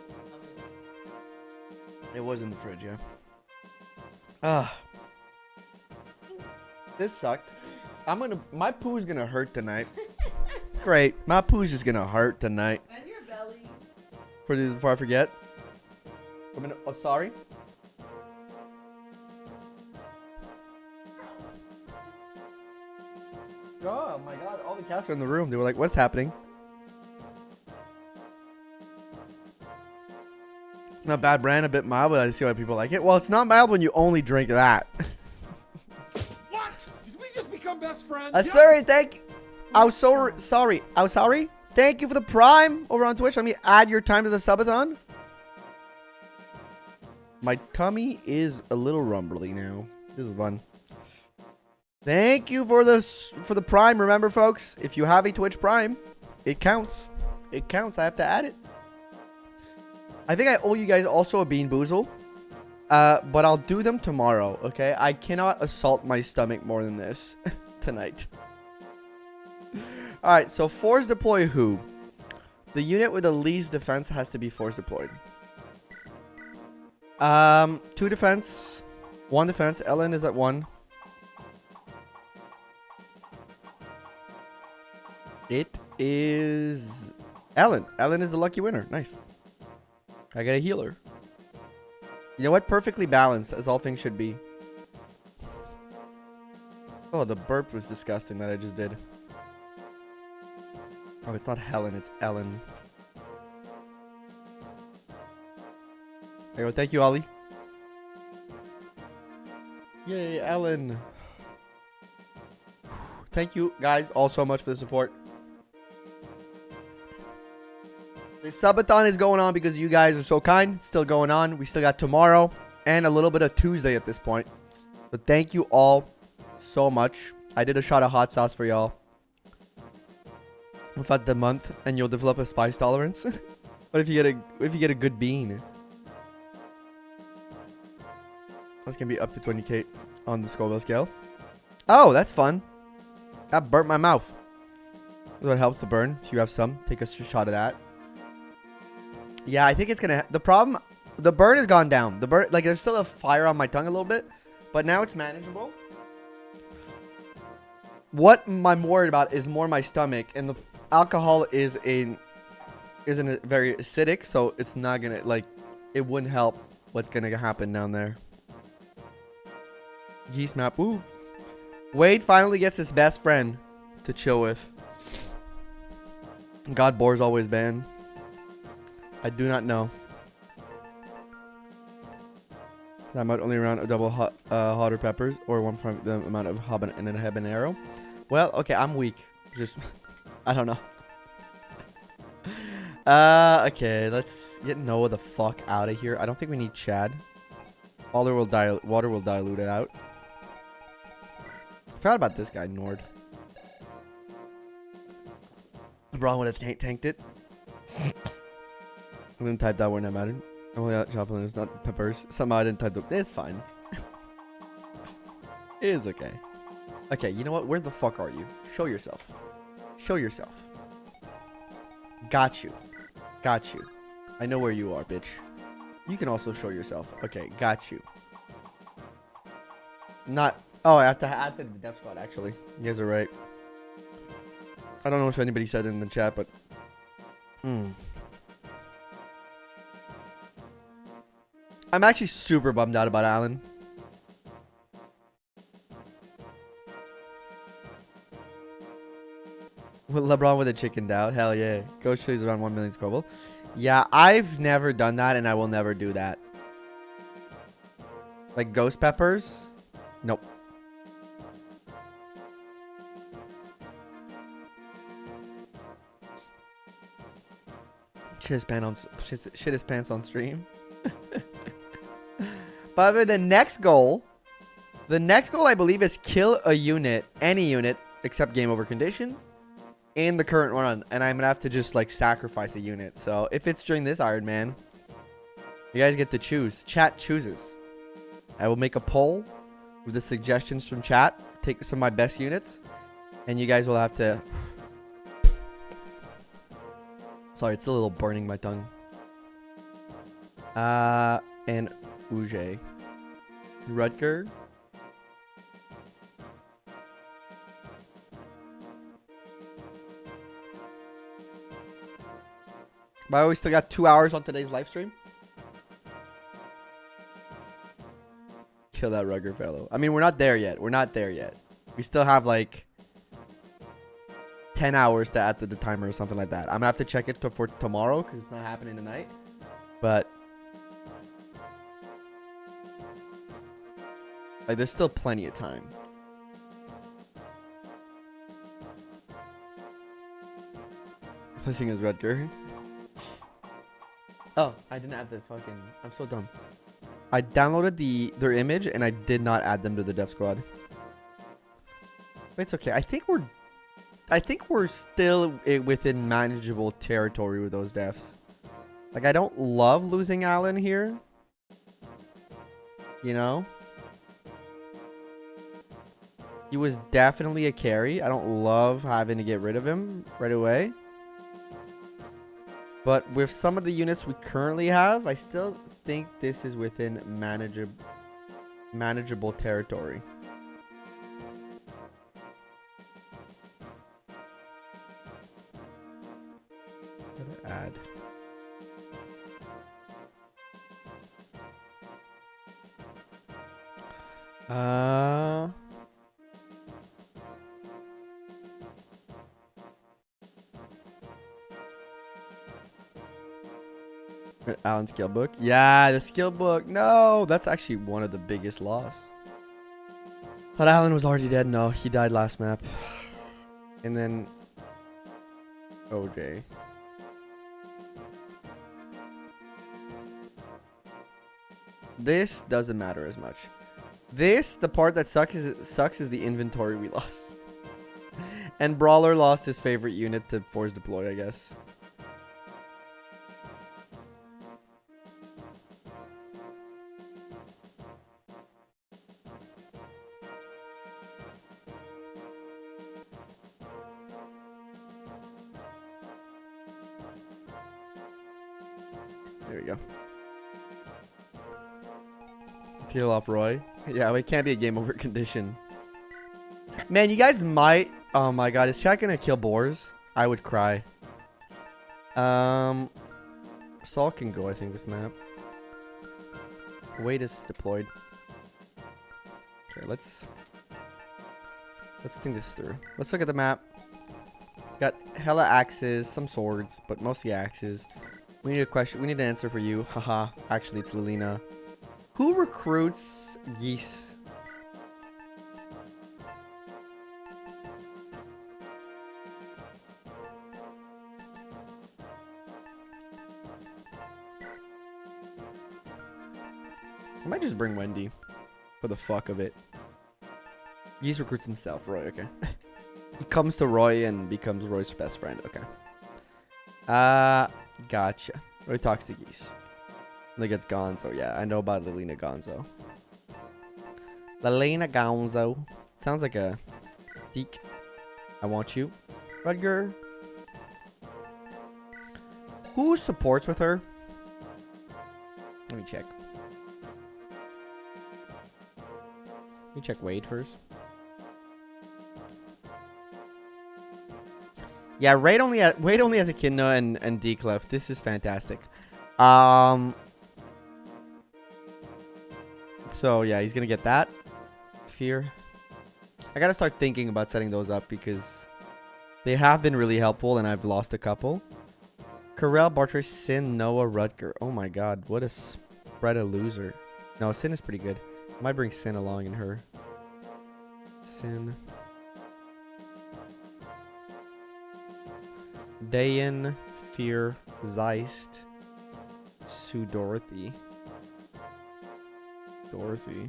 A: It was in the fridge, yeah. Ah. This sucked. My poo's gonna hurt tonight. It's great. My poo's just gonna hurt tonight.
D: And your belly.
A: Before I forget. Oh, sorry. Oh my god, all the cats were in the room. They were like, what's happening? Not bad brand, a bit mild, but I see why people like it. Well, it's not mild when you only drink that.
E: What? Did we just become best friends?
A: Sorry, thank you. I was so sorry. I was sorry. Thank you for the prime over on Twitch. Let me add your time to the subathon. My tummy is a little rumbly now. This is fun. Thank you for the prime. Remember, folks, if you have a Twitch prime, it counts. It counts. I have to add it. I think I owe you guys also a bean boozle. But I'll do them tomorrow, okay? I cannot assault my stomach more than this. tonight. Alright, so force deploy who? The unit with the least defense has to be force deployed. 2 defense. 1 defense. Ellen is at 1. It is Ellen. Ellen is the lucky winner. Nice. I got a healer. You know what? Perfectly balanced, as all things should be. Oh, the burp was disgusting that I just did. Oh, it's not Helen, it's Ellen. There you go. Thank you, Ollie. Yay, Ellen. Thank you, guys, all so much for the support. The subathon is going on because you guys are so kind. It's still going on. We still got tomorrow and a little bit of Tuesday at this point. But thank you all so much. I did a shot of hot sauce for y'all. Without the month, and you'll develop a spice tolerance. What if you get a good bean? That's gonna be up to 20k on the Scoville scale. Oh, that's fun. That burnt my mouth. That's what helps the burn. If you have some, take a shot of that. Yeah, I think it's gonna. The burn has gone down. The burn, like, there's still a fire on my tongue a little bit, but now it's manageable. What I'm worried about is more my stomach, and the alcohol isn't very acidic, so it's not gonna, like, it wouldn't help what's gonna happen down there. Geese map. Ooh. Wade finally gets his best friend to chill with. God, BORS always banned. I do not know. That might only around a double hotter peppers or 1/5 the amount of habanero. Well, okay, I'm weak. Just, I don't know. Okay, let's get Noah the fuck out of here. I don't think we need Chad. Water will dilute it out. I forgot about this guy, Nord. LeBron would have tanked it. I'm gonna type that word that mattered. Oh yeah, chopping is not peppers. Somehow I didn't type the. It's fine. It is okay. Okay, you know what? Where the fuck are you? Show yourself. Show yourself. Got you. Got you. I know where you are, bitch. You can also show yourself. Okay, got you. Not. Oh, I have to add to the death squad, actually. You guys are right. I don't know if anybody said it in the chat, but. I'm actually super bummed out about Alan. With LeBron with a chicken out. Hell yeah. Ghost Chili's around 1 million Scoville. Yeah, I've never done that, and I will never do that. Like ghost peppers? Nope. Shit his pants on stream. But the next goal I believe is kill a unit, any unit, except game over condition, in the current run. And I'm gonna have to just like sacrifice a unit. So if it's during this Ironman, you guys get to choose. Chat chooses. I will make a poll with the suggestions from chat. Take some of my best units, and you guys will have to. Sorry, it's a little burning my tongue. And Uge. Rutger. By the way, we still got 2 hours on today's live stream. Kill that Rugger fellow. I mean, we're not there yet. We're not there yet. We still have like 10 hours to add to the timer or something like that. I'm gonna have to check it for tomorrow because it's not happening tonight. But like, there's still plenty of time. Placing is Rutger. Oh, I didn't add the fucking. I'm so dumb. I downloaded their image and I did not add them to the dev squad. But it's okay. I think we're still within manageable territory with those devs. Like, I don't love losing Alan here. You know? He was definitely a carry. I don't love having to get rid of him right away. But with some of the units we currently have, I still think this is within manageable territory. Gotta add. Alan's skill book. Yeah, the skill book. No, that's actually one of the biggest loss. Thought Alan was already dead. No, he died last map. And then OJ. This doesn't matter as much. This, the part that sucks is the inventory we lost. And Brawler lost his favorite unit to force deploy, I guess. There we go. Peel off Roy. Yeah, it can't be a game over condition. Man, you guys might... Oh my god, is chat gonna kill BORS? I would cry. Saul can go, I think, this map. Wait is deployed. Okay, let's think this through. Let's look at the map. Got hella axes, some swords, but mostly axes. We need a question. We need an answer for you. Haha. Actually, it's Lilina. Who recruits geese? I might just bring Wendy for the fuck of it. Geese recruits himself. Roy, okay. He comes to Roy and becomes Roy's best friend. Okay. Gotcha. Roy talks to geese. Look, it's Gonzo. Yeah, I know about Lilina Gonzo. Lilina Gonzo. Sounds like a peak. I want you. Rudger. Who supports with her? Let me check. Let me check Wade first. Yeah, Wade only has Echidna and Declef. This is fantastic. So yeah, he's gonna get that. Fear. I gotta start thinking about setting those up because they have been really helpful and I've lost a couple. Corel, Bartres, Sin, Noah, Rutger. Oh my god, what a spread of loser. No, Sin is pretty good. I might bring Sin along in her. Sin. Dayan, Fear, Zeist, Sue Dorothy. Dorothy.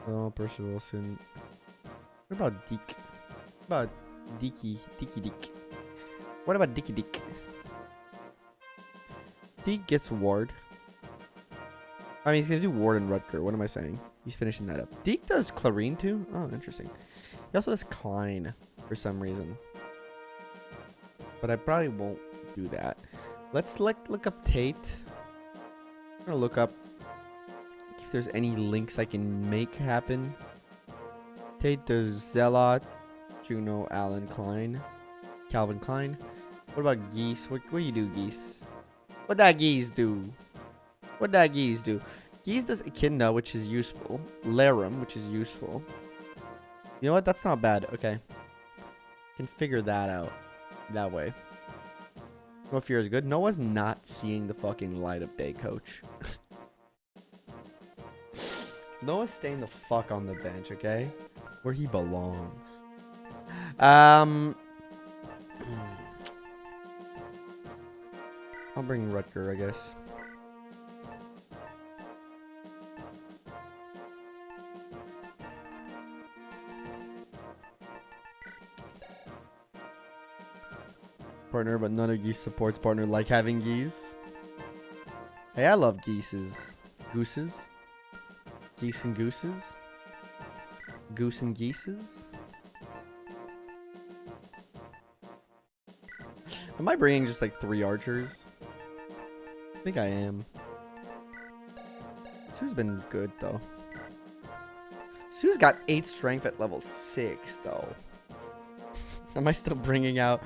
A: Oh, Percy Wilson. What about Deke? What about Dicky Dick? What about Dicky Dick? Deke gets Ward. I mean, he's gonna do Ward and Rutger. What am I saying? He's finishing that up. Deke does Clarine too? Oh, interesting. He also does Klein for some reason. But I probably won't do that. Let's look up Tate. I'm gonna look up if there's any links I can make happen. Tate does Zealot, Juno, Alan, Klein, Calvin Klein. What about Geese? What do you do, Geese? What that Geese do? What that Geese do? Geese does Echidna, which is useful. Larum, which is useful. You know what? That's not bad. Okay. Can figure that out. That way. No fear is good. Noah's not seeing the fucking light of day, coach. Noah's staying the fuck on the bench, okay? Where he belongs. I'll bring Rutger, I guess. Partner, but none of geese supports partner like having geese. Hey, I love geeses. Gooses. Geese and gooses. Goose and Geeses. Am I bringing just like 3 archers? I think I am. Sue's been good though. Sue's got 8 strength at level 6 though. Am I still bringing out?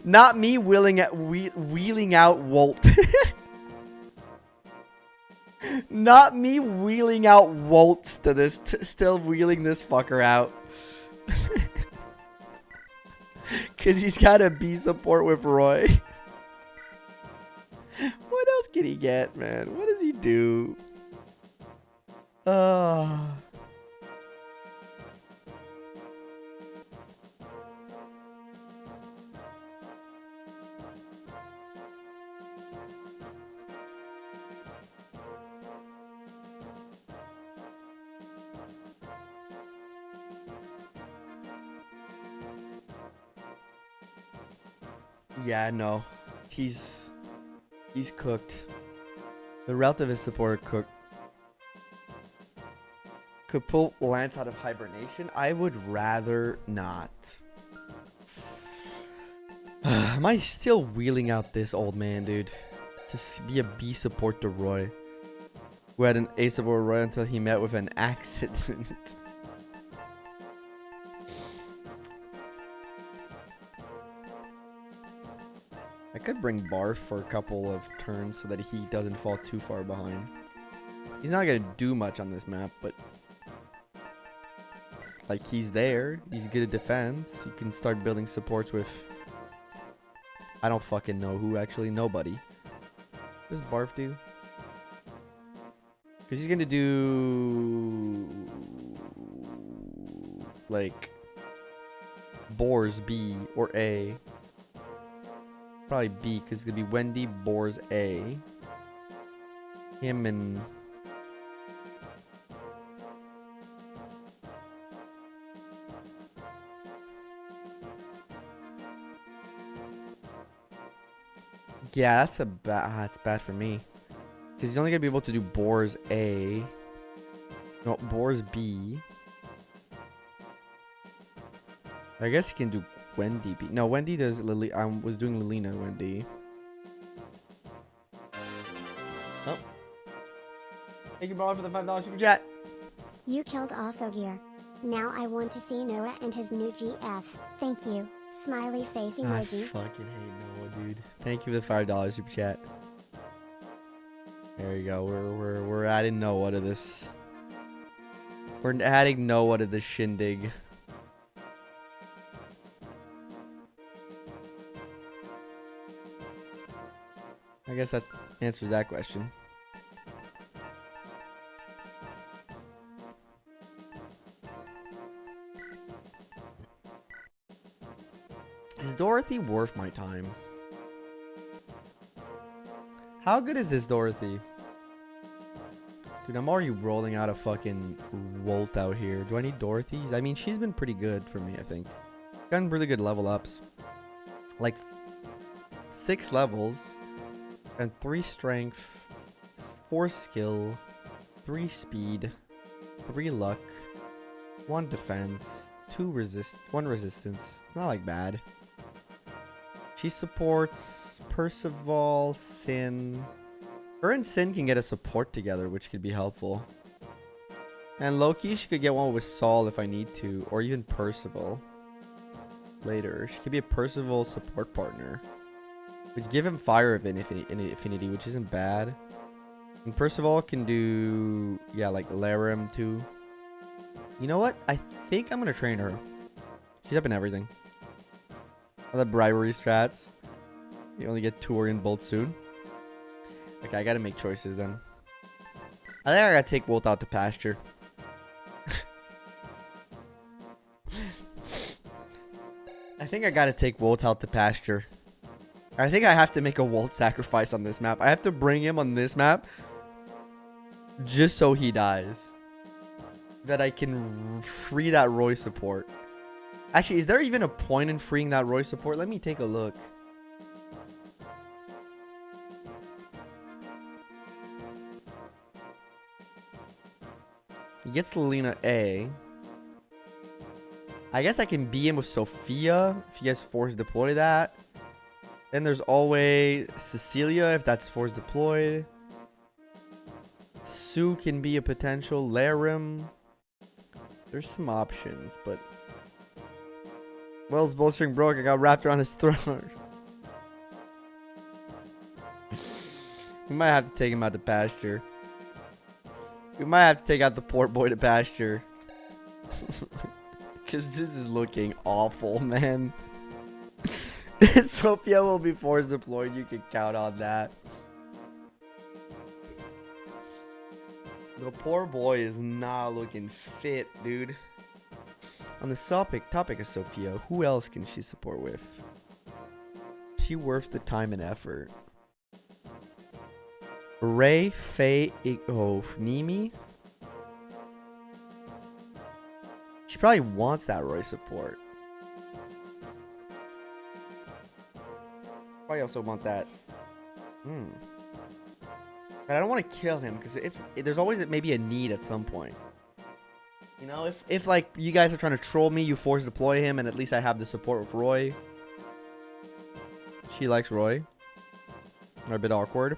A: Not me wheeling out Wolt. Not me wheeling out Wolts to this. Still wheeling this fucker out. Because he's got to be support with Roy. What else can he get, man? What does he do? Yeah, no. He's cooked. The relative is support cooked. Could pull Lance out of hibernation? I would rather not. Am I still wheeling out this old man, dude? To be a B support to Roy. Who had an A support Roy until he met with an accident. I could bring Barf for a couple of turns so that he doesn't fall too far behind. He's not going to do much on this map, but like he's there. He's good at defense. You can start building supports with I don't fucking know who actually. Nobody. What does Barf do? Because he's going to do like BORS B or A. Probably B, because it's going to be Wendy, BORS, A. Him and... Yeah, that's that's bad for me. Because he's only going to be able to do BORS A. No, BORS B. I guess he can do Wendy B. No, Wendy does Lily. I was doing Lilina Wendy. Oh. Thank you, bro, for the $5 super chat.
B: You killed Ogear. Now I want to see Noah and his new GF. Thank you. Smiley face emoji.
A: I fucking hate Noah, dude. Thank you for the $5 super chat. There you go. We're adding Noah to this. We're adding Noah to this shindig. I guess that answers that question. Is Dorothy worth my time? How good is this Dorothy? Dude, I'm already rolling out a fucking Wolt out here. Do I need Dorothy? I mean, she's been pretty good for me, I think. Gotten really good level ups. Like 6 levels. And 3 strength, 4 skill, 3 speed, 3 luck, 1 defense, 1 resistance. It's not like bad. She supports Percival, Sin. Her and Sin can get a support together, which could be helpful. And Loki, she could get one with Saul if I need to, or even Percival. Later, she could be a Percival support partner. Which give him Fire of Affinity, which isn't bad. And Percival can do, yeah, like Laram too. You know what? I think I'm going to train her. She's up in everything. All the bribery strats. You only get 2 Orient bolts soon. Okay, I got to make choices then. I think I got to take Wolt out to pasture. I think I got to take Wolt out to pasture. I think I have to make a Wolt sacrifice on this map. I have to bring him on this map just so he dies. That I can free that Roy support. Actually, is there even a point in freeing that Roy support? Let me take a look. He gets Lilina A. I guess I can be in with Sophia if you guys force deploy that. Then there's always Cecilia if that's force deployed. Sue can be a potential. Larim. There's some options, but... Wells bowstring broke. I got wrapped around his throat. We might have to take him out to pasture. We might have to take out the poor boy to pasture. Because this is looking awful, man. Sophia will be force deployed. You can count on that. The poor boy is not looking fit, dude. On the topic of Sophia, who else can she support with? She worth the time and effort. Ray, Faye, Nimi. She probably wants that Roy support. Probably also want that. But I don't want to kill him because if there's always maybe a need at some point. You know, if like you guys are trying to troll me, you force deploy him, and at least I have the support with Roy. She likes Roy. They're a bit awkward.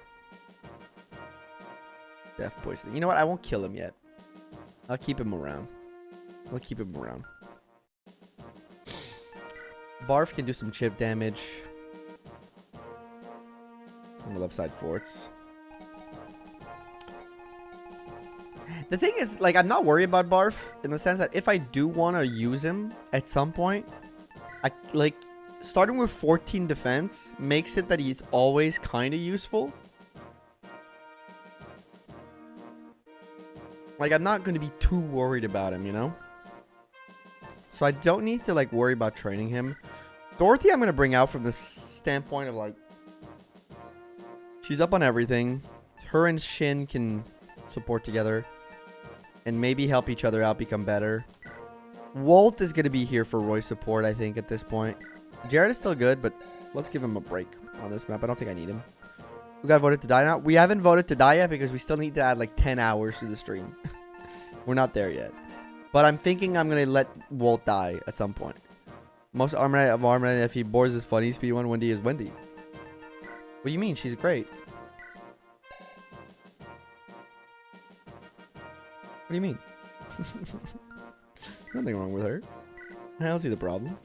A: Death poisoning. You know what? I won't kill him yet. I'll keep him around. We'll keep him around. Barf can do some chip damage on the left side forts. The thing is, like, I'm not worried about Barf in the sense that if I do want to use him at some point, I like starting with 14 defense makes it that he's always kind of useful. Like, I'm not going to be too worried about him, you know? So I don't need to, like, worry about training him. Dorothy I'm going to bring out from the standpoint of, like, she's up on everything. Her and Shin can support together. And maybe help each other out become better. Walt is going to be here for Roy support, I think, at this point. Jared is still good, but let's give him a break on this map. I don't think I need him. We got voted to die now. We haven't voted to die yet because we still need to add like 10 hours to the stream. We're not there yet. But I'm thinking I'm going to let Walt die at some point. Most Armor Knight of Armor Knight, if he bores is funny, speed 1, Wendy is Wendy. What do you mean? She's great. What do you mean? Nothing wrong with her. I don't see the problem.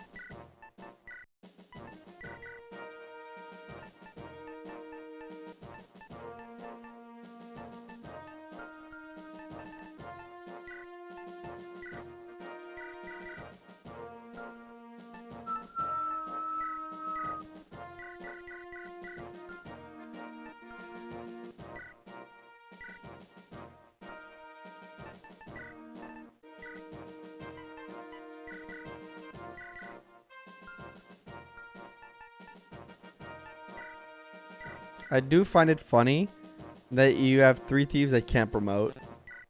A: I do find it funny that you have 3 thieves that can't promote.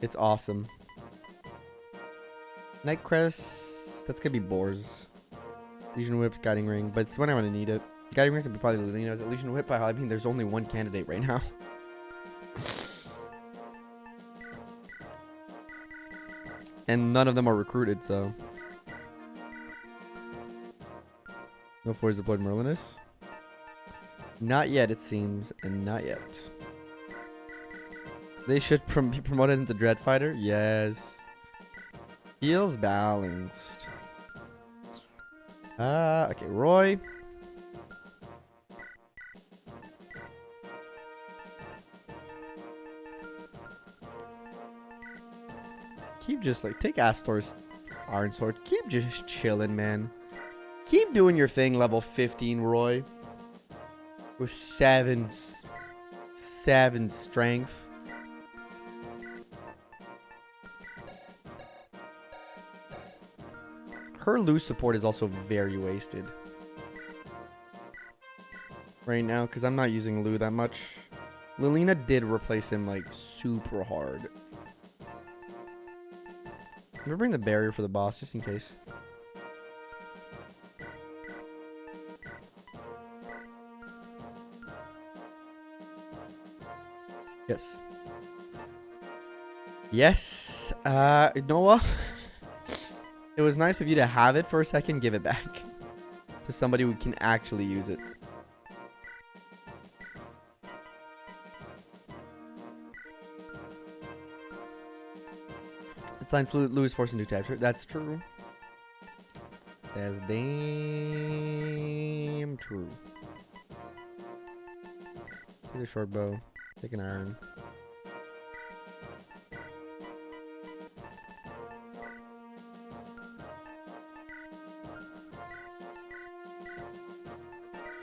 A: It's awesome. Nightcrest, that's gonna be BORS. Illusion Whip, Guiding Ring, but it's when I want to need it. Guiding Rings would be probably Liliana's. Illusion Whip, I mean, there's only one candidate right now. And none of them are recruited, so. No force deployed Merlinus. Not yet, it seems, and not yet. They should be promoted into Dread Fighter. Yes. Feels balanced. Okay, Roy. Keep just like take Astor's Iron Sword. Keep just chilling, man. Keep doing your thing, level 15, Roy. With 7 strength. Her loose support is also very wasted right now because I'm not using Lou that much. Lilina did replace him like super hard. I'm gonna bring the barrier for the boss just in case. Yes. Yes. Noah. It was nice of you to have it for a second, give it back to somebody who can actually use it. It's like Lewis forcing new types. That's true. That's damn true. Take a short bow. Take an iron.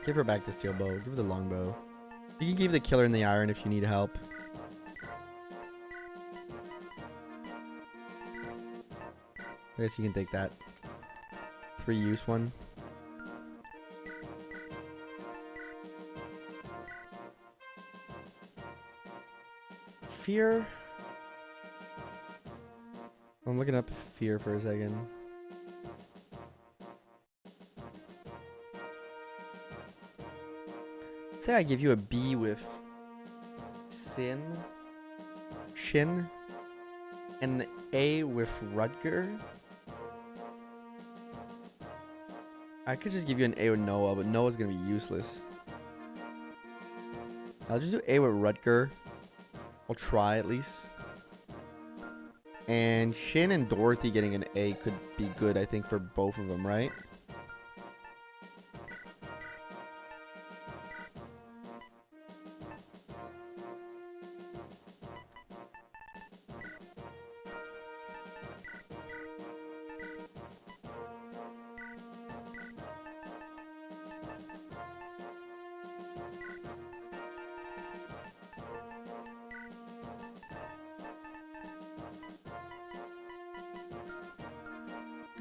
A: Give her back the steel bow. Give her the long bow. You can give the killer and the iron if you need help. I guess you can take that. 3-use one. Fear. I'm looking up fear for a second. Say I give you a B with Shin, and an A with Rutger. I could just give you an A with Noah, but Noah's gonna be useless. I'll just do A with Rutger. I'll try at least. And Shin and Dorothy getting an A could be good, I think, for both of them, right?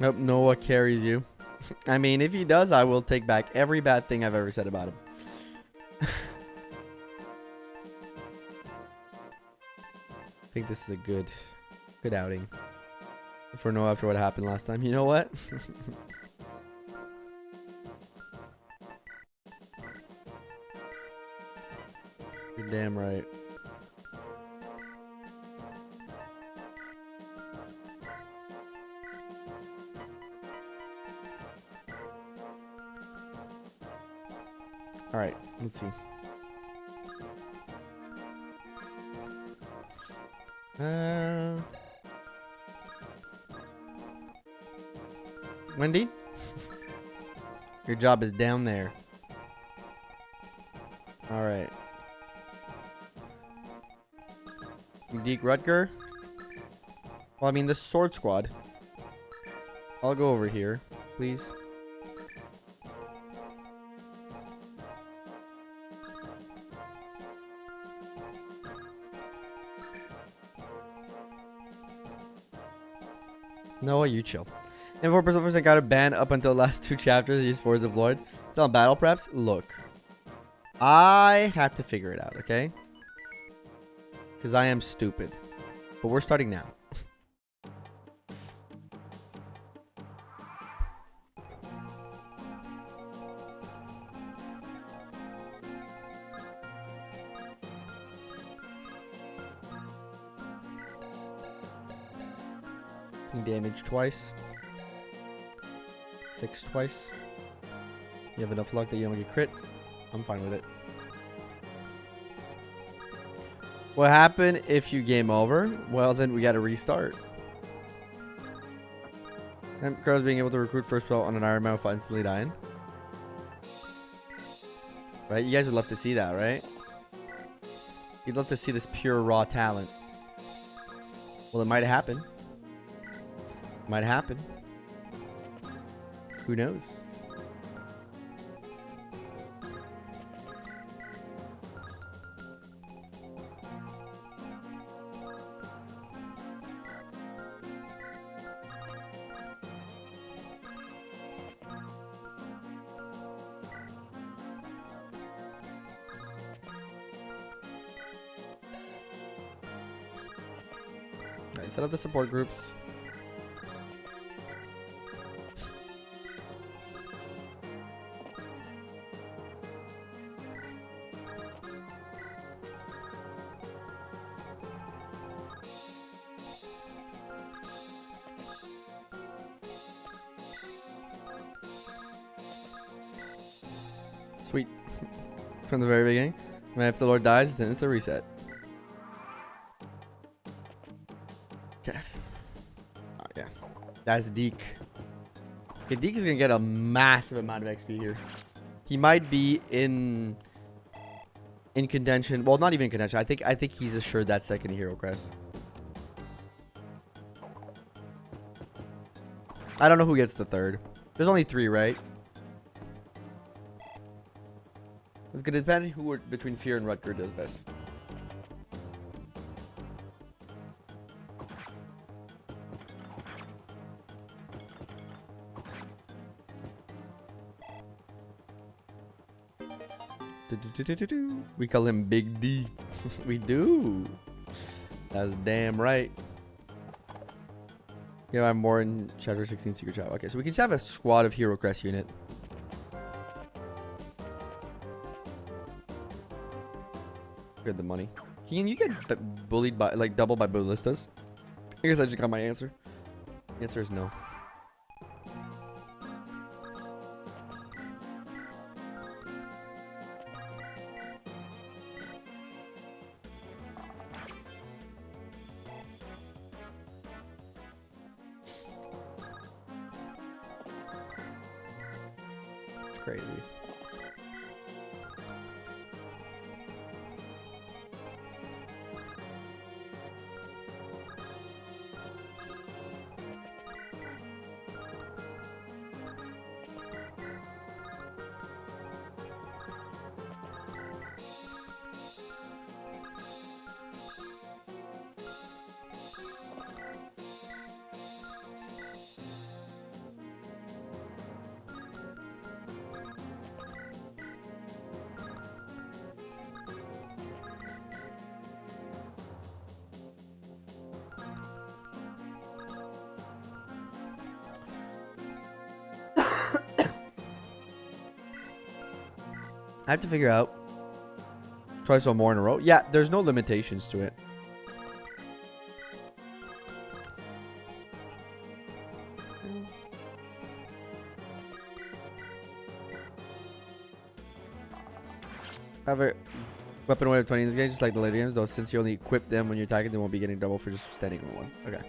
A: Nope, Noah carries you. I mean, if he does, I will take back every bad thing I've ever said about him. I think this is a good outing for Noah after what happened last time. You know what? You're damn right. All right, let's see. Wendy, your job is down there. All right. Deke Rutger. Well, I mean, the sword squad. I'll go over here, please. Noah, you chill. And 4% got a ban up until the last 2 chapters. These Fords of Lord. Still on battle preps? Look. I had to figure it out, okay? Because I am stupid. But we're starting now. Damage twice. 6 twice. You have enough luck that you don't get crit. I'm fine with it. What happened if you game over? Well, then we got to restart. And Crow's being able to recruit first roll on an Ironman without instantly dying. Right? You guys would love to see that, right? You'd love to see this pure raw talent. Well, it might happen. Might happen. Who knows? All right, set up the support groups. Sweet. From the very beginning. And if the Lord dies, then it's a reset. Okay. Yeah. That's Deke. Okay, Deke is gonna get a massive amount of XP here. He might be in contention. Well, not even in contention. I think he's assured that second hero crest. I don't know who gets the third. There's only 3, right? It's gonna depend who between Fear and Rutger does best. We call him Big D. We do. That's damn right. Yeah, I'm more in Chapter 16 Secret Trial. Okay, so we can have a squad of Hero Crest unit. Good, the money. Can you get bullied by, like, doubled by ballistas? I guess I just got my answer. The answer is no. It's crazy. I have to figure out twice or more in a row. Yeah, there's no limitations to it. Have a weapon weight of 20 in this game, just like the later games, though since you only equip them when you're attacking, they won't be getting double for just standing on one. Okay.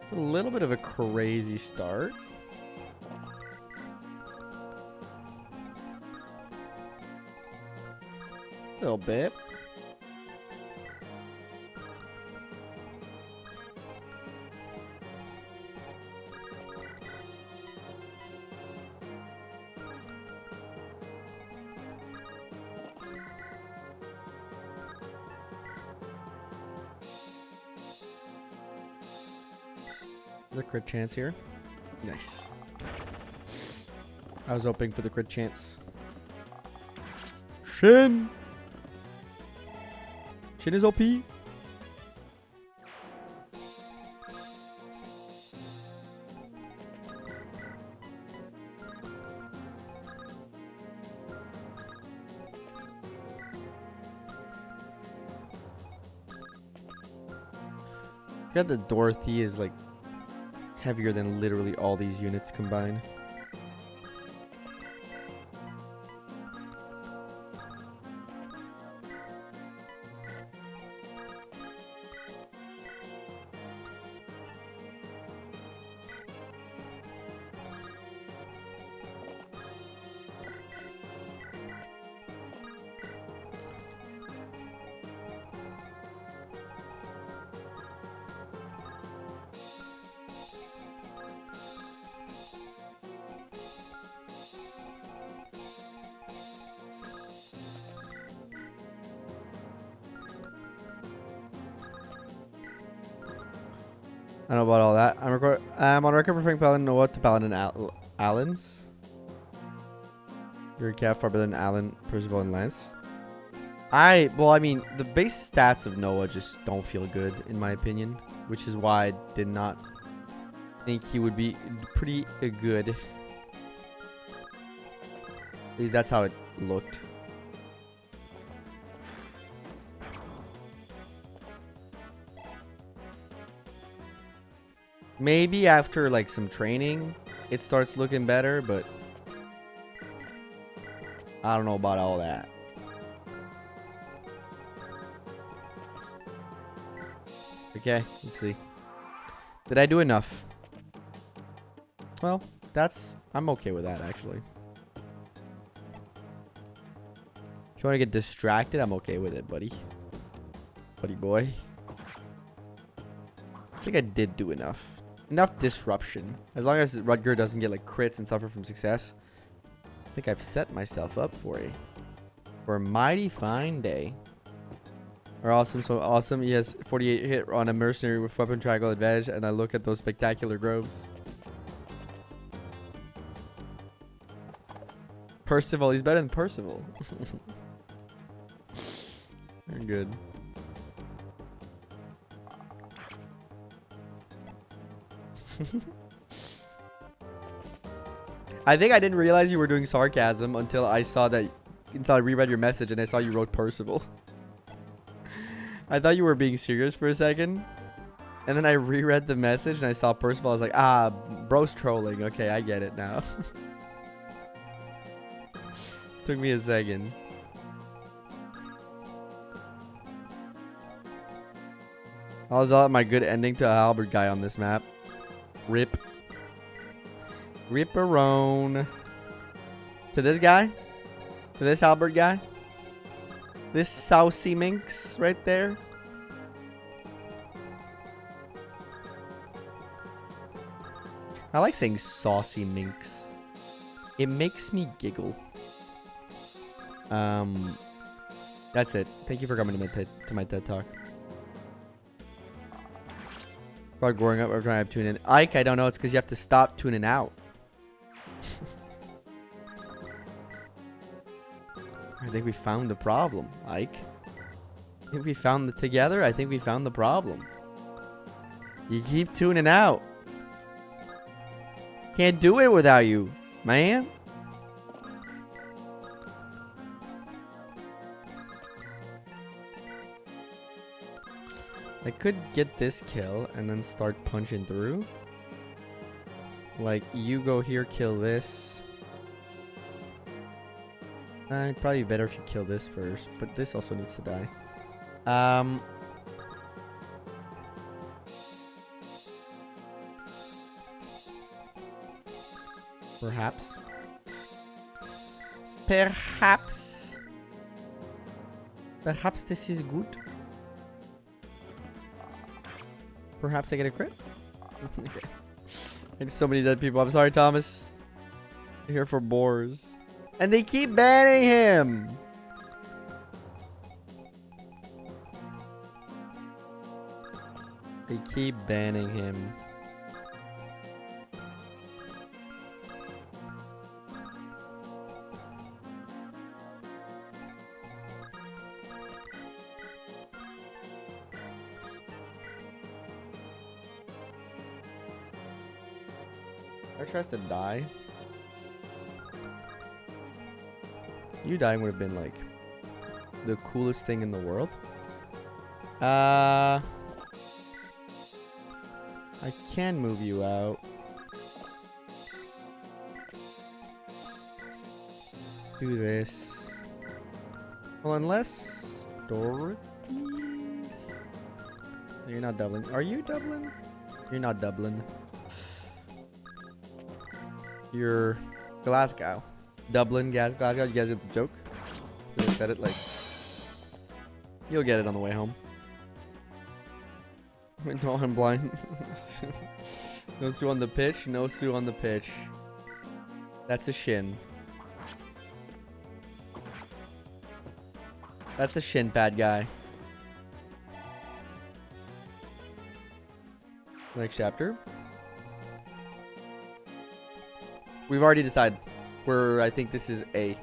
A: It's a little bit of a crazy start. A little bit. The crit chance here. Nice. I was hoping for the crit chance. Shin! Shin is OP. Yeah, the Dorothy is like heavier than literally all these units combined. I don't know about all that. I'm on record preferring Paladin Noah to Paladin Allen's. You're cat far better than Allen, Percival, and Lance. Well, I mean, the base stats of Noah just don't feel good, in my opinion. Which is why I did not think he would be pretty good. At least that's how it looked. Maybe after like some training, it starts looking better, but I don't know about all that. Okay, let's see. Did I do enough? Well, I'm okay with that, actually. If you want to get distracted, I'm okay with it, buddy. Buddy boy. I think I did do enough. Enough disruption. As long as Rutger doesn't get like crits and suffer from success. I think I've set myself up for a mighty fine day. Or awesome, so awesome. He has 48 hit on a mercenary with weapon triangle advantage, and I look at those spectacular groves. Percival, he's better than Percival. Very good. I think I didn't realize you were doing sarcasm until I reread your message and I saw you wrote Percival. I thought you were being serious for a second. And then I reread the message and I saw Percival. I was like, ah, bro's trolling. Okay, I get it now. Took me a second. I was all my good ending to a halberd guy on this map. Rip. Ripperone. To this guy? To this halberd guy? This Saucy Minx right there? I like saying saucy minx. It makes me giggle. That's it. Thank you for coming to my TED Talk. About growing up every time I tune in. Ike, I don't know. It's because you have to stop tuning out. I think we found the problem, Ike. I think we found it together. I think we found the problem. You keep tuning out. Can't do it without you, man. I could get this kill and then start punching through. Like, you go here, kill this. It'd probably be better if you kill this first, but this also needs to die. Perhaps. Perhaps. Perhaps this is good. Perhaps I get a crit. Okay. There's so many dead people. I'm sorry, Thomas. I'm here for BORS. And they keep banning him. They keep banning him. I tries to die. You dying would have been like the coolest thing in the world. I can move you out. Do this. Well, unless Dorothy. You're not doubling. Are you doubling? You're not doubling. You're Glasgow. Dublin, Glasgow. You guys get the joke? I said it like. You'll get it on the way home. No, I'm blind. No Sue on the pitch. No Sue on the pitch. That's a shin. That's a shin, bad guy. Next chapter. We've already decided. I think this is A.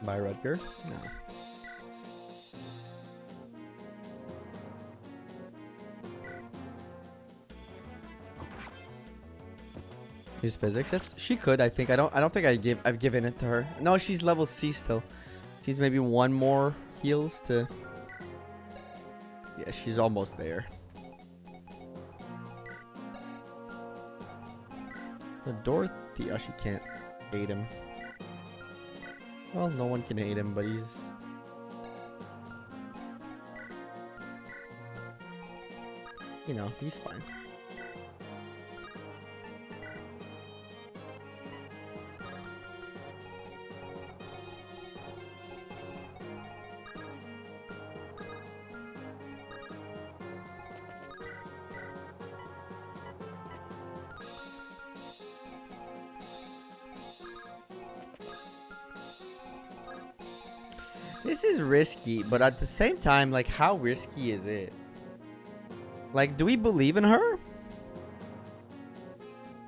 A: By Rutger? No. Use physics? She could, I think. I don't think I've given it to her. No, she's level C still. She's maybe one more heals to. Yeah, she's almost there. So Dorothy, oh, she can't aid him. Well, no one can aid him, but he's. You know, he's fine. This is risky, but at the same time, like, how risky is it? Like, do we believe in her?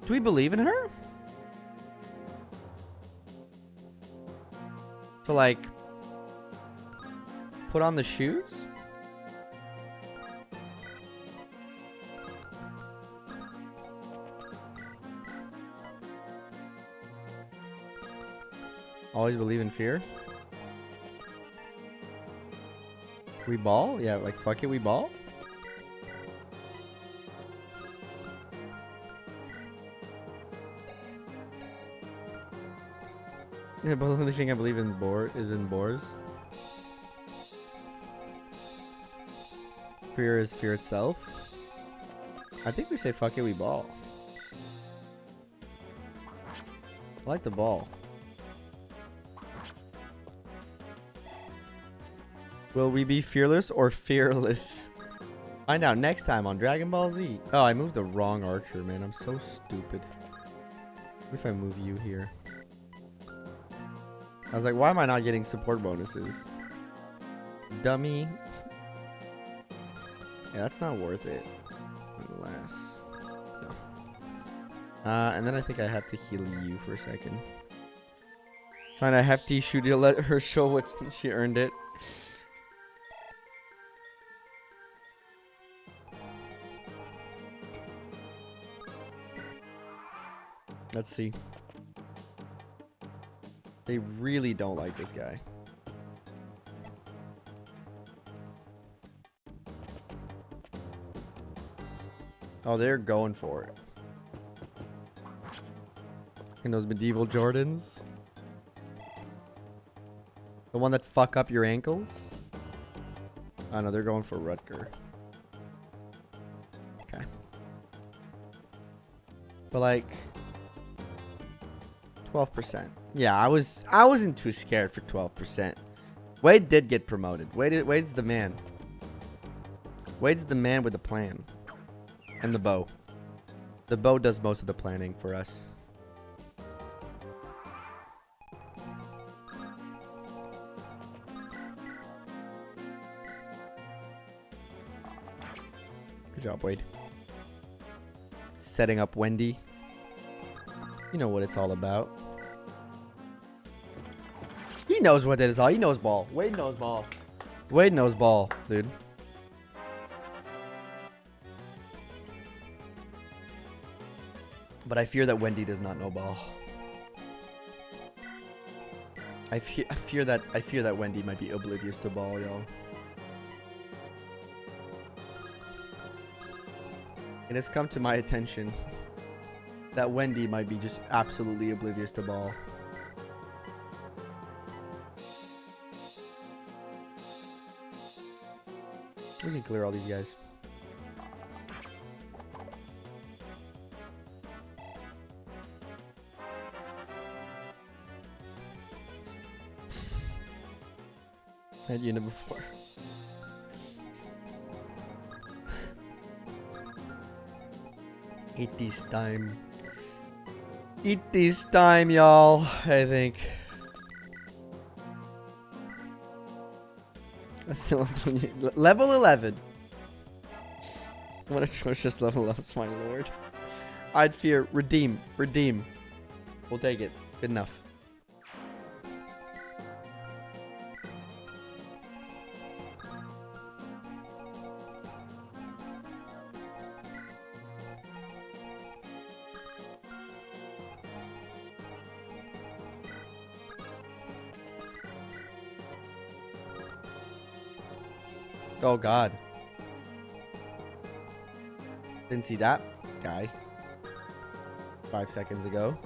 A: Do we believe in her? To, like, put on the shoes? Always believe in fear? We ball? Yeah, like, fuck it, we ball? Yeah, but the only thing I believe in is in BORS. Fear is fear itself. I think we say fuck it, we ball. I like the ball. Will we be fearless or fearless? Find out next time on Dragon Ball Z. Oh, I moved the wrong archer, man. I'm so stupid. What if I move you here? I was like, why am I not getting support bonuses? Dummy. Yeah, that's not worth it. Unless. No. And then I think I have to heal you for a second. Sign a hefty shoot to let her show what she earned it. Let's see. They really don't like this guy. Oh, they're going for it. And those medieval Jordans. The one that fuck up your ankles? Oh no, they're going for Rutger. Okay. But like 12%. Yeah, I wasn't too scared for 12%. Wade did get promoted. Wade's the man. Wade's the man with the plan. And the bow. The bow does most of the planning for us. Good job, Wade. Setting up Wendy. You know what it's all about. He knows what it is all. He knows ball. Wade knows ball. Wade knows ball, dude. But I fear that Wendy does not know ball. I fear that Wendy might be oblivious to ball, y'all. It has come to my attention that Wendy might be just absolutely oblivious to ball. We can clear all these guys. Had unit before. Eat this time. Eat this time, y'all. I think. Level 11. What atrocious level ups, my lord. I'd fear. Redeem. Redeem. We'll take it. It's good enough. Oh god. Didn't see that guy 5 seconds ago.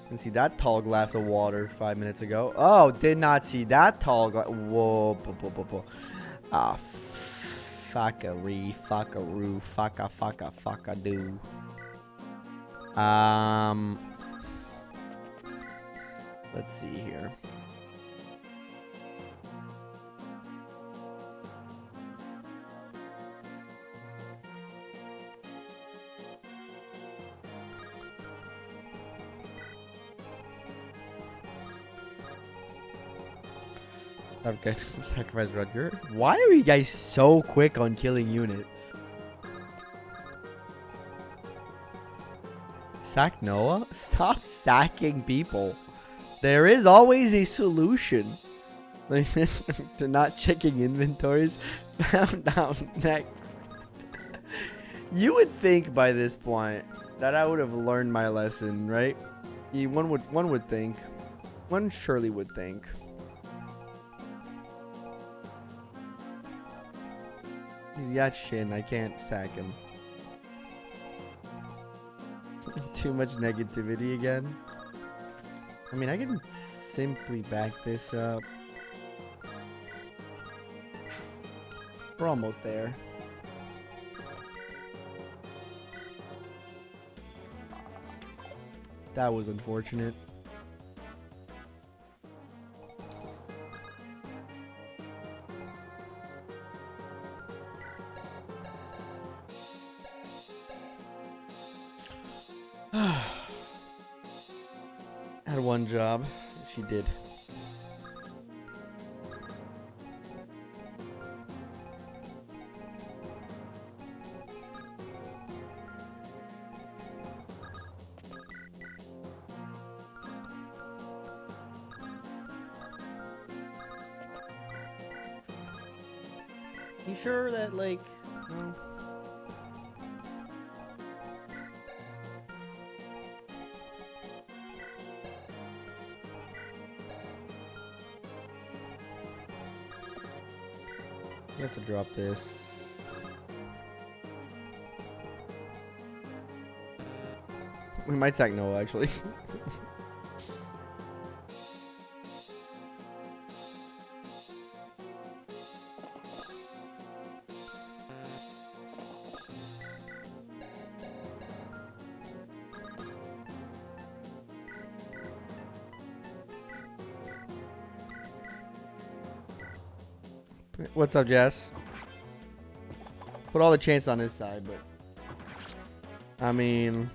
A: Didn't see that tall glass of water 5 minutes ago. Oh, did not see that tall glass. Whoa. Ah, fuckaroo, fucka-do. Let's see here. Okay, sacrifice Rutger. Why are you guys so quick on killing units? Sack Noah? Stop sacking people. There is always a solution. To not checking inventories. Found out next. You would think by this point that I would have learned my lesson, right? One would think. One surely would think. He's got shin. I can't sack him. Too much negativity again. I mean, I can simply back this up. We're almost there. That was unfortunate. Had one job. She did. You sure that, like, no? You have to drop this. We might sack Noah, actually. What's up, Jess? Put all the chance on his side, but I mean,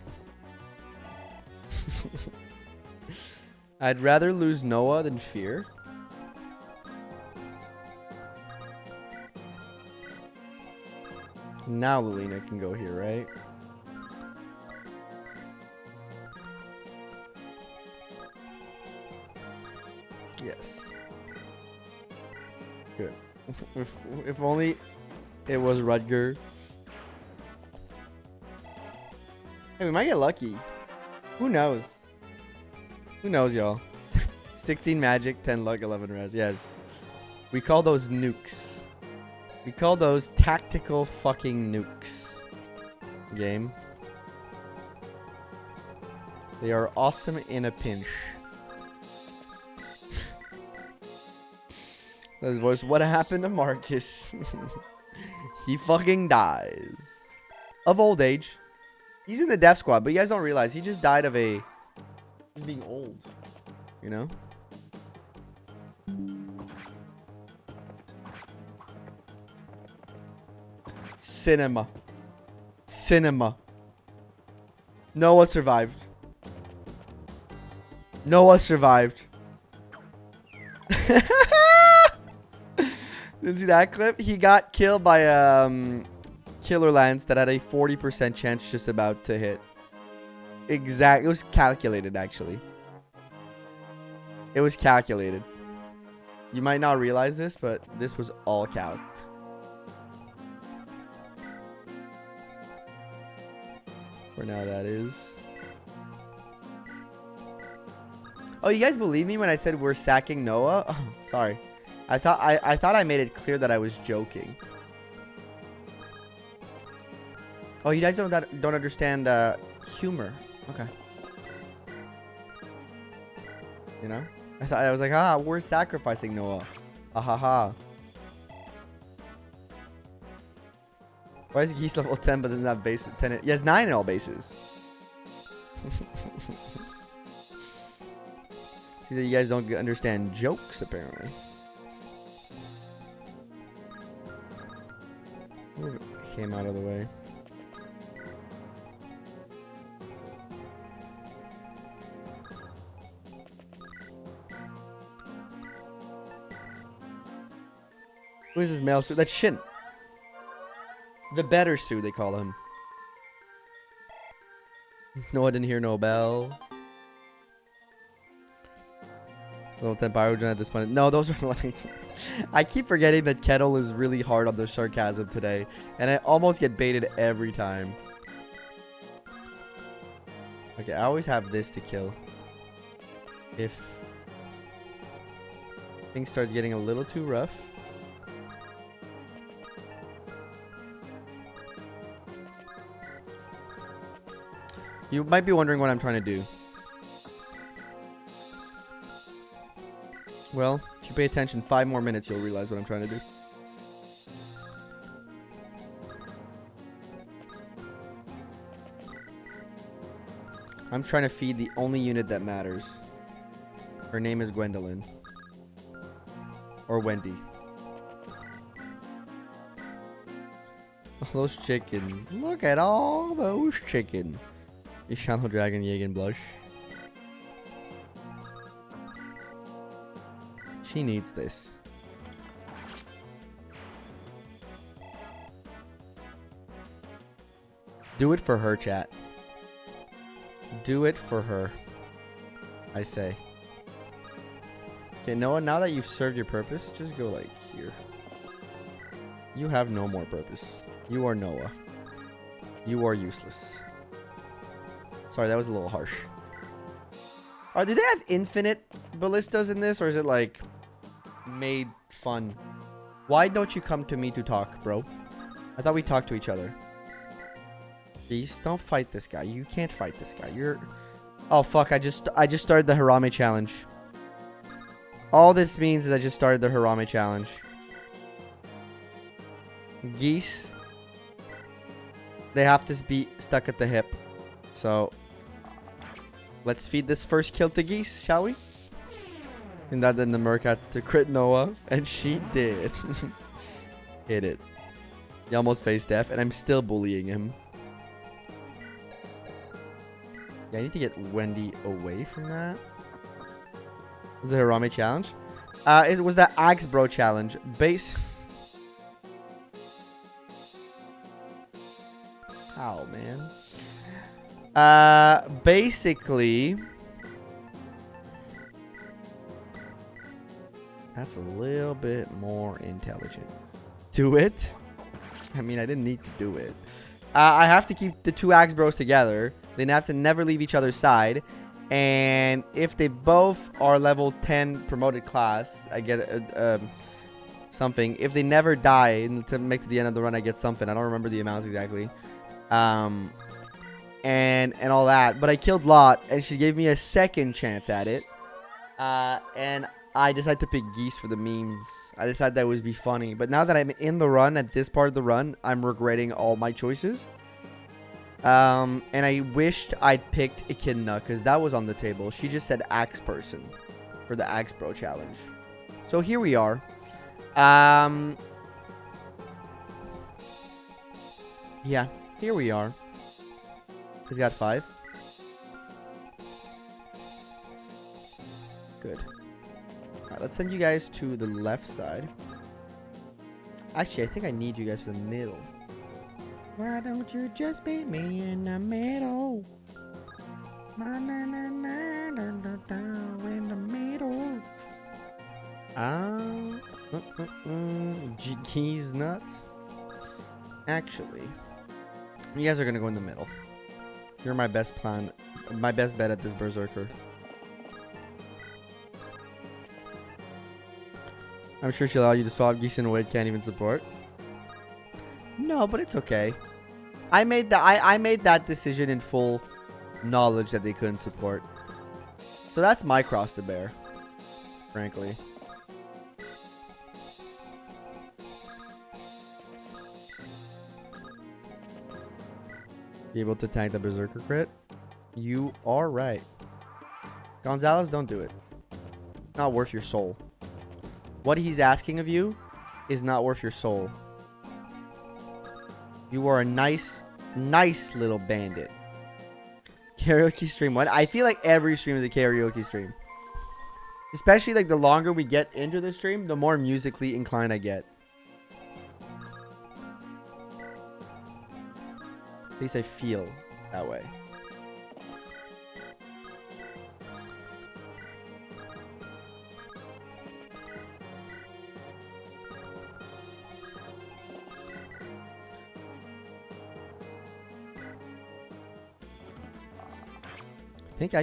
A: I'd rather lose Noah than fear. Now Lilina can go here, right? Yes. Good. If only it was Rutger. Hey, we might get lucky. Who knows? Who knows, y'all? 16 magic, 10 luck, 11 res. Yes. We call those nukes. We call those tactical fucking nukes. Game. They are awesome in a pinch. His voice, what happened to Marcus? He fucking dies. Of old age. He's in the death squad, but you guys don't realize he just died of being old. You know? Cinema. Cinema. Noah survived. Noah survived. Didn't see that clip? He got killed by killer lance that had a 40% chance just about to hit. Exactly. It was calculated, actually. It was calculated. You might not realize this, but this was all calced. For now, that is. Oh, you guys believe me when I said we're sacking Noah? Oh, sorry. I thought I made it clear that I was joking. Oh, you guys don't understand humor. Okay. You know? I was like, ah, we're sacrificing Noah. Ah ha ha. Why is Geese level 10 but doesn't have base 10? He has 9 in all bases. See that you guys don't understand jokes, apparently. Ooh, came out of the way. Who is this male suit? That's Shin. The better suit, they call him. No, I didn't hear no bell. Level 10 Pyrogen at this point. No, those are like... I keep forgetting that Kettle is really hard on the sarcasm today. And I almost get baited every time. Okay, I always have this to kill. If things start getting a little too rough. You might be wondering what I'm trying to do. Well, if you pay attention 5 more minutes, you'll realize what I'm trying to do. I'm trying to feed the only unit that matters. Her name is Gwendolyn. Or Wendy. All those chicken. Look at all those chicken. You Shadow Dragon Jagen Blush. She needs this. Do it for her, chat. Do it for her. I say. Okay, Noah, now that you've served your purpose, just go like here. You have no more purpose. You are Noah. You are useless. Sorry, that was a little harsh. Do they have infinite ballistas in this, or is it like made fun? Why don't you come to me to talk, bro? I thought we talked to each other. Please don't fight this guy. You can't fight this guy. You're... Oh fuck! I just started the Harame challenge. All this means is I just started the Harame challenge. Geese. They have to be stuck at the hip. So let's feed this first kill to Geese, shall we? And that then the Merc had to crit Noah, and she did. Hit it. He almost face death, and I'm still bullying him. Yeah, I need to get Wendy away from that. Was it a Harame challenge? It was the Axe Bro challenge. Base. Ow, man. Basically, that's a little bit more intelligent. Do it? I mean, I didn't need to do it. I have to keep the 2 Axe Bros together. They have to never leave each other's side. And if they both are level 10 promoted class, I get something. If they never die and to make to the end of the run, I get something. I don't remember the amount exactly. And all that. But I killed Lot, and she gave me a second chance at it. And I decided to pick Geese for the memes. I decided that would be funny. But now that I'm in the run, at this part of the run, I'm regretting all my choices. And I wished I'd picked Echidna, because that was on the table. She just said Axe Person for the Axe Bro challenge. So here we are. Yeah, here we are. He's got 5. Good. Alright, let's send you guys to the left side. Actually, I think I need you guys for the middle. Why don't you just beat me in the middle? In the middle. Geez nuts. Actually, you guys are gonna go in the middle. You're my best plan, my best bet at this berserker. I'm sure she'll allow you to swap geese in a way it can't even support. No, but it's okay. I made that decision in full knowledge that they couldn't support. So that's my cross to bear, frankly. Be able to tank the berserker crit? You are right. Gonzalez, don't do it. Not worth your soul. What he's asking of you is not worth your soul. You are a nice little bandit. Karaoke stream. What? I feel like every stream is a karaoke stream. Especially like the longer we get into the stream, the more musically inclined I get. At least I feel that way. I think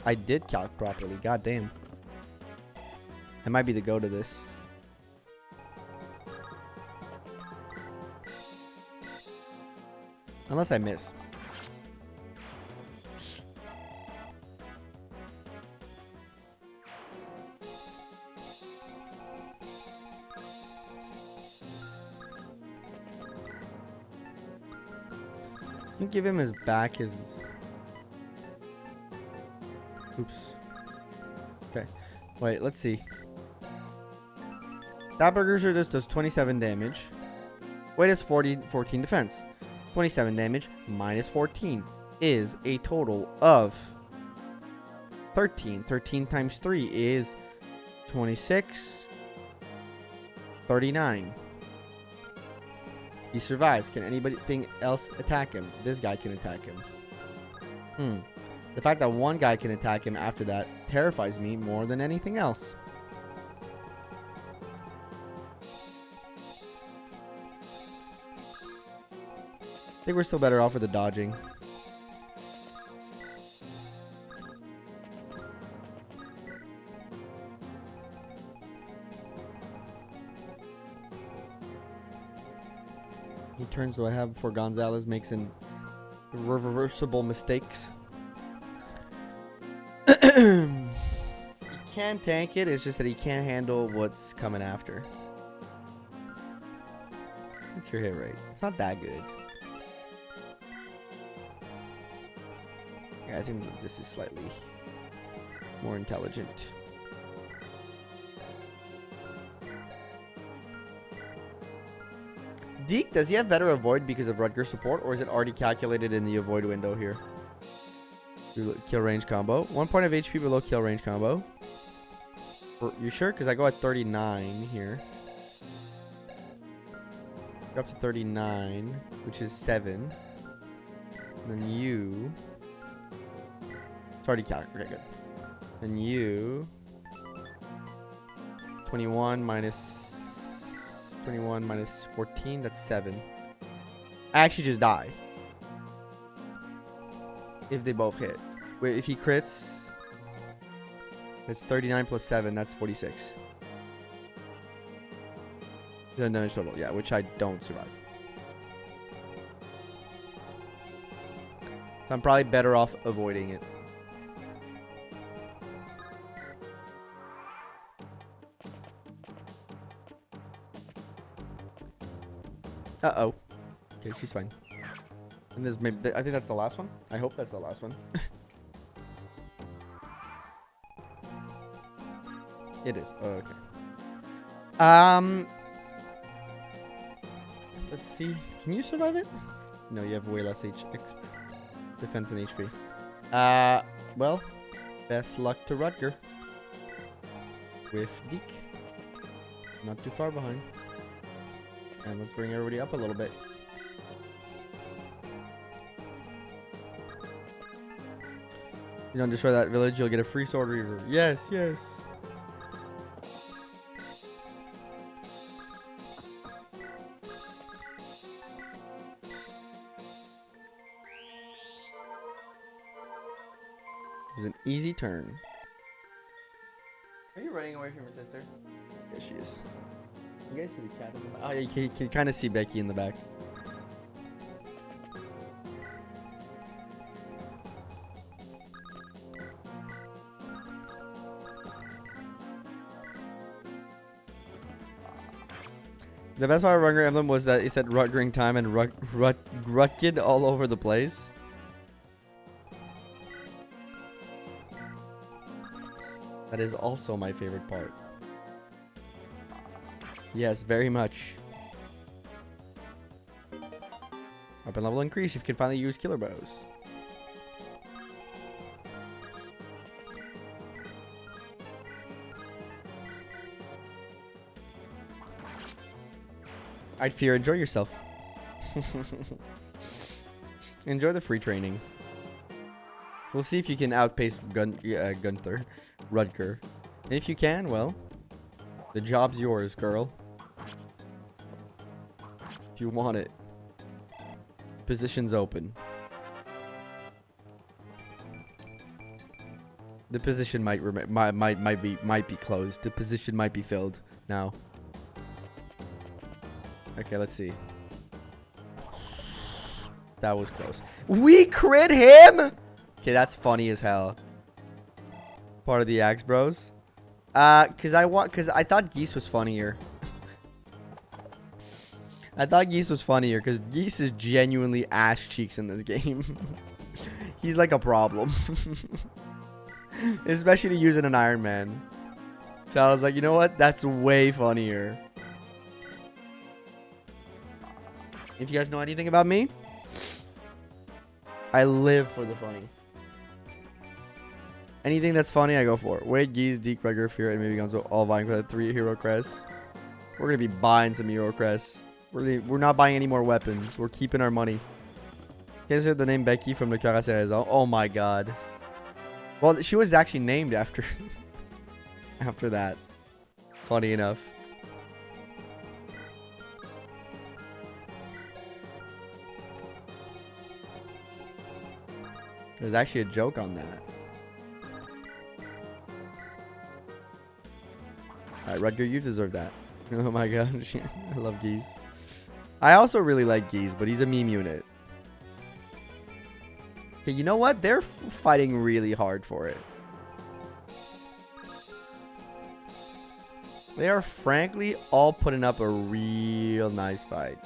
A: I did calc properly. God damn. I might be the go to this. Unless I miss. You give him his back, his... Oops. Okay. Wait, let's see. That burger just does 27 damage. Weight is 14 defense. 27 damage minus 14 is a total of 13. 13 times 3 is 26. 39. He survives. Can anything else attack him? This guy can attack him. The fact that one guy can attack him after that terrifies me more than anything else. I think we're still better off with the dodging. How many turns do I have before Gonzalez makes irreversible mistakes? He can tank it, it's just that he can't handle what's coming after. What's your hit rate? It's not that good. Yeah, I think that this is slightly more intelligent. Deke, does he have better avoid because of Rutger support, or is it already calculated in the avoid window here? Kill range combo. 1 point of HP below kill range combo. You sure? Because I go at 39 here. Go up to 39, which is 7. And then you... It's already calculated. Okay, good. Then you... 21 minus 14, that's 7. I actually just die. If they both hit. Wait, if he crits, it's 39 plus 7, that's 46. The damage total, yeah, which I don't survive. So I'm probably better off avoiding it. Uh-oh. Okay, she's fine. And there's maybe, I think that's the last one. I hope that's the last one. It is. Oh, okay. Let's see. Can you survive it? No, you have way less defense and HP. Well, best luck to Rutger. With Deke. Not too far behind. And let's bring everybody up a little bit. You don't destroy that village, you'll get a free sword reaver. Yes, yes. It's an easy turn. Are you running away from your sister? Yes, she is. You guys see the cat in the back? Oh, yeah, you can kind of see Becky in the back. The best part of Fire Emblem was that it said Rutgering time and Rutkid all over the place. That is also my favorite part. Yes, very much. Weapon level increase. You can finally use killer bows. I'd fear. Enjoy yourself. Enjoy the free training. We'll see if you can outpace Gunther, Rutger. And if you can, well, the job's yours, girl. If you want it. Position's open. The position might be closed. The position might be filled now. Okay, let's see. That was close. We crit him. Okay, that's funny as hell. Part of the Axe Bros. Cause I thought Geese was funnier. I thought Geese was funnier because Geese is genuinely ass cheeks in this game. He's like a problem. Especially to use in an Ironman. So I was like, you know what? That's way funnier. If you guys know anything about me, I live for the funny. Anything that's funny, I go for. Wade, Geese, Deke, Rutger, Pherae, and maybe Gonzo all vying for that 3 hero crest. We're gonna be buying some hero crests. We're not buying any more weapons. We're keeping our money. You guys heard the name Becky from the Pherae? Oh my god. Well, she was actually named after after that. Funny enough. There's actually a joke on that. Alright, Rutger, you deserve that. Oh my gosh. I love Geese. I also really like Geese, but he's a meme unit. Okay, you know what? They're fighting really hard for it. They are frankly all putting up a real nice fight.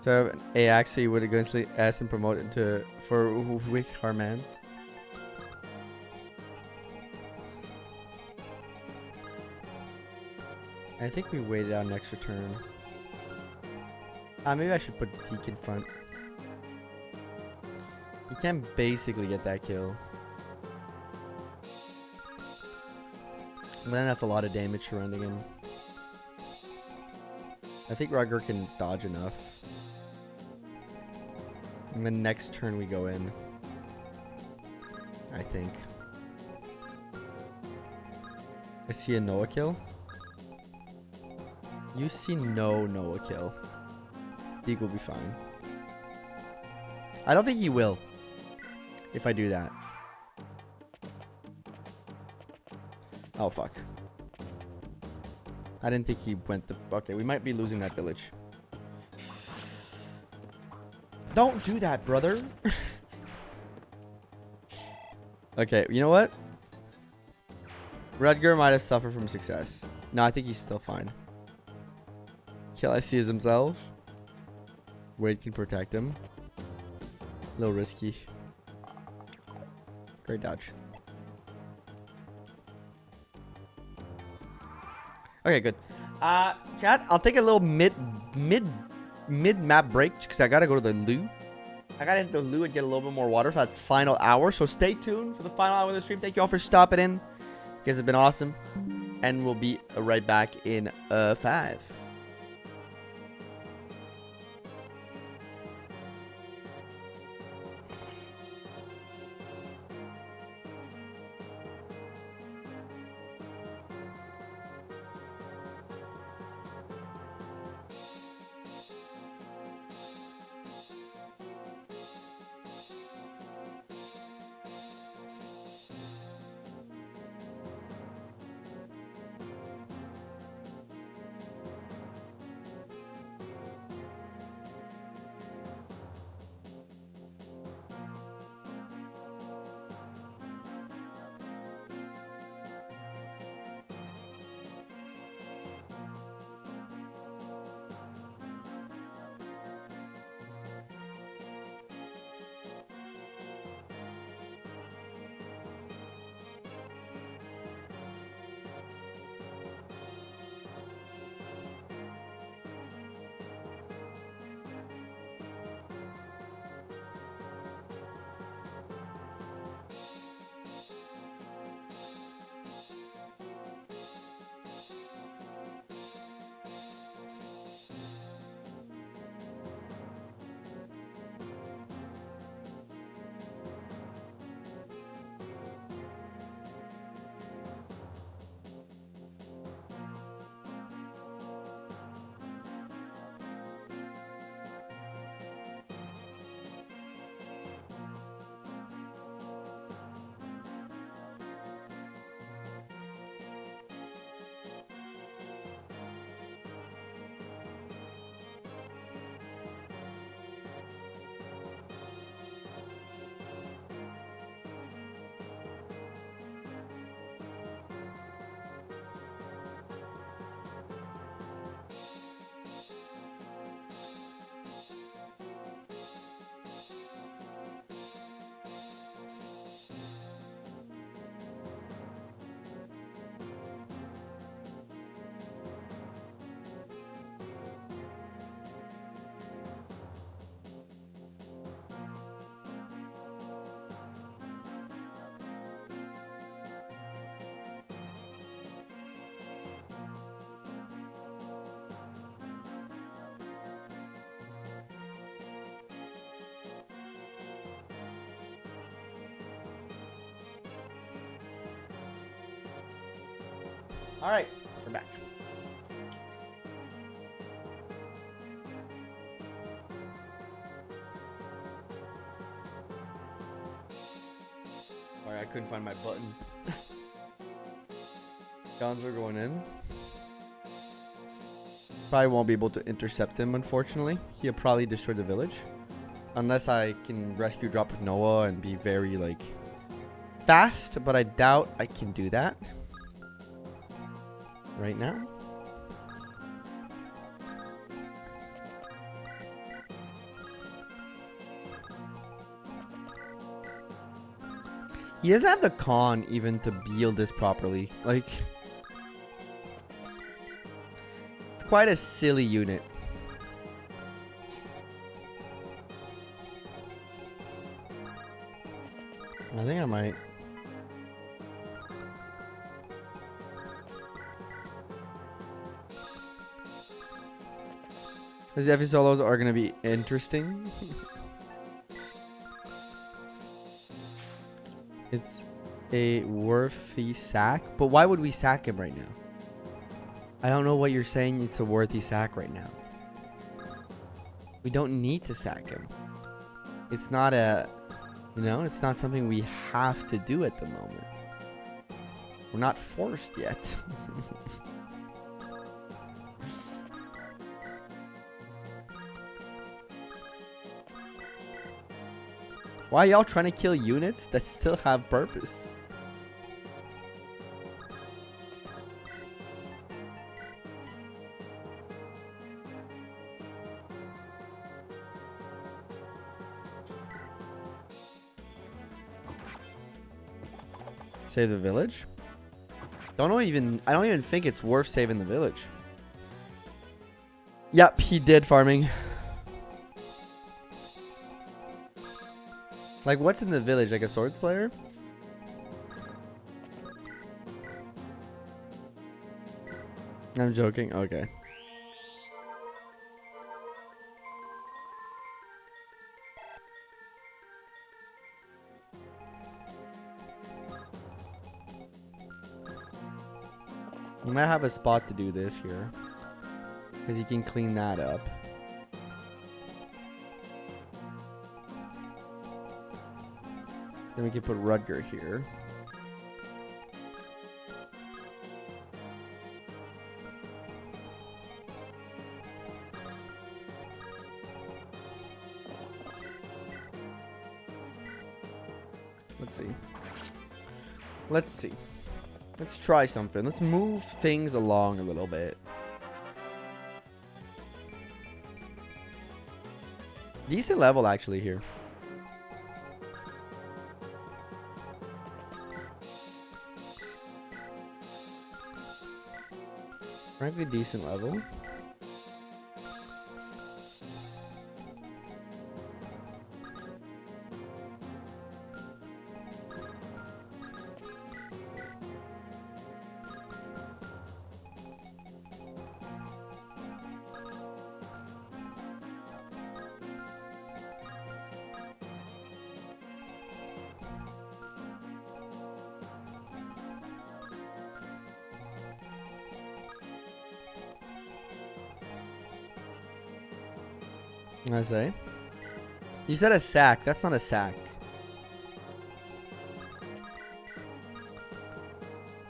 A: So A actually would have going asked and promoted to for Wick Harmans. I think we waited out an extra turn. Maybe I should put Deke in front. You can basically get that kill. But then that's a lot of damage surrounding him. I think Rutger can dodge enough. And the next turn we go in. I think. I see a Noah kill. You see no Noah kill. Deke will be fine. I don't think he will. If I do that. Oh fuck. I didn't think he went the... Okay, we might be losing that village. Don't do that, brother. Okay, you know what? Rudger might have suffered from success. No, I think he's still fine. Kill I sees himself. Wade can protect him. A little risky. Great dodge. Okay, good. Chat, I'll take a little mid map break because I gotta go to the loo. I gotta hit the loo and get a little bit more water for that final hour. So stay tuned for the final hour of the stream. Thank you all for stopping in. You guys have been awesome. And we'll be right back in 5. All right, we're back. Sorry, I couldn't find my button. Guns are going in. Probably won't be able to intercept him, unfortunately. He'll probably destroy the village. Unless I can rescue drop with Noah and be very, like, fast. But I doubt I can do that right now. He doesn't have the con even to build this properly. Like, it's quite a silly unit. I think I might. The Zephyel solos are going to be interesting. It's a worthy sack. But why would we sack him right now? I don't know what you're saying. It's a worthy sack right now. We don't need to sack him. It's not a... You know, it's not something we have to do at the moment. We're not forced yet. Why are y'all trying to kill units that still have purpose? Save the village? I don't even think it's worth saving the village. Yep, he did farming. Like, what's in the village? Like a sword slayer? I'm joking. Okay. You might have a spot to do this here. Because you can clean that up. Then we can put Rudger here. Let's see. Let's see. Let's try something. Let's move things along a little bit. Decent level actually here. Frankly, decent level. I say. You said a sack. That's not a sack.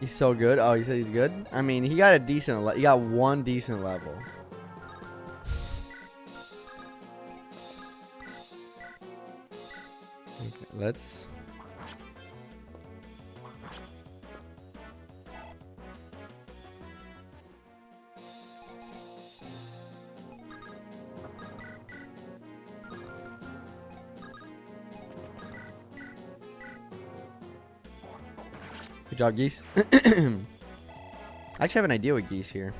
A: He's so good. Oh, you said he's good? I mean, he got a decent he got one decent level. Okay, let's Good job, geese. I actually have an idea with geese here.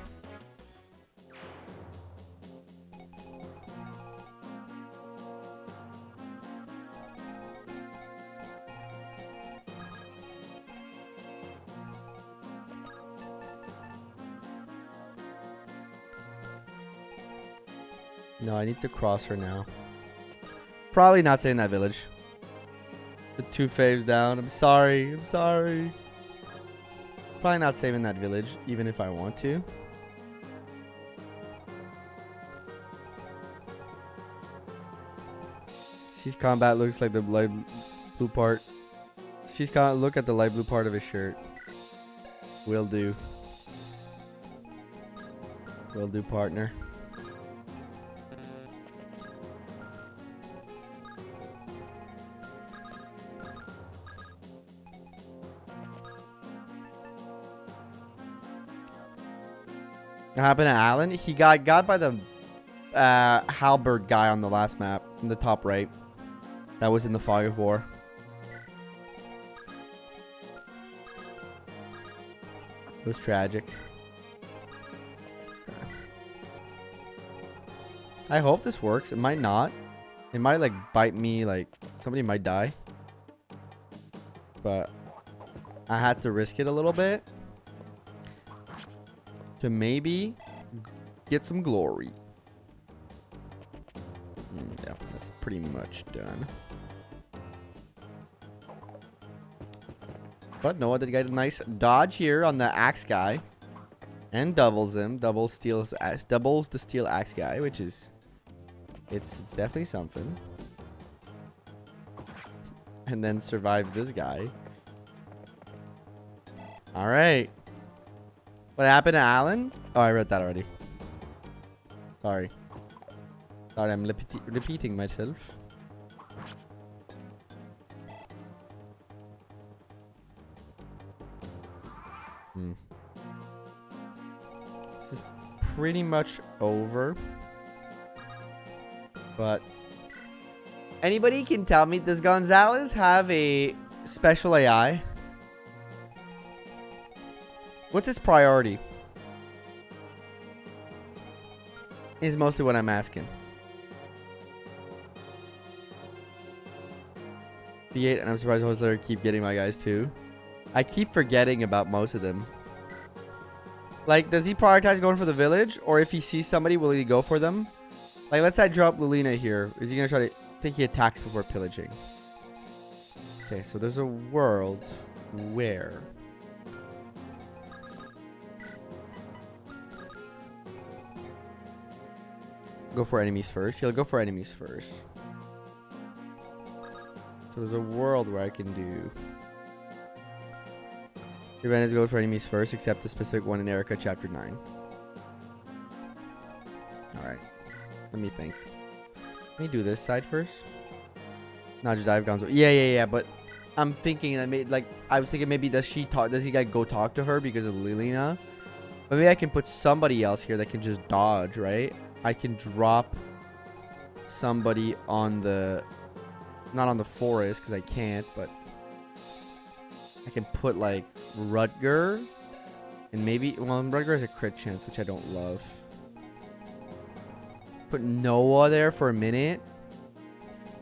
A: No, I need to cross her now. Probably not staying in that village. The 2 faves down. I'm sorry. I'm sorry. Probably not saving that village, even if I want to. Sea's combat looks like the light blue part. Sea's combat, look at the light blue part of his shirt. Will do. Will do, partner. What happened to Alan? He got by the halberd guy on the last map in the top right. That was in the fog of war. It was tragic. I hope this works. It might not. It might like bite me, like somebody might die. But I had to risk it a little bit to maybe get some glory. Yeah, that's pretty much done. But Noah did get a nice dodge here on the axe guy. And doubles him. Doubles the steel axe guy, which is... It's definitely something. And then survives this guy. Alright. What happened to Alan? Oh, I read that already. Sorry. Sorry, I'm repeating myself. This is pretty much over. But anybody can tell me, does Gonzalez have a special AI? What's his priority? Is mostly what I'm asking. B8, and I'm surprised Hostler keep getting my guys too. I keep forgetting about most of them. Like, does he prioritize going for the village? Or if he sees somebody, will he go for them? Like, let's say I drop Lilina here. Is he going to try to... I think he attacks before pillaging. Okay, so there's a world where... Go for enemies first. He'll go for enemies first. So there's a world where I can do... Your advantage goes for enemies first, except the specific one in Erica Chapter 9. Alright. Let me think. Let me do this side first. Not dive Gonzo. Yeah, but I'm thinking that I was thinking maybe does he like go talk to her because of Lilina? But maybe I can put somebody else here that can just dodge, right? I can drop somebody on the... Not on the forest, because I can't, but... I can put, like, Rutger. And maybe... Well, Rutger has a crit chance, which I don't love. Put Noah there for a minute.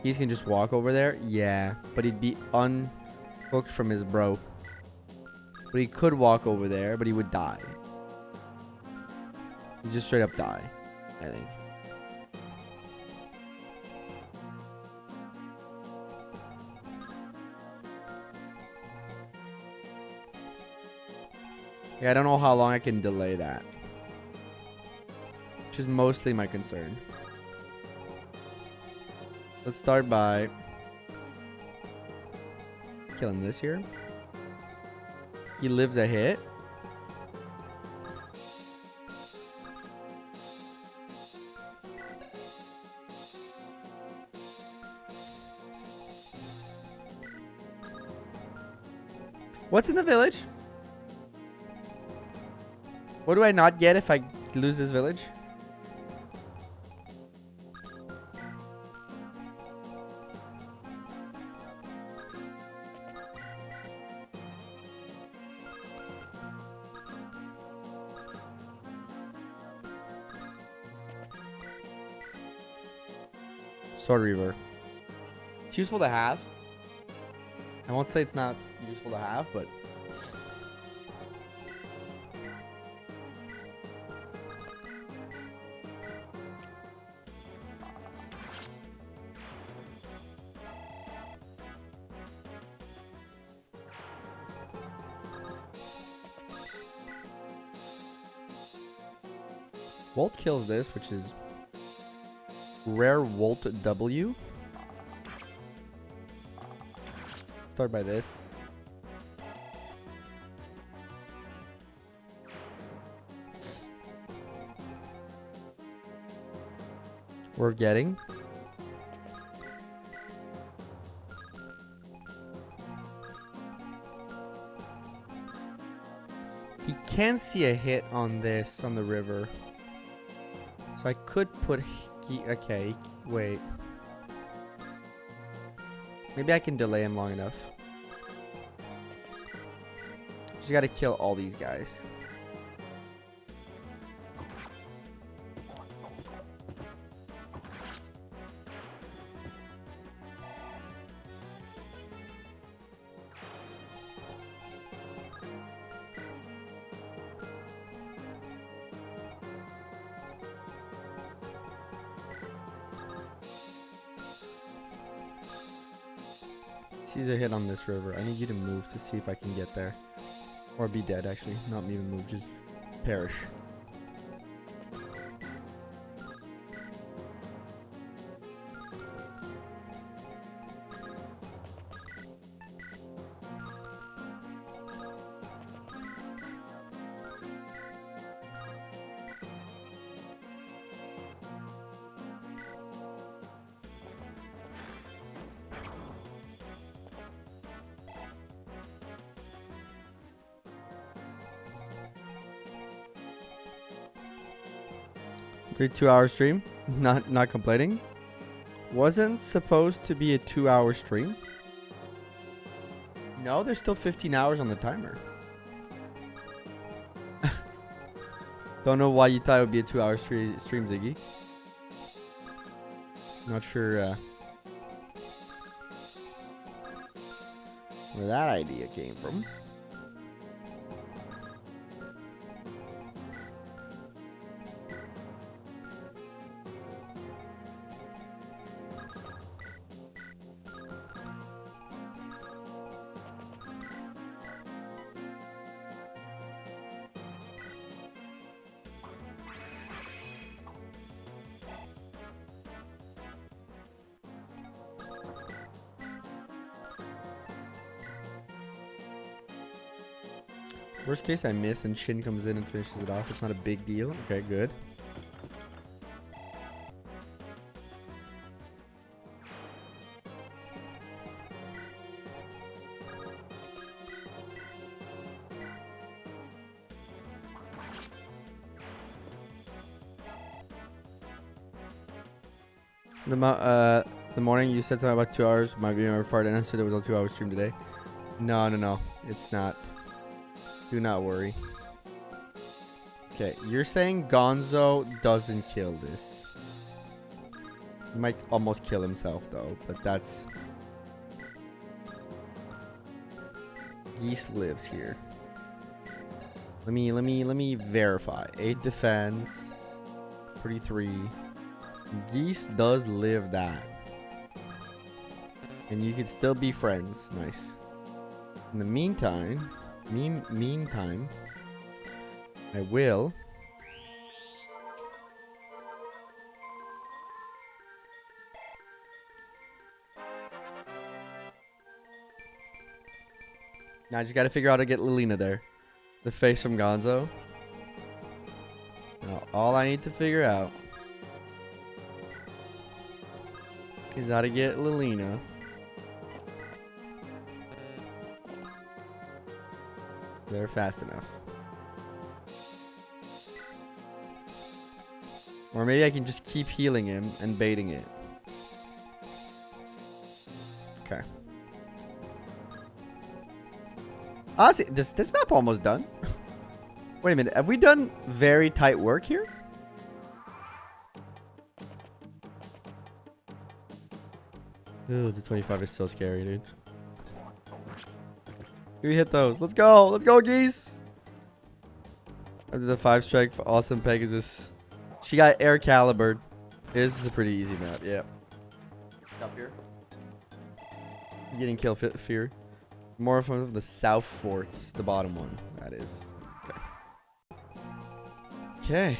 A: He can just walk over there. Yeah, but he'd be unhooked from his bro. But he could walk over there, but he would die. He'd just straight up die, I think. Yeah, I don't know how long I can delay that. Which is mostly my concern. Let's start by killing this here. He lives a hit. What's in the village? What do I not get if I lose this village? Sword Reaver. It's useful to have. I won't say it's not useful to have, but... Volt kills this, which is rare Volt W. Start by this. We're getting. He can see a hit on this, on the river. So I could put... Okay, wait. Maybe I can delay him long enough. Just gotta kill all these guys. Sees a hit on this river. I need you to move to see if I can get there. Or be dead, actually. Not even move, just perish. Pretty 2-hour stream. Not complaining. Wasn't supposed to be a 2-hour stream. No, there's still 15 hours on the timer. Don't know why you thought it would be a 2-hour stream, Ziggy. Not sure where that idea came from. Worst case, I miss and Shin comes in and finishes it off. It's not a big deal. Okay, good. The morning you said something about 2 hours. Might be my fart, and I said it was a 2-hour stream today. No. It's not. Do not worry. Okay, you're saying Gonzo doesn't kill this. He might almost kill himself though, but that's... Geese lives here. Let me verify. 8 defense. 33. Geese does live that. And you can still be friends. Nice. In the meantime, I will now I just gotta figure out how to get Lilina there. The face from Gonzo. Now all I need to figure out is how to get Lilina there fast enough. Or maybe I can just keep healing him and baiting it. Okay. Honestly, this map almost done. Wait a minute. Have we done very tight work here? Ooh, the 25 is so scary, dude. We hit those. Let's go. Let's go, geese. After the 5 strike for awesome Pegasus. She got air calibered. This is a pretty easy map. Yeah. Up here. Getting kill fear. More from the south forts. The bottom one. That is. Okay. Okay.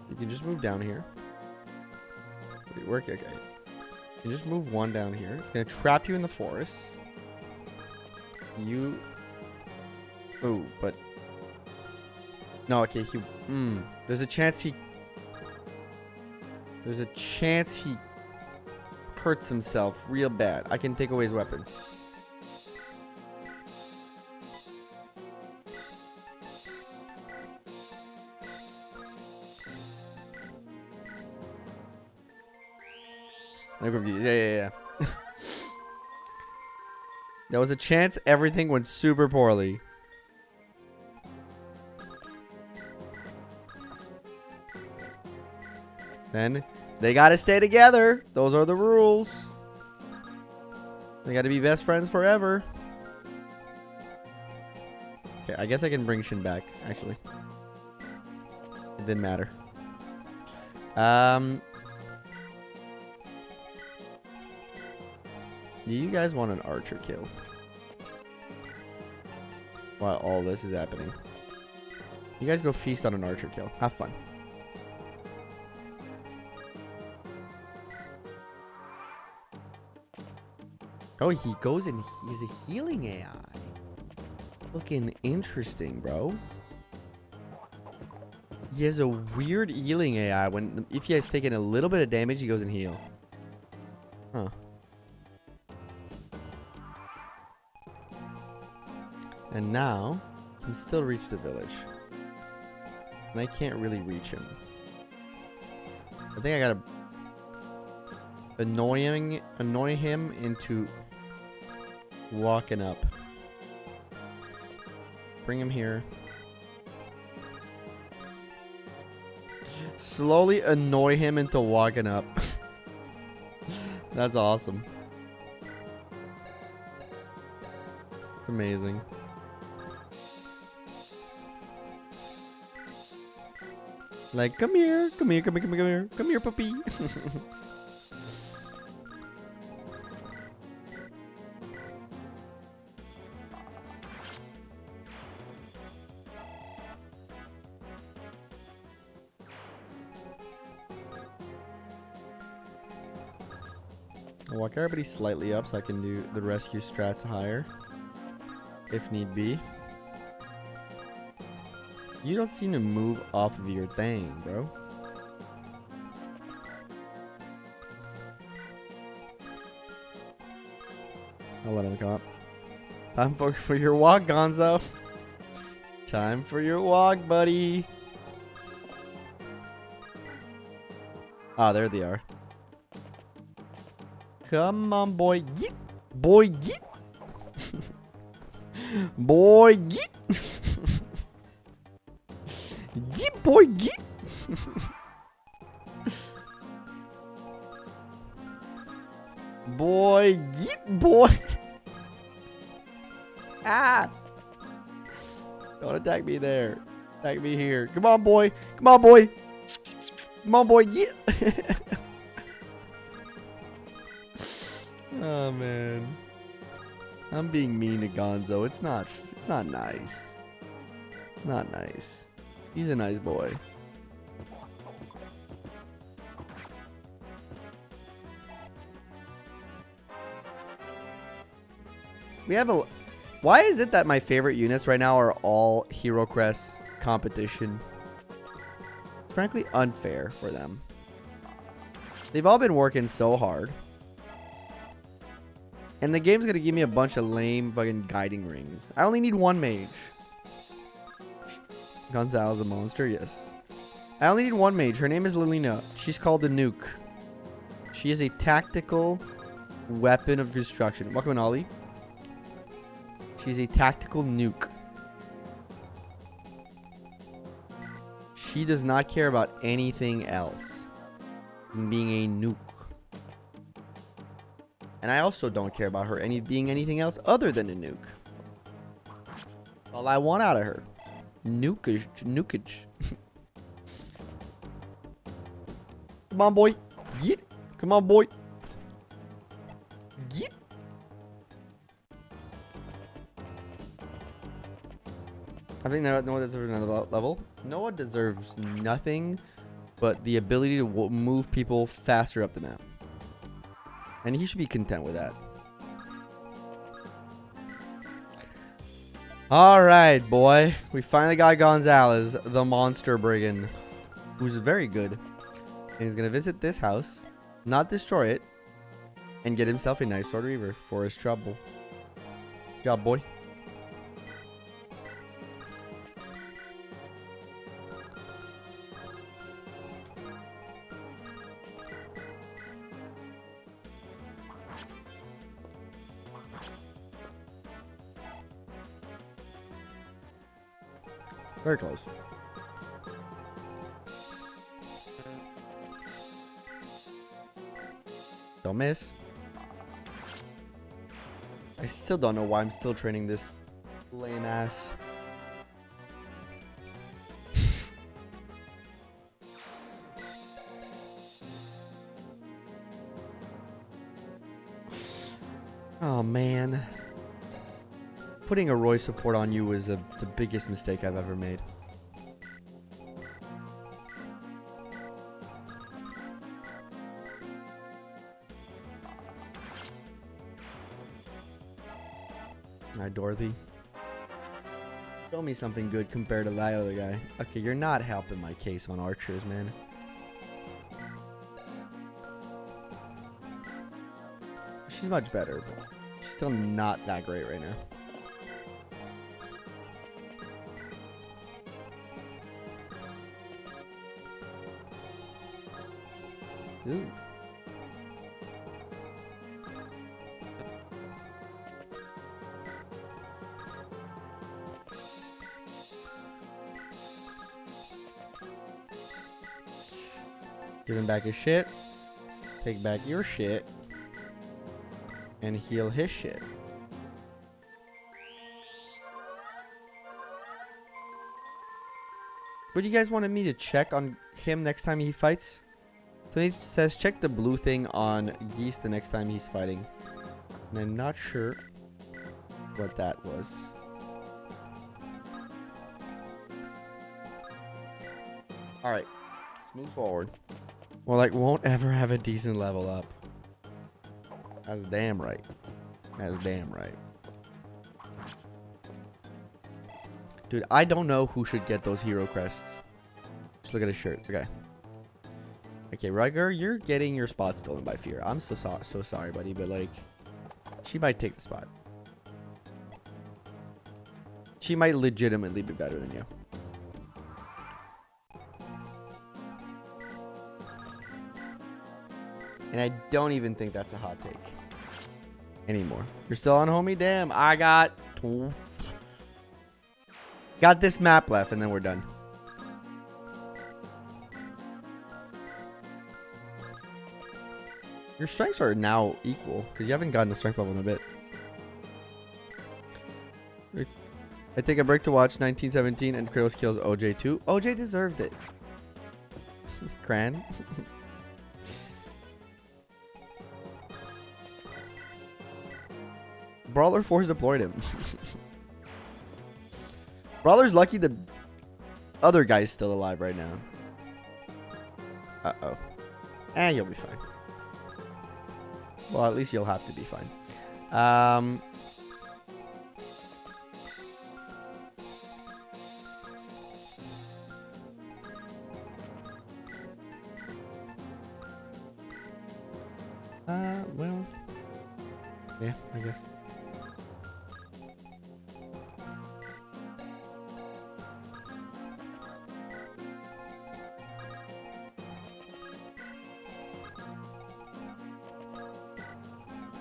A: You can just move down here. Did it work? Okay. You can just move one down here. It's going to trap you in the forest. You... Oh, but... No, okay, he... There's a chance he... There's a chance he hurts himself real bad. I can take away his weapons. I'm confused. Yeah. There was a chance everything went super poorly. Then they gotta stay together. Those are the rules. They gotta be best friends forever. Okay, I guess I can bring Shin back, actually. It didn't matter. Do you guys want an archer kill? While all this is happening. You guys go feast on an archer kill. Have fun. Oh, he goes and he's a healing AI. Looking interesting, bro. He has a weird healing AI. If he has taken a little bit of damage, he goes and heal. Huh. And now, he can still reach the village. And I can't really reach him. I think I gotta... Annoy him into walking up. Bring him here. Slowly annoy him into walking up. That's awesome. It's amazing. Like, come here, come here, come here, come here, come here, puppy. I'll walk everybody slightly up so I can do the rescue strats higher, if need be. You don't seem to move off of your thing, bro. I'll let him come up. Time for your walk, Gonzo. Time for your walk, buddy. Ah, there they are. Come on, boy. Get. Boy, get. Boy, get. Get, boy, get. Boy, get, boy. Ah. Don't attack me there. Attack me here. Come on, boy. Come on, boy. Come on, boy. Get. Oh, man. I'm being mean to Gonzo. It's not nice. It's not nice. He's a nice boy. We have a... Why is it that my favorite units right now are all Hero Crest competition? Frankly, unfair for them. They've all been working so hard. And the game's gonna give me a bunch of lame fucking guiding rings. I only need one mage. Gonzalo's a monster, yes. I only need one mage. Her name is Lilina. She's called the Nuke. She is a tactical weapon of destruction. Welcome in, Ollie. She's a tactical nuke. She does not care about anything else than being a nuke. And I also don't care about her being anything else other than a nuke. All I want out of her. Nukage. Nukage. Come on, boy. Get. Come on, boy. Get. I think Noah deserves another level. Noah deserves nothing but the ability to move people faster up the map. And he should be content with that. Alright, boy. We finally got Gonzalez, the monster brigand, who's very good. And he's going to visit this house, not destroy it, and get himself a nice sword reaver for his trouble. Good job, boy. Very close. Don't miss. I still don't know why I'm still training this lame ass. Oh man. Putting a Roy support on you was the biggest mistake I've ever made. Alright, Dorothy. Show me something good compared to that other guy. Okay, you're not helping my case on archers, man. She's much better, but she's still not that great right now. Ooh. Give him back his shit. Take back your shit. And heal his shit. What do you guys wanted me to check on him next time he fights? So he says check the blue thing on Geese the next time he's fighting. And I'm not sure what that was. Alright. Let's move forward. Well, like, won't ever have a decent level up. That's damn right. That's damn right. Dude, I don't know who should get those hero crests. Just look at his shirt. Okay. Okay, Rugger, you're getting your spot stolen by Fear. I'm so sorry, buddy, but like, she might take the spot. She might legitimately be better than you. And I don't even think that's a hot take anymore. You're still on, homie? Damn, I got this map left, and then we're done. Your strengths are now equal, because you haven't gotten a strength level in a bit. I take a break to watch 1917 and Kratos kills OJ too. OJ deserved it. Cran. Brawler force deployed him. Brawler's lucky the other guy's still alive right now. Uh-oh. You'll be fine. Well, at least you'll have to be fine. Well. Yeah, I guess.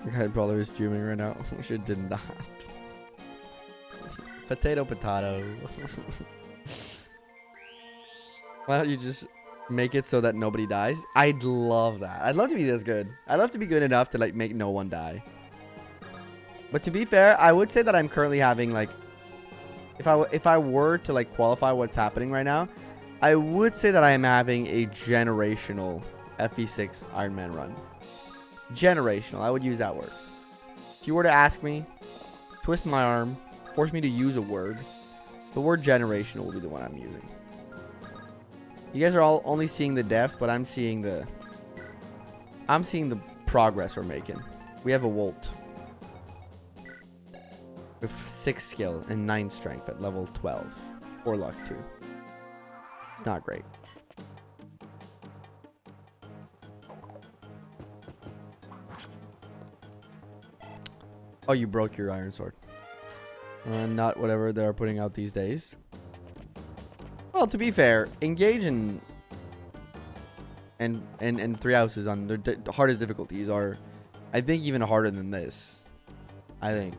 A: Your guy Brawler is fuming right now. We should did not. Potato. Why don't you just make it so that nobody dies? I'd love that. I'd love to be this good. I'd love to be good enough to like make no one die. But to be fair, I would say that I'm currently having like, if I were to like qualify what's happening right now, I would say that I am having a generational FE6 Ironman run. Generational. I would use that word. If you were to ask me, twist my arm, force me to use a word, the word generational will be the one I'm using. You guys are all only seeing the deaths, but I'm seeing the progress we're making. We have a Volt with 6 skill and 9 strength at level 12. Or luck too. It's not great. Oh, you broke your iron sword. Not whatever they're putting out these days. Well, to be fair, engage and 3 houses on the hardest difficulties are, I think, even harder than this. I think.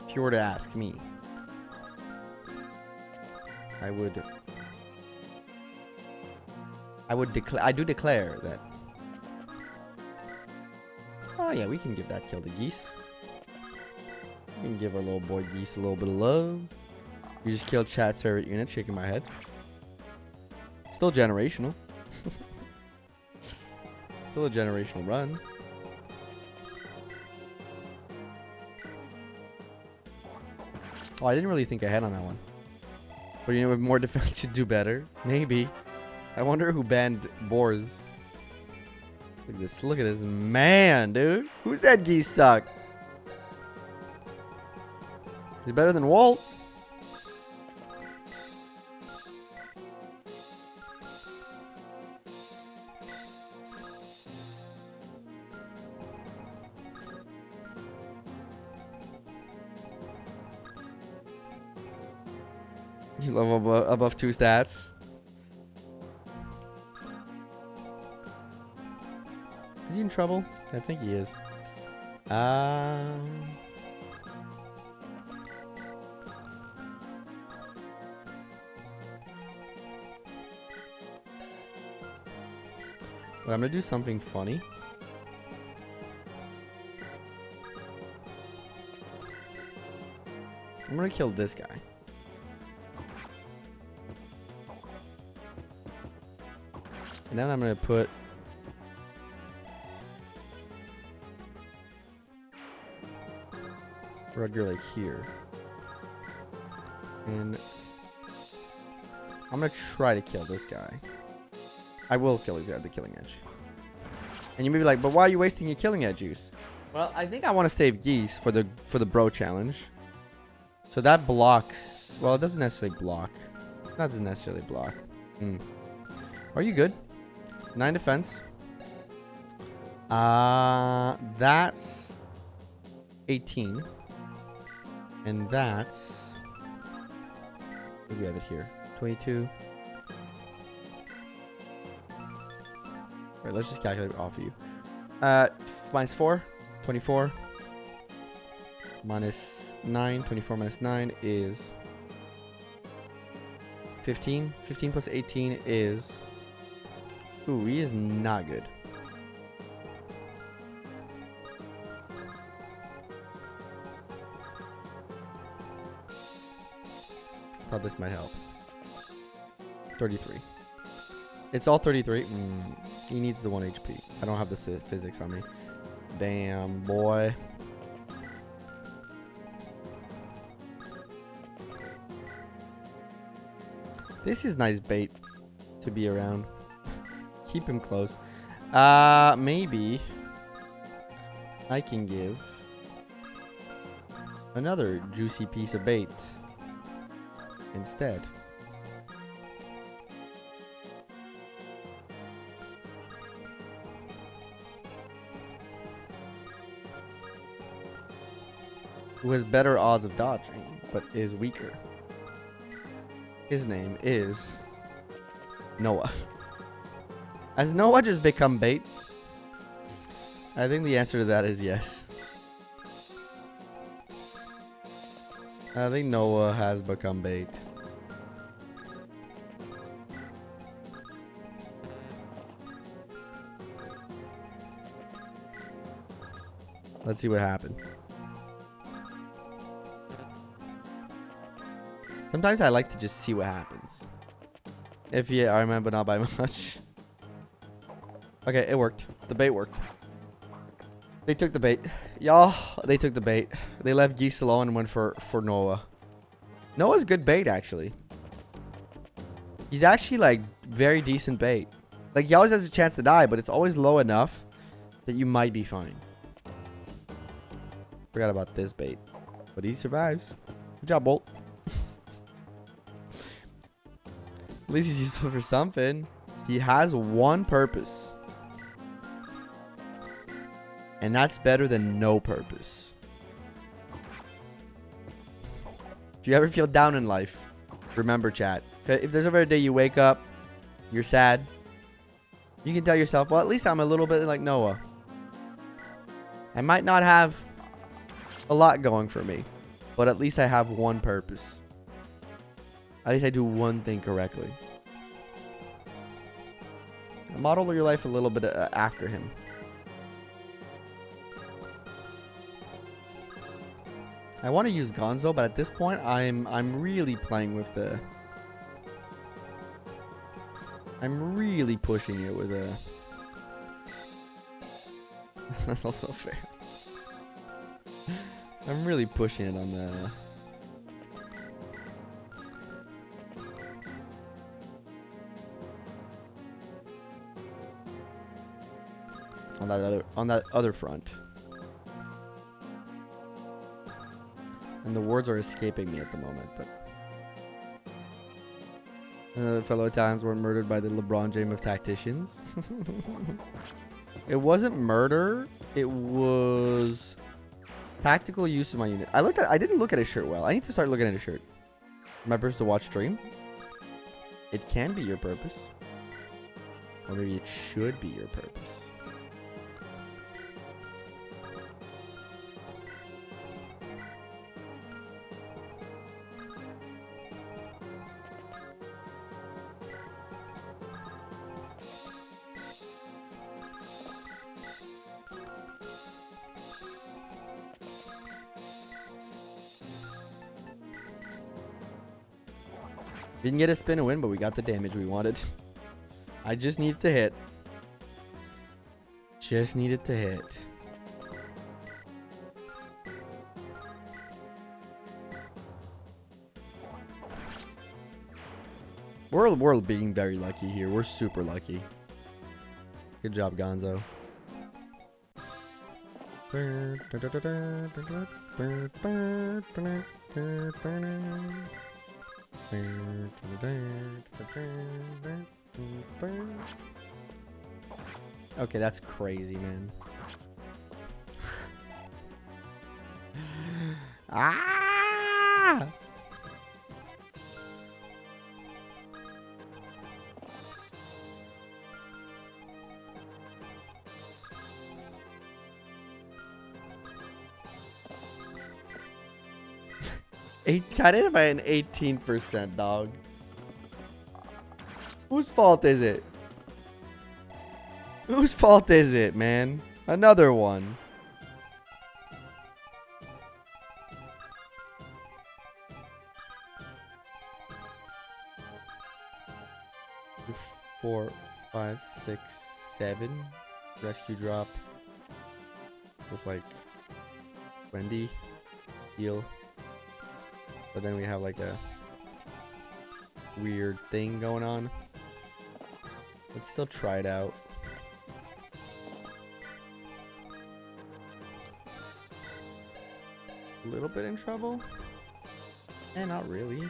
A: If you were to ask me, I do declare that. Oh yeah, we can give that kill to Geese. We can give our little boy Geese a little bit of love. You just killed chat's favorite unit, shaking my head. Still generational. Still a generational run. Oh, I didn't really think ahead on that one. But you know, with more defense, you'd do better. Maybe. I wonder who banned BORS. Look at this. Look at this man, dude. Who said Geese suck? He's better than Walt. You level above 2 stats. Is he in trouble? I think he is. But I'm gonna do something funny. I'm gonna kill this guy. And then I'm gonna put Rudger like here. And I'm gonna try to kill this guy. I will kill this guy at the killing edge. And you may be like, but why are you wasting your killing edge juice? Well, I think I want to save geese for the bro challenge. So that blocks. Well, it doesn't necessarily block. It doesn't necessarily block. Are you good? 9 defense. That's 18. And that's. What do we have it here? 22. Alright, let's just calculate it off of you. Minus 4. 24. Minus 9. 24 minus 9 is 15. 15 plus 18 is. Ooh, he is not good. Thought this might help. 33. It's all 33. He needs the 1 HP. I don't have the physics on me. Damn, boy. This is nice bait to be around. Keep him close. Maybe I can give another juicy piece of bait instead. Who has better odds of dodging, but is weaker. His name is Noah. Has Noah just become bait? I think the answer to that is yes. I think Noah has become bait. Let's see what happened. Sometimes I like to just see what happens. If you are Ironman, but not by much. Okay, it worked. The bait worked. They took the bait. Y'all, they took the bait. They left geese alone and went for Noah. Noah's good bait, actually. He's actually, like, very decent bait. Like, he always has a chance to die, but it's always low enough that you might be fine. Forgot about this bait. But he survives. Good job, Bolt. At least he's useful for something. He has one purpose. And that's better than no purpose. If you ever feel down in life, remember, chat. If there's ever a day you wake up, you're sad, you can tell yourself, well, at least I'm a little bit like Noah. I might not have a lot going for me, but at least I have one purpose. At least I do one thing correctly. Model your life a little bit after him. I want to use Gonzo, but at this point, I'm really playing with the. I'm really pushing it with a. That's also fair. I'm really pushing it on the. On that other front. And the words are escaping me at the moment, but fellow Italians were murdered by the LeBron James of tacticians. It wasn't murder, it was tactical use of my unit. I didn't look at his shirt well. I need to start looking at his shirt. My purpose to watch stream. It can be your purpose. Or maybe it should be your purpose. Didn't get a spin to win, but we got the damage we wanted. I just needed to hit. Just needed to hit. We're being very lucky here. We're super lucky. Good job, Gonzo. Okay, that's crazy, man. Ah! Got it by an 18%, dog. Whose fault is it? Whose fault is it, man? Another one. Four, 5, 6, 7. Rescue drop. With like Wendy. Heal. But then we have like a weird thing going on. Let's still try it out. A little bit in trouble? Eh, not really.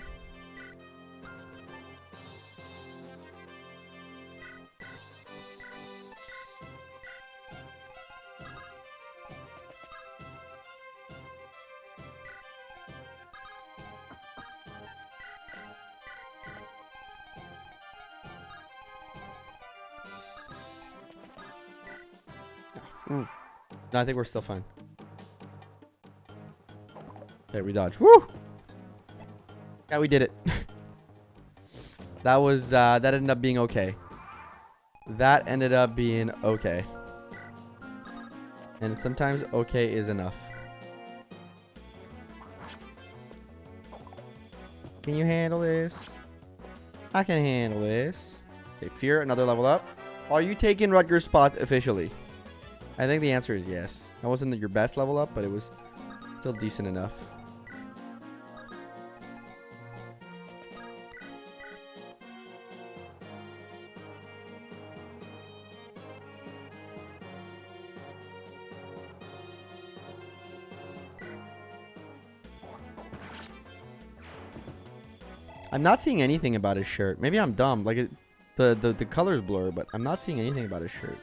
A: No, I think we're still fine. Okay, we dodged. Woo! Yeah, we did it. That was, that ended up being okay. That ended up being okay. And sometimes okay is enough. Can you handle this? I can handle this. Okay, Fear, another level up. Are you taking Rutger's spot officially? I think the answer is yes. That wasn't your best level up, but it was still decent enough. I'm not seeing anything about his shirt. Maybe I'm dumb. Like the colors blur, but I'm not seeing anything about his shirt.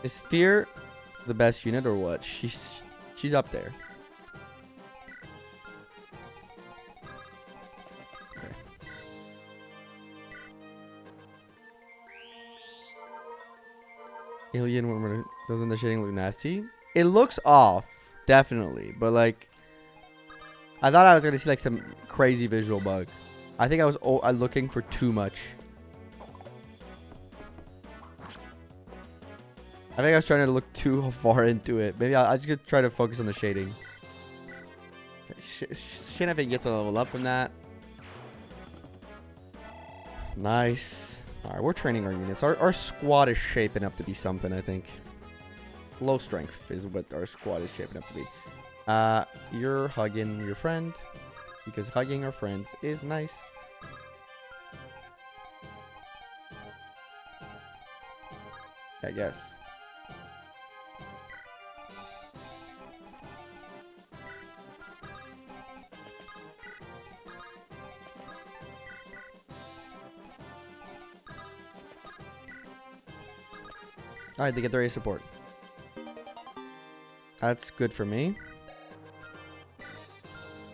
A: Is Fear the best unit or what? She's up there. Okay. Alien, doesn't the shading look nasty? It looks off, definitely, but like I thought I was gonna see like some crazy visual bug. I think I was looking for too much. I think I was trying to look too far into it. Maybe I'll just try to focus on the shading. Shinafin gets a level up from that. Nice. Alright, we're training our units. Our squad is shaping up to be something, I think. Low strength is what our squad is shaping up to be. You're hugging your friend. Because hugging our friends is nice. I guess. Alright, they get their A support. That's good for me.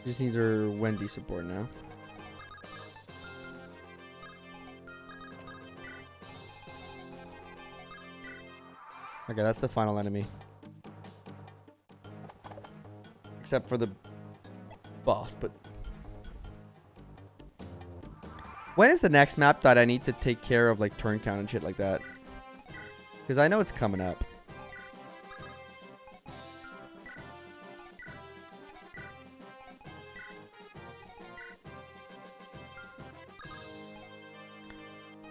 A: Just needs her Wendy support now. Okay, that's the final enemy. Except for the boss, but... When is the next map that I need to take care of, like, turn count and shit like that? Because I know it's coming up.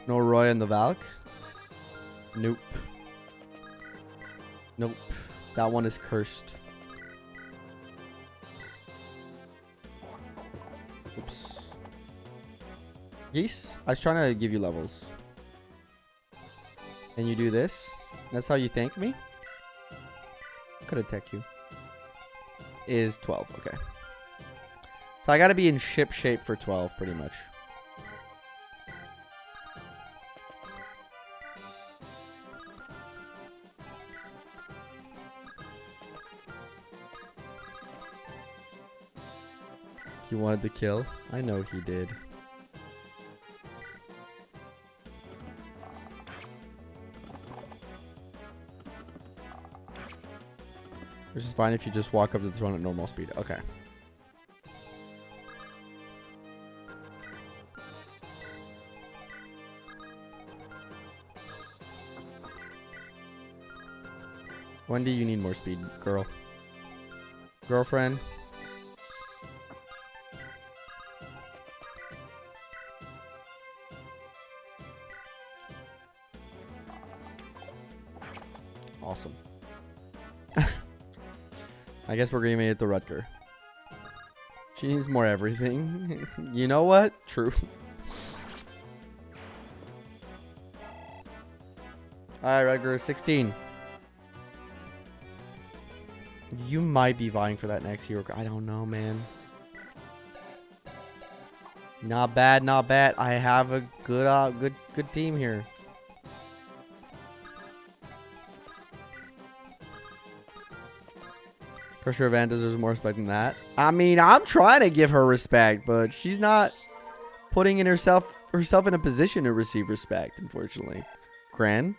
A: No Roy and the Valk? Nope. Nope. That one is cursed. Oops. Geese, I was trying to give you levels. And you do this? That's how you thank me? Could attack you. Is 12, okay. So I gotta be in ship shape for 12, pretty much. He wanted to kill. I know he did. Which is fine if you just walk up to the throne at normal speed. Okay. Wendy, you need more speed, girl. Girlfriend. Awesome. I guess we're gonna make it to Rutger. She needs more everything. You know what? True. Alright, Rutger, 16. You might be vying for that next hero. I don't know, man. Not bad, not bad. I have a good team here. For sure, Van deserves more respect than that. I mean, I'm trying to give her respect, but she's not putting in herself in a position to receive respect, unfortunately. Gran?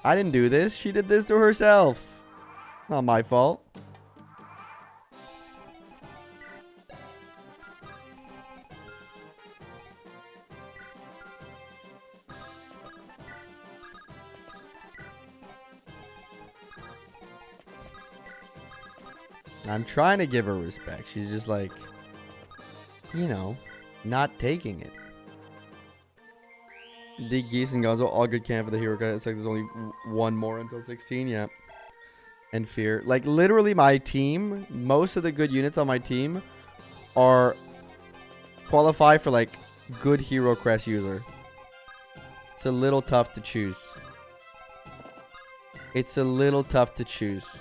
A: I didn't do this. She did this to herself. Not my fault. I'm trying to give her respect. She's just like, you know, not taking it. Dig Geese and Gonzo, all good camp for the hero guy. It's like there's only one more until 16. Yeah. And Fear. Like, literally, my team, most of the good units on my team are qualify for, like, good hero crest user. It's a little tough to choose. It's a little tough to choose.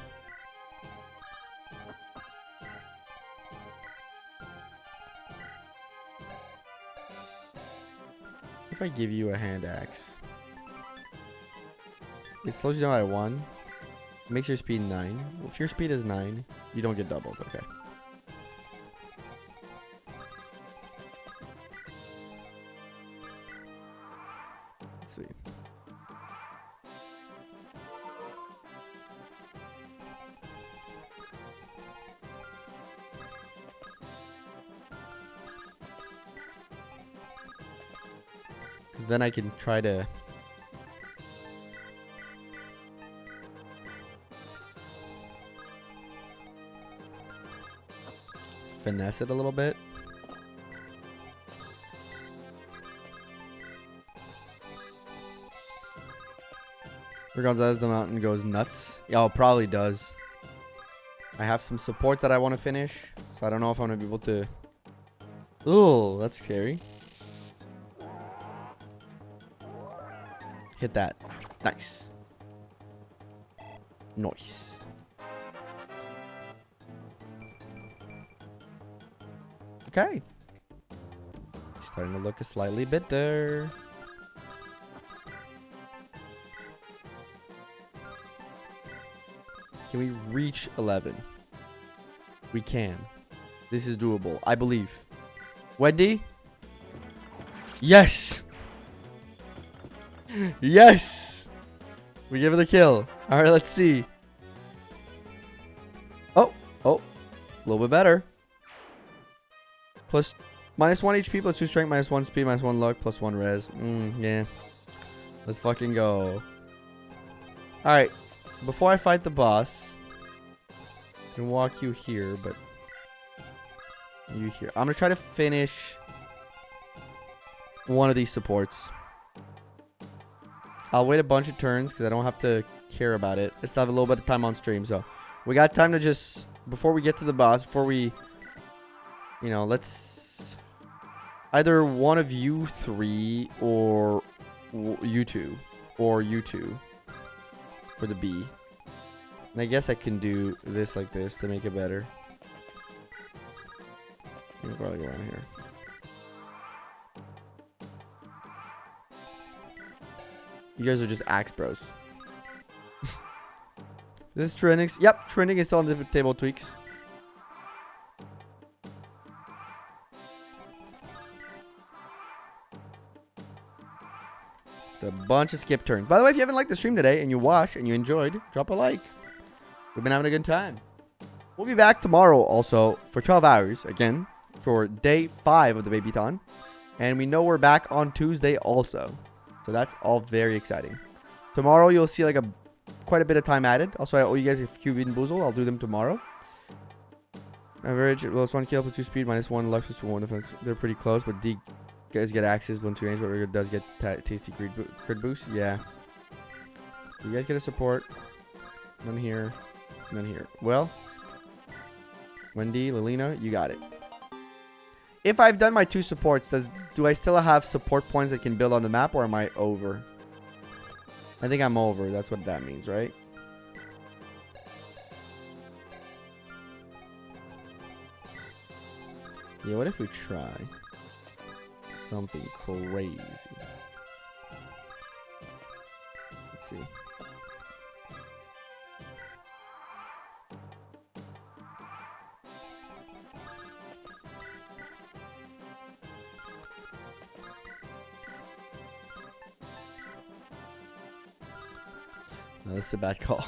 A: If I give you a hand axe, it slows you down by 1. Makes your speed 9. If your speed is 9, you don't get doubled. Okay. Let's see. Because then I can try to... finesse it a little bit. Regardless, as the mountain goes nuts. Yeah, it probably does. I have some supports that I want to finish, so I don't know if I'm going to be able to... Ooh, that's scary. Hit that. Nice. Nice. Okay. Starting to look a slightly bitter. Can we reach 11? We can. This is doable. I believe. Wendy? Yes! Yes! We give her the kill. Alright, let's see. Oh. Oh. A little bit better. Plus -1 HP, plus 2 strength, -1 speed, -1 luck, plus 1 res. Yeah. Let's fucking go. Alright. Before I fight the boss, I can walk you here, but you here. I'm gonna try to finish one of these supports. I'll wait a bunch of turns because I don't have to care about it. I still have a little bit of time on stream, so we got time to just, before we get to the boss, before we, you know, let's either one of you three or you two for the B. And I guess I can do this like this to make it better. I'll probably go around here. You guys are just axe bros. This is trending. Yep, trending is still on the table tweaks. Just a bunch of skip turns. By the way, if you haven't liked the stream today and you watched and you enjoyed, drop a like. We've been having a good time. We'll be back tomorrow also for 12 hours again for day 5 of the BABYTHON. And we know we're back on Tuesday also. So that's all very exciting. Tomorrow you'll see like quite a bit of time added. Also, I owe you guys a few bean boozle. I'll do them tomorrow. Average plus 1 kill plus 2 speed minus 1 luck plus 1 defense. They're pretty close, but D guys get axes when 2 range, but Rigger does get tasty crit boost. Yeah. You guys get a support. None here. None here. Well, Wendy, Lilina, you got it. If I've done my 2 supports, do I still have support points that can build on the map, or am I over? I think I'm over. That's what that means, right? Yeah, what if we try something crazy? Let's see. No, this is a bad call.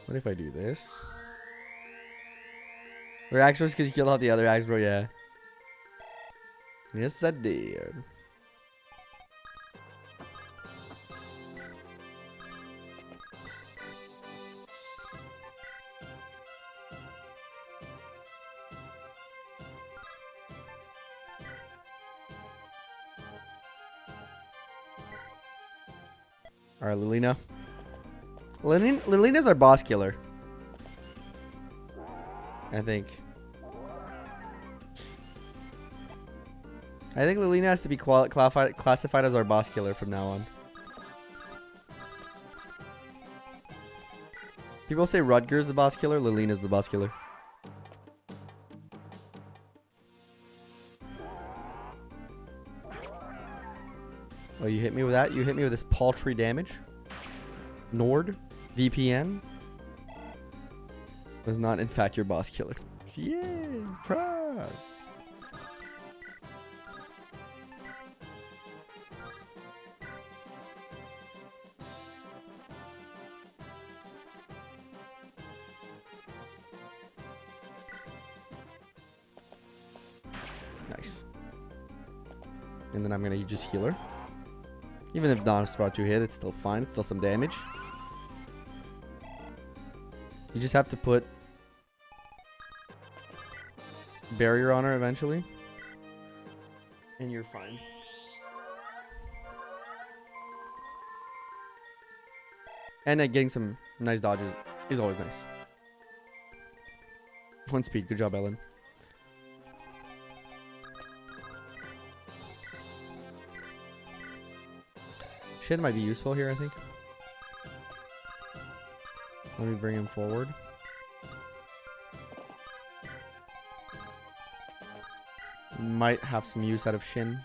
A: What if I do this? We're axe bros because you killed all the other axe bro, yeah. Yes, I did. Alright, Lilina. Lilina's our boss killer. I think Lilina has to be classified as our boss killer from now on. People say Rutger's the boss killer. Lilina's the boss killer. Oh, you hit me with that? You hit me with this paltry damage? Nord? VPN? Was not in fact your boss killer. Yeah, trust. Nice. And then I'm gonna just heal her. Even if not spot 2 hit, it's still fine. It's still some damage. You just have to put barrier on her eventually. And you're fine. And getting some nice dodges is always nice. 1 speed. Good job, Ellen. Shin might be useful here, I think. Let me bring him forward. Might have some use out of Shin.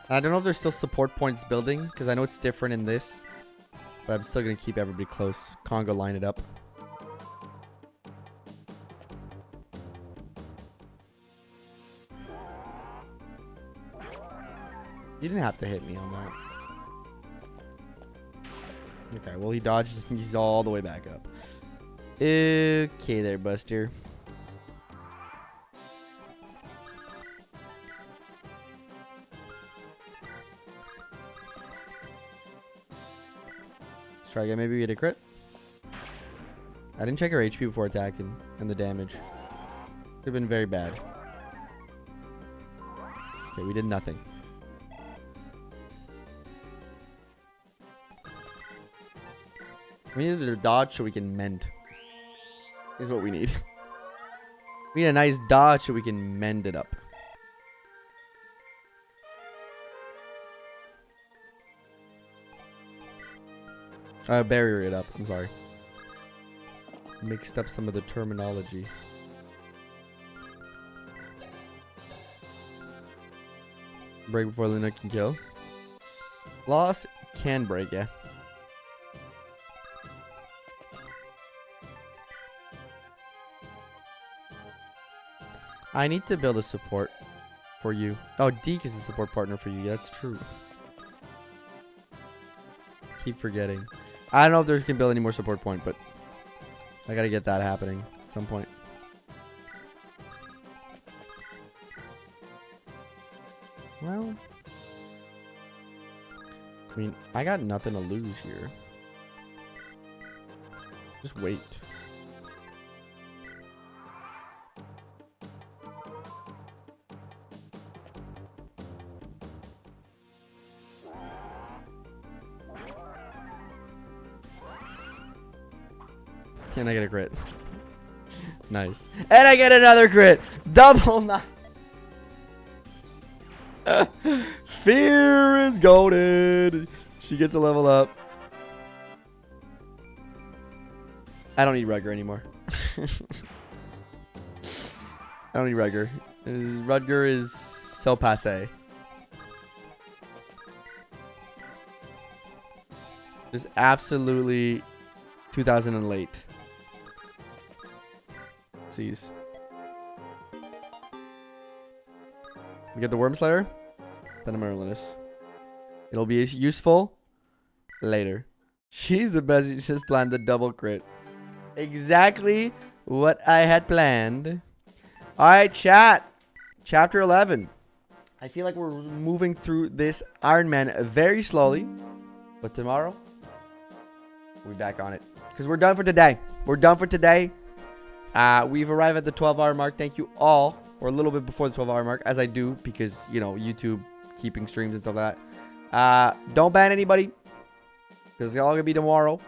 A: I don't know if there's still support points building, because I know it's different in this. But I'm still going to keep everybody close. Congo, line it up. You didn't have to hit me on that. Okay, well, he dodged. He's all the way back up. Okay there, Buster. Let's try again. Maybe we get a crit. I didn't check her HP before attacking and the damage. Could have been very bad. Okay, we did nothing. We needed a dodge so we can mend. Is what we need. We need a nice dodge so we can mend it up. Barrier it up. I'm sorry. Mixed up some of the terminology. Break before Luna can kill. Loss can break, yeah. I need to build a support for you. Oh, Deke is a support partner for you. Yeah, that's true. Keep forgetting. I don't know if there's can build any more support point, but I gotta get that happening at some point. Well, I mean, I got nothing to lose here. Just wait. And I get a crit. Nice. And I get another crit. Double nice. Fear is goaded. She gets a level up. I don't need Rudger anymore. I don't need Rudger. Rudger is so passe. Just absolutely 2000 and late. Sees. We get the Worm Slayer. Then a Merlinus. It'll be useful later. She's the best. She just planned the double crit. Exactly what I had planned. Alright, chat. Chapter 11. I feel like we're moving through this Ironman very slowly. But tomorrow, we'll be back on it. Because we're done for today. We're done for today. We've arrived at the 12-hour mark. Thank you all. Or a little bit before the 12-hour mark. As I do. Because, you know, YouTube keeping streams and stuff like that. Don't ban anybody. Because it's all going to be tomorrow.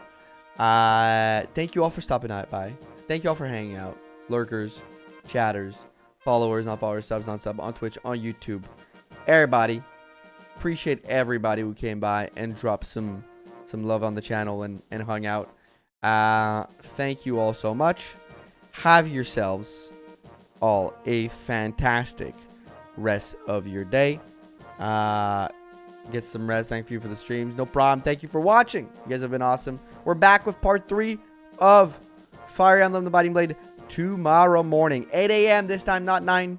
A: Thank you all for stopping by. Thank you all for hanging out. Lurkers. Chatters. Followers, not followers. Subs, not sub. On Twitch. On YouTube. Everybody. Appreciate everybody who came by and dropped some love on the channel and hung out. Thank you all so much. Have yourselves all a fantastic rest of your day. Get some rest. Thank you for the streams. No problem. Thank you for watching. You guys have been awesome. We're back with part 3 of Fire Emblem the Binding Blade tomorrow morning. 8 a.m. this time, not 9.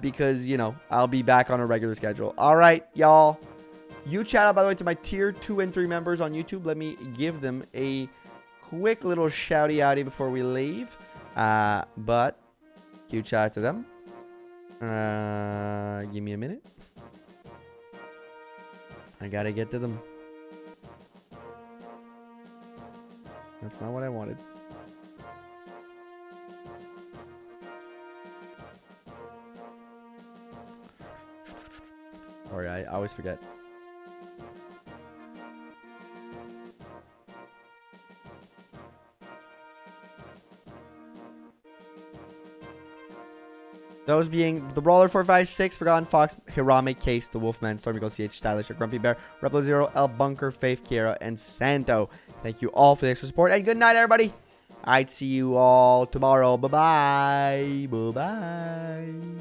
A: Because, you know, I'll be back on a regular schedule. All right, y'all. Huge shout out, by the way, to my tier 2 and 3 members on YouTube. Let me give them a quick little shouty outy before we leave. But huge shout out to them. Give me a minute. I gotta get to them. That's not what I wanted. Sorry, I always forget. Those being the Brawler 456, Forgotten Fox, Hirame, Case, the Wolfman, Stormy Gold, CH, Stylish, Grumpy Bear, Rebel Zero, El Bunker, Faith, Kiera, and Santo. Thank you all for the extra support, and good night, everybody. I'd see you all tomorrow. Bye-bye. Bye-bye.